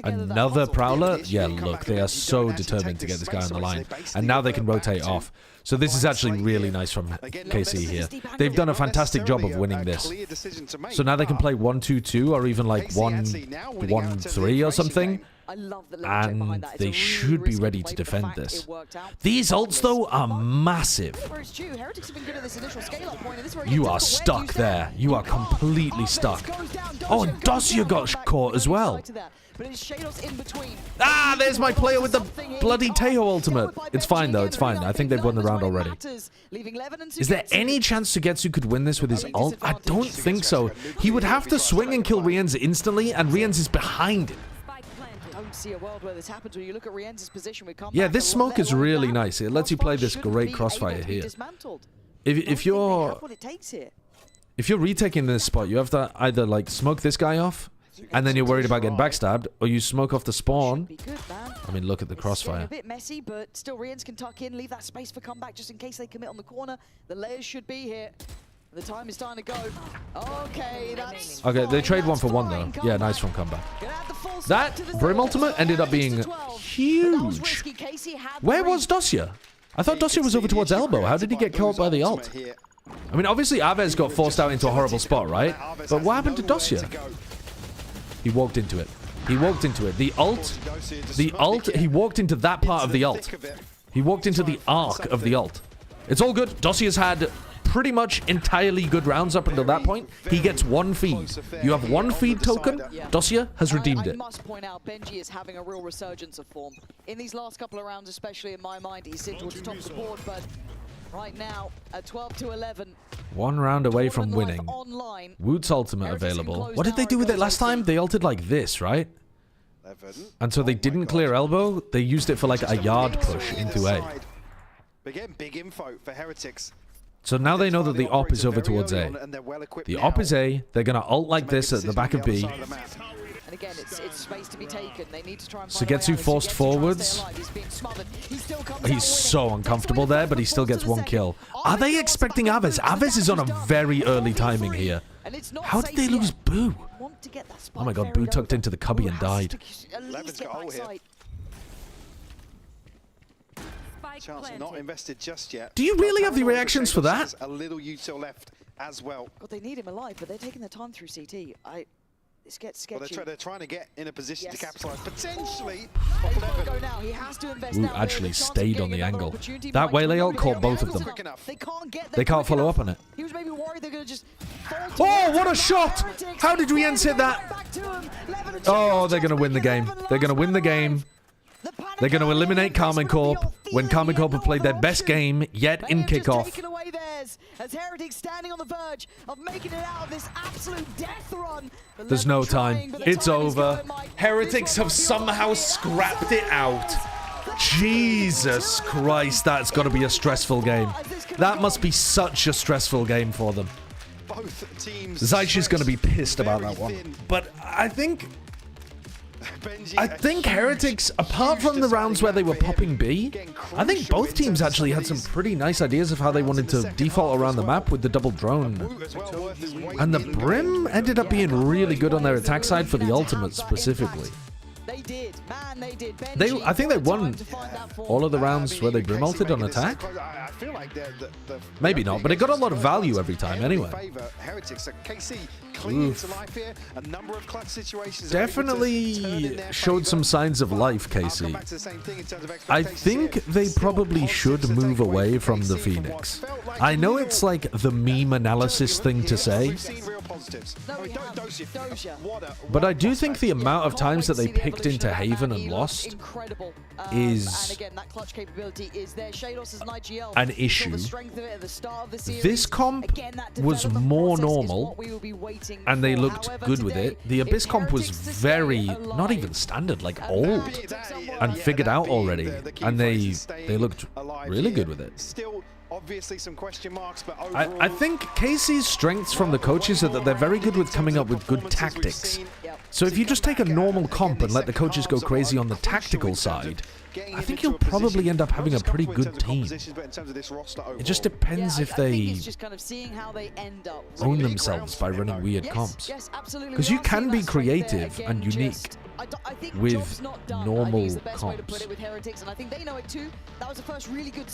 another Prowler? Yeah, look, they are so determined to get this guy on the line. And now they can rotate off. So this is actually really nice from KC here. They've done a fantastic job of winning this. So now they can play 1-2-2 or even like 1-1-3 or something. And they should be ready to defend this. These ults, though, are massive. You are stuck there. You are completely stuck. Oh, and Dosia got caught as well. Ah, there's my player with the bloody Tejo ultimate. It's fine, though. It's fine. I think they've won the round already. Is there any chance Sugetsu could win this with his ult? I don't think so. He would have to swing and kill Rienz instantly, and Rienz is behind him. See a world where this happens when you look at Rienz's position. Yeah, this smoke is really nice. It lets you play this great crossfire here. If you're retaking this spot, you have to either like smoke this guy off, and then you're worried about getting backstabbed, or you smoke off the spawn. I mean, look at the crossfire. A bit messy, but still Rienz can tuck in, leave that space for comeback just in case they commit on the corner. The layers should be here. The time is starting to go. Okay, that's okay. They trade 1-for-1 though. Yeah, nice from comeback. That Brim ultimate ended up being huge. Where was Dosia? I thought Dosia was over towards elbow. How did he get caught by the ult? I mean, obviously Aves got forced out into a horrible spot, right? But what happened to Dosia? He walked into it. He walked into it. The ult. He walked into that part of the ult. He walked into the arc of the ult. It's all good. Dosia's had pretty much entirely good rounds up until that point. He gets one feed. You have one feed token. Dosia has redeemed it. I must point out, GenG is having a real resurgence of form. In these last couple of rounds, especially in my mind, he's in towards the top of the board, but right now, at 12-11. One round away from winning. Woot's ultimate available. What did they do with it last time? They ulted like this, right? And so they didn't clear elbow. They used it for like a yard push into A. Again, big info for Heretics. So now they know that the op is over towards A. The op is A. They're going to ult like this at the back of B. And again, it's space to be taken. They need to try and Sugetsu forced forwards. He's so uncomfortable there, but he still gets one kill. Are they expecting Aves? Aves is on a very early timing here. How did they lose Boo? Oh my god, Boo tucked into the cubby and died. Chance not invested just yet. Do you really have the reactions for that? A little util left as well. God, they need him alive, but they're taking their time through CT. This gets sketchy. Well, they're trying to get in a position to capitalize. Potentially. Go now. He has to invest now. Actually stayed on the angle. That Waylay ult caught both of them. They can't follow up on it. He was maybe worried they're going to just. Oh, what a shot! How did Rienz hit that? Oh, they're going to win the game. They're going to win the game. They're going to eliminate Karmine Corp when Karmine Corp have played their best game yet in kickoff. players as Heretics standing on the verge of making it out of this absolute death run. There's no time. It's over. Heretics have somehow scrapped it out. Jesus Christ, that's got to be a stressful game. That must be such a stressful game for them. Zaichi is going to be pissed about that one. But I think Heretics, apart from the rounds where they were popping B, I think both teams actually had some pretty nice ideas of how they wanted to default around the map with the double drone. And the Brim ended up being really good on their attack side for the ultimate specifically. They did, man, they did. I think they won all of the rounds where they Brim ulted on attack. Maybe not, but it got a lot of value every time anyway. Definitely showed some signs of life, KC. I think they probably should move away from the Phoenix. I know it's like the meme analysis thing to say, but I do think the amount of times that they picked into Haven and lost is an issue. This comp was more normal, and they looked good with it. The Abyss comp was very, not even standard, like old, and figured out already, and they looked really good with it. Obviously some question marks, but I think KC's strengths from the coaches are that they're very good with coming up with good tactics. So if you just take a normal comp and let the coaches go crazy on the tactical side, I think you'll probably end up having a pretty good team. It just depends if they own themselves by running weird comps. Because you can be creative and unique with normal comps.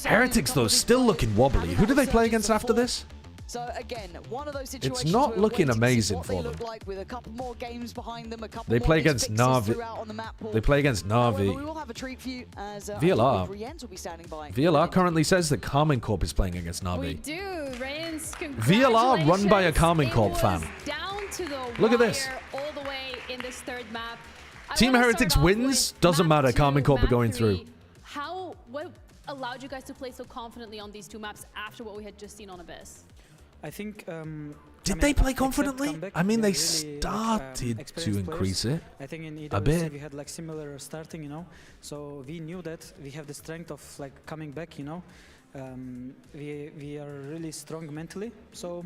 Heretics, though, still looking wobbly. Who do they play against after this? So again, one of those situations. It's not looking amazing for them. They play against Navi. They play against Navi. VLR. VLR currently says that Carmine Corp is playing against Navi. We do. Reigns, VLR run by a Carmine Corp fan. Look at this. All the way in this third map. Team Heretics wins. Doesn't matter. Carmine Corp are going through. What allowed you guys to play so confidently on these two maps after what we had just seen on Abyss? I think. Did they play confidently? I mean, they started to increase it I think in a bit. We had like similar starting, you know. So we knew that we have the strength of like coming back, you know. We are really strong mentally. So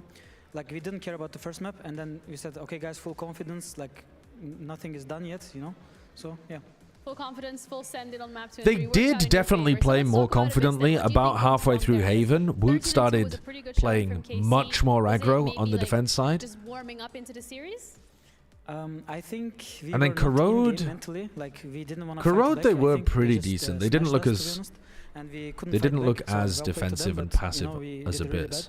like we didn't care about the first map, and then we said, okay, guys, full confidence. Like nothing is done yet, you know. So yeah. Full confidence, full send it on map 2. They did definitely play more confidently about halfway through Haven. Woot started playing much more aggro on the defense side. Just warming up into the series? I think we and then Corrode, like we didn't want to Corrode, they were pretty decent. They didn't look as defensive and passive as Abyss.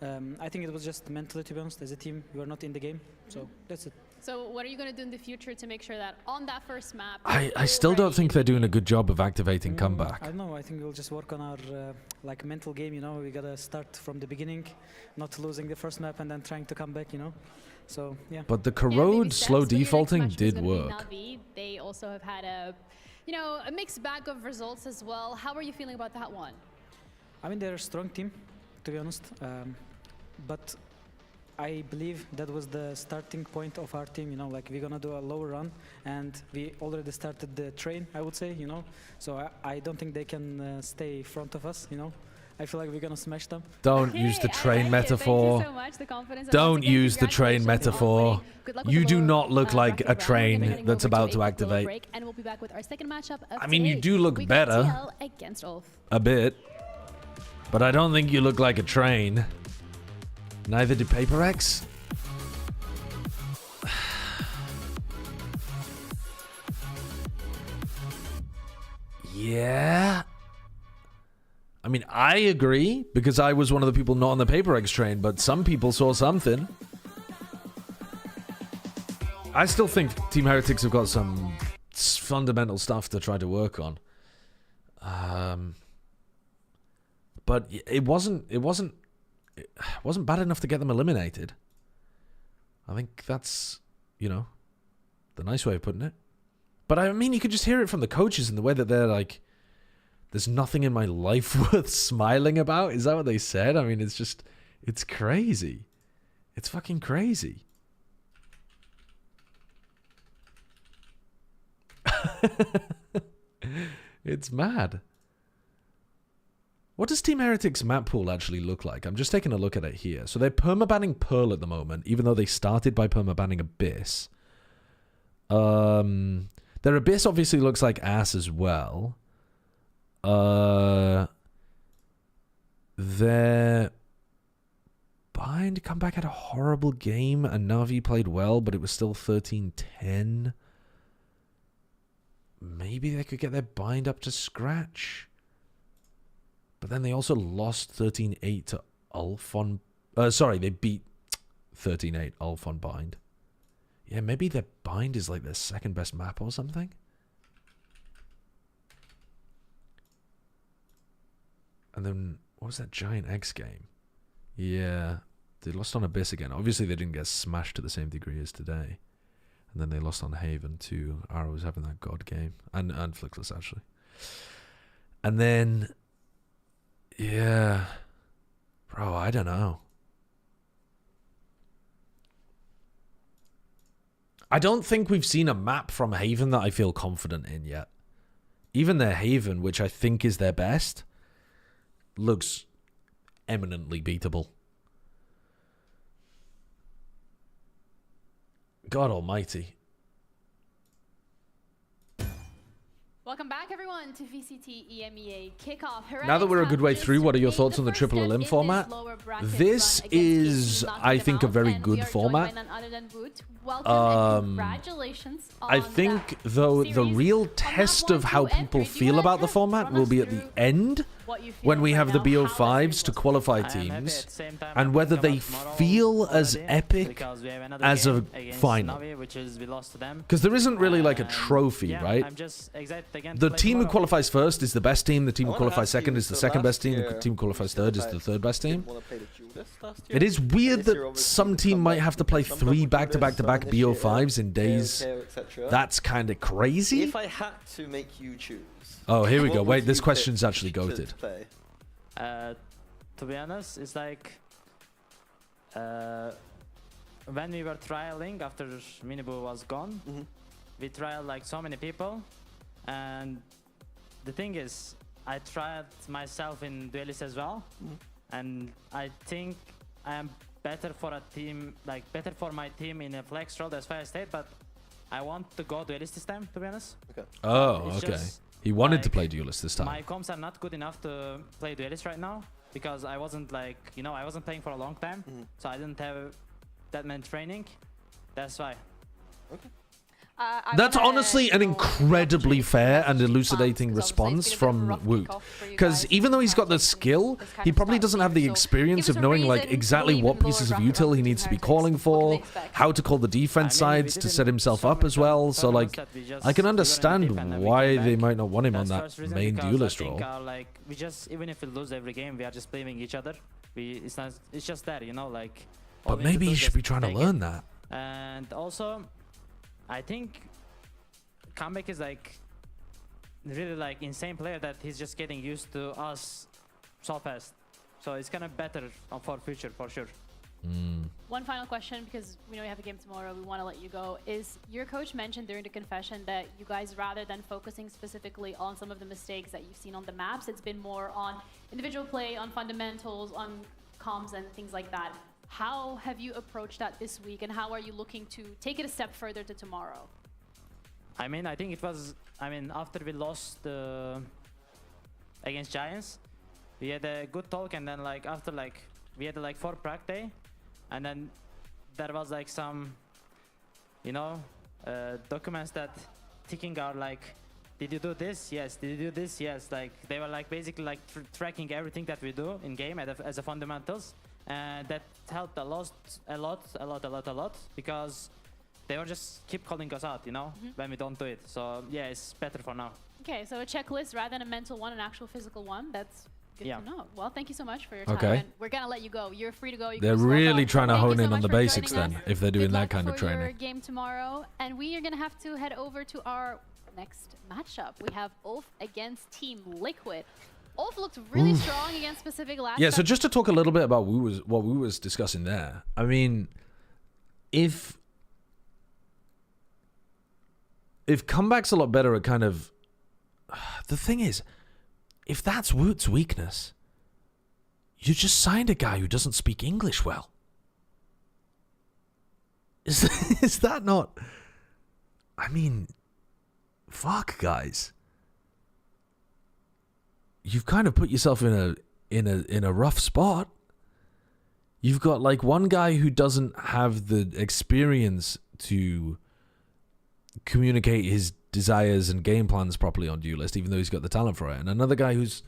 I think it was just mentally, to be honest. As a team, we were not in the game, so that's it. So what are you going to do in the future to make sure that on that first map... I still don't think they're doing a good job of activating comeback. I don't know. I think we'll just work on our like mental game, you know. We got to start from the beginning, not losing the first map and then trying to come back, you know. So, yeah. But the Corrode slow defaulting did work. Navi. They also have had a mixed bag of results as well. How are you feeling about that one? I mean, they're a strong team, to be honest. But I believe that was the starting point of our team, you know, like we're gonna do a lower run and we already started the train, I would say, you know. So I don't think they can stay in front of us, you know. I feel like we're gonna smash them. Don't use the train metaphor. Don't use the train metaphor. You do not look like a train that's about to activate. And we'll be back with our second matchup of I mean, you do look better. A bit. But I don't think you look like a train. Neither do Paper X. Yeah. I mean, I agree, because I was one of the people not on the Paper X train, but some people saw something. I still think Team Heretics have got some fundamental stuff to try to work on. But it wasn't bad enough to get them eliminated. I think that's, you know, the nice way of putting it. But I mean, you could just hear it from the coaches in the way that they're like, There's nothing in my life worth smiling about. Is that what they said? I mean, it's crazy. It's fucking crazy. It's mad. What does Team Heretics map pool actually look like? I'm just taking a look at it here. So they're permabanning Pearl at the moment, even though they started by permabanning Abyss. Their Abyss obviously looks like ass as well. Their Bind Comeback had a horrible game, and Na'Vi played well, but it was still 13-10. Maybe they could get their Bind up to scratch. But then they also lost 13-8 to ULF on... sorry, they beat 13-8 ULF on Bind. Yeah, maybe their Bind is like their second best map or something. And then, what was that Giant X game? Yeah, they lost on Abyss again. Obviously, they didn't get smashed to the same degree as today. And then they lost on Haven too. Arrow was having that God game. And Flickless, actually. And then... yeah. Bro, I don't know. I don't think we've seen a map from Haven that I feel confident in yet. Even their Haven, which I think is their best, looks eminently beatable. God almighty. Welcome back, everyone, to VCT EMEA kickoff. Now that we're a good way through, what are your thoughts on the triple elim format? This is, I think, a very good format. I think, though, the real test of how people feel about the format will be at the end, when we have the BO5s to qualify teams, and whether they feel as epic as a final. Because there isn't really like a trophy, right? The team who qualifies first is the best team, the team who qualifies second is the second best team, the team who qualifies third is the third best team. It is weird that some team might have to play 3 back-to-back-to-back BO5s in days. That's kind of crazy. If I had to make you choose... oh, here we go. Wait, this question's actually goated. To be honest, it's like when we were trialing after Minibu was gone, we tried like so many people, and the thing is, I tried myself in Duelist as well, and I think I am better for a team, like better for my team in a flex role. That's why I stayed, but I want to go Duelist this time, to be honest. Oh, okay. He wanted to play Duelist this time. My comps are not good enough to play Duelist right now because I wasn't like, you know, I wasn't playing for a long time, so I didn't have that many training. That's why. Okay. That's honestly an incredibly fair and elucidating response from Woot. Because even though he's got the skill, he probably doesn't have the experience of knowing like exactly what pieces of util he needs to be calling for, how to call the defense sides to set himself up as well. So like, I can understand why they might not want him on that main Duelist role. Like, we just, even if we lose every game, we are just blaming each other. It's just that, you know, like. But maybe you should be trying to learn that. And also, I think Comeback is like really like insane player that he's just getting used to us so fast. So it's kind of better for future for sure. One final question, because we know we have a game tomorrow, we want to let you go, is your coach mentioned during the confession that you guys, rather than focusing specifically on some of the mistakes that you've seen on the maps, it's been more on individual play, on fundamentals, on comms and things like that. How have you approached that this week, and how are you looking to take it a step further to tomorrow? I mean, I think it was, I mean, after we lost against Giants, we had a good talk, and then like after like, we had like 4 prac day, and then there was like some, you know, documents that ticking are like, did you do this? Yes. Did you do this? Yes. Like they were like basically like tracking everything that we do in game as a fundamentals. And that helped a lot, because they were just keep calling us out, you know, when we don't do it. So yeah, it's better for now. Okay, so a checklist rather than a mental one, an actual physical one. That's good to know. Well, thank you so much for your time. Okay. And we're gonna let you go. You're free to go. They're really trying to hone in on the basics then, if they're doing that kind of training. Good luck for your game tomorrow, and we are gonna have to head over to our next matchup. We have ULF against Team Liquid. ULF looked really strong against Pacific last Yeah, so time. just to talk a little bit about what we was discussing there. I mean, if comeback's a lot better at kind of... The thing is, if that's Woot's weakness, you just signed a guy who doesn't speak English well. Is that not... I mean, fuck, guys. You've kind of put yourself in a rough spot. You've got like one guy who doesn't have the experience to communicate his desires and game plans properly on Duelist, even though he's got the talent for it, and another guy who's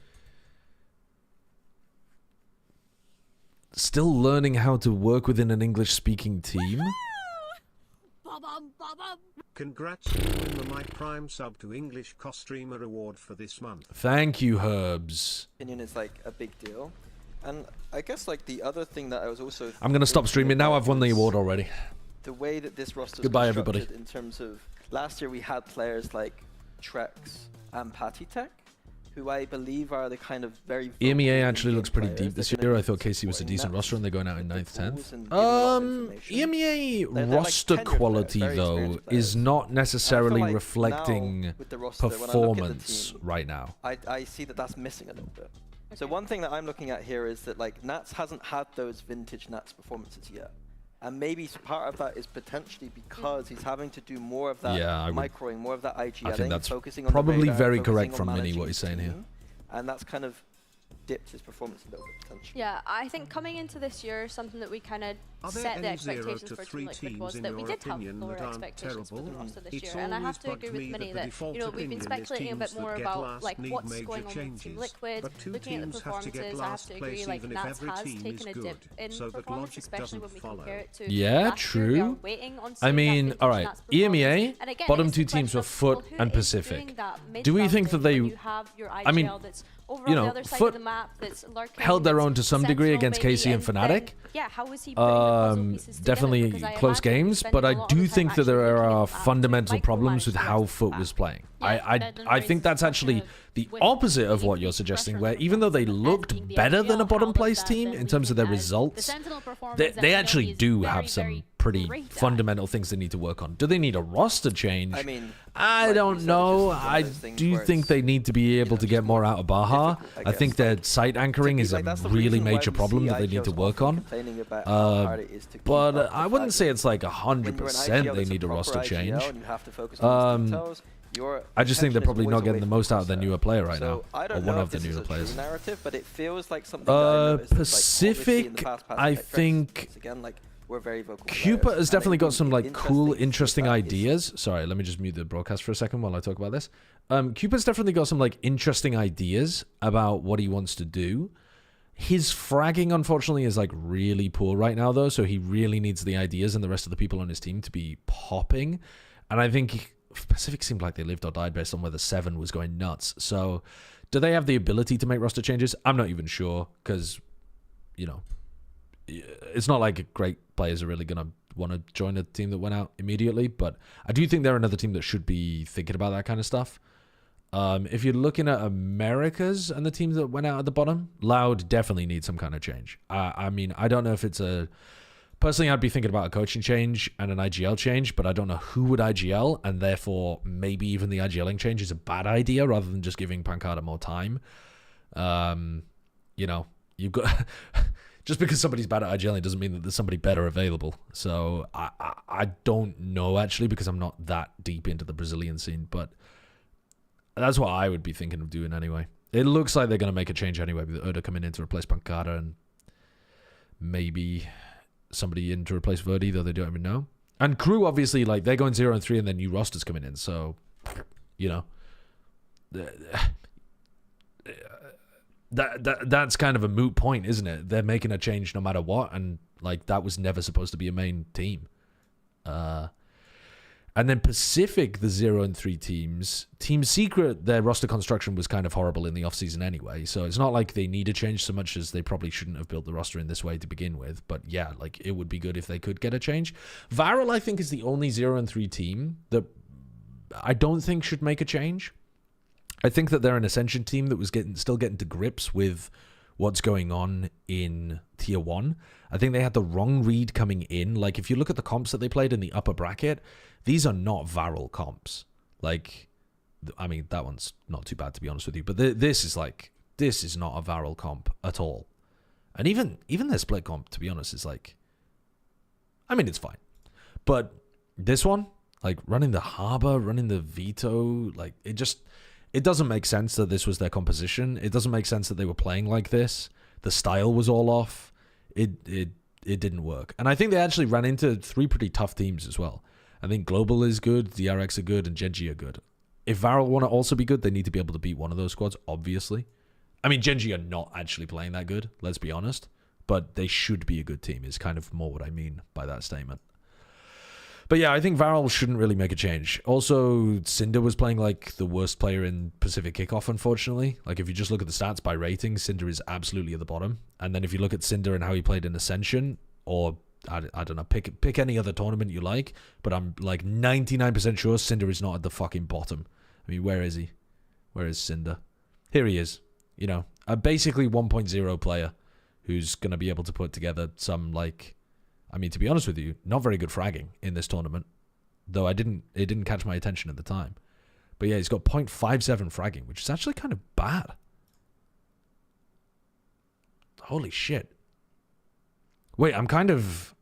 still learning how to work within an English-speaking team. Congrats on the My Prime sub to English Co-Streamer Award for this month. Thank you, Herbs. Opinion is like a big deal. And I guess like the other thing that I was also... I'm going to stop streaming now. I've won the award already. The way that this roster Goodbye, is everybody. constructed in terms of... Last year we had players like Trex and Patitech, who I believe are the kind of very... EMEA actually looks pretty deep this year. I thought KC was a decent roster and they're going out in 9th, 10th. EMEA roster quality, though, is not necessarily reflecting performance right now. I see that that's missing a little bit. So one thing that I'm looking at here is that like Nats hasn't had those vintage Nats performances yet. And maybe part of that is potentially because he's having to do more of that microing, more of that IGLing, I think that's focusing on probably the radar, very focusing correct on from Mini, managing what he's the saying here. team. And that's kind of dipped his performance a little bit potentially. Yeah, I think coming into this year, something that we kind of set the expectations for Team Liquid was that we did have lower expectations for the roster this year. And I have to agree with Mini that, you know, we've been speculating a bit more about like what's going on with Team Liquid, looking at the performances. I have to agree, like Nats has taken a dip in performance, especially when we compare it to last year. We are waiting on I mean, all right, Nats EMEA, and again, bottom it's two a teams question were of, Foot well, who and is Pacific. doing that Do we think that mid-round they... when you have your I mean, IGL that's over you on the know, other side Foot of the map, that's lurking, held their that's own to some degree sentinel against maybe, KC and Fnatic. then, yeah, how is he putting the puzzle pieces together? Definitely Because I close imagine games, spending but a I lot of do the time think that actually there looking are at that fundamental to problems with micromanage the how rest of Foot the was map. playing. Yeah, I think that's actually the opposite of what you're suggesting, where even though they looked better than a bottom place team in terms of their results, they actually do have some pretty fundamental things they need to work on. Do they need a roster change? I mean, I don't know. I do think they need to be able to get more out of Baja. I think their site anchoring is a really major problem that they need to work on. But I wouldn't say it's like 100% they need a roster change. I just think they're probably not getting the most out of their newer player right now, or one of the newer players. But it feels like something Pacific, I think Cupid has definitely got some like cool, interesting ideas. Sorry, let me just mute the broadcast for a second while I talk about this. Cupid's definitely got some like interesting ideas about what he wants to do. His fragging, unfortunately, is like really poor right now, though, so he really needs the ideas and the rest of the people on his team to be popping. And I think Pacific seemed like they lived or died based on whether 7 was going nuts. So do they have the ability to make roster changes? I'm not even sure, because, you know, it's not like great players are really going to want to join a team that went out immediately, but I do think they're another team that should be thinking about that kind of stuff. If you're looking at Americas and the teams that went out at the bottom, Loud definitely needs some kind of change. I mean, I don't know if it's a... Personally, I'd be thinking about a coaching change and an IGL change, but I don't know who would IGL, and therefore maybe even the IGLing change is a bad idea rather than just giving Pancada more time. You know, you've got... Just because somebody's bad at IGLing doesn't mean that there's somebody better available. So I don't know, actually, because I'm not that deep into the Brazilian scene, but that's what I would be thinking of doing anyway. It looks like they're going to make a change anyway, with Oda coming in to replace Pancada and maybe somebody in to replace Verdi, though they don't even know. And Crew, obviously, like, they're going 0-3 and then new rosters coming in, so, you know. That's kind of a moot point, isn't it? They're making a change no matter what, and, like, that was never supposed to be a main team. And then Pacific, the 0-3 teams, Team Secret, their roster construction was kind of horrible in the offseason anyway, so it's not like they need a change so much as they probably shouldn't have built the roster in this way to begin with, but yeah, like, it would be good if they could get a change. VARREL, I think, is the only 0-3 team that I don't think should make a change. I think that they're an Ascension team that was still getting to grips with what's going on in Tier 1. I think they had the wrong read coming in. Like, if you look at the comps that they played in the upper bracket, these are not VARREL comps. Like, I mean, that one's not too bad, to be honest with you. But this is not a VARREL comp at all. And even their split comp, to be honest, is like, I mean, it's fine. But this one, like, running the Harbor, running the Veto, like, it doesn't make sense that this was their composition. It doesn't make sense that they were playing like this. The style was all off. It didn't work. And I think they actually ran into 3 pretty tough teams as well. I think Global is good, DRX are good, and Gen.G are good. If VARREL want to also be good, they need to be able to beat one of those squads, obviously. I mean, Gen.G are not actually playing that good, let's be honest. But they should be a good team, is kind of more what I mean by that statement. But yeah, I think VARREL shouldn't really make a change. Also, Cinder was playing like the worst player in Pacific Kickoff, unfortunately. Like, if you just look at the stats by rating, Cinder is absolutely at the bottom. And then if you look at Cinder and how he played in Ascension, or I don't know, pick any other tournament you like, but I'm like 99% sure Cinder is not at the fucking bottom. I mean, where is he? Where is Cinder? Here he is. You know, a basically 1.0 player who's going to be able to put together some, like, I mean, to be honest with you, not very good fragging in this tournament, though it didn't catch my attention at the time. But yeah, he's got 0.57 fragging, which is actually kind of bad. Holy shit. Wait, I'm kind of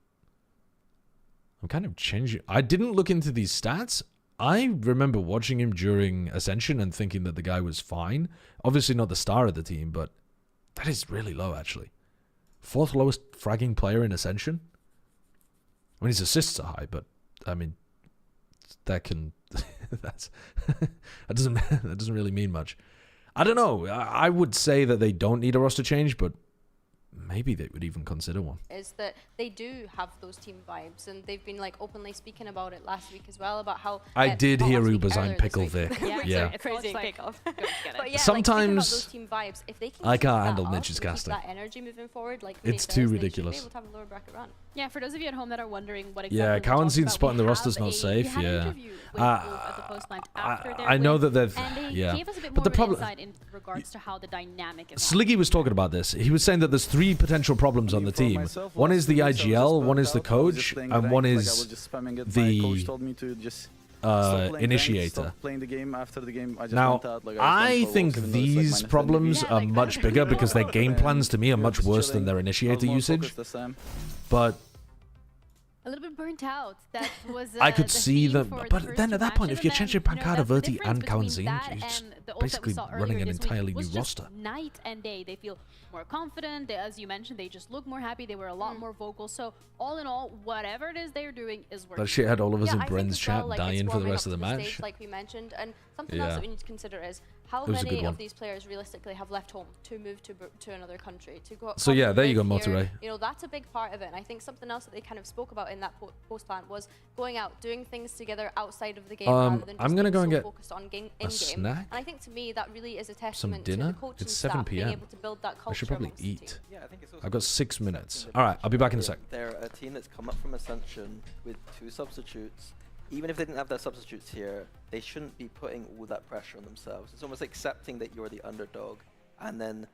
changing. I didn't look into these stats. I remember watching him during Ascension and thinking that the guy was fine. Obviously not the star of the team, but that is really low, actually. 4th lowest fragging player in Ascension. I mean, his assists are high, but I mean, that doesn't really mean much. I don't know. I would say that they don't need a roster change, but maybe they would even consider one. Is that they do have those team vibes, and they've been like openly speaking about it last week as well, about how I did hear Ubersign pickle Vic. Yeah, crazy kickoff. But yeah, sometimes like, about those team vibes, if they can I can't keep handle that Ninja's up, casting. keep that energy moving forward, like it's too ridiculous. They should be able to have a lower bracket run. Yeah, for those of you at home that are wondering what exactly yeah, Cowan's spot in the roster's not safe. Yeah, I know that they've. Yeah, gave us a bit but more the problem insight in regards to how the dynamic is. Sliggy was talking about this. He was saying that there's 3 potential problems on the team. One is the IGL, one is the coach, and one is the initiator. Now, I think these problems are much bigger because their game plans to me are much worse than their initiator usage. But a little bit burnt out. That was I could see them, but then at that point, if you're changing Pancada, Verti, and Kawanzin, you're basically running an entirely new roster. Night and day, they feel more confident. They, as you mentioned, they just look more happy. They were a lot more vocal. So all in all, whatever it is they're doing is working. That shit had all of us in Bren's chat like, dying for the rest of the match. Stage, like we mentioned, and something else that we need to consider is how many of these players realistically have left home to move to another country to go. So yeah, there you go, Motorway. You know, that's a big part of it, and I think something else that they kind of spoke about in that post plan was going out, doing things together outside of the game rather than just being so focused on in-game. And I think to me that really is a testament to the coaching staff being able to build that culture. I should probably eat. Yeah, I think it's I've got 6 minutes. All right, I'll be back in a sec. They're a team that's come up from Ascension with 2 substitutes. Even if they didn't have their substitutes here, they shouldn't be putting all that pressure on themselves. It's almost accepting that you're the underdog, and then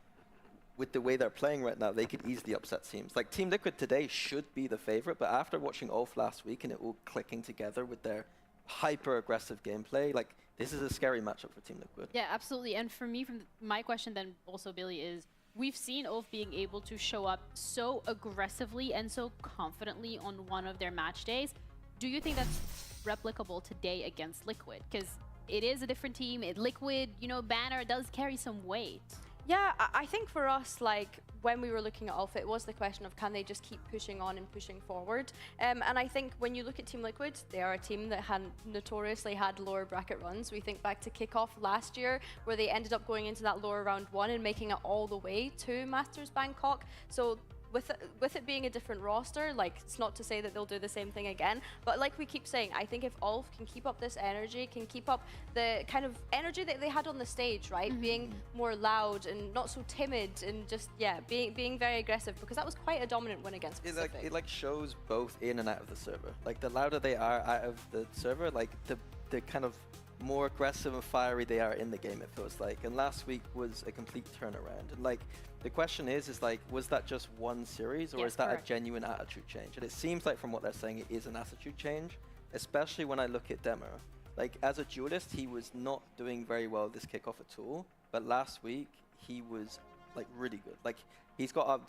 with the way they're playing right now, they could easily upset teams. Like Team Liquid today should be the favorite, but after watching ULF last week and it all clicking together with their hyper-aggressive gameplay, like this is a scary matchup for Team Liquid. Yeah, absolutely. And for me, my question then also, Billy, is we've seen ULF being able to show up so aggressively and so confidently on one of their match days. Do you think that's replicable today against Liquid? Because it is a different team. Liquid, you know, banner does carry some weight. Yeah, I think for us, like, when we were looking at ULF, it was the question of can they just keep pushing on and pushing forward? And I think when you look at Team Liquid, they are a team that had notoriously had lower bracket runs. We think back to Kickoff last year, where they ended up going into that lower round 1 and making it all the way to Masters Bangkok. So with it being a different roster, like, it's not to say that they'll do the same thing again, but like we keep saying, I think if ULF can keep up this energy, can keep up the kind of energy that they had on the stage, right? Being more loud and not so timid and just, yeah, being very aggressive, because that was quite a dominant win against Pacific. It like shows both in and out of the server. Like the louder they are out of the server, like the kind of more aggressive and fiery they are in the game, it feels like. And last week was a complete turnaround. And like, the question is like, was that just one series, or is that a genuine attitude change? And it seems like from what they're saying, it is an attitude change, especially when I look at Demo. Like, as a duelist, he was not doing very well this kickoff at all. But last week, he was like really good. Like, he's got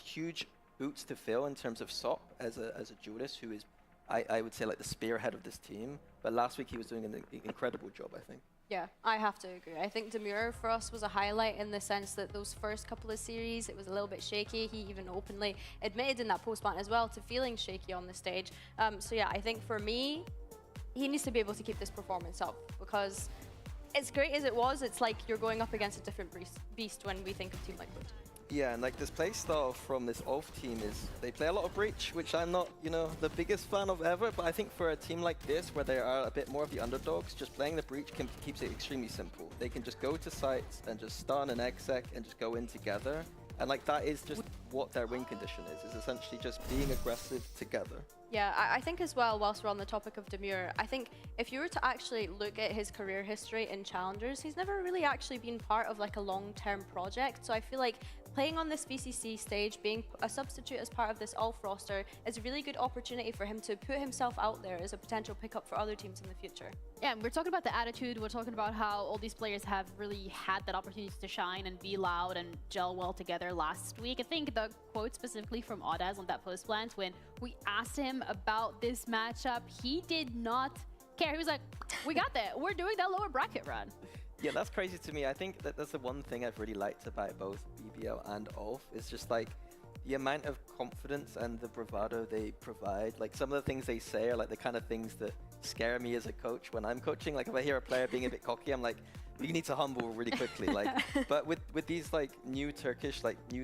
huge boots to fill in terms of SOP as a duelist, who is, I would say, like the spearhead of this team. But last week he was doing an incredible job, I think. Yeah, I have to agree. I think Demure for us was a highlight in the sense that those first couple of series, it was a little bit shaky. He even openly admitted in that post-ban as well to feeling shaky on the stage. So yeah, I think for me, he needs to be able to keep this performance up, because as great as it was, it's like you're going up against a different beast when we think of Team Liquid. Yeah, and like this play style from this ULF team is, they play a lot of breach, which I'm not, you know, the biggest fan of ever, but I think for a team like this, where they are a bit more of the underdogs, just playing the breach keeps it extremely simple. They can just go to sites and just stun and exec and just go in together. And like that is just what their win condition is essentially just being aggressive together. Yeah, I think as well, whilst we're on the topic of Demure, I think if you were to actually look at his career history in Challengers, he's never really actually been part of like a long-term project. So I feel like playing on this VCC stage, being a substitute as part of this ULF roster, is a really good opportunity for him to put himself out there as a potential pickup for other teams in the future. Yeah, we're talking about the attitude, we're talking about how all these players have really had that opportunity to shine and be loud and gel well together last week. I think the quote specifically from Audaz on that post plant, when we asked him about this matchup, he did not care. He was like, we got that, we're doing that lower bracket run. Yeah, that's crazy to me. I think that that's the one thing I've really liked about both BBL and ULF. It's just like the amount of confidence and the bravado they provide. Like some of the things they say are like the kind of things that scare me as a coach when I'm coaching. Like if I hear a player being a bit cocky, I'm like, you need to humble really quickly. Like, but with these like new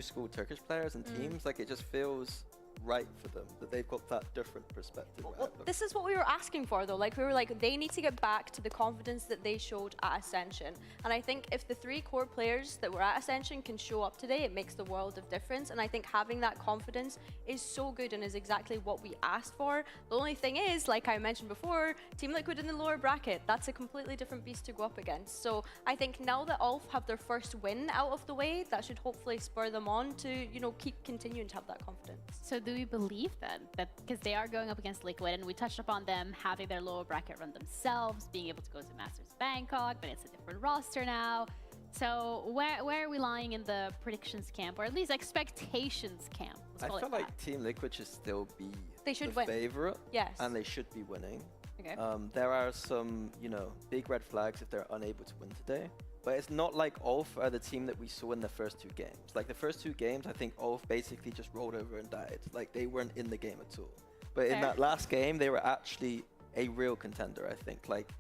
school Turkish players and teams, like it just feels right for them that they've got that different perspective. Well, this is what we were asking for though. Like we were like, they need to get back to the confidence that they showed at Ascension. And I think if the 3 core players that were at Ascension can show up today, it makes the world of difference. And I think having that confidence is so good and is exactly what we asked for. The only thing is, like I mentioned before, Team Liquid in the lower bracket, that's a completely different beast to go up against. So I think now that ULF have their first win out of the way, that should hopefully spur them on to, you know, keep continuing to have that confidence. So do we believe then that, because they are going up against Liquid, and we touched upon them having their lower bracket run themselves, being able to go to Masters Bangkok, but it's a different roster now. So where are we lying in the predictions camp, or at least expectations camp? I feel like Team Liquid should still be the favorite. Yes. And they should be winning. Okay. There are some, you know, big red flags if they're unable to win today. But it's not like ULF are the team that we saw in the first 2 games. Like the first 2 games, I think ULF basically just rolled over and died. Like they weren't in the game at all. But in that last game, they were actually a real contender, I think. Like,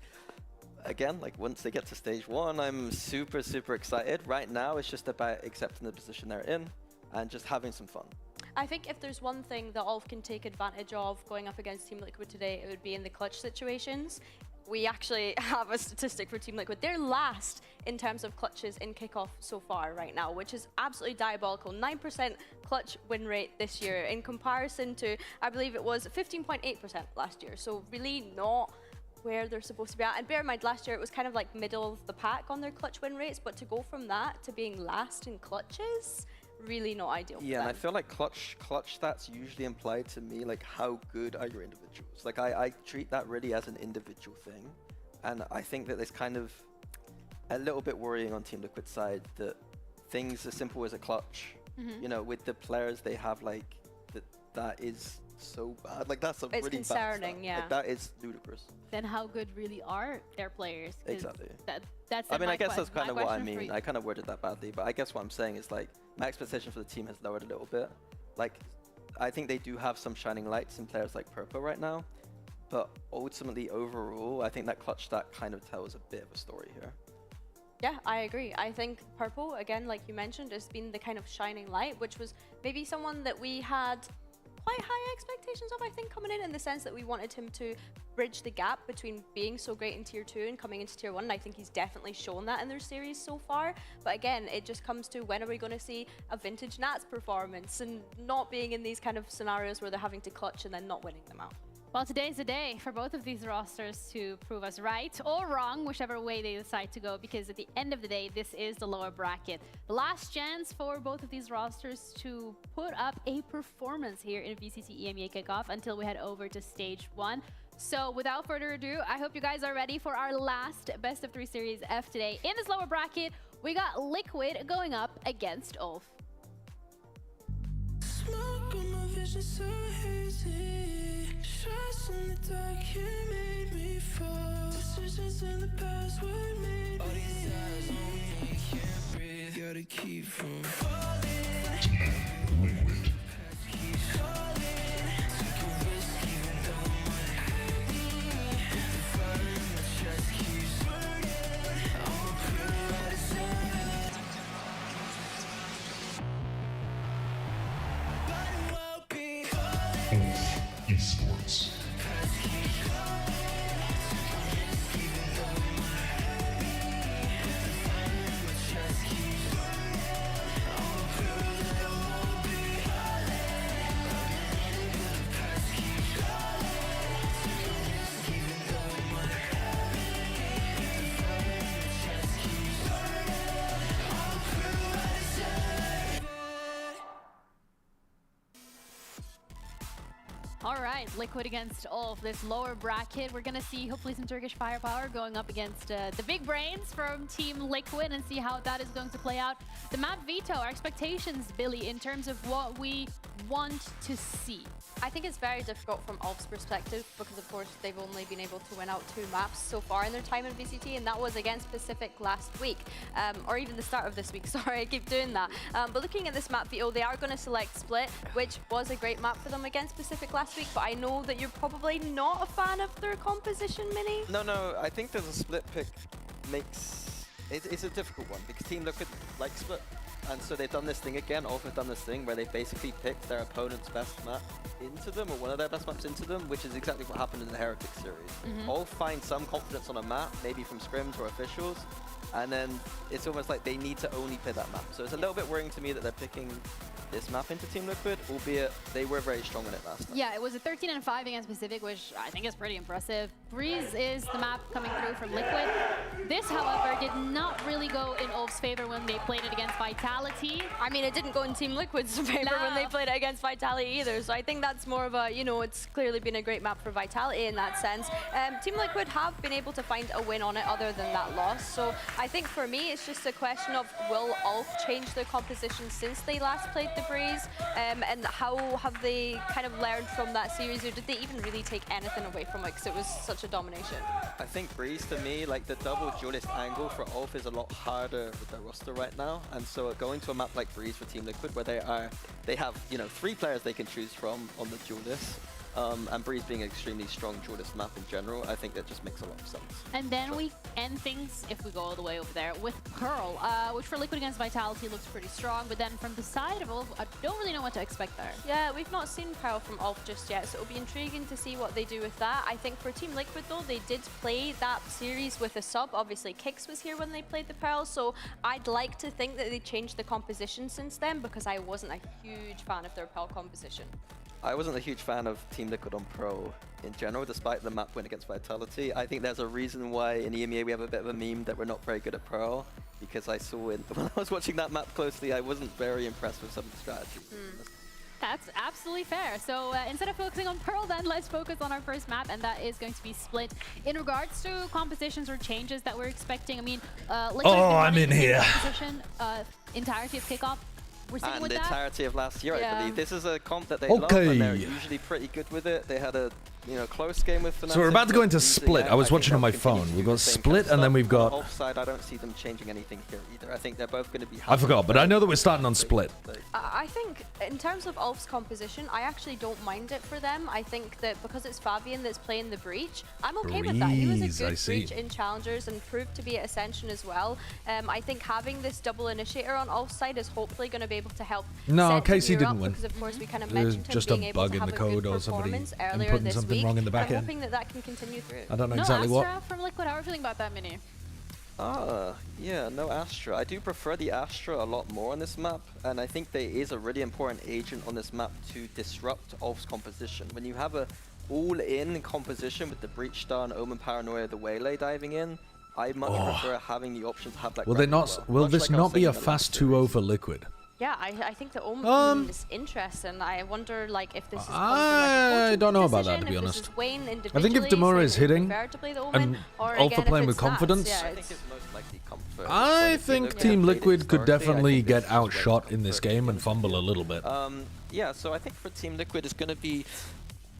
again, like once they get to stage 1, I'm super, super excited. Right now, it's just about accepting the position they're in and just having some fun. I think if there's one thing that ULF can take advantage of going up against Team Liquid today, it would be in the clutch situations. We actually have a statistic for Team Liquid. They're last in terms of clutches in kickoff so far right now, which is absolutely diabolical. 9% clutch win rate this year in comparison to, I believe it was 15.8% last year. So really not where they're supposed to be at. And bear in mind, last year it was kind of like middle of the pack on their clutch win rates, but to go from that to being last in clutches, really not ideal for them. And I feel like clutch stats usually imply to me like how good are your individuals. Like I treat that really as an individual thing, and I think that it's kind of a little bit worrying on Team Liquid's side that things as simple as a clutch, you know, with the players they have, like that is so bad. Like that's a really concerning, bad stat. yeah. Like that is ludicrous. Then how good really are their players? Exactly. That's I mean, I guess that's kind of what I mean. I kind of worded that badly, but I guess what I'm saying is like my expectation for the team has lowered a little bit. Like, I think they do have some shining lights in players like Purple right now, but ultimately overall, I think that clutch stat kind of tells a bit of a story here. Yeah, I agree. I think Purple, again, like you mentioned, has been the kind of shining light, which was maybe someone that we had quite high expectations of, I think, coming in the sense that we wanted him to bridge the gap between being so great in Tier 2 and coming into Tier 1, and I think he's definitely shown that in their series so far. But again, it just comes to when are we going to see a vintage Nats performance and not being in these kind of scenarios where they're having to clutch and then not winning them out. Well, today's the day for both of these rosters to prove us right or wrong, whichever way they decide to go, because at the end of the day, this is the lower bracket. The last chance for both of these rosters to put up a performance here in VCT EMEA kickoff until we head over to stage 1. So without further ado, I hope you guys are ready for our last best of 3 series F today. In this lower bracket, we got Liquid going up against ULF. Smoke on my vision so hazy. Shots in the dark, you made me fall. Decisions in the past, what made me. All these eyes on me, can't breathe. Gotta keep from falling. Keep falling. Take a risk even though my hurt me. The fire in my chest keeps burning. I'ma prove I deserve. But we'll be falling. Esports. All right, Liquid against ULF, this lower bracket. We're gonna see hopefully some Turkish firepower going up against the big brains from Team Liquid and see how that is going to play out. The map veto, our expectations, Billy, in terms of what we want to see. I think it's very difficult from ULF's perspective because, of course, they've only been able to win out 2 maps so far in their time in VCT, and that was against Pacific last week, or even the start of this week. Sorry, I keep doing that. But looking at this map veto, they are going to select Split, which was a great map for them against Pacific last week, but I know that you're probably not a fan of their composition, Mini. No, I think there's a Split pick makes... It's a difficult one because Team Liquid like Split. And so they've done this thing again, ULF have done this thing where they basically picked their opponent's best map into them, or one of their best maps into them, which is exactly what happened in the Heretics series. ULF find some confidence on a map, maybe from scrims or officials, and then it's almost like they need to only play that map. So it's a little bit worrying to me that they're picking this map into Team Liquid, albeit they were very strong in it last time. Yeah, it was a 13-5 against Pacific, which I think is pretty impressive. Breeze is the map coming through for Liquid. This, however, did not really go in ULF's favor when they played it against Vitality. I mean, it didn't go in Team Liquid's favor when they played it against Vitality either, so I think that's more of a, you know, it's clearly been a great map for Vitality in that sense. Team Liquid have been able to find a win on it other than that loss, so I think for me it's just a question of will ULF change their composition since they last played the Breeze, and how have they kind of learned from that series, or did they even really take anything away from it because it was such a domination? I think Breeze, to me, like the double duelist angle for ULF is a lot harder with their roster right now, and so going to a map like Breeze for Team Liquid where they have, you know, 3 players they can choose from on the duelist, and Breeze being an extremely strong duelist map in general, I think that just makes a lot of sense. And then we end things, if we go all the way over there, with Pearl, which for Liquid against Vitality looks pretty strong, but then from the side of ULF, I don't really know what to expect there. Yeah, we've not seen Pearl from ULF just yet, so it'll be intriguing to see what they do with that. I think for Team Liquid, though, they did play that series with a sub. Obviously, Kix was here when they played the Pearl, so I'd like to think that they changed the composition since then, because I wasn't a huge fan of their Pearl composition. I wasn't a huge fan of Team Liquid on Pro in general, despite the map win against Vitality. I think there's a reason why in EMEA we have a bit of a meme that we're not very good at Pro, because I saw when I was watching that map closely, I wasn't very impressed with some of the strategies. That's absolutely fair. So instead of focusing on Pearl, then let's focus on our first map, and that is going to be Split. In regards to compositions or changes that we're expecting, I mean, I'm in here. Entirety of kickoff. We're sticking and with the that. entirety of last year, Yeah. I believe. This is a comp that they love, and they're usually pretty good with it. They had a close game with Fnatic. So we're about to go into Split. I was watching on my phone. We've got Split, and then we've got... Offside, I don't see them changing anything here either. I think they're both going to be... I forgot, but I know that we're starting on Split. I think, in terms of ULF's composition, I actually don't mind it for them. I think that because it's Fabian that's playing the Breach, I'm okay with that. He was a good Breach in Challengers and proved to be at Ascension as well. I think having this double initiator on ULF's side is hopefully going to be able to help. No, KC didn't win. Because of course we kind of There's mentioned just him a being able bug to in have the a code good or somebody performance earlier inputting this something week. wrong in the back I'm end. hoping that that can continue through. I don't know No exactly what. Astra from Liquid. How are we feeling about that, Mini? Yeah, no Astra. I do prefer the Astra a lot more on this map, and I think there is a really important agent on this map to disrupt ULF's composition. When you have a all in composition with the Breach Star and Omen Paranoia, the Waylay diving in, I much prefer having the option to have like. Will they not? Will this not be a fast 2-0 for Liquid? Yeah, I think the Omen is interesting. I wonder like if this is. I don't know about that, to be honest. I think if Demora is hitting and Alpha playing with confidence, I think it's most likely comfort. I think Team Liquid could definitely get outshot in this game and fumble a little bit. Yeah, so I think for Team Liquid it's going to be,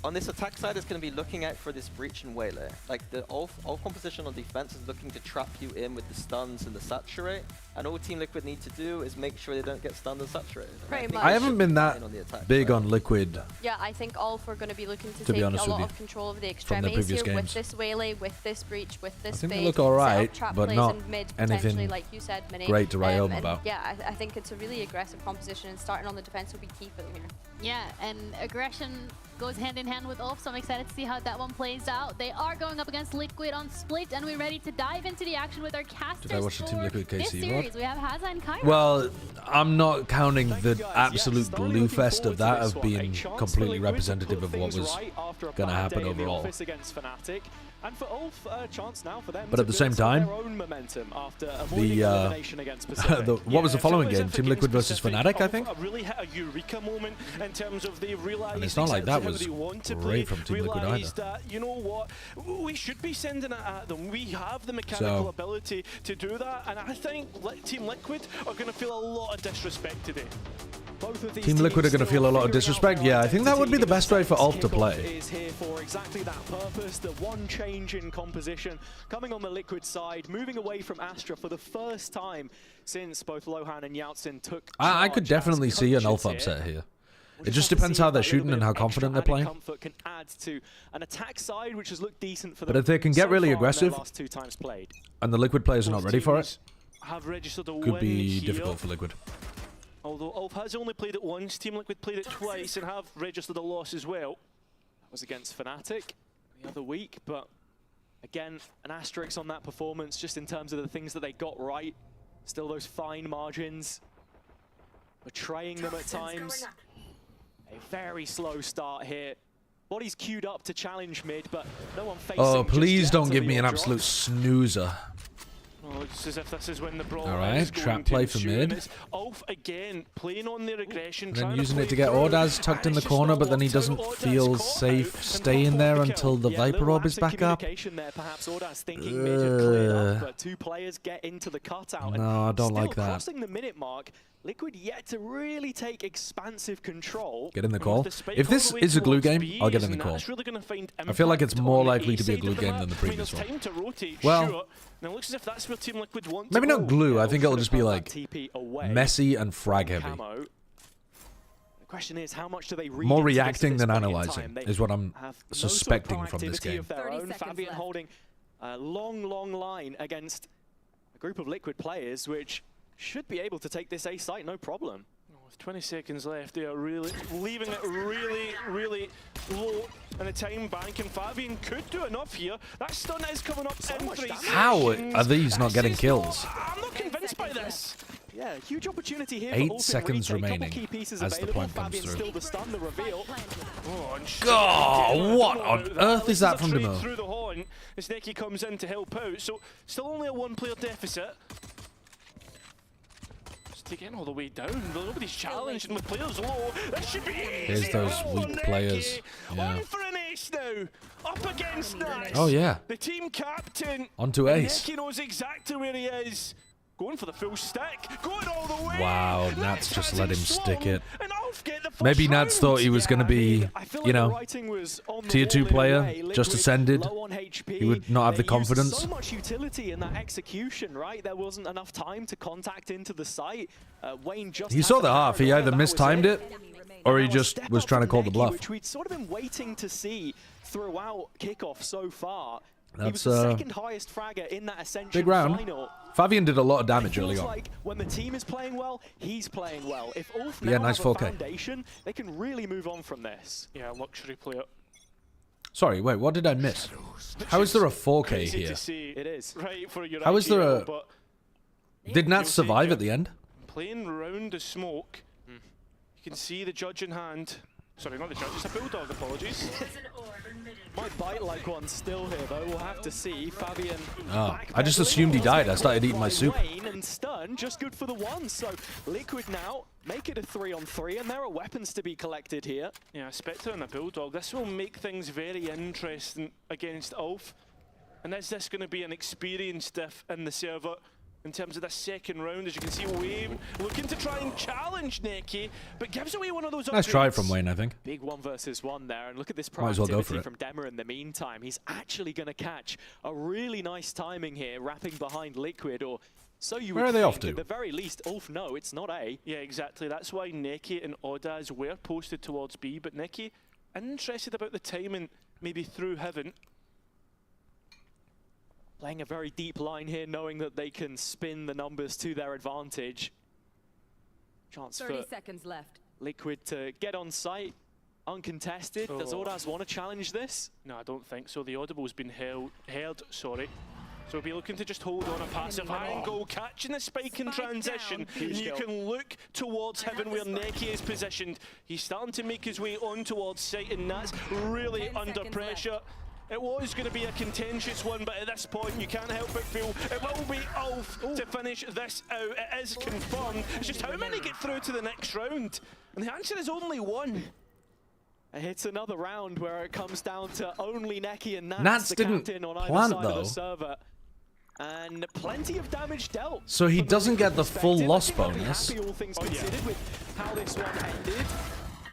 on this attack side, it's going to be looking out for this Breach and Waylay. Like the all composition on defense is looking to trap you in with the stuns and the saturate, and all Team Liquid need to do is make sure they don't get stunned and saturated. I haven't been that big on Liquid. Yeah, I think ALF are going to be looking to take a lot of control of the extremities here with this Waylay, with this Breach, with this I think they look alright, but not anything like you said, Minnie. great to write home about. Yeah, I think it's a really aggressive composition, and starting on the defense will be key for them here. Yeah, and aggression goes hand in hand with ALF, so I'm excited to see how that one plays out. They are going up against Liquid on Split, and we're ready to dive into the action with our casters. Did I watch the Team Liquid KC this series? We have Haza and Kyra. Well, I'm not counting the absolute glue fest of that of being completely representative of what was going to happen overall. And for ULF, a chance now for them but at the same time, what was the following game? Team Liquid versus Fnatic, I think? Really hit a eureka moment in terms of they realized and it's not like that was great from Team Liquid either. You know what? We should be sending it at them. We have the mechanical ability to do that, and I think Team Liquid are going to feel a lot of disrespect today. Team Liquid are going to feel a lot of disrespect. Yeah, I think that would be the best way for ULF to play. Is here for exactly that purpose. The one change in composition coming on the Liquid side, moving away from Astra for the first time since both Lohan and Yao-Tsin took. I could definitely see an ULF upset here. It just depends how they're shooting and how confident they're playing. Can add to an attack side which has looked decent for them. But if they can get really aggressive and the Liquid players are not ready for it, could be difficult for Liquid. Although ULF has only played it once, Team Liquid played it twice and have registered a loss as well. That was against Fnatic the other week, but again, an asterisk on that performance just in terms of the things that they got right. Still those fine margins, betraying them at times. A very slow start here. Body's queued up to challenge mid, but no one facing. Oh, please don't give me an absolute snoozer. Oh, it's as if this is when the brawl Alright, trap play for mid. ULF again playing on their aggression, then using it to get Ordaz tucked in the corner, but then he doesn't feel safe staying there until the Viper Orb is back up. Perhaps Ordaz thinking mid had cleared up, but two players get into the cutout. No, I don't like that. Crossing the minute mark, Liquid yet to really take expansive control. Get in the call. If this is a glue game, I'll get in the call. I feel like it's more likely to be a glue game than the previous one. Well, now looks as if that's where Team Liquid want maybe not glue. I think it'll just be like messy and frag heavy. The question is, how much do they read more reacting than analyzing is what I'm suspecting from this game. Fabian holding a long line against a group of Liquid players, which should be able to take this A site, no problem. With 20 seconds left, they are really leaving it really low in the time bank, and Fabian could do enough here. That stun is coming up in 3 seconds. How are these not getting kills? I'm not convinced by this. Yeah, huge opportunity here. 8 seconds remaining as the point comes through. Still the stun, the reveal. God, what on earth is that from Demo? Through the horn, Sneki comes in to help out. So still only a 1-player deficit. Again all the way down, nobody's challenged and the players low. This should be easy. Here's those weak players. Yeah. On for an ace now. Up against Nats. Oh yeah. The team captain. Onto ace. Neki knows exactly where he is. Going for the full stack. Going all the way. Wow, Nats just let him stick it. Maybe Nats thought he was going to be, you know, tier 2 player, just ascended. He would not have the confidence. So much utility in that execution, right? There wasn't enough time to contact into the site. Wayne just he saw the half. He either mistimed it, or he just was trying to call the bluff. Which we'd sort of been waiting to see throughout kickoff so far. That's he was the second highest fragger in that Ascension big round. final. Fabian did a lot of damage early on. Like when the team is playing well, he's playing well. If ULF yeah, now nice have a 4K. foundation, they can really move on from this. Yeah, luxury player. Sorry, wait, what did I miss? How is there a 4K here? To see. It is. Right for your how is there a... Did Nats survive at the end? Playing around the smoke. You can see the judge in hand. Sorry, not the judge, it's a bulldog, apologies. Might bite like one still here, though. We'll have to see. Fabian. I just assumed he died. I started eating my soup. Wayne and stun, just good for the one. So Liquid now make it a 3-on-3, and there are weapons to be collected here. Yeah, Spectre and a Bulldog. This will make things very interesting against ULF. And is this going to be an experience diff in the server? In terms of the second round, as you can see, Wayne looking to try and challenge Neki, but gives away one of those. Nice try from Wayne, I think. Big 1-versus-1 there, and look at this Might as well go for proactivity it. from Dema in the meantime. He's actually going to catch a really nice timing here, wrapping behind Liquid, or so you would Where are they think. off to? At the very least, ULF, no, it's not A. Yeah, exactly. That's why Neki and Odaz were posted towards B, but Neki, interested about the timing, maybe through Heaven. Playing a very deep line here, knowing that they can spin the numbers to their advantage. Chance 30 for seconds left. Liquid to get on site, uncontested. Does Odaz want to challenge this? No, I don't think so. The audible's been heard, sorry. So we'll be looking to just hold on a passive angle, catching the spike in transition. And you can look towards Heaven where Neki is positioned. He's starting to make his way on towards site, and that's really under pressure. It was going to be a contentious one, but at this point, you can't help but feel it will be ULF to finish this out. It is confirmed. It's just how many get through to the next round? And the answer is only one. It hits another round where it comes down to only Neki and Nats, the captain on either side of the server. And plenty of damage dealt. So he doesn't get the full loss bonus. Happy, all things considered, with how this one ended.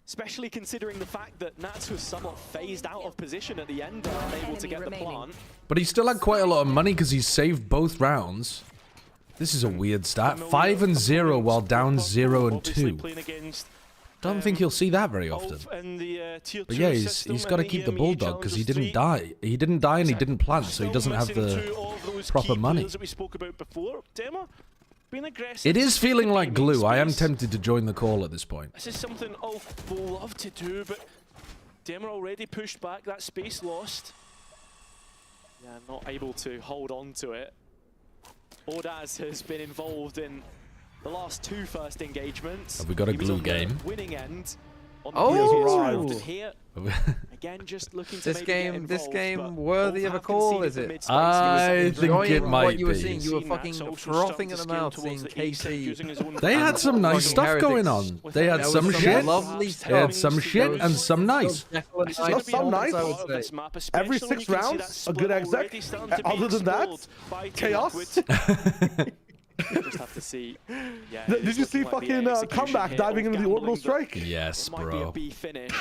Especially considering the fact that Nats was somewhat phased out of position at the end and unable to get the plant. But he still had quite a lot of money because he saved both rounds. This is a weird stat. 5-0 while down 0-2. Don't think you'll see that very often. But yeah, he's got to keep the Bulldog because he didn't die. He didn't die and he didn't plant, so he doesn't have the proper money. It is feeling like glue. I am tempted to join the call at this point. This is something ULF will love to do, but Dema already pushed back, that space lost. Yeah, not able to hold on to it. Odaz has been involved in the last two first engagements. Have we got a glue game? Winning end. Oh! Here. Again, just looking to this game worthy of a call, is it? I think it might what you were be. seeing, you were fucking frothing at the mouth seeing KC. They had some nice stuff going on. They had some shit. They had some shit and some nice. Just some nice. Every 6 rounds, a good exec. Other than that, chaos. Just have to see. Yeah, did you see fucking comeback diving into the orbital strike? Yes, bro. B finish.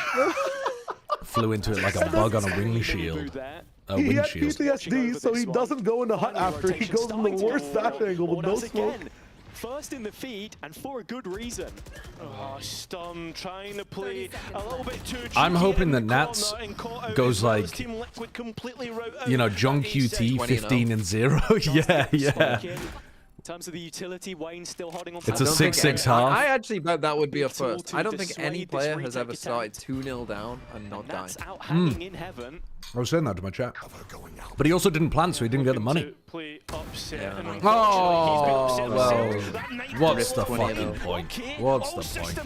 Flew into it like a bug on a windshield. A He had windshield. PTSD, so he doesn't go in the hut after. He goes in the worst dash angle with no smoke. First in the feed, and for a good reason. Oh, Stum trying to play a little bit too cheeky. I'm hoping that Nats goes like, you know, John QT 15-0. Yeah, yeah. In terms of the utility, Wayne's still holding on. It's a 6-6 half. I actually bet that would be a first. I don't think any player has ever started 2-0 down and not died. Out hanging in Heaven. I was saying that to my chat. But he also didn't plant, so he didn't get the money. Yeah. Oh, well, what's the fucking point? What's the point?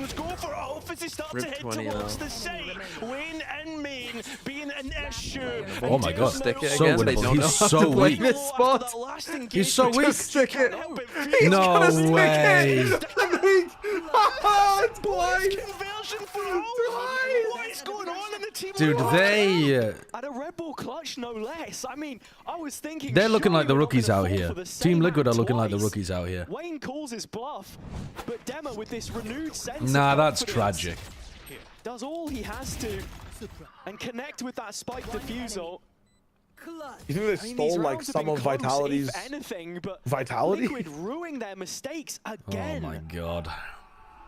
Rip 20 Wayne and Main being an issue. Oh my god, stick it so again. They winnable. don't know He's how so to play weak. this spot. He's so weak. Just stick it. No way. It's blind. What is going on in the team? Dude, they... At a Red Bull clutch, no less. I mean, I was thinking... They're looking like the rookies out here. Team Liquid are looking like the rookies out here. Wayne calls his bluff, but Dema with this renewed sense Nah, of that's confidence tragic. does all he has to and connect with that spike defusal. You think they stole like some of Vitality's vitality? Liquid ruining their mistakes again. Oh my god.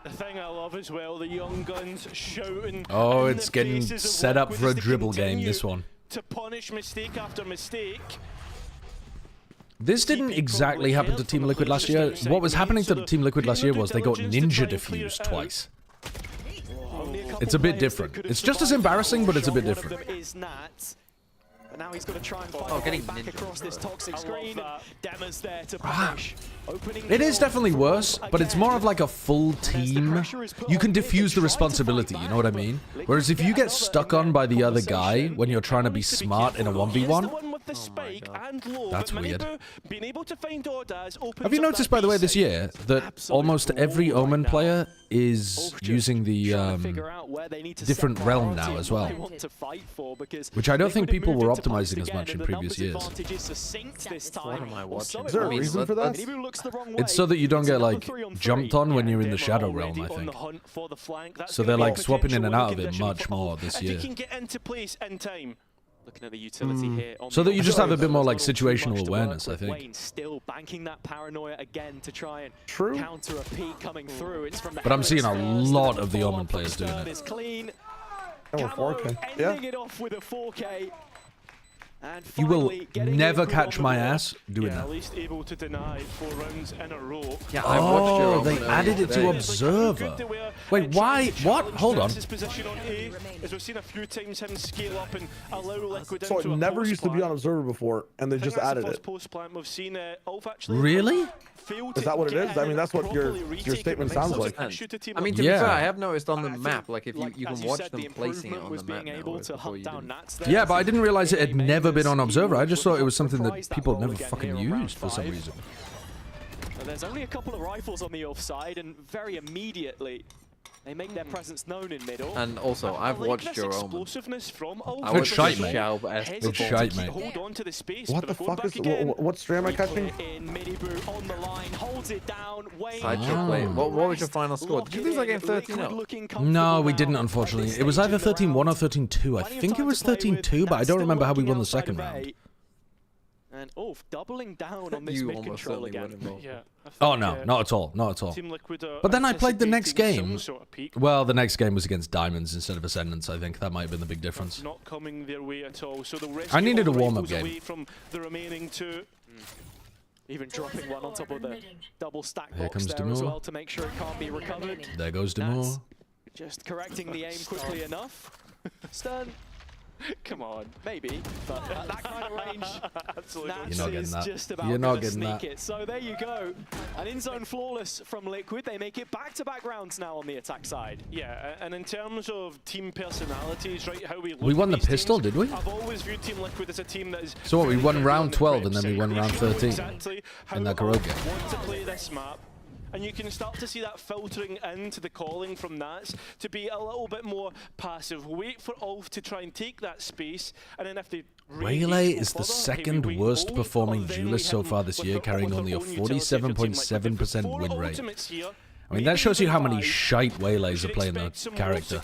The thing I love as well, the young guns shouting. Oh, it's getting set up for a dribble game, this one. To punish mistake after mistake. This didn't exactly happen to Team Liquid last year. What was happening to Team Liquid last year was they got ninja diffused twice. It's a bit different. It's just as embarrassing, but it's a bit different. But now he's got to try and find back across this toxic screen. Dema's there to punish. It is definitely worse, but it's more of like a full team. You can diffuse the responsibility, you know what I mean? Whereas if you get stuck on by the other guy when you're trying to be smart in a 1v1, that's weird. Have you noticed, by the way, this year, that almost every Omen player is using the different realm now as well? Which I don't think people were optimizing as much in previous years. What am I watching? Is there a reason for that? It's so that you don't get, like, jumped on when you're in the Shadow Realm, I think. So they're, like, swapping in and out of it much more this year. Looking at the utility here. So that you just have a bit more, like, situational awareness, I think. Still banking that paranoia again to try and counter a peak coming through. It's from the But I'm seeing a lot of the Omen players doing it. It's clean. Oh, 4K. Ending it off with a 4K. And You will never catch my ass doing that. At least able to deny 4 rounds in a row. Yeah, I watched your they added it to Observer. Wait, why? What? Hold on. Position on A, as we've seen a few times him scale up and allow Liquid So it never used to be on Observer before, and they just added it. We've seen ULF actually. Really? Is that what it is? I mean, that's what your statement sounds like. I mean, to be fair, I have noticed on the map, like if you can watch them placing it on the map now, before you didn't. Yeah, but I didn't realize it had never been on Observer. I just thought it was something that people never fucking used for some reason. There's only a couple of rifles on the ULF side, and very immediately they make their presence known in middle. And also, I've watched your Omen. Explosiveness from ULF. It's shite, mate. It's shite, mate. Hold on to the space. What the fuck is... What stray am I catching? In Miniboo on the line, holds it down. Wait, what was your final score? Did you lose that game 13-0? No, we didn't, unfortunately. It was either 13-1 or 13-2. I think it was 13-2, but I don't remember how we won the second round. And ULF doubling down on this mid control again. Oh no, not at all, not at all. But then I played the next game. Well, the next game was against Diamonds instead of Ascendants. I think that might have been the big difference. Not coming their way at all. So I needed a warm-up game. From the remaining 2. Even dropping one on top of the double stack Here box comes there as Demore. well to make sure it can't be recovered. There goes Demore. Just correcting the aim quickly enough. Stern. Come on, maybe, but at that kind of range, You're not getting that. Just about You're not getting sneak that. it. So there you go, an in-zone flawless from Liquid. They make it back-to-back rounds now on the attack side. Yeah, and in terms of team personalities, right, how we We won the pistol, did we? I've always viewed Team Liquid as a team that is. So what, we won round 12 and then we won round 13 exactly in that Kuroge. Want to play this map. And you can start to see that filtering into the calling from Nats to be a little bit more passive. Wait for ULF to try and take that space, and then if they Waylay is the second worst performing duelist so far this year, carrying only a 47.7% win rate. I mean, that shows you how many shite Waylays are playing the character.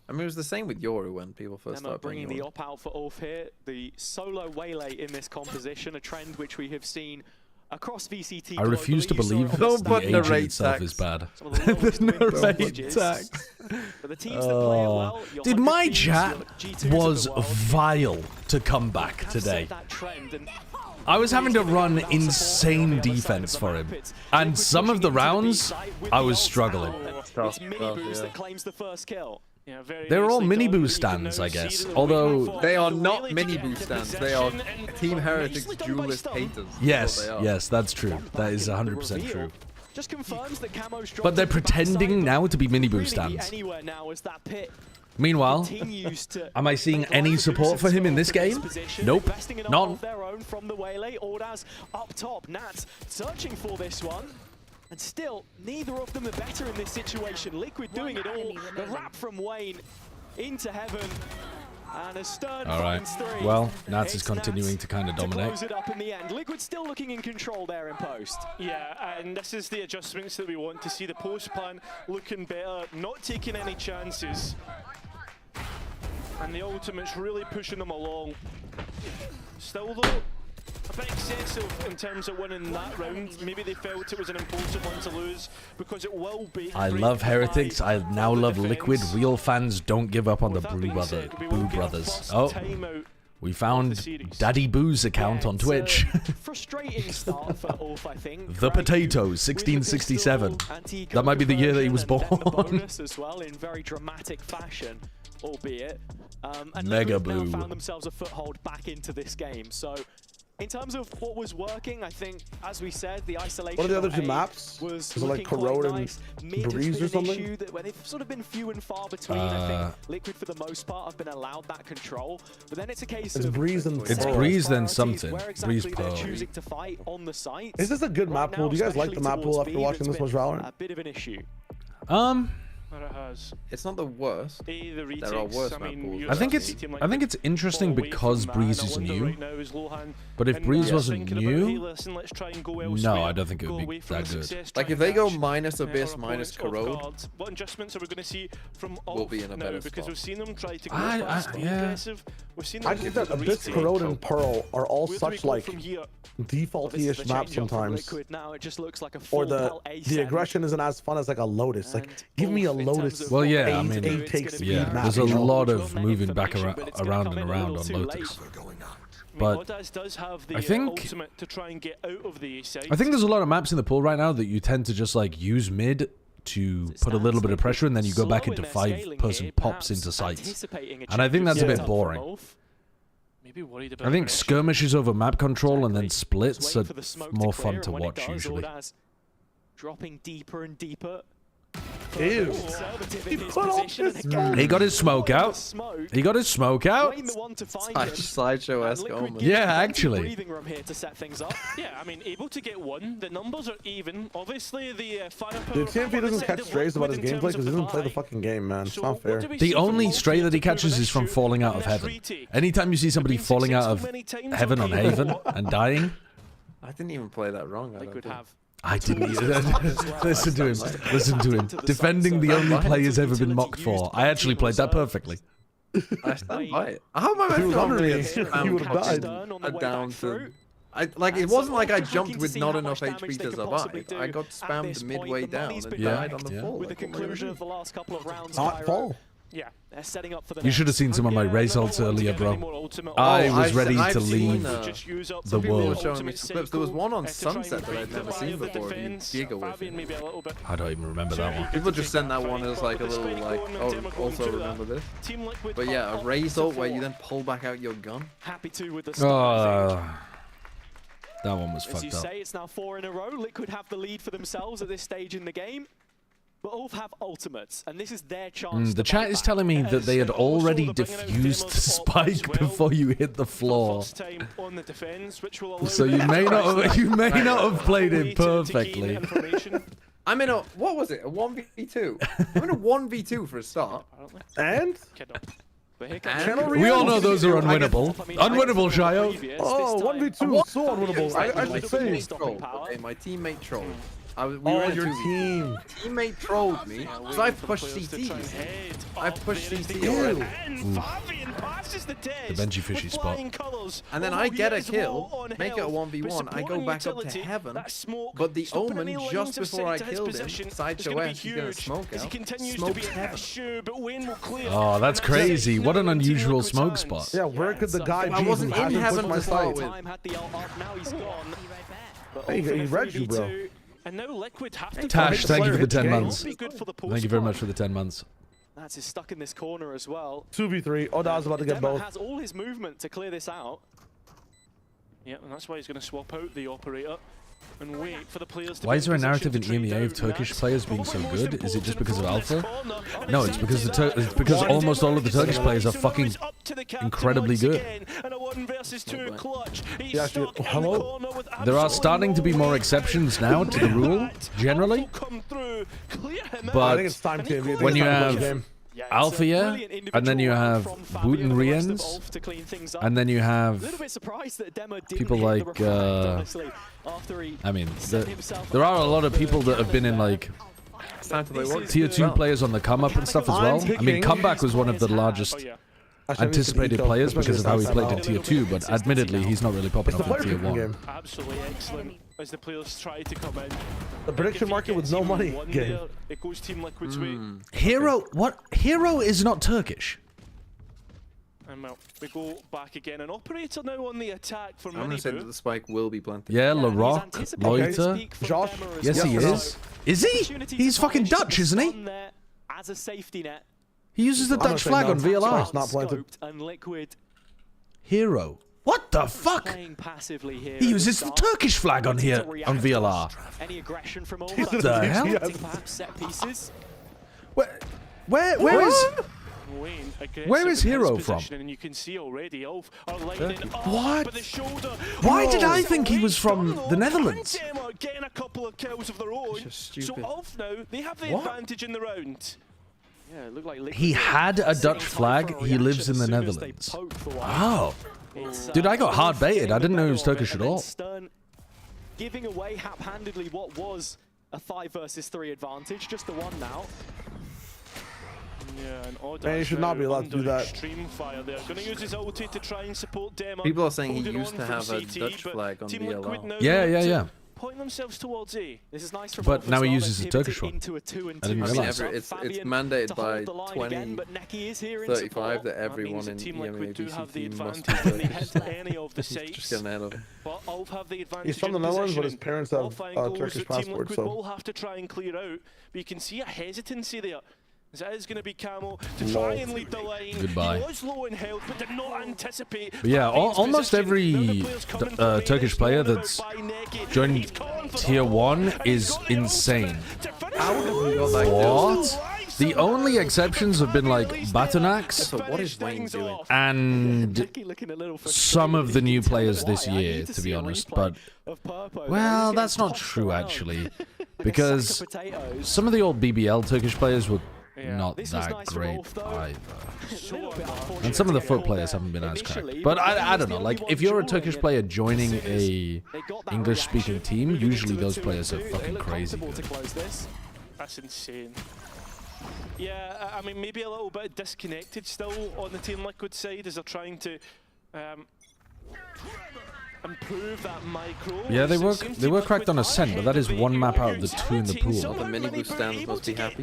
I mean, it was the same with Yoru when people first started bringing playing the op out for ULF here. The solo Waylay in this composition, a trend which we have seen across VCT. I refuse to believe the AG itself is bad. There's no rate tax. Dude, my chat was vile to come back today. I was having to run insane defense for him. And some of the rounds, I was struggling. It's Miniboo that claims the first kill. Yeah, they're all Miniboo stands, I guess. Although they are not Miniboo stands. They are Team Heretics duelist haters. Yes, yes, that's true. That is 100% true. Just confirms that Camo's but they're pretending now to be Miniboo stands. Meanwhile, am I seeing any support for him in this game? Nope, none. Their own from the Waylay. Ordaz up top. Nats searching for this one. And still, neither of them are better in this situation. Liquid doing it all. The wrap from Wayne into heaven. And a Stern finds 3. Well, Nats is continuing to kind of dominate. Close it up in the end. Liquid still looking in control there in post. Yeah, and this is the adjustments that we want to see. The post plan looking better, not taking any chances. And the ultimate's really pushing them along. Still though, a bit excessive in terms of winning that round. Maybe they felt it was an important one to lose because it will be. I love Heretics. I now love Liquid. Real fans don't give up on the Boo Brothers. Oh, we found Daddy Boo's account on Twitch. Frustrating start for ULF, I think. The Potatoes, 1667. That might be the year that he was born. Bonus as well in very dramatic fashion. albeit. And Mega Liquid now boo. found themselves a foothold back into this game. So in terms of what was working, I think, as we said, the isolation. What are the other of two A maps? was Is it like looking quite Corrode and nice. Mid has Breeze been or an something? issue that where they've sort of been few and far between. I think Liquid, for the most part, have been allowed that control. But then it's a case It's of Breeze and It's Pearl. Breeze then something. where exactly Breeze they're Pearl. choosing to fight on the site. Is this a good map pool? Do you guys like the map pool after watching this much Valorant? A bit of an issue. But it has. It's not the worst. There are worse map pools. I think it's interesting because Breeze is new. But if Breeze wasn't new, no, I don't think it would be that good. Like if they go minus Abyss, minus Corrode, what adjustments are we going to see from we'll be in a better because spot. we've seen them try to go fast and aggressive. We've seen them I think that Abyss, Corrode, and Pearl are all such like defaulty-ish maps sometimes. Now it just looks like a Or full the aggression isn't as fun as like a Lotus. Like give me a Lotus. Well, yeah, I mean, eight take speed yeah, map, there's a you know? lot of moving back around and around on Lotus. But I think there's a lot of maps in the pool right now that you tend to just like use mid to put a little bit of pressure and then you go back into 5-person pops into sites. And I think that's a bit boring. I think skirmishes over map control and then splits are more fun to watch usually. Dropping deeper and deeper. Ew. He got his smoke out. He got his smoke out. Sideshow-esque omen. Yeah, actually. Breathing room here to set things up. Yeah, I mean, able to get one. The numbers are even. Obviously, the firepower. Dude, TMP doesn't catch strays about his gameplay because he doesn't play the fucking game, man. It's not fair. The only stray that he catches is from falling out of heaven. Anytime you see somebody falling out of heaven on Haven and I didn't even play that wrong. I don't think. I didn't either. Listen to him. Listen to him. Defending the only play he's ever been mocked for. I actually played that perfectly. I stand by it. How am I meant to underneath? He would have died. Down to... it wasn't like I jumped with not enough HP to survive. I got spammed midway down and died on the fall. With the conclusion of the last couple of rounds. Not fall. Yeah, they're setting up for the You should have seen some of my race ults earlier, bro. I was ready to leave the world. There was one on Sunset that I'd never seen before. Giga with it. I don't even remember that one. People just send that one as like a little like, oh, also remember this. But yeah, a raise ult where you then pull back out your gun. Happy to with the that one was fucked up. As you say, it's now 4 in a row. Liquid have the lead for themselves at this stage in the game. But ULF have ultimates, and this is their chance. The chat is telling me that they had already defused the spike before you hit the floor. So you may not have played it perfectly. I'm in a, what was it, a 1v2? I'm in a 1v2 for a start. And? We all know those are unwinnable. Unwinnable, Shio. Oh, 1v2, so unwinnable. I should say. Okay, my teammate trolled. We Oh, were in a your 2v2. team. Teammate trolled me, so I pushed CT. I pushed CT already. The Gen.G fishy spot. And then I get a kill, make it a 1v1, I go back up to heaven, but the Omen, just before I killed him, Sideshow S, he's gonna smoke out, smokes heaven. Oh, that's crazy. What an unusual smoke spot. Yeah, where could the guy be? I wasn't in heaven to start with. Hey, he read you, bro. And no Liquid have to Tash, thank you for the 10 months. Thank Thank you very much for the 10 months. That's stuck in this corner as well. 2v3. Oh, I was about to get both. Has all his movement to clear this out. Yeah, and that's why he's going to swap out the operator and wait for the players to. Why is there a narrative in EMEA of Turkish players being so good? Is it just because of Alpha? No, it's because it's because almost all of the Turkish players are fucking incredibly good. Yeah, hello? There are starting to be more exceptions now to the rule, generally. But I think it's time to when you have Alpha, and then you have Wooten Riens, and then you have people like, I mean, there are a lot of people that have been in like tier 2 players on the come up and stuff as well. I mean, Comeback was one of the largest anticipated players because of how he played in tier 2, but admittedly he's not really popping up in tier 1. Absolutely excellent as the players try to come in. The prediction market with no money game. It goes Team Liquid's way. Hero, what? Hero is not Turkish. And well, we go back again. An operator now on the attack for I'm gonna say that the spike will be planted. Yeah, LaRock, Loiter. Josh? Yes, he is. Is he? He's fucking Dutch, isn't he? As a safety net. He uses the Dutch flag on VLR. Not planted. And Liquid Hero. What the fuck? playing passively here. He uses the Turkish flag on here on VLR. Any aggression from all What the hell? perhaps set pieces. Where is Hero from? And you can see already Ulf are lining up What? with the shoulder. Why did I think he was from the Netherlands? Getting a couple of kills of their own. So Ulf now, they have the advantage in the round. Yeah, it looked like He had a Dutch flag. He lives in the Netherlands. Oh. Dude, I got hard baited. I didn't know he was Turkish at all. Stern giving away hap-handedly what was a 5 versus 3 advantage, just the one now. Yeah, and Man, he should not be allowed to do that. Extreme fire there. Going to use his ulti to try and support Dema. People are saying he used to have a Dutch flag on VLR. Yeah. Point themselves towards A. This is nice from But now he uses a Turkish one. I didn't realize. It's mandated by 2035 that everyone in EMEA VCT must be just getting ahead of him. He's from the Netherlands, but his parents have Turkish passports, so will have to try and clear out. But you can see a hesitancy there. That is going to be Camo to try and lead the line. Goodbye. He was low in health, but did not anticipate. But yeah, almost every Turkish player that's joined Tier 1 is insane. What? The only exceptions have been like Batonax So what is Wayne doing? and some of the new players this year, to be honest. But, well, that's not true, actually. Because some of the old BBL Turkish players were not that great either. And some of the foot players haven't been as cracked. But I don't know, like, if you're a Turkish player joining a English-speaking team, usually those players are fucking crazy good. That's insane. Yeah, I mean, maybe a little bit disconnected still on the Team Liquid side as they're trying to improve that micro. Yeah, they were cracked on Ascent, but that is one map out of the 2 in the pool. The mini boost stands must be happy.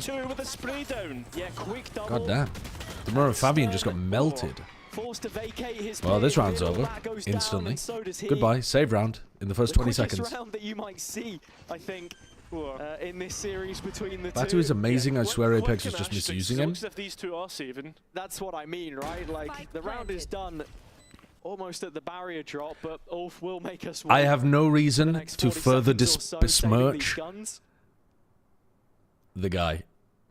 God damn. Demura Fabian just got melted. Well, this round's over instantly. Goodbye. Save round in the first 20 seconds. Round that you might see, I think, in this series between the Batu is amazing. I swear Apex is just misusing him. These two are saving. That's what I mean, right? Like, the round is done almost at the barrier drop, but Ulf will make us win. I have no reason to further besmirch the guy,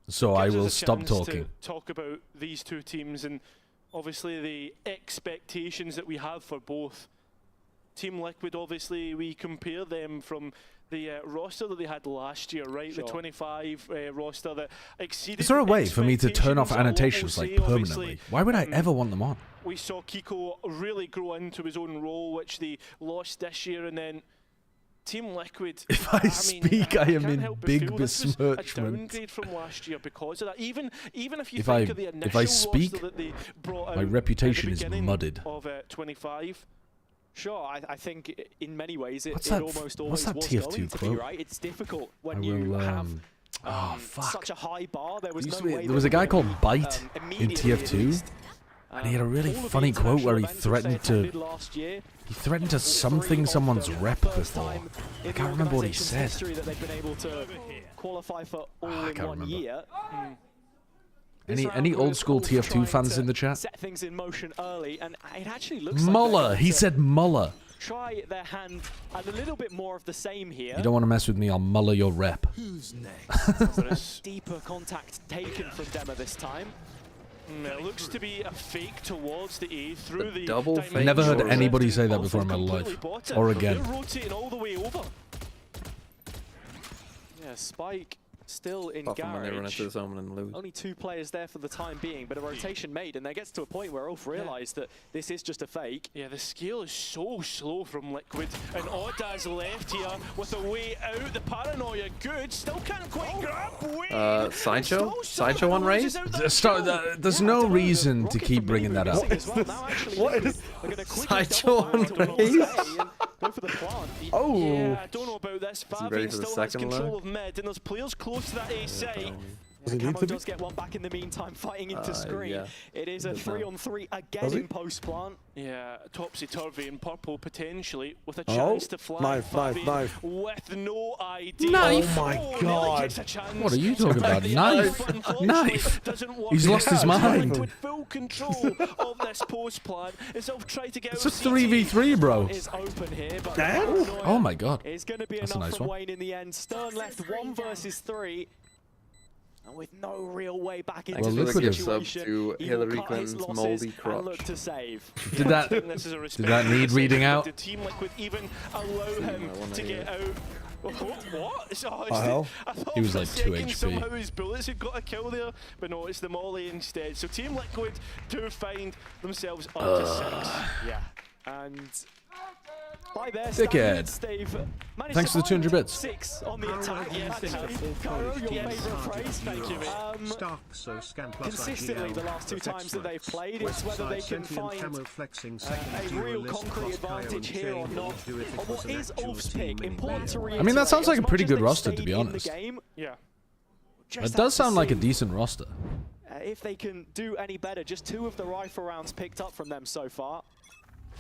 so I will stop talking. Talk about these two teams and obviously the expectations that we have for both. Team Liquid, obviously, we compare them from the roster that they had last year, right? The 25 roster that exceeded. Is there a way for me to turn off annotations like permanently? Why would I ever want them on? We saw Kiko really grow into his own role, which they lost this year, and then Team Liquid. If I speak, I am in big besmirchment. Downgrade from last year because of that. Even if you think of the initial if I speak, roster that they brought out my reputation at the is mudded. Of 25. Sure, I think in many ways it almost what's always that was TF2 going to quote? be, right? It's difficult when you have such a high bar. There was there was a guy called Byte in TF2, and he had a really funny quote where he threatened to something someone's rep before. I can't remember what he said. That they've been able to qualify for all in 1 year. Any old school TF2 fans in the chat? Set things in motion early, and it actually looks Muller. like He said Muller. Try their hand at a little bit more of the same here. You don't want to mess with me, I'll Muller your rep. Who's next? Deeper contact taken from Dema this time. It looks to be a fake towards the A through the double fake. I never heard anybody say that before in my life. Or again. They're rotating all the way over. Yeah, Spike still in Apart from when they run garage. into the zone and lose. Only 2 players there for the time being, but a rotation made, and there gets to a point where Ulf realised that this is just a fake. Yeah, the scale is so slow from Liquid, and Audaz left here with a way out. The paranoia good, still can't quite grab. Sideshow on raise? There's no reason to keep bringing that up. What is Sideshow on raise? Go for the plant. Oh. Yeah, I don't know about this. Is he ready Fabian for the still has second control look? of mid, and there's players close to that A site. Camo does get one back in the meantime, fighting into screen. Yeah. It is a 3-on-3 again in post-plant. Yeah, topsy-turvy and purple potentially with a chance to fly. Knife. With no idea. Knife. Oh my god. What are you talking about? Knife. He's lost his mind. With full control of this post-plant. It's tried to get It's a 3v3, bro. Is open here, but Oh my god. it's going to be That's enough a nice from one. Wayne in the end. Stern left 1 versus 3. And with no real way back into Well, the look at him. situation, to he Hillary will cut his Clinton's losses moldy and crotch. look to save. Did that need reading out? Did Team Liquid even allow him to get out? What? I thought He was for a like 2 second HP. somehow his bullets had got a kill there, but no, it's the molly instead. So Team Liquid do find themselves up to 6. Yeah, and by their standards, they've managed Thanks to for the 200 bits. 6 on the attack. Yes, Cairo, your favourite phrase. Thank you, mate. Consistently, the last 2 times that they've played, it's whether they can find a real concrete advantage here or not. What is ULF's pick? Important to reiterate. I mean, that sounds like a as pretty much good as roster, they've to be stayed in honest. the game, yeah. It does sound like a decent roster. If they can do any better, just 2 of the rifle rounds picked up from them so far.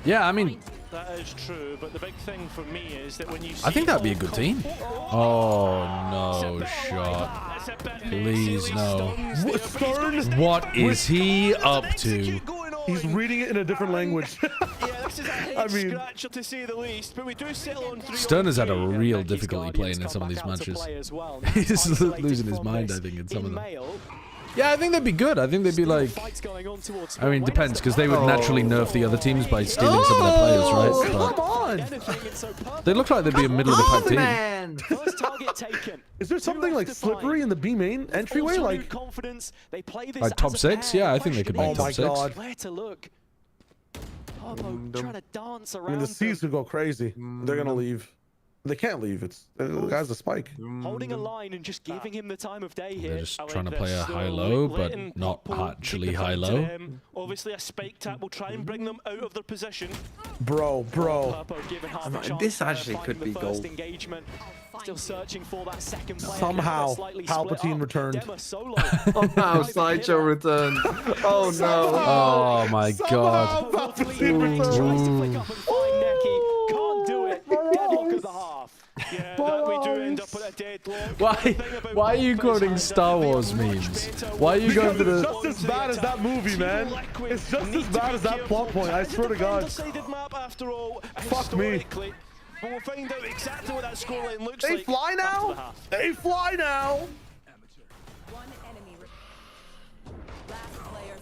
Yeah, I mean, That is true, but the big thing for me is that when you see I think that'd be a good team. Oh, no shot. Please, no. What is he up to? He's reading it in a different language. I mean, scratcher to say the least, but we do settle on 3. Stern has had a real difficulty playing in some of these matches. He's losing his mind, I think, in some of them. Yeah, I think they'd be good. I think they'd be like... I mean, depends, because they would naturally nerf the other teams by stealing some of their players, right? Come on! They look like they'd be a middle-of-the-pack team. First target taken. Is there something like slippery in the B main entryway? Like top 6? Yeah, I think they could make top 6. Oh my god. Where to look? Trying to dance around. I mean, the C's could go crazy. They're gonna leave. They can't leave. The guy's a spike. Holding a line and just giving him the time of day here. They're just trying to play a high-low, but not actually high-low. Obviously, a spike tap will try and bring them out of their position. Bro. This actually could be gold. Still searching for that second player. Somehow, Palpatine returned. Somehow, Sideshow returned. Oh no. Oh my god. Tries to flick up and find Neki. Can't do it. Deadlock of the half. Yeah, that we do end up at a deadlock. Why are you quoting Star Wars memes? Why are you going to the... It's just as bad as that movie, man. It's just as bad as that plot point, I swear to God. Fuck me. We'll find out exactly what that scoreline looks They like. fly now? They fly now! One enemy. Last player.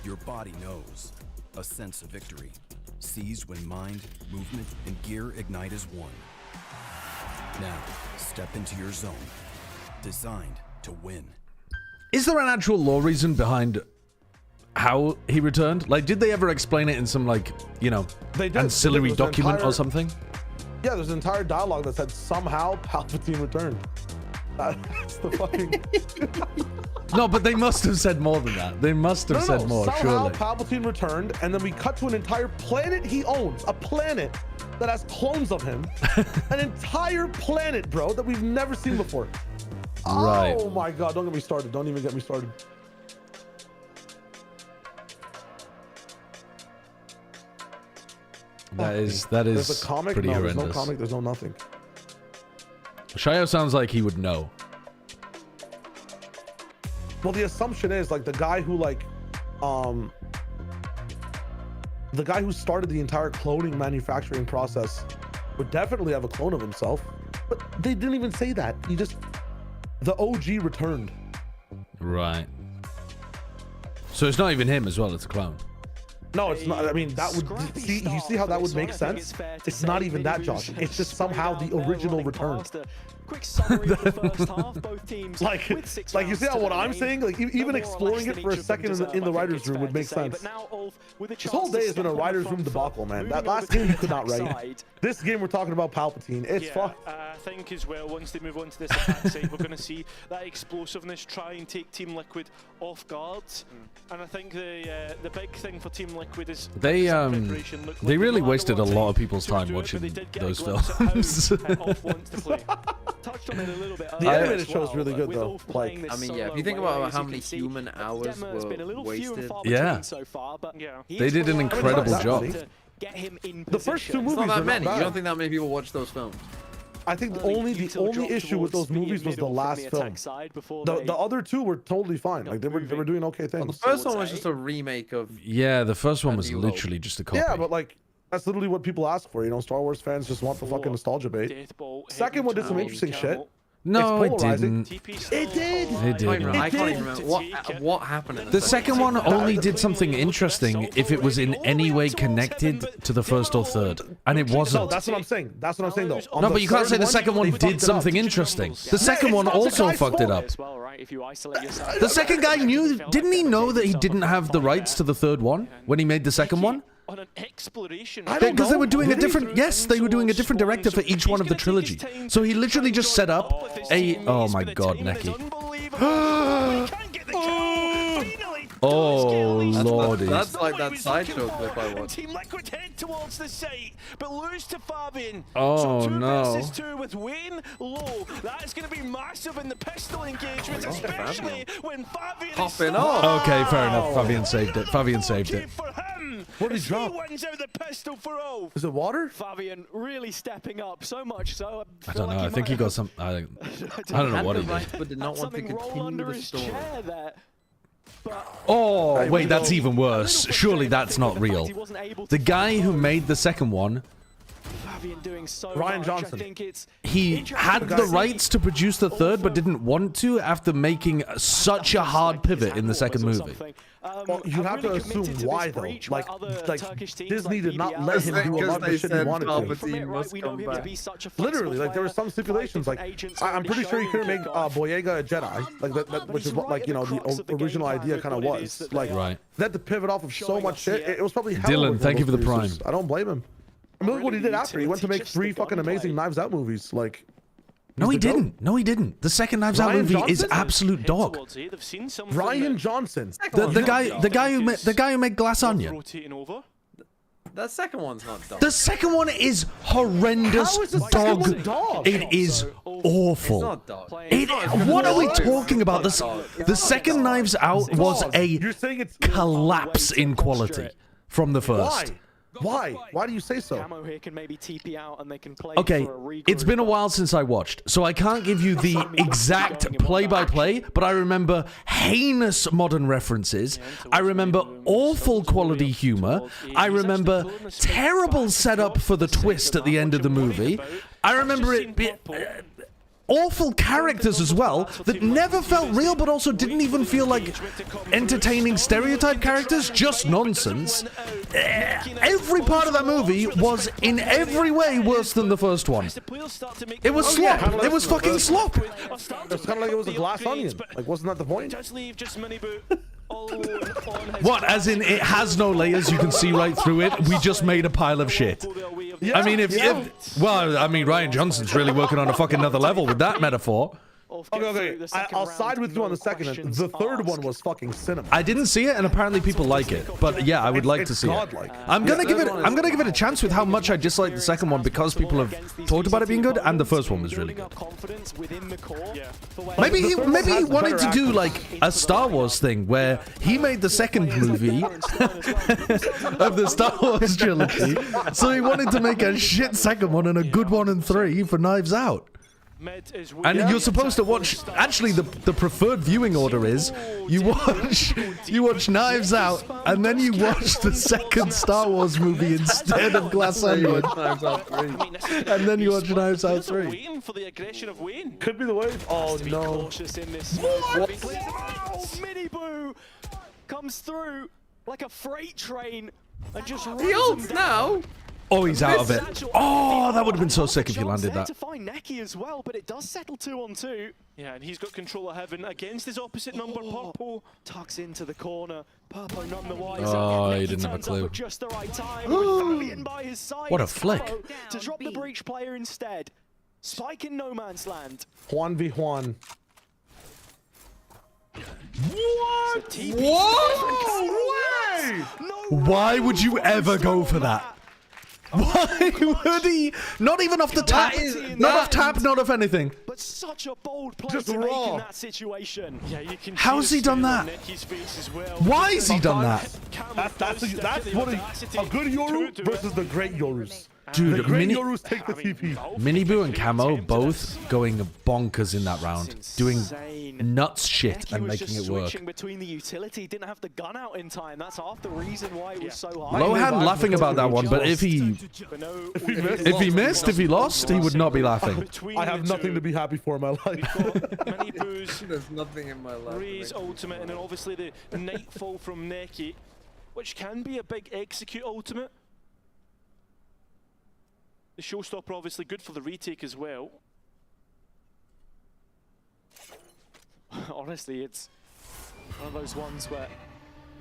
Your body knows. A sense of victory. Seized when mind, movement, and gear ignite as one. Now, step into your zone. Designed to win. Is there an actual law reason behind how he returned? Like, did they ever explain it in some, like, you know, ancillary document or something? Yeah, there's an entire dialogue that said somehow Palpatine returned. That's the fucking... No, but they must have said more than that. They must have said more, somehow surely. Palpatine returned, and then we cut to an entire planet he owns. A planet that has clones of him. An entire planet, bro, that we've never seen before. Right. Oh my god, don't get me started. Don't even get me started. That is There's a comic? pretty No, horrendous. there's no comic, there's no nothing. Shayo sounds like he would know. Well, the assumption is like the guy who started the entire cloning manufacturing process would definitely have a clone of himself, but they didn't even say that. The OG returned. Right. So it's not even him as well, it's a clone. No, it's not. I mean, that would you see how that would make sense? It's not even that, Josh. It's just somehow the original returned. Quick summary of the first half, both teams like you see how what I'm saying? Like even exploring it for a second in the writer's room would make sense. This whole day has been a writer's room debacle, man. That last game you could not write. This game we're talking about Palpatine. It's fucked. I think as well, once they move on to this attack side, we're going to see that explosiveness try and take Team Liquid off guard. And I think the big thing for Team Liquid is they really wasted a lot of people's time watching those films. touched on it a little bit. The animated show is really good though. Like, I mean, yeah. If you think about how many human hours were wasted, yeah, so far, but they did an incredible job. Get him in the first two movies not that are many. not bad. You don't think that many people watch those films? I think the only issue with those movies was the last film. The other two were totally fine. Like they were doing okay things. Well, the first one was just a remake of. Yeah, the first one was literally just a copy. Yeah, but like that's literally what people ask for. You know, Star Wars fans just want the fucking nostalgia bait. Second one did some interesting shit. No, it didn't. It did. It didn't. I can't even remember what happened. In the second one only did something interesting if it was in any way connected to the first or third, and it wasn't. No, that's what I'm saying. That's what I'm saying, though. No, but you can't say the second one did something interesting. The second one also fucked it up. The second guy didn't he know that he didn't have the rights to the third one when he made the second one? On an exploration, because they were doing a different. Yes, they were doing a different director for each one of the trilogy. So he literally just set up a. Oh my God, Neki. Oh lordy. That's like that sideshow clip I watched. Team Liquid head towards the site, but lose to Fabian. Oh so 2 no. versus 2 with Wayne low. That is going to be massive in the pistol engagement, especially when Fabian popping off. Okay, fair enough. Fabian saved it. Fabian saved it. What did he drop? He wins out the pistol for Ulf. Is it water? Fabian really stepping up so much so. I don't know. I think he got some. I don't know what he did. But did not want to continue the story. Oh, wait, that's even worse. Surely that's not real. The guy who made the second one, Ryan Johnson. He had the rights to produce the third, but didn't want to after making such a hard pivot in the second movie. Well, you have to assume why though. Like Disney did not let him do a lot of the shit he wanted to. Literally, like there were some stipulations. Like I'm pretty sure you couldn't make Boyega a Jedi, like that, which is what like the original idea kind of was. Like they had to pivot off of so much shit. It was probably hell. Dylan, thank you for the prime. I don't blame him. I mean, look what he did after. He went to make 3 fucking amazing Knives Out movies. Like. No, he didn't. No, he didn't. The second Knives Out movie is absolute dog. Ryan Johnson. The guy who made Glass Onion. That second one's not dog. The second one is horrendous. How is the second one dog? It is awful. It's not dog. What are we talking about? The second Knives Out was a collapse in quality from the first. Why? Why do you say so? Okay, it's been a while since I watched, so I can't give you the exact play-by-play, but I remember heinous modern references. I remember awful quality humor. I remember terrible setup for the twist at the end of the movie. I remember it awful characters as well that never felt real but also didn't even feel like entertaining stereotype characters, just nonsense. Every part of that movie was in every way worse than the first one. It was slop. It was fucking slop. It's kind of like it was a glass onion. Like, wasn't that the point? What, as in it has no layers, you can see right through it? We just made a pile of shit. I mean, well, I mean, Ryan Johnson's really working on a fucking another level with that metaphor. Okay. I'll side with you on the second one. The third one was fucking cinema. I didn't see it, and apparently people like it. But yeah, I would like to see it. I'm gonna give it a chance with how much I dislike the second one because people have talked about it being good, and the first one was really good. Maybe he wanted to do like a Star Wars thing where he made the second movie of the Star Wars trilogy, so he wanted to make a shit second one and a good 1 and 3 for Knives Out. And you're supposed to watch. Actually, the preferred viewing order is you watch Knives Out, and then you watch the second Star Wars movie instead of Glass Onion, and then you watch Knives Out 3. Could be the way. Oh no! Mini Boo comes through like a freight train and just he ults now. Oh, he's out of it. Oh, that would have been so sick if he landed that. To find Neki as well, but it does settle 2-on-2. Yeah, and he's got control of heaven against his opposite number. Purple tucks into the corner. Purple none the wiser. Oh, he didn't have a clue. Just the right time. With Fabian by his side. What a flick! To drop the breach player instead. Spike in no man's land. Juan v Juan. What? Why would you ever go for that? Why would he? Not even off the tap. Not off tap, not off anything. But such a bold play Just to make raw. in that situation. Yeah, you can How's he done that? Well. Why has he done that? That's what a good Yoru versus the great Yorus. Dude, the great Yorus take the TP. Miniboo and Camo both going bonkers in that round, doing nuts shit and making it work. Switching between the utility, didn't have the gun out in time. That's half the reason why it was so hard. Lohan laughing about that one, but if he missed, if he lost, he would not be laughing. I have nothing to be happy for in my life. There's nothing in my life. Ree's ultimate, and then obviously the Nightfall from Neki, which can be a big execute ultimate. The showstopper obviously good for the retake as well. Honestly, it's one of those ones where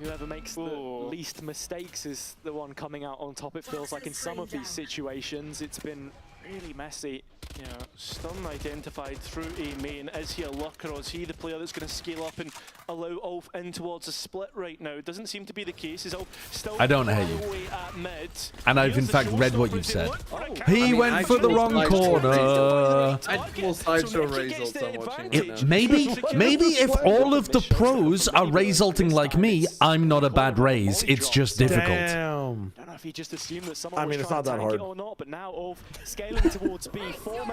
whoever makes the least mistakes is the one coming out on top. It feels like in some of these situations, it's been really messy. Yeah, stun identified through EMEA, and is he a lurker, or is he the player that's going to scale up and allow Ulf in towards a split right now? It doesn't seem to be the case. Is Ulf still I don't hate you. At mid? And I've in fact read what you've said. He went for the wrong corner. Maybe if all of the pros are resulting like me, I'm not a bad raise. It's just difficult. Damn. I don't know if he just assumed that someone was it's trying not to that tank it hard. or not, but now Ulf scaling towards B.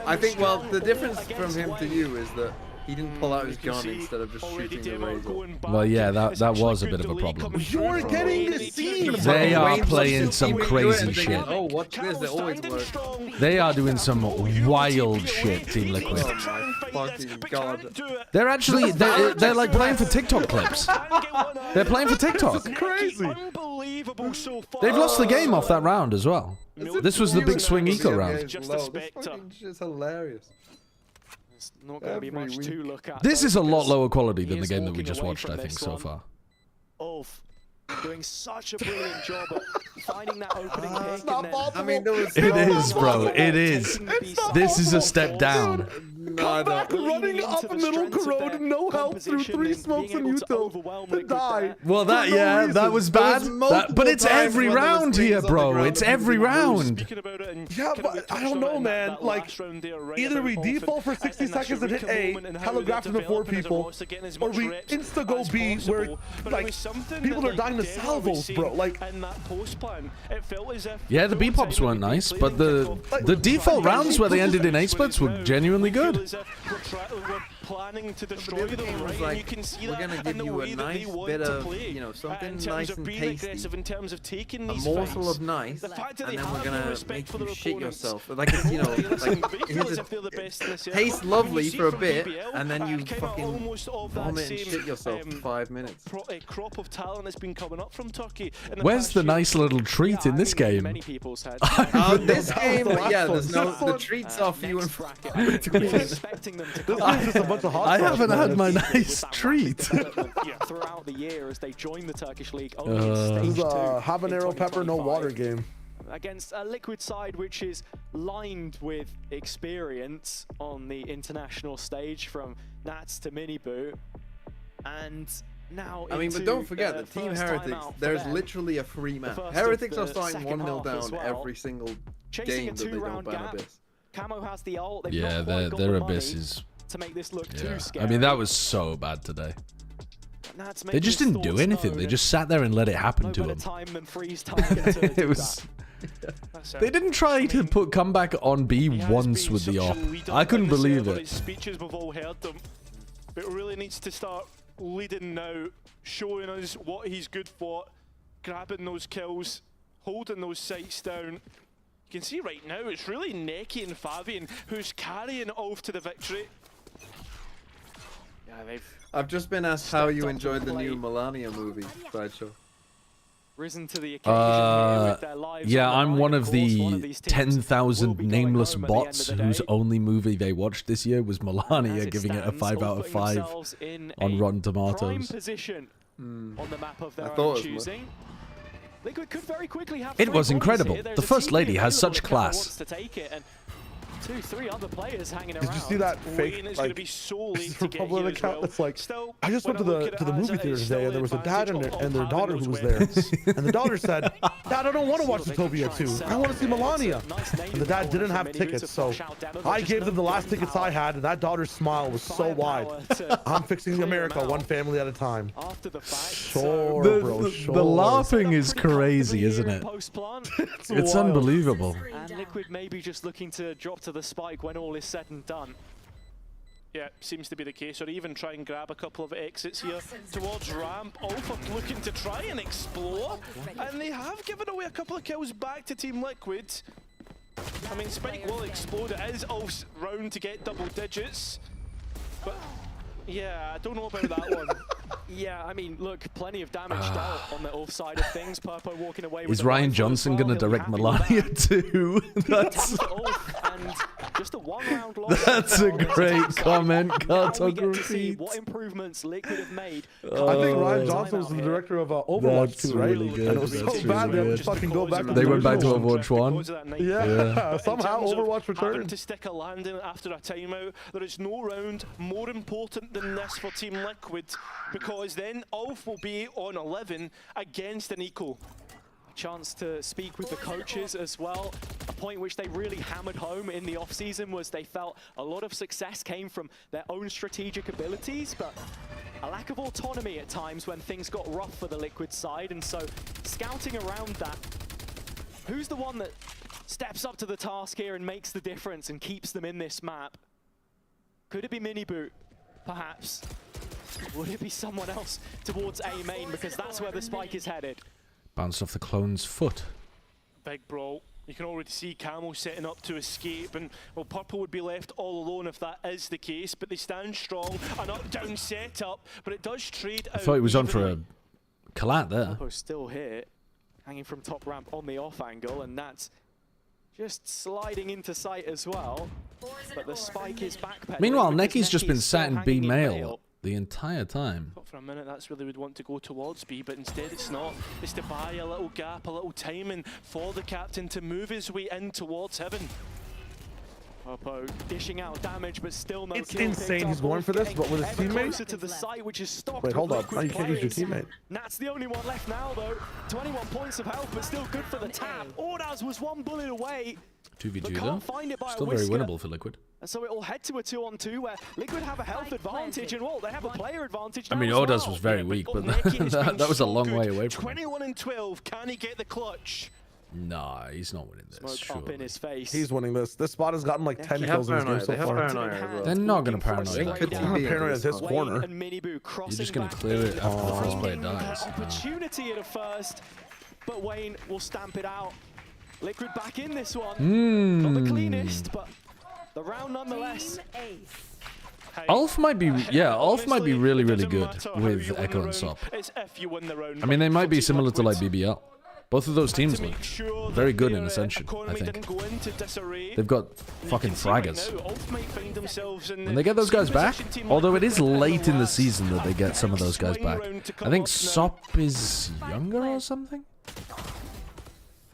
I think, well, the difference from him to you is that he didn't pull out his gun instead of just shooting the razor. Well, yeah, that was a bit of a problem. You're getting deceived. They are playing some crazy shit. Oh, watch this, it always works. They are doing some wild shit, Team Liquid. Oh my fucking god. They're actually, they're like playing for TikTok clips. They're playing for TikTok. Crazy. They've lost the game off that round as well. This was the big swing eco round. This fucking shit's hilarious. It's not going to be much to look at. This is a lot lower quality than the game that we just watched, I think, so far. Ulf doing such a brilliant job at finding that opening pick. I mean, there was It is, bro. It is. This is a step down. Come back running up middle corrode, no help through 3 smokes and util to die. Well, that was bad. But it's every round here, bro. It's every round. Yeah, but I don't know, man. Like, either we default for 60 seconds and hit A, telegraph to the 4 people, or we insta go B, where like people are dying to salvos, bro. Like, yeah, the B pops weren't nice, but the default rounds where they ended in A splits were genuinely good. We're planning to destroy them, right? Like, and you can see we're that gonna give you a nice bit of, you know, something nice and tasty, in terms of taking a these morsel fights. of nice, The fact that and they then we're have gonna no respect make for you their shit opponents. yourself. Like, it's, you know, like it tastes lovely for a bit, and then you fucking vomit and shit yourself for 5 minutes. A crop of talent has been coming up from Turkey. Where's the nice little treat in this game? This game, yeah, the treats are few and far between. I haven't had my nice treat. Throughout the year as they join the Turkish league, this is a habanero pepper, no water game. Against a Liquid side which is lined with experience on the international stage, from Nats to Miniboo, and now I mean, but don't forget that Team Heretics, there's literally a free map. Heretics are starting 1-0 down every single game that they don't ban Abyss. Camo has the ult. Yeah, their Abyss is... to make this look too scary. I mean, that was so bad today. They just didn't do anything. They just sat there and let it happen to them. It was... They didn't try to put comeback on B once with the op. I couldn't believe it. Speeches we've all heard them, but really needs to start leading now, showing us what he's good for, grabbing those kills, holding those sights down. You can see right now it's really Neki and Fabian who's carrying Ulf to the victory. Yeah, I've just been asked how you enjoyed the new Melania movie, Sideshow. Risen to the occasion with their lives. Yeah, I'm one of the 10,000 nameless bots whose only movie they watched this year was Melania, giving it a 5 out of 5 on Rotten Tomatoes. Position on the map of their I thought own choosing. Liquid could very quickly have It was incredible. There's The a First team Lady has available such that wants class. to take it, and 2-3 other players hanging around. Did you see that fake like Republican account that's like, I just went to the movie theater today and there was a dad and their daughter who was there, and the daughter said, Dad, I don't want to watch Utopia 2. I want to see Melania. And the dad didn't have tickets, so I gave them the last tickets I had, and that daughter's smile was so wide. I'm fixing America one family at a time. Sure, bro, sure. The laughing is crazy, isn't it? It's unbelievable. And Liquid maybe just looking to drop to the spike when all is said and done. Yeah, seems to be the case, or even try and grab a couple of exits here towards ramp. ULF looking to try and explore, and they have given away a couple of kills back to Team Liquid. I mean, Spike will explode. It is ULF's round to get double digits, but yeah, I don't know about that one. Yeah, I mean, look, plenty of damage dealt on the ULF side of things. Purpo walking away with Is Ryan Johnson going to direct Melania too? That's and just a one-round loss. That's a great comment, cartography. What improvements Liquid have made. I think Ryan Johnson was the director of Overwatch 2, right? Really good. And it was so bad they had to fucking go back to They went back to Overwatch 1. Yeah, somehow Overwatch returned. Having to stick a landing after a timeout. There is no round more important than this for Team Liquid, because then ULF will be on 11 against an equal. A chance to speak with the coaches as well. A point which they really hammered home in the off-season was they felt a lot of success came from their own strategic abilities, but a lack of autonomy at times when things got rough for the Liquid side. And so scouting around that, who's the one that steps up to the task here and makes the difference and keeps them in this map? Could it be Miniboot? Perhaps. Would it be someone else towards A main, because that's where the spike is headed? Bounced off the clone's foot. Big brawl. You can already see Camo setting up to escape, and well, Purple would be left all alone if that is the case, but they stand strong. An up-down setup, but it does trade out. I thought he was on for a collat there. Purple's still here, hanging from top ramp on the off angle, and that's just sliding into sight as well. But the spike is backpedaling. Meanwhile, Necky's just been sat in B mail the entire time. For a minute, that's where they would want to go towards B, but instead it's not. It's to buy a little gap, a little timing for the captain to move his way in towards heaven. Purpo dishing out damage, but still no. It's insane he's going for this, but with his teammate. Closer to the site, which is stopped. Wait, hold up. Now you can't use your teammate. Nat's the only one left now, though. 21 points of health, but still good for the tap. Ordaz was one bullet away. 2v2 though. Still very winnable for Liquid. And so it'll head to a 2-on-2 where Liquid have a health advantage, and well, they have a player advantage. I mean, Ordaz was very weak, but that was a long way away from him. 21 and 12. Can he get the clutch? Nah, he's not winning this. Smoke up in his face. He's winning this. This spot has gotten like 10 kills in this game so far. They're not going to paranoid. Paranoid at his corner. You're just going to clear it after the first player dies. Opportunity at a first, but Wayne will stamp it out. Liquid back in this one. Not the cleanest, but the round nonetheless. ULF might be, ULF might be really, really good with Echo and Sop. I mean, they might be similar to like BBL. Both of those teams look very good in Ascension, I think. They've got fucking fraggers. When they get those guys back, although it is late in the season that they get some of those guys back. I think Sop is younger or something?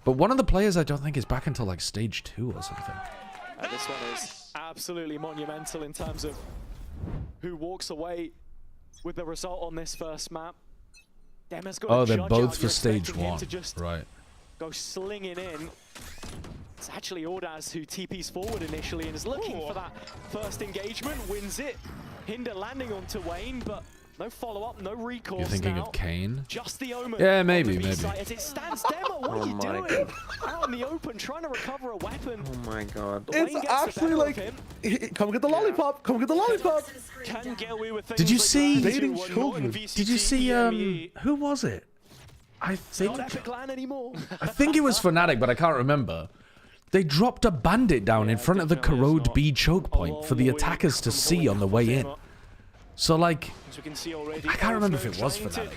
But one of the players I don't think is back until like stage 2 or something. This one is absolutely monumental in terms of who walks away with the result on this first map. Oh, they're both for stage 1, right. Go slinging in. It's actually Ordaz who TPs forward initially and is looking for that first engagement, wins it. Hinder landing onto Wayne, but no follow-up, no recourse. You're thinking now. of Kane? Just the Omen. Yeah, maybe. As it stands, Demo, what are you doing? Out in the open, trying to recover a weapon. Oh my god. It's actually like, come get the lollipop, come get the lollipop. Can get away with things. Did you see? Dating children. Did you see? Who was it? I think. Not Epic Land anymore. I think it was Fnatic, but I can't remember. They dropped a bandit down in front of the Corrode B choke point for the attackers to see on the way in. So like, I can't remember if it was Fnatic,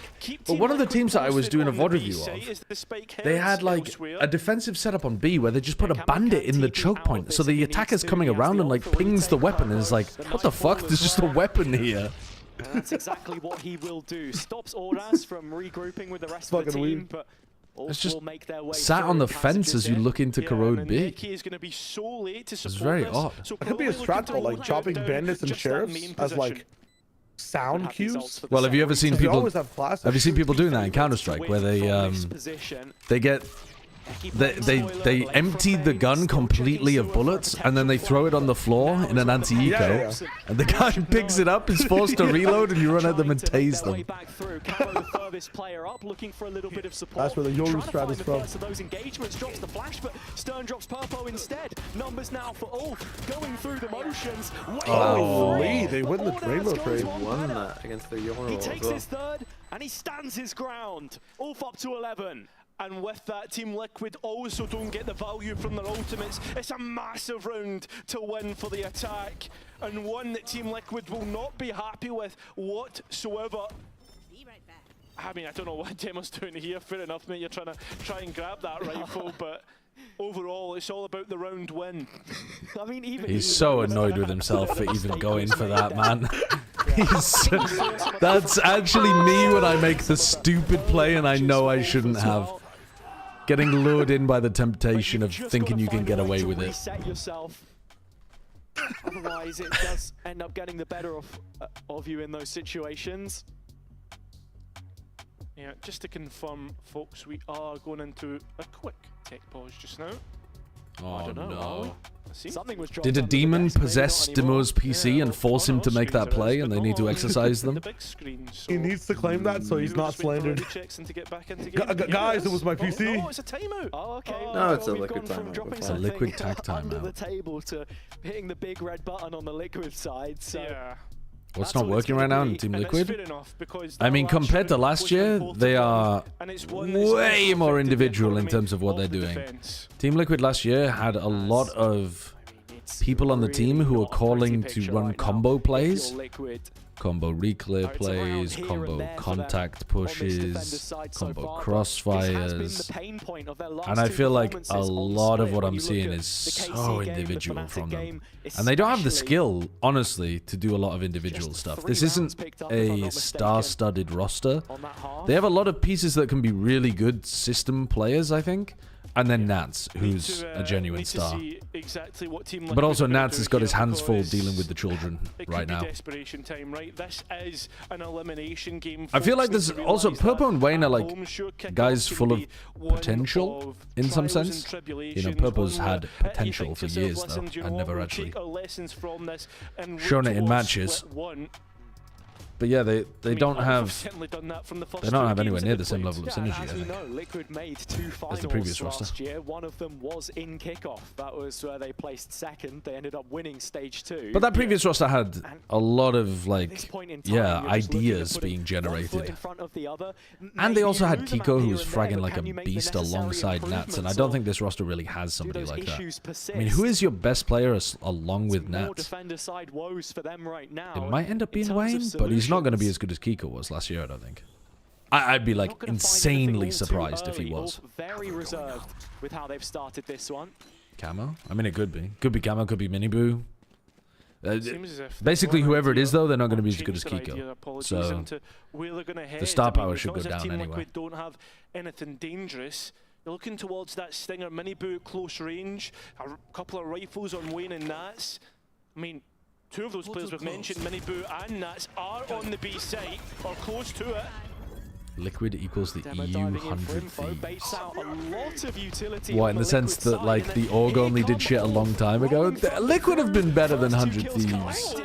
but one of the teams that I was doing a VOD review of, they had like a defensive setup on B where they just put a bandit in the choke point, so the attacker's coming around and like pings the weapon and is like, what the fuck, there's just a weapon here. That's exactly what he will do. Stops Ordaz from regrouping with the rest of the team, but It's just sat on the fence as you look into Corrode B. It's very odd. It could be a strat like chopping bandits and sheriffs as like sound cues. Well, have you ever seen people? Have you seen people doing that in Counter-Strike where they get they empty the gun completely of bullets and then they throw it on the floor in an anti-eco, and the guy picks it up, is forced to reload, and you run at them and tase them. That's where the Yoru strat is from. So those engagements drops the flash, but Stern drops Purpo instead. Numbers now for ULF, going through the motions. Holy, they win the rainbow trade. Won that against the Yoru. He takes his third and he stands his ground. ULF up to 11. And with that, Team Liquid also don't get the value from their ultimates. It's a massive round to win for the attack, and one that Team Liquid will not be happy with whatsoever. I mean, I don't know what Demo's doing here. Fair enough, mate. You're trying to and grab that rifle, but overall, it's all about the round win. I mean, even he's so annoyed with himself for even going for that, man. That's actually me when I make the stupid play and I know I shouldn't have. Getting lured in by the temptation of thinking you can get away with it. Reset yourself. Otherwise, it does end up getting the better of you in those situations. Yeah, just to confirm, folks, we are going into a quick tech pause just now. Oh, I don't know, no. Something was Did a demon possess Demo's PC and force him to make that play, and they need to exercise them? He needs to claim that so he's not slandered. Guys, it was my PC. Oh, it's a timeout. Oh, okay. No, it's a liquid timeout. It's a liquid tag timeout. Under the table to hitting the big red button on the liquid side. So. Yeah. What's not working right now in Team Liquid? I mean, compared to last year, they are way more individual in terms of what they're doing. Team Liquid last year had a lot of people on the team who were calling to run combo plays. Combo reclear plays, combo contact pushes, combo crossfires. And I feel like a lot of what I'm seeing is so individual from them. And they don't have the skill, honestly, to do a lot of individual stuff. This isn't a star-studded roster. They have a lot of pieces that can be really good system players, I think. And then Nats, who's a genuine star. But also Nats has got his hands full dealing with the children right now. I feel like there's also Purpo and Wayne are like guys full of potential in some sense. You know, Purpo's had potential for years though, and never actually shown it in matches. But yeah, they don't have anywhere near the same level of synergy, I think, as the previous roster. Year. One of them was in kickoff. That was where they placed second. They ended up winning stage 2. But that previous roster had a lot of like, ideas being generated. And they also had Kiko, who was fragging like a beast alongside Nats, and I don't think this roster really has somebody like that. I mean, who is your best player along with Nats? It might end up being Wayne, but he's not going to be as good as Kiko was last year, I don't think. I'd be like insanely surprised if he was. Very reserved with how they've started this one. Camo? I mean, it could be. Could be Camo, could be Miniboo. Basically, whoever it is, though, they're not going to be as good as Kiko. So the star power should go down anyway. Don't have anything dangerous. You're looking towards that Stinger Miniboo at close range. A couple of rifles on Wayne and Nats. I mean, two of those players we've mentioned, Miniboo and Nats, are on the B site or close to it. Liquid equals the EU 100 Thieves. What, in the sense that like the org only did shit a long time ago? Liquid have been better than 100 Thieves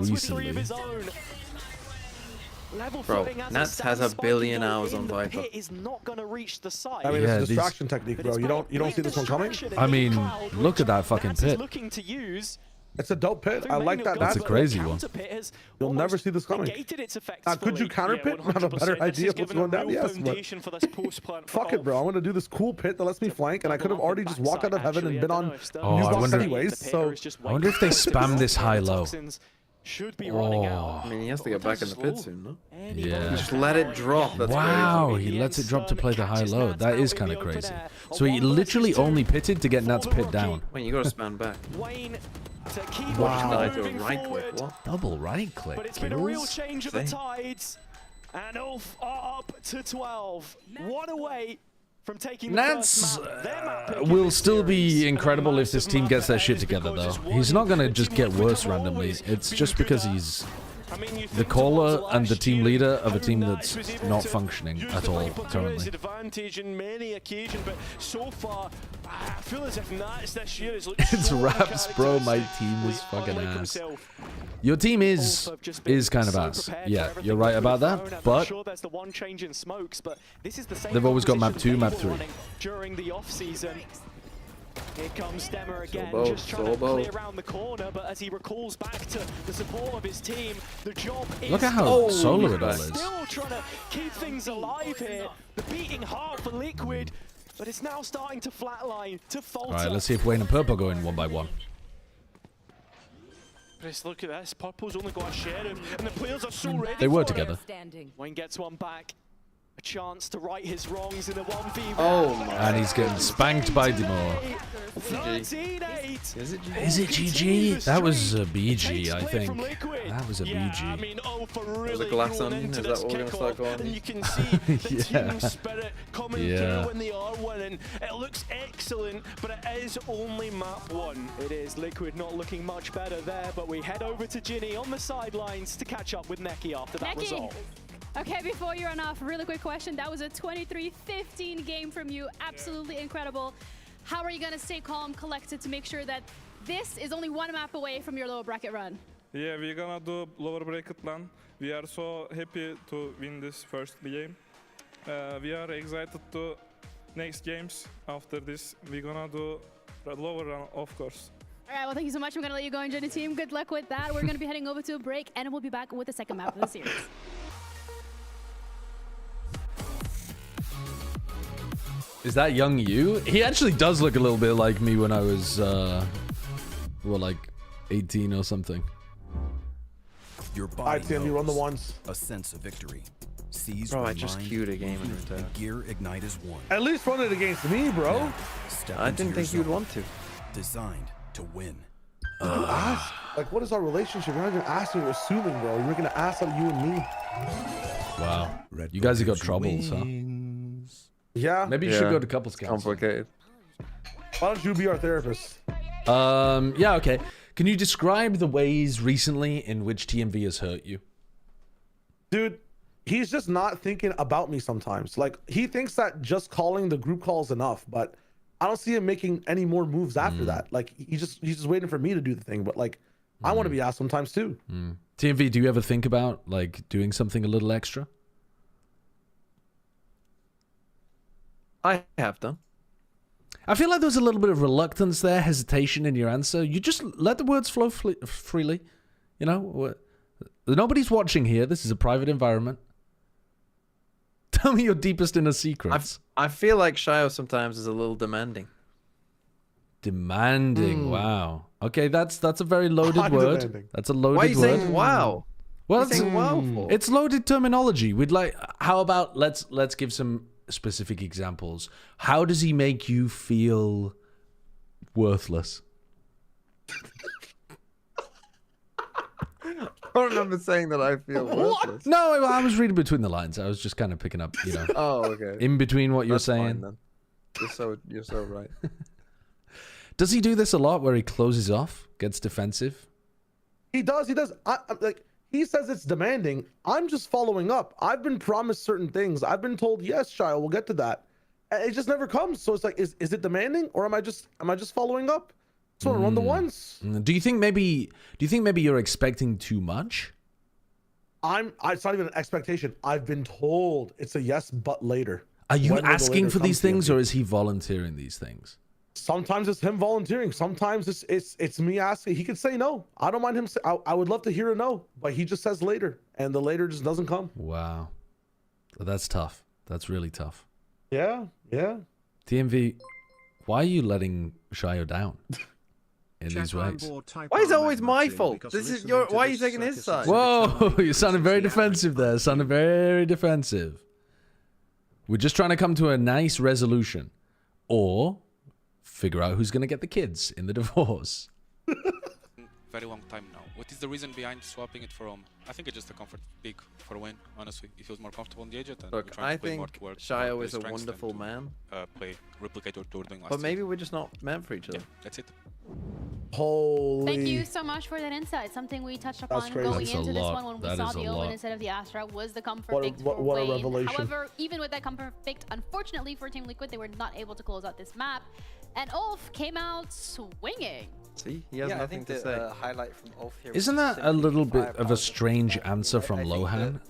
recently. Bro, Nats has 1 billion hours on Viper. I mean, it's a distraction technique, bro. You don't see this one coming? I mean, look at that fucking pit. It's a dope pit. I like that. That's a crazy one. You'll never see this coming. Could you counter pit and have a better idea of what's going down? Yes, but fuck it, bro. I want to do this cool pit that lets me flank, and I could have already just walked out of heaven and been on U-Box anyways. So I wonder if they spam this high-low. Should be running out. I mean, he has to get back in the pit soon, no? Yeah. Just let it drop. That's wow, he lets it drop to play the high-low. That is kind of crazy. So he literally only pitted to get Nat's pit down. Wait, you gotta span back. Wow. Right click. What? Double right click. But it's been a real change of the tides. And ULF are up to 12. One away from taking Nats will still be incredible if this team gets their shit together, though. He's not going to just get worse randomly. It's just because he's the caller and the team leader of a team that's not functioning at all currently. It's raps, bro. My team is fucking ass. Your team is kind of ass. Yeah, you're right about that. But they've always got map 2, map 3. During the off season. Here comes Stemmer again, just trying to clear around the corner, but as he recalls back to the support of his team, the job is... Look at how solo it all is. Still trying to keep things alive here. The beating heart for Liquid, but it's now starting to flatline, to falter. Alright, let's see if Wayne and Purple go in 1 by 1. Just look at this, Purple's only got a sheriff, and the players are so ready. They were together. Wayne gets one back. A chance to right his wrongs in a 1v1. Oh my. And he's getting spanked by Demore. Is it GG? Is it GG? That was a BG, I think. That was a BG. I mean, There's a glass on. Is that what we're gonna start going? And you can see the team spirit coming through when they are winning. It looks excellent, but it is only map 1. It is Liquid not looking much better there, but we head over to Ginny on the sidelines to catch up with Neki after that result. Okay, before you run off, really quick question. That was a 23-15 game from you. Absolutely incredible. How are you going to stay calm, collected to make sure that this is only 1 map away from your lower bracket run? Yeah, we're going to do lower bracket plan. We are so happy to win this first game. We are excited to next games after this. We're going to do the lower run, of course. All right, well, thank you so much. I'm going to let you go and join the team. Good luck with that. We're going to be heading over to a break, and we'll be back with the second map of the series. Is that young you? He actually does look a little bit like me when I was, well, like 18 or something. Your body Alright, Tim, you run the ones. A sense of victory. Seize Bro, I just queued a game and gear ignite as one. At least run it against me, bro. Now, I didn't think you'd want to. Designed to win. You ask? Like, what is our relationship? You're not even asking, you're assuming, bro. You're making an ass out of you and me. Wow. You guys have got troubles, huh? Yeah. Maybe you should go to couples counseling. Complicated. Why don't you be our therapist? Yeah, okay. Can you describe the ways recently in which TMV has hurt you? Dude, he's just not thinking about me sometimes. Like, he thinks that just calling the group call is enough, but I don't see him making any more moves after that. Like, he's just waiting for me to do the thing, but like, I want to be asked sometimes too. TMV, do you ever think about like doing something a little extra? I have done. I feel like there's a little bit of reluctance there, hesitation in your answer. You just let the words flow freely. You know, nobody's watching here. This is a private environment. Tell me your deepest inner secrets. I feel like Shio sometimes is a little demanding. Demanding, wow. Okay, that's a very loaded word. Demanding. That's a loaded word. Why are you saying wow? Well, it's loaded terminology. We'd like. How about let's give some specific examples. How does he make you feel worthless? I don't remember saying that I feel worthless. No, I was reading between the lines. I was just kind of picking up, you know. Oh, okay. In between what you're saying. Fine, then. You're so right. Does he do this a lot where he closes off, gets defensive? He does. Like, he says it's demanding. I'm just following up. I've been promised certain things. I've been told, yes, Shio, we'll get to that. And it just never comes. So it's like, is it demanding, or am I just following up? Just want to run the ones. Do you think maybe you're expecting too much? It's not even an expectation. I've been told it's a yes, but later. Are you asking for these things, or is he volunteering these things? Sometimes it's him volunteering. Sometimes it's me asking. He could say no. I don't mind him. I would love to hear a no, but he just says later, and the later just doesn't come. Wow, that's tough. That's really tough. Yeah. TMV, why are you letting Shio down in these ways? Why is it always my fault? Why are you taking his side? Whoa, you sounded very defensive there. Sounded very defensive. We're just trying to come to a nice resolution, or figure out who's going to get the kids in the divorce. very long time now. What is the reason behind swapping it for Omen? I think it's just a comfort pick for Wayne, honestly. He feels more comfortable on the edge. And look, I think Shio is a wonderful man. Replicate what we were doing last but maybe we're just not meant for each other. Yeah, that's it. Holy. Thank you so much for that insight. Something we touched upon going into this one when we saw the Omen instead of the Astra was the comfort pick for what Wayne. a revelation. However, even with that comfort pick, unfortunately for Team Liquid, they were not able to close out this map. And ULF came out swinging. See, he has nothing to say. Highlight from ULF here Isn't that a little bit of a strange answer from Lohan?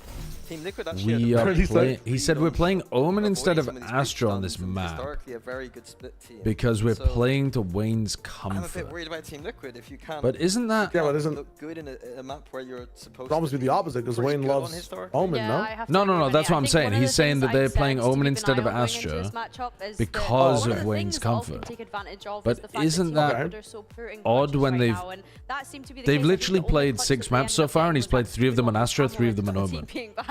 Team Liquid We are playing. He said we're playing Omen instead of Astra on this map a very good split team. because we're playing to Wayne's comfort. I'm a bit worried about Team Liquid if you can't. But isn't that? Yeah, but isn't look good in a map where you're supposed to almost be the opposite because Wayne loves Omen, No. That's what I'm saying. He's saying that they're playing Omen instead of Astra because of Wayne's comfort. But isn't that odd when they've literally played 6 maps so far and he's played 3 of them on Astra, 3 of them on Omen.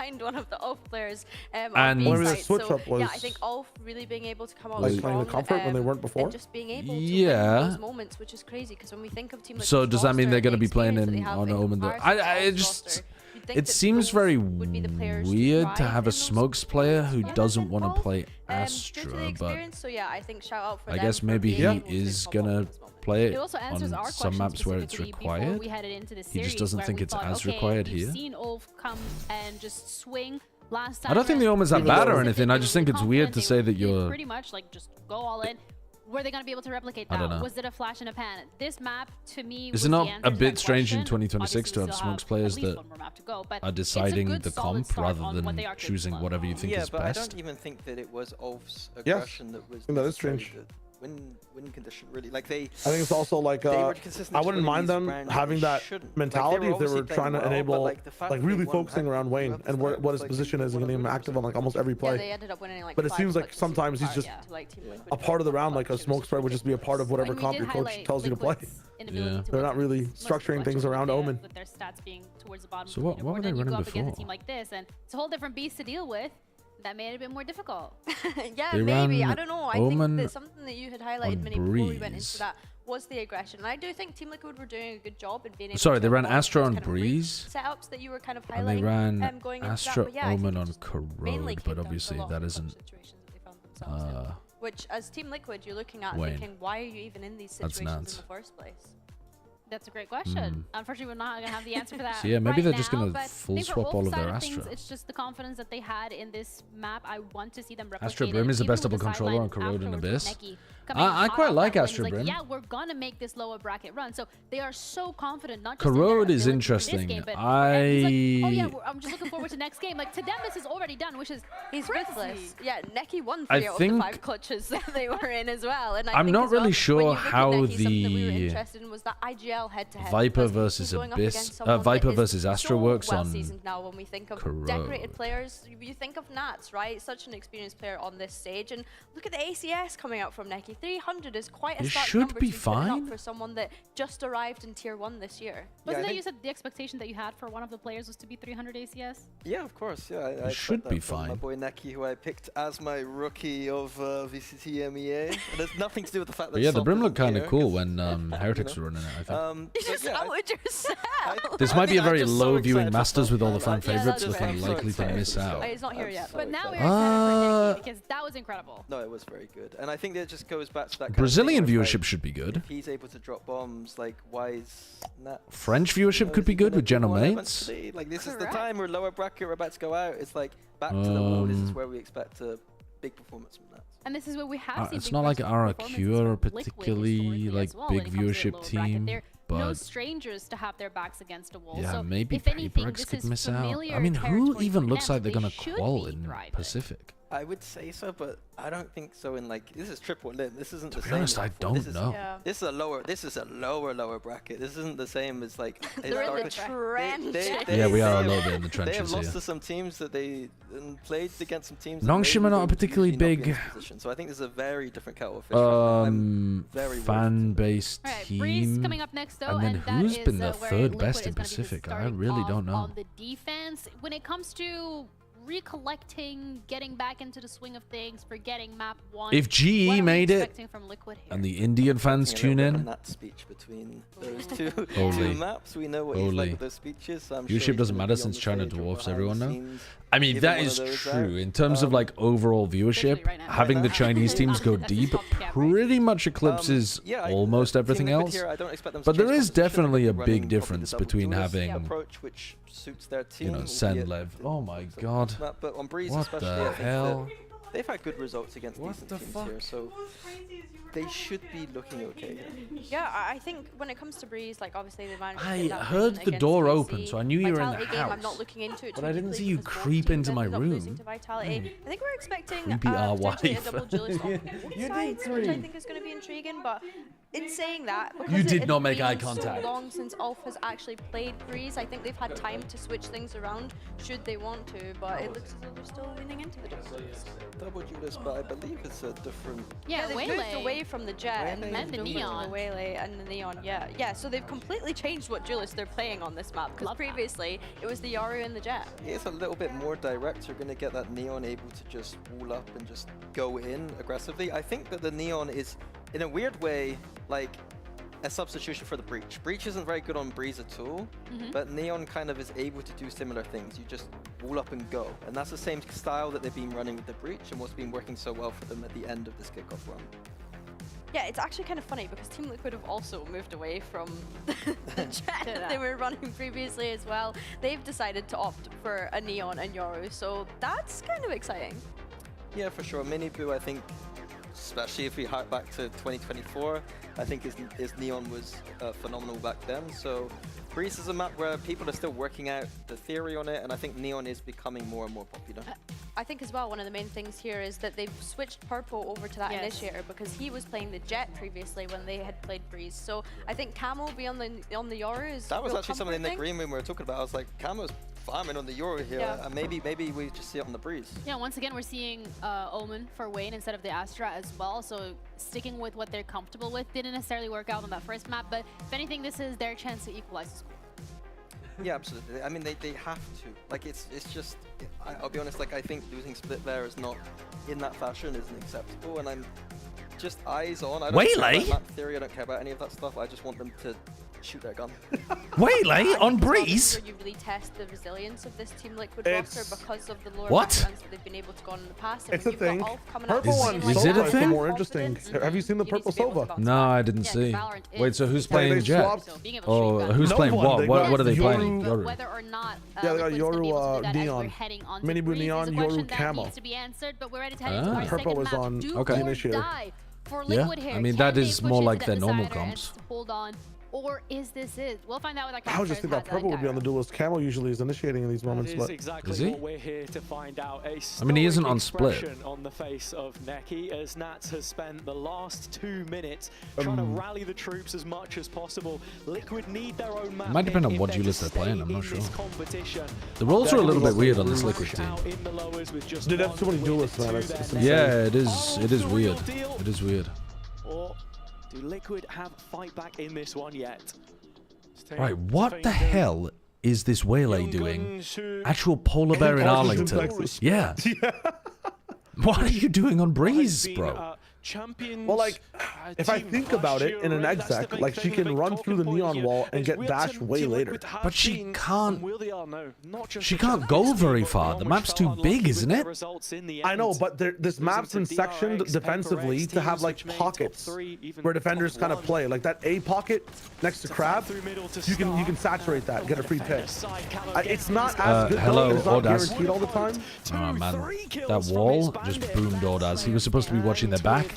One of the ULF players and the switch up was yeah, I think ULF really being able to come out like strong, playing the comfort when they weren't before. And just being able to win those moments, which is crazy because when we think of Team So does that mean they're going to be playing in on Omen? I just it seems very weird to have a smokes player who doesn't want to play Astra, but so yeah, I think shout out for I guess maybe he is gonna play it on some maps where it's required. He just doesn't think it's as required here. I don't think the Omen's that bad or anything. I just think it's weird to say that you're pretty much like just go all in. Were they going to be able to replicate I don't that? know. Was it a flash in a pan? This map, to me, is it not a bit strange in 2026 to have smokes players that are deciding the comp rather than choosing whatever you think is but best? I don't even think that it was ULF's aggression that was that is strange. Win condition really like they. I think it's also like I wouldn't mind them having that mentality if they were trying to enable like really focusing around Wayne and what his position is and getting him active on like almost every play. Yeah, they ended up winning, like, but it seems like sometimes he's just a part of the round, like a smoke spread would just be a part of whatever comp your coach tells you to play. Yeah. They're not really structuring things around Omen. With their stats being towards the bottom. So what were they running up against before? a team like this, and it's a whole different beast to deal with. That made it a bit more difficult. Yeah, They maybe. ran I don't know. I Omen think that something that you had highlighted many before we went into that was the aggression. And I do think Team Liquid were doing a good job in being able Sorry, to they ran avoid Astra those on kind of Breeze, setups that you were kind of and they highlighting ran going into Astra that. But yeah, Omen on Corrode, but obviously that isn't. Which, as Team Liquid, you're looking at Wayne. thinking, why are you even in these That's situations nuts. in the first place? That's a great question. Unfortunately, we're not going to have the answer for that. So yeah, maybe right they're just now, gonna but full I think for swap all of ULF's their side Astra. Things, it's just the confidence that they had in this map. I want to see them replicate Astra it, Brim is the even best with double controller on Corrode and afterwards with Abyss. Neki coming I hot quite off like that win. Astra He's Brim. like, yeah, we're gonna make this lower bracket run. So they are so confident, not just in their Corrode is ability in this interesting. game, but he's like, oh yeah, I'm just looking forward to next game. Like to them, this is already done, which is He's crazy. ruthless. Yeah, Neki won I 3 out of think- the 5 clutches that they were in as well. And I'm think not as well, really when sure you look at how Neki, something that we were the interested in was that IGL head-to-head, Viper because versus he's going up Abyss, against someone Viper that is versus Astra so works on well-seasoned now. When we think of Corrode. decorated players, you think of Nats, right? Such an experienced player on this stage, and look at the ACS coming out from Neki. 300 is quite a It stark should number be to put up fine. for someone that just arrived in Tier 1 this year. Wasn't that you said the expectation that you had for one of the players was to be 300 ACS? Yeah, of course. Yeah, I should expect be that from My fine. boy Neki, who I picked as my rookie of VCT EMEA. And there's nothing to do with the fact that. But yeah, the Slump Brim isn't looked kind of here, cool 'cause, when Heretics were running it, I think. You just outed yourself. This might be a very I'm just so low viewing excited for Masters with all the fan Yeah, favourites, that's so they're right. likely to miss out. He's not here yet. But now we're Uh, excited for Neki because that was incredible. No, it was very good, and I think that just goes back to that. Kind Brazilian of thing where it's viewership should be good. If he's able to drop bombs, like why is that? French viewership could be good with General Mates. Like this is the time we're lower bracket, we're about to go out. It's like back to the wall. This is where we expect a big performance from that. And this is where we have seen It's big not like versus RRQ performances are a from Liquid particularly historically like as well big when it comes to the viewership lower bracket. team, They're no but strangers to have their backs against a wall. yeah, so maybe if anything, Paperx this could is miss out. familiar I mean, who territory even for looks them, like they're so gonna they should qual be in thriving. Pacific? I would say so, but I don't think so. In like this is triple limb. This isn't the be same. honest, I don't this is, know. This is a lower. This is a lower bracket. This isn't the same as like. They're in the historically- trenches. Yeah, we are a have- little bit in the They trenches have lost here. to some teams that they played against some teams. that Nongshim maybe are not they a would particularly usually not be in big this position. So I think there's a very different kettle of fish. right now. I'm very worried. fan-based All right, Breeze team. coming up next, though, And then that who's is, been the where third Liquid best is in gonna be the Pacific? I starting really off don't know. On the defense, when it comes to recollecting, getting back into the swing of things, forgetting map 1. If GE made it, from Liquid here? and the Indian fans tune in, that speech between those two Holy. maps. We know what he's like with those speeches. So I'm viewership sure doesn't matter since China dwarfs everyone now. I mean, that is true. In terms of like overall viewership, having the Chinese teams go deep pretty much eclipses almost everything else. But there is definitely a big difference between having, you know, Senlev. Oh my god. But on Breeze what especially, the hell? They've had good results against decent teams here, so they should be looking okay here. Yeah, I think when it comes to Breeze, like obviously they managed to I get that heard win the against door VC. open, so I knew you were in the Vitality game, I'm house. not looking into it But too I didn't deeply see you because both creep teams into my ended up losing room. to Vitality. I think we're expecting Creepy our potentially a wife. double duelist on both sides, which I think is going to be intriguing. But in saying that, because You did it's not make eye been contact. so long since ULF has actually played Breeze, I think they've had time to switch things around should they want to. But it looks as though they're still winning into the double duelist. Double duelist, but I believe it's a different. Yeah, they've moved Waylay. away from the Jet Waylay and the moved Neon. to the Waylay and the Neon. Yeah. So they've completely changed what duelist they're playing on this map. Because previously it was the Yaru and the Jet. It's a little bit more direct. You're going to get that Neon able to just wall up and just go in aggressively. I think that the Neon is, in a weird way, like a substitution for the Breach. Breach isn't very good on Breeze at all, but Neon kind of is able to do similar things. You just wall up and go. And that's the same style that they've been running with the Breach and what's been working so well for them at the end of this kickoff run. Yeah, it's actually kind of funny because Team Liquid have also moved away from the Jet that they were running previously as well. They've decided to opt for a Neon and Yoru, so that's kind of exciting. Yeah, for sure. Mini-Boo, I think, especially if we hark back to 2024, I think his Neon was phenomenal back then. So Breeze is a map where people are still working out the theory on it, and I think Neon is becoming more and more popular. I think as well, one of the main things here is that they've switched Purple over to that initiator because he was playing the Jet previously when they had played Breeze. So I think Camo will be on the Yoru is That was real actually something in the comforting. green room we were talking about. I was like, Camo's farming on the Yoru here, and maybe we just see it on the Breeze. Yeah, once again, we're seeing Omen for Wayne instead of the Astra as well. So sticking with what they're comfortable with didn't necessarily work out on that first map, but if anything, this is their chance to equalize the score. Yeah, absolutely. I mean, they have to. Like, it's just, I'll be honest, like, I think losing split there is not, in that fashion, isn't acceptable, and I'm just eyes on. I don't care about map theory, I don't care about any of that stuff, I just want them to shoot their gun. Waylay on Breeze? You really test the resilience of this Team Liquid roster because of the lower What? backgrounds that they've been able to go on in the past. It's a thing. Purple one Is it a thing? more interesting. Have you seen the purple Sova? No, I didn't see. Wait, so who's playing they Jet? swapped- Oh, who's playing what? What are they playing? Yoru. Whether or not Yeah, they got Liquid's gonna be able to do Yoru that as we're Neon. heading onto Mini-Boo Breeze is Neon, a question Yoru that Camo. needs to be answered, but we're ready to head into our Purple second was map. on Do Okay. or Initiator. die for Yeah, Liquid here. I mean, Can that they is push more into like that their normal decider and comps. hold on, or is this it? We'll find out with our I was just thinking that purple would be on the duelist. Camo usually is initiating in these moments, but exactly Is he? what we're here to find out. I mean, he isn't on split. Expression on the face of Neki as Nats has spent the last 2 minutes trying to rally the troops as much as possible. Liquid need their own map. It might depend on if what they're duelist to they're playing, stay I'm not in sure. this competition. The roles are a little bit weird on this Liquid Liquid team. out in the lowers with just dude, that's too one many win duelists, man. to It's their insane. name. Yeah, it is. It is weird. It is weird. Or do Liquid have fight back in this one yet? Right, what the hell is this Waylay doing? Actual polar bear in Arlington. Yeah. What are you doing on Breeze, bro? Well, like, if I think about it in an exec, like, she can run through the neon wall and get dashed way later. But she can't. She can't go very far. The map's too big, isn't it? I know, but this map's been sectioned defensively to have like pockets where defenders kind of play. Like that A pocket next to Crab, you can saturate that, get a free pick. It's not as good. Hello, it's not Ordaz. guaranteed all the time. Oh man, that wall just boomed Ordaz. He was supposed to be watching their back,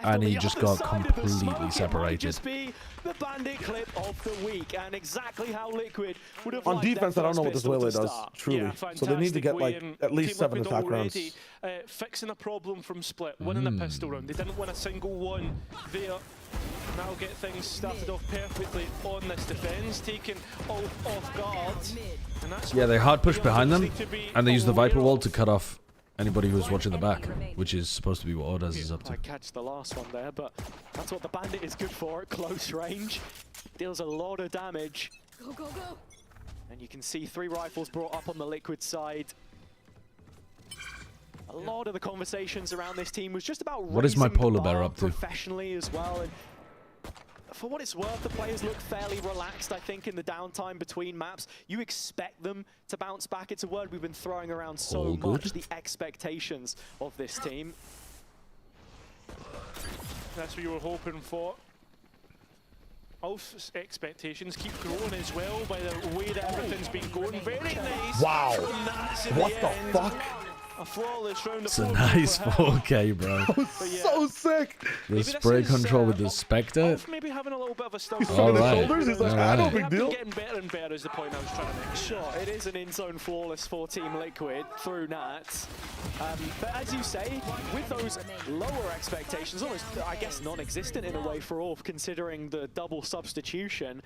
and he just got completely separated. The bandit clip of the week, and exactly how Liquid would have On defense, I don't know what this Waylay does, truly. So they need to get like at least 7 attack rounds. Fixing a problem from split, winning a pistol round. They didn't win a single one there. Now get things started off perfectly on this defense, taking off guard. And that's Yeah, they hard push behind them, and they use the Viper wall to cut off anybody who's watching the back, which is supposed to be what Ordaz is up to. I catch the last one there, but that's what the bandit is good for at close range. Deals a lot of damage. Go, go, go. And you can see 3 rifles brought up on the Liquid side. A lot of the conversations around this team was just about what is my raising polar the bear bar up to? professionally as well. And for what it's worth, the players look fairly relaxed, I think, in the downtime between maps. You expect them to bounce back. It's a word we've been throwing around so much, the expectations of this team. That's what you were hoping for. ULF's expectations keep growing as well by the way that everything's been going. Very nice. Wow. What the fuck? A flawless round of It's a nice 4K, bro. So sick. The spray control with the Spectre. Maybe having a little bit of a stumble. All right. Shoulders, he's like, I no big deal. Getting better and better is the point I was trying to make. Sure, it is an in-zone flawless for Team Liquid through Nats. But as you say, with those lower expectations, almost, I guess, non-existent in a way for ULF, considering the double substitution.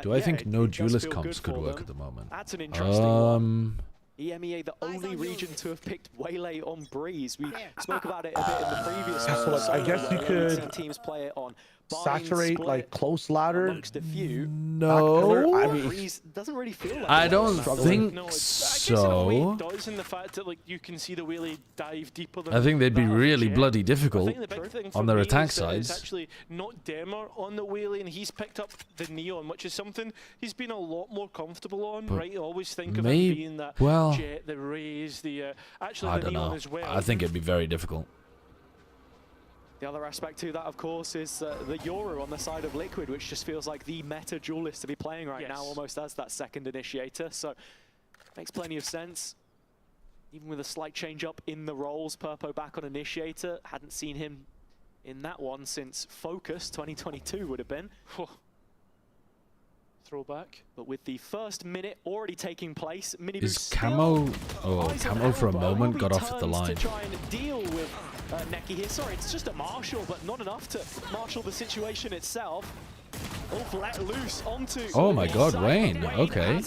Do I think no duelist comps could work at the moment? That's an interesting one. EMEA, the only region to have picked Waylay on Breeze. We spoke about it a bit in the previous one. So like, I guess you could teams play it on saturate like close ladder. Amongst a few. No, I mean, Breeze doesn't really feel like I don't think no, so. It does in the fact that like you can see the Waylay dive deeper than I think they'd be really bloody difficult on their attack It's sides. actually not Demer on the Waylay, and he's picked up the Neon, which is something he's been a lot more comfortable on, right? You always think of him being that Jet, the Raze, the actually I the don't Neon know. as well. I think it'd be very difficult. The other aspect to that, of course, is the Yoru on the side of Liquid, which just feels like the meta duelist to be playing right now, almost as that second initiator. So, makes plenty of sense. Even with a slight change up in the roles, Purpo back on initiator. Hadn't seen him in that one since Focus 2022 would have been. Throwback. But with the first minute already taking place, Is Camo... Oh, Camo for a moment got off at the line. to try and deal with Neki here. Sorry, it's just a marshal, but not enough to marshal the situation itself. ULF let loose onto... Oh my god, Wayne. Okay.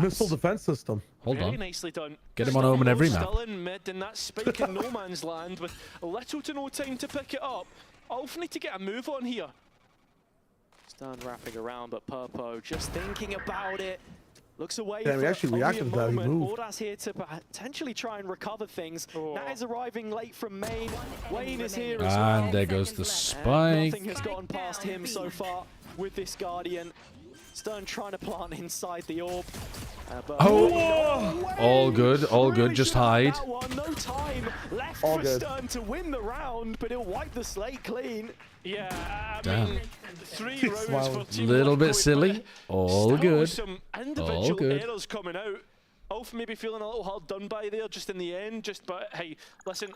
Missile defense system. Hold Very on. nicely done. Get him on Omen every map. Still in mid, and that spike in no man's land with little to no time to pick it up. ULF need to get a move on here. Stern wrapping around, but Purpo just thinking about it. Looks away Yeah, we actually reacted to that. He moved. Ordas here to potentially try and recover things. That is arriving late from main. Wayne is here as well. And there goes the spike. Nothing has gone past him so far with this Guardian. Stern trying to plant inside the orb. All good, all good, just hide. No time left all for good. Stern to win the round, but he'll wipe the slate clean. Yeah, I mean, 3 rounds for Team Little bit Liquid, silly. All still good. Some All individual good. errors coming out. ULF maybe feeling a little hard done by there just in the end. But hey, listen,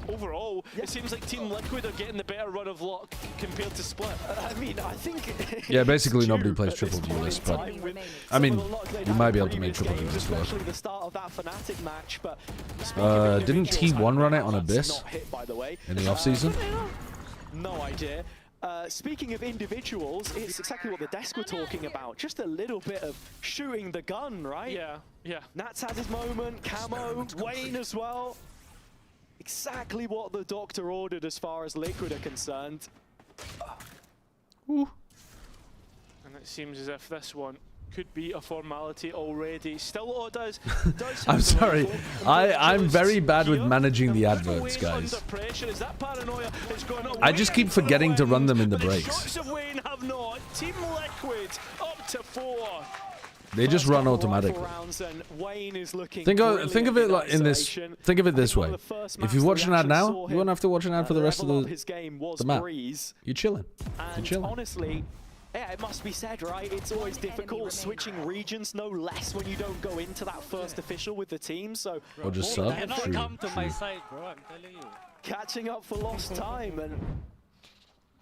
overall, it seems like Team Liquid are getting the better run of luck compared to Split. I mean, I think... Yeah, basically nobody plays triple duelist, but I mean, you might be able to make triple duelist work. Especially the start of that Fnatic match, but Didn't T1 run it on Abyss in the off-season? No idea. Speaking of individuals, it's exactly what the desk were talking about. Just a little bit of shooting the gun, right? Yeah. Nats has his moment, Camo, Wayne as well. Exactly what the doctor ordered as far as Liquid are concerned. And it seems as if this one could be a formality already. Still does I'm sorry. I'm very bad with managing the adverts, guys. I just keep forgetting to run them in the breaks. Team Liquid up to 4. They just run automatically. Think of it like in this. Think of it this way: if you watch an ad now, you won't have to watch an ad for the rest of the map. You're chilling. You're chilling. Honestly, yeah, it must be said, right? It's always difficult switching regions, no less when you don't go into that first official with the team. So or just sub. True, come to my side, bro. I'm telling you. Catching up for lost time, and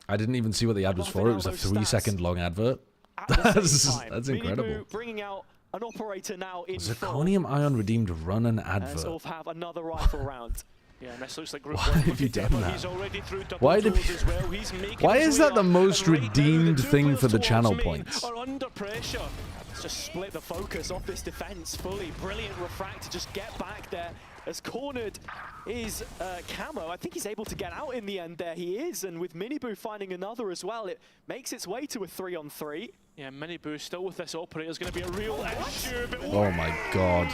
I didn't even see what the ad was for. It was a 3-second long advert. That's incredible. Bringing out an operator now in Zirconium Ion Redeemed run an advert. So have another rifle round. Yeah, and this looks like group Why have you done that? He's already through Why did? well. Why is that the most redeemed thing for the channel points? Are under pressure. Let's just split the focus off this defense fully. Brilliant refract to just get back there has cornered is Camo. I think he's able to get out in the end there. He is, and with Miniboo finding another as well, it makes its way to a 3-on-3. Yeah, Miniboo still with this operator is going to be a real issue. Oh my god.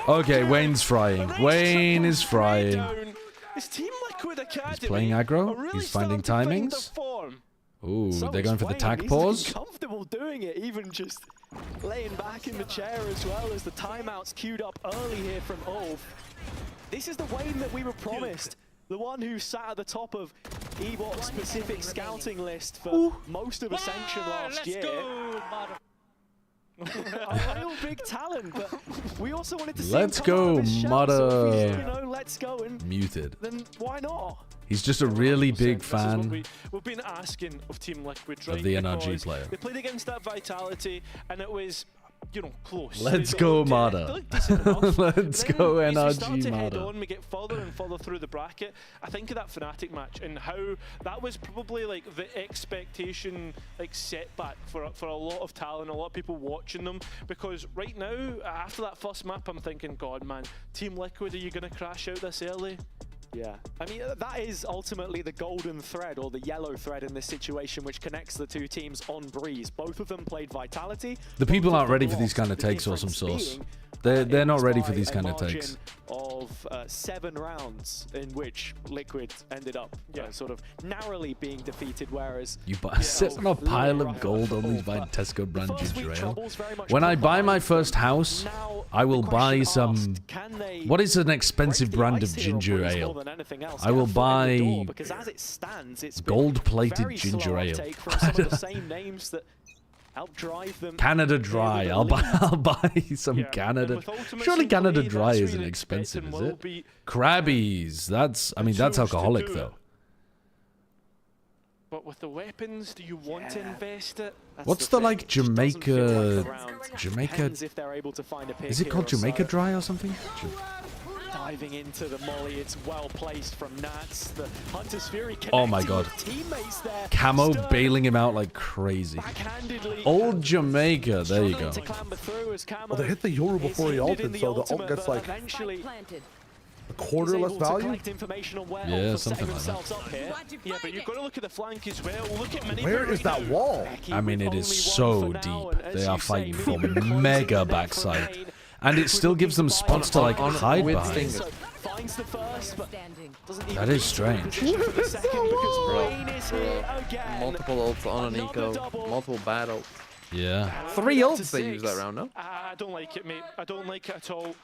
Okay, Wayne's frying. Wayne is frying. His Team Liquid Academy He's playing aggro. really He's finding timings. Ooh, they're going for the tag pause. Comfortable doing it, even just laying back in the chair as well as the timeouts queued up early here from ULF. This is the Wayne that we were promised. The one who sat at the top of Ebot's specific scouting list for most of Ascension last year. A real big talent, but we also wanted to see him come out of his shell, so if he's, you know, let's go and muted. Then why not? He's just a really big fan We've been asking of Team Liquid, of the NRG player. They played against that Vitality, and it was, you know, close. Let's go, Mada. Let's go, NRG Mada. As we start to head Mada. on, we get further and further through the bracket. I think of that Fnatic match and how that was probably like the expectation, like setback for a lot of talent, a lot of people watching them. Because right now, after that first map, I'm thinking, God, man, Team Liquid, are you going to crash out this early? Yeah, I mean, that is ultimately the golden thread or the yellow thread in this situation, which connects the two teams on Breeze. Both of them played Vitality. The people aren't ready for these kind of takes, or some sauce. They're not ready for these kind of takes. Of 7 rounds in which Liquid ended up sort of narrowly being defeated, whereas you sit on a pile of gold only by Tesco brand ginger ale. When I buy my first house, I will buy some. What is an expensive brand of ginger ale? I will buy gold-plated ginger ale. Help drive them. Canada Dry. I'll buy some Canada. Surely Canada Dry isn't expensive, is it? Krabbies. That's alcoholic though. But with the weapons, do you want to invest it? What's the like Jamaica? If they're able to find a pick Is it called Jamaica Dry or something? Diving into the molly, it's well placed from Nats. The Hunter's Fury. Oh my god. There. Camo bailing him out like crazy. Old Jamaica. There you go. Well, they hit the Yoru before he ulted, so the ult gets like a quarter less value. Yeah, something like that. Yeah, but you've got to look at the flank as well. Look at many. Where is that wall? I mean, it is so deep. They are fighting for mega backside. And it still gives them spots to like hide behind. That is strange. Multiple ults on an eco, multiple bad ults. Yeah. 3 ults they use that round, no? I don't like it, mate. I don't like it at all.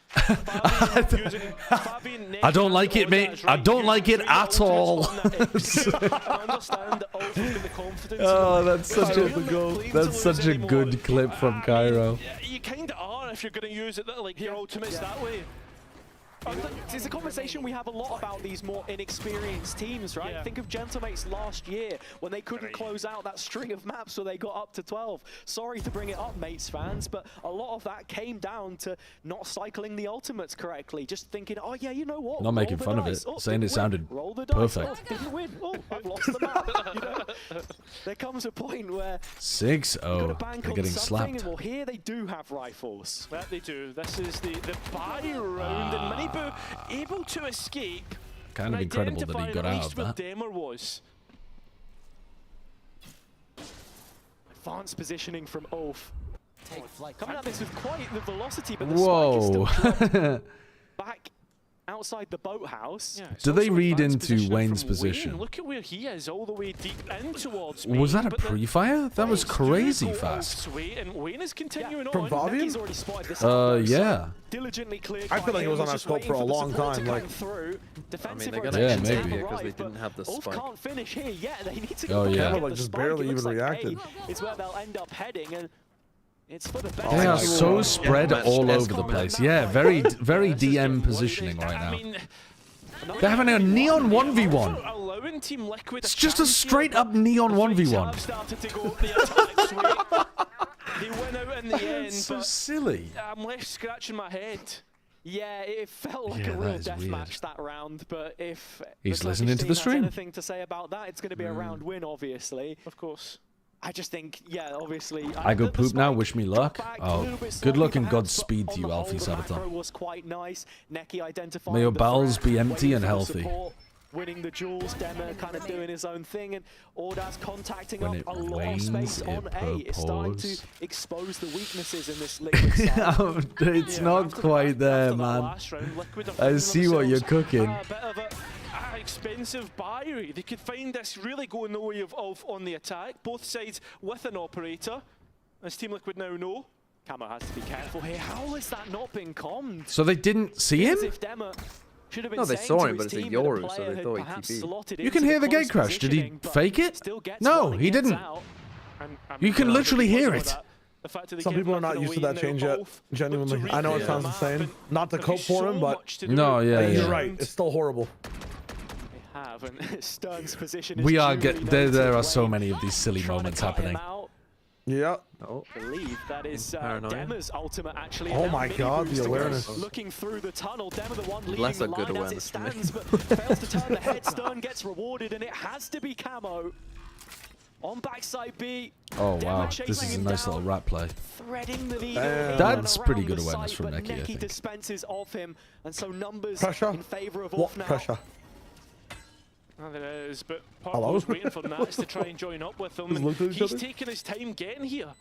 I don't like it, mate. I don't like it at all. Oh, that's such a good clip from Cairo. You kind of are if you're going to use it like your ultimates that way. It's a conversation we have a lot about these more inexperienced teams, right? Think of Gentlemates last year when they couldn't close out that string of maps where they got up to 12. Sorry to bring it up, Mates fans, but a lot of that came down to not cycling the ultimates correctly. Just thinking, oh yeah, you know what? Not making fun of it, saying it sounded perfect. Didn't win. Oh, I've lost the map. You know? There comes a point where 6-0. They're getting slapped. Well, here they do have rifles. That they do. This is the buy round, and many able to escape. Kind of incredible that he got out of that. Was. Advanced positioning from ULF. Coming at this with quite the velocity, but the Whoa. spike is still back outside the boathouse. Yeah, do they read into Wayne's position? Wayne. Look at where he is, all the way deep in towards me. Was that a pre-fire? That was crazy fast. And Wayne is continuing From on. Vavian? Yeah. Diligently cleared. I feel like it was on our scope for a long time. Like, I mean, they're gonna maybe because they didn't have the spike. Can't finish here yet. They need to go like just barely even reacted. It's where they'll end up heading, and it's for the best. They are so spread all over the place. Yeah, very DM positioning right now. They're having a neon 1v1. It's just a straight up neon 1v1. They went out in the end. It's so silly. I'm left scratching my head. Yeah, it felt like a real deathmatch that round, but if he's listening to the stream, anything to say about that, it's going to be a round win, obviously. Of course. I just think, yeah, obviously. I go poop now. Wish me luck. Oh, good luck and Godspeed to you, Alfie Sabaton. Was quite nice. Neki identifying May your bowels be empty and healthy. Support, winning the duels, Dema kind of doing his own thing, and Ordaz contacting up a lot of space on A. It's starting to expose the weaknesses in this Liquid side. It's not quite there, man. I see what you're cooking. Bit of a expensive buy. They could find this really going the way of on the attack. Both sides with an operator, as Team Liquid now know. Camo has to be careful here. How has that not been commed? So they didn't see him? No, they saw him, but it's a Yoru, so they thought he TP'd. You can hear the gate crash. Did he fake it? No, he didn't. You can literally hear it. Some people are not used to that change yet, genuinely. I know it sounds insane. Not to cope for him, but no, yeah, you're right. It's still horrible. We are there are so many of these silly moments happening. Yeah. I believe that is Dema's ultimate actually. Oh my god, the awareness. Looking through the tunnel, Dema the one leading the line as it stands, but fails to turn the head. Stern gets rewarded, and it has to be Camo. On backside B. Oh wow, this is a nice little rat play. Threading the needle. That's pretty good awareness from Neki, I think. Dispenses of him, and so numbers pressure. In favor of what off now. Pressure? Well, there is, but Purple's waiting for Nats to try and join up with them. And he's taking his time getting here.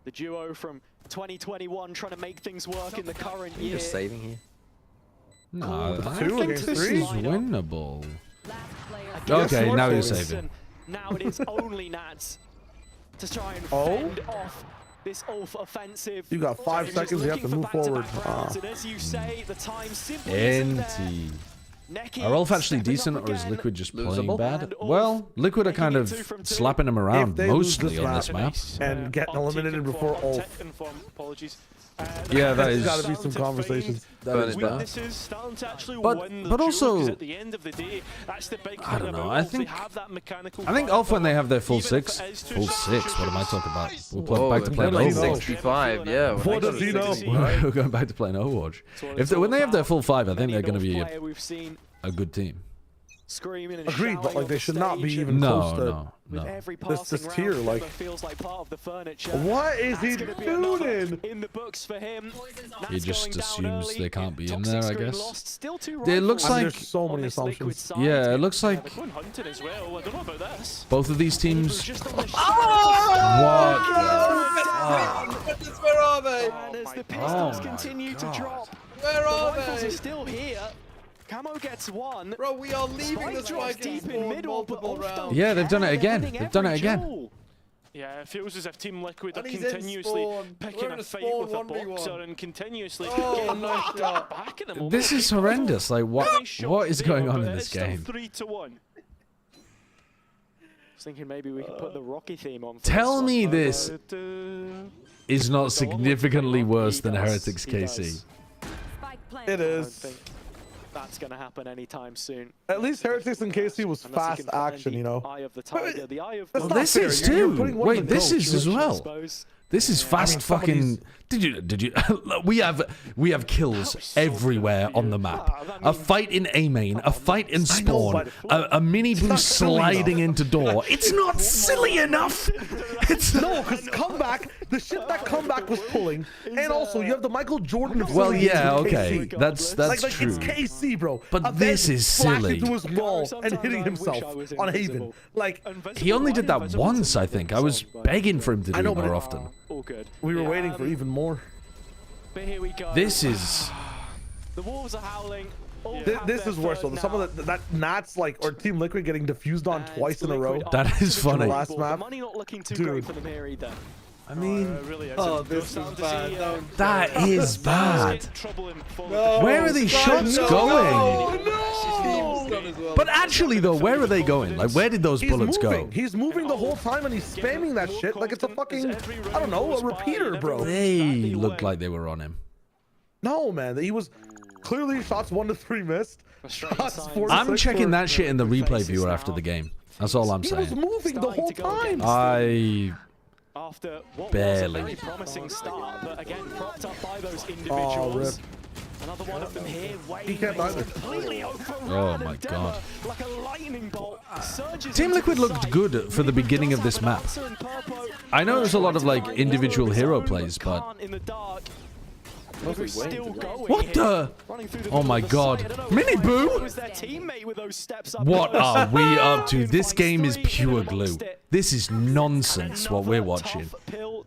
The duo from 2021 trying to make things work in the current year. Just saving here. No, I think this is winnable. Okay, now you're saving. Now it is only Nats to try and fend off this ULF offensive. You got 5 seconds, you have to move forward. And as you say, the time simply isn't there. Are ULF actually decent, or is Liquid just playing bad? Well, Liquid are kind of slapping him around mostly on this map. And getting eliminated before ULF. Yeah, that is. There's got to be some conversations. That is bad. But also, I don't know. I think ULF when they have their full six. What am I talking about? We're going back to playing Overwatch. 65, yeah. What does he know? We're going back to playing Overwatch. When they have their full 5, I think they're going to be a good team. Screaming and agreed, but like they should not be even close to this tier. Like, what is he doing? In the books for him. He just assumes they can't be in there, I guess. It looks like there's so many assumptions. Yeah, it looks like both of these teams. Where are they? And as the pistols continue to drop, where are they? Still here. Camo gets one. Bro, we are leaving the spike deep in middle, multiple rounds. Yeah, they've done it again. They've done it again. Yeah, it feels as if Team Liquid are continuously picking a fight with a boxer and continuously getting back at them. This is horrendous. Like, what is going on in this game? 3-1. Thinking maybe we could put the Rocky theme on. Tell me this is not significantly worse than Heretics KC. It is. That's going to happen anytime soon. At least Heretics and KC was fast action, you know. Eye of the tiger, the eye of well, this is too. Wait, this is as well. This is fast fucking. Did you? we have kills everywhere on the map. A fight in A main, a fight in spawn, a mini boost sliding into door. It's not silly enough. It's no, because comeback, the shit that comeback was pulling, and also you have the Michael Jordan of. Well, yeah, okay, that's like true. It's KC, bro. But this is silly. Into his wall and hitting himself on Haven. Like he only did that once, I think. I was begging for him to do it more often. All good. We were waiting for even more. But here we go. This is. The wolves are howling. This is worse. Some of that Nats like or Team Liquid getting diffused on twice in a row. That is funny. Last map. Money not looking too great for them here either. I mean, this is bad. That is bad. No, where are these shots going? No. But actually, though, where are they going? Like, where did those bullets go? He's moving the whole time and he's spamming that shit like it's a fucking, I don't know, a repeater, bro. They looked like they were on him. No, man, he was clearly shots 1 to 3 missed. Shots 4 to I'm 6 checking that shit in the replay viewer after the game. That's all I'm saying. He was moving the whole time. After what barely. was a very promising start, but again propped up by those individuals. Another one of them here. He can't either. Oh my god. Like a lightning bolt. Team Liquid looked good for the beginning of this map. I know there's a lot of like individual hero plays, but what the? Oh my god. Mini Boo? What are we up to? This game is pure glue. This is nonsense what we're watching.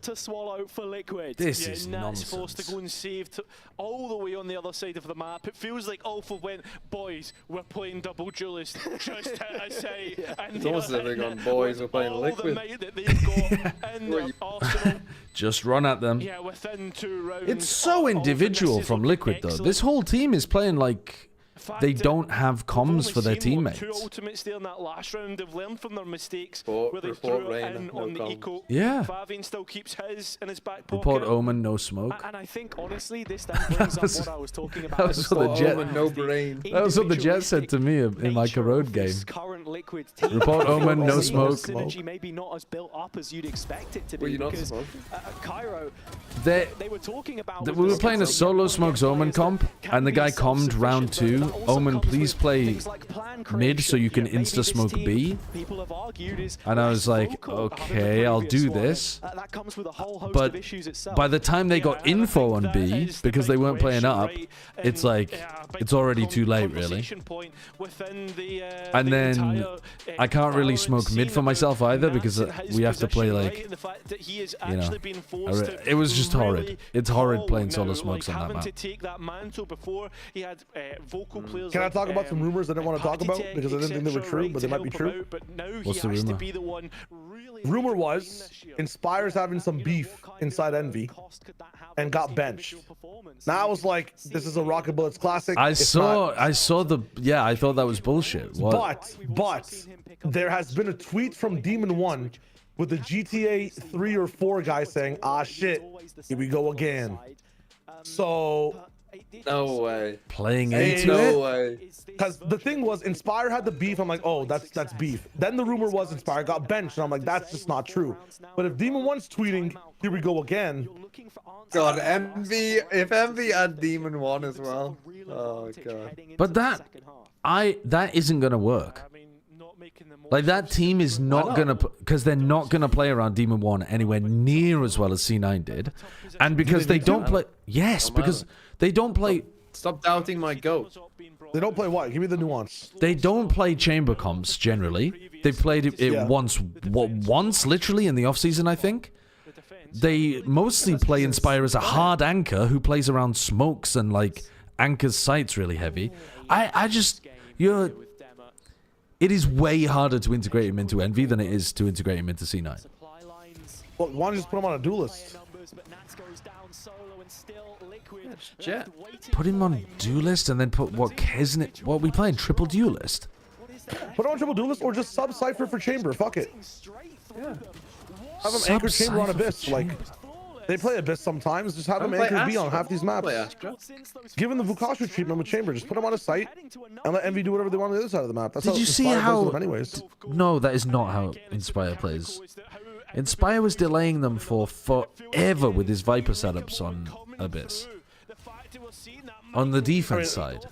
To swallow for Liquid. This is nonsense. nonsense. Forced to go and save all the way on the other side of the map. It feels like Alpha went, boys, we're playing double duelist. Just hit a say. And it's almost as if they're going, boys, we're playing Liquid. That they've got in their arsenal. Just run at them. Yeah, within 2 rounds. It's so individual from Liquid though. This whole team is playing like they don't have comms for their teammates. 2 ultimates there in that last round. They've learned from their mistakes where they threw it in on the eco. Yeah. Favian still keeps his in his back pocket. Report Omen, no smoke. And I think honestly, this then brings up what I was talking about. That was what the Jet. Omen, no brain. That was what the Jet said to me in my Corrode game. Current Liquid team. Report Omen, no smoke. Synergy maybe not as built up as you'd expect it to be. Were you not because smoking? Cairo, they were talking about. We were playing a solo smokes Omen comp, and the guy commed round 2. Omen, please play mid so you can insta smoke B. And I was like, okay, I'll do this. But by the time they got info on B, because they weren't playing up, it's like it's already too late, really. And then I can't really smoke mid for myself either because we have to play like, you know, it was just horrid. It's horrid playing solo smokes on that map. Can I talk about some rumors I didn't want to talk about because I didn't think they were true, but they might be true? What's the rumor? Rumor was Inspire's having some beef inside Envy and got benched. Now I was like, this is a Rocket Bullets classic. I saw the, yeah, I thought that was bullshit. What? But there has been a tweet from Demon 1 with the GTA 3 or 4 guy saying, ah shit, here we go again. So no way. Playing into it? No way. Because the thing was, Inspire had the beef. I'm like, oh, that's beef. Then the rumor was Inspire got benched, and I'm like, that's just not true. But if Demon 1's tweeting, here we go again. God, Envy. If Envy had Demon 1 as well. Oh god. But that isn't gonna work. Like that team is not gonna, because they're not gonna play around Demon 1 anywhere near as well as C9 did, and because they don't play. Yes, because they don't play. Stop doubting my goat. They don't play what? Give me the nuance. They don't play chamber comps generally. They played it once literally in the off season, I think. They mostly play Inspire as a hard anchor who plays around smokes and like anchors sites really heavy. It is way harder to integrate him into Envy than it is to integrate him into C9. Well, why don't you just put him on a duelist? Jet. Put him on duelist and then put what Kesnit? What are we playing? Triple duelist? Put him on triple duelist or just sub Cypher for chamber. Fuck it. Yeah. Have him anchor chamber on Abyss. Like they play Abyss sometimes. Just have him anchor B on half these maps. Give him the Vukashu treatment with chamber. Just put him on a site and let Envy do whatever they want on the other side of the map. That's Did you see Inspire how? plays them anyways. No, that is not how Inspire plays. Inspire was delaying them for forever with his Viper setups on Abyss. On the defense side.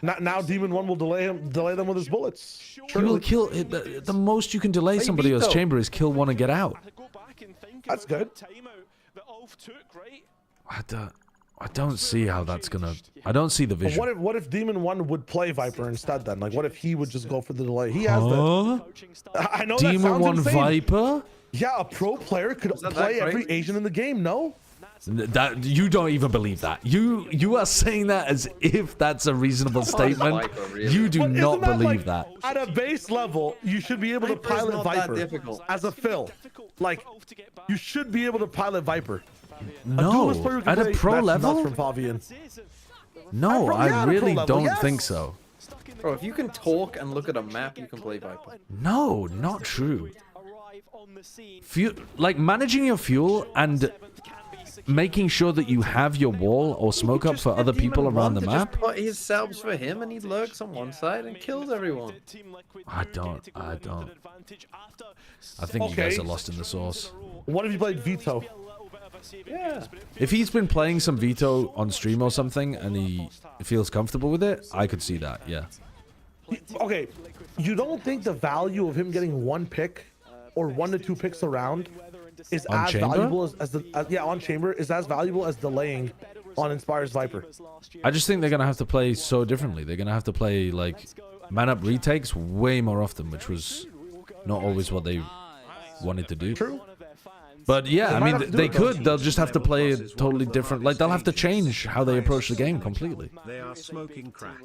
Now Demon 1 will delay them with his bullets. He will kill. The most you can delay somebody else's chamber is kill one and get out. That's good. I don't see how that's gonna. I don't see the vision. What if Demon 1 would play Viper instead then? Like what if he would just go for the delay? He has the. I know Demon that sounds 1 insane. Viper? Yeah, a pro player could play every Asian in the game. No. That you don't even believe that. You are saying that as if that's a reasonable statement. You do not believe that. At a base level, you should be able to pilot Viper as a fill. Like you should be able to pilot Viper. No, at a pro level. From Favian. No, I really don't think so. Bro, if you can talk and look at a map, you can play Viper. No, not true. Like managing your fuel and making sure that you have your wall or smoke up for other people around the map. Just put his subs for him and he lurks on one side and kills everyone. I don't. I think you guys are lost in the sauce. What if you played Veto? Yeah. If he's been playing some Veto on stream or something and he feels comfortable with it, I could see that, yeah. Okay, you don't think the value of him getting 1 pick or 1 to 2 picks around is on as Chamber? valuable as on Chamber is as valuable as delaying on Inspire's Viper? I just think they're going to have to play so differently. They're going to have to play, like, man-up retakes way more often, which was not always what they wanted to do. True. But yeah, I mean, they could. They'll just have to play it totally different. Like, they'll have to change how they approach the game completely. They are smoking crack.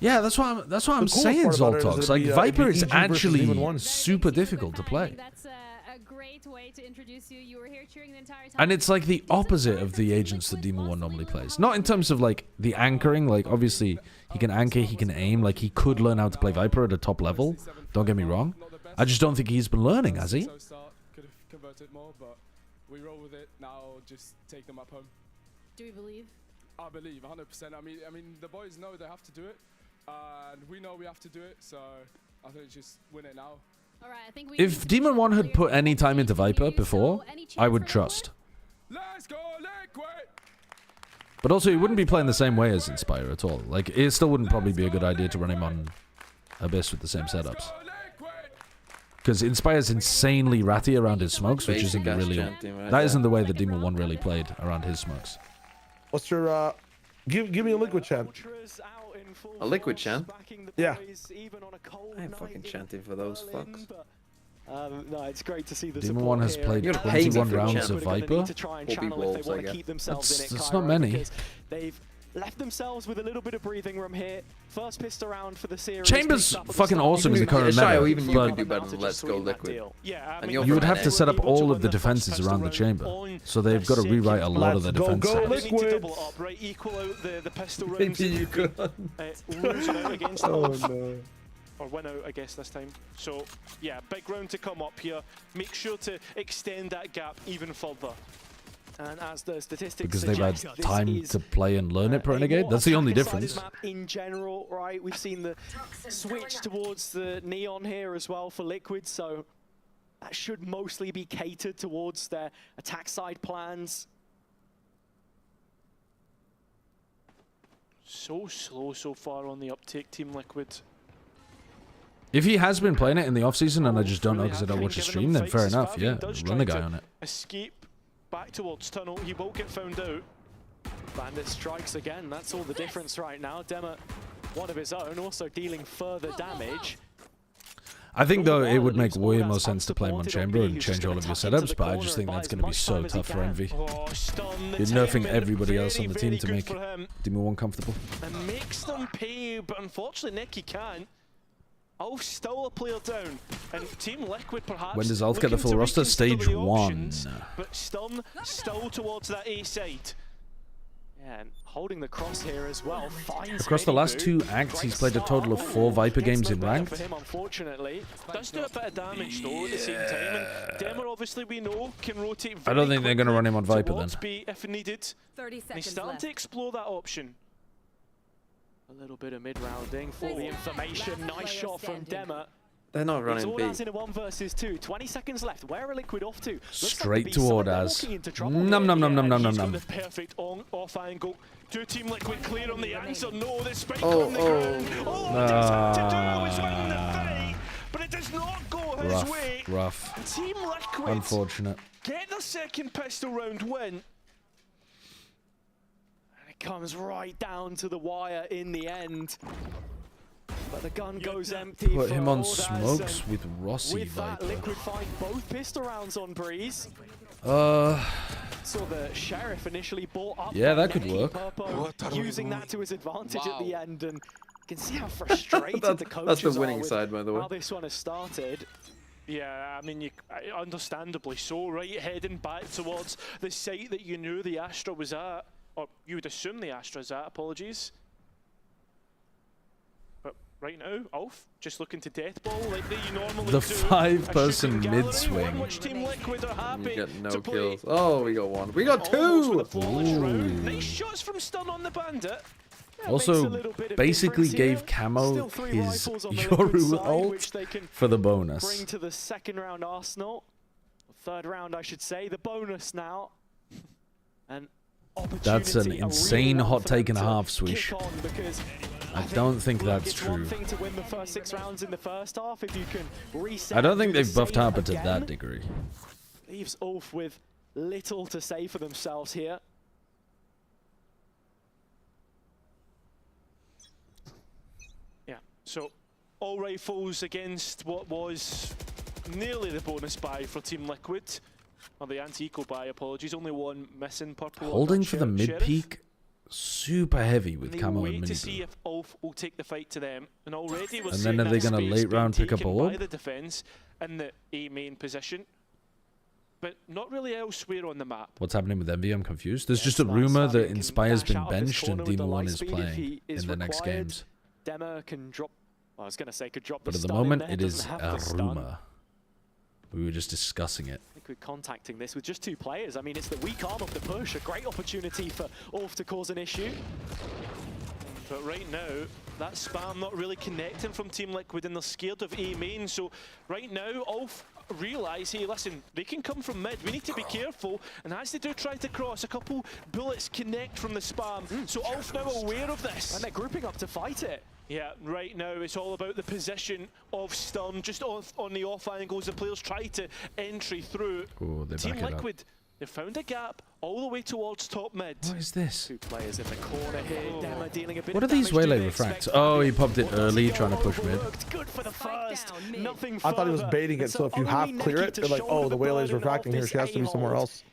Yeah, that's what I'm saying, Zoltox. Like, Viper is actually super difficult to play. That's a great way to introduce you. You were here cheering the entire time. And it's like the opposite of the agents that Demon 1 normally plays. Not in terms of like the anchoring, like obviously he can anchor, he can aim, like he could learn how to play Viper at a top level. Don't get me wrong. I just don't think he's been learning, has he? Could have converted more, but we roll with it now. Just take them up home. Do we believe? I believe 100%. I mean, the boys know they have to do it, and we know we have to do it. So I think just win it now. All right, I think we If Demon 1 had put any time into Viper before, I would trust. Let's go, Liquid! But also, he wouldn't be playing the same way as Inspire at all. Like, it still wouldn't probably be a good idea to run him on Abyss with the same setups. Because Inspire's insanely ratty around his smokes, which isn't really... That isn't the way the Demon 1 really played around his smokes. What's your, give me a liquid chant. A liquid chant? Yeah. I ain't fucking chanting for those fucks. No, it's great to see the Demon 1 has played 21 rounds of Viper. That's not many. They've left themselves with a little bit of breathing room here. First pistol round for the series. Chamber's fucking awesome in the current meta, even you but can do better than Let's Go Liquid. Yeah, and you would have to set up all of the defenses around the chamber. So they've got to rewrite a lot of the defense sets. Equal out the pistol rounds. Maybe you could. Losing out against no. Or win out, I guess, this time. So, yeah, big round to come up here. Make sure to extend that gap even further. And as the statistics because they've had suggest, time to play and learn it per Renegade. That's the only difference. Map in general, right? We've seen the switch towards the Neon here as well for Liquid, so that should mostly be catered towards their attack side plans. So slow so far on the uptake, Team Liquid. If he has been playing it in the off-season and I just don't know because I don't watch the stream, then fair enough, yeah. Run the guy on it. Escape back towards tunnel, he won't get found out. Bandit strikes again, that's all the difference right now. Dema, one of his own, also dealing further damage. I think though it would make way more sense to play him on Chamber and change all of your setups, but I just think that's going to be so tough for Envy. You're nerfing everybody else on the team to make Demon 1 comfortable. And makes them pay, but unfortunately Nicky can't. ULF still a player down, and Team Liquid perhaps. When does ULF get the full roster? Stage 1. But Stun still towards that A side. Yeah, and holding the crosshair as well. Across the last 2 acts, he's played a total of 4 Viper games in ranked. For him, unfortunately, does do a bit of damage though at the same time. And Dema, obviously, we know can rotate. I don't think they're going to run him on Viper then. If needed. 30 seconds and he's starting to explore that option. A little bit of mid-rounding for the information. Nice shot from Dema. They're not running B. It's all in a 1 versus 2. 20 seconds left. Where are Liquid off to? Straight toward us. Num num num num num num num. The perfect off angle. Do Team Liquid clear on the answer? No, the spike on the ground. All he just had to do was win the fight, but it does not go his way. Rough. Team Liquid. Unfortunate. Get the second pistol round win. Comes right down to the wire in the end. But the gun goes empty. Put him on smokes with Rossi with that, Liquid find both pistol rounds on Breeze. Saw the Sheriff initially bought up. Yeah, that could work. Using that to his advantage at the end, and you can see how frustrated the coaches That's the winning side, by the way. How this one has started. Yeah, I mean, understandably so, right? Heading back towards the site that you knew the Astra was at. Or you would assume the Astra's at, apologies. But right now, ULF just looking to deathball like they normally do. The 5-person mid-swing. You get no kills. Oh, we got 1. We got 2! Nice shots from Stun on the Bandit. Also, basically gave Camo his Yoru ult for the bonus. Bring to the second round arsenal. third round, I should say. The bonus now. And That's an insane hot take and a half, Swish. I don't think that's true. One thing to win the first 6 rounds in the first half if you can reset. I don't think they've buffed Harper to that degree. Leaves ULF with little to say for themselves here. Yeah, so Allray falls against what was nearly the bonus buy for Team Liquid. Or the anti-eco buy, apologies. Only one missing purple. Holding for the mid-peak, super heavy with Camo and Mini. Mini. To see if ULF will take the fight to them. And already we're And seeing then are they that going to space late round being pick up taken orb? by the defense in the A main position. But not really elsewhere on the map. What's happening with Envy? I'm confused. There's just a rumor that Inspire's been benched and Demo 1 is playing in the next games. Demo can drop. I was going to say could drop. But the at the stun in moment, there, it is doesn't have a the stun. rumor. We were just discussing it. I think we're contacting this with just 2 players. I mean, it's the weak arm of the push. A great opportunity for ULF to cause an issue. But right now, that spam not really connecting from Team Liquid, and they're scared of A main. So right now, ULF realize, hey, listen, they can come from mid. We need to be careful. And as they do try to cross, a couple bullets connect from the spam. So ULF now aware of this. And they're grouping up to fight it. Yeah, right now it's all about the position of stun. Just on the off angles, the players try to entry through. Oh, they Team back it up. Liquid, they found a gap all the way towards top mid. What is this? 2 players in the corner here. Dema dealing a bit What are of these damage. waylay refracts? Oh, he popped it early, trying to push mid. Good for the first. Nothing I thought he was further. baiting it, And so if you half only clear Neki it, to they're like, shoulder oh, the waylay's burden refracting of here. this She has to be somewhere A-hold. else.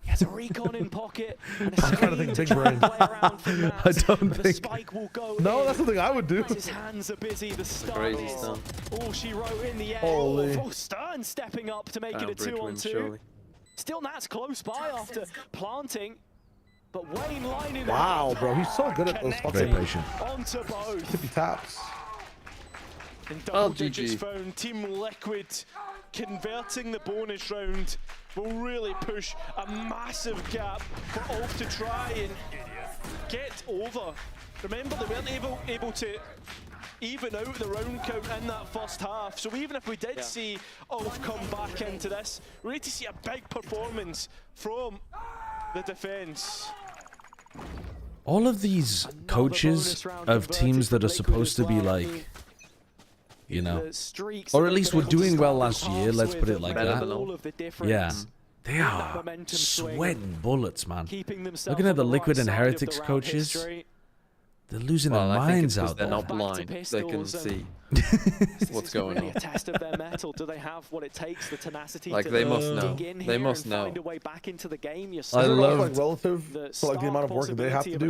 He has a recon in pocket. And I'm trying to think big brain. I don't think. Spike will go No, in. that's something I would do. His hands are busy. The stun crazy is stun. all she wrote in the air. Holy. Oh, Stern stepping up to make it a Bridge wins, 2-on-2. surely. Still, Nat's close by after planting. But Wayne lining Wow, up. bro, he's so good at those Connecting fucking patient. onto both. tippy taps. In double GG. digits found, Team Liquid converting the bonus round will really push a massive gap for ULF to try and get over. Remember, they weren't able to even out the round count in that first half. So even if we did see ULF come back into this, we need to see a big performance from the defense. All of these coaches of teams that are supposed to be like, you know, or at least were doing well last year, let's put it like that. Yeah. They are sweating bullets, man. Looking at the Liquid and Heretics coaches, they're losing their minds out they're there. not blind. They can see what's going on. A test of their metal. Do they have what it takes, the tenacity Like to they must know. dig in They here must and know. find a way back into the game? I love like relative to like the amount of work that they have to do.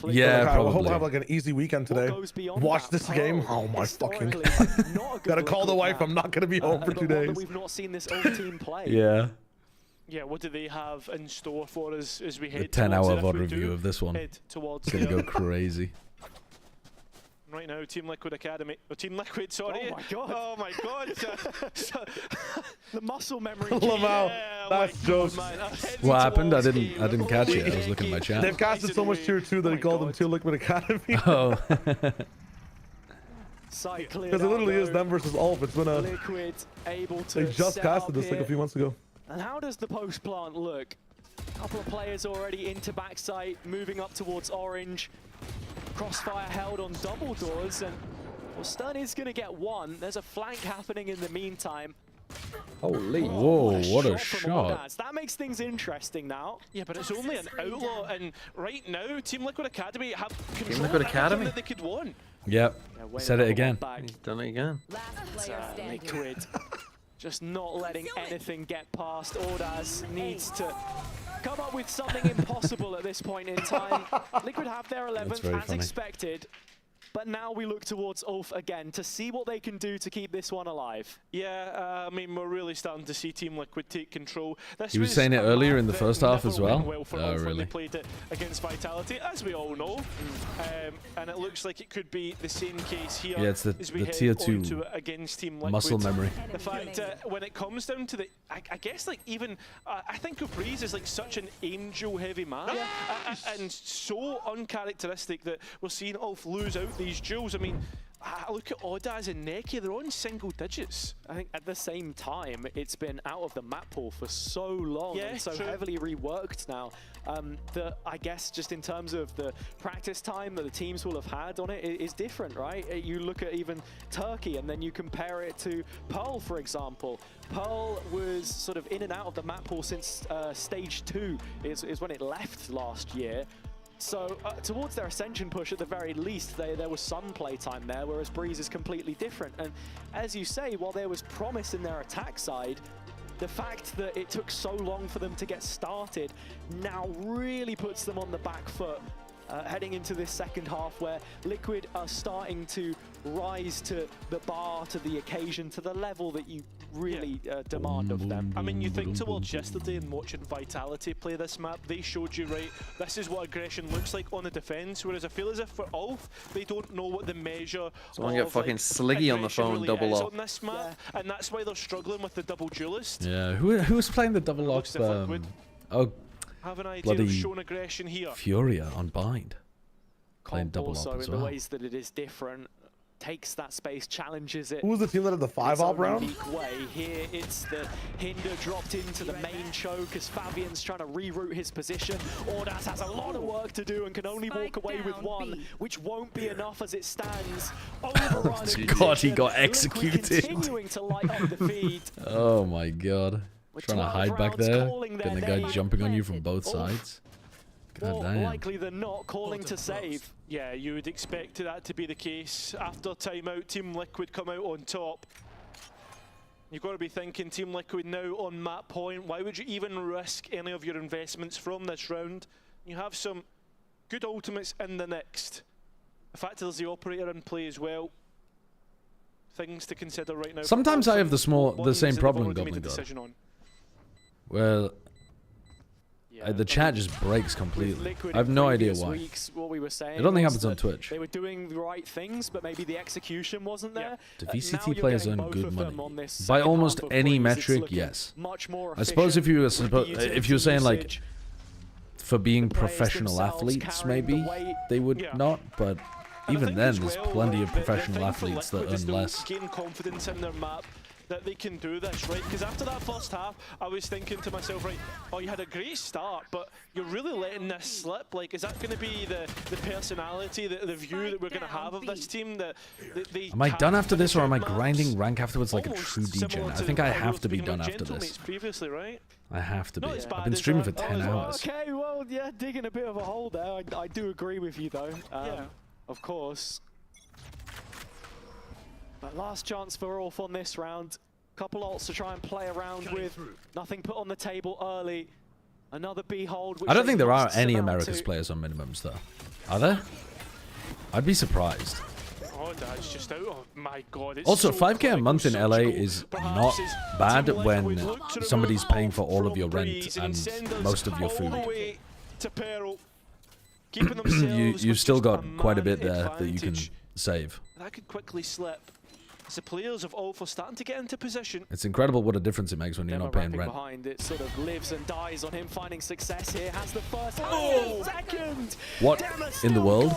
Yeah, like, I hope probably. I have like an easy weekend today. Watch this game. Oh my fucking god. Gotta call the wife. I'm not gonna be home for 2 days. We've not seen this ULF team play. Yeah. Yeah, what do they have in store for us as we The head 10-hour towards it, if VOD we review do of this one. head towards It's gonna the- go crazy. Right now, Team Liquid Academy. Oh, Team Liquid, sorry. Oh my god. Oh my god. The muscle memory. Lamau, that's jokes. What happened? I didn't catch it. I was looking at my chat. They've casted so much tier 2 that he called them Team Liquid Academy. Oh. Because it literally is them versus ULF. It's been a. Liquid able to They just set casted up this like here. a few months ago. And how does the post plant look? A couple of players already into backside, moving up towards orange. Crossfire held on double doors, and well, Stun is going to get one. There's a flank happening in the meantime. Holy. Whoa, what a from shot. Ordaz. That makes things interesting now. Yeah, but it's only an outlaw, and right now, Team Liquid Academy have control Liquid of everything Academy? that they could want. Yep. Said it again. He's done it again. Liquid just not letting anything get past. Ordaz needs to come up with something impossible at this point in time. Liquid have their 11th very as funny. expected. But now we look towards ULF again to see what they can do to keep this one alive. Yeah, I mean, we're really starting to see Team Liquid take control. This He was saying it a earlier map in the that first half never as well. went for Oh, ULF when really? they played it against Vitality, as we all know. And it looks like it could be the same case here. Yeah, it's the as we head tier 2 onto it against Team Liquid. muscle memory. The fact when it comes down to the, I guess like even, I think Capri's is like such an angel-heavy map, and so uncharacteristic that we're seeing ULF lose out these duels. I mean, I look at Audaz and Neki, they're on single digits. I think at the same time, it's been out of the map pool for so long and so true. heavily reworked now that I guess just in terms of the practice time that the teams will have had on it is different, right? You look at even Turkey and then you compare it to Pearl, for example. Pearl was sort of in and out of the map pool since stage 2 is when it left last year. So towards their ascension push, at the very least, there was some playtime there, whereas Breeze is completely different. And as you say, while there was promise in their attack side, the fact that it took so long for them to get started now really puts them on the back foot. Heading into this second half where Liquid are starting to rise to the bar, to the occasion, to the level that you really demand of them. I mean, you think towards yesterday and watching Vitality play this map, they showed you, right, this is what aggression looks like on the defense, whereas I feel as if for ULF, they don't know what the measure Someone get fucking Sliggy on the phone, really double is up. on this map, and that's why they're struggling with the double duelist. Yeah, who's playing the double up? Oh, have an idea bloody of showing aggression here. Furia on bind. Playing double also up as in well. the ways that it is different, takes that space, challenges it. Who was the team that had the 5-op round? Unique way. Here it's the Hinder dropped into the main choke as Fabian's trying to reroute his position. Audaz has a lot of work to do and can only walk away with one, which won't be enough as it stands. God, he got executed. Continuing to light up the feed. Oh my god. Trying to hide back there. Getting the guy jumping on you from both sides. God More damn. likely than not, calling to save. Yeah, you would expect that to be the case. After timeout, Team Liquid come out on top. You've got to be thinking Team Liquid now on map point. Why would you even risk any of your investments from this round? You have some good ultimates in the next. The fact there's the operator in play as well. Things to consider right now. Sometimes I have the same problem, Goblin God. Well, the chat just breaks completely. I have no idea why. It only happens on Twitch. They were doing the right things, but maybe the execution wasn't there. Do VCT players earn good money? By almost any metric, yes. I suppose if you were saying like for being professional athletes, maybe they would not, but even then, there's plenty of professional athletes that earn less. Gain confidence in their map that they can do this, right? Because after that first half, I was thinking to myself, right, oh, you had a great start, but you're really letting this slip. Like, is that going to be the personality, the view that we're going to have of this team? That they am I done after this, or am I grinding rank afterwards like a true DJ? I think I have to be done after this. Previously, right? I have to be. I've been streaming for 10 hours. Okay, well, yeah, digging a bit of a hole there. I do agree with you, though. Yeah. Of course. But last chance for ULF on this round. Couple ults to try and play around with. Nothing put on the table early. Another B hold. I don't think there are any Americas players on minimums, though. Are there? I'd be surprised. Oh, that's just out. Oh my god. It's Also, so 5k a month in LA is not bad when somebody's paying for all of your rent and most of your food. You've still got quite a bit there that you can save. That could quickly slip. As the players of ULF are starting to get into position. It's incredible what a difference it makes when you're not paying rent. Behind it sort of lives and dies on him finding success here. Has the first second. What in the world?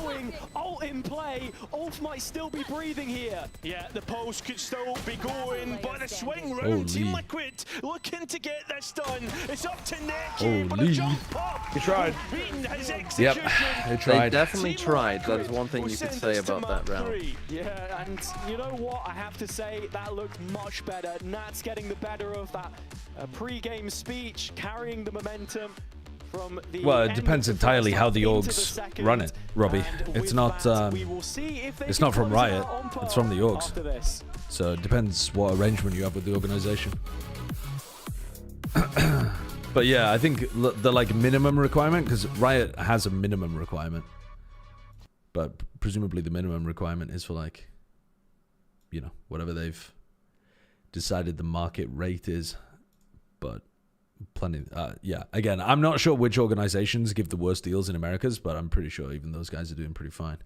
Ult in play. ULF might still be breathing here. Yeah, the pulse could still be going, but the swing round Team Liquid looking to get this done. It's up to Neki, but a jump up. He tried. Yep, they tried. They definitely tried. That is one thing you could say about that round. Yeah, and you know what? I have to say that looked much better. Nats getting the better of that pre-game speech, carrying the momentum from the. Well, it depends entirely how the orgs run it, Robbie. It's not. It's not from Riot. It's from the orgs. So it depends what arrangement you have with the organization. But yeah, I think the like minimum requirement, because Riot has a minimum requirement, but presumably the minimum requirement is for like, you know, whatever they've decided the market rate is. But plenty, yeah. Again, I'm not sure which organizations give the worst deals in Americas, but I'm pretty sure even those guys are doing pretty fine.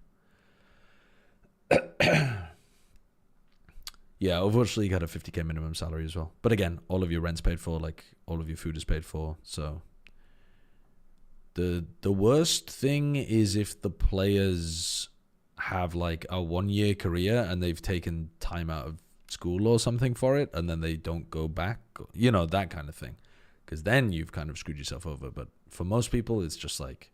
Yeah, Overwatch League had a 50k minimum salary as well. But again, all of your rent's paid for, like all of your food is paid for. So the worst thing is if the players have like a 1-year career and they've taken time out of school or something for it, and then they don't go back, you know, that kind of thing, because then you've kind of screwed yourself over. But for most people, it's just like,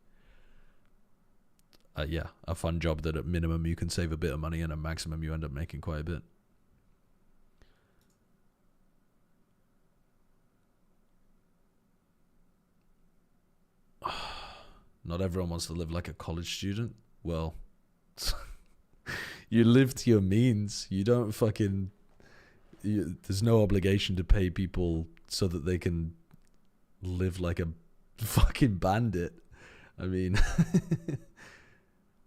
yeah, a fun job that at minimum you can save a bit of money and at maximum you end up making quite a bit. Not everyone wants to live like a college student. Well, you live to your means. You don't fucking... there's no obligation to pay people so that they can live like a fucking bandit. I mean...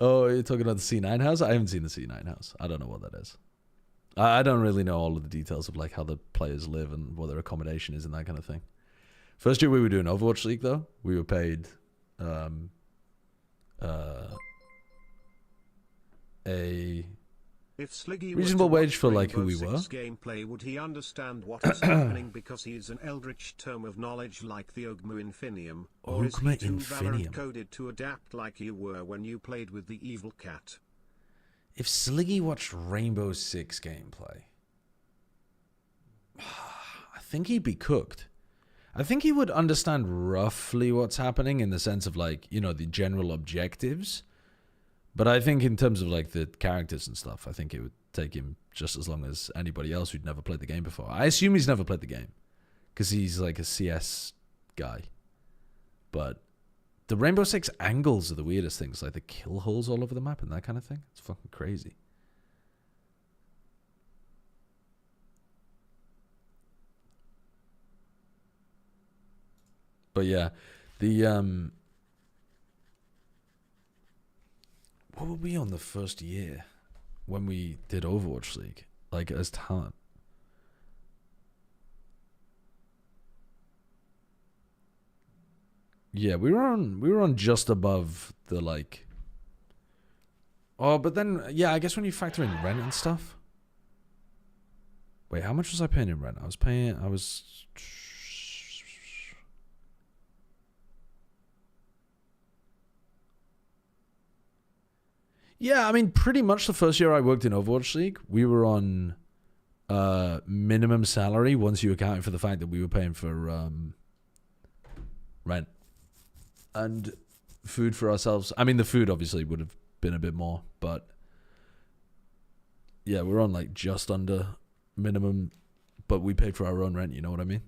Oh, you're talking about the C9 house? I haven't seen the C9 house. I don't know what that is. I don't really know all of the details of like how the players live and what their accommodation is and that kind of thing. First year we were doing Overwatch League, though, we were paid... a reasonable wage for like who we were. Gameplay, would he understand what is happening because he is an eldritch tome of knowledge like the Ogma Infinium, or is he too Valorant coded to adapt like you were when you played with the evil cat? If Sliggy watched Rainbow Six gameplay, I think he'd be cooked. I think he would understand roughly what's happening in the sense of like, you know, the general objectives. But I think in terms of like the characters and stuff, I think it would take him just as long as anybody else who'd never played the game before. I assume he's never played the game because he's like a CS guy. But the Rainbow Six angles are the weirdest things, like the kill holes all over the map and that kind of thing. It's fucking crazy. But yeah, the what were we on the first year when we did Overwatch League, like as talent? Yeah, we were on just above the like. Oh, but then yeah, I guess when you factor in rent and stuff. Wait, how much was I paying in rent? I was. Yeah, I mean, pretty much the first year I worked in Overwatch League, we were on minimum salary once you accounted for the fact that we were paying for rent and food for ourselves. I mean, the food obviously would have been a bit more, but yeah, we're on like just under minimum, but we paid for our own rent, you know what I mean?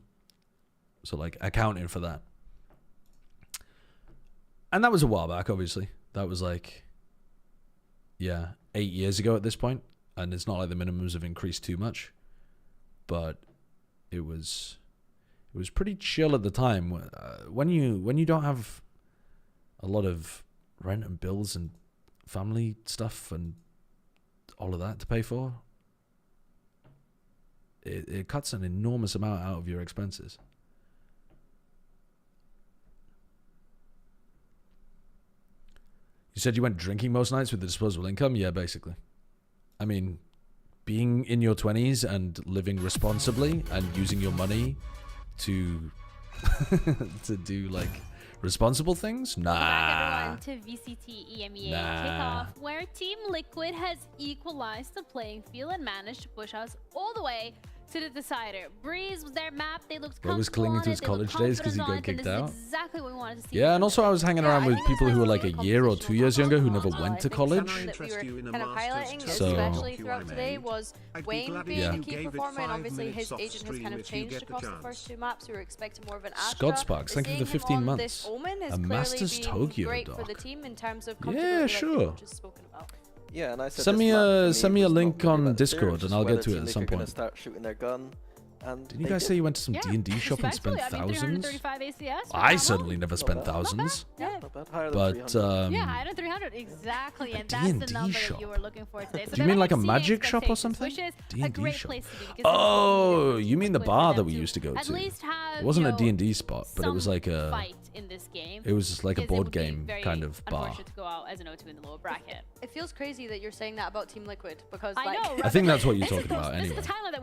So like accounting for that. And that was a while back, obviously. That was like... yeah, 8 years ago at this point, and it's not like the minimums have increased too much, but it was pretty chill at the time. When you don't have a lot of rent and bills and family stuff and all of that to pay for, it cuts an enormous amount out of your expenses. You said you went drinking most nights with the disposable income? Yeah, basically. I mean, being in your 20s and living responsibly and using your money to to do like responsible things? Nah. Back everyone to VCT EMEA kickoff, where Team Liquid has equalized the playing field and managed to push us all the way to the decider. Breeze was their map. They looked Bro was clinging to his college days because he got kicked out. Exactly what we wanted to see. Yeah, and also I was hanging around with people who were like a year or 2 years younger who never went to college. That we were kind of highlighting, especially throughout today, was Wayne being a key performer, and obviously his agent has kind of changed across the first two maps. We were expecting more of an Astra. Scott Sparks, thank you for the 15 months. A Masters Tokyo great doc. for the team in terms of yeah, sure. Yeah, and I said send me a link on Discord and I'll get to it at some point. Start shooting their gun. Didn't you guys say you went to some D&D shop and spent thousands? I certainly never spent thousands. Yeah, but yeah, higher than 300 exactly, and that's the number that you were looking for today. So do you mean like a magic shop or something? D&D shop. Oh, you mean the bar that we used to go to? It wasn't a D&D spot, but it was like a. In this game, it was just like a board game kind of bar. To go out as an O2 in the lower bracket. It feels crazy that you're saying that about Team Liquid because I know. I think that's what you're talking about anyway. This is the timeline that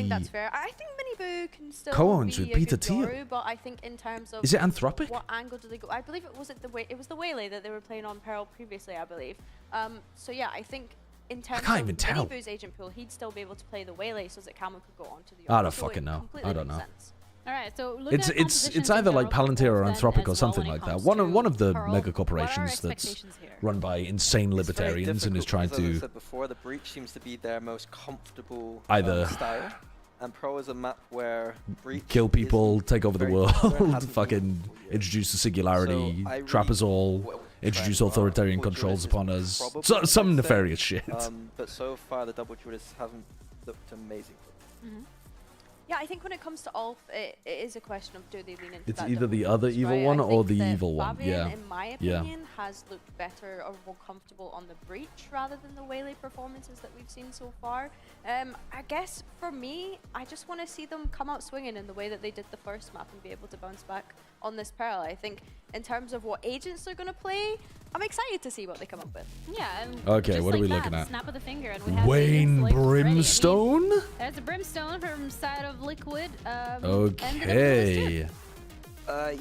think that's fair. I think Miniboo can still co-owns be with a Peter good Thiel. Yoru, but I think in terms of Is it Anthropic? what angle do they go? I believe it was the Waylay that they were playing on Peril previously, I believe. So yeah, I think in terms can't of even tell. Miniboo's agent pool, he'd still be able to play the Waylay so that Camel could go on to the I Yoru. don't So it fucking know. completely I don't makes know. sense. All right, so it's either like Palantir or Anthropic or something like that. One of the mega corporations that's run by insane libertarians and is trying to. As I said before, the Breach seems to be their most comfortable either style, and Pro is a map where Breach kill people, take over the world, fucking introduce the singularity, trap us all, introduce authoritarian controls upon us, some nefarious shit. But so far, the double Judas haven't looked amazing. Yeah, I think when it comes to ULF, it is a question of do they lean into It's that either the double other Judas, evil right? one I or think the that evil one. Fabian, Yeah. in my opinion, has looked better or more comfortable on the Breach rather than the Waylay performances that we've seen so far. I guess for me, I just want to see them come out swinging in the way that they did the first map and be able to bounce back on this Pearl. I think in terms of what agents they're going to play, I'm excited to see what they come up with. Yeah. And Okay, just what are like we that, looking at? Snap of the finger, and we have Wayne Brimstone? ready. I mean, there's a Brimstone from side of Liquid. Okay.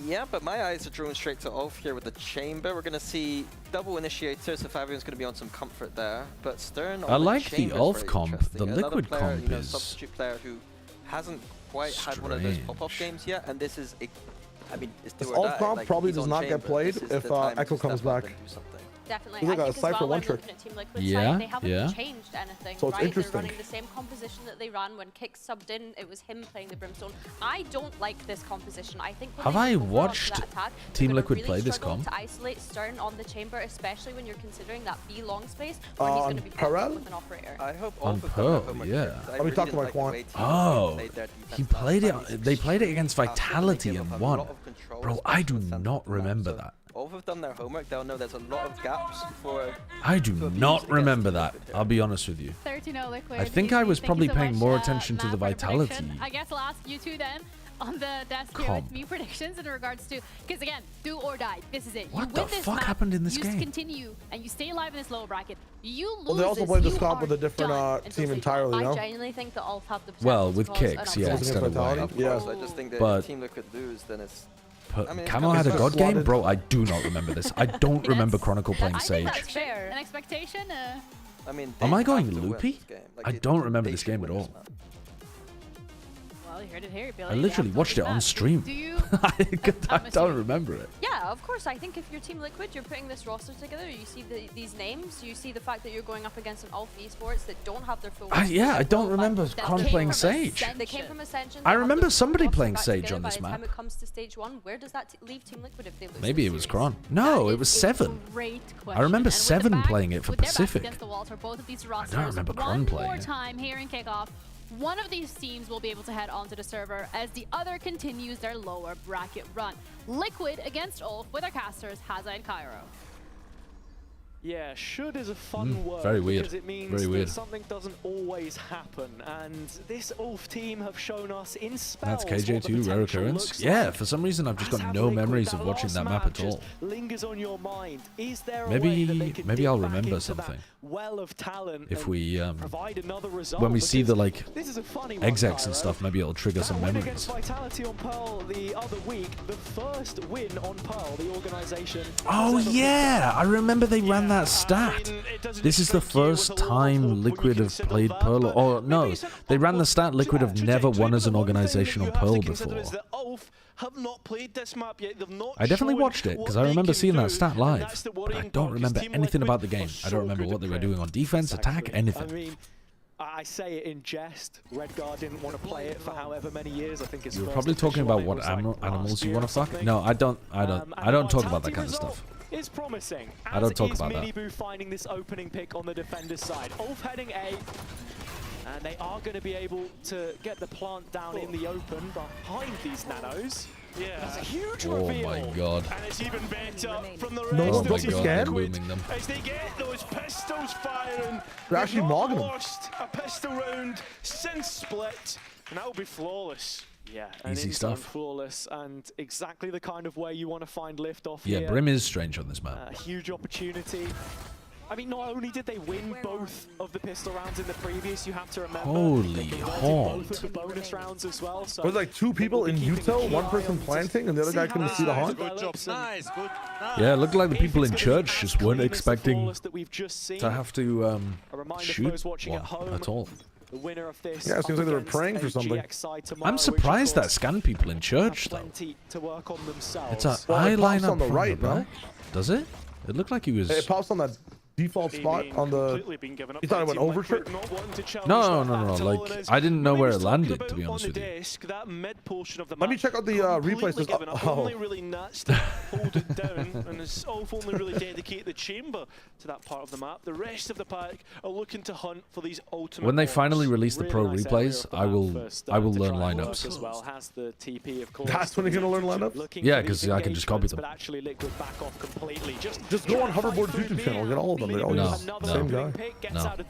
Yeah, but my eyes are drawn straight to ULF here with the Chamber. We're going to see double Initiator, so Fabian's going to be on some comfort there. But Stern on I like the Chamber's ULF very comp. interesting. The Another Liquid player, comp you know, is substitute player who hasn't quite had one of those pop-off games yet, and this is, I mean, it's do This or ULF die. comp Like, probably he's does on not Chamber. get played This is if the time to Echo comes step up back. and do something. Definitely. He's like I a think as Cypher well, when one-trick. looking at Team Liquid's Yeah, side, they haven't yeah. changed anything, So it's right? interesting. They're running the same composition that they ran when Kick subbed in. It was him playing the Brimstone. I don't like this composition. I think when Have they I move over onto watched that attack, Team they're gonna Liquid really play this struggle comp? to isolate Stern on the Chamber, especially when you're considering that B long space where he's going to be Pearl? with an operator. I hope On ULF have done their Pearl, homework yeah. because I Are we really talking didn't about like the Quant? way Team Oh, Liquid played their he defense played last it. They played it against After they Vitality give and up a won. lot of control, Bro, I do especially with not Sentinel, remember so that. ULF have done their homework. They'll know there's a lot of gaps for. I do to abuse not against remember Team that. Liquid here. I'll be honest with you. 13-0 Liquid. I think I was Thank you probably so paying much, more attention to Matt, the for Vitality. prediction. I guess I'll ask you two then on the desk here Comp. with me predictions in regards to, because again, do or die. This is it. What you the win this fuck map, happened in this you game? continue and you stay alive in this lower bracket. You lose Well, they also this, played this you comp are with a different done until team stage entirely, one. you know? I genuinely think that ULF have the Well, potential with to cause an kicks, yeah, upset. instead of Vitality. Wayne. Of Yeah. course, I just think that But- if Team Liquid lose, then it's. I mean, Camel had a it's god game? slotted. Bro, I do not remember this. I don't remember Chronicle playing I think Sage. that's fair. An expectation? I mean, Am they I going have to win loopy? this game. Like, I they- don't remember they this should game win at this all. map. Well, you heard it here, Billy. I They literally have to watched win it on this map. stream. Do you? I don't remember it. Yeah, of course. I think if you're Team Liquid, you're putting this roster together. You see these names. You see the fact that you're going up against an ULF Esports that don't have their full. Yeah, I don't remember That Cron came playing from Sage. They came from Ascension. I they have remember their full somebody roster playing back Sage together. on this By the time map. it comes to stage one, where does that leave Team Liquid if they lose? Maybe this it was series? Cron. No, That it was is a 7. great I question. remember And with 7 the back- playing it for with their backs Pacific. against the wall for both of these rosters, remember Cron one playing more it. time here in kickoff, one of these teams will be able to head onto the server as the other continues their lower bracket run. Liquid against ULF with our casters, Haza and Cairo. Yeah, should is a fun word. very weird. Because it means Very weird. that something doesn't always happen. And this ULF team have shown us in spells That's what the KJ2, rare potential occurrence. looks Yeah, like. for some reason I've just As got have no Liquid, memories of that watching last that map at just all. lingers on your mind. Is there a Maybe- way that they can maybe dig I'll back remember into something. that well of talent If and we, provide another result? when we see the, Because like, this is a funny one, execs Cairo. and stuff, maybe it'll trigger some That win memories. against Vitality on Pearl the other week, the first win on Pearl, the organisation. Oh has ever yeah, I remember they ran that stat. This is the first time Liquid have played Pearl, or no, they ran the stat Liquid have never won as an organisation on Pearl before. Have not played this map yet. They've not I definitely shown watched it because what I they remember can seeing do, that stat and live, that's the but I worrying don't part, 'cause remember Team anything Liquid about the game. are I so don't remember good what at they were prep. doing on defense, attack, Exactly. anything. I mean, I say it in jest. Redguard didn't want to play it for however many years. I think it's You were probably talking about what animals you want to fuck. No, I don't talk about that kind of stuff. Is promising. I don't talk about that. Miniboo finding this opening pick on the defender's side. ULF heading A. And they are going to be able to get the plant down in the open behind these nanos. Yeah, that's a huge reveal. Oh my god. And it's even better from the rest No of one the got team. scared. Booming them. As they get those pistols firing. They're actually They've not mogging them. lost a pistol round since split. And that will be flawless. Yeah, and Easy inside stuff. flawless and exactly the kind of way you want to find liftoff Yeah, here. Brim is strange on this map. A huge opportunity. I mean, not only did they win both of the pistol rounds in the previous, you have to remember Holy they converted haunt. both of the bonus rounds as well. So There's like 2 people in Utah, 1 person planting, and the other guy couldn't see the haunt. Good job, nice, good. Yeah, it looked like the people in church just weren't expecting that we've just seen. to have to A reminder for shoot those watching one at home. at all. The winner of this. Yeah, it seems like they were praying for something. I'm surprised that scan people in church though. To work on themselves. It's a well, it pops eyeliner on the right, no? Does it? It looked like he was. It pops on that default spot on the. You thought it went over trip? No. Like I didn't know where it landed, to be honest with you. That mid portion of the Let me check out the replay system. Only really nuts to hold it down, and it's only really dedicated the chamber to that part of the map. The rest of the pack are looking to hunt for these ultimate. When they bombs. finally release the pro Really replays, I will learn lineups. As well. Has the TP, of course. That's when you're gonna learn lineups. Yeah, because I can just copy them. But actually, Liquid back off completely. Just go on Hoverboard's YouTube channel. Get all of them. They're all No. same guy.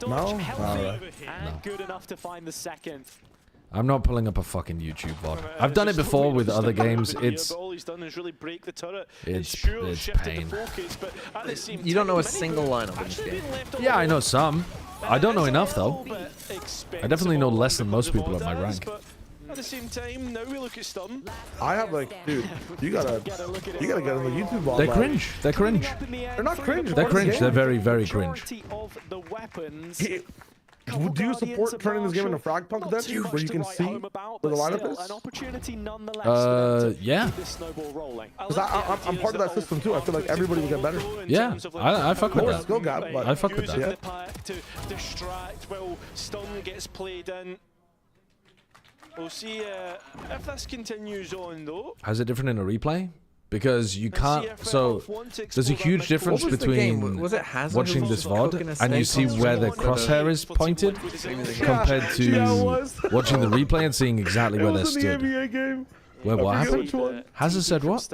No. And good enough to find the second. I'm not pulling up a fucking YouTube VOD. I've done it before with other games. It's all he's done is really break the turret. It's pain. You don't know a single lineup in this game. Yeah, I know some. I don't know enough though. I definitely know less than most people at my rank. At the same time, now we look at Stun. I have like, dude, you gotta get on the YouTube VOD. They're cringe. They're cringe. They're not cringe. They're cringe. They're very, very cringe. Do you support turning this game into Fragpunk then, where you can see where the lineup is? Yeah. Because I'm part of that system too. I feel like everybody will get better. Yeah, I fuck with that. Skill gap, but I fuck with that. Yeah. To distract, well, Stun gets played in. We'll see if this continues on though. How's it different in a replay? Because you can't. So there's a huge difference between watching this VOD and you see where the crosshair is pointed compared to watching the replay and seeing exactly where they're stood. Where what happened? Hazard said what?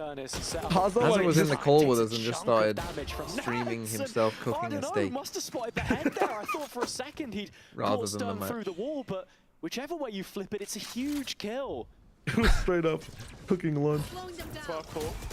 Hazard was in the call with us and just started streaming himself cooking a steak. Must have spotted the head there. I thought for a second he'd rather than the match. Through the wall, but whichever way you flip it, it's a huge kill. It was straight up cooking lunch.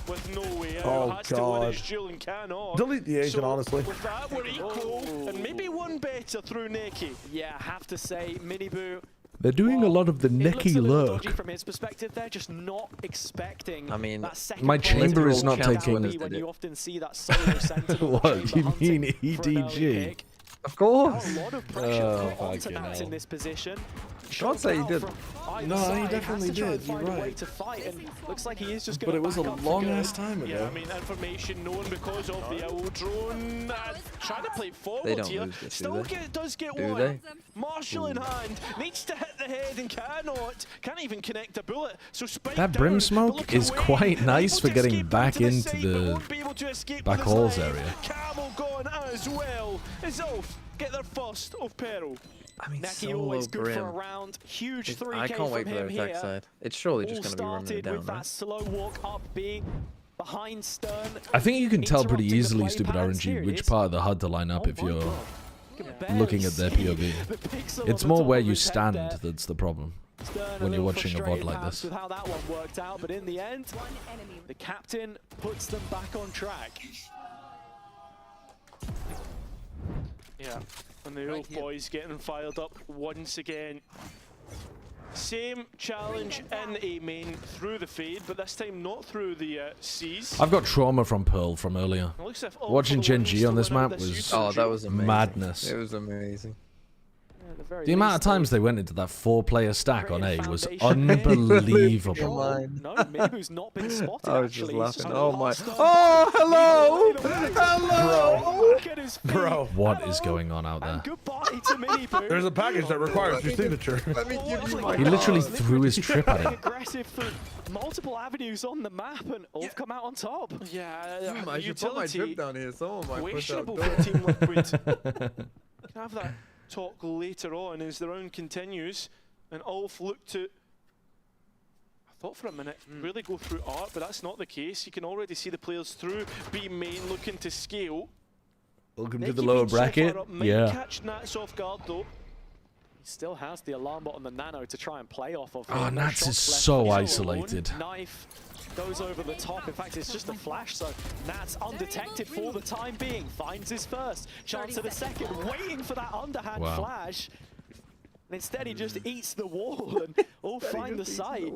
With no way out. Oh, has to win his duel and cannot. Delete the agent, so honestly. With that, we're equal, and maybe one better through Neki. Yeah, I have to say, Miniboo. They're doing a lot of the necky lurk. From his perspective, they're just not expecting. I mean, my chamber is not taking. When you often see that solo sentinel What you mean, EDG? Of course. A lot of pressure put onto Nats in this position. Can't say he did. No, he definitely did. You're right. Looks like he is just but it was a long ass time ago. Yeah, I mean, information known because of the owl drone. Trying to play forward they don't here. lose this, Still does get one. They? Marshall in hand. Needs to hit the head and cannot. Can't even connect a bullet. So Spike that brim smoke is quite nice for getting back into the back halls area. Camel gone as well. Zolf get their first of peril. I mean, Neki always good for a round. Huge 3K I can't wait for their attack here. side. It's surely just going to be running it down, with that slow walk up B behind Stern. I think you can tell pretty easily, Stupid RNG, which part of the HUD to line up if you're looking at their POV. It's more where you stand that's the problem when you're watching a VOD like this. With how that one worked out, but in the end, the captain puts them back on track. Yeah, and the ULF boys getting fired up once again. Same challenge in A main through the fade, but this time not through the C's. I've got trauma from Pearl from earlier. Watching Gen.G on this map was that was amazing. Madness. It was amazing. The amount of times they went into that 4-player stack on A was unbelievable. No, maybe who's not been spotted. I was just laughing. Oh my! Oh, hello! Hello! Bro, what is going on out there? There's a package that requires your signature. Let me give you my He literally threw his trip at him. Aggressive through multiple avenues on the map, and ULF come out on top. Yeah, I should put my trip down here. Someone might push out. Questionable for Team Liquid. Can have that talk later on as the round continues, and ULF look to, I thought for a minute, really go through art, but that's not the case. You can already see the players through B main looking to scale. Welcome to the lower bracket. Yeah. Catch Nats off guard though. He still has the alarm bot on the nano to try and play off of. Oh, Nats is so isolated. Knife goes over the top. In fact, it's just a flash, so Nats undetected for the time being. Finds his first. Chance of the second. Waiting for that underhand flash. And instead he just eats the wall and all find the site.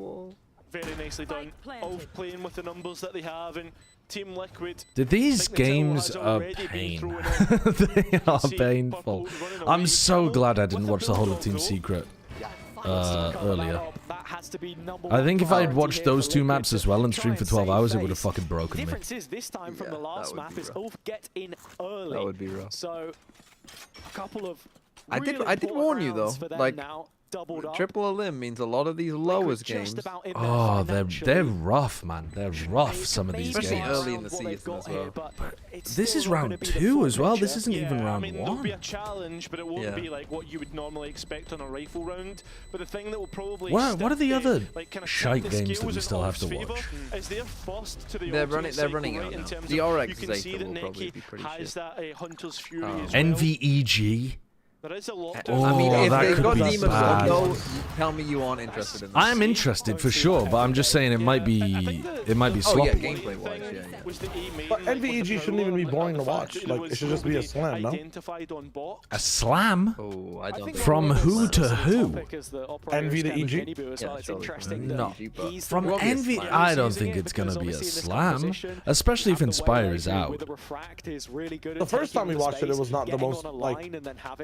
very nicely done. Of playing with the numbers that they have, and Team Liquid. These games are pain. They are painful. I'm so glad I didn't watch the whole of Team Secret earlier. I think if I had watched those 2 maps as well and streamed for 12 hours, it would have fucking broken me. Difference is this time from the last map is Ulf get in early. That would be rough. So a couple of I did warn you though. Like triple elim means a lot of these lowest games. Oh, they're rough, man. They're rough, some of these games. Especially early in the season as well. But this is round 2 as well. This isn't even round 1. There'll be a challenge, but it won't be like what you would normally expect on a rifle round. But the thing that will probably what are the other shite games that we still have to watch? Is they're first to the they're running out now. The RX Zeta will probably be pretty shit. NVEG. There is a lot. I mean, if they've got Demons on those, tell me you aren't interested in this. I am interested for sure, but I'm just saying it might be sloppy. Oh yeah, gameplay-wise, yeah. But NVEG shouldn't even be boring to watch. Like, it should just be a slam, no? A slam? Oh, I don't think From who to who? NV to EG? No. From NV, I don't think it's gonna be a slam, especially if Inspire is out. The first time we watched it, it was not the most like.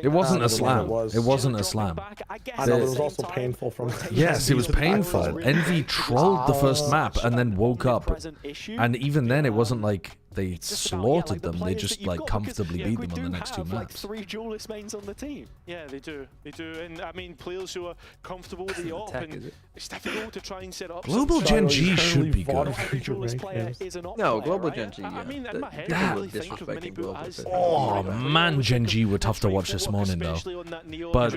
It wasn't a slam. It wasn't a slam. I know, but it was also painful from. Yes, it was painful. Envy trolled the first map and then woke up, and even then, it wasn't like they slaughtered them. They just like comfortably beat them on the next 2 maps. 3 duelist mains on the team. Yeah, they do. They do, and I mean, players who are comfortable with the op, and it's difficult to try and set up. Global Gen.G should be good. No, Global Gen.G. I mean, in my head, I really think of many as. Oh man, Gen.G were tough to watch this morning though. But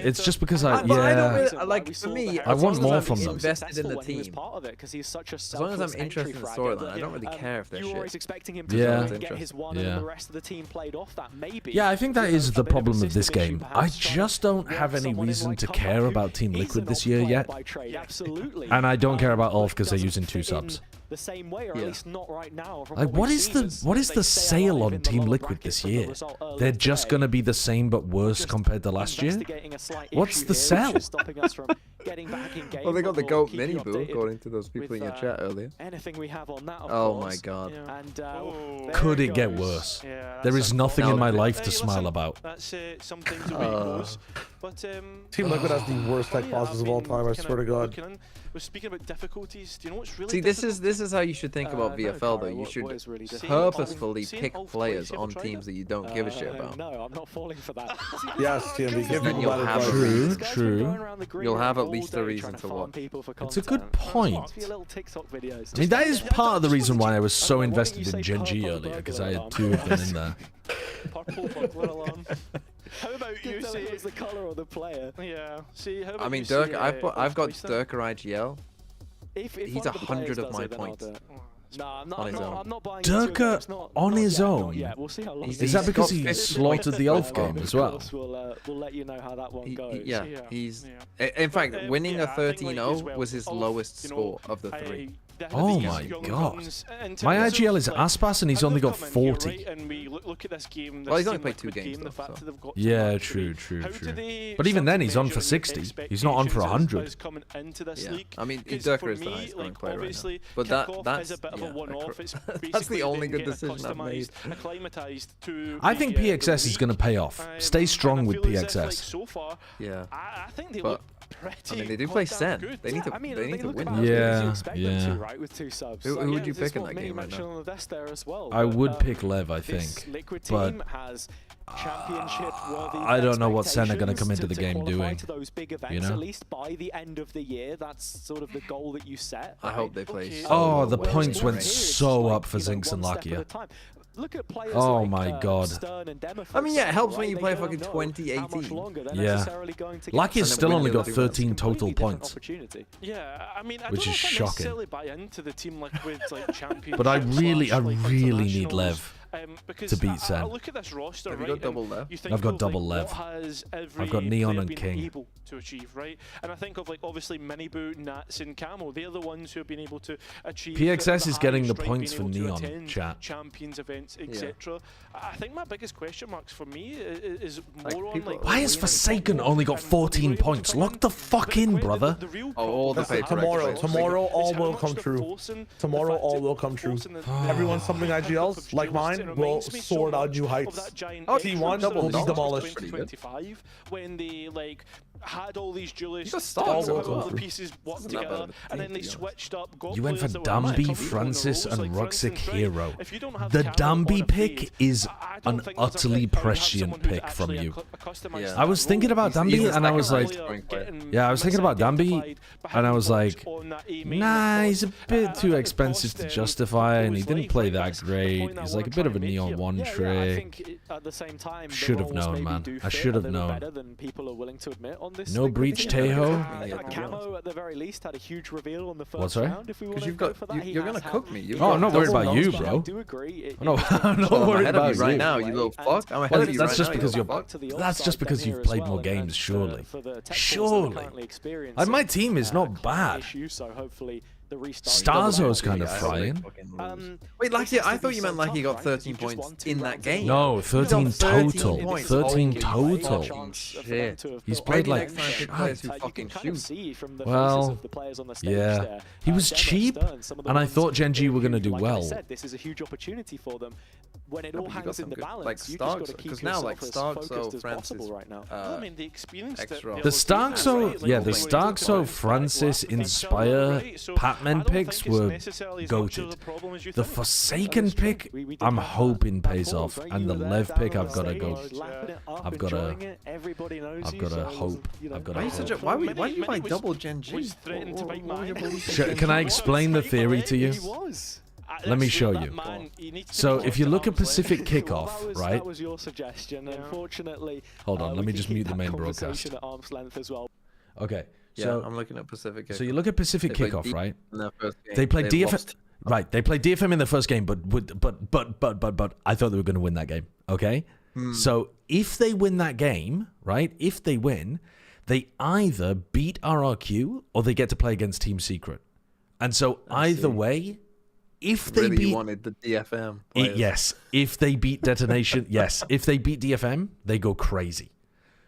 it's just because I like for me, I want more from them. Invested in the team. As long as I'm interested in the storyline, I don't really care if they're shit. Him to get his one and the rest of the team played off that maybe. Yeah, I think that is the problem with this game. I just don't have any reason to care about Team Liquid this year yet. And I don't care about ULF because they're using 2 subs. The same way, or at least not right now. Like, what is the sale on Team Liquid this year? They're just gonna be the same but worse compared to last year. What's the sell? Well, they got the GOAT mini boo, according to those people in your chat earlier. Anything we have on that, oh my god. Could it get worse? There is nothing in my life to smile about. That's some things that we lose. But Team Liquid has the worst tech bosses of all time, I swear to God. We're speaking about difficulties. Do you know what's really See, this is how you should think about VFL though. You should purposefully pick players on teams that you don't give a shit about. No, I'm not falling for that. Yes, TMV, give me you'll have true. You'll have at least a reason to watch. It's a good point. I mean, that is part of the reason why I was so invested in Gen.G earlier, because I had 2 of them in there. Purple buckler along. How about you see it's the color of the player? Yeah. See, how about I mean, Dirk, I've got Dirker IGL. He's 100 of my points. No, I'm not buying Dirker on his own? Yeah, we'll see how long. Is that because he slaughtered the ULF game as well? We'll let you know how that one goes. Yeah, he's... In fact, winning a 13-0 was his lowest score of the 3. Oh my god. My IGL is Aspas and he's only got 40. Well, he's only played 2 games though, so. Yeah, true. But even then, he's on for 60. He's not on for 100. Yeah. I mean, Dirker is the highest scoring player right now. But that's the only good decision I've made. I think PXS is going to pay off. Stay strong with PXS. Yeah. I think they look I mean, they do play Sen. They need to win. Yeah. With 2 subs. Who would you pick in that game right now? I would pick Lev, I think. But I don't know what Sen are going to come into the game doing. You know? At least by the end of the year, that's sort of the goal that you set. I hope they play. Oh, the points went so up for Zinx and Lakia. Look at players oh my god. I mean, yeah, it helps when you play fucking 2018. Yeah. Lakia's still only got 13 total points. Yeah, I mean, which is shocking. buy into the Team Liquid championship. But I really need Lev to beat Sen. Look at this roster. Have you got double Lev? I've got double Lev. I've got Neon and King. to achieve, right? And I think of like obviously Miniboo, Nats, and Camo. They're the ones who have been able to achieve. PXS is getting the highest, right, points for being able to Neon, attend chat. Champions events, etc. I think my biggest question marks for me is more on like. Why has Forsaken only got 14 points? Lock the fuck in, brother. Tomorrow all will come true. Tomorrow all will come true. Everyone something IGLs like mine will soar to new heights. T1 will be demolished. When they like had all these duelists, all the pieces worked together, and then they switched up. You went for Dambi, Francis, and Ruxic Hero. The Dambi pick is an utterly prescient pick from you. I was thinking about Dambi, and I was like, yeah, I was thinking about Dambi, and I was like, nah, he's a bit too expensive to justify, and he didn't play that great. He's like a bit of a Neon 1 trick. Should have known, man. I should have known. No breach, Tejo. Camo at the very least had a huge reveal on the first What's right? round. If we Because you're gonna cook me. Oh, I'm not worried about you, bro. No, I'm not worried about right you. now, you little fuck. I'm ahead of you that's right just now, because you you're. That's just because you've played more games, surely. Surely. And my team is not bad. Starzo's kind of frying. Wait, Lucky, I thought you meant like he got 13 points in that game. No, 13 total. 13 total. Shit. He's played like well, yeah. He was cheap, and I thought Gen.G were going to do well. This is a huge opportunity for them. When it all hangs in the balance, like you just got to keep yourself as focused as possible right now. I mean, the experience The Starkso, Francis, Inspire, Patman picks were goated. The Forsaken pick, I'm hoping pays off, and the Lev pick, I've got to go. I've got to hope. I've got to hope. Why do you buy double Gen.G? Can I explain the theory to you? Let me show you. So if you look at Pacific Kickoff, right? That was your suggestion. Unfortunately, hold on, let me just mute the main broadcast. At arm's length as well. Okay. Yeah, so I'm looking at Pacific Kickoff. So you look at Pacific Kickoff, right? They played DFM. Right, they played DFM in the first game, but I thought they were going to win that game. Okay. So if they win that game, right? If they win, they either beat RRQ or they get to play against Team Secret. And so either way, if they beat, wanted the DFM. Yes, if they beat Detonation, yes, if they beat DFM, they go crazy.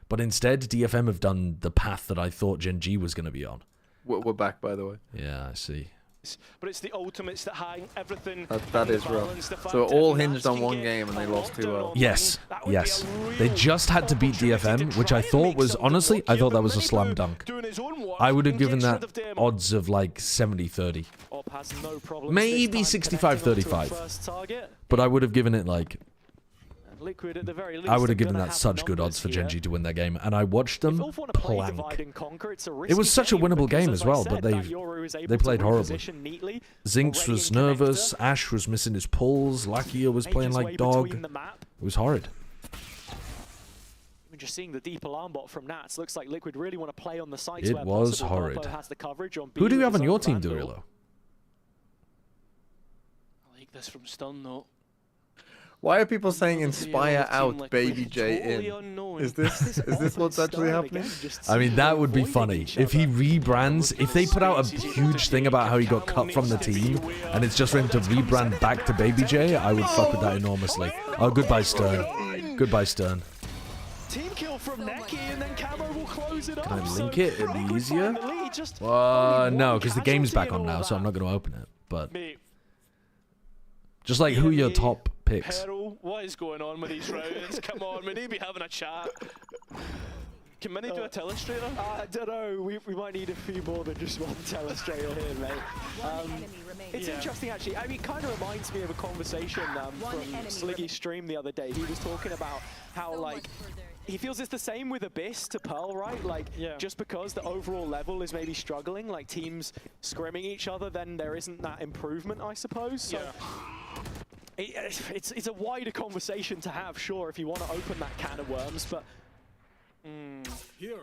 But instead, DFM have done the path that I thought Gen.G was going to be on. We're back, by the way. Yeah, I see. But it's the ultimates that hang everything. That is rough. So it all hinged on one game and they lost 2-0. Yes, yes. They just had to beat DFM, which I thought was, honestly, I thought that was a slam dunk. I would have given that odds of like 70-30. Maybe 65-35. But I would have given it like... Liquid at the very least, I would have given that such good odds for Gen.G to win that game, and I watched them plank. It was such a winnable game as well, but they played horribly. Zinx was nervous, Ash was missing his pulls, Lakia was playing like dog. It was horrid. Just seeing the deep alarm bot from Nats, looks like Liquid really want to play on the sides. It was horrid. Who do you have on your team, Durillo? I like this from Stun though. Why are people saying Inspire out, Baby J in? Is this what's actually happening? I mean, that would be funny. If he rebrands, if they put out a huge thing about how he got cut from the team, and it's just for him to rebrand back to Baby J, I would fuck with that enormously. Oh, goodbye, Stern. Goodbye, Stern. Team kill from Neki, and then Camo will close it up. Can I link it? It'd be easier? No, because the game's back on now, so I'm not going to open it. But just like who your top picks. Heretics, what is going on with these rounds? Come on, we need to be having a chat. Can Mini do a telestrator? I don't know. We might need a few more than just one telestrator here, mate. It's interesting, actually. I mean, it kind of reminds me of a conversation from Sliggy's stream the other day. He was talking about how, like, he feels it's the same with Abyss to Pearl, right? Like, just because the overall level is maybe struggling, like teams scrimming each other, then there isn't that improvement, I suppose. So it's a wider conversation to have, sure, if you want to open that can of worms, but... Here.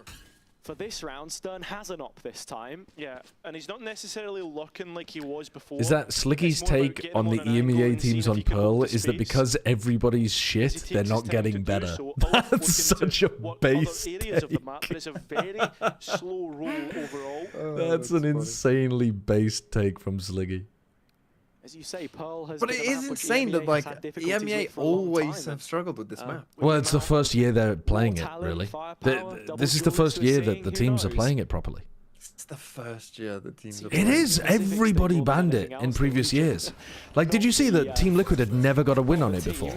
for this round, Stern has an op this time. Yeah, and he's not necessarily looking like he was before. Is that Slicky's take on the EMEA teams on Pearl? Is that because everybody's shit, they're not getting better? That's such a base take. But it's a very slow roll overall. That's an insanely base take from Sliggy. As you say, Pearl has. But it is insane that like EMEA always have struggled with this map. Well, it's the first year they're playing it, really. This is the first year that the teams are playing it properly. It's the first year the teams are playing it. It is. Everybody banned it in previous years. Like, did you see that Team Liquid had never got a win on it before?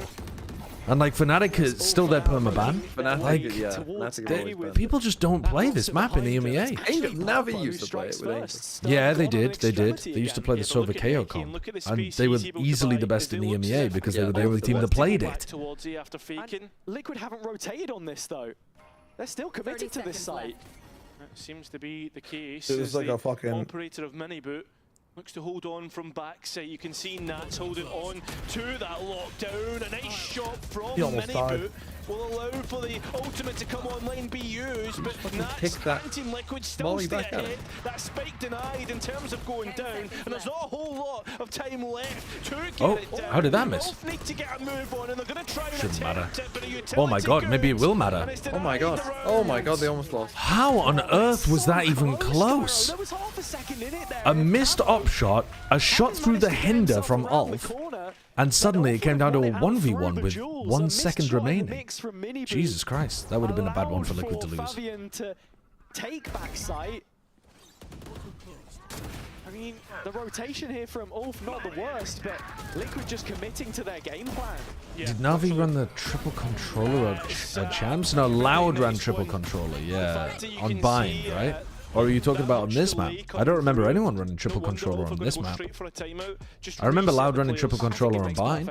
And like Fnatic is still their permaban. Like, people just don't play this map in the EMEA. Navi used to play it with Angel. Yeah, they did. They used to play the Sova KO comp, and they were easily the best in the EMEA because they were the only team that played it. And Liquid haven't rotated on this though. They're still committed to this site. That seems to be the case. It was like a fucking operator of Miniboot. Looks to hold on from backside. You can see Nats holding on to that lockdown. A nice shot from Miniboot will allow for the ultimate to come online, be used, but Nats and Team Liquid still stay ahead. That spike denied in terms of going down, and there's not a whole lot of time left to get it down. How did that miss? Both need to get a move on, and they're going to try and Shouldn't matter. It, oh my god, maybe it will matter. Oh my god. Oh my god, they almost lost. How on earth was that even close? There was half a second in it there. A missed op shot, a shot through the hinder from ULF, and suddenly it came down to a 1v1 with 1 second remaining. Jesus Christ, that would have been a bad one for Liquid to lose. To take back sight. I mean, the rotation here from ULF, not the worst, but Liquid just committing to their game plan. Yeah, did Navi run the triple controller of champs? No, Loud ran triple controller, yeah, on Bind, right? Or are you talking about on this map? I don't remember anyone running triple controller on this map. I remember Loud running triple controller on Bind.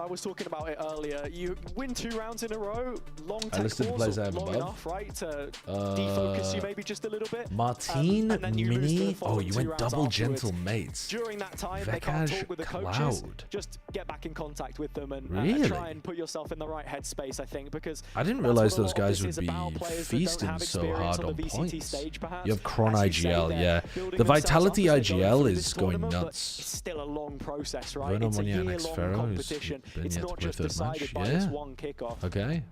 I was talking about it earlier. You win 2 rounds in a row, long I listed the players I have above. Enough, right, to defocus you maybe just a little bit. Martine, Mini. Oh, you went double gentle mates. During that time, they can't talk with the coaches. Just get back in contact with them and try and put yourself in the right headspace, I think, because I didn't realize those guys would be feasting so hard on points. You have Chron IGL, yeah. The Vitality IGL is going nuts. It's still a long process, right? Verno It's a Monyan year-long competition. It's not just decided by this one kickoff. Okay.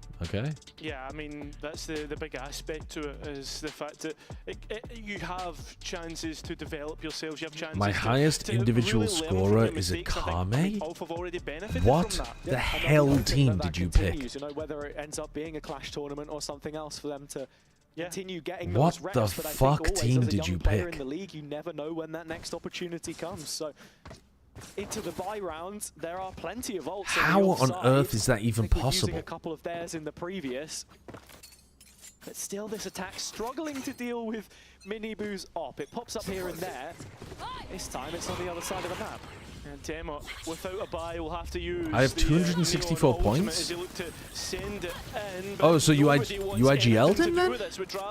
Yeah, I mean, that's the big aspect to it, is the fact that you have chances to develop yourselves. You have chances. My highest individual really scorer is a Kame? What the hell team did you pick? You know, whether it ends up being a Clash tournament or something else for them to continue getting what those reps. the But I fuck think always, team as a did young you player pick? in the league, you never know when that next opportunity comes. So into the bye round, there are plenty of ults. How on earth is that even possible? Using a couple of theirs in the previous, but still this attack struggling to deal with Miniboo's op. It pops up here and there. This time it's on the other side of the map. And Demo, without a buy, will have to use. I have 264 points. Oh, so you IGL'd him then?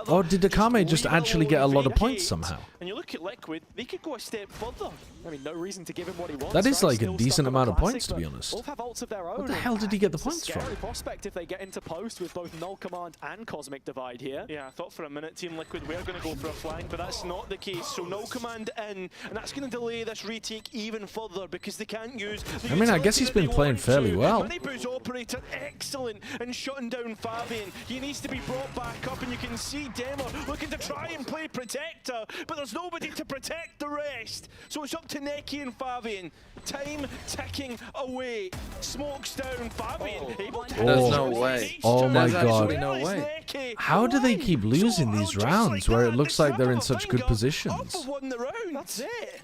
Or did Akame just actually get a lot of points somehow? And you look at Liquid, they could go a step further. I mean, no reason to give him what he wants. That is right? like a decent amount of points, to be honest. Both have ults of their own. What the hell did he get the points from? Scary prospect if they get into post with both Null Command and Cosmic Divide here. Yeah, I thought for a minute Team Liquid were going to go for a flank, but that's not the case. So Null Command in, and that's going to delay this retake even further because they can't use the I mean, I guess he's been playing fairly well. Manipur's operator, excellent, and shutting down Fabian. He needs to be brought back up, and you can see Demo looking to try and play Protector, but there's nobody to protect the rest. So it's up to Neki and Fabian. Time ticking away. Smokes down Fabian. There's no way. Oh my god. No way. How do they keep losing these rounds where it looks like they're in such good positions? Won the round. That's it.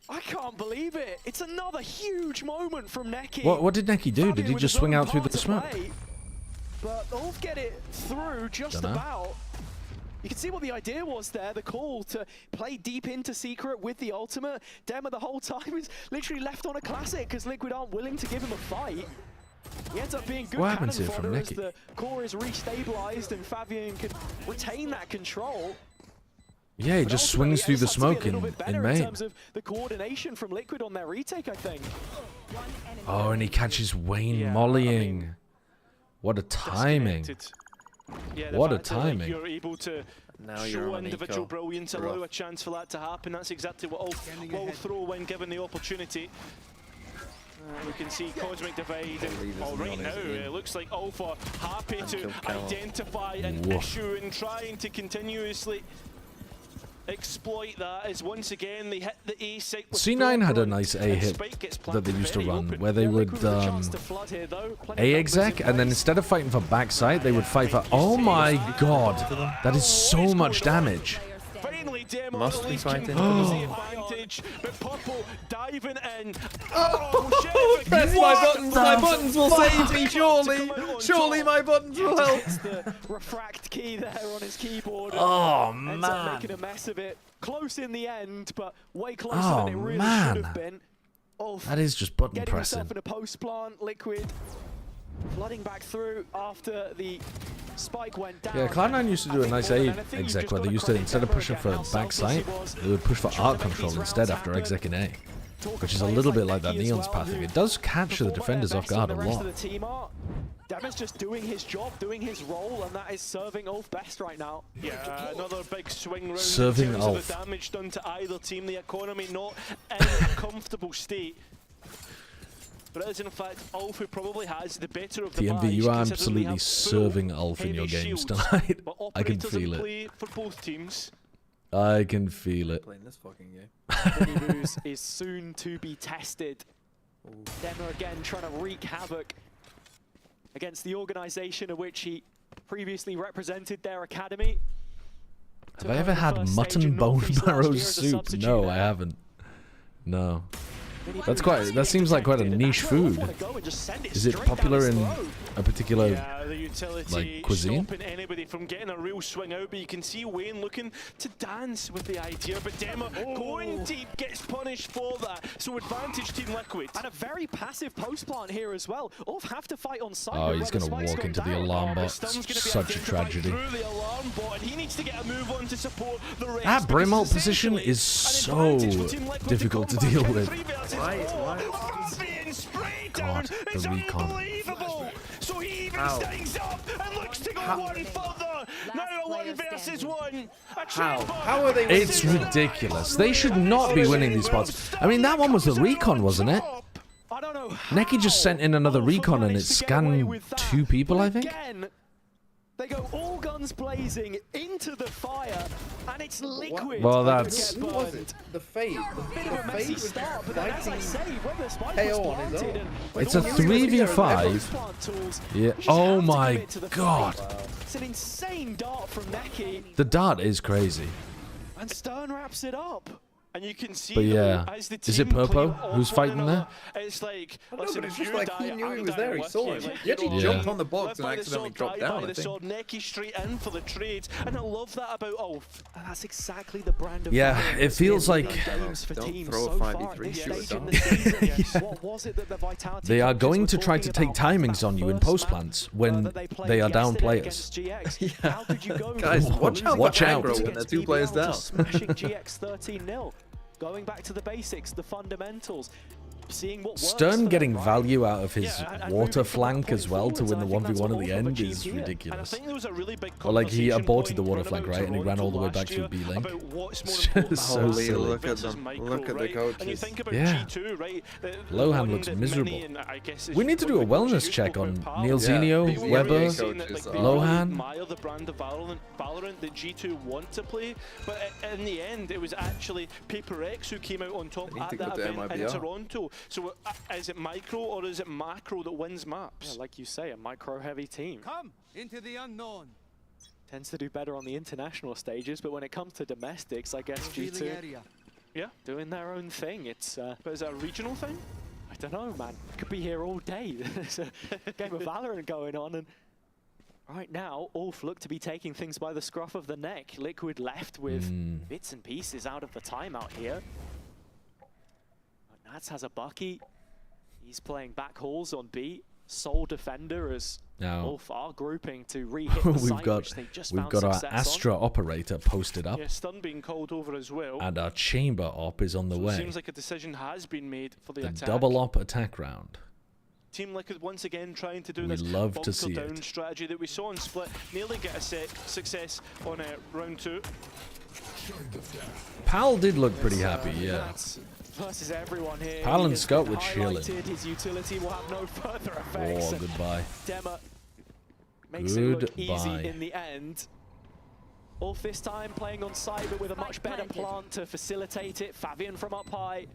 I can't believe it. It's another huge moment from Neki. What did Neki do? Did he just swing out through the smoke? But they'll get it through just about. You can see what the idea was there, the call to play deep into Secret with the ultimate. Demo the whole time is literally left on a classic because Liquid aren't willing to give him a fight. He ends up being good cannon fodder as the core is restabilized and Fabian can retain that control. Yeah, he just swings through the smoke in main. In terms of the coordination from Liquid on their retake, I think. Oh, and he catches Wayne mollying. What a timing. Yeah, what a timing. You're able to show individual brilliance, allow a chance for that to happen. That's exactly what Ulf will throw when given the opportunity. We can see Cosmic Divide, and right now it looks like Ulf are happy to identify an issue and trying to continuously exploit that, as once again they hit the A site. C9 had a nice A hit that they used to run, where they would A exec, and then instead of fighting for backside, they would fight for. Oh my god, that is so much damage. Must be fighting. But Purple diving in. Oh, press my buttons will save me, surely. Surely my buttons will help. The refract key there on his keyboard. Oh, ends up man. making a mess of it. Close in the end, but way closer than it really should have been. That is just button getting pressing. himself in a post plant, Liquid flooding back through after the spike went down. Yeah, Cloud9 used to do a nice A exec where they used to, instead of pushing for backside, they would push for art control instead after execing A, which is a little bit like that Neon's pathing. It does catch the defenders off guard a lot. Demon's just doing his job, doing his role, and that is serving Ulf best right now. Yeah, another big swing round Serving in terms Ulf. of the damage done to either team. The economy not in a comfortable state. But it is in fact Ulf who probably has the better of the TMV, you are absolutely serving Ulf in your games tonight. I can feel it. For both teams. I can feel it. Playing this fucking game. Booze is soon to be tested. Demo again trying to wreak havoc against the organization of which he previously represented their academy. Have I ever had mutton bone marrow soup? No, I haven't. No. That seems like quite a niche food. Is it popular in a particular like cuisine? Stopping anybody from getting a real swing out, but you can see Wayne looking to dance with the idea. But Demo going deep gets punished for that. So advantage Team Liquid. And a very passive post plant here as well. Ulf have to fight on site. Oh, he's gonna walk into the alarm bot. Such a tragedy. Through the alarm bot, and he needs to get a move on to support the rest. That Brimalt position is so difficult to deal with. God, the recon. So he even stands up and looks to go one further. Now a 1 versus 1. How are they? It's ridiculous. They should not be winning these spots. I mean, that one was the recon, wasn't it? Neki just sent in another recon and it scanned 2 people, I think. They go all guns blazing into the fire, and it's Liquid. Well, that's... Who was it? The Fade. The Fade was start, but then, as I say, when the spike KO was on his own. It's a 3v5. Yeah. Oh my god. It's an insane dart from Neki. The dart is crazy. And Stern wraps it up. And you can see, but yeah, as the is it Purpo who's fighting there? It's like, listen, it's just like he knew he was there, he saw him. He actually jumped on the box and accidentally dropped down, I think. Neki straight in for the trades, and I love that about Ulf. And that's exactly the brand of it feels like don't throw a 5v3 shoot. What was it that the Vitality they are going to try to take timings on you in post plants when they are down players. Guys, watch out when they're 2 players down. Smashing GX 13-0. Going back to the basics, the fundamentals, seeing what works. Stern getting value out of his water flank as well to win the 1v1 at the end is ridiculous. Or like he aborted the water flank, right, and he ran all the way back to B link. So silly. Look at them. Look at the coaches. Yeah. Lohan looks miserable. We need to do a wellness check on Neilzinho, Weber, Lohan. Admire the brand of Valorant that G2 want to play, but in the end it was actually Paper X who came out on top at that event in Toronto. So is it micro or is it macro that wins maps? Yeah, like you say, a micro-heavy team. Come into the unknown. Tends to do better on the international stages, but when it comes to domestics, I guess G2, yeah, doing their own thing. It's but is it a regional thing? I don't know, man. Could be here all day. There's a game of Valorant going on, and right now, Ulf look to be taking things by the scruff of the neck. Liquid left with bits and pieces out of the timeout here. Nats has a Bucky. He's playing back halls on B. Sole defender as Ulf are grouping to re-hit the site, which they just found got our success Astra on. operator posted up. Yeah, stun being called over as well. And our chamber op is on the way. It seems like a decision has been made for the attack. Double op attack round. Team Liquid once again trying to do this love to bunker see down it. strategy that we saw in Split, nearly get a success on round 2. Pal did look pretty happy, yeah. Versus everyone here. Pal and Scott were chilling. His utility will have no further effects. Oh, goodbye. Dema makes it look easy in the end. ULF this time playing on side, but with a much better plant to facilitate it. Fabian from up high.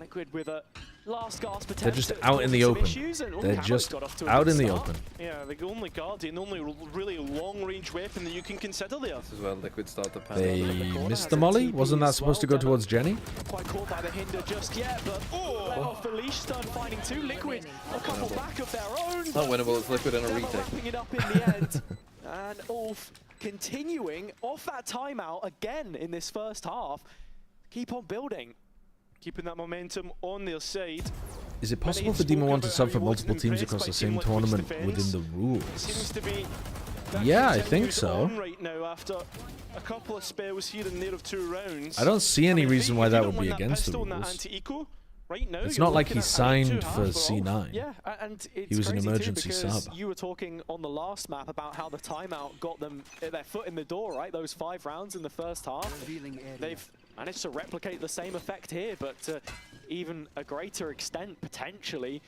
Liquid with a last gasp attempt. They're just out in the open. They're just out in the open. Yeah, the only Guardian, the only really long-range weapon that you can consider there. This is where Liquid start to panic. They missed the molly? Wasn't that supposed to go towards Jenny? Quite caught by the hinder just yet, but let off the leash. Stun finding 2. Liquid, a couple back of their own. Not winnable, it's Liquid and a retake. Wrapping it up in the end. And ULF continuing off that timeout again in this first half. Keep on building. Keeping that momentum on their side. Is it possible for Demon 1 to sub for multiple teams across the same tournament within the rules? Yeah, I think so. Right now after a couple of spells here and there of 2 rounds. I don't see any reason why that would be against the rules. Right now, it's not like he signed for C9. Yeah, and he was an emergency sub. You were talking on the last map about how the timeout got them their foot in the door, right? Those 5 rounds in the first half. They've managed to replicate the same effect here, but to even a greater extent, potentially.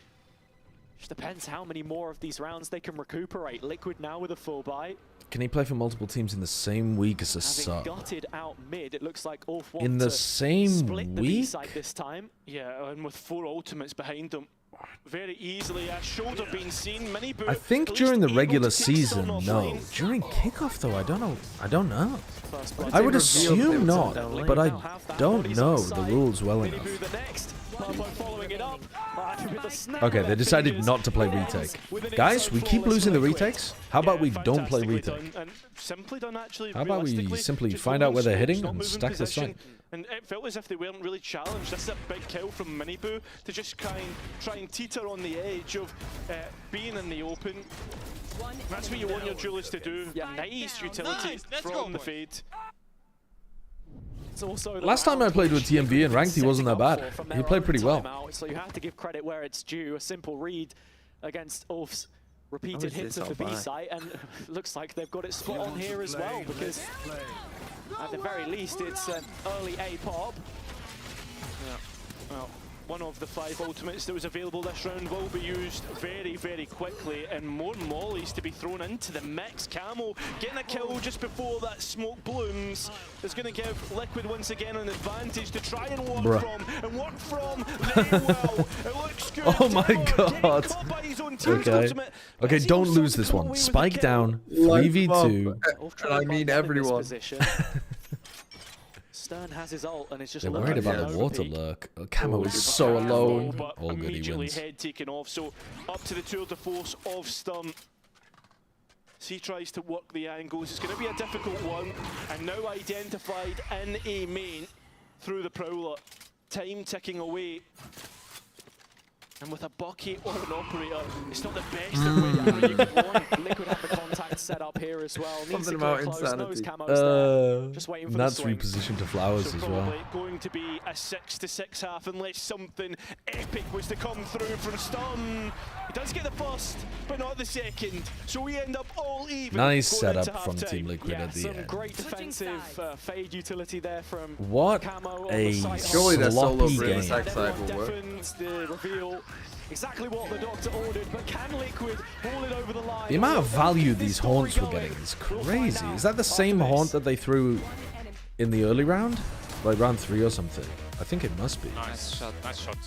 Just depends how many more of these rounds they can recuperate. Liquid now with a full buy. Can he play for multiple teams in the same week as a sub? Gutted out mid, it looks like ULF want in the same split the week? B-side this time. Yeah, and with 4 ultimates behind them. Very easily, shoulder being seen. Many I think during the regular season, no. During kickoff, though, I don't know. I would assume not, but I don't know the rules well enough. Okay, they decided not to play retake. Guys, we keep losing the retakes. How about we don't play retake? How about we simply find out where they're hitting and stack the site? And it felt as if they weren't really challenged. This is a big kill from Miniboo to just try and teeter on the edge of being in the open. That's what you want your duelists to do. Nice utility from the fade. Last time I played with TMV and ranked, he wasn't that bad. He played pretty well. So you have to give credit where it's due. A simple read against ULF's repeated hits of the B site, and looks like they've got it spot on here as well, because at the very least it's an early A pop. Yeah. Well, one of the 5 ultimates that was available this round will be used very, very quickly, and more mollies to be thrown into the mix. Camo getting a kill just before that smoke blooms is going to give Liquid once again an advantage to try and work from, and work from very well. It looks good. Oh my god. Okay. Okay, don't lose this one. Spike down, 3v2. And I mean everyone. Stern has his ult and it's just they're worried about the water lurk. Camo is so alone. All good, he wins. Head taken off, so up to the tour de force of Stun. He tries to work the angles. It's going to be a difficult one, and now identified in a main through the Prowler. Time ticking away. And with a bucket or an operator, it's not the best of way you could want. Liquid have the contact set up here as well. Something about insanity. Just waiting for Nuts the swing. repositioned to Flowers so as well. Going to be a 6-6 half unless something epic was to come through from Stun. He does get the first, but not the second. So we end up all even. Nice setup from Team Liquid at the end. Some great defensive fade utility there from what Camo a surely their solo sloppy game. attack side will work. The reveal. Exactly what the doctor ordered, but can Liquid haul it over the line? The amount of value these haunts were getting is crazy. Is that the same haunt that they threw in the early round? Like round 3 or something? I think it must be. Nice shot. Nice shot.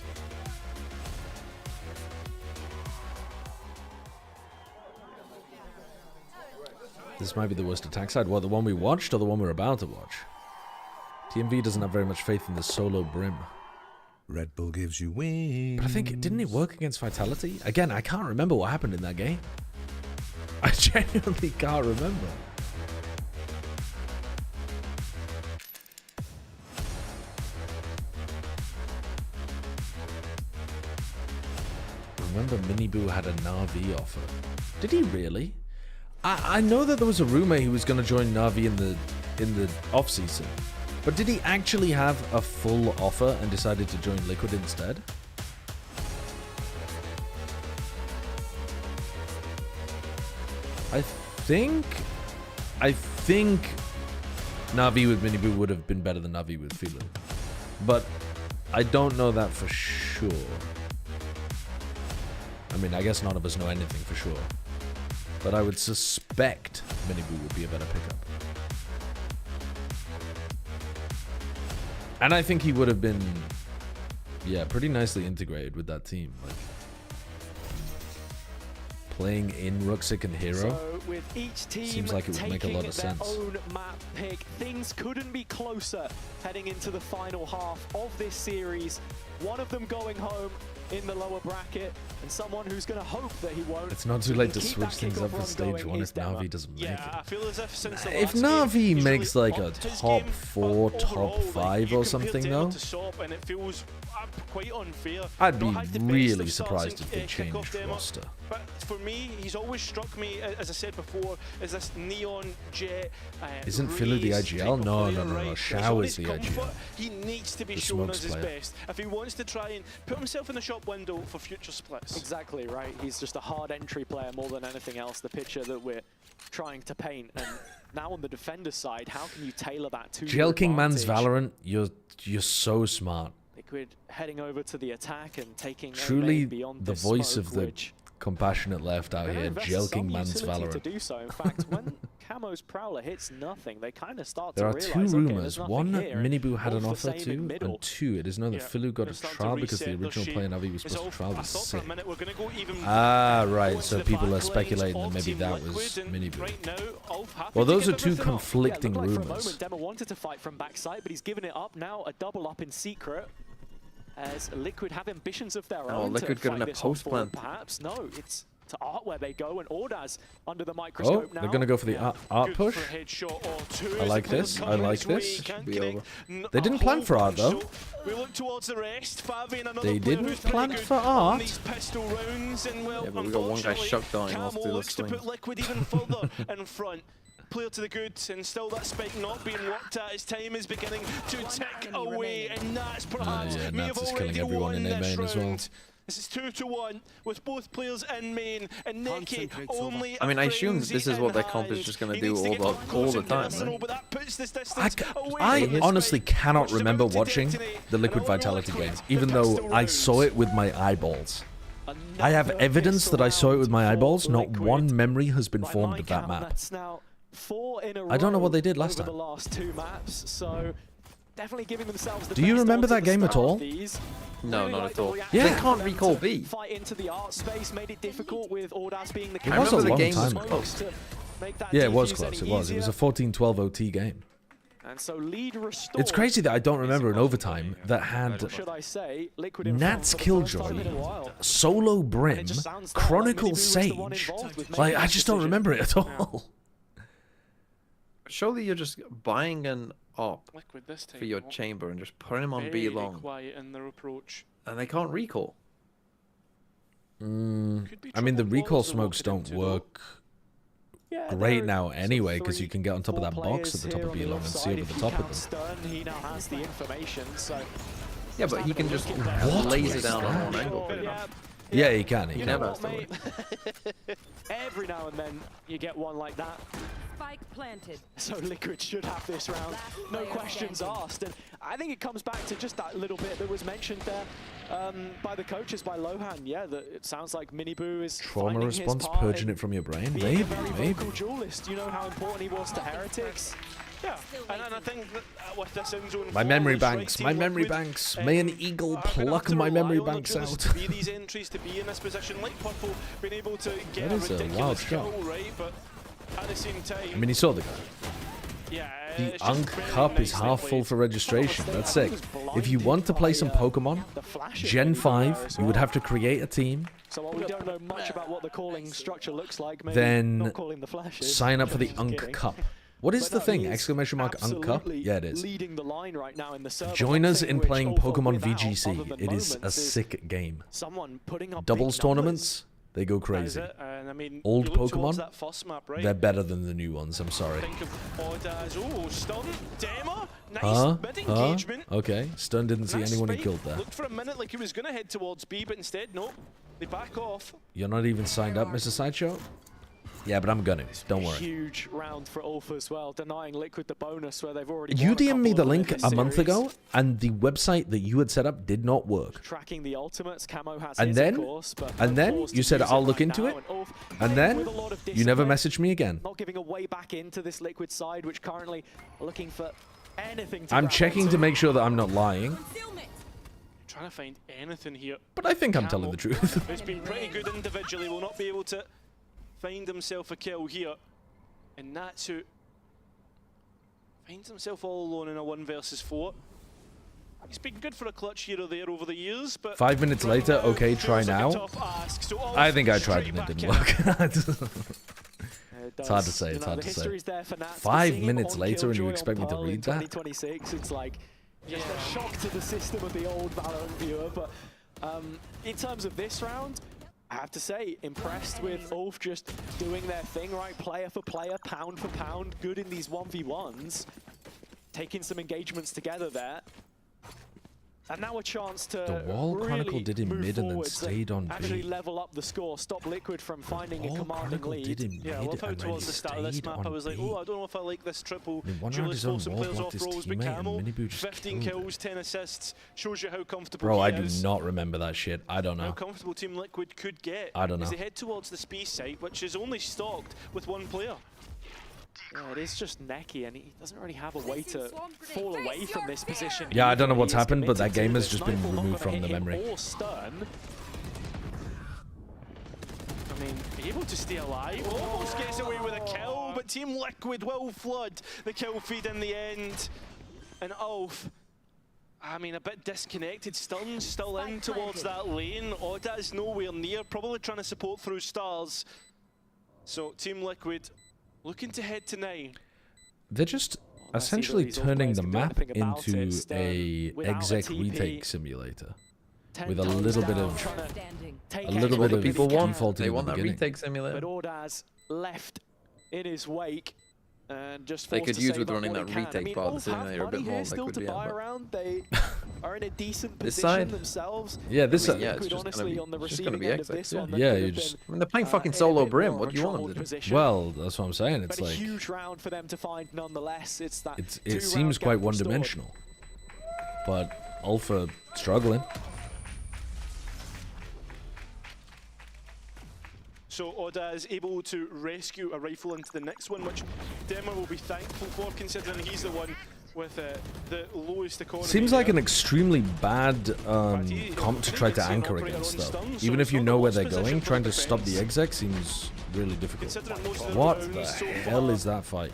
This might be the worst attack side. What, the one we watched or the one we're about to watch? TMV doesn't have very much faith in the solo Brim. Red Bull gives you wings. But I think, didn't it work against Vitality? Again, I can't remember what happened in that game. I genuinely can't remember. Remember Miniboo had a Na'Vi offer. Did he really? I know that there was a rumor he was going to join Na'Vi in the off-season. But did he actually have a full offer and decided to join Liquid instead? I think Na'Vi with Minibu would have been better than Na'Vi with Phelan. But I don't know that for sure. I mean, I guess none of us know anything for sure. But I would suspect Minibu would be a better pickup. And I think he would have been, yeah, pretty nicely integrated with that team. Like, playing in Ruxic and Hero, so with each team seems like it would make a lot of sense. Own map pick, things couldn't be closer heading into the final half of this series. One of them going home in the lower bracket, and someone who's going to hope that he won't. It's not too late to switch things up for stage 1 if Na'Vi doesn't make it. I feel as if since the If Na'Vi makes like a top 4, top 5 or something though, and it feels quite unfair. I'd be really surprised if they changed roster. But for me, he's always struck me, as I said before, as this neon jet. Isn't Philly the IGL? No. Shao is the IGL. He needs to be shown as his best if he wants to try and put himself in the shop window for future splits. Exactly right. He's just a hard entry player more than anything else. The picture that we're trying to paint. And now on the defender side, how can you tailor that to GL King Man's Valorant, you're so smart. Liquid heading over to the attack and taking truly beyond the voice of the compassionate left out here, jelking man's Valorant. To do so. In fact, when Camo's Prowler hits nothing, they kind of start there to are realize, two okay, rumors. One, Minibu had an offer to, to, and two, it is known that Philu got a trial because the original player Navi was supposed to trial was sick. Ah, right, so people are speculating that maybe that was Minibu. Well, those are two conflicting rumors. Demo wanted to fight from backside, but he's given it up now, a double up in secret. As Liquid have ambitions of their own. Oh, Liquid got in a post plant. Perhaps no, it's to art where they go, and Ordaz under the microscope now. They're gonna go for the art push. I like this. I like this. They didn't plan for art though. We look towards the rest. They didn't plan for art. Yeah, but we got one guy shutdowning off to the swing. To put Liquid even further in front. Player to the good, and still that spike not being worked at. His time is beginning to tick away, and Nats perhaps may have already won this round. This is 2-1 with both players in main, and Neki only. I mean, I assume this is what their comp is just going to do all the time, right? I honestly cannot remember watching the Liquid Vitality game, even though I saw it with my eyeballs. I have evidence that I saw it with my eyeballs. Not one memory has been formed of that map. I don't know what they did last time. The last two maps, so definitely giving themselves the Do you remember that game at all? No, not at all. Yeah. They can't recall B. Fight into the art space made it difficult with Ordaz being the It was a long time ago. Yeah, it was close. It was a 14-12 OT game. And so lead restored. It's crazy that I don't remember an overtime that had Nats Killjoy, Solo Brim, Chronicle Sage. Like, I just don't remember it at all. Surely you're just buying an op for your chamber and just putting him on B long. And they can't recall. I mean, the recall smokes don't work great now anyway, because you can get on top of that box at the top of B long and see over the top of them. He now has the information, so yeah, but he can just laser down on one angle. Yeah, he can. He can. Every now and then you get one like that. Spike planted. So Liquid should have this round, no questions asked. And I think it comes back to just that little bit that was mentioned there by the coaches, by Lohan. Yeah, that it sounds like Minibu is trauma response, purging it from your brain. Maybe. Duelist. You know how important he was to Heretics. Yeah, and I think that with this in-zone my memory banks, May an eagle pluck my memory banks out. To be these entries, to be in this position, like Purple, being able to get that is a wild shot. Right, but at the same time, I mean, he saw the guy. Yeah, the Unk Cup is half full for registration. That's sick. If you want to play some Pokemon, Gen 5, you would have to create a team. So while we don't know much about what the calling structure looks like, maybe then not calling the flashes, sign up for the Unk Cup. What is the thing? Exclamation mark Unk Cup? Yeah, it is. Leading the line right now in the server. Join us in playing Pokemon VGC. It is a sick game. Doubles tournaments, they go crazy. And I mean, old Pokemon, map, right? they're better than the new ones. I'm sorry. Think of Ordaz. Oh, stun, Demo, nice mid-engagement. Okay, Stun didn't see anyone he killed there. Looked for a minute like he was going to head towards B, but instead, no, they back off. You're not even signed up, Mr. Sideshow? Yeah, but I'm gonna. Don't worry. Huge round for ULF as well, denying Liquid the bonus where they've already. You DM'd me the link a month ago, and the website that you had set up did not work. Tracking the ultimates, Camo has And his, then, of course, but you said I'll look into it, and then you never messaged me again. Not giving a way back into this Liquid side, which currently are looking for anything. I'm checking to make sure that I'm not lying. Trying to find anything here. But I think I'm telling the truth. Who's been pretty good individually, will not be able to find himself a kill here. And Natsu finds himself all alone in a 1 versus 4. He's been good for a clutch here or there over the years, but 5 minutes later, okay, try now. I think I tried and it didn't work. It's hard to say, it's hard to say. 5 minutes later and you expect me to read that? 2026, it's like just a shock to the system of the old Valorant viewer, but in terms of this round, I have to say, impressed with ULF just doing their thing, right? Player for player, pound for pound, good in these 1v1s. Taking some engagements together there. And now a chance to The Wall really Chronicle did in mid and then forwards stayed on actually B. level up the score, stop Liquid from finding a commanding Chronicle lead. did in Yeah, I mid love how and then towards the start of this stayed map I on was like, B. oh, I don't know if I like this triple. One round Julius his own forced some wall players blocked off his rolls, but teammate and Camel, Minibu just 15 killed kills, 10 assists, shows you how comfortable Bro, he I do is. not remember that shit. I don't How know. comfortable Team Liquid could get I don't as know. they head towards the Spee site, which is only stocked with 1 player. Yeah, it is just Neki, and he doesn't really have a way to fall away from this position. Yeah, I don't know what's He is happened, but that committed game to has it. just been Nightfall not removed gonna from the hit him memory. or Stern. I mean, able to stay alive. Almost gets away with a kill, but Team Liquid will flood the kill feed in the end. And ULF, I mean, a bit disconnected. Stern's still in towards that lane. Oda's nowhere near, probably trying to support through stars. So Team Liquid looking to head to 9. They're just essentially turning the map into a exec retake simulator with a little bit of people want. defaulting They at want the that beginning. retake simulator. But Oda's left in his wake. And just They forced could to use save with up running what that he can. retake I mean, part of the ULF have simulator a bit money more here still Liquid to VM, buy but- around. They are in a decent This position side? themselves. Yeah, this I mean, yeah, it's Liquid, just honestly, on the it's just gonna receiving be end of execs, this yeah. one, that Yeah, could you have just- been, I mean, they're playing fucking in a solo bit Brim. more What of do a you want them troubled to do? position. Well, that's what I'm saying. It's But a like huge round for them to find nonetheless. It's that it seems quite one-dimensional, but Alpha struggling. So Oda is able to rescue a rifle into the next one, which Demo will be thankful for, considering he's the one with the lowest economy. Seems like here. an extremely bad comp to try to anchor against, though. Even if you know where they're going, trying to stop the exec seems really difficult. What the hell is that fight?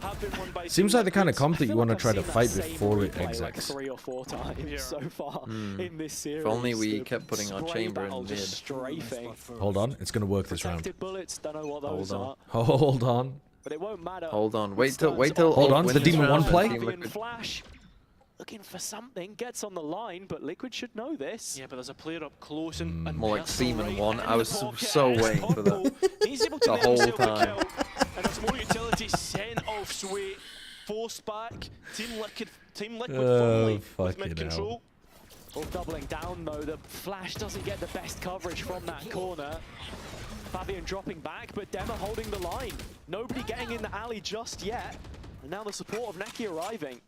Seems like the kind of comp that you want to try to fight before it execs. 3 or 4 times so far in this series. If only we The kept putting our spray chamber in battle mid. just strafing. Hold on, it's going to work this round. Protected bullets, don't know what those Hold are. Hold on. But it won't matter. Hold on. Wait till. Hold on, win the this Demon round 1 play? and Team Fabian Liquid- Flash looking for something, gets on the line, but Liquid should know this. Yeah, but there's a player up close and More like personal Seaman right 1. in I was the pocket. so It's waiting for that. Purple. He's able to The nail whole himself a time. kill, and it's more utility sent off sway, forced back. Team Liquid firmly with fucking mid hell. control. All doubling down though. The Flash doesn't get the best coverage from that corner. Fabian dropping back, but Dema holding the line. Nobody getting in the alley just yet. And now the support of Neki arriving.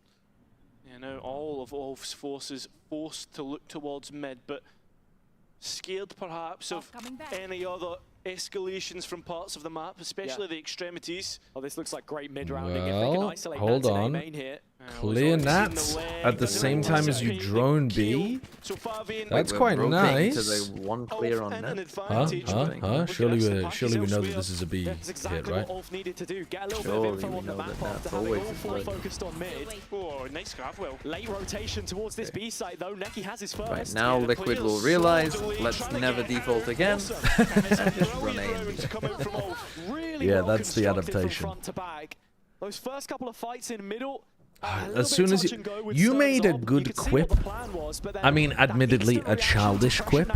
You know, all of ULF's forces forced to look towards mid, but scared perhaps of any other escalations from parts of the map, especially the extremities. Oh, this looks like great mid-rounding if they can Well, isolate hold Nats in on. A-main here. Clear Nats at the same time as you drone B. That's We're quite rotating to nice. the one clear on net. Surely we know that this is a B That's exactly hit, right? what ULF needed to do. Get a little Surely bit of info we on the know map that after that's having always all the four play. focused on mid. Oh, nice grab, Will. Late rotation towards this B site though. Neki has his first. Right, now Liquid will realize, let's never default again, and just run A and B. Yeah, that's the adaptation. Those first couple of fights in middle. As soon as you made a good quip, I mean, admittedly a childish quip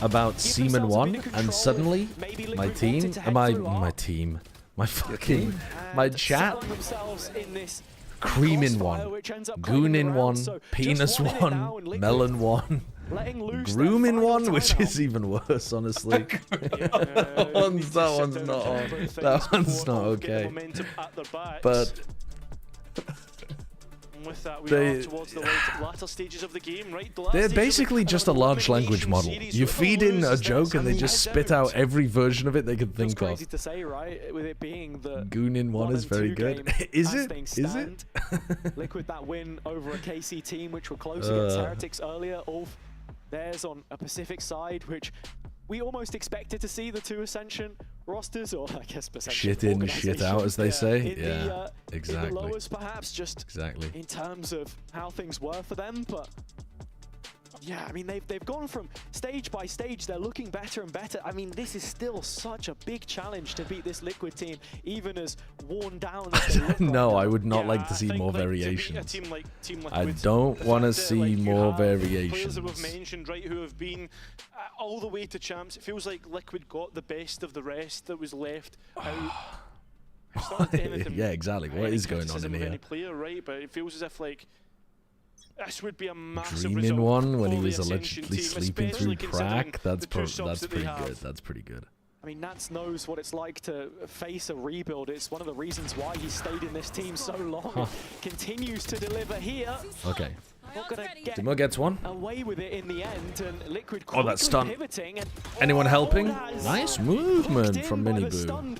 about Seaman 1, and suddenly my team, my chat Cream in one, goon in one, penis one, melon one, groom in one, which is even worse, honestly. That one's not on. That one's not okay. But with that, we are towards the latter stages of the game, right? They're basically just a large language model. You feed in a joke and they just spit out every version of it they could think of. Crazy to say, right? With it being the Goon in one is very good. Is it? Is it? Liquid that win over a KC team, which were close against Heretics earlier. ULF, theirs on a Pacific side, which we almost expected to see the two Ascension rosters, or I guess shit in, shit out, as they say. Yeah, exactly. In the lowest, perhaps, just exactly in terms of how things were for them. But yeah, I mean, they've gone from stage by stage. They're looking better and better. I mean, this is still such a big challenge to beat this Liquid team, even as worn down as they look. No, I would not like to see more variations. I don't want to see more variations. Players that we've mentioned, right, who have been all the way to champs. It feels like Liquid got the best of the rest that was left out. Yeah, exactly. What is going on in here? Any player, right? But it feels as if like this would be a massive Dream result in one when he for was the allegedly Ascension sleeping through team, crack. That's pretty that good. That's pretty good. I mean, Nats knows what it's like to face a rebuild. It's one of the reasons why he stayed in this team so long. Continues to deliver here. Okay. Not gonna get Demo gets one. away with it in the end, and Liquid Oh, that's stun. pivoting, and Anyone helping? Nice movement from Miniboo.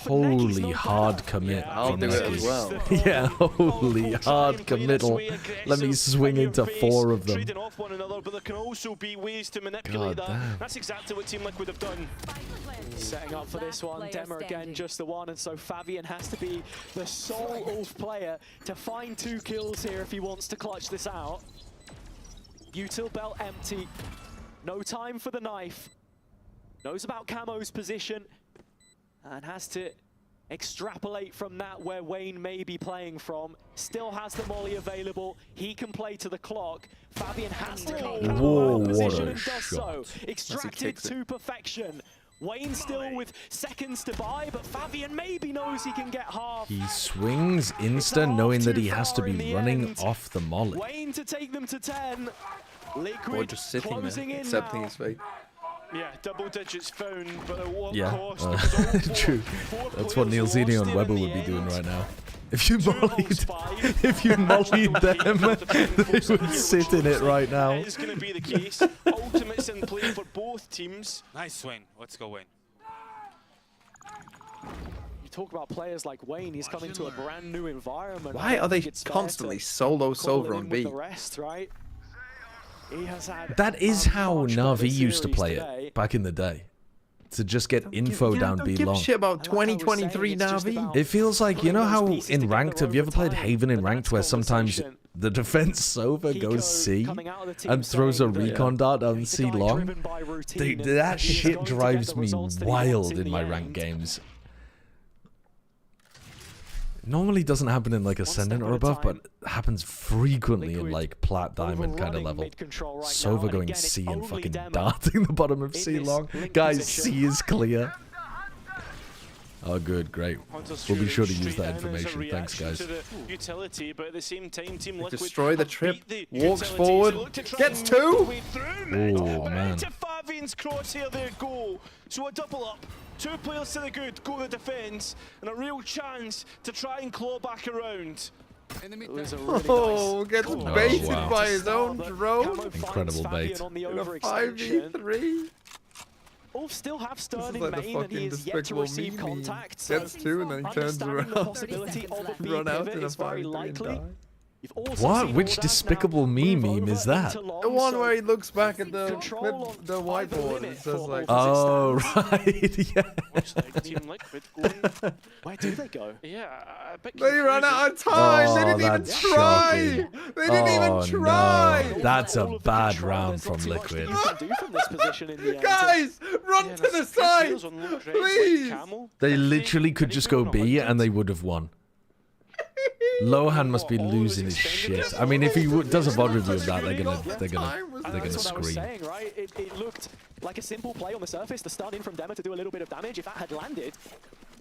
Holy hard commit. I'll do it as well. Yeah, holy hard committal. Let me swing into 4 of them. Off one another, but there can also be ways to manipulate that. Damn. That's exactly what Team Liquid have done. Setting up for this one, Demo again, just the one, and so Fabian has to be the sole ULF player to find 2 kills here if he wants to clutch this out. Util belt empty, no time for the knife. Knows about Camo's position and has to extrapolate from that where Wayne may be playing from. Still has the molly available. He can play to the clock. Fabian has to come Whoa, out of position what a and does so. shot. Extracted to perfection. Wayne still with seconds to buy, but Fabian maybe knows he can get half. He swings insta knowing that he has to be running off the molly. Wayne to take them to 10. Liquid Or just sitting there, accepting his fate. Yeah, double digits found, but at what Yeah, cost? true. That's what Neil Zini and Weber would be doing right now. If you mollied them, they would sit in it right now. That is going to be the case. Ultimates in play for both teams. Nice Wayne. Let's go Wayne. You talk about players like Wayne, he's coming to a brand new environment. Why are they constantly solo Silver on B? The rest, right? He has had That is how Na'Vi used to play it back in the day. To just get info down B long. Don't give a shit about 2023 Na'Vi. It feels like, you know how in Ranked, have you ever played Haven in Ranked where sometimes the defense Sova goes C and throws a recon dart down C long? Dude, that shit drives me wild in my ranked games. Normally doesn't happen in like Ascendant or above, but happens frequently in like Plat Diamond kind of level. Sova going C and fucking darting the bottom of C long. Guys, C is clear. Oh, good, great. We'll be sure to use that information. Thanks, guys. Utility, but at the same time, Team Liquid destroy the trip, walks forward, gets 2. Oh, man. Fabian's crosshair there, goal. So a double up. 2 players to the good, go to defense, and a real chance to try and claw back around. Gets baited by his own drone. Incredible bait. In a 5v3. ULF still have Stern in main, and he is yet to receive contact. So gets 2 and then he turns around and run out in a 5v3 and die. What? Which despicable meme is that? The one where he looks back at the whiteboard and says like... Oh, right, yeah. Where do they go? Yeah, they ran out of time! They didn't even try! They didn't even try! No. That's a bad round from Liquid. Guys, run to the side! Please! They literally could just go B and they would have won. Lohan must be losing his shit. I mean, if he does a VOD review of that, they're gonna scream. Saying, right? It looked like a simple play on the surface. The stun in from Demo to do a little bit of damage. If that had landed,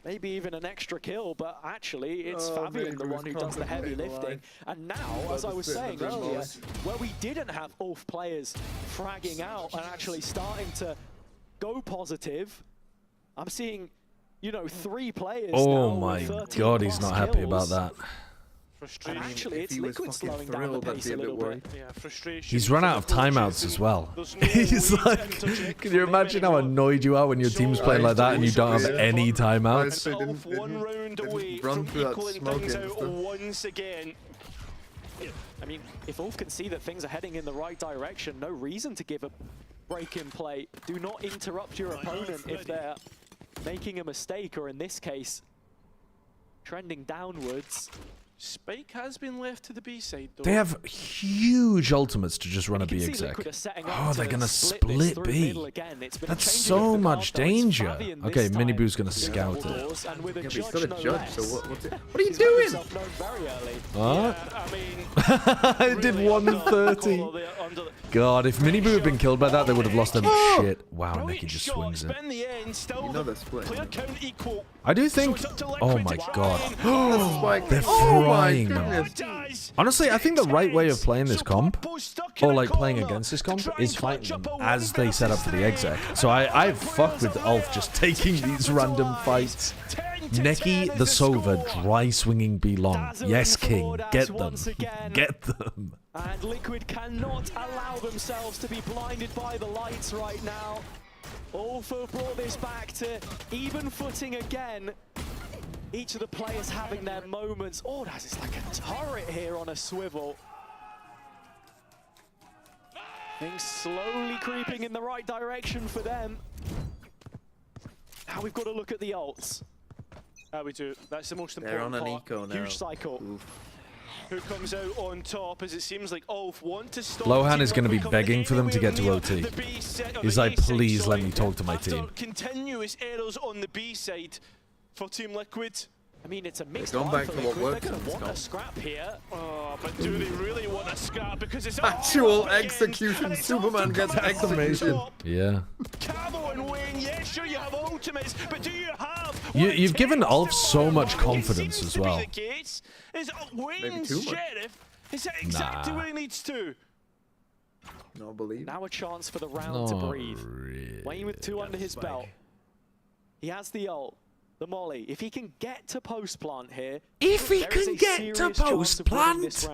maybe even an extra kill, but actually it's Fabian the one who does the heavy lifting. And now, as I was saying earlier, where we didn't have ULF players fragging out and actually starting to go positive, I'm seeing, you know, 3 players Oh now my with god, he's not happy about that. And actually, it's Liquid slowing down the pace a little bit. Yeah, frustration. He's run out of timeouts as well. He's like, can you imagine how annoyed you are when your team's playing like that and you don't have any timeouts? One round away from equaling things out once again. I mean, if ULF can see that things are heading in the right direction, no reason to give a break in play. Do not interrupt your opponent if they're making a mistake, or in this case, trending downwards. Spike has been left to the B side, though. They have huge ultimates to just run a B exec. Oh, they're going to split B. That's so much danger. Okay, Miniboo's going to scout it. Yeah, but he's still a judge, so what are you doing? What? I did 130. God, if Miniboo had been killed by that, they would have lost them shit. Wow, Nicky just swings it. You know they're split. I do think... Oh my god. They're frying them. Honestly, I think the right way of playing this comp, or like playing against this comp, is fighting them as they set up for the exec. So I fuck with ULF just taking these random fights. Neki the Sova dry swinging B long. Yes, King. Get them. Get them. And Liquid cannot allow themselves to be blinded by the lights right now. ULF have brought this back to even footing again. Each of the players having their moments. Oh, that's like a turret here on a swivel. Things slowly creeping in the right direction for them. Now we've got to look at the ults. We do. That's the most They're important on an part. eco now. Huge cycle. Oof. Who comes out on top, as it seems like ULF want to stop. Lohan is going to be begging for them to get to OT. He's like, please let me talk to my team. After continuous errors on the B side for Team Liquid. I mean, it's a mixed going back to what works. They're going to want a scrap here. Oh, but do they really want a scrap? Because it's actual execution. Superman gets execution. Yeah. Camo and Wayne, yeah, sure you have ultimates, but do you have? You've given ULF so much confidence as well. Is Wayne's Sheriff? Is that exactly where he needs to? No believe. Now a chance for the round to breathe. Really. Wayne with 2 under his belt. He has the ult. The molly. If he can get to post plant here, if he can get to post plant,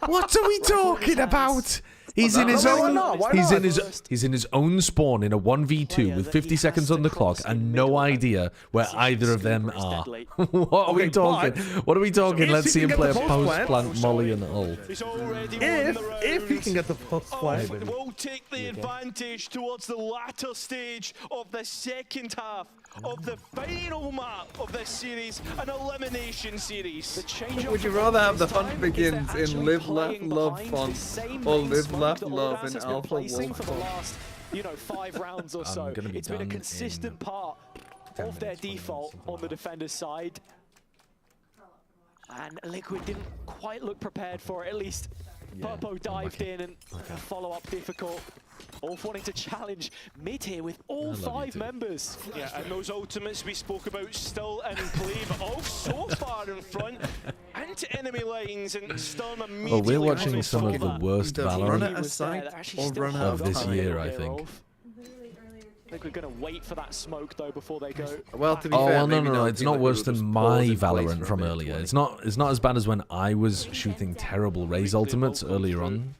what are we talking about? He's in his own. He's in his own spawn in a 1v2 with 50 seconds on the clock and no idea where either of them are. What are we talking? What are we talking? Let's see him play a post plant molly and ult. If he can get the post plant, we'll take the advantage towards the latter stage of the second half of the final map of this series, an elimination series. Would you rather have the hunt begins in live, laugh, love font, or live, laugh, love in alpha wolf for the last, 5 rounds or so? It's been a consistent part of their default on the defender's side. And Liquid didn't quite look prepared for it, at least. Purpo dived in and follow-up difficult. ULF wanting to challenge mid here with all 5 members. Yeah, and those ultimates we spoke about still in play, but ULF so far in front into enemy lines and Storm immediately. Well, we're watching some of the worst Valorant of this year, I think. I think we're going to wait for that smoke though before they go. Well, to be fair, well, no, it's not worse than my Valorant from earlier. It's not as bad as when I was shooting terrible Raze ultimates earlier on.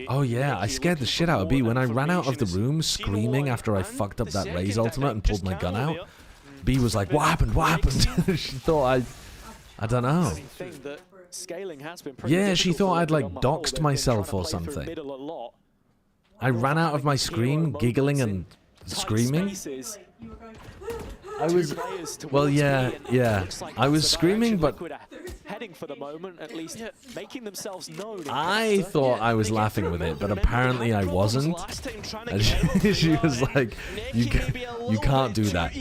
Oh yeah, I scared the shit out of B when I ran out of the room screaming after I fucked up that Raze ultimate and pulled my gun out. B was like, "What happened? What happened?" She thought I don't know. Yeah, she thought I'd like doxed myself or something. I ran out of my scream, giggling and screaming. I was, well, yeah. I was screaming, but heading for the moment, at least making themselves known. I thought I was laughing with it, but apparently I wasn't. And she was like, you can't do that.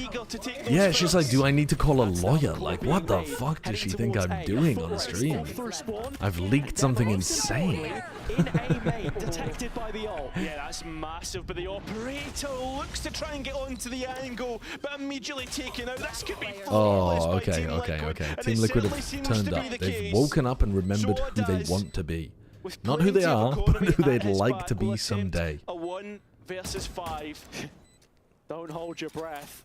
Yeah, she's like, do I need to call a lawyer? Like, what the fuck does she think I'm doing on the stream? I've leaked something insane. In EMEA, detected by the ult. Yeah, that's massive, but the operator looks to try and get onto the angle, but immediately taken out. This could be Oh, okay. Team Liquid have turned up. They've woken up and remembered who they want to be. Not who they are, but who they'd like to be someday. A 1 versus 5. Don't hold your breath.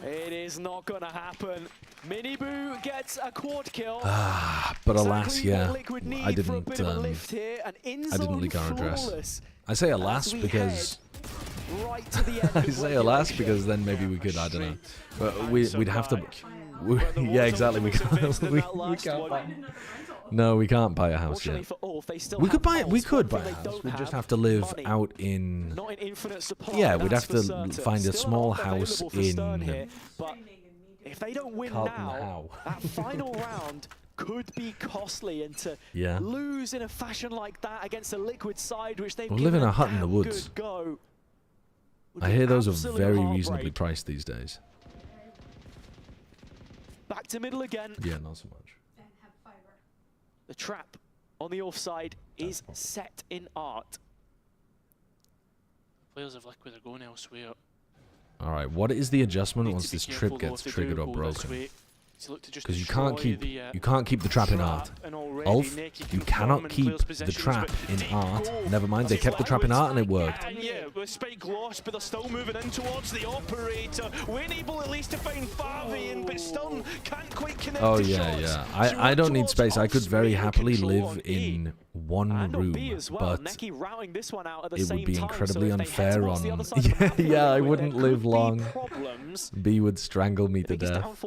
It is not going to happen. Miniboo gets a quad kill. But alas, yeah, I didn't leak our address. I say alas because I say alas because then maybe we could, I don't know. But we'd have to. Yeah, exactly. We can't buy. No, we can't buy a house yet. We could buy it. We could buy a house. We'd just have to live out in. Yeah, we'd have to find a small house in. If they don't win now, that final round could be costly, and to lose in a fashion like that against a Liquid side, which they've live in a hut in the woods. I hear those are very reasonably priced these days. Back to middle again. Yeah, not so much. The trap on the offside is set in art. Players of Liquid are going elsewhere. All right, what is the adjustment once this trip gets triggered or broken? Because you can't keep the trap in art. ULF, you cannot keep the trap in art. Never mind, they kept the trap in art and it worked. And yeah, with Spike lost, but they're still moving in towards the operator. We're able at least to find Fabian, but still can't quite connect. Oh yeah. I don't need space. I could very happily live in one room, but it would be incredibly unfair on. Yeah, I wouldn't live long. B would strangle me to death.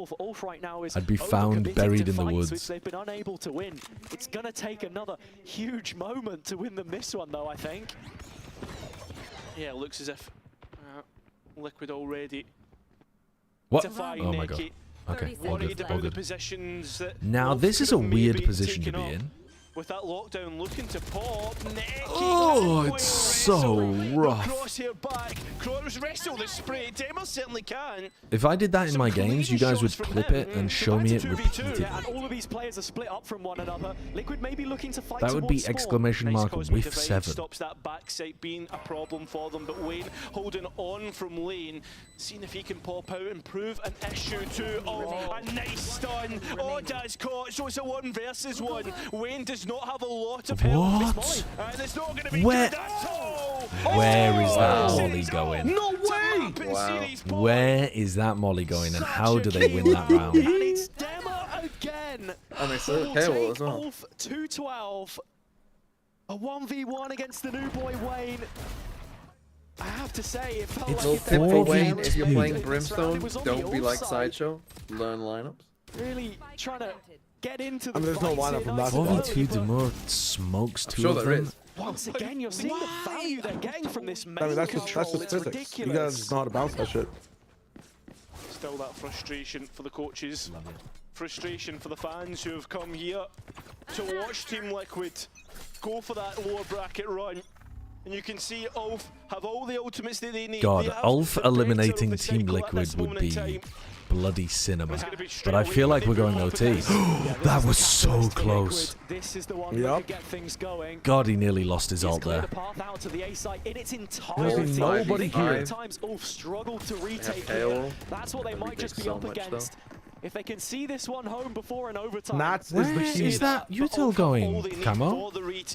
I'd be found buried in the woods. They've been unable to win. It's going to take another huge moment to win them this one, though, I think. Yeah, it looks as if Liquid already. What? Oh my god. Okay, all good. Now, this is a weird position to be in. With that lockdown looking to pop, oh, it's so rough. If I did that in my games, you guys would clip it and show me it repeatedly. And all of these players are split up from one another. Liquid may be looking to fight. That would be exclamation mark with 7. Stops that backside being a problem for them, but Wayne holding on from lane, seeing if he can pop out and prove an issue to a nice stun. Daz caught, so it's a 1 versus 1. Wayne does not have a lot of health. What? And it's not going to be Where? good at all. Where is that molly going? No way! Wow. Where is that molly going, and how do they win that round? And it's Dema again. And they still KO as well. 2-12. A 1v1 against the new boy Wayne. I have to say, it felt It's like a tip for Wayne. If you're playing Brimstone, don't be like Sideshow. Learn lineups. Really trying to get into the there's no lineup from that. 4v2 Demore smokes 2 of them. Once again, you're seeing the value they're getting from this main that's control. just It's physics. ridiculous. You guys know how to bounce that shit. Still that frustration for the coaches. Frustration for the fans who have come here to watch Team Liquid go for that lower bracket run. And you can see ULF have all the ultimates that they need. God, ULF eliminating Team Liquid would be bloody cinema. But I feel like we're going OT. That was so close. This is the one that could get things going. God, he nearly lost his ult there. Nobody here. Times ULF struggled to retake it. That's what they might just be up against. If they can see this one home before an overtime. Where is that util going, Camo?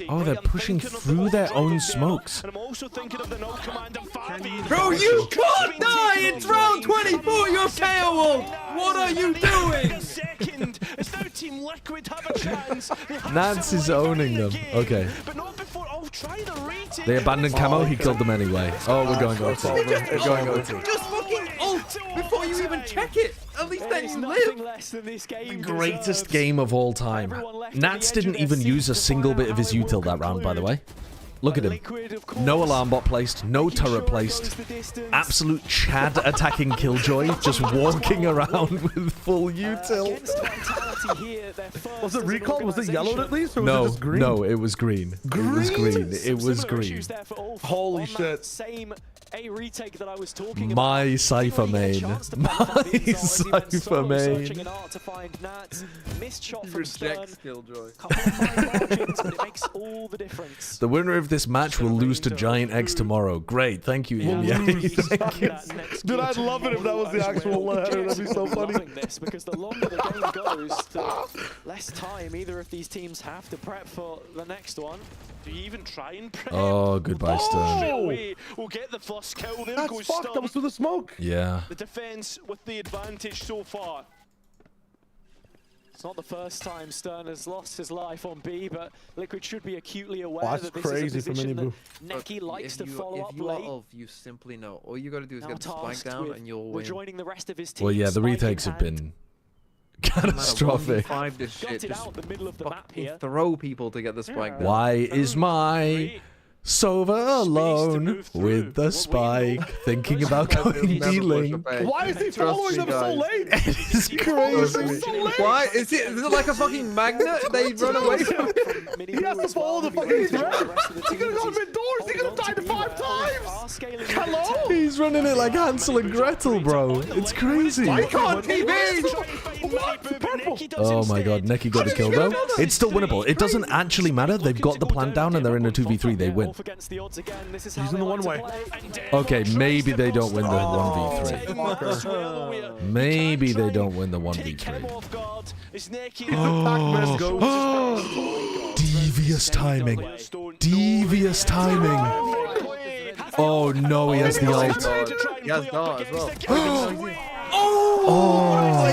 Oh, they're pushing through their own smokes. And I'm also thinking of the no command of Fabian. Bro, you can't die! It's round 24, you're KO! What are you doing? Second, as now Team Liquid have a chance. Nance is owning them. Okay. But not before trying to retake. They abandoned Camo, he killed them anyway. Oh, we're going OT. We're going OT. Just fucking ult before you even check it. At least then you live. Less than this game Greatest game of all time. Nats didn't even use a single bit of his util that round, by the way. Look at him. No alarm bot placed, no turret placed. Absolute Chad attacking Killjoy, just walking around with full util. Was it recall? Was it yellowed at least, or was No, it just green? no, it was green. Green? It was green. It was green. Holy shit. Same A retake that I was talking My Cypher main. My Cypher main. Missed shot from Rejects Killjoy. but it makes all the difference. The winner of this match will lose to Giant X tomorrow. Great, thank you, EMEA. Thank you. Dude, I'd love it if that was the actual header. That'd be so funny. This because the longer the game goes, the less time either of these teams have to prep for the next one. Do you even try and prep? Oh, goodbye, Stern. We'll get the first kill. There That's goes fucked. Stern. That was through the smoke. Yeah. The defense with the advantage so far. It's not the first time Stern has lost his life on B, but Liquid should be acutely aware that this is a position that Neki likes to follow up late. You simply know. All you got to do is get the spike down and you'll win. Joining the rest of his team. Well, yeah, the retakes have been catastrophic. This shit. Just out the middle of the map here. Throw people to get the spike down. Why is my Sova alone with the spike, thinking about going D-Link? Why is he following them so late? It is crazy. Why? Is it like a fucking magnet? They run away from it. He has to follow the fucking thread. He could have gone mid-doors. He could have died 5 times. Hello? He's running it like Hansel and Gretel, bro. It's crazy. Why can't he be? What? Purple. Oh my god, Neki got a kill though. It's still winnable. It doesn't actually matter. They've got the plan down and they're in a 2v3. They win. He's in the one way. Okay, maybe they don't win the 1v3. Maybe they don't win the 1v3. Devious timing. Devious timing. Oh no, he has the ult. He has dart as well. Oh!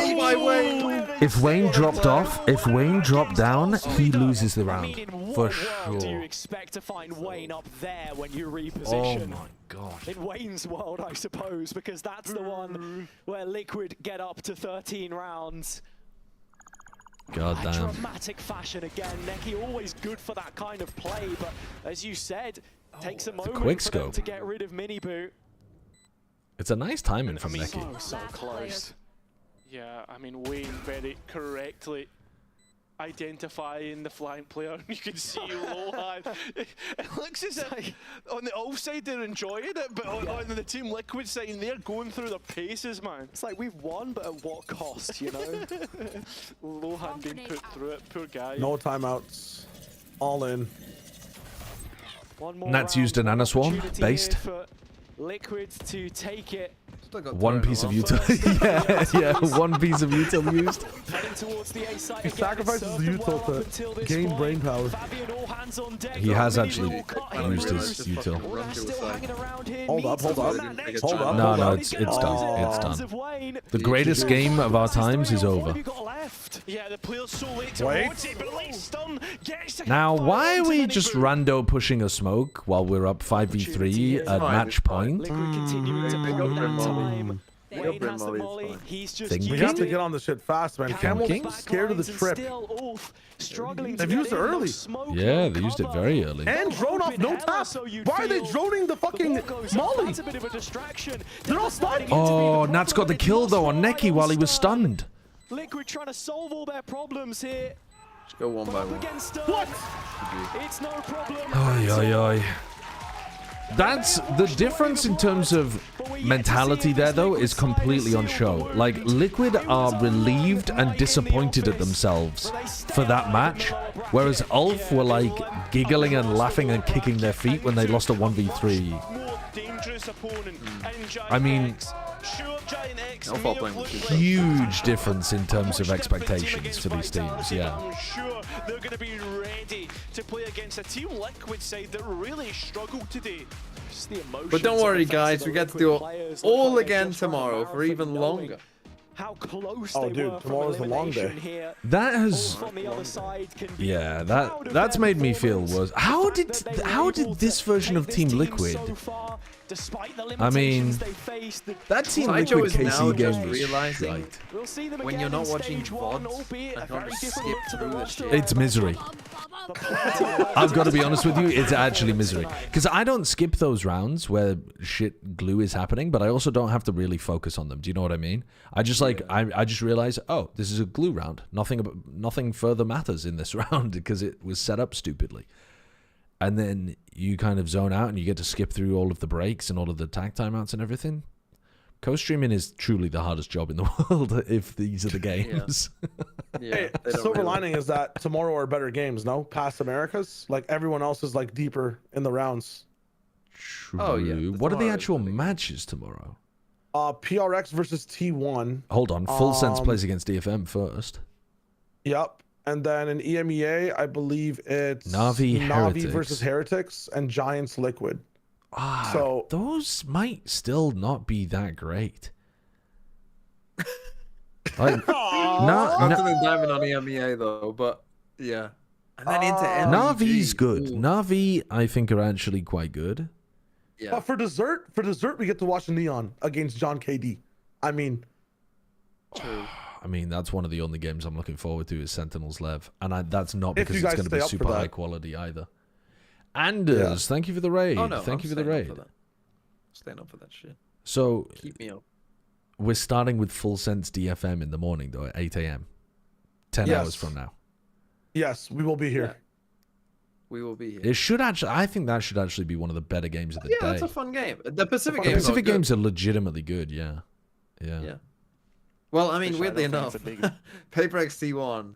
If Wayne dropped off, if Wayne dropped down, he loses the round. For sure. Do you expect to find Wayne up there when you reposition? Oh my god. In Wayne's world, I suppose, because that's the one where Liquid get up to 13 rounds. God damn. Dramatic fashion again. Neki always good for that kind of play, but as you said, takes a moment quick for them scope. to get rid of Miniboot. It's a nice timing from Neki. So close. Yeah, I mean, Wayne very correctly identifying the flank player. You can see Lohan. It looks as if on the off side they're enjoying it, but on the Team Liquid side they're going through their paces, man. It's like we've won, but at what cost, you know? Lohan being put through it, poor guy. No timeouts. All in. Nats used an Anna Swarm, based. Liquid to take it. One piece of util. yeah, one piece of util used. He sacrifices the util to gain brain power. He has actually used his util. Hold up. No, it's done. It's done. The greatest game of our times is over. Now, why are we just rando pushing a smoke while we're up 5v3 at match point? We have to get on the shit fast, man. Camel's scared of the trip. They've used it early. Yeah, they used it very early. And drone off, no tap. Why are they droning the fucking Molly? They're all stunned. Oh, Nat's got the kill though on Neki while he was stunned. Liquid trying to solve all their problems here. Just go one by one. What? It's no problem. Oy, oy, oy. That's the difference in terms of mentality there, though, is completely on show. Like, Liquid are relieved and disappointed at themselves for that match, whereas ULF were, like, giggling and laughing and kicking their feet when they lost a 1v3. I mean, huge difference in terms of expectations for these teams, yeah. I'm sure they're going to be ready to play against a Team Liquid side that really struggled today. But don't worry, guys, we get to do it all again tomorrow for even longer. How close oh, dude, tomorrow's a long day. That has, yeah, that's made me feel worse. How did this version of Team Liquid? I mean, that Team Liquid KC game was shite. When you're not watching VODs and trying to skip through the shit. It's misery. I've got to be honest with you, it's actually misery. Because I don't skip those rounds where shit glue is happening, but I also don't have to really focus on them. Do you know what I mean? I just like, I just realize, oh, this is a glue round. Nothing further matters in this round because it was set up stupidly. And then you kind of zone out and you get to skip through all of the breaks and all of the tag timeouts and everything. Co-streaming is truly the hardest job in the world if these are the games. Hey, silver lining is that tomorrow are better games, no? Past Americas? Like, everyone else is, like, deeper in the rounds. True. Oh, yeah. What are the actual matches tomorrow? PRX versus T1. Hold on. Full Sense plays against DFM first. Yep. And then in EMEA, I believe it's Navi versus Heretics and Giants Liquid. So those might still not be that great. Like, Nothing diamond on EMEA though, but yeah. And then into Navi's good. Navi, I think, are actually quite good. Yeah. But for dessert, we get to watch Neon against John KD. I mean, true. I mean, that's one of the only games I'm looking forward to is Sentinels Lev, and that's not because it's going to be super high quality either. Anders, thank you for the raid. Oh, no, thank you for the raid. Staying up for that shit. So keep me up. We're starting with Full Sense DFM in the morning though at 8 a.m. 10 hours from now. Yes, we will be here. Yeah. We will be here. It should actually. I think that should actually be one of the better games of the day. Yeah, it's a fun game. The Pacific games. The Pacific games are legitimately good. Yeah. Well, I mean, weirdly enough, Paper XT1.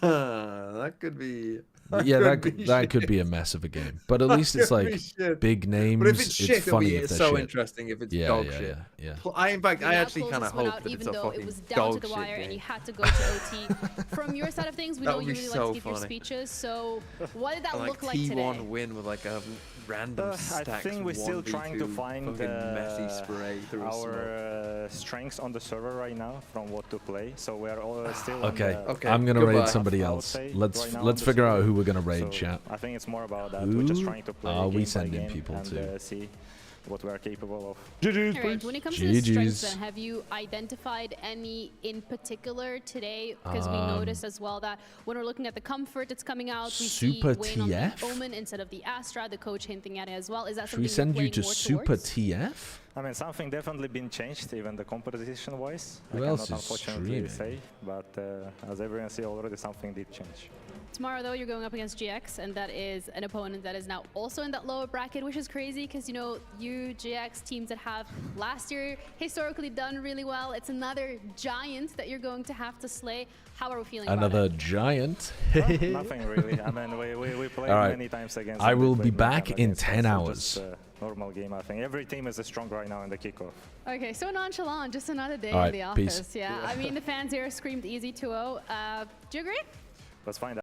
That could be. That could be a mess of a game, but at least it's like big names. But if it's shit, it's funny it's so interesting. If it's dog shit, in fact, I actually kind of hope that it's a fucking it was down to the wire and you had to go to OT. From your side of things, we know you really like to give your speeches. So what did that look like today? T1 win with like a random stacks. I think we're still trying to find messy spray through our strengths on the server right now from what to play. So we're all still. Okay, I'm gonna raid somebody else. Let's figure out who we're gonna raid, chat. I think it's more about that. We're just trying to play game we by sending game people and too? See what we are capable of. Alright, when it comes to the strengths, then, have you identified any in particular today? Because we noticed as well that when we're looking at the comfort that's coming out, we see Wayne on the Omen instead of the Astra, the coach hinting at it as well. Is that something we send you to Super TF? I mean, something definitely been changed, even the composition-wise. Who else is unfortunately say, but as everyone see already, something did change. Tomorrow, though, you're going up against GX, and that is an opponent that is now also in that lower bracket, which is crazy because, you know, you GX teams that have last year historically done really well. It's another giant that you're going to have to slay. How are we feeling about it? Giant? Nothing really. I mean, we played many times against. I will be back in 10 hours. Normal game, I think. Every team is strong right now in the kickoff. Okay, so nonchalant, just another day in the office. Yeah, I mean, the fans here screamed easy 2-0. Do you agree? Let's find out.